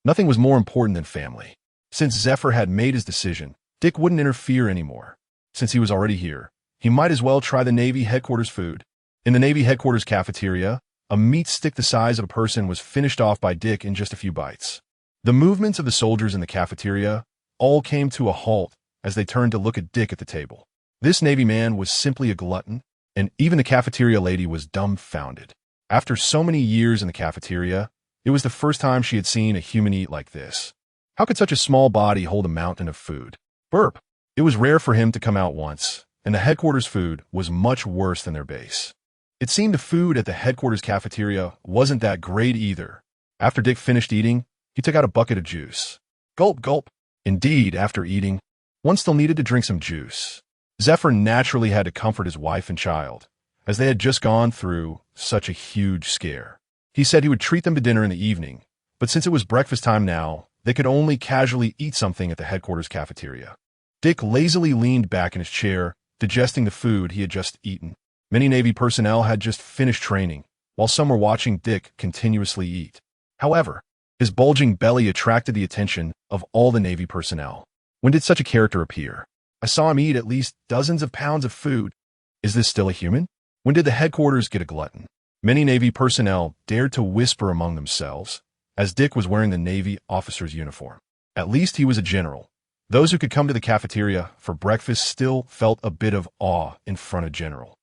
Nothing was more important than family. Since Zephyr had made his decision, Dick wouldn't interfere anymore. Since he was already here, he might as well try the Navy headquarters food. In the Navy headquarters cafeteria, a meat stick the size of a person was finished off by Dick in just a few bites. The movements of the soldiers in the cafeteria all came to a halt as they turned to look at Dick at the table. This Navy man was simply a glutton, and even the cafeteria lady was dumbfounded. After so many years in the cafeteria, it was the first time she had seen a human eat like this. How could such a small body hold a mountain of food? Burp! It was rare for him to come out once, and the headquarters food was much worse than their base. It seemed the food at the headquarters cafeteria wasn't that great either. After Dick finished eating, he took out a bucket of juice. Gulp, gulp. Indeed, after eating, one still needed to drink some juice. Zephyr naturally had to comfort his wife and child, as they had just gone through such a huge scare. He said he would treat them to dinner in the evening, but since it was breakfast time now, they could only casually eat something at the headquarters cafeteria. Dick lazily leaned back in his chair, digesting the food he had just eaten. Many Navy personnel had just finished training, while some were watching Dick continuously eat. However, his bulging belly attracted the attention of all the Navy personnel. When did such a character appear? I saw him eat at least dozens of pounds of food. Is this still a human? When did the headquarters get a glutton? Many Navy personnel dared to whisper among themselves, as Dick was wearing the Navy officer's uniform. At least he was a general. Those who could come to the cafeteria for breakfast still felt a bit of awe in front of General.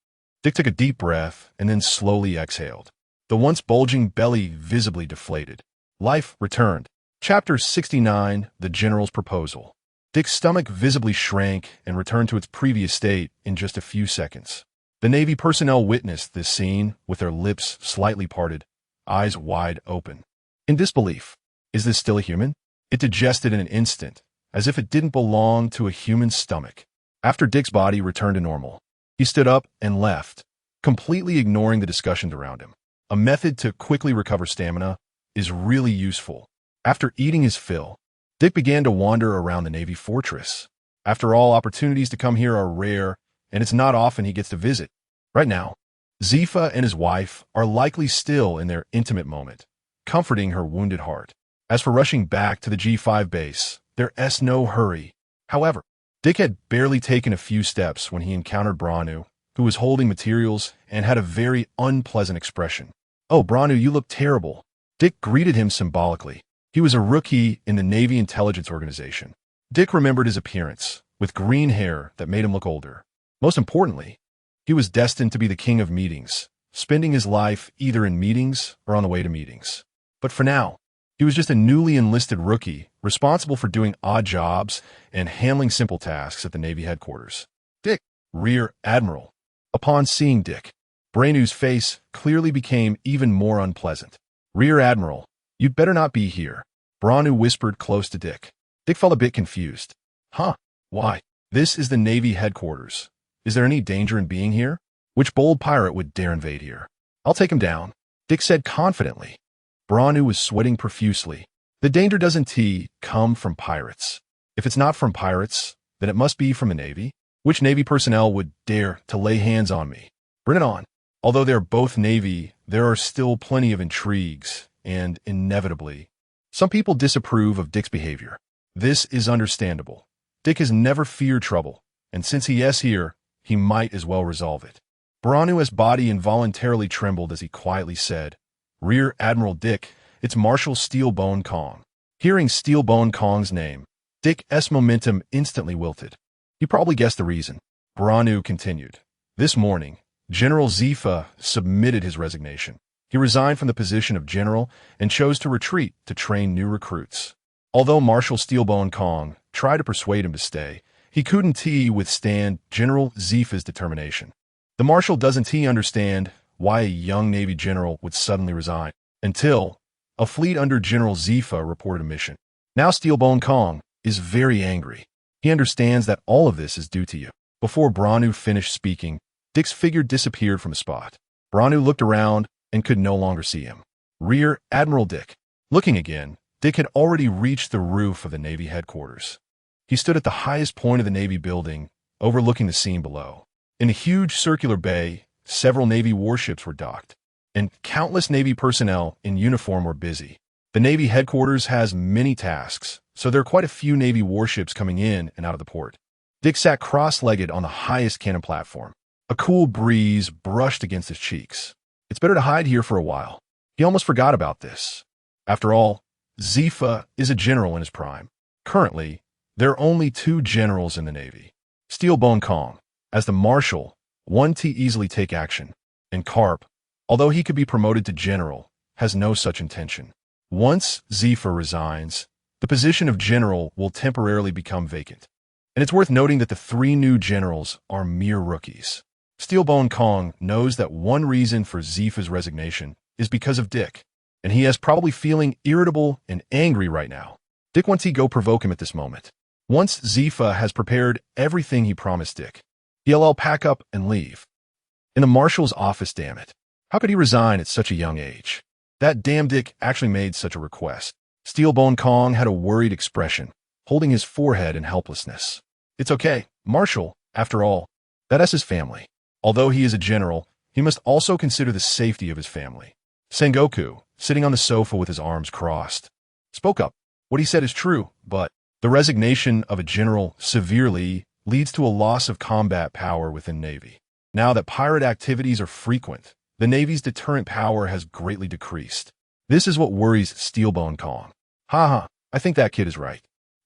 Dick took a deep breath and then slowly exhaled. The once bulging belly visibly deflated. Life returned. Chapter 69, The General's Proposal. Dick's stomach visibly shrank and returned to its previous state in just a few seconds. The Navy personnel witnessed this scene with their lips slightly parted, eyes wide open. In disbelief. Is this still a human? It digested in an instant, as if it didn't belong to a human stomach. After Dick's body returned to normal, he stood up and left, completely ignoring the discussions around him. A method to quickly recover stamina is really useful. After eating his fill, Dick began to wander around the Navy fortress. After all, opportunities to come here are rare, and it's not often he gets to visit. Right now, Zephyr and his wife are likely still in their intimate moment, comforting her wounded heart. As for rushing back to the G5 base, there's no hurry. However, Dick had barely taken a few steps when he encountered Branu, who was holding materials and had a very unpleasant expression. "Oh, Branu, you look terrible." Dick greeted him symbolically. He was a rookie in the Navy intelligence organization. Dick remembered his appearance, with green hair that made him look older. Most importantly, he was destined to be the king of meetings, spending his life either in meetings or on the way to meetings. But for now, he was just a newly enlisted rookie, responsible for doing odd jobs and handling simple tasks at the Navy headquarters. Dick, Rear Admiral. Upon seeing Dick, Branu's face clearly became even more unpleasant. "Rear Admiral, you'd better not be here," Branu whispered close to Dick. Dick felt a bit confused. "Huh? Why? This is the Navy headquarters. Is there any danger in being here? Which bold pirate would dare invade here? I'll take him down," Dick said confidently. Branu was sweating profusely. "The danger doesn't come from pirates. If it's not from pirates, then it must be from the Navy. Which Navy personnel would dare to lay hands on me? Bring it on." Although they're both Navy, there are still plenty of intrigues, and inevitably, some people disapprove of Dick's behavior. This is understandable. Dick has never feared trouble, and since he is here, he might as well resolve it. Branu's body involuntarily trembled as he quietly said, "Rear Admiral Dick, it's Marshal Steelbone Kong." Hearing Steelbone Kong's name, Dick's momentum instantly wilted. You probably guessed the reason. Branu continued. "This morning, General Zifa submitted his resignation. He resigned from the position of general and chose to retreat to train new recruits. Although Marshal Steelbone Kong tried to persuade him to stay, he couldn't withstand General Zifa's determination. The Marshal doesn't understand why a young Navy general would suddenly resign, until a fleet under General Zifa reported a mission. Now Steelbone Kong is very angry. He understands that all of this is due to you. Before Branu finished speaking, Dick's figure disappeared from a spot. Branu looked around and could no longer see him. Rear Admiral Dick. Looking again, Dick had already reached the roof of the Navy headquarters. He stood at the highest point of the Navy building, overlooking the scene below. In a huge circular bay, several Navy warships were docked, and countless Navy personnel in uniform were busy. The Navy headquarters has many tasks, so there are quite a few Navy warships coming in and out of the port. Dick sat cross-legged on the highest cannon platform. A cool breeze brushed against his cheeks. It's better to hide here for a while. He almost forgot about this. After all, Zifa is a general in his prime. Currently, there are only 2 generals in the Navy. Steelbone Kong, as the Marshal, one to easily take action, and Karp, although he could be promoted to general, has no such intention. Once Zifa resigns, the position of general will temporarily become vacant. And it's worth noting that the 3 new generals are mere rookies. Steelbone Kong knows that one reason for Zifa's resignation is because of Dick, and he is probably feeling irritable and angry right now. Dick wants to go provoke him at this moment. Once Zifa has prepared everything he promised Dick, he'll pack up and leave. In the Marshal's office, damn it. How could he resign at such a young age? That damn Dick actually made such a request. Steelbone Kong had a worried expression, holding his forehead in helplessness. It's okay, Marshal, after all, that's his family. Although he is a general, he must also consider the safety of his family. Sengoku, sitting on the sofa with his arms crossed, spoke up. What he said is true, but the resignation of a general severely leads to a loss of combat power within Navy. Now that pirate activities are frequent, the Navy's deterrent power has greatly decreased. This is what worries Steelbone Kong. Haha, I think that kid is right.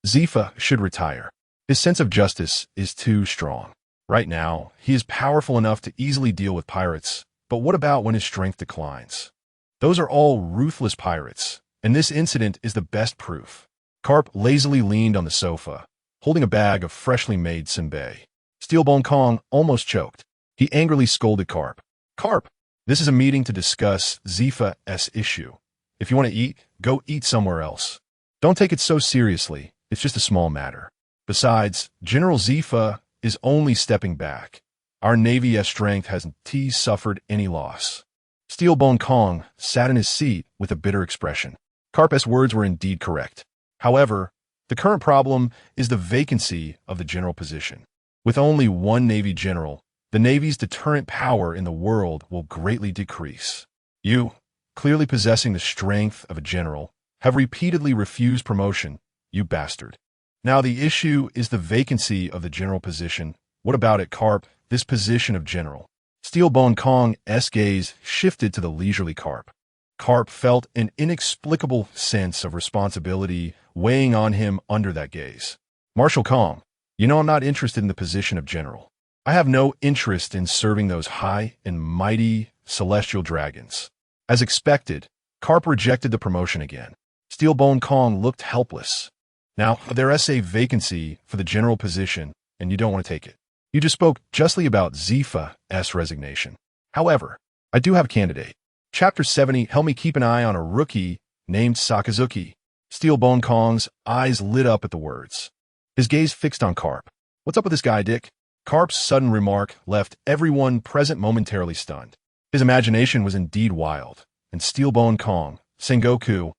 Zifa should retire. His sense of justice is too strong. Right now, he is powerful enough to easily deal with pirates, but what about when his strength declines? Those are all ruthless pirates, and this incident is the best proof. Karp lazily leaned on the sofa, holding a bag of freshly made senbei. Steelbone Kong almost choked. He angrily scolded Karp. Karp, this is a meeting to discuss Zifa's issue. If you want to eat, go eat somewhere else. Don't take it so seriously. It's just a small matter. Besides, General Zifa is only stepping back. Our Navy's strength hasn't suffered any loss. Steelbone Kong sat in his seat with a bitter expression. Karp's words were indeed correct. However, the current problem is the vacancy of the general position. With only one Navy general, the Navy's deterrent power in the world will greatly decrease. You, clearly possessing the strength of a general, have repeatedly refused promotion, you bastard. Now the issue is the vacancy of the general position. What about it, Karp, this position of general? Steelbone Kong's gaze shifted to the leisurely Karp. Karp felt an inexplicable sense of responsibility weighing on him under that gaze. Marshal Kong, you know I'm not interested in the position of general. I have no interest in serving those high and mighty celestial dragons. As expected, Karp rejected the promotion again. Steelbone Kong looked helpless. Now, there is a vacancy for the general position, and you don't want to take it. You just spoke justly about Zifa's resignation. However, I do have a candidate. Chapter 70, help me keep an eye on a rookie named Sakazuki. Steelbone Kong's eyes lit up at the words. His gaze fixed on Karp. What's up with this guy, Dick? Karp's sudden remark left everyone present momentarily stunned. His imagination was indeed wild, and Steelbone Kong, Sengoku,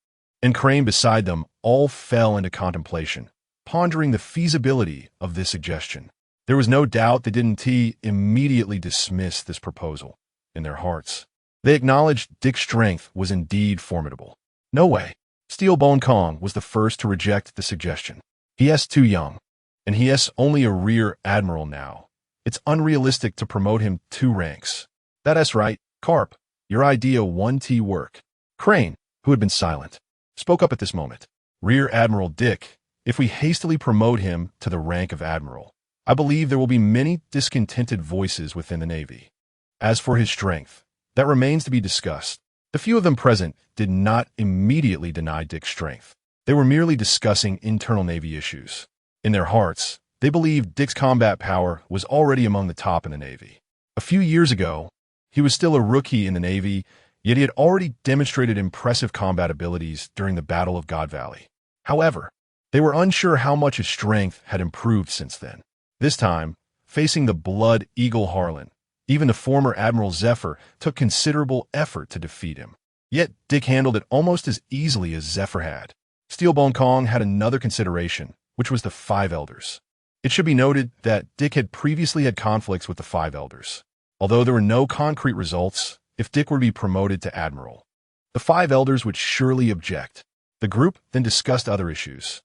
and Crane beside them all fell into contemplation, pondering the feasibility of this suggestion. There was no doubt they didn't immediately dismiss this proposal in their hearts. They acknowledged Dick's strength was indeed formidable. No way. Steelbone Kong was the first to reject the suggestion. He is too young, and he is only a rear admiral now. It's unrealistic to promote him 2 ranks. That is right, Karp. Your idea won't work. Crane, who had been silent, spoke up at this moment. Rear Admiral Dick, if we hastily promote him to the rank of admiral, I believe there will be many discontented voices within the Navy. As for his strength, that remains to be discussed. The few of them present did not immediately deny Dick's strength. They were merely discussing internal Navy issues. In their hearts, they believed Dick's combat power was already among the top in the Navy. A few years ago, he was still a rookie in the Navy, yet he had already demonstrated impressive combat abilities during the Battle of God Valley. However, they were unsure how much his strength had improved since then. This time, facing the Blood Eagle Harlan, even the former Admiral Zephyr took considerable effort to defeat him. Yet Dick handled it almost as easily as Zephyr had. Steelbone Kong had another consideration, which was the Five Elders. It should be noted that Dick had previously had conflicts with the Five Elders. Although there were no concrete results, if Dick were to be promoted to Admiral, the Five Elders would surely object. The group then discussed other issues.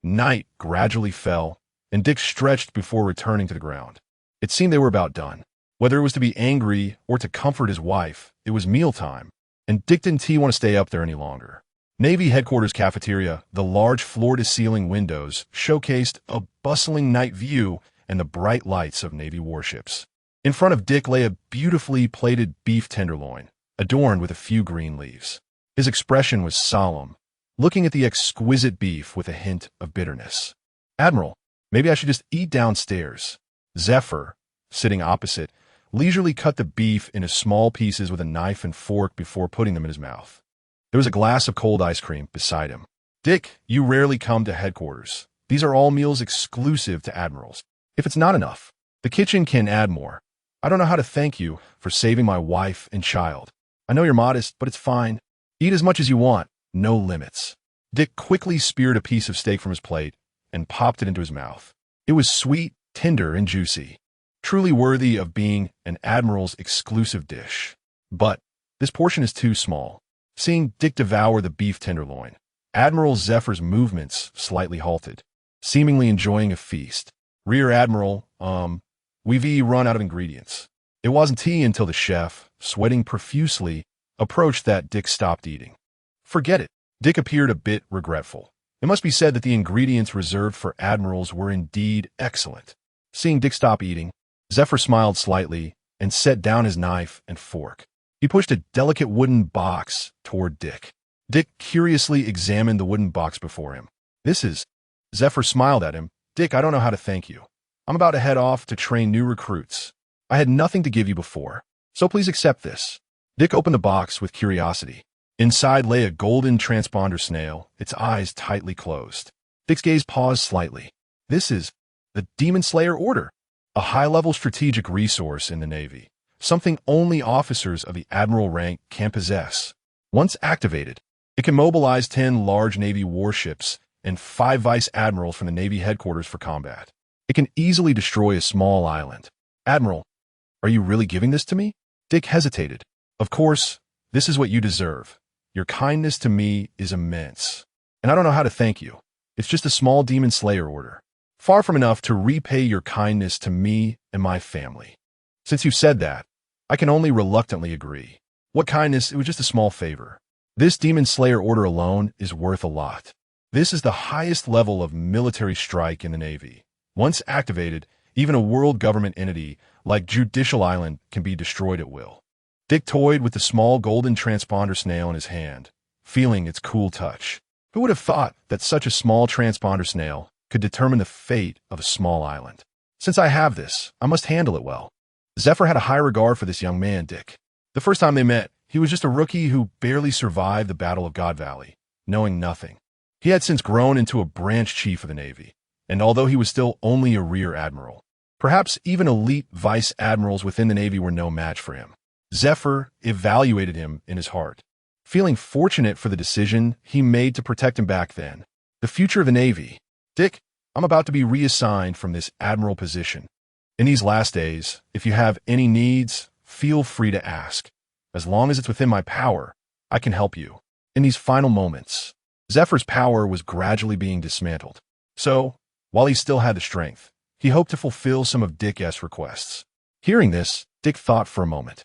Night gradually fell, and Dick stretched before returning to the ground. It seemed they were about done. Whether it was to be angry or to comfort his wife, it was mealtime, and Dick didn't want to stay up there any longer. Navy headquarters cafeteria, the large floor-to-ceiling windows showcased a bustling night view and the bright lights of Navy warships. In front of Dick lay a beautifully plated beef tenderloin, adorned with a few green leaves. His expression was solemn, looking at the exquisite beef with a hint of bitterness. "Admiral, maybe I should just eat downstairs." Zephyr, sitting opposite, leisurely cut the beef into small pieces with a knife and fork before putting them in his mouth. There was a glass of cold ice cream beside him. "Dick, you rarely come to headquarters. These are all meals exclusive to admirals. If it's not enough, the kitchen can add more. I don't know how to thank you for saving my wife and child. I know you're modest, but it's fine. Eat as much as you want. No limits." Dick quickly speared a piece of steak from his plate and popped it into his mouth. It was sweet, tender, and juicy, truly worthy of being an admiral's exclusive dish. But this portion is too small. Seeing Dick devour the beef tenderloin, Admiral Zephyr's movements slightly halted, seemingly enjoying a feast. "Rear Admiral, we've run out of ingredients." It wasn't tea until the chef, sweating profusely, approached that Dick stopped eating. "Forget it." Dick appeared a bit regretful. It must be said that the ingredients reserved for admirals were indeed excellent. Seeing Dick stop eating, Zephyr smiled slightly and set down his knife and fork. He pushed a delicate wooden box toward Dick. Dick curiously examined the wooden box before him. "This is..." Zephyr smiled at him. "Dick, I don't know how to thank you. I'm about to head off to train new recruits. I had nothing to give you before, so please accept this." Dick opened the box with curiosity. Inside lay a golden transponder snail, its eyes tightly closed. Dick's gaze paused slightly. "This is the Demon Slayer Order, a high-level strategic resource in the Navy. Something only officers of the admiral rank can possess. Once activated, it can mobilize 10 large Navy warships and 5 vice admirals from the Navy headquarters for combat. It can easily destroy a small island." "Admiral, are you really giving this to me?" Dick hesitated. "Of course, this is what you deserve. Your kindness to me is immense, and I don't know how to thank you. It's just a small Demon Slayer order. Far from enough to repay your kindness to me and my family. Since you said that, I can only reluctantly agree. What kindness? It was just a small favor. This Demon Slayer order alone is worth a lot. This is the highest level of military strike in the Navy. Once activated, even a world government entity like Judicial Island can be destroyed at will." Dick toyed with the small golden transponder snail in his hand, feeling its cool touch. Who would have thought that such a small transponder snail could determine the fate of a small island? "Since I have this, I must handle it well." Zephyr had a high regard for this young man, Dick. The first time they met, he was just a rookie who barely survived the Battle of God Valley, knowing nothing. He had since grown into a branch chief of the Navy, and although he was still only a rear admiral, perhaps even elite vice admirals within the Navy were no match for him. Zephyr evaluated him in his heart, feeling fortunate for the decision he made to protect him back then. The future of the Navy. "Dick, I'm about to be reassigned from this admiral position. In these last days, if you have any needs, feel free to ask. As long as it's within my power, I can help you." In these final moments, Zephyr's power was gradually being dismantled. So, while he still had the strength, he hoped to fulfill some of Dick's requests. Hearing this, Dick thought for a moment.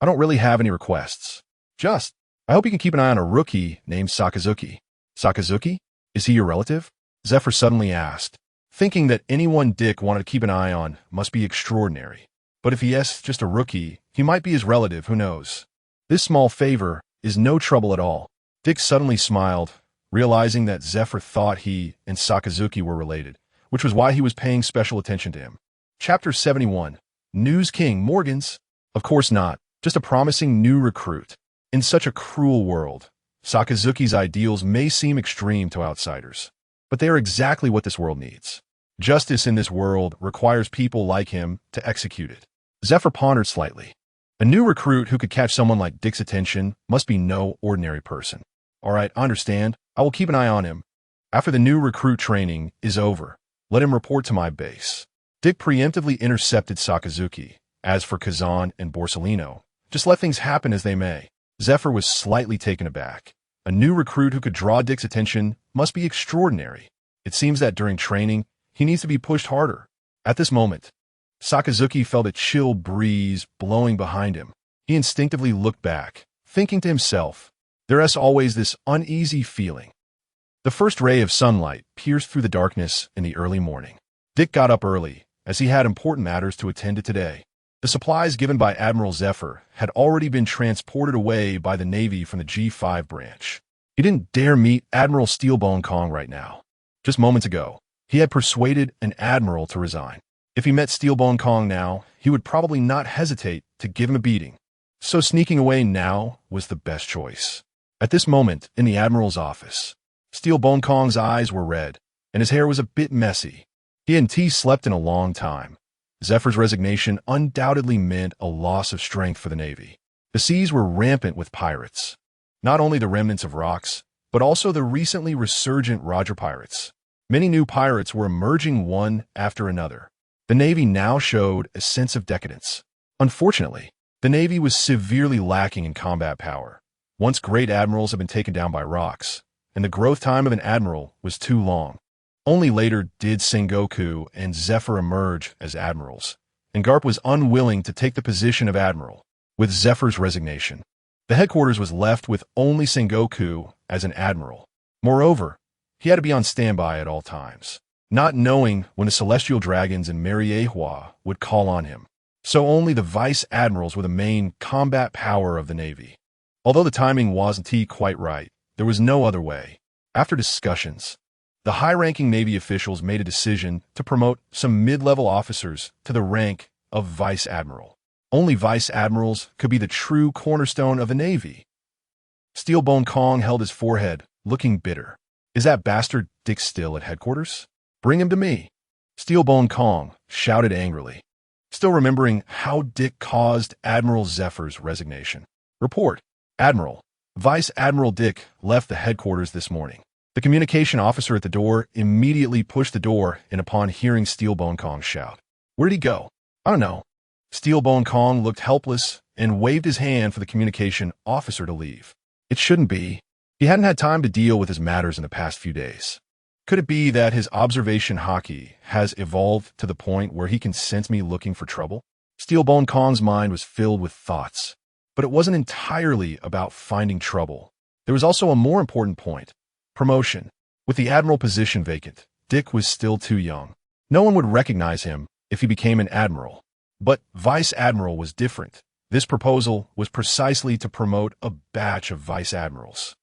"I don't really have any requests. Just, I hope you can keep an eye on a rookie named Sakazuki." "Sakazuki? Is he your relative?" Zephyr suddenly asked, thinking that anyone Dick wanted to keep an eye on must be extraordinary. But if he is just a rookie, He might be his relative, who knows? This small favor is no trouble at all. Dick suddenly smiled, realizing that Zephyr thought he and Sakazuki were related, which was why he was paying special attention to him. Chapter 71. News King Morgans? Of course not, just a promising new recruit. In such a cruel world, Sakazuki's ideals may seem extreme to outsiders, but they are exactly what this world needs. Justice in this world requires people like him to execute it. Zephyr pondered slightly. A new recruit who could catch someone like Dick's attention must be no ordinary person. All right, I understand. I will keep an eye on him. After the new recruit training is over, let him report to my base. Dick preemptively intercepted Sakazuki. As for Kazan and Borsellino, just let things happen as they may. Zephyr was slightly taken aback. A new recruit who could draw Dick's attention must be extraordinary. It seems that during training, he needs to be pushed harder. At this moment, Sakazuki felt a chill breeze blowing behind him. He instinctively looked back, thinking to himself, there is always this uneasy feeling. The first ray of sunlight pierced through the darkness in the early morning. Dick got up early, as he had important matters to attend to today. The supplies given by Admiral Zephyr had already been transported away by the Navy from the G5 branch. He didn't dare meet Admiral Steelbone Kong right now. Just moments ago, he had persuaded an admiral to resign. If he met Steelbone Kong now, he would probably not hesitate to give him a beating. So sneaking away now was the best choice. At this moment, in the admiral's office, Steelbone Kong's eyes were red, and his hair was a bit messy. He hadn't slept in a long time. Zephyr's resignation undoubtedly meant a loss of strength for the Navy. The seas were rampant with pirates. Not only the remnants of rocks, but also the recently resurgent Roger pirates. Many new pirates were emerging one after another. The Navy now showed a sense of decadence. Unfortunately, the Navy was severely lacking in combat power. Once great admirals had been taken down by rocks, and the growth time of an admiral was too long. Only later did Sengoku and Zephyr emerge as admirals, and Garp was unwilling to take the position of admiral. With Zephyr's resignation, the headquarters was left with only Sengoku as an admiral. Moreover, he had to be on standby at all times, not knowing when the Celestial Dragons and Mariehua would call on him. So only the vice admirals were the main combat power of the Navy. Although the timing wasn't quite right, there was no other way. After discussions, the high-ranking Navy officials made a decision to promote some mid-level officers to the rank of vice admiral. Only vice admirals could be the true cornerstone of the Navy. Steelbone Kong held his forehead, looking bitter. Is that bastard Dick still at headquarters? Bring him to me. Steelbone Kong shouted angrily, still remembering how Dick caused Admiral Zephyr's resignation. Report. Admiral. Vice Admiral Dick left the headquarters this morning. The communication officer at the door immediately pushed the door in upon hearing Steelbone Kong shout. Where'd he go? I don't know. Steelbone Kong looked helpless and waved his hand for the communication officer to leave. It shouldn't be. He hadn't had time to deal with his matters in the past few days. Could it be that his observation Haki has evolved to the point where he can sense me looking for trouble? Steelbone Kong's mind was filled with thoughts, but it wasn't entirely about finding trouble. There was also a more important point. Promotion. With the admiral position vacant, Dick was still too young. No one would recognize him if he became an admiral. But vice admiral was different. This proposal was precisely to promote a batch of vice admirals.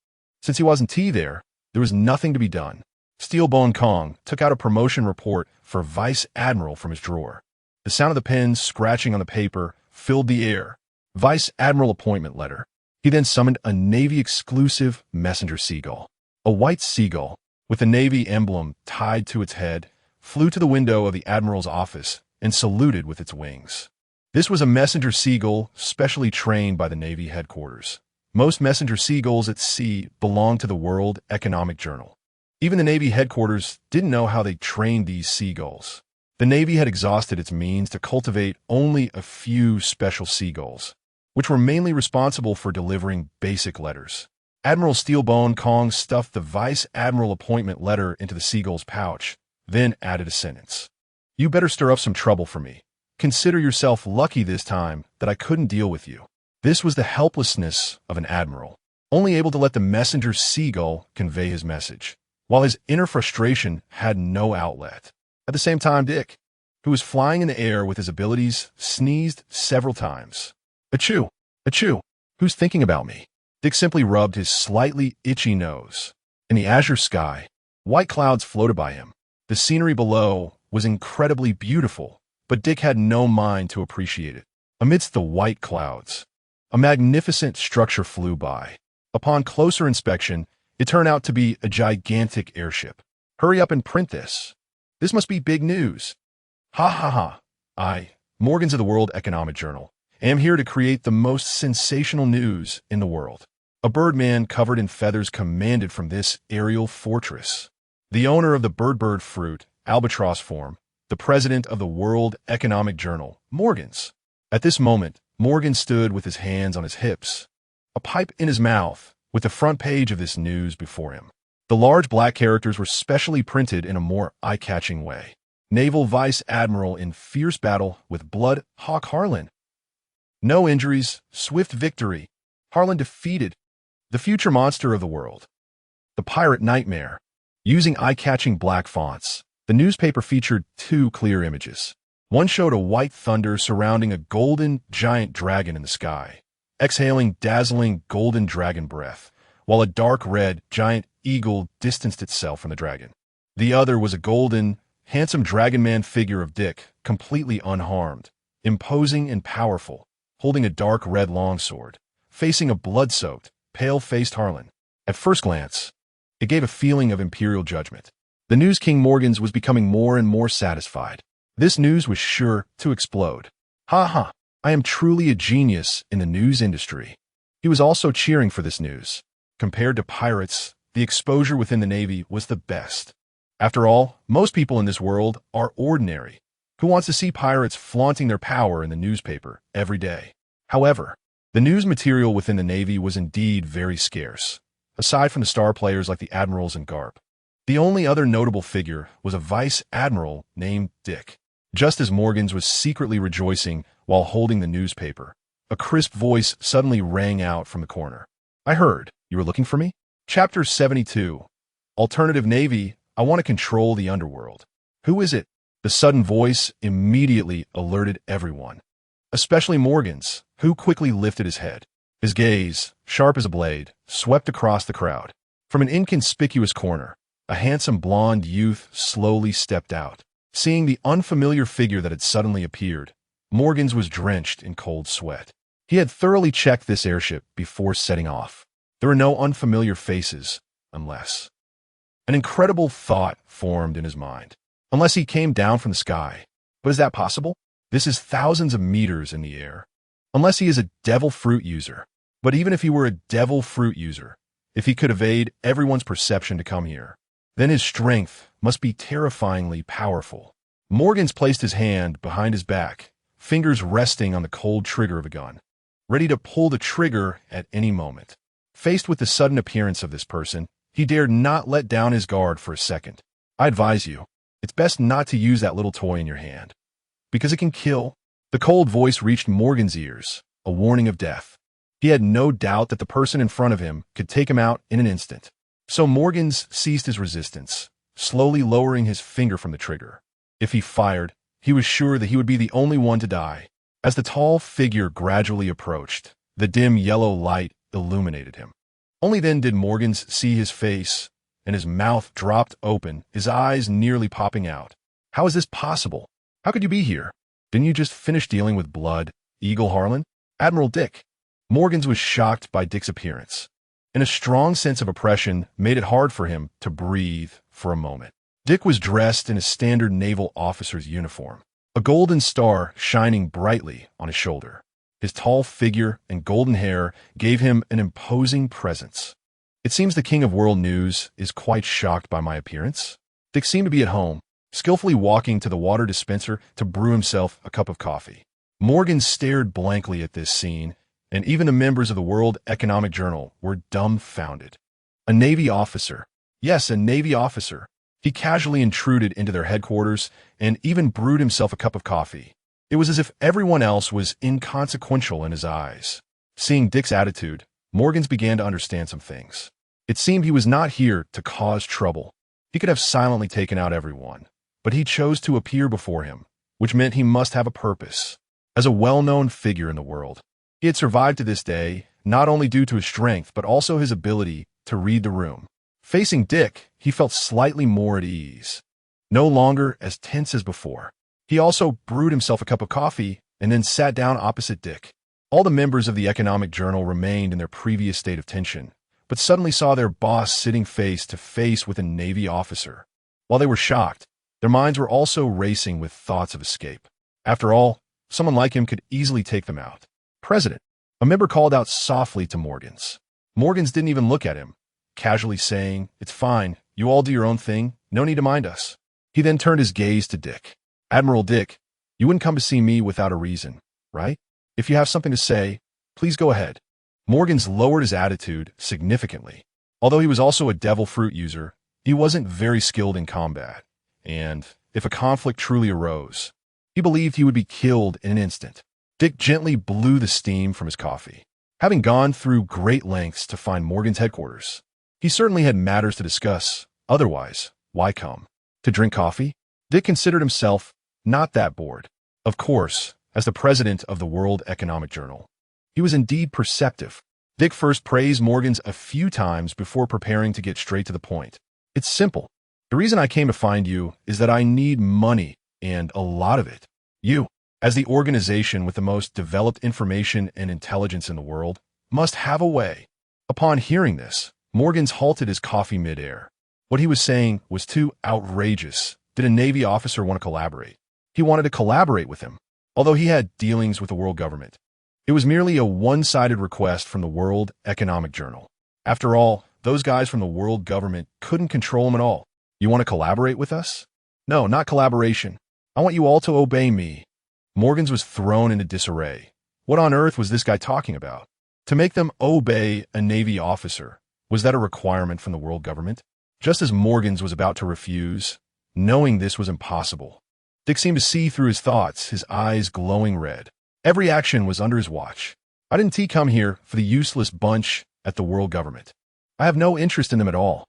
Since he wasn't there was nothing to be done. Steelbone Kong took out a promotion report for vice admiral from his drawer. The sound of the pen scratching on the paper filled the air. Vice admiral appointment letter. He then summoned a Navy-exclusive messenger seagull. A white seagull, with the Navy emblem tied to its head, flew to the window of the admiral's office and saluted with its wings. This was a messenger seagull specially trained by the Navy headquarters. Most messenger seagulls at sea belong to the World Economic Journal. Even the Navy headquarters didn't know how they trained these seagulls. The Navy had exhausted its means to cultivate only a few special seagulls, which were mainly responsible for delivering basic letters. Admiral Steelbone Kong stuffed the vice admiral appointment letter into the seagull's pouch, then added a sentence. You better stir up some trouble for me. Consider yourself lucky this time that I couldn't deal with you. This was the helplessness of an admiral, only able to let the messenger seagull convey his message, while his inner frustration had no outlet. At the same time, Dick, who was flying in the air with his abilities, sneezed several times. Achoo! Achoo! Who's thinking about me? Dick simply rubbed his slightly itchy nose. In the azure sky, white clouds floated by him. The scenery below was incredibly beautiful, but Dick had no mind to appreciate it. Amidst the white clouds, a magnificent structure flew by. Upon closer inspection, it turned out to be a gigantic airship. Hurry up and print this. This must be big news. Ha ha ha. Morgans of the World Economic Journal, am here to create the most sensational news in the world. A birdman covered in feathers commanded from this aerial fortress. The owner of the bird fruit, albatross form, the president of the World Economic Journal, Morgans. At this moment, Morgan stood with his hands on his hips, a pipe in his mouth, with the front page of this news before him. The large black characters were specially printed in a more eye-catching way. Naval Vice Admiral in fierce battle with Blood Hawk Harlan. No injuries, swift victory. Harlan defeated the future monster of the world. The pirate nightmare. Using eye-catching black fonts, the newspaper featured two clear images. One showed a white thunder surrounding a golden giant dragon in the sky, exhaling dazzling golden dragon breath, while a dark red giant eagle distanced itself from the dragon. The other was a golden, handsome dragon man figure of Dick, completely unharmed, imposing and powerful, holding a dark red longsword, facing a blood-soaked, pale-faced Harlan. At first glance, it gave a feeling of imperial judgment. The News King Morgans was becoming more and more satisfied. This news was sure to explode. Ha ha, I am truly a genius in the news industry. He was also cheering for this news. Compared to pirates, the exposure within the Navy was the best. After all, most people in this world are ordinary. Who wants to see pirates flaunting their power in the newspaper every day? However, the news material within the Navy was indeed very scarce, aside from the star players like the admirals and Garp. The only other notable figure was a vice admiral named Dick. Just as Morgans was secretly rejoicing while holding the newspaper, a crisp voice suddenly rang out from the corner. I heard you were looking for me? Chapter 72. Alternative Navy, I want to control the underworld. Who is it? The sudden voice immediately alerted everyone, especially Morgans, who quickly lifted his head. His gaze, sharp as a blade, swept across the crowd. From an inconspicuous corner, a handsome blonde youth slowly stepped out. Seeing the unfamiliar figure that had suddenly appeared, Morgans was drenched in cold sweat. He had thoroughly checked this airship before setting off. There were no unfamiliar faces, unless... An incredible thought formed in his mind. Unless he came down from the sky. But is that possible? This is thousands of meters in the air. Unless he is a devil fruit user. But even if he were a devil fruit user, if he could evade everyone's perception to come here, then his strength must be terrifyingly powerful. Morgans placed his hand behind his back, fingers resting on the cold trigger of a gun, ready to pull the trigger at any moment. Faced with the sudden appearance of this person, he dared not let down his guard for a second. I advise you, it's best not to use that little toy in your hand, because it can kill. The cold voice reached Morgan's ears, a warning of death. He had no doubt that the person in front of him could take him out in an instant. So Morgans ceased his resistance, slowly lowering his finger from the trigger. If he fired, he was sure that he would be the only one to die. As the tall figure gradually approached, the dim yellow light illuminated him. Only then did Morgans see his face, and his mouth dropped open, his eyes nearly popping out. How is this possible? How could you be here? Didn't you just finish dealing with Blood, Eagle Harlan? Admiral Dick. Morgans was shocked by Dick's appearance, and a strong sense of oppression made it hard for him to breathe for a moment. Dick was dressed in a standard naval officer's uniform, a golden star shining brightly on his shoulder. His tall figure and golden hair gave him an imposing presence. It seems the King of World News is quite shocked by my appearance. Dick seemed to be at home, skillfully walking to the water dispenser to brew himself a cup of coffee. Morgan stared blankly at this scene, and even the members of the World Economic Journal were dumbfounded. A Navy officer. Yes, a Navy officer. He casually intruded into their headquarters and even brewed himself a cup of coffee. It was as if everyone else was inconsequential in his eyes. Seeing Dick's attitude, Morgans began to understand some things. It seemed he was not here to cause trouble. He could have silently taken out everyone, but he chose to appear before him, which meant he must have a purpose. As a well-known figure in the world, He had survived to this day, not only due to his strength, but also his ability to read the room. Facing Dick, he felt slightly more at ease, no longer as tense as before. He also brewed himself a cup of coffee and then sat down opposite Dick. All the members of the Economic Journal remained in their previous state of tension, but suddenly saw their boss sitting face to face with a Navy officer. While they were shocked, their minds were also racing with thoughts of escape. After all, someone like him could easily take them out. President, a member called out softly to Morgans. Morgans didn't even look at him, casually saying, "It's fine, you all do your own thing, no need to mind us." He then turned his gaze to Dick. "Admiral Dick, you wouldn't come to see me without a reason, right? If you have something to say, please go ahead." Morgans lowered his attitude significantly. Although he was also a devil fruit user, he wasn't very skilled in combat, and if a conflict truly arose, he believed he would be killed in an instant. Dick gently blew the steam from his coffee. Having gone through great lengths to find Morgan's headquarters, he certainly had matters to discuss. Otherwise, why come? To drink coffee? Dick considered himself not that bored. Of course, as the president of the World Economic Journal, he was indeed perceptive. Dick first praised Morgans a few times before preparing to get straight to the point. "It's simple. The reason I came to find you is that I need money, and a lot of it. You, as the organization with the most developed information and intelligence in the world, must have a way." Upon hearing this, Morgans halted his coffee midair. What he was saying was too outrageous. Did a Navy officer want to collaborate? He wanted to collaborate with him, although he had dealings with the world government. It was merely a one-sided request from the World Economic Journal. After all, those guys from the world government couldn't control him at all. "You want to collaborate with us?" "No, not collaboration. I want you all to obey me." Morgans was thrown into disarray. What on earth was this guy talking about? To make them obey a Navy officer, was that a requirement from the world government? Just as Morgans was about to refuse, knowing this was impossible, Dick seemed to see through his thoughts, his eyes glowing red. Every action was under his watch. "I didn't come here for the useless bunch at the world government. I have no interest in them at all.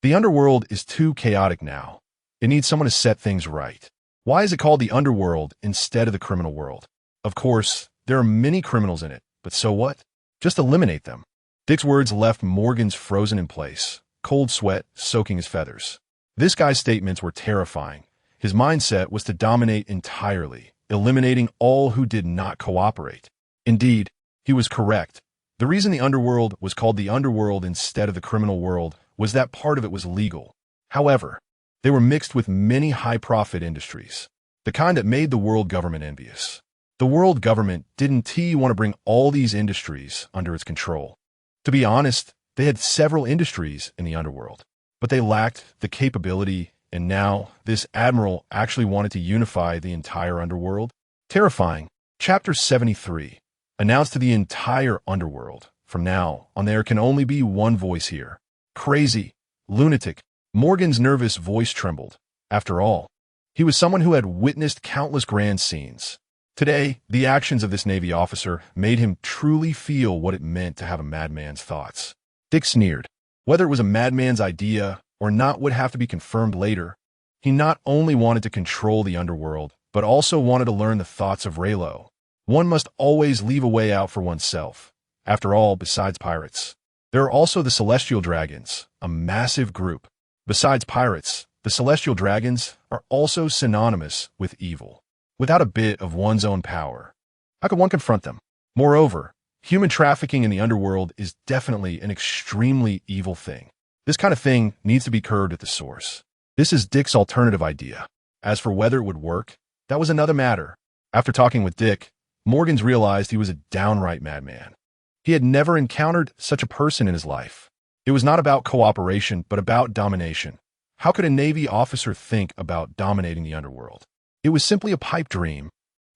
The underworld is too chaotic now. It needs someone to set things right. Why is it called the underworld instead of the criminal world? Of course, there are many criminals in it, but so what? Just eliminate them." Dick's words left Morgans frozen in place, cold sweat soaking his feathers. This guy's statements were terrifying. His mindset was to dominate entirely, eliminating all who did not cooperate. Indeed, he was correct. The reason the underworld was called the underworld instead of the criminal world was that part of it was legal. However, they were mixed with many high-profit industries, the kind that made the world government envious. The world government didn't want to bring all these industries under its control. To be honest, they had several industries in the underworld, but they lacked the capability, and now this admiral actually wanted to unify the entire underworld. Terrifying. Chapter 73. Announced to the entire underworld. From now on, there can only be one voice here. Crazy. Lunatic. Morgan's nervous voice trembled. After all, he was someone who had witnessed countless grand scenes. Today, the actions of this Navy officer made him truly feel what it meant to have a madman's thoughts. Dick sneered. Whether it was a madman's idea or not would have to be confirmed later. He not only wanted to control the underworld, but also wanted to learn the thoughts of Raylo. One must always leave a way out for oneself. After all, besides pirates, there are also the Celestial Dragons, a massive group. Besides pirates, the Celestial Dragons are also synonymous with evil. Without a bit of one's own power, how could one confront them? Moreover, human trafficking in the underworld is definitely an extremely evil thing. This kind of thing needs to be curbed at the source. This is Dick's alternative idea. As for whether it would work, that was another matter. After talking with Dick, Morgans realized he was a downright madman. He had never encountered such a person in his life. It was not about cooperation, but about domination. How could a Navy officer think about dominating the underworld? It was simply a pipe dream.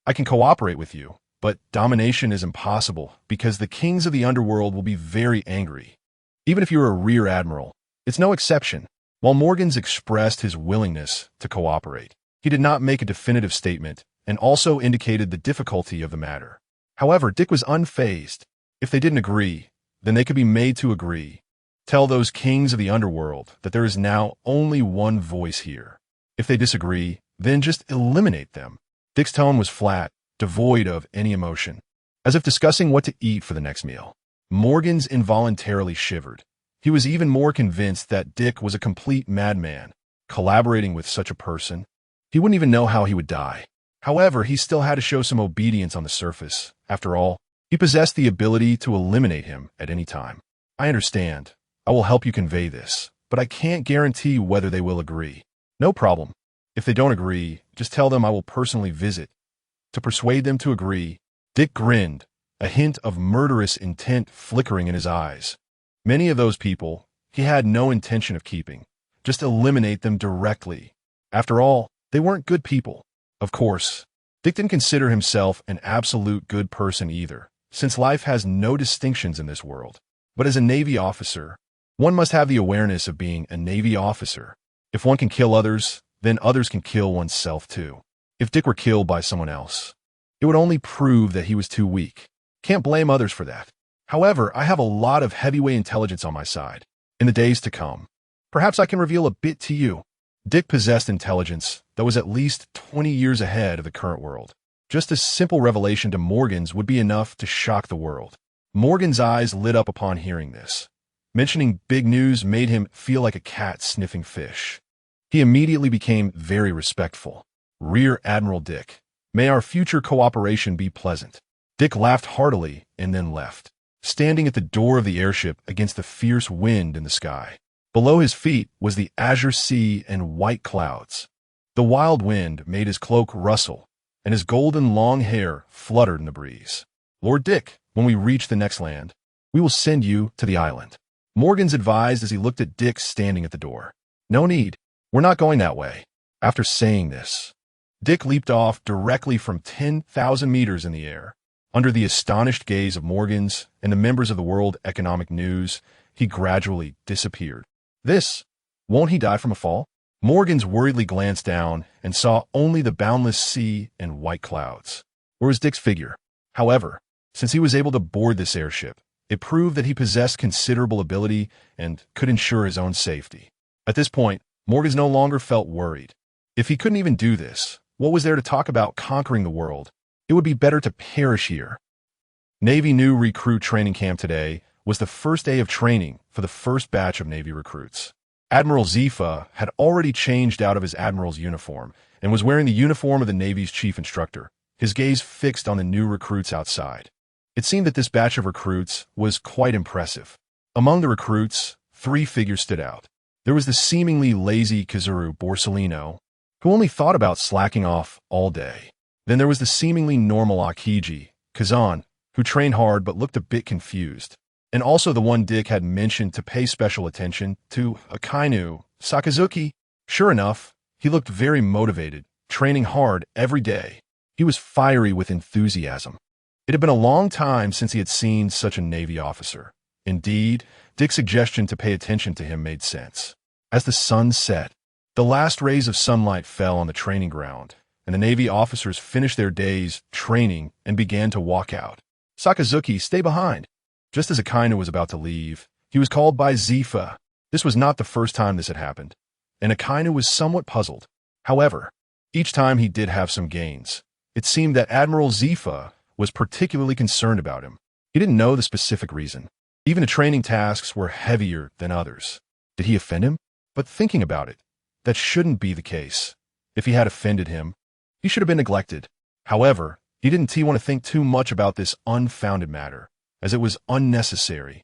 "I can cooperate with you, but domination is impossible because the kings of the underworld will be very angry. Even if you're a rear admiral, it's no exception." While Morgans expressed his willingness to cooperate, he did not make a definitive statement and also indicated the difficulty of the matter. However, Dick was unfazed. If they didn't agree, then they could be made to agree. Tell those kings of the underworld that there is now only one voice here. If they disagree, then just eliminate them. Dick's tone was flat, devoid of any emotion. as if discussing what to eat for the next meal. Morgans involuntarily shivered. He was even more convinced that Dick was a complete madman. Collaborating with such a person, he wouldn't even know how he would die. However, he still had to show some obedience on the surface. After all, he possessed the ability to eliminate him at any time. I understand. I will help you convey this, but I can't guarantee whether they will agree. No problem. If they don't agree, just tell them I will personally visit. To persuade them to agree, Dick grinned, a hint of murderous intent flickering in his eyes. Many of those people he had no intention of keeping. Just eliminate them directly. After all, they weren't good people. Of course, Dick didn't consider himself an absolute good person either, since life has no distinctions in this world. But as a Navy officer, one must have the awareness of being a Navy officer. If one can kill others, then others can kill oneself too. If Dick were killed by someone else, it would only prove that he was too weak. Can't blame others for that. However, I have a lot of heavyweight intelligence on my side. In the days to come, perhaps I can reveal a bit to you. Dick possessed intelligence that was at least 20 years ahead of the current world. Just a simple revelation to Morgans would be enough to shock the world. Morgan's eyes lit up upon hearing this. Mentioning big news made him feel like a cat sniffing fish. He immediately became very respectful. Rear Admiral Dick, may our future cooperation be pleasant. Dick laughed heartily and then left, standing at the door of the airship against the fierce wind in the sky. Below his feet was the azure sea and white clouds. The wild wind made his cloak rustle, and his golden long hair fluttered in the breeze. Lord Dick, when we reach the next land, we will send you to the island. Morgans advised as he looked at Dick standing at the door. No need. We're not going that way. After saying this, Dick leaped off directly from 10,000 meters in the air. Under the astonished gaze of Morgans and the members of the World Economic News, he gradually disappeared. Won't he die from a fall? Morgans worriedly glanced down and saw only the boundless sea and white clouds. Where was Dick's figure? However, since he was able to board this airship, it proved that he possessed considerable ability and could ensure his own safety. At this point, Morgans no longer felt worried. If he couldn't even do this, what was there to talk about conquering the world? It would be better to perish here. Navy new recruit training camp today was the first day of training for the first batch of Navy recruits. Admiral Zifa had already changed out of his admiral's uniform and was wearing the uniform of the Navy's chief instructor, his gaze fixed on the new recruits outside. It seemed that this batch of recruits was quite impressive. Among the recruits, 3 figures stood out. There was the seemingly lazy Kazuru Borsalino, who only thought about slacking off all day. Then there was the seemingly normal Akiji, Kazan, who trained hard but looked a bit confused. And also the one Dick had mentioned to pay special attention to, Akainu, Sakazuki. Sure enough, he looked very motivated, training hard every day. He was fiery with enthusiasm. It had been a long time since he had seen such a Navy officer. Indeed, Dick's suggestion to pay attention to him made sense. As the sun set, the last rays of sunlight fell on the training ground, and the Navy officers finished their days training and began to walk out. Sakazuki, stay behind. Just as Akainu was about to leave, he was called by Zifa. This was not the first time this had happened, and Akainu was somewhat puzzled. However, each time he did have some gains. It seemed that Admiral Zifa was particularly concerned about him. He didn't know the specific reason. Even the training tasks were heavier than others. Did he offend him? But thinking about it, that shouldn't be the case. If he had offended him, he should have been neglected. However, he didn't want to think too much about this unfounded matter, as it was unnecessary.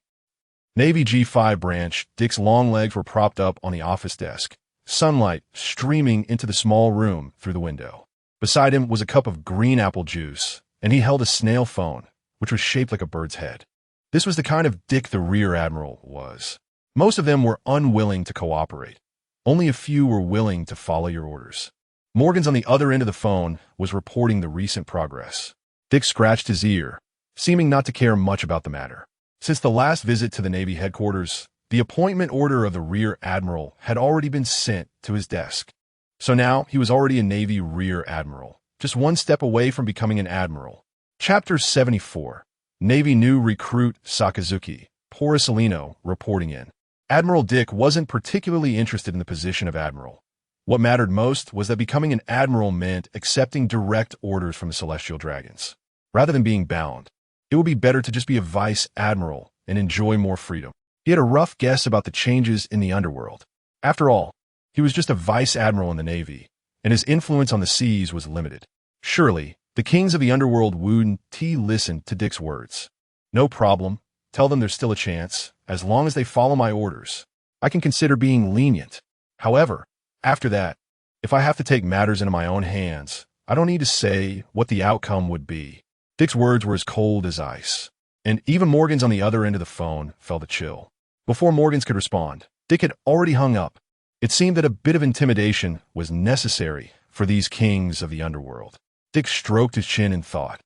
Navy G5 branch, Dick's long legs were propped up on the office desk, sunlight streaming into the small room through the window. Beside him was a cup of green apple juice, and he held a snail phone, which was shaped like a bird's head. This was the kind of Dick the Rear Admiral was. Most of them were unwilling to cooperate. Only a few were willing to follow your orders. Morgans on the other end of the phone was reporting the recent progress. Dick scratched his ear, seeming not to care much about the matter. Since the last visit to the Navy headquarters, the appointment order of the Rear Admiral had already been sent to his desk. So now he was already a Navy Rear Admiral, just one step away from becoming an admiral. Chapter 74. Navy new recruit Sakazuki, Porcellino, reporting in. Admiral Dick wasn't particularly interested in the position of admiral. What mattered most was that becoming an admiral meant accepting direct orders from the Celestial Dragons, rather than being bound. It would be better to just be a vice admiral and enjoy more freedom. He had a rough guess about the changes in the underworld. After all, he was just a vice admiral in the Navy, and his influence on the seas was limited. Surely, the kings of the underworld wouldn't listen to Dick's words. No problem. Tell them there's still a chance, as long as they follow my orders. I can consider being lenient. However, after that, if I have to take matters into my own hands, I don't need to say what the outcome would be. Dick's words were as cold as ice, and even Morgan's on the other end of the phone felt a chill. Before Morgan's could respond, Dick had already hung up. It seemed that a bit of intimidation was necessary for these kings of the underworld. Dick stroked his chin in thought,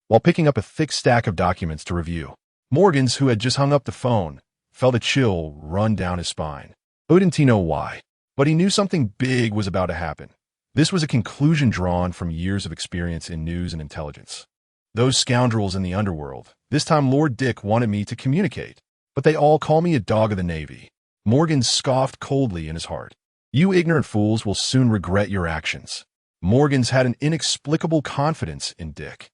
while picking up a thick stack of documents to review. Morgan's, who had just hung up the phone, felt a chill run down his spine. Wouldn't he know why? But he knew something big was about to happen. This was a conclusion drawn from years of experience in news and intelligence. Those scoundrels in the underworld. This time Lord Dick wanted me to communicate, but they all call me a dog of the Navy. Morgan scoffed coldly in his heart. You ignorant fools will soon regret your actions. Morgan's had an inexplicable confidence in Dick.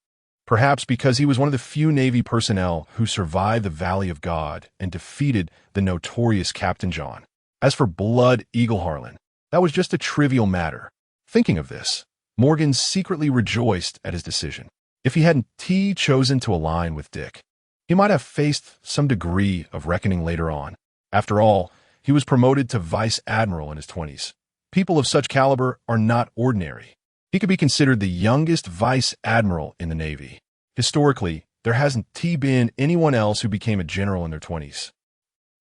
Perhaps because he was one of the few Navy personnel who survived the Valley of God and defeated the notorious Captain John. As for Blood Eagle Harlan, that was just a trivial matter. Thinking of this, Morgan secretly rejoiced at his decision. If he hadn't chosen to align with Dick, he might have faced some degree of reckoning later on. After all, he was promoted to vice admiral in his 20s. People of such caliber are not ordinary. He could be considered the youngest vice admiral in the Navy. Historically, there hasn't been anyone else who became a general in their 20s.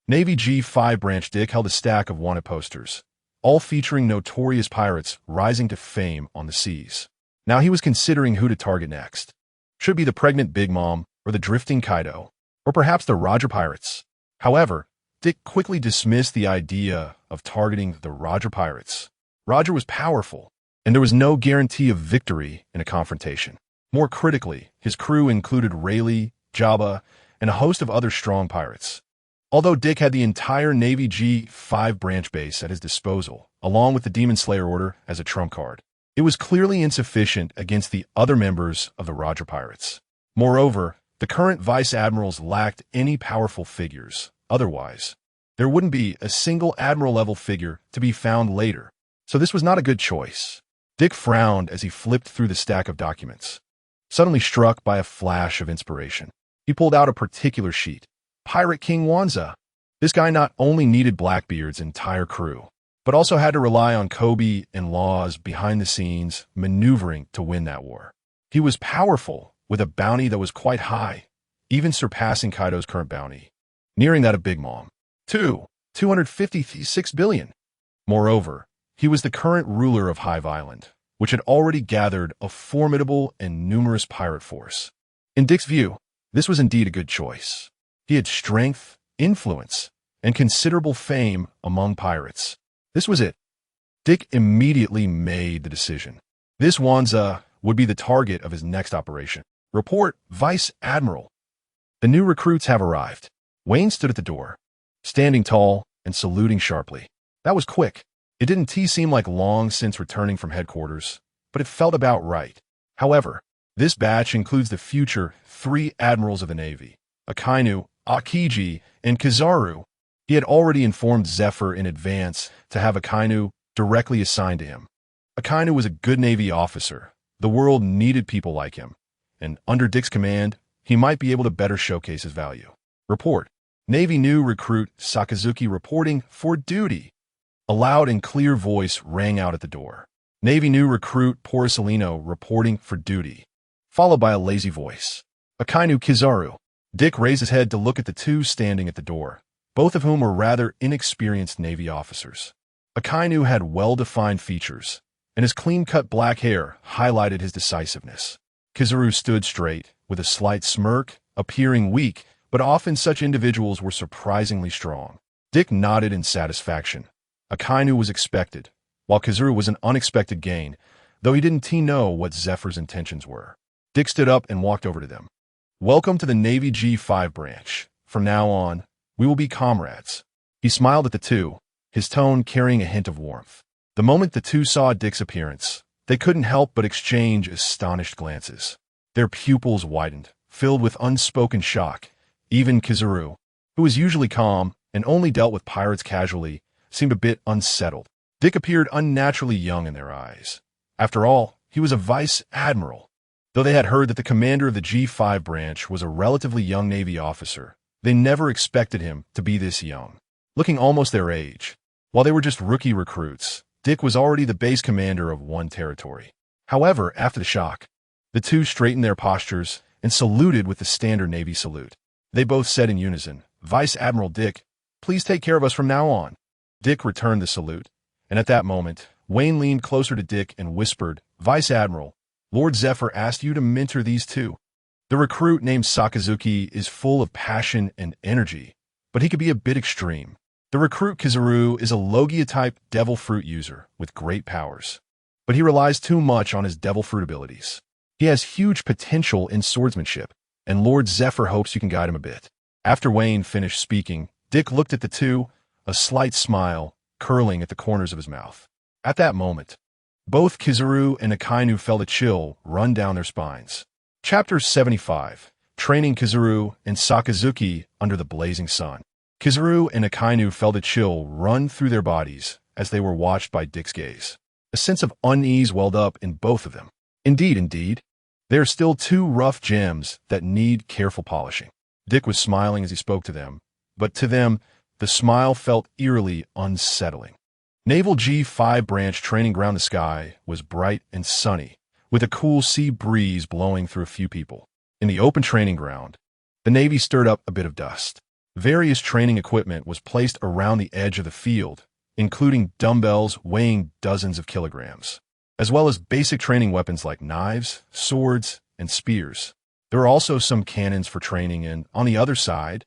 Navy G5 branch Dick held a stack of wanted posters, all featuring notorious pirates rising to fame on the seas. Now he was considering who to target next. Should it be the pregnant Big Mom, or the drifting Kaido, or perhaps the Roger Pirates? However, Dick quickly dismissed the idea of targeting the Roger Pirates. Roger was powerful, and there was no guarantee of victory in a confrontation. More critically, his crew included Rayleigh, Jabba, and a host of other strong pirates. Although Dick had the entire Navy G5 branch base at his disposal, along with the Demon Slayer Order as a trump card, it was clearly insufficient against the other members of the Roger Pirates. Moreover, the current vice admirals lacked any powerful figures. Otherwise, there wouldn't be a single admiral-level figure to be found later. So this was not a good choice. Dick frowned as he flipped through the stack of documents. Suddenly struck by a flash of inspiration, he pulled out a particular sheet. Pirate King Wanza. This guy not only needed Blackbeard's entire crew, but also had to rely on Kobe and Laws behind the scenes maneuvering to win that war. He was powerful, with a bounty that was quite high, even surpassing Kaido's current bounty, nearing that of Big Mom. 256 billion. Moreover, he was the current ruler of Hive Island, which had already gathered a formidable and numerous pirate force. In Dick's view, this was indeed a good choice. He had strength, influence, and considerable fame among pirates. This was it. Dick immediately made the decision. This Wanza would be the target of his next operation. Report, Vice Admiral. The new recruits have arrived. Wayne stood at the door, standing tall and saluting sharply. That was quick. It didn't seem like long since returning from headquarters, but it felt about right. However, this batch includes the future 3 admirals of the Navy, Akainu, Akiji, and Kizaru. He had already informed Zephyr in advance to have Akainu directly assigned to him. Akainu was a good Navy officer. The world needed people like him, and under Dick's command, he might be able to better showcase his value. Report. Navy new recruit Sakazuki reporting for duty. A loud and clear voice rang out at the door. Navy new recruit Porcelino reporting for duty, followed by a lazy voice. Akainu Kizaru. Dick raised his head to look at the 2 standing at the door, both of whom were rather inexperienced Navy officers. Akainu had well-defined features, and his clean-cut black hair highlighted his decisiveness. Kizaru stood straight, with a slight smirk, appearing weak, but often such individuals were surprisingly strong. Dick nodded in satisfaction. Akainu was expected, while Kizaru was an unexpected gain, though he didn't know what Zephyr's intentions were. Dick stood up and walked over to them. Welcome to the Navy G5 branch. From now on, we will be comrades. He smiled at the 2, his tone carrying a hint of warmth. The moment the 2 saw Dick's appearance, they couldn't help but exchange astonished glances. Their pupils widened, filled with unspoken shock. Even Kizaru, who was usually calm and only dealt with pirates casually, seemed a bit unsettled. Dick appeared unnaturally young in their eyes. After all, he was a vice admiral. Though they had heard that the commander of the G5 branch was a relatively young Navy officer, they never expected him to be this young, looking almost their age. While they were just rookie recruits, Dick was already the base commander of one territory. However, after the shock, the two straightened their postures and saluted with the standard Navy salute. They both said in unison, "Vice Admiral Dick, please take care of us from now on." Dick returned the salute, and at that moment, Wayne leaned closer to Dick and whispered, "Vice Admiral, Lord Zephyr asked you to mentor these two. The recruit named Sakazuki is full of passion and energy, but he could be a bit extreme. The recruit Kizaru is a Logia-type devil fruit user with great powers, but he relies too much on his devil fruit abilities. He has huge potential in swordsmanship, and Lord Zephyr hopes you can guide him a bit." After Wayne finished speaking, Dick looked at the two, a slight smile curling at the corners of his mouth. At that moment, both Kizaru and Akainu felt a chill run down their spines. Chapter 75. Training Kizaru and Sakazuki under the blazing sun. Kizaru and Akainu felt a chill run through their bodies as they were watched by Dick's gaze. A sense of unease welled up in both of them. Indeed, they are still two rough gems that need careful polishing. Dick was smiling as he spoke to them, but to them, the smile felt eerily unsettling. Naval G5 branch training ground the sky was bright and sunny, with a cool sea breeze blowing through a few people. In the open training ground, the Navy stirred up a bit of dust. Various training equipment was placed around the edge of the field, including dumbbells weighing dozens of kilograms, as well as basic training weapons like knives, swords, and spears. There were also some cannons for training, and on the other side,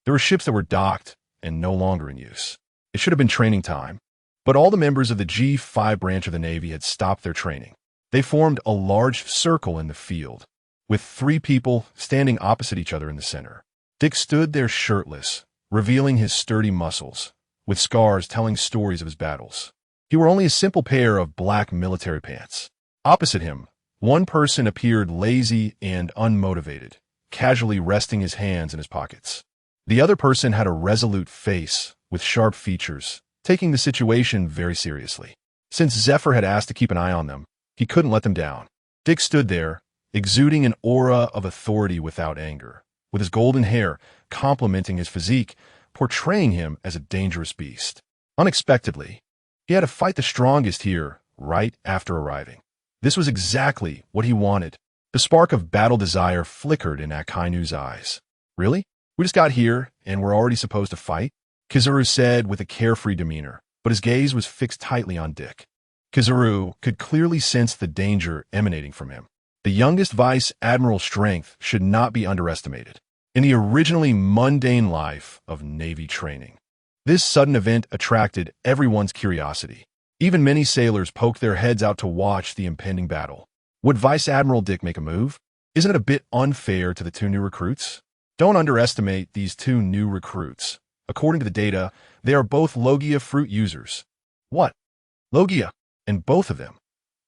there were ships that were docked and no longer in use. It should have been training time, but all the members of the G5 branch of the Navy had stopped their training. They formed a large circle in the field, with 3 people standing opposite each other in the center. Dick stood there shirtless, revealing his sturdy muscles, with scars telling stories of his battles. He wore only a simple pair of black military pants. Opposite him, one person appeared lazy and unmotivated, casually resting his hands in his pockets. The other person had a resolute face with sharp features, taking the situation very seriously. Since Zephyr had asked to keep an eye on them, he couldn't let them down. Dick stood there, exuding an aura of authority without anger, with his golden hair complementing his physique, portraying him as a dangerous beast. Unexpectedly, he had to fight the strongest here right after arriving. This was exactly what he wanted. The spark of battle desire flickered in Akainu's eyes. "Really? We just got here, and we're already supposed to fight?" Kizaru said with a carefree demeanor, but his gaze was fixed tightly on Dick. Kizaru could clearly sense the danger emanating from him. The youngest vice admiral's strength should not be underestimated. In the originally mundane life of Navy training, this sudden event attracted everyone's curiosity. Even many sailors poked their heads out to watch the impending battle. Would Vice Admiral Dick make a move? Isn't it a bit unfair to the 2 new recruits? Don't underestimate these 2 new recruits. According to the data, they are both Logia fruit users. What? Logia? And both of them?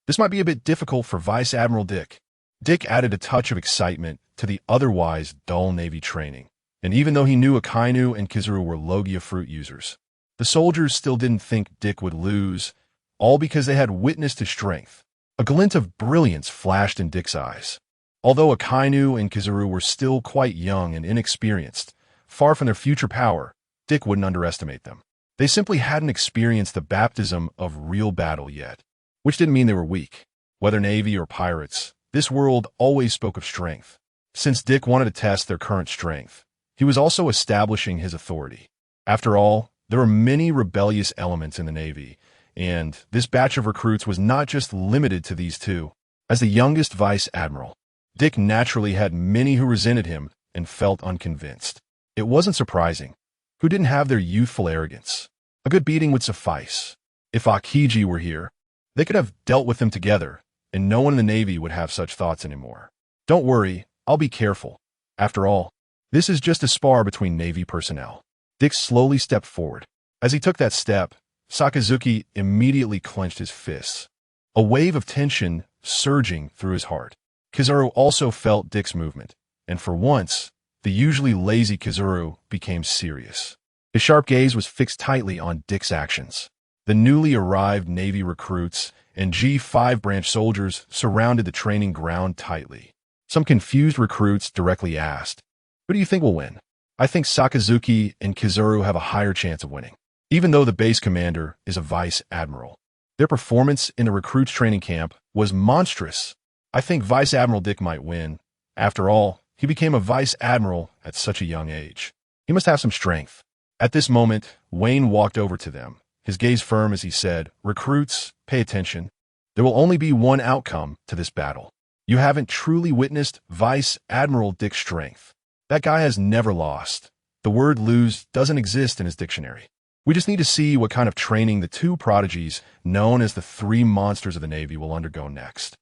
This might be a bit difficult for Vice Admiral Dick. Dick added a touch of excitement to the otherwise dull Navy training. And even though he knew Akainu and Kizaru were Logia fruit users, the soldiers still didn't think Dick would lose, all because they had witnessed his strength. A glint of brilliance flashed in Dick's eyes. Although Akainu and Kizaru were still quite young and inexperienced, far from their future power, Dick wouldn't underestimate them. They simply hadn't experienced the baptism of real battle yet, which didn't mean they were weak. Whether Navy or pirates, this world always spoke of strength. Since Dick wanted to test their current strength, he was also establishing his authority. After all, there were many rebellious elements in the Navy, and this batch of recruits was not just limited to these 2. As the youngest vice admiral, Dick naturally had many who resented him and felt unconvinced. It wasn't surprising. Who didn't have their youthful arrogance? A good beating would suffice. If Akiji were here, they could have dealt with them together, and no one in the Navy would have such thoughts anymore. Don't worry, I'll be careful. After all, this is just a spar between Navy personnel. Dick slowly stepped forward. As he took that step, Sakazuki immediately clenched his fists, a wave of tension surging through his heart. Kizaru also felt Dick's movement, and for once, the usually lazy Kizaru became serious. His sharp gaze was fixed tightly on Dick's actions. The newly arrived Navy recruits and G5 branch soldiers surrounded the training ground tightly. Some confused recruits directly asked, "Who do you think will win?" "I think Sakazuki and Kizaru have a higher chance of winning, even though the base commander is a vice admiral. Their performance in the recruits training camp was monstrous. I think Vice Admiral Dick might win. After all, he became a vice admiral at such a young age. He must have some strength." At this moment, Wayne walked over to them, his gaze firm as he said, "Recruits, pay attention. There will only be one outcome to this battle. You haven't truly witnessed Vice Admiral Dick's strength. That guy has never lost. The word lose doesn't exist in his dictionary. We just need to see what kind of training the two prodigies, known as the three monsters of the Navy, will undergo next."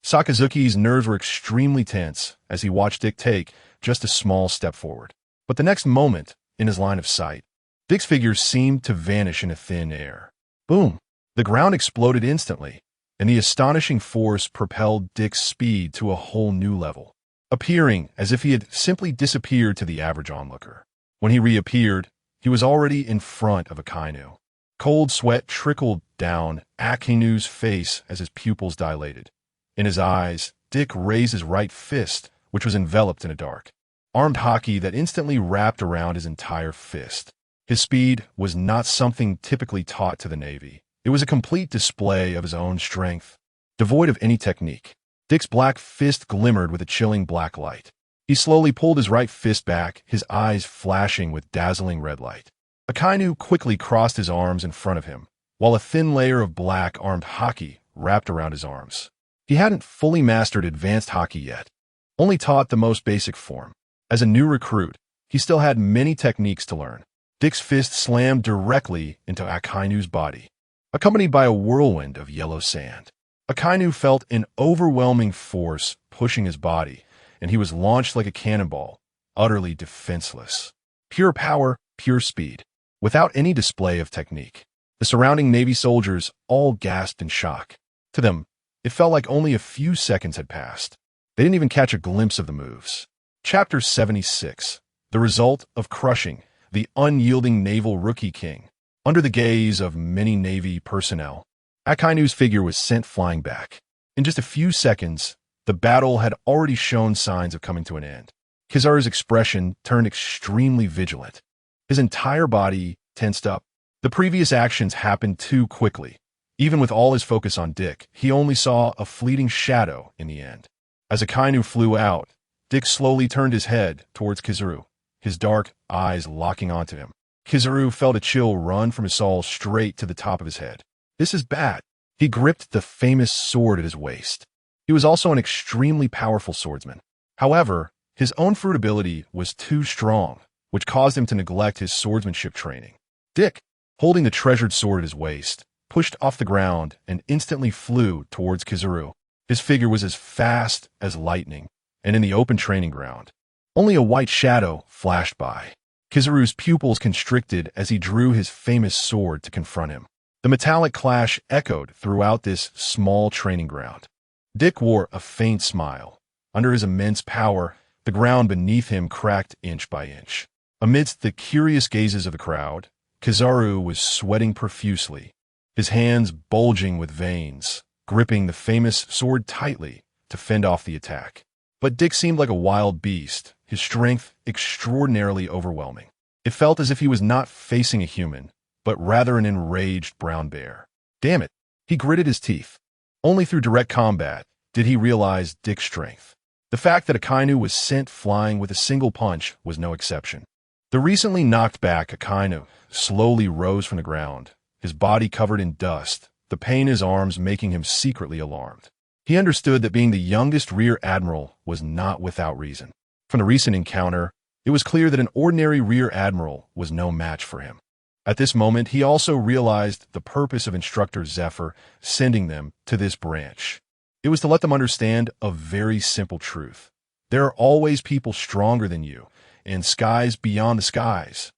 Sakazuki's nerves were extremely tense as he watched Dick take just a small step forward. But the next moment, in his line of sight, Dick's figure seemed to vanish into thin air. Boom! The ground exploded instantly, and the astonishing force propelled Dick's speed to a whole new level, appearing as if he had simply disappeared to the average onlooker. When he reappeared, he was already in front of Akainu. Cold sweat trickled down Akainu's face as his pupils dilated. In his eyes, Dick raised his right fist, which was enveloped in a dark armed Haki that instantly wrapped around his entire fist. His speed was not something typically taught to the Navy. It was a complete display of his own strength, devoid of any technique. Dick's black fist glimmered with a chilling black light. He slowly pulled his right fist back, his eyes flashing with dazzling red light. Akainu quickly crossed his arms in front of him, while a thin layer of black armed Haki wrapped around his arms. He hadn't fully mastered advanced Haki yet, only taught the most basic form. As a new recruit, he still had many techniques to learn. Dick's fist slammed directly into Akainu's body, accompanied by a whirlwind of yellow sand. Akainu felt an overwhelming force pushing his body, and he was launched like a cannonball, utterly defenseless. Pure power, pure speed, without any display of technique. The surrounding Navy soldiers all gasped in shock. To them, it felt like only a few seconds had passed. They didn't even catch a glimpse of the moves. Chapter 76. The result of crushing the unyielding naval rookie king. Under the gaze of many Navy personnel, Akainu's figure was sent flying back. In just a few seconds, the battle had already shown signs of coming to an end. Kizaru's expression turned extremely vigilant. His entire body tensed up. The previous actions happened too quickly. Even with all his focus on Dick, he only saw a fleeting shadow in the end. As Akainu flew out, Dick slowly turned his head towards Kizaru, his dark eyes locking onto him. Kizaru felt a chill run from his soul straight to the top of his head. This is bad. He gripped the famous sword at his waist. He was also an extremely powerful swordsman. However, his own fruit ability was too strong, which caused him to neglect his swordsmanship training. Dick, holding the treasured sword at his waist, pushed off the ground and instantly flew towards Kizaru. His figure was as fast as lightning, and in the open training ground, only a white shadow flashed by. Kizaru's pupils constricted as he drew his famous sword to confront him. The metallic clash echoed throughout this small training ground. Dick wore a faint smile. Under his immense power, the ground beneath him cracked inch by inch. Amidst the curious gazes of the crowd, Kizaru was sweating profusely, his hands bulging with veins, gripping the famous sword tightly to fend off the attack. But Dick seemed like a wild beast, his strength extraordinarily overwhelming. It felt as if he was not facing a human, but rather an enraged brown bear. Damn it, he gritted his teeth. Only through direct combat did he realize Dick's strength. The fact that Akainu was sent flying with a single punch was no exception. The recently knocked back Akainu slowly rose from the ground, his body covered in dust, the pain in his arms making him secretly alarmed. He understood that being the youngest rear admiral was not without reason. From the recent encounter, it was clear that an ordinary rear admiral was no match for him. At this moment, he also realized the purpose of Instructor Zephyr sending them to this branch. It was to let them understand a very simple truth. There are always people stronger than you, and skies beyond the skies.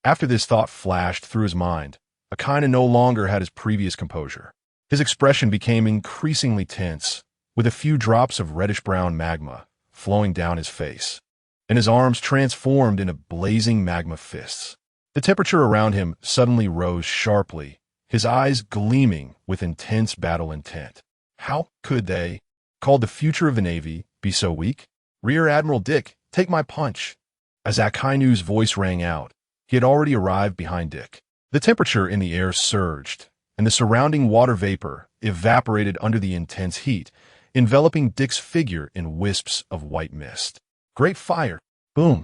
After this thought flashed through his mind, Akainu no longer had his previous composure. His expression became increasingly tense, with a few drops of reddish-brown magma flowing down his face, and his arms transformed into blazing magma fists. The temperature around him suddenly rose sharply, his eyes gleaming with intense battle intent. How could they, called the future of the Navy, be so weak? Rear Admiral Dick, take my punch. As Akainu's voice rang out, he had already arrived behind Dick. The temperature in the air surged, and the surrounding water vapor evaporated under the intense heat, enveloping Dick's figure in wisps of white mist. Great fire! Boom!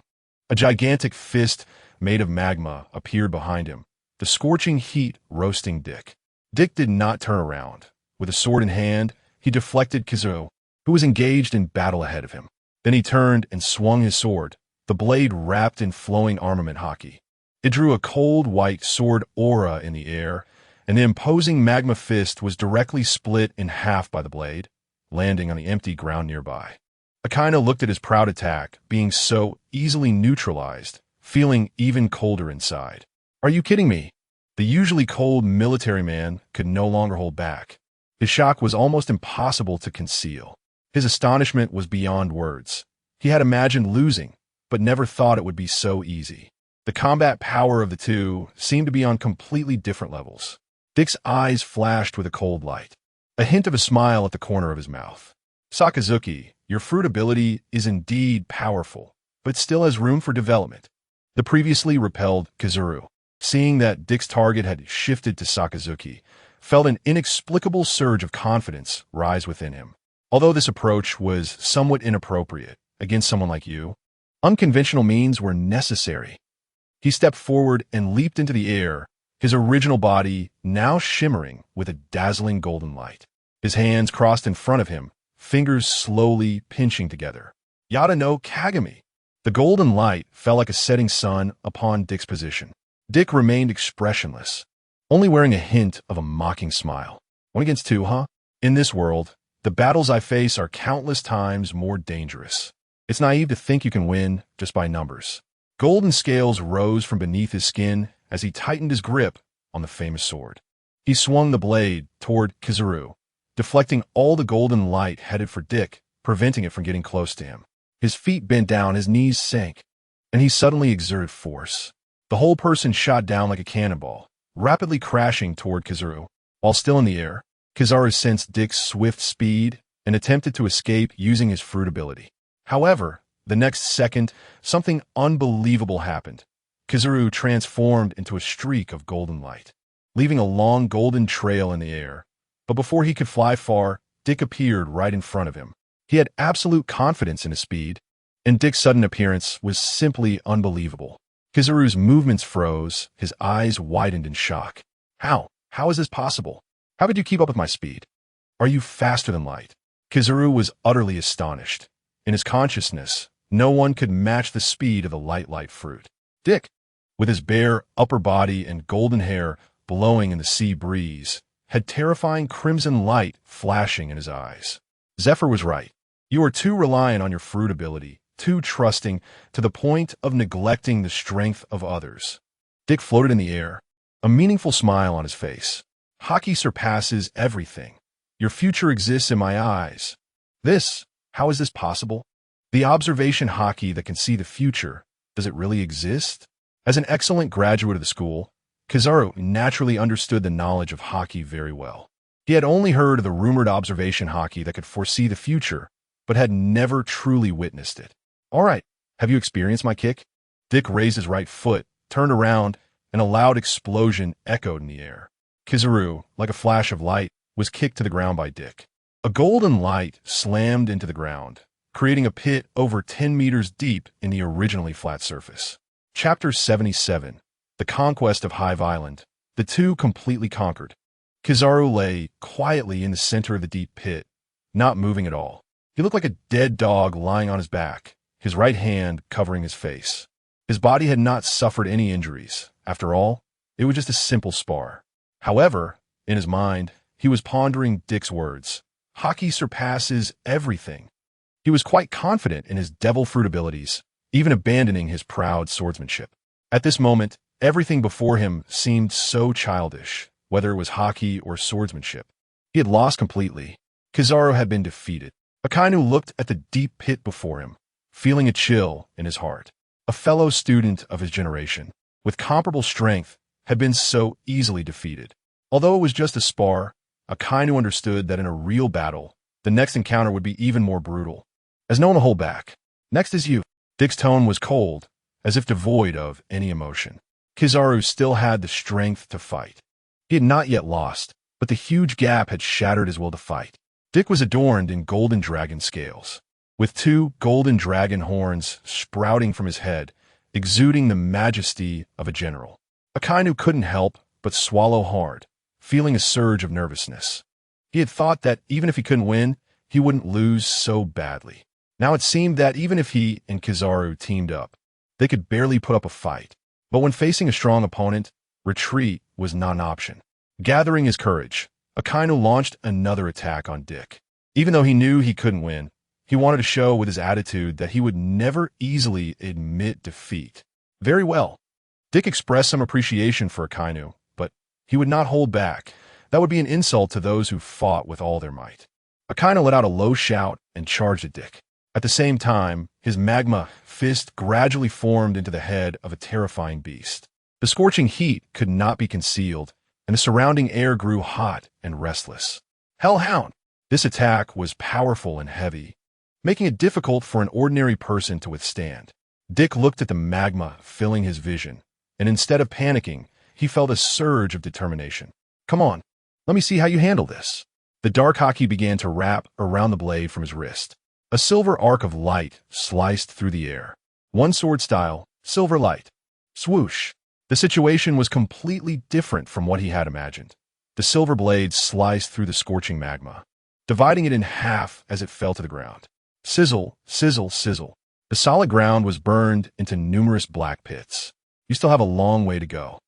A gigantic fist made of magma appeared behind him, the scorching heat roasting Dick. Dick did not turn around. With a sword in hand, he deflected Kizaru, who was engaged in battle ahead of him. Then he turned and swung his sword, the blade wrapped in flowing armament Haki. It drew a cold white sword aura in the air, and the imposing magma fist was directly split in half by the blade, landing on the empty ground nearby. Akainu looked at his proud attack, being so easily neutralized, feeling even colder inside. Are you kidding me? The usually cold military man could no longer hold back. His shock was almost impossible to conceal. His astonishment was beyond words. He had imagined losing, but never thought it would be so easy. The combat power of the two seemed to be on completely different levels. Dick's eyes flashed with a cold light, a hint of a smile at the corner of his mouth. Sakazuki, your fruit ability is indeed powerful, but still has room for development. The previously repelled Kizaru, seeing that Dick's target had shifted to Sakazuki, felt an inexplicable surge of confidence rise within him. Although this approach was somewhat inappropriate against someone like you, unconventional means were necessary. He stepped forward and leaped into the air, his original body now shimmering with a dazzling golden light. His hands crossed in front of him, fingers slowly pinching together. Yada no Kagami. The golden light fell like a setting sun upon Dick's position. Dick remained expressionless, only wearing a hint of a mocking smile. 1 against 2, huh? In this world, the battles I face are countless times more dangerous. It's naive to think you can win just by numbers. Golden scales rose from beneath his skin as he tightened his grip on the famous sword. He swung the blade toward Kizaru, deflecting all the golden light headed for Dick, preventing it from getting close to him. His feet bent down, his knees sank, and he suddenly exerted force. The whole person shot down like a cannonball, rapidly crashing toward Kizaru. While still in the air, Kizaru sensed Dick's swift speed and attempted to escape using his fruit ability. However, the next second, something unbelievable happened. Kizaru transformed into a streak of golden light, leaving a long golden trail in the air. But before he could fly far, Dick appeared right in front of him. He had absolute confidence in his speed, and Dick's sudden appearance was simply unbelievable. Kizaru's movements froze, his eyes widened in shock. How? How is this possible? How could you keep up with my speed? Are you faster than light? Kizaru was utterly astonished. In his consciousness, no one could match the speed of the light fruit. Dick, with his bare upper body and golden hair blowing in the sea breeze, had terrifying crimson light flashing in his eyes. Zephyr was right. You are too reliant on your fruit ability, too trusting, to the point of neglecting the strength of others. Dick floated in the air, a meaningful smile on his face. Haki surpasses everything. Your future exists in my eyes. How is this possible? The observation Haki that can see the future, does it really exist? As an excellent graduate of the school, Kizaru naturally understood the knowledge of Haki very well. He had only heard of the rumored observation Haki that could foresee the future, but had never truly witnessed it. All right, have you experienced my kick? Dick raised his right foot, turned around, and a loud explosion echoed in the air. Kizaru, like a flash of light, was kicked to the ground by Dick. A golden light slammed into the ground, creating a pit over 10 meters deep in the originally flat surface. Chapter 77, The Conquest of Hive Island. The two completely conquered. Kizaru lay quietly in the center of the deep pit, not moving at all. He looked like a dead dog lying on his back, his right hand covering his face. His body had not suffered any injuries. After all, it was just a simple spar. However, in his mind, he was pondering Dick's words. Haki surpasses everything. He was quite confident in his devil fruit abilities, even abandoning his proud swordsmanship. At this moment, everything before him seemed so childish, whether it was Haki or swordsmanship. He had lost completely. Kizaru had been defeated. Akainu looked at the deep pit before him, feeling a chill in his heart. A fellow student of his generation, with comparable strength, had been so easily defeated. Although it was just a spar, Akainu understood that in a real battle, the next encounter would be even more brutal. As no one to hold back. Next is you. Dick's tone was cold, as if devoid of any emotion. Kizaru still had the strength to fight. He had not yet lost, but the huge gap had shattered his will to fight. Dick was adorned in golden dragon scales, with 2 golden dragon horns sprouting from his head, exuding the majesty of a general. Akainu couldn't help but swallow hard, feeling a surge of nervousness. He had thought that even if he couldn't win, he wouldn't lose so badly. Now it seemed that even if he and Kizaru teamed up, they could barely put up a fight. But when facing a strong opponent, retreat was not an option. Gathering his courage, Akainu launched another attack on Dick. Even though he knew he couldn't win, he wanted to show with his attitude that he would never easily admit defeat. Very well. Dick expressed some appreciation for Akainu, but he would not hold back. That would be an insult to those who fought with all their might. Akainu let out a low shout and charged at Dick. At the same time, his magma fist gradually formed into the head of a terrifying beast. The scorching heat could not be concealed, and the surrounding air grew hot and restless. Hellhound! This attack was powerful and heavy, making it difficult for an ordinary person to withstand. Dick looked at the magma filling his vision, and instead of panicking, he felt a surge of determination. Come on, let me see how you handle this. The dark Haki began to wrap around the blade from his wrist. A silver arc of light sliced through the air. One sword style, silver light. Swoosh. The situation was completely different from what he had imagined. The silver blade sliced through the scorching magma, dividing it in half as it fell to the ground. Sizzle, sizzle, sizzle. The solid ground was burned into numerous black pits. You still have a long way to go.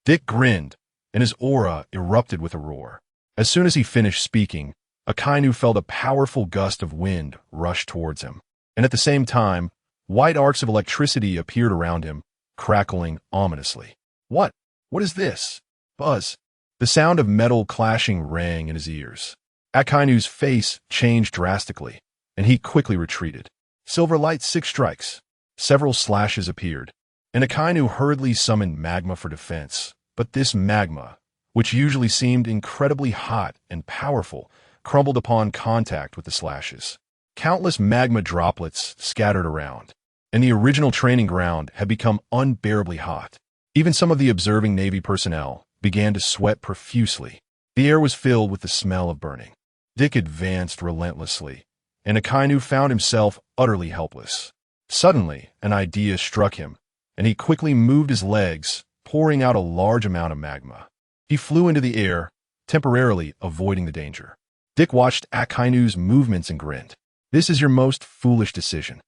Dick grinned, and his aura erupted with a roar. As soon as he finished speaking, Akainu felt a powerful gust of wind rush towards him, and at the same time, white arcs of electricity appeared around him, crackling ominously. What? What is this? Buzz. The sound of metal clashing rang in his ears. Akainu's face changed drastically, and he quickly retreated. Silver light 6 strikes. Several slashes appeared, and Akainu hurriedly summoned magma for defense. But this magma, which usually seemed incredibly hot and powerful, crumbled upon contact with the slashes. Countless magma droplets scattered around, and the original training ground had become unbearably hot. Even some of the observing Navy personnel began to sweat profusely. The air was filled with the smell of burning. Dick advanced relentlessly, and Akainu found himself utterly helpless. Suddenly, an idea struck him, and he quickly moved his legs, pouring out a large amount of magma. He flew into the air, temporarily avoiding the danger. Dick watched Akainu's movements and grinned. This is your most foolish decision.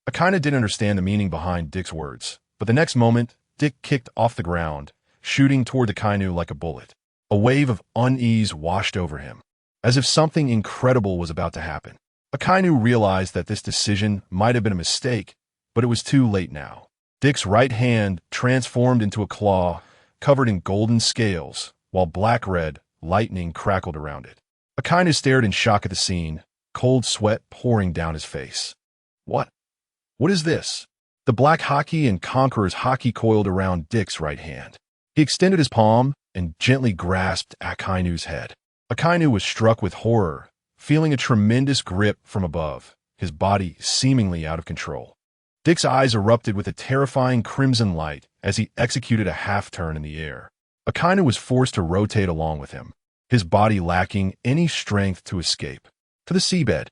Akainu didn't understand the meaning behind Dick's words, but the next moment, Dick kicked off the ground, shooting toward Akainu like a bullet. A wave of unease washed over him, as if something incredible was about to happen. Akainu realized that this decision might have been a mistake, but it was too late now. Dick's right hand transformed into a claw covered in golden scales, while black-red lightning crackled around it. Akainu stared in shock at the scene, cold sweat pouring down his face. What? What is this? The black Haki and Conqueror's Haki coiled around Dick's right hand. He extended his palm and gently grasped Akainu's head. Akainu was struck with horror, feeling a tremendous grip from above, his body seemingly out of control. Dick's eyes erupted with a terrifying crimson light as he executed a half-turn in the air. Akainu was forced to rotate along with him, his body lacking any strength to escape. To the seabed.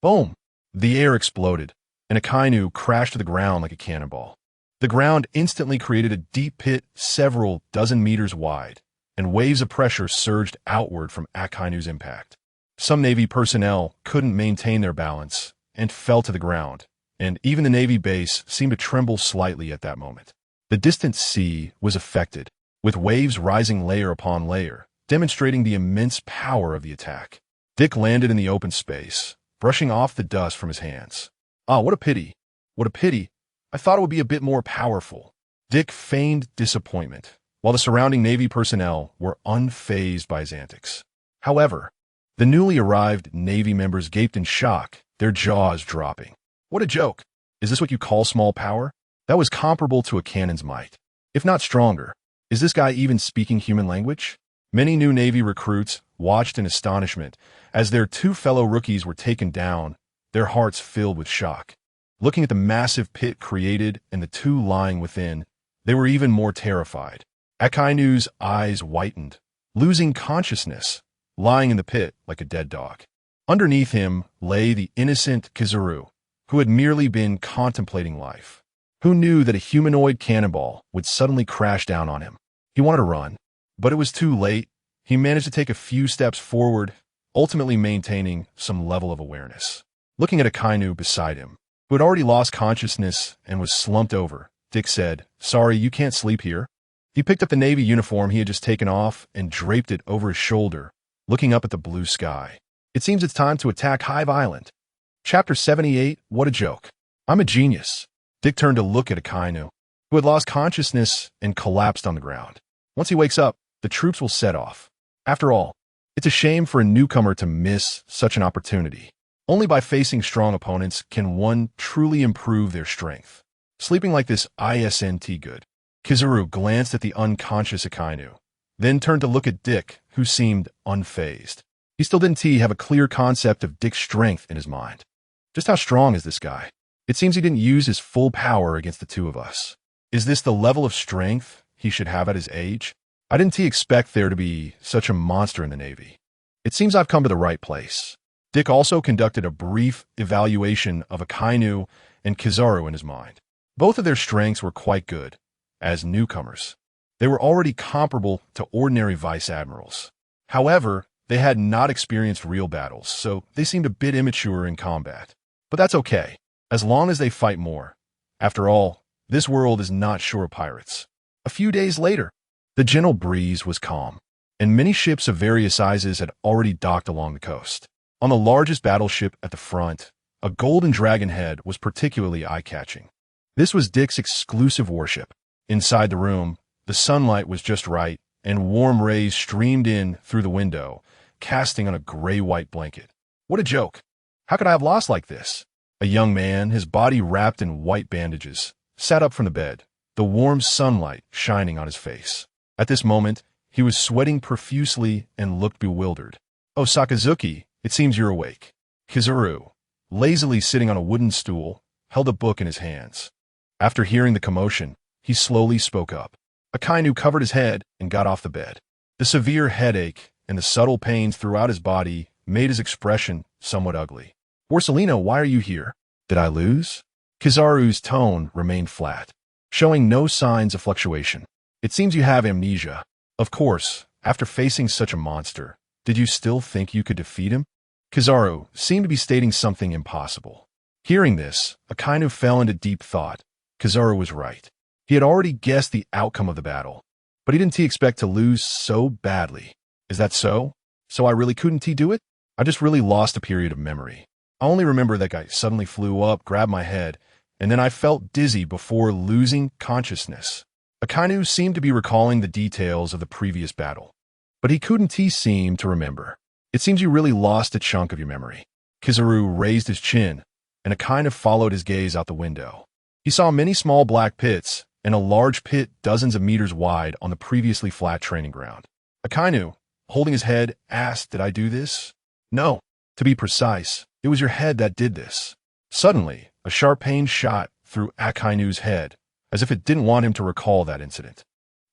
Boom! The air exploded, and Akainu crashed to the ground like a cannonball. The ground instantly created a deep pit several dozen meters wide, and waves of pressure surged outward from Akainu's impact. Some Navy personnel couldn't maintain their balance and fell to the ground, and even the Navy base seemed to tremble slightly at that moment. The distant sea was affected, with waves rising layer upon layer, demonstrating the immense power of the attack. Dick landed in the open space, brushing off the dust from his hands. Ah, what a pity. What a pity. I thought it would be a bit more powerful. Dick feigned disappointment, while the surrounding Navy personnel were unfazed by his antics. However, The newly arrived Navy members gaped in shock, their jaws dropping. What a joke! Is this what you call small power? That was comparable to a cannon's might, if not stronger. Is this guy even speaking human language? Many new Navy recruits watched in astonishment as their two fellow rookies were taken down, their hearts filled with shock. Looking at the massive pit created and the two lying within, they were even more terrified. Akainu's eyes whitened, losing consciousness, lying in the pit like a dead dog. Underneath him lay the innocent Kizaru, who had merely been contemplating life. Who knew that a humanoid cannonball would suddenly crash down on him? He wanted to run, but it was too late. He managed to take a few steps forward, ultimately maintaining some level of awareness. Looking at Akainu beside him, who had already lost consciousness and was slumped over, Dick said, "Sorry, you can't sleep here." He picked up the Navy uniform he had just taken off and draped it over his shoulder, looking up at the blue sky. It seems it's time to attack Hive Island. Chapter 78, What a Joke. I'm a genius. Dick turned to look at Akainu, who had lost consciousness and collapsed on the ground. Once he wakes up, the troops will set off. After all, it's a shame for a newcomer to miss such an opportunity. Only by facing strong opponents can one truly improve their strength. Sleeping like this isn't good. Kizaru glanced at the unconscious Akainu, then turned to look at Dick, who seemed unfazed. He still didn't have a clear concept of Dick's strength in his mind. Just how strong is this guy? It seems he didn't use his full power against the two of us. Is this the level of strength he should have at his age? I didn't expect there to be such a monster in the Navy. It seems I've come to the right place. Dick also conducted a brief evaluation of Akainu and Kizaru in his mind. Both of their strengths were quite good. As newcomers, they were already comparable to ordinary vice admirals. However, they had not experienced real battles, so they seemed a bit immature in combat. But that's okay, as long as they fight more. After all, this world is not sure of pirates. A few days later, the gentle breeze was calm, and many ships of various sizes had already docked along the coast. On the largest battleship at the front, a golden dragon head was particularly eye-catching. This was Dick's exclusive warship. Inside the room, the sunlight was just right, and warm rays streamed in through the window, casting on a gray-white blanket. What a joke! How could I have lost like this? A young man, his body wrapped in white bandages, sat up from the bed, the warm sunlight shining on his face. At this moment, he was sweating profusely and looked bewildered. "Oh, Sakazuki, it seems you're awake." Kizaru, lazily sitting on a wooden stool, held a book in his hands. After hearing the commotion, he slowly spoke up. Akainu covered his head and got off the bed. The severe headache and the subtle pains throughout his body made his expression somewhat ugly. "Borsalino, why are you here? Did I lose?" Kizaru's tone remained flat, showing no signs of fluctuation. "It seems you have amnesia. Of course, after facing such a monster, did you still think you could defeat him?" Kizaru seemed to be stating something impossible. Hearing this, Akainu fell into deep thought. Kizaru was right. He had already guessed the outcome of the battle, but he didn't expect to lose so badly. Is that so? So I really couldn't do it? I just really lost a period of memory. I only remember that guy suddenly flew up, grabbed my head, and then I felt dizzy before losing consciousness. Akainu seemed to be recalling the details of the previous battle, but he couldn't seem to remember. "It seems you really lost a chunk of your memory." Kizaru raised his chin, and Akainu followed his gaze out the window. He saw many small black pits and a large pit dozens of meters wide on the previously flat training ground. Akainu, holding his head, asked, "Did I do this?" "No. To be precise, it was your head that did this." Suddenly, a sharp pain shot through Akainu's head, as if it didn't want him to recall that incident.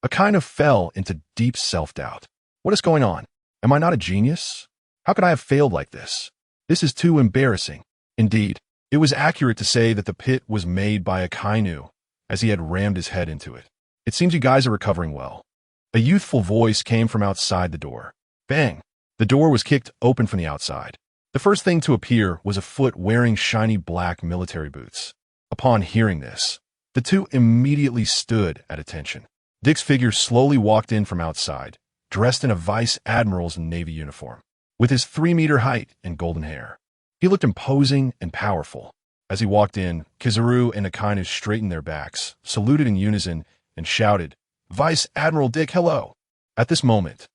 Akainu fell into deep self-doubt. What is going on? Am I not a genius? How could I have failed like this? This is too embarrassing. Indeed, it was accurate to say that the pit was made by Akainu, as he had rammed his head into it. "It seems you guys are recovering well." A youthful voice came from outside the door. Bang! The door was kicked open from the outside. The first thing to appear was a foot wearing shiny black military boots. Upon hearing this, the two immediately stood at attention. Dick's figure slowly walked in from outside, dressed in a vice admiral's Navy uniform, with his 3-meter height and golden hair. He looked imposing and powerful. As he walked in, Kizaru and Akainu straightened their backs, saluted in unison, and shouted, "Vice Admiral Dick, hello!" At this moment,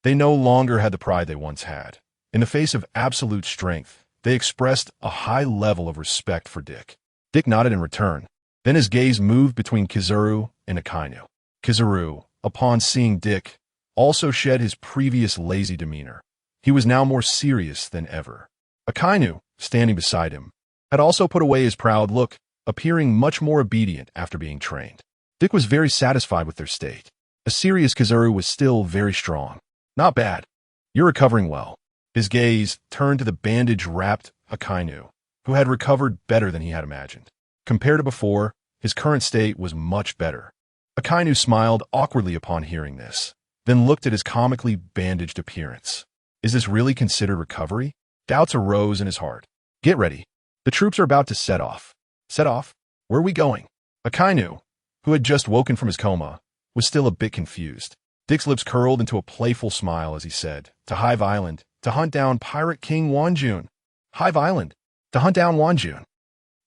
they no longer had the pride they once had. In the face of absolute strength, they expressed a high level of respect for Dick. Dick nodded in return. Then his gaze moved between Kizaru and Akainu. Kizaru, upon seeing Dick, also shed his previous lazy demeanor. He was now more serious than ever. Akainu, standing beside him, had also put away his proud look, appearing much more obedient after being trained. Dick was very satisfied with their state. A serious Kizaru was still very strong. Not bad. You're recovering well. His gaze turned to the bandage-wrapped Akainu, who had recovered better than he had imagined. Compared to before, his current state was much better. Akainu smiled awkwardly upon hearing this, then looked at his comically bandaged appearance. Is this really considered recovery? Doubts arose in his heart. Get ready. The troops are about to set off. Set off? Where are we going? Akainu, who had just woken from his coma, was still a bit confused. Dick's lips curled into a playful smile as he said, to Hive Island, to hunt down Pirate King Wanjun. Hive Island, to hunt down Wanjun.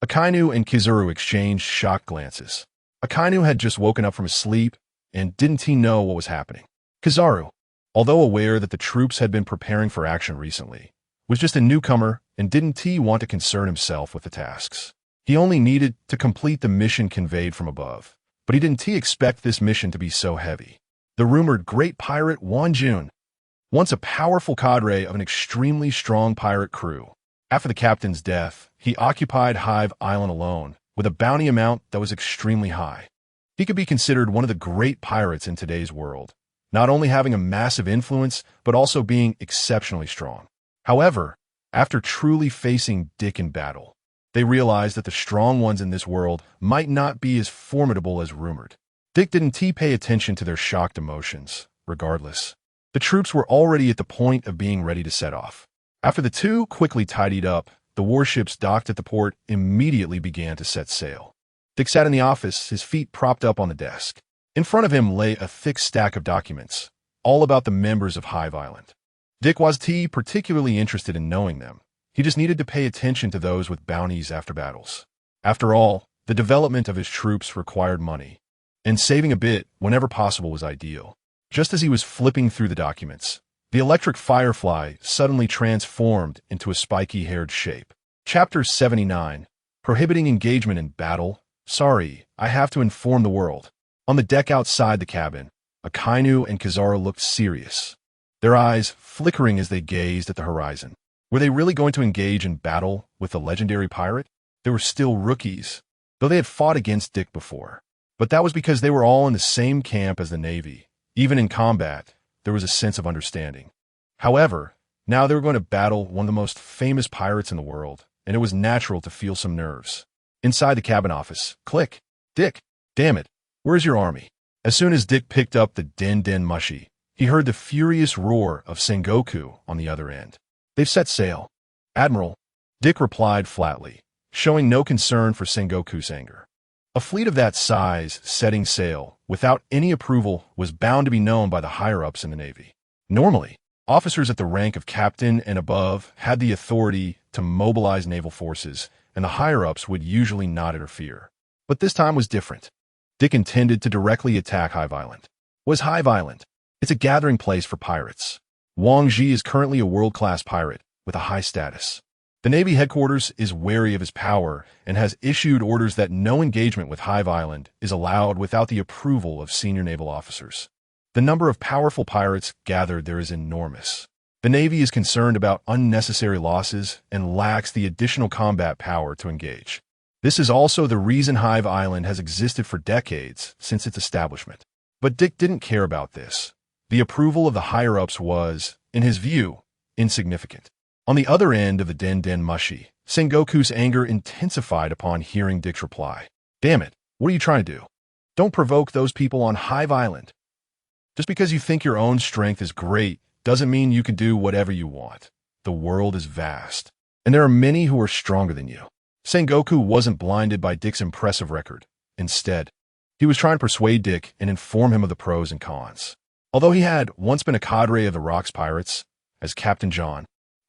Akainu and Kizaru exchanged shocked glances. Akainu had just woken up from his sleep, and didn't he know what was happening? Kizaru, although aware that the troops had been preparing for action recently, was just a newcomer and didn't he want to concern himself with the tasks. He only needed to complete the mission conveyed from above, but he didn't expect this mission to be so heavy. The rumored great pirate Wanjun, once a powerful cadre of an extremely strong pirate crew. After the captain's death, he occupied Hive Island alone, with a bounty amount that was extremely high. He could be considered one of the great pirates in today's world, not only having a massive influence, but also being exceptionally strong. However, after truly facing Dick in battle, they realized that the strong ones in this world might not be as formidable as rumored. Dick didn't pay attention to their shocked emotions. Regardless, the troops were already at the point of being ready to set off. After the two quickly tidied up, the warships docked at the port immediately began to set sail. Dick sat in the office, his feet propped up on the desk. In front of him lay a thick stack of documents, all about the members of Hive Island. Dick was particularly interested in knowing them. He just needed to pay attention to those with bounties after battles. After all, the development of his troops required money, and saving a bit whenever possible was ideal. Just as he was flipping through the documents, the electric firefly suddenly transformed into a spiky-haired shape. Chapter 79, Prohibiting Engagement in Battle. Sorry, I have to inform the world. On the deck outside the cabin, Akainu and Kizaru looked serious, their eyes flickering as they gazed at the horizon. Were they really going to engage in battle with the legendary pirate? They were still rookies, though they had fought against Dick before. But that was because they were all in the same camp as the Navy. Even in combat, there was a sense of understanding. However, now they were going to battle one of the most famous pirates in the world, and it was natural to feel some nerves. Inside the cabin office, click. Dick, damn it, where's your army? As soon as Dick picked up the den mushi, he heard the furious roar of Sengoku on the other end. They've set sail. Admiral, Dick replied flatly, showing no concern for Sengoku's anger. A fleet of that size setting sail without any approval was bound to be known by the higher-ups in the Navy. Normally, officers at the rank of captain and above had the authority to mobilize naval forces, and the higher-ups would usually not interfere. But this time was different. Dick intended to directly attack Hive Island. What is Hive Island? It's a gathering place for pirates. Wang Ji is currently a world-class pirate with a high status. The Navy headquarters is wary of his power and has issued orders that no engagement with Hive Island is allowed without the approval of senior naval officers. The number of powerful pirates gathered there is enormous. The Navy is concerned about unnecessary losses and lacks the additional combat power to engage. This is also the reason Hive Island has existed for decades since its establishment. But Dick didn't care about this. The approval of the higher-ups was, in his view, insignificant. On the other end of the den mushi, Sengoku's anger intensified upon hearing Dick's reply. Damn it, what are you trying to do? Don't provoke those people on Hive Island. Just because you think your own strength is great doesn't mean you can do whatever you want. The world is vast, and there are many who are stronger than you. Sengoku wasn't blinded by Dick's impressive record. Instead, he was trying to persuade Dick and inform him of the pros and cons. Although he had once been a cadre of the Rocks Pirates, as Captain John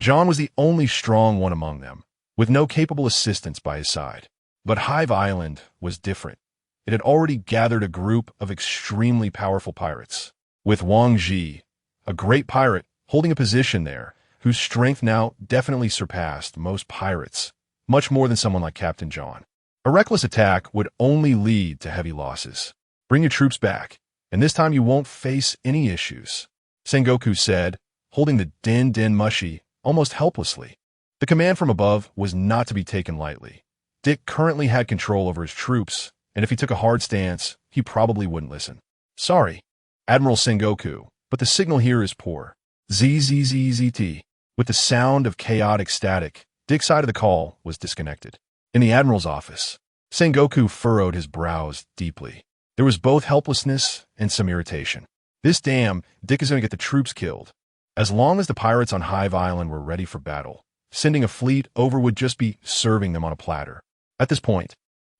was the only strong one among them, with no capable assistants by his side. But Hive Island was different. It had already gathered a group of extremely powerful pirates, with Wang Ji, a great pirate, holding a position there, whose strength now definitely surpassed most pirates, much more than someone like Captain John. A reckless attack would only lead to heavy losses. Bring your troops back, and this time you won't face any issues, Sengoku said, holding the Den Mushi almost helplessly. The command from above was not to be taken lightly. Dick currently had control over his troops, and if he took a hard stance, he probably wouldn't listen. Sorry, Admiral Sengoku, but the signal here is poor. ZZZZT. With the sound of chaotic static, Dick's side of the call was disconnected. In the Admiral's office, Sengoku furrowed his brows deeply. There was both helplessness and some irritation. This damn Dick is going to get the troops killed. As long as the pirates on Hive Island were ready for battle, sending a fleet over would just be serving them on a platter. At this point,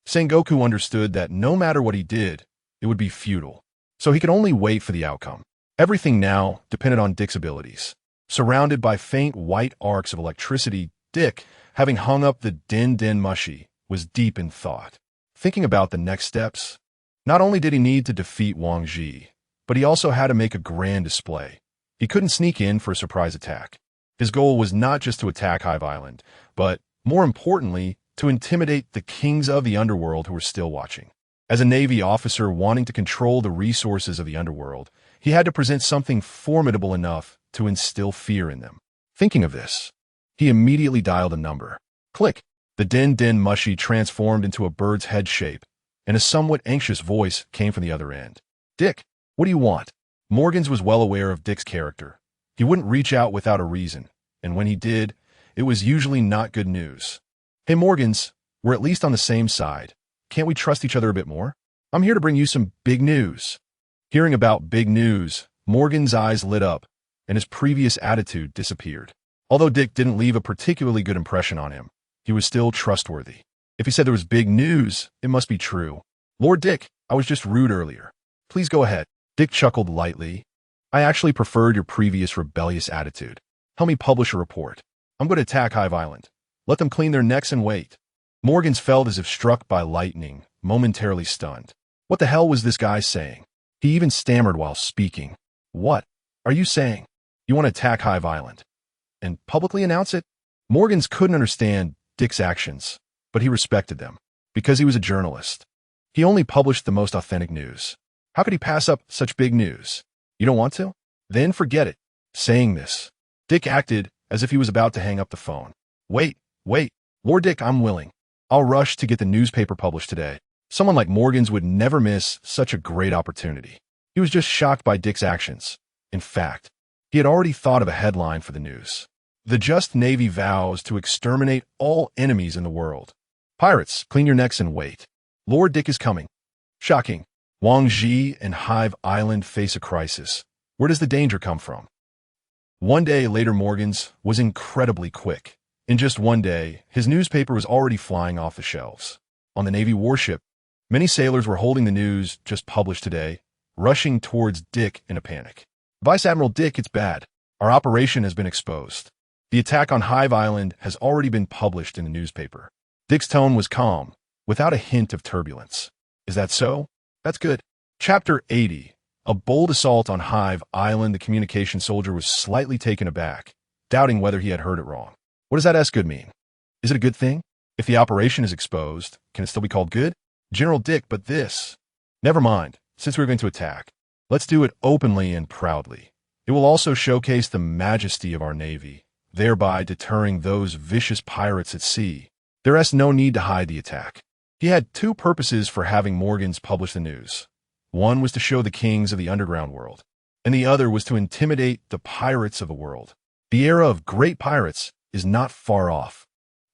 Sengoku understood that no matter what he did, it would be futile. So he could only wait for the outcome. Everything now depended on Dick's abilities. Surrounded by faint white arcs of electricity, Dick, having hung up the Den Mushi, was deep in thought. Thinking about the next steps, not only did he need to defeat Wang Ji, but he also had to make a grand display. He couldn't sneak in for a surprise attack. His goal was not just to attack Hive Island, but, more importantly, to intimidate the kings of the underworld who were still watching. As a Navy officer wanting to control the resources of the underworld, he had to present something formidable enough to instill fear in them. Thinking of this, he immediately dialed a number. Click! The Den Mushi transformed into a bird's head shape, and a somewhat anxious voice came from the other end. Dick, what do you want? Morgans was well aware of Dick's character. He wouldn't reach out without a reason, and when he did, it was usually not good news. Hey Morgans, we're at least on the same side. Can't we trust each other a bit more? I'm here to bring you some big news. Hearing about big news, Morgan's eyes lit up, and his previous attitude disappeared. Although Dick didn't leave a particularly good impression on him, he was still trustworthy. If he said there was big news, it must be true. Lord Dick, I was just rude earlier. Please go ahead. Dick chuckled lightly. I actually preferred your previous rebellious attitude. Help me publish a report. I'm going to attack Hive Island. Let them clean their necks and wait. Morgans felt as if struck by lightning, momentarily stunned. What the hell was this guy saying? He even stammered while speaking. What are you saying? You want to attack Hive Island? And publicly announce it? Morgans couldn't understand Dick's actions, but he respected them, because he was a journalist. He only published the most authentic news. How could he pass up such big news? You don't want to? Then forget it. Saying this, Dick acted as if he was about to hang up the phone. Wait. Lord Dick, I'm willing. I'll rush to get the newspaper published today. Someone like Morgans would never miss such a great opportunity. He was just shocked by Dick's actions. In fact, he had already thought of a headline for the news. The Just Navy vows to exterminate all enemies in the world. Pirates, clean your necks and wait. Lord Dick is coming. Shocking. Wang Ji and Hive Island face a crisis. Where does the danger come from? One day later, Morgans was incredibly quick. In just one day, his newspaper was already flying off the shelves. On the Navy warship, many sailors were holding the news just published today, rushing towards Dick in a panic. Vice Admiral Dick, it's bad. Our operation has been exposed. The attack on Hive Island has already been published in the newspaper. Dick's tone was calm, without a hint of turbulence. Is that so? That's good. Chapter 80. A bold assault on Hive Island. The communication soldier was slightly taken aback, doubting whether he had heard it wrong. What does that S good mean? Is it a good thing? If the operation is exposed, can it still be called good? General Dick, but this... Never mind, since we're going to attack. Let's do it openly and proudly. It will also showcase the majesty of our Navy, thereby deterring those vicious pirates at sea. There is no need to hide the attack. He had two purposes for having Morgans publish the news. One was to show the kings of the underground world, and the other was to intimidate the pirates of the world. The era of great pirates is not far off.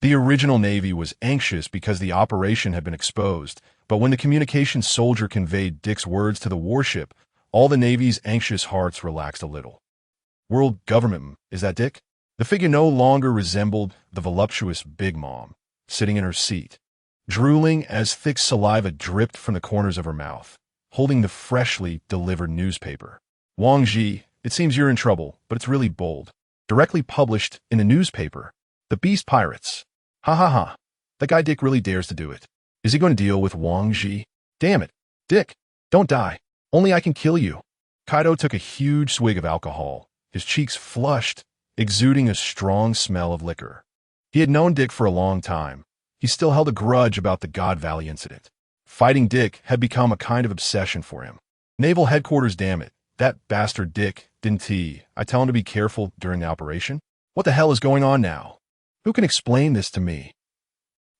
The original Navy was anxious because the operation had been exposed, but when the communication soldier conveyed Dick's words to the warship, all the Navy's anxious hearts relaxed a little. World government, is that Dick? The figure no longer resembled the voluptuous Big Mom, sitting in her seat, drooling as thick saliva dripped from the corners of her mouth, holding the freshly delivered newspaper. Wang Ji, it seems you're in trouble, but it's really bold. Directly published in the newspaper. The Beast Pirates. Ha ha ha. That guy Dick really dares to do it. Is he going to deal with Wang Ji? Damn it. Dick, don't die. Only I can kill you. Kaido took a huge swig of alcohol, his cheeks flushed exuding a strong smell of liquor. He had known Dick for a long time. He still held a grudge about the God Valley incident. Fighting Dick had become a kind of obsession for him. Naval headquarters, damn it. That bastard Dick, didn't I tell him to be careful during the operation? What the hell is going on now? Who can explain this to me?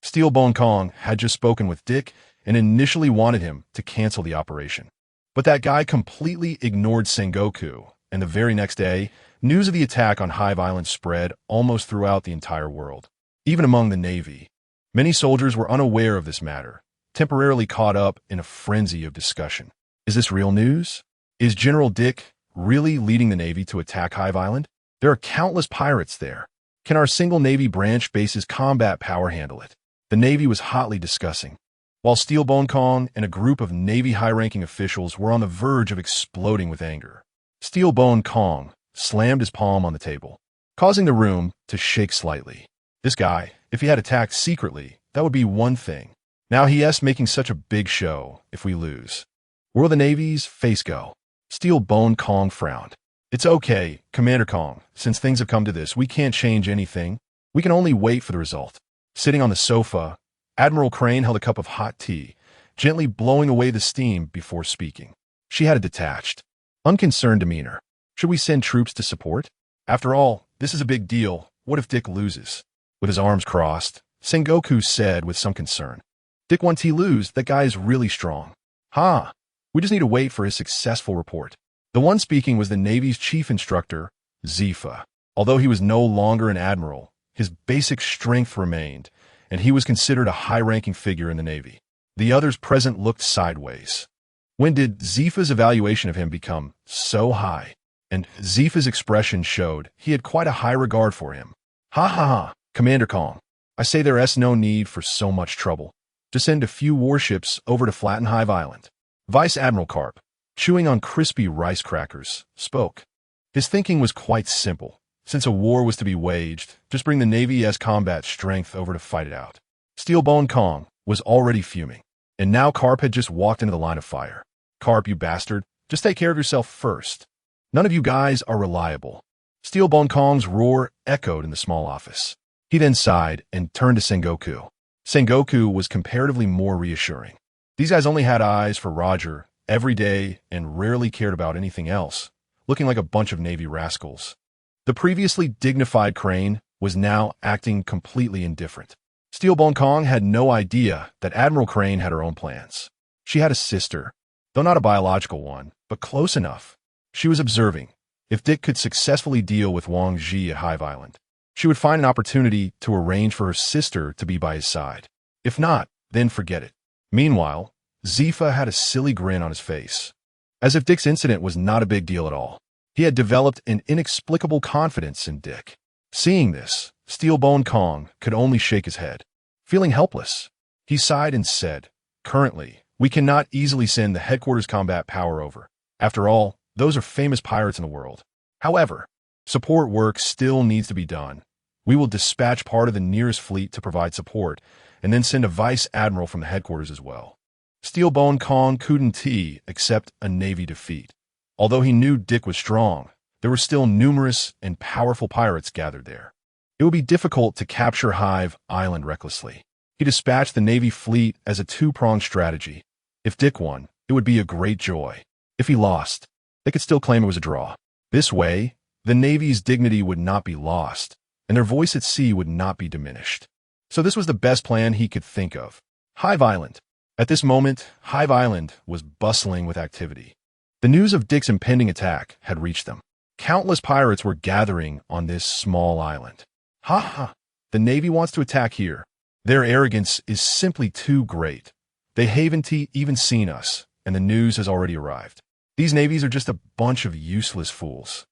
Steelbone Kong had just spoken with Dick and initially wanted him to cancel the operation. But that guy completely ignored Sengoku, and the very next day, news of the attack on Hive Island spread almost throughout the entire world, even among the Navy. Many soldiers were unaware of this matter, temporarily caught up in a frenzy of discussion. Is this real news? Is General Dick really leading the Navy to attack Hive Island? There are countless pirates there. Can our single Navy branch base's combat power handle it? The Navy was hotly discussing, while Steelbone Kong and a group of Navy high-ranking officials were on the verge of exploding with anger. Steelbone Kong slammed his palm on the table, causing the room to shake slightly. This guy, if he had attacked secretly, that would be one thing. Now he's making such a big show if we lose. Where'll the Navy's face go? Steelbone Kong frowned. It's okay, Commander Kong. Since things have come to this, we can't change anything. We can only wait for the result. Sitting on the sofa, Admiral Crane held a cup of hot tea, gently blowing away the steam before speaking. She had a detached, unconcerned demeanor. Should we send troops to support? After all, this is a big deal. What if Dick loses? With his arms crossed, Sengoku said with some concern. Dick, once he lose, that guy is really strong. We just need to wait for his successful report. The one speaking was the Navy's chief instructor, Zifa. Although he was no longer an admiral, his basic strength remained, and he was considered a high-ranking figure in the Navy. The others present looked sideways. When did Zifa's evaluation of him become so high? And Zifa's expression showed he had quite a high regard for him. Commander Kong, I say there's no need for so much trouble. Just send a few warships over to flatten Hive Island. Vice Admiral Karp, chewing on crispy rice crackers, spoke. His thinking was quite simple. Since a war was to be waged, just bring the Navy's combat strength over to fight it out. Steelbone Kong was already fuming, and now Karp had just walked into the line of fire. Karp, you bastard, just take care of yourself first. None of you guys are reliable. Steelbone Kong's roar echoed in the small office. He then sighed and turned to Sengoku. Sengoku was comparatively more reassuring. These guys only had eyes for Roger every day and rarely cared about anything else, looking like a bunch of Navy rascals. The previously dignified Crane was now acting completely indifferent. Steelbone Kong had no idea that Admiral Crane had her own plans. She had a sister, though not a biological one, but close enough. She was observing. If Dick could successfully deal with Wang Ji at Hive Island, she would find an opportunity to arrange for her sister to be by his side. If not, then forget it. Meanwhile, Zifa had a silly grin on his face, as if Dick's incident was not a big deal at all. He had developed an inexplicable confidence in Dick. Seeing this, Steelbone Kong could only shake his head. Feeling helpless, he sighed and said, Currently, we cannot easily send the headquarters combat power over. After all, those are famous pirates in the world. However, support work still needs to be done. We will dispatch part of the nearest fleet to provide support, and then send a vice admiral from the headquarters as well. Steelbone Kong couldn't accept a Navy defeat. Although he knew Dick was strong, there were still numerous and powerful pirates gathered there. It would be difficult to capture Hive Island recklessly. He dispatched the Navy fleet as a two-pronged strategy. If Dick won, it would be a great joy. If he lost, they could still claim it was a draw. This way, the Navy's dignity would not be lost, and their voice at sea would not be diminished. So this was the best plan he could think of. Hive Island. At this moment, Hive Island was bustling with activity. The news of Dick's impending attack had reached them. Countless pirates were gathering on this small island. The Navy wants to attack here. Their arrogance is simply too great. They haven't even seen us, and the news has already arrived. These navies are just a bunch of useless fools,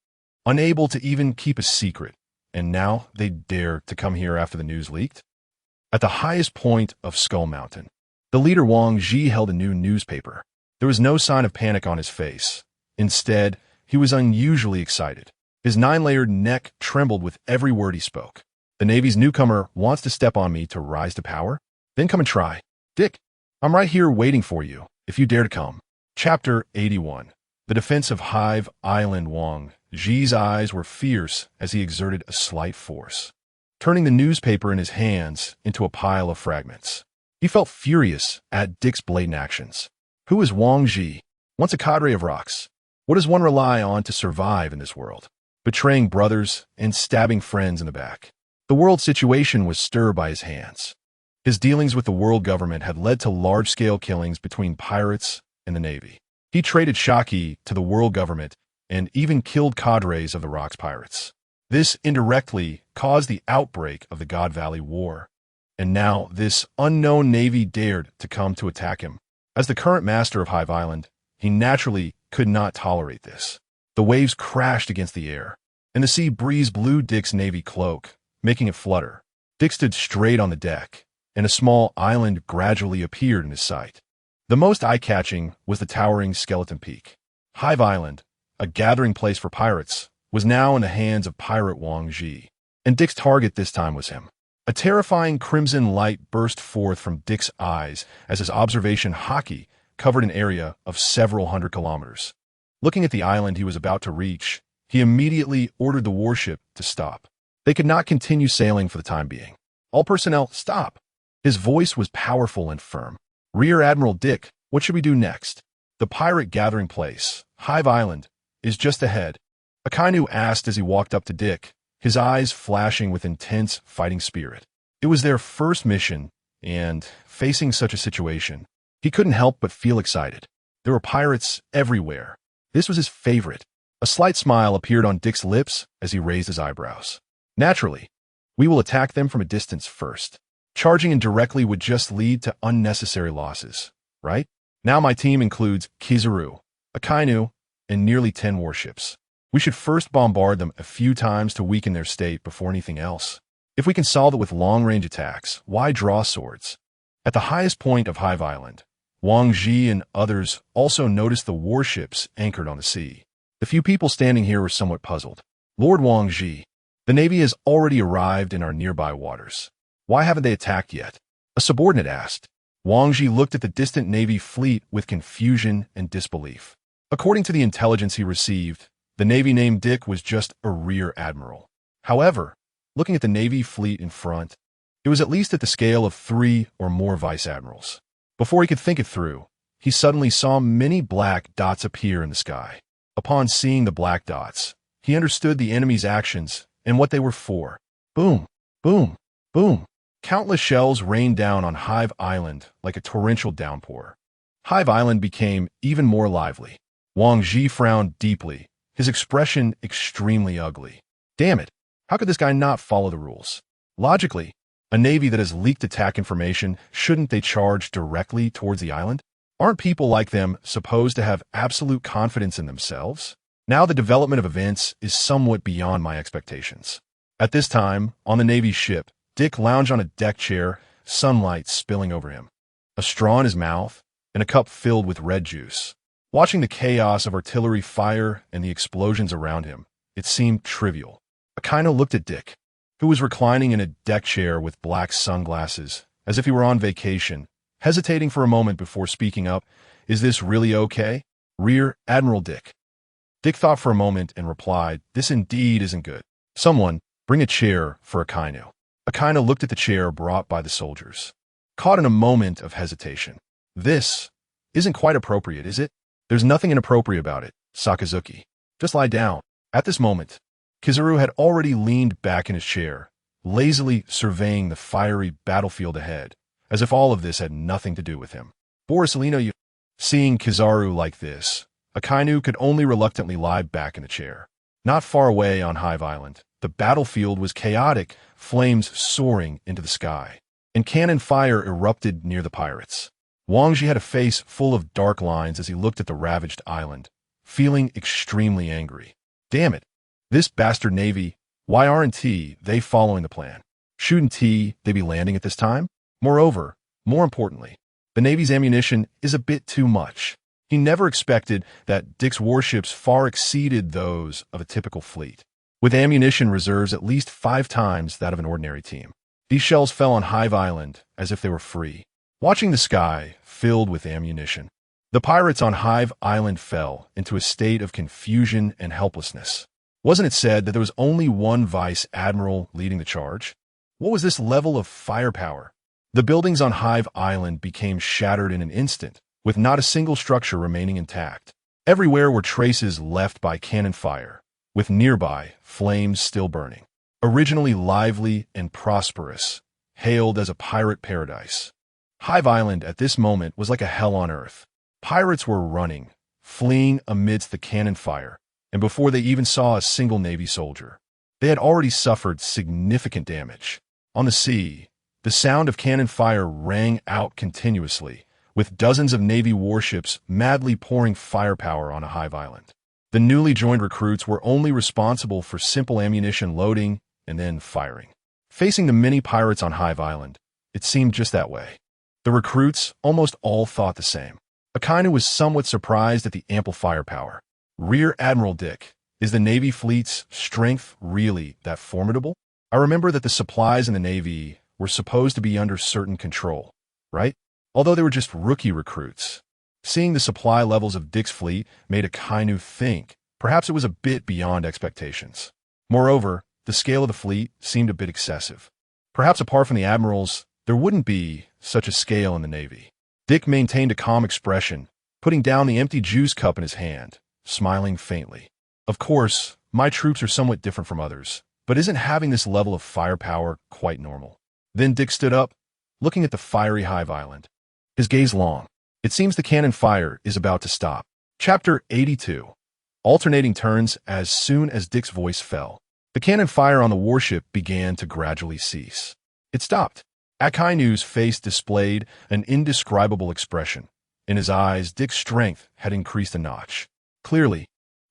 unable to even keep a secret, and now they dare to come here after the news leaked? At the highest point of Skull Mountain, the leader Wang Ji held a new newspaper. There was no sign of panic on his face. Instead, he was unusually excited. His 9-layered neck trembled with every word he spoke. The Navy's newcomer wants to step on me to rise to power? Then come and try. Dick, I'm right here waiting for you, if you dare to come. Chapter 81. The defense of Hive Island. Wang Ji's eyes were fierce as he exerted a slight force, turning the newspaper in his hands into a pile of fragments. He felt furious at Dick's blatant actions. Who is Wang Ji? Once a cadre of rocks. What does one rely on to survive in this world? Betraying brothers and stabbing friends in the back. The world situation was stirred by his hands. His dealings with the world government had led to large-scale killings between pirates and the Navy. He traded Haki to the world government and even killed cadres of the Rocks pirates. This indirectly caused the outbreak of the God Valley War. And now this unknown Navy dared to come to attack him. As the current master of Hive Island, he naturally could not tolerate this. The waves crashed against the air, and the sea breeze blew Dick's Navy cloak, making it flutter. Dick stood straight on the deck, and a small island gradually appeared in his sight. The most eye-catching was the towering skeleton peak. Hive Island, a gathering place for pirates, was now in the hands of pirate Wang Ji, and Dick's target this time was him. A terrifying crimson light burst forth from Dick's eyes as his observation Haki covered an area of several hundred kilometers. Looking at the island he was about to reach, he immediately ordered the warship to stop. They could not continue sailing for the time being. All personnel, stop! His voice was powerful and firm. Rear Admiral Dick, what should we do next? The pirate gathering place, Hive Island, is just ahead. Akainu asked as he walked up to Dick, his eyes flashing with intense fighting spirit. It was their first mission, and, facing such a situation, he couldn't help but feel excited. There were pirates everywhere. This was his favorite. A slight smile appeared on Dick's lips as he raised his eyebrows. Naturally, we will attack them from a distance first. Charging in directly would just lead to unnecessary losses, right? Now my team includes Kizaru, Akainu, and nearly 10 warships. We should first bombard them a few times to weaken their state before anything else. If we can solve it with long-range attacks, why draw swords? At the highest point of Hive Island, Wang Ji and others also noticed the warships anchored on the sea. The few people standing here were somewhat puzzled. Lord Wang Ji, the Navy has already arrived in our nearby waters. Why haven't they attacked yet? A subordinate asked. Wang Ji looked at the distant Navy fleet with confusion and disbelief. According to the intelligence he received, the Navy named Dick was just a rear admiral. However, looking at the Navy fleet in front, it was at least at the scale of 3 or more vice admirals. Before he could think it through, he suddenly saw many black dots appear in the sky. Upon seeing the black dots, he understood the enemy's actions and what they were for. Boom, boom, boom. Countless shells rained down on Hive Island like a torrential downpour. Hive Island became even more lively. Wang Ji frowned deeply, his expression extremely ugly. Damn it, how could this guy not follow the rules? Logically, a navy that has leaked attack information, shouldn't they charge directly towards the island? Aren't people like them supposed to have absolute confidence in themselves? Now the development of events is somewhat beyond my expectations. At this time, on the Navy ship, Dick lounged on a deck chair, sunlight spilling over him, a straw in his mouth, and a cup filled with red juice. Watching the chaos of artillery fire and the explosions around him, it seemed trivial. Akainu looked at Dick, who was reclining in a deck chair with black sunglasses, as if he were on vacation, hesitating for a moment before speaking up. Is this really okay? Rear Admiral Dick. Dick thought for a moment and replied, this indeed isn't good. Someone, bring a chair for Akainu. Akainu looked at the chair brought by the soldiers, caught in a moment of hesitation. This isn't quite appropriate, is it? There's nothing inappropriate about it, Sakazuki. Just lie down. At this moment, Kizaru had already leaned back in his chair, lazily surveying the fiery battlefield ahead, as if all of this had nothing to do with him. Borisolino, seeing Kizaru like this, Akainu could only reluctantly lie back in the chair. Not far away on Hive Island, the battlefield was chaotic, flames soaring into the sky, and cannon fire erupted near the pirates. Wang Ji had a face full of dark lines as he looked at the ravaged island, feeling extremely angry. Damn it! This bastard Navy, why aren't they following the plan? Shouldn't they be landing at this time? Moreover, more importantly, the Navy's ammunition is a bit too much. He never expected that Dick's warships far exceeded those of a typical fleet, with ammunition reserves at least 5 times that of an ordinary team. These shells fell on Hive Island as if they were free. Watching the sky filled with ammunition, The pirates on Hive Island fell into a state of confusion and helplessness. Wasn't it said that there was only one vice admiral leading the charge? What was this level of firepower? The buildings on Hive Island became shattered in an instant, with not a single structure remaining intact. Everywhere were traces left by cannon fire, with nearby flames still burning. Originally lively and prosperous, hailed as a pirate paradise, Hive Island at this moment was like a hell on earth. Pirates were running, fleeing amidst the cannon fire, and before they even saw a single Navy soldier, they had already suffered significant damage. On the sea, the sound of cannon fire rang out continuously, with dozens of Navy warships madly pouring firepower on a Hive Island. The newly joined recruits were only responsible for simple ammunition loading and then firing. Facing the many pirates on Hive Island, it seemed just that way. The recruits almost all thought the same. Akainu was somewhat surprised at the ample firepower. Rear Admiral Dick, is the Navy fleet's strength really that formidable? I remember that the supplies in the Navy were supposed to be under certain control, right? Although they were just rookie recruits. Seeing the supply levels of Dick's fleet made Akainu think perhaps it was a bit beyond expectations. Moreover, the scale of the fleet seemed a bit excessive. Perhaps apart from the admirals, there wouldn't be such a scale in the Navy. Dick maintained a calm expression, putting down the empty juice cup in his hand, smiling faintly. Of course, my troops are somewhat different from others, but isn't having this level of firepower quite normal? Then Dick stood up, looking at the fiery Hive Island. His gaze long. It seems the cannon fire is about to stop. Chapter 82. Alternating turns as soon as Dick's voice fell. The cannon fire on the warship began to gradually cease. It stopped. Akainu's face displayed an indescribable expression. In his eyes, Dick's strength had increased a notch. Clearly,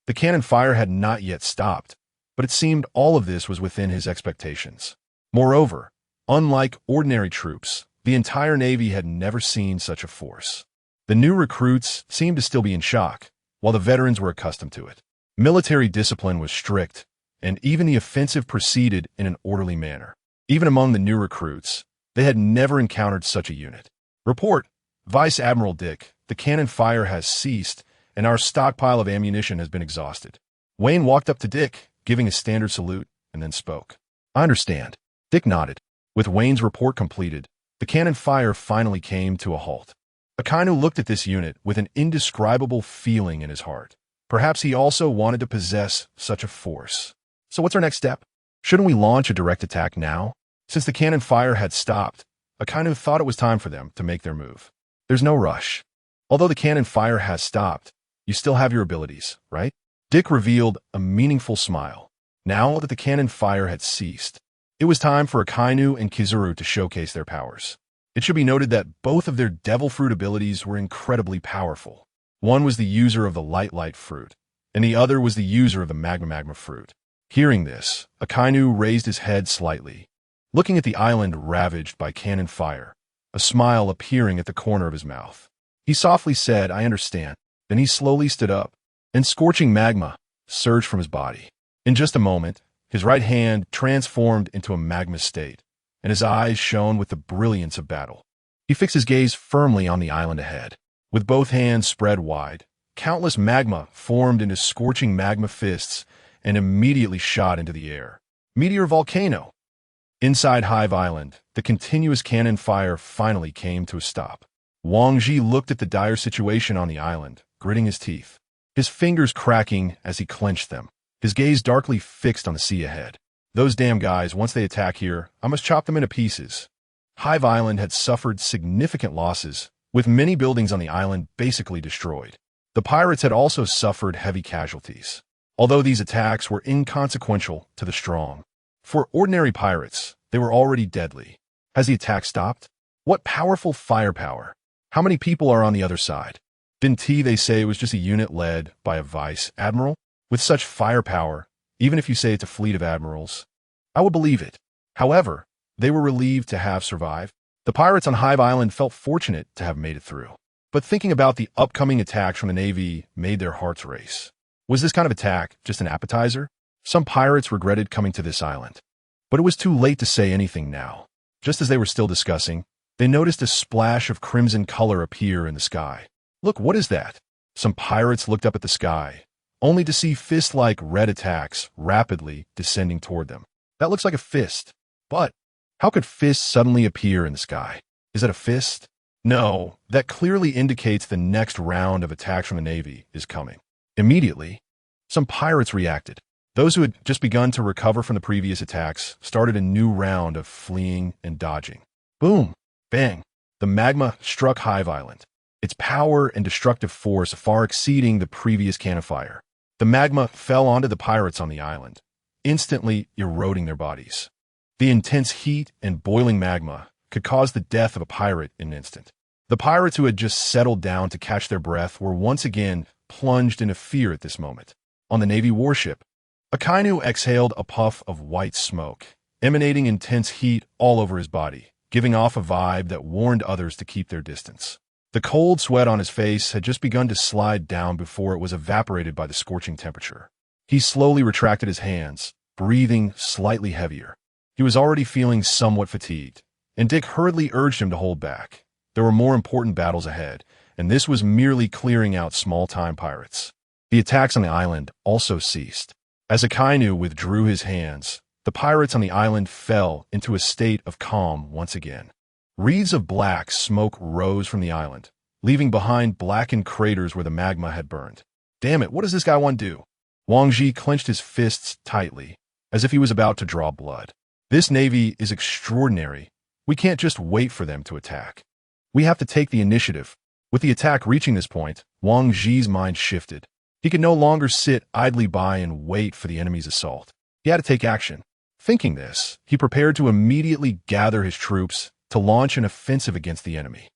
the cannon fire had not yet stopped, but it seemed all of this was within his expectations. Moreover, unlike ordinary troops, the entire Navy had never seen such a force. The new recruits seemed to still be in shock, while the veterans were accustomed to it. Military discipline was strict, and even the offensive proceeded in an orderly manner. Even among the new recruits, they had never encountered such a unit. Report, Vice Admiral Dick, the cannon fire has ceased, and our stockpile of ammunition has been exhausted. Wayne walked up to Dick, giving a standard salute, and then spoke. I understand. Dick nodded. With Wayne's report completed, the cannon fire finally came to a halt. Akainu looked at this unit with an indescribable feeling in his heart. Perhaps he also wanted to possess such a force. So what's our next step? Shouldn't we launch a direct attack now? Since the cannon fire had stopped, Akainu thought it was time for them to make their move. There's no rush. Although the cannon fire has stopped, you still have your abilities, right? Dick revealed a meaningful smile. Now that the cannon fire had ceased, it was time for Akainu and Kizuru to showcase their powers. It should be noted that both of their devil fruit abilities were incredibly powerful. One was the user of the light fruit, and the other was the user of the magma fruit. Hearing this, Akainu raised his head slightly, looking at the island ravaged by cannon fire, a smile appearing at the corner of his mouth. He softly said, I understand. Then he slowly stood up, and scorching magma surged from his body. In just a moment, his right hand transformed into a magma state, and his eyes shone with the brilliance of battle. He fixed his gaze firmly on the island ahead. With both hands spread wide, countless magma formed into scorching magma fists and immediately shot into the air. Meteor volcano! Inside Hive Island, the continuous cannon fire finally came to a stop. Wang Ji looked at the dire situation on the island, gritting his teeth, his fingers cracking as he clenched them, his gaze darkly fixed on the sea ahead. Those damn guys, once they attack here, I must chop them into pieces. Hive Island had suffered significant losses, with many buildings on the island basically destroyed. The pirates had also suffered heavy casualties, although these attacks were inconsequential to the strong. For ordinary pirates, they were already deadly. Has the attack stopped? What powerful firepower! How many people are on the other side? Didn't they say it was just a unit led by a vice admiral? With such firepower, even if you say it's a fleet of admirals, I would believe it. However, they were relieved to have survived. The pirates on Hive Island felt fortunate to have made it through. But thinking about the upcoming attacks from the Navy made their hearts race. Was this kind of attack just an appetizer? Some pirates regretted coming to this island. But it was too late to say anything now. Just as they were still discussing, they noticed a splash of crimson color appear in the sky. Look, what is that? Some pirates looked up at the sky, only to see fist-like red attacks rapidly descending toward them. That looks like a fist. But how could fists suddenly appear in the sky? Is that a fist? No, that clearly indicates the next round of attacks from the Navy is coming. Immediately, some pirates reacted. Those who had just begun to recover from the previous attacks started a new round of fleeing and dodging. Boom! Bang! The magma struck Hive Island, its power and destructive force far exceeding the previous cannon fire. The magma fell onto the pirates on the island, instantly eroding their bodies. The intense heat and boiling magma could cause the death of a pirate in an instant. The pirates who had just settled down to catch their breath were once again plunged into fear at this moment. On the Navy warship, Akainu exhaled a puff of white smoke, emanating intense heat all over his body, giving off a vibe that warned others to keep their distance. The cold sweat on his face had just begun to slide down before it was evaporated by the scorching temperature. He slowly retracted his hands, breathing slightly heavier. He was already feeling somewhat fatigued, and Dick hurriedly urged him to hold back. There were more important battles ahead, and this was merely clearing out small-time pirates. The attacks on the island also ceased. As Akainu withdrew his hands, the pirates on the island fell into a state of calm once again. Wreaths of black smoke rose from the island, leaving behind blackened craters where the magma had burned. Damn it, what does this guy want to do? Wang Ji clenched his fists tightly, as if he was about to draw blood. This Navy is extraordinary. We can't just wait for them to attack. We have to take the initiative. With the attack reaching this point, Wang Ji's mind shifted. He could no longer sit idly by and wait for the enemy's assault. He had to take action. Thinking this, he prepared to immediately gather his troops to launch an offensive against the enemy.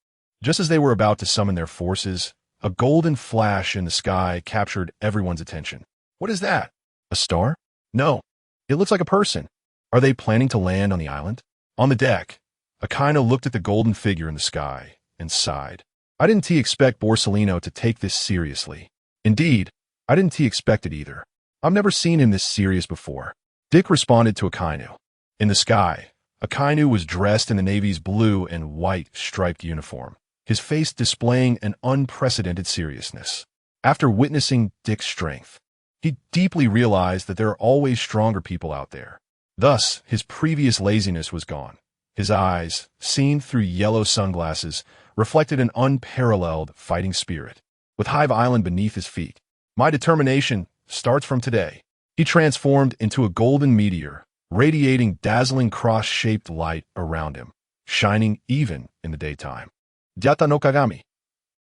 Just as they were about to summon their forces, a golden flash in the sky captured everyone's attention. What is that? A star? No, it looks like a person. Are they planning to land on the island? On the deck, Akainu looked at the golden figure in the sky and sighed. I didn't expect Borsellino to take this seriously. Indeed, I didn't expect it either. I've never seen him this serious before. Dick responded to Akainu. In the sky, Akainu was dressed in the Navy's blue and white striped uniform, his face displaying an unprecedented seriousness. After witnessing Dick's strength, he deeply realized that there are always stronger people out there. Thus, his previous laziness was gone. His eyes, seen through yellow sunglasses, reflected an unparalleled fighting spirit. With Hive Island beneath his feet, my determination starts from today. He transformed into a golden meteor, radiating dazzling cross-shaped light around him, shining even in the daytime. Gyata no Kagami.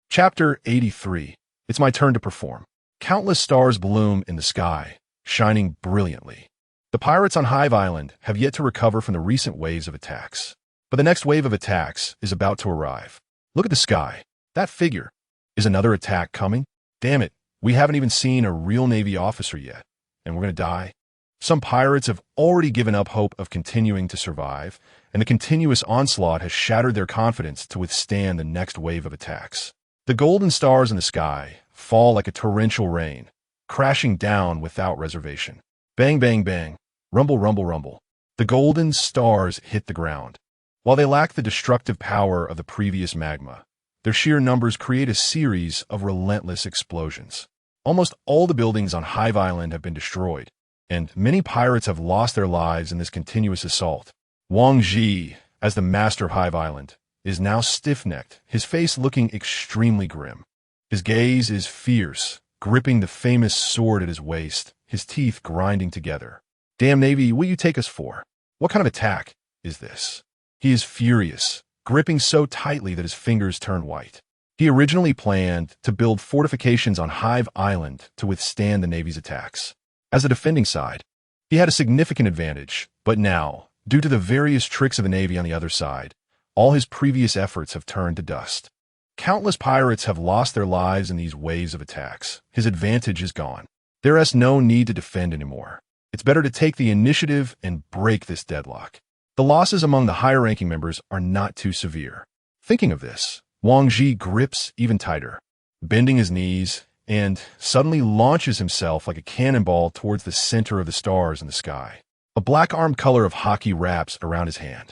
Chapter 83. It's my turn to perform. Countless stars bloom in the sky, shining brilliantly. The pirates on Hive Island have yet to recover from the recent waves of attacks. But the next wave of attacks is about to arrive. Look at the sky. That figure. Is another attack coming? Damn it, we haven't even seen a real Navy officer yet, and we're going to die. Some pirates have already given up hope of continuing to survive, and the continuous onslaught has shattered their confidence to withstand the next wave of attacks. The golden stars in the sky fall like a torrential rain, crashing down without reservation. Bang, bang, bang. Rumble, rumble, rumble. The golden stars hit the ground. While they lack the destructive power of the previous magma, their sheer numbers create a series of relentless explosions. Almost all the buildings on Hive Island have been destroyed, and many pirates have lost their lives in this continuous assault. Wang Ji, as the master of Hive Island, is now stiff-necked, his face looking extremely grim. His gaze is fierce, gripping the famous sword at his waist, his teeth grinding together. Damn Navy, what you take us for? What kind of attack is this? He is furious, gripping so tightly that his fingers turn white. He originally planned to build fortifications on Hive Island to withstand the Navy's attacks. As the defending side, he had a significant advantage, but now, due to the various tricks of the Navy on the other side, all his previous efforts have turned to dust. Countless pirates have lost their lives in these waves of attacks. His advantage is gone. There is no need to defend anymore. It's better to take the initiative and break this deadlock. The losses among the higher-ranking members are not too severe. Thinking of this, Wang Ji grips even tighter, bending his knees, and suddenly launches himself like a cannonball towards the center of the stars in the sky. A black-armed color of Haki wraps around his hand.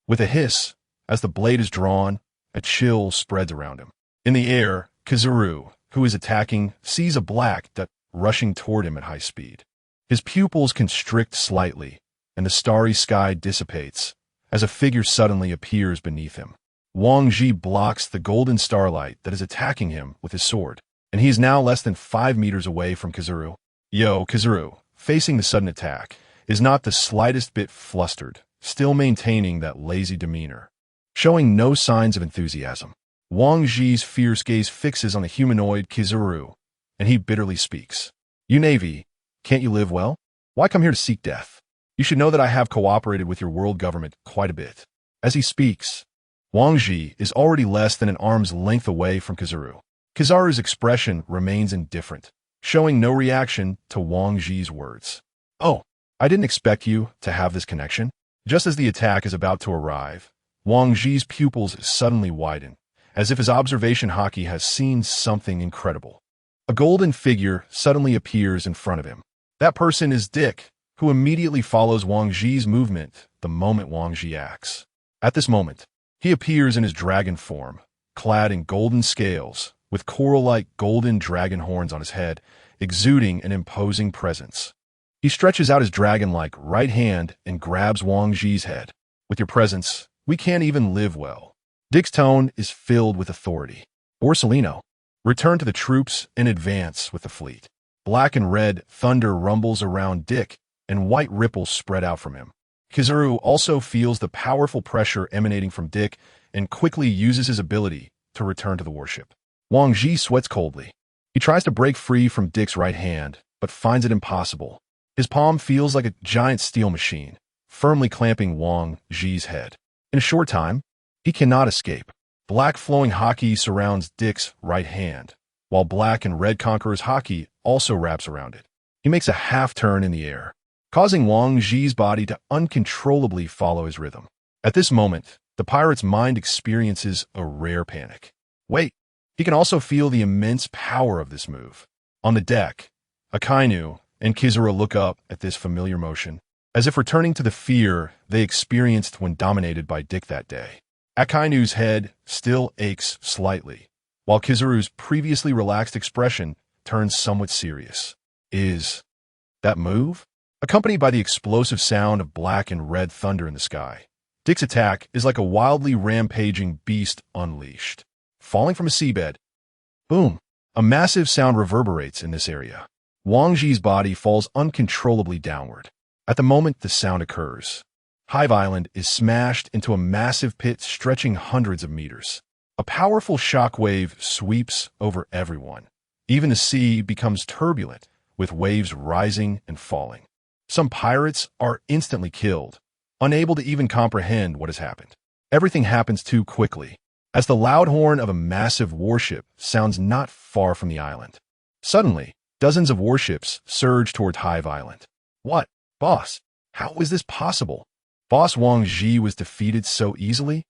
With a hiss, as the blade is drawn, a chill spreads around him. In the air, Kizaru, who is attacking, sees a black dot rushing toward him at high speed. His pupils constrict slightly, and the starry sky dissipates as a figure suddenly appears beneath him. Wang Ji blocks the golden starlight that is attacking him with his sword, and he is now less than 5 meters away from Kizaru. Kizaru, facing the sudden attack, is not the slightest bit flustered, still maintaining that lazy demeanor. Showing no signs of enthusiasm, Wang Ji's fierce gaze fixes on the humanoid Kizaru, and he bitterly speaks. "You Navy, can't you live well? Why come here to seek death? You should know that I have cooperated with your world government quite a bit." As he speaks, Wang Ji is already less than an arm's length away from Kizaru. Kizaru's expression remains indifferent, showing no reaction to Wang Ji's words. "Oh, I didn't expect you to have this connection." Just as the attack is about to arrive, Wang Ji's pupils suddenly widen, as if his observation Haki has seen something incredible. A golden figure suddenly appears in front of him. That person is Dick, who immediately follows Wang Ji's movement the moment Wang Ji acts. At this moment, he appears in his dragon form, clad in golden scales, with coral-like golden dragon horns on his head, exuding an imposing presence. He stretches out his dragon-like right hand and grabs Wang Ji's head. "With your presence, we can't even live well." Dick's tone is filled with authority. "Borsellino, return to the troops and advance with the fleet." Black and red thunder rumbles around Dick, and white ripples spread out from him. Kizaru also feels the powerful pressure emanating from Dick and quickly uses his ability to return to the warship. Wang Ji sweats coldly. He tries to break free from Dick's right hand, but finds it impossible. His palm feels like a giant steel machine, firmly clamping Wang Ji's head. In a short time, he cannot escape. Black flowing Haki surrounds Dick's right hand, while black and red Conqueror's Haki also wraps around it. He makes a half-turn in the air, causing Wang Ji's body to uncontrollably follow his rhythm. At this moment, the pirate's mind experiences a rare panic. Wait, he can also feel the immense power of this move. On the deck, Akainu and Kizaru look up at this familiar motion, as if returning to the fear they experienced when dominated by Dick that day. Akainu's head still aches slightly, while Kizaru's previously relaxed expression turns somewhat serious. Is that move? Accompanied by the explosive sound of black and red thunder in the sky, Dick's attack is like a wildly rampaging beast unleashed. Falling from a seabed, boom, a massive sound reverberates in this area. Wang Ji's body falls uncontrollably downward. At the moment the sound occurs, Hive Island is smashed into a massive pit stretching hundreds of meters. A powerful shockwave sweeps over everyone. Even the sea becomes turbulent, with waves rising and falling. Some pirates are instantly killed, unable to even comprehend what has happened. Everything happens too quickly, as the loud horn of a massive warship sounds not far from the island. Suddenly, dozens of warships surge toward Hive Island. What? Boss, how is this possible? Boss Wang Ji was defeated so easily?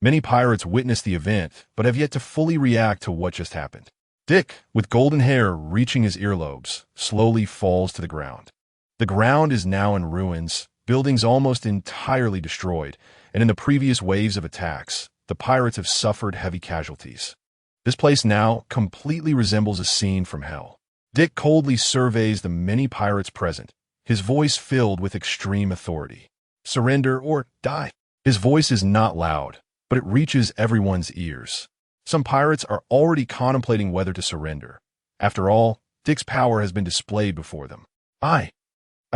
Many pirates witness the event, but have yet to fully react to what just happened. Dick, with golden hair reaching his earlobes, slowly falls to the ground. The ground is now in ruins, buildings almost entirely destroyed, and in the previous waves of attacks, the pirates have suffered heavy casualties. This place now completely resembles a scene from hell. Dick coldly surveys the many pirates present, his voice filled with extreme authority. "Surrender or die." His voice is not loud, but it reaches everyone's ears. Some pirates are already contemplating whether to surrender. After all, Dick's power has been displayed before them. I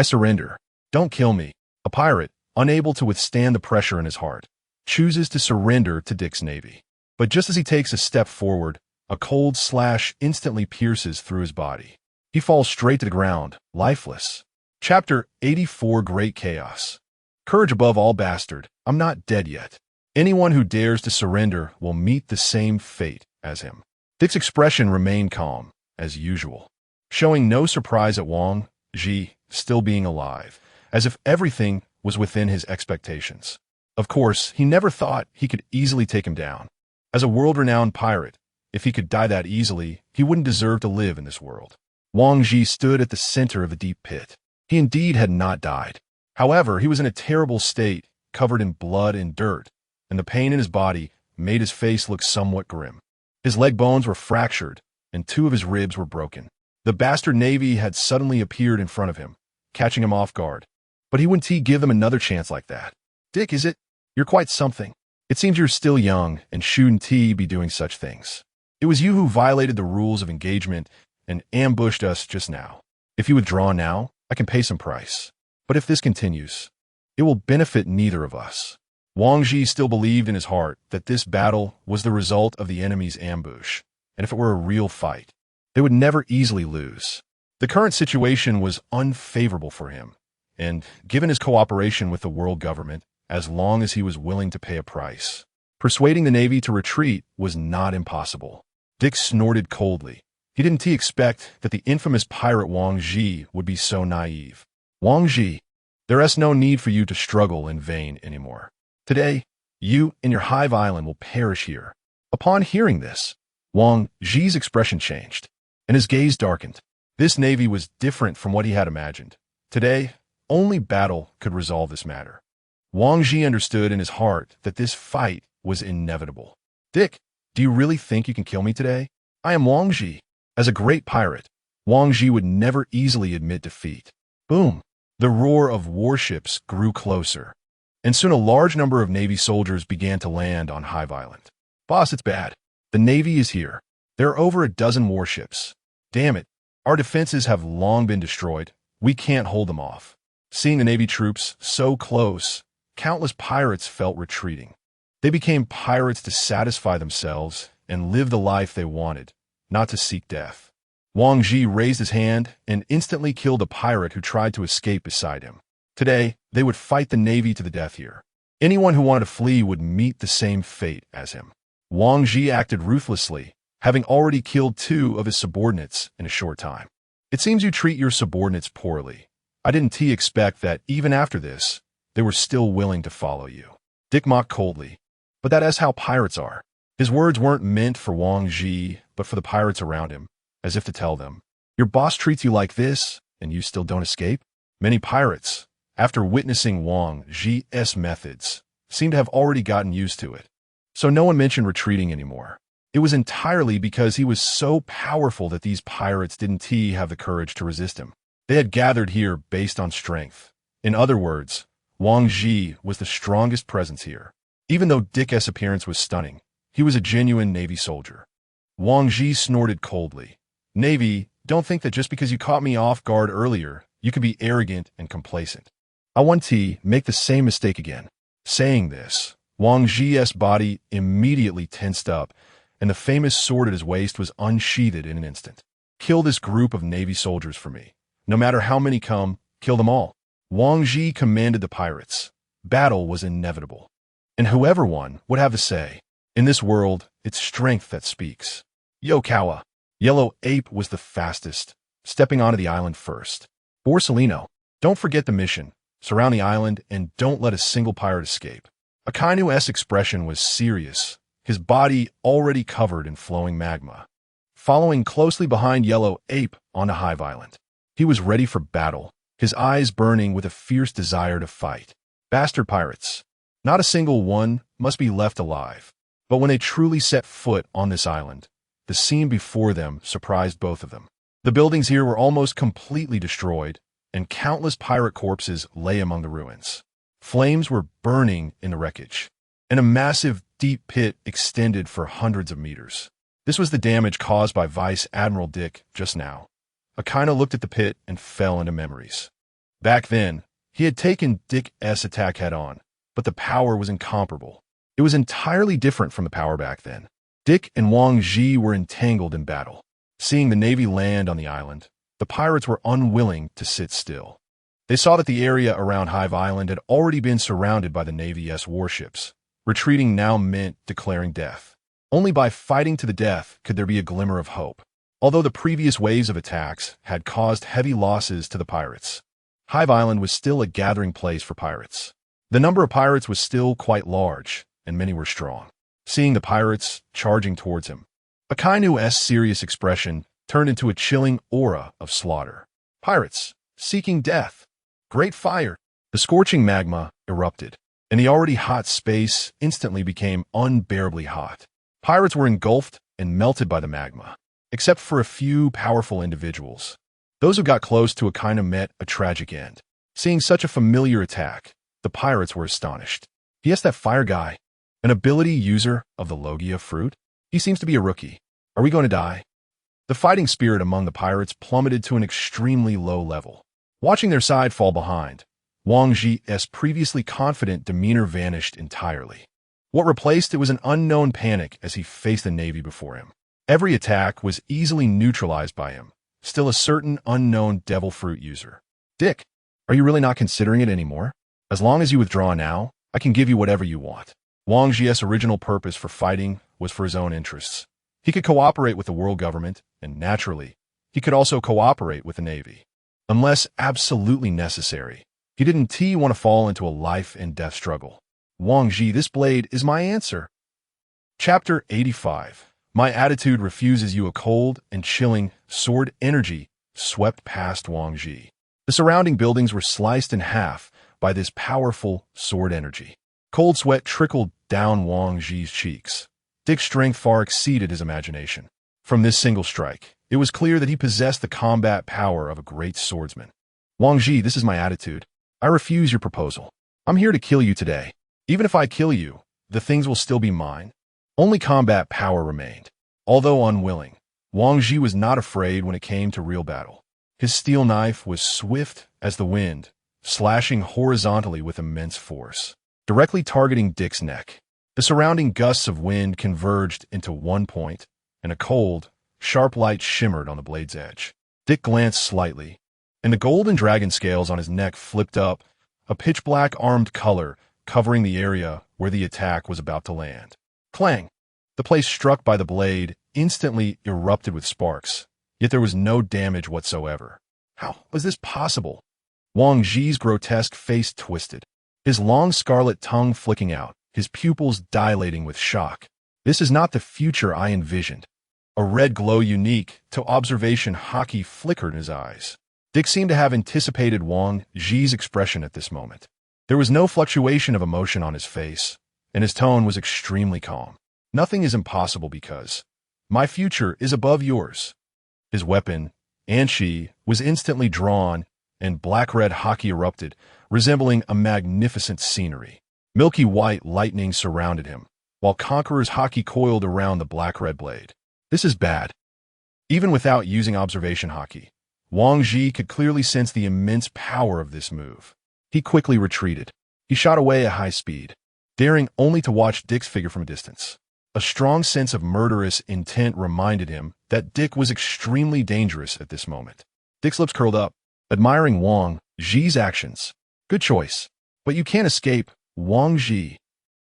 surrender. Don't kill me." A pirate, unable to withstand the pressure in his heart, chooses to surrender to Dick's navy. But just as he takes a step forward, a cold slash instantly pierces through his body. He falls straight to the ground, lifeless. Chapter 84 Great Chaos. Courage above all, bastard. I'm not dead yet. Anyone who dares to surrender will meet the same fate as him. Dick's expression remained calm, as usual, showing no surprise at Wang Ji still being alive, as if everything was within his expectations. Of course, he never thought he could easily take him down. As a world-renowned pirate, if he could die that easily, he wouldn't deserve to live in this world. Wang Ji stood at the center of the deep pit. He indeed had not died. However, he was in a terrible state, covered in blood and dirt, and the pain in his body made his face look somewhat grim. His leg bones were fractured, and 2 of his ribs were broken. The bastard Navy had suddenly appeared in front of him, catching him off guard. But he wouldn't give them another chance like that. Dick, is it? You're quite something. It seems you're still young and shouldn't be doing such things. It was you who violated the rules of engagement and ambushed us just now. If you withdraw now, I can pay some price. But if this continues, it will benefit neither of us. Wang Ji still believed in his heart that this battle was the result of the enemy's ambush, and if it were a real fight, they would never easily lose. The current situation was unfavorable for him, and given his cooperation with the world government, as long as he was willing to pay a price, persuading the Navy to retreat was not impossible. Dick snorted coldly. He didn't expect that the infamous pirate Wang Ji would be so naive. Wang Ji, there is no need for you to struggle in vain anymore. Today, you and your hive island will perish here. Upon hearing this, Wang Ji's expression changed, and his gaze darkened. This Navy was different from what he had imagined. Today, only battle could resolve this matter. Wang Ji understood in his heart that this fight was inevitable. Dick, do you really think you can kill me today? I am Wang Ji. As a great pirate, Wang Ji would never easily admit defeat. Boom! The roar of warships grew closer, and soon a large number of Navy soldiers began to land on Hive Island. Boss, it's bad. The Navy is here. There are over a dozen warships. Damn it. Our defenses have long been destroyed. We can't hold them off. Seeing the Navy troops so close, countless pirates felt retreating. They became pirates to satisfy themselves and live the life they wanted, not to seek death. Wang Ji raised his hand and instantly killed a pirate who tried to escape beside him. Today, they would fight the Navy to the death here. Anyone who wanted to flee would meet the same fate as him. Wang Ji acted ruthlessly, having already killed 2 of his subordinates in a short time. It seems you treat your subordinates poorly. I didn't expect that even after this, they were still willing to follow you. Dick mocked coldly. But that is how pirates are. His words weren't meant for Wang Ji, but for the pirates around him, as if to tell them, your boss treats you like this, and you still don't escape? Many pirates, after witnessing Wang Ji's methods, seemed to have already gotten used to it. So no one mentioned retreating anymore. It was entirely because he was so powerful that these pirates didn't have the courage to resist him. They had gathered here based on strength. In other words, Wang Ji was the strongest presence here. Even though Dick's appearance was stunning, he was a genuine Navy soldier. Wang Ji snorted coldly. Navy, don't think that just because you caught me off guard earlier, you can be arrogant and complacent. I want to make the same mistake again. Saying this, Wang Ji's body immediately tensed up, and the famous sword at his waist was unsheathed in an instant. Kill this group of Navy soldiers for me. No matter how many come, kill them all. Wang Ji commanded the pirates. Battle was inevitable. And whoever won would have the say. In this world, it's strength that speaks. Yokawa. Yellow Ape was the fastest, stepping onto the island first. Borsellino, don't forget the mission. Surround the island and don't let a single pirate escape. Akainu's expression was serious, his body already covered in flowing magma. Following closely behind Yellow Ape onto Hive Island. He was ready for battle, his eyes burning with a fierce desire to fight. Bastard pirates. Not a single one must be left alive. But when they truly set foot on this island, the scene before them surprised both of them. The buildings here were almost completely destroyed, and countless pirate corpses lay among the ruins. Flames were burning in the wreckage, and a massive, deep pit extended for hundreds of meters. This was the damage caused by Vice Admiral Dick just now. Akainu looked at the pit and fell into memories. Back then, he had taken Dick's attack head-on, but the power was incomparable. It was entirely different from the power back then. Dick and Wang Ji were entangled in battle. Seeing the Navy land on the island, the pirates were unwilling to sit still. They saw that the area around Hive Island had already been surrounded by the Navy's warships. Retreating now meant declaring death. Only by fighting to the death could there be a glimmer of hope. Although the previous waves of attacks had caused heavy losses to the pirates, Hive Island was still a gathering place for pirates. The number of pirates was still quite large, and many were strong. Seeing the pirates charging towards him, Akainu's serious expression turned into a chilling aura of slaughter. Pirates, seeking death. Great fire. The scorching magma erupted, and the already hot space instantly became unbearably hot. Pirates were engulfed and melted by the magma, except for a few powerful individuals. Those who got close to Akainu met a tragic end. Seeing such a familiar attack, the pirates were astonished. Yes, that fire guy, an ability user of the Logia fruit? He seems to be a rookie. Are we going to die? The fighting spirit among the pirates plummeted to an extremely low level. Watching their side fall behind, Wang Ji's previously confident demeanor vanished entirely. What replaced it was an unknown panic as he faced the navy before him. Every attack was easily neutralized by him, still a certain unknown devil fruit user. Dick, are you really not considering it anymore? As long as you withdraw now, I can give you whatever you want. Wang Ji's original purpose for fighting was for his own interests. He could cooperate with the world government, and naturally, he could also cooperate with the navy. Unless absolutely necessary, he didn't want to fall into a life-and-death struggle. Wang Ji, this blade is my answer. Chapter 85. My attitude refuses you. A cold and chilling sword energy swept past Wang Ji. The surrounding buildings were sliced in half by this powerful sword energy. Cold sweat trickled down Wang Ji's cheeks. Dick's strength far exceeded his imagination. From this single strike, it was clear that he possessed the combat power of a great swordsman. Wang Ji, this is my attitude. I refuse your proposal. I'm here to kill you today. Even if I kill you, the things will still be mine. Only combat power remained. Although unwilling, Wang Ji was not afraid when it came to real battle. His steel knife was swift as the wind, slashing horizontally with immense force, directly targeting Dick's neck. The surrounding gusts of wind converged into one point, and a cold, sharp light shimmered on the blade's edge. Dick glanced slightly, and the golden dragon scales on his neck flipped up, a pitch-black armed color covering the area where the attack was about to land. Clang! The place struck by the blade instantly erupted with sparks, yet there was no damage whatsoever. How was this possible? Wang Ji's grotesque face twisted, his long scarlet tongue flicking out, his pupils dilating with shock. This is not the future I envisioned. A red glow unique to observation Haki flickered in his eyes. Dick seemed to have anticipated Wang Ji's expression at this moment. There was no fluctuation of emotion on his face, and his tone was extremely calm. Nothing is impossible because my future is above yours. His weapon, Anshi, was instantly drawn, and black-red Haki erupted, resembling a magnificent scenery. Milky white lightning surrounded him, while Conqueror's Haki coiled around the black-red blade. This is bad. Even without using observation Haki, Wang Ji could clearly sense the immense power of this move. He quickly retreated. He shot away at high speed, daring only to watch Dick's figure from a distance. A strong sense of murderous intent reminded him that Dick was extremely dangerous at this moment. Dick's lips curled up, admiring Wang Ji's actions. Good choice. But you can't escape, Wang Ji.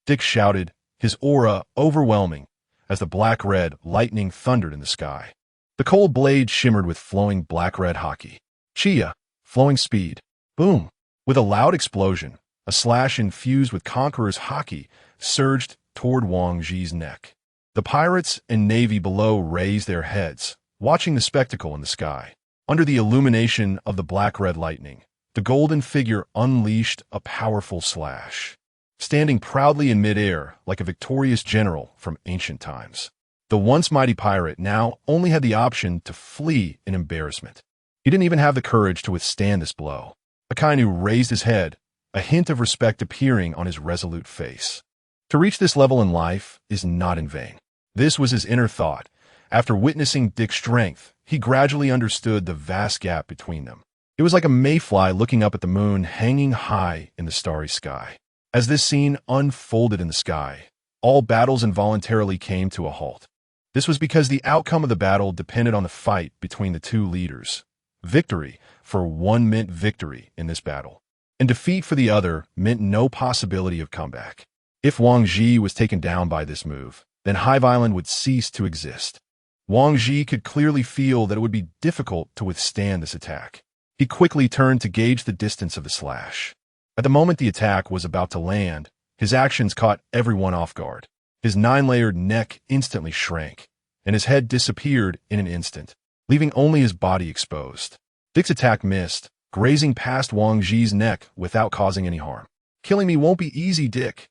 Dick shouted, his aura overwhelming, as the black-red lightning thundered in the sky. The cold blade shimmered with flowing black-red Haki. Chia, flowing speed. Boom! With a loud explosion, a slash infused with Conqueror's Haki surged toward Wang Ji's neck. The pirates and navy below raised their heads, watching the spectacle in the sky. Under the illumination of the black-red lightning, the golden figure unleashed a powerful slash, standing proudly in midair like a victorious general from ancient times. The once mighty pirate now only had the option to flee in embarrassment. He didn't even have the courage to withstand this blow. Akainu raised his head, a hint of respect appearing on his resolute face. To reach this level in life is not in vain. This was his inner thought. After witnessing Dick's strength, he gradually understood the vast gap between them. It was like a mayfly looking up at the moon hanging high in the starry sky. As this scene unfolded in the sky, all battles involuntarily came to a halt. This was because the outcome of the battle depended on the fight between the two leaders. Victory for one meant victory in this battle, and defeat for the other meant no possibility of comeback. If Wang Ji was taken down by this move, then Hive Island would cease to exist. Wang Ji could clearly feel that it would be difficult to withstand this attack. He quickly turned to gauge the distance of the slash. At the moment the attack was about to land, his actions caught everyone off guard. His 9-layered neck instantly shrank, and his head disappeared in an instant, leaving only his body exposed. Dick's attack missed, grazing past Wang Ji's neck without causing any harm. Killing me won't be easy, Dick.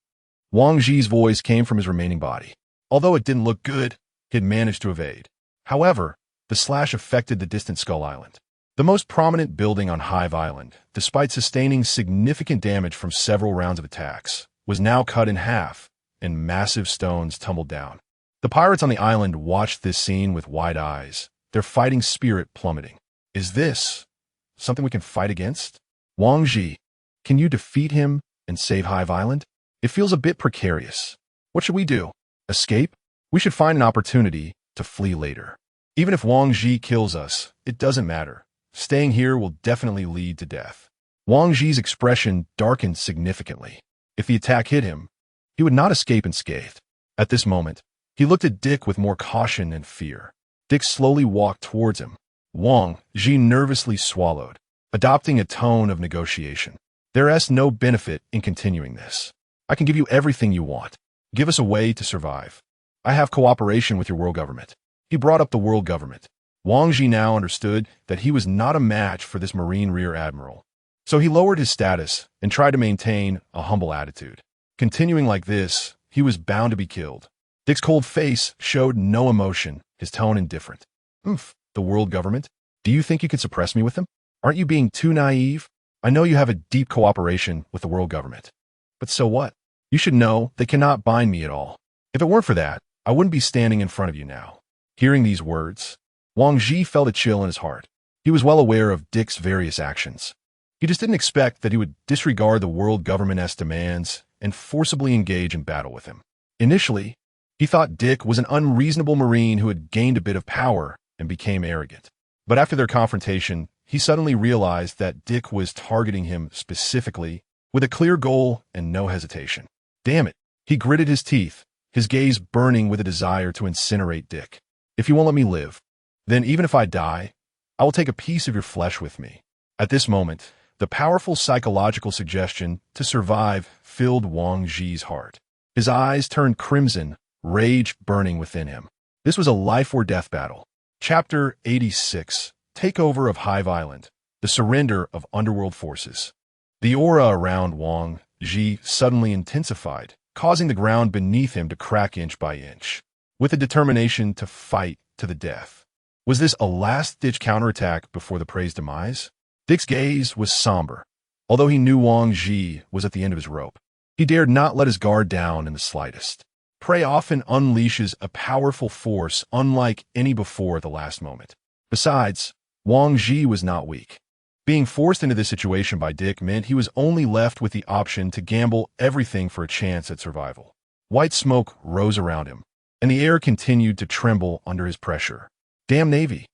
Wang Ji's voice came from his remaining body. Although it didn't look good, he had managed to evade. However, the slash affected the distant Skull Island, the most prominent building on Hive Island. Despite sustaining significant damage from several rounds of attacks, was now cut in half, and massive stones tumbled down. The pirates on the island watched this scene with wide eyes, their fighting spirit plummeting. Is this something we can fight against? Wang Ji, can you defeat him and save Hive Island? It feels a bit precarious. What should we do? Escape? We should find an opportunity to flee later. Even if Wang Ji kills us, it doesn't matter. Staying here will definitely lead to death. Wang Ji's expression darkened significantly. If the attack hit him, he would not escape unscathed. At this moment, he looked at Dick with more caution and fear. Dick slowly walked towards him. Wang Ji nervously swallowed, adopting a tone of negotiation. There is no benefit in continuing this. I can give you everything you want. Give us a way to survive. I have cooperation with your world government. He brought up the world government. Wang Ji now understood that he was not a match for this Marine Rear Admiral. So he lowered his status and tried to maintain a humble attitude. Continuing like this, he was bound to be killed. Dick's cold face showed no emotion, his tone indifferent. The world government? Do you think you could suppress me with them? Aren't you being too naive? I know you have a deep cooperation with the world government. But so what? You should know they cannot bind me at all. If it weren't for that, I wouldn't be standing in front of you now. Hearing these words, Wang Ji felt a chill in his heart. He was well aware of Dick's various actions. He just didn't expect that he would disregard the world government's demands and forcibly engage in battle with him. Initially, he thought Dick was an unreasonable Marine who had gained a bit of power and became arrogant. But after their confrontation, he suddenly realized that Dick was targeting him specifically with a clear goal and no hesitation. Damn it, he gritted his teeth, his gaze burning with a desire to incinerate Dick. If you won't let me live, then even if I die, I will take a piece of your flesh with me. At this moment, the powerful psychological suggestion to survive filled Wang Ji's heart. His eyes turned crimson, rage burning within him. This was a life-or-death battle. Chapter 86, Takeover of Hive Island, the surrender of underworld forces. The aura around Wang Ji suddenly intensified, causing the ground beneath him to crack inch by inch. With a determination to fight to the death. Was this a last-ditch counterattack before the prey's demise? Dick's gaze was somber. Although he knew Wang Ji was at the end of his rope, he dared not let his guard down in the slightest. Prey often unleashes a powerful force unlike any before at the last moment. Besides, Wang Ji was not weak. Being forced into this situation by Dick meant he was only left with the option to gamble everything for a chance at survival. White smoke rose around him, and the air continued to tremble under his pressure. Damn Navy.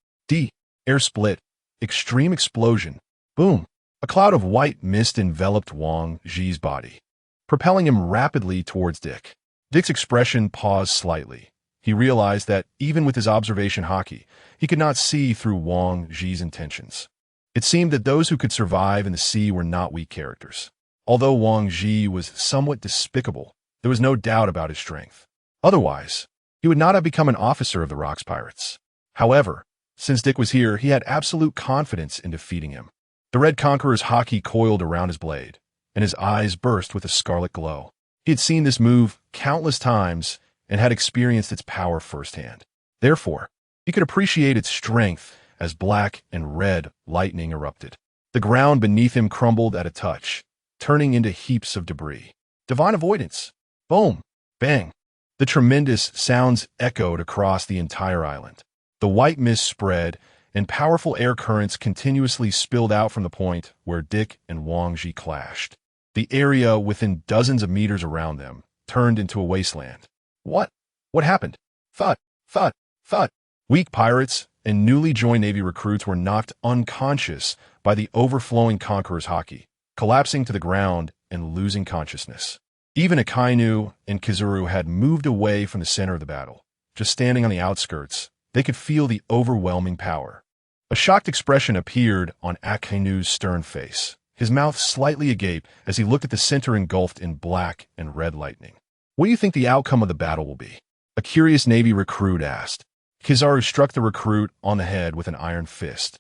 Air split. Extreme explosion. Boom. A cloud of white mist enveloped Wang Ji's body, propelling him rapidly towards Dick. Dick's expression paused slightly. He realized that even with his observation Haki, he could not see through Wang Ji's intentions. It seemed that those who could survive in the sea were not weak characters. Although Wang Ji was somewhat despicable, there was no doubt about his strength. Otherwise, he would not have become an officer of the Rocks Pirates. However, since Dick was here, he had absolute confidence in defeating him. The Red Conqueror's Haki coiled around his blade, and his eyes burst with a scarlet glow. He had seen this move countless times and had experienced its power firsthand. Therefore, he could appreciate its strength as black and red lightning erupted. The ground beneath him crumbled at a touch, turning into heaps of debris. Divine avoidance. Boom. Bang. The tremendous sounds echoed across the entire island. The white mist spread, and powerful air currents continuously spilled out from the point where Dick and Wang Ji clashed. The area within dozens of meters around them turned into a wasteland. What? What happened? Thud, thud, thud. Weak pirates and newly joined Navy recruits were knocked unconscious by the overflowing Conqueror's Haki, collapsing to the ground and losing consciousness. Even Akainu and Kizuru had moved away from the center of the battle. Just standing on the outskirts, they could feel the overwhelming power. A shocked expression appeared on Akainu's stern face, his mouth slightly agape as he looked at the center engulfed in black and red lightning. What do you think the outcome of the battle will be? A curious Navy recruit asked. Kizaru struck the recruit on the head with an iron fist.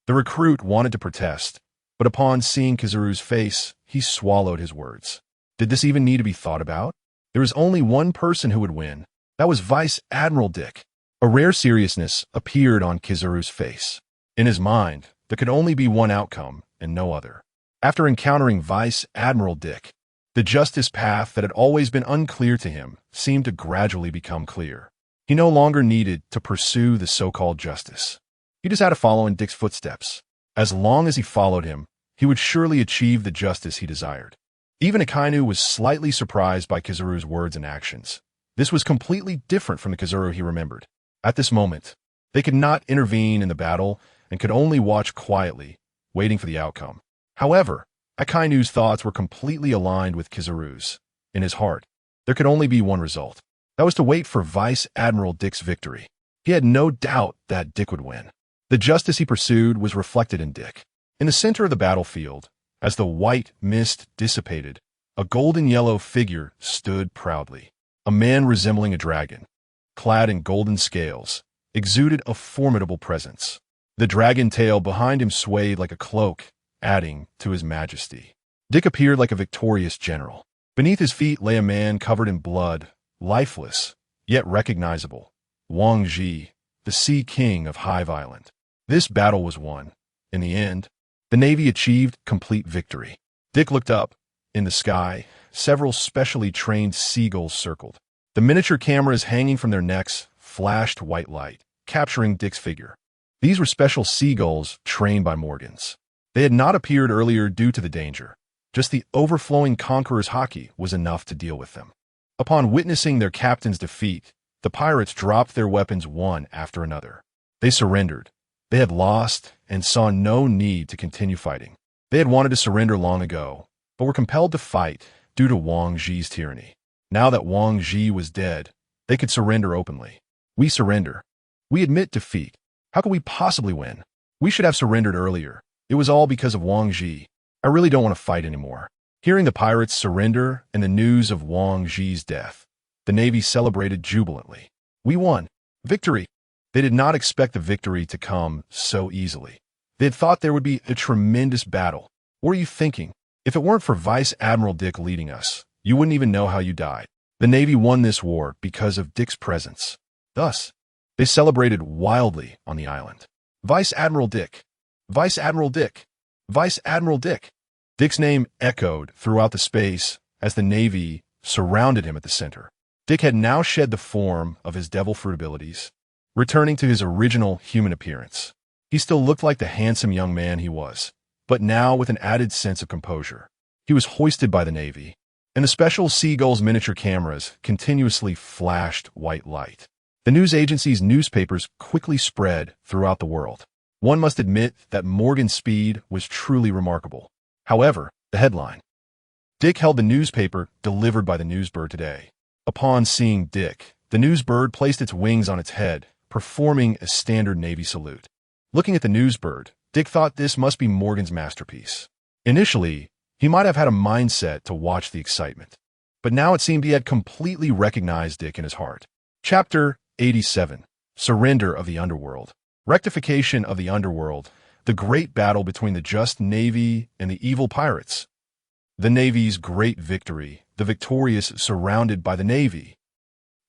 The recruit wanted to protest, but upon seeing Kizaru's face, he swallowed his words. Did this even need to be thought about? There was only one person who would win. That was Vice Admiral Dick. A rare seriousness appeared on Kizaru's face. In his mind, there could only be one outcome and no other. After encountering Vice Admiral Dick, the justice path that had always been unclear to him seemed to gradually become clear. He no longer needed to pursue the so-called justice. He just had to follow in Dick's footsteps. As long as he followed him, he would surely achieve the justice he desired. Even Akainu was slightly surprised by Kizaru's words and actions. This was completely different from the Kizaru he remembered. At this moment, they could not intervene in the battle and could only watch quietly, waiting for the outcome. However, Akainu's thoughts were completely aligned with Kizaru's. In his heart, there could only be one result. That was to wait for Vice Admiral Dick's victory. He had no doubt that Dick would win. The justice he pursued was reflected in Dick. In the center of the battlefield, as the white mist dissipated, a golden-yellow figure stood proudly. A man resembling a dragon, clad in golden scales, exuded a formidable presence. The dragon tail behind him swayed like a cloak, adding to his majesty. Dick appeared like a victorious general. Beneath his feet lay a man covered in blood, lifeless, yet recognizable. Wang Ji, the Sea King of Hive Island. This battle was won. In the end, the Navy achieved complete victory. Dick looked up. In the sky, several specially trained seagulls circled. The miniature cameras hanging from their necks flashed white light, capturing Dick's figure. These were special seagulls trained by Morgans. They had not appeared earlier due to the danger. Just the overflowing conqueror's Haki was enough to deal with them. Upon witnessing their captain's defeat, the pirates dropped their weapons one after another. They surrendered. They had lost and saw no need to continue fighting. They had wanted to surrender long ago, but were compelled to fight due to Wang Ji's tyranny. Now that Wang Ji was dead, they could surrender openly. We surrender. We admit defeat. How could we possibly win? We should have surrendered earlier. It was all because of Wang Ji. I really don't want to fight anymore. Hearing the pirates surrender and the news of Wang Ji's death, the Navy celebrated jubilantly. We won. Victory. They did not expect the victory to come so easily. They had thought there would be a tremendous battle. What were you thinking? If it weren't for Vice Admiral Dick leading us, you wouldn't even know how you died. The Navy won this war because of Dick's presence. Thus, they celebrated wildly on the island. Vice Admiral Dick. Vice Admiral Dick. Vice Admiral Dick. Dick's name echoed throughout the space as the Navy surrounded him at the center. Dick had now shed the form of his devil fruit abilities, returning to his original human appearance. He still looked like the handsome young man he was, but now with an added sense of composure. He was hoisted by the Navy, and the special Seagull's miniature cameras continuously flashed white light. The news agency's newspapers quickly spread throughout the world. One must admit that Morgan's speed was truly remarkable. However, the headline. Dick held the newspaper delivered by the Newsbird today. Upon seeing Dick, the Newsbird placed its wings on its head, performing a standard Navy salute. Looking at the Newsbird, Dick thought this must be Morgan's masterpiece. Initially, he might have had a mindset to watch the excitement, but now it seemed he had completely recognized Dick in his heart. Chapter 87. Surrender of the Underworld. Rectification of the Underworld. The great battle between the just Navy and the evil pirates. The Navy's great victory. The victorious surrounded by the Navy.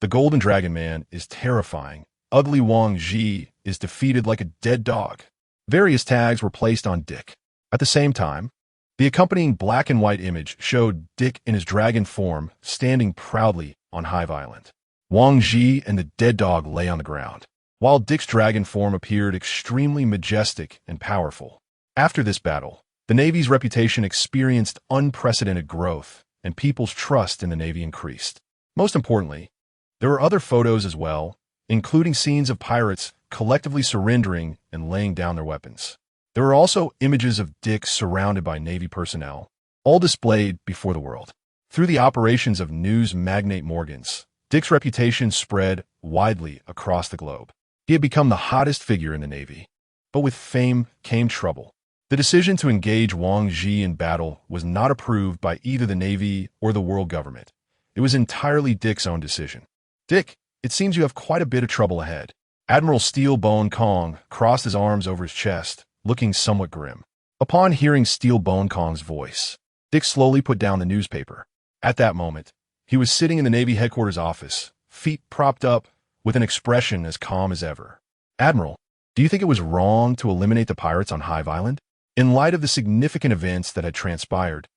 The Golden Dragon Man is terrifying. Ugly Wang Ji is defeated like a dead dog. Various tags were placed on Dick. At the same time, the accompanying black and white image showed Dick in his dragon form standing proudly on Hive Island. Wang Ji and the dead dog lay on the ground, while Dick's dragon form appeared extremely majestic and powerful. After this battle, the Navy's reputation experienced unprecedented growth, and people's trust in the Navy increased. Most importantly, there were other photos as well, including scenes of pirates collectively surrendering and laying down their weapons. There were also images of Dick surrounded by Navy personnel, all displayed before the world. Through the operations of news magnate Morgans, Dick's reputation spread widely across the globe. He had become the hottest figure in the Navy. But with fame came trouble. The decision to engage Wang Ji in battle was not approved by either the Navy or the world government. It was entirely Dick's own decision. Dick, it seems you have quite a bit of trouble ahead. Admiral Steel Bone Kong crossed his arms over his chest, looking somewhat grim. Upon hearing Steel Bone Kong's voice, Dick slowly put down the newspaper. At that moment, he was sitting in the Navy headquarters office, feet propped up, with an expression as calm as ever. "Admiral, do you think it was wrong to eliminate the pirates on Hive Island?" In light of the significant events that had transpired,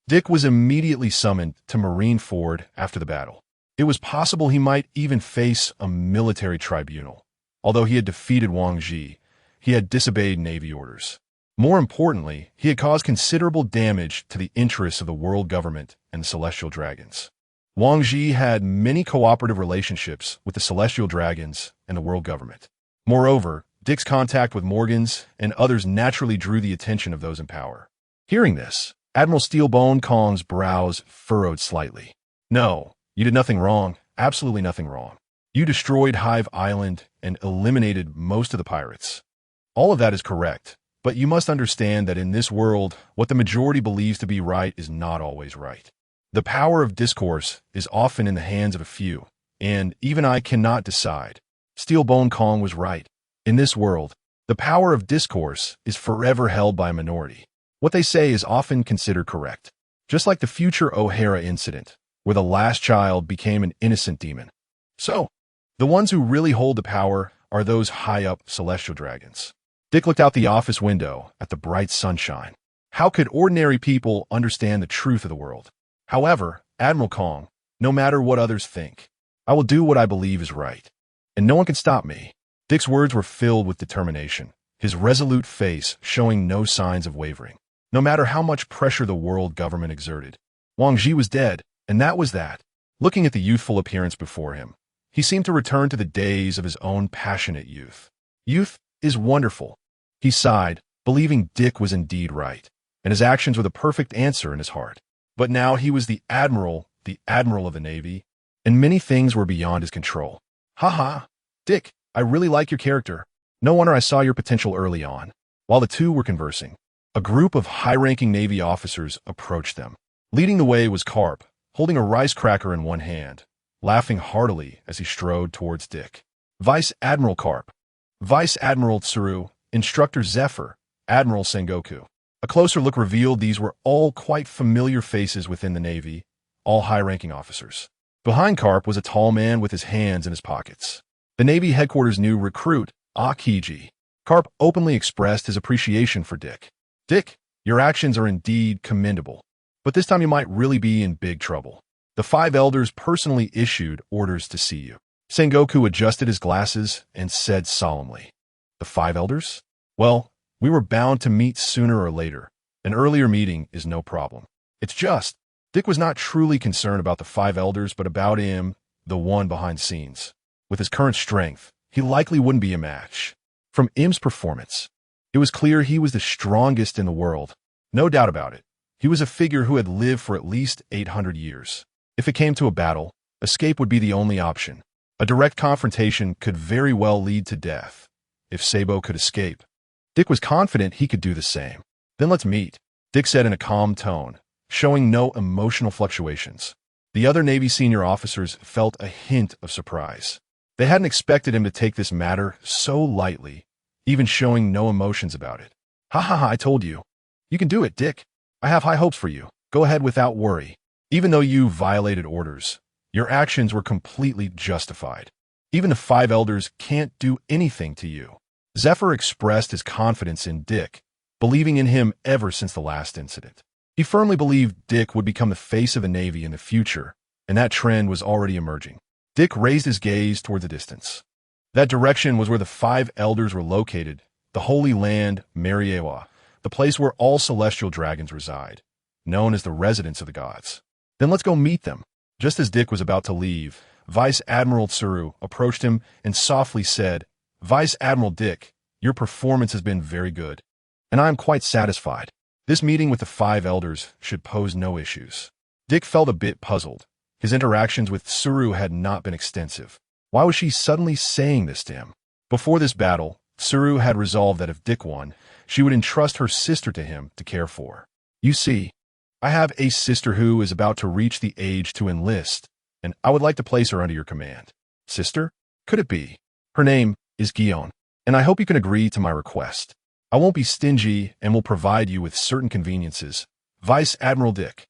Dick was immediately summoned to Marineford after the battle. It was possible he might even face a military tribunal. Although he had defeated Wang Ji, he had disobeyed Navy orders. More importantly, he had caused considerable damage to the interests of the world government and the Celestial Dragons. Wang Ji had many cooperative relationships with the Celestial Dragons and the world government. Moreover, Dick's contact with Morgans and others naturally drew the attention of those in power. Hearing this, Admiral Steelbone Kong's brows furrowed slightly. "No, you did nothing wrong, absolutely nothing wrong. You destroyed Hive Island and eliminated most of the pirates. All of that is correct, but you must understand that in this world, what the majority believes to be right is not always right. The power of discourse is often in the hands of a few, and even I cannot decide." Steelbone Kong was right. In this world, the power of discourse is forever held by a minority. What they say is often considered correct, just like the future O'Hara incident, where the last child became an innocent demon. So, the ones who really hold the power are those high-up Celestial Dragons. Dick looked out the office window at the bright sunshine. How could ordinary people understand the truth of the world? However, Admiral Kong, no matter what others think, I will do what I believe is right, and no one can stop me. Dick's words were filled with determination, his resolute face showing no signs of wavering. No matter how much pressure the world government exerted, Wang Ji was dead, and that was that. Looking at the youthful appearance before him, he seemed to return to the days of his own passionate youth. Youth is wonderful. He sighed, believing Dick was indeed right, and his actions were the perfect answer in his heart. But now he was the admiral of the Navy, and many things were beyond his control. "Ha, Dick, I really like your character. No wonder I saw your potential early on." While the two were conversing, a group of high-ranking Navy officers approached them. Leading the way was Karp, holding a rice cracker in one hand, laughing heartily as he strode towards Dick. "Vice Admiral Karp, Vice Admiral Tsuru, Instructor Zephyr, Admiral Sengoku." A closer look revealed these were all quite familiar faces within the Navy, all high-ranking officers. Behind Karp was a tall man with his hands in his pockets. The Navy headquarters' new recruit, Haki. Karp openly expressed his appreciation for Dick. "Dick, your actions are indeed commendable, but this time you might really be in big trouble. The 5 elders personally issued orders to see you." Sengoku adjusted his glasses and said solemnly, "The 5 elders? Well, we were bound to meet sooner or later. An earlier meeting is no problem. It's just, Dick was not truly concerned about the 5 elders, but about him, the one behind scenes. With his current strength, he likely wouldn't be a match. From Im's performance, it was clear he was the strongest in the world. No doubt about it. He was a figure who had lived for at least 800 years. If it came to a battle, escape would be the only option. A direct confrontation could very well lead to death. If Sabo could escape, Dick was confident he could do the same. "Then let's meet," Dick said in a calm tone, showing no emotional fluctuations. The other Navy senior officers felt a hint of surprise. They hadn't expected him to take this matter so lightly, even showing no emotions about it. Ha, I told you. You can do it, Dick. I have high hopes for you. Go ahead without worry. Even though you violated orders, your actions were completely justified. Even the 5 elders can't do anything to you." Zephyr expressed his confidence in Dick, believing in him ever since the last incident. He firmly believed Dick would become the face of the Navy in the future, and that trend was already emerging. Dick raised his gaze toward the distance. That direction was where the 5 elders were located, the Holy Land, Mariewa, the place where all celestial dragons reside, known as the residence of the gods. "Then let's go meet them." Just as Dick was about to leave, Vice Admiral Tsuru approached him and softly said, "Vice Admiral Dick, your performance has been very good, and I am quite satisfied. This meeting with the 5 elders should pose no issues." Dick felt a bit puzzled. His interactions with Tsuru had not been extensive. Why was she suddenly saying this to him? Before this battle, Tsuru had resolved that if Dick won, she would entrust her sister to him to care for. "You see, I have a sister who is about to reach the age to enlist, and I would like to place her under your command." "Sister? Could it be?" "Her name is Gion, and I hope you can agree to my request. I won't be stingy and will provide you with certain conveniences." Vice Admiral Dick,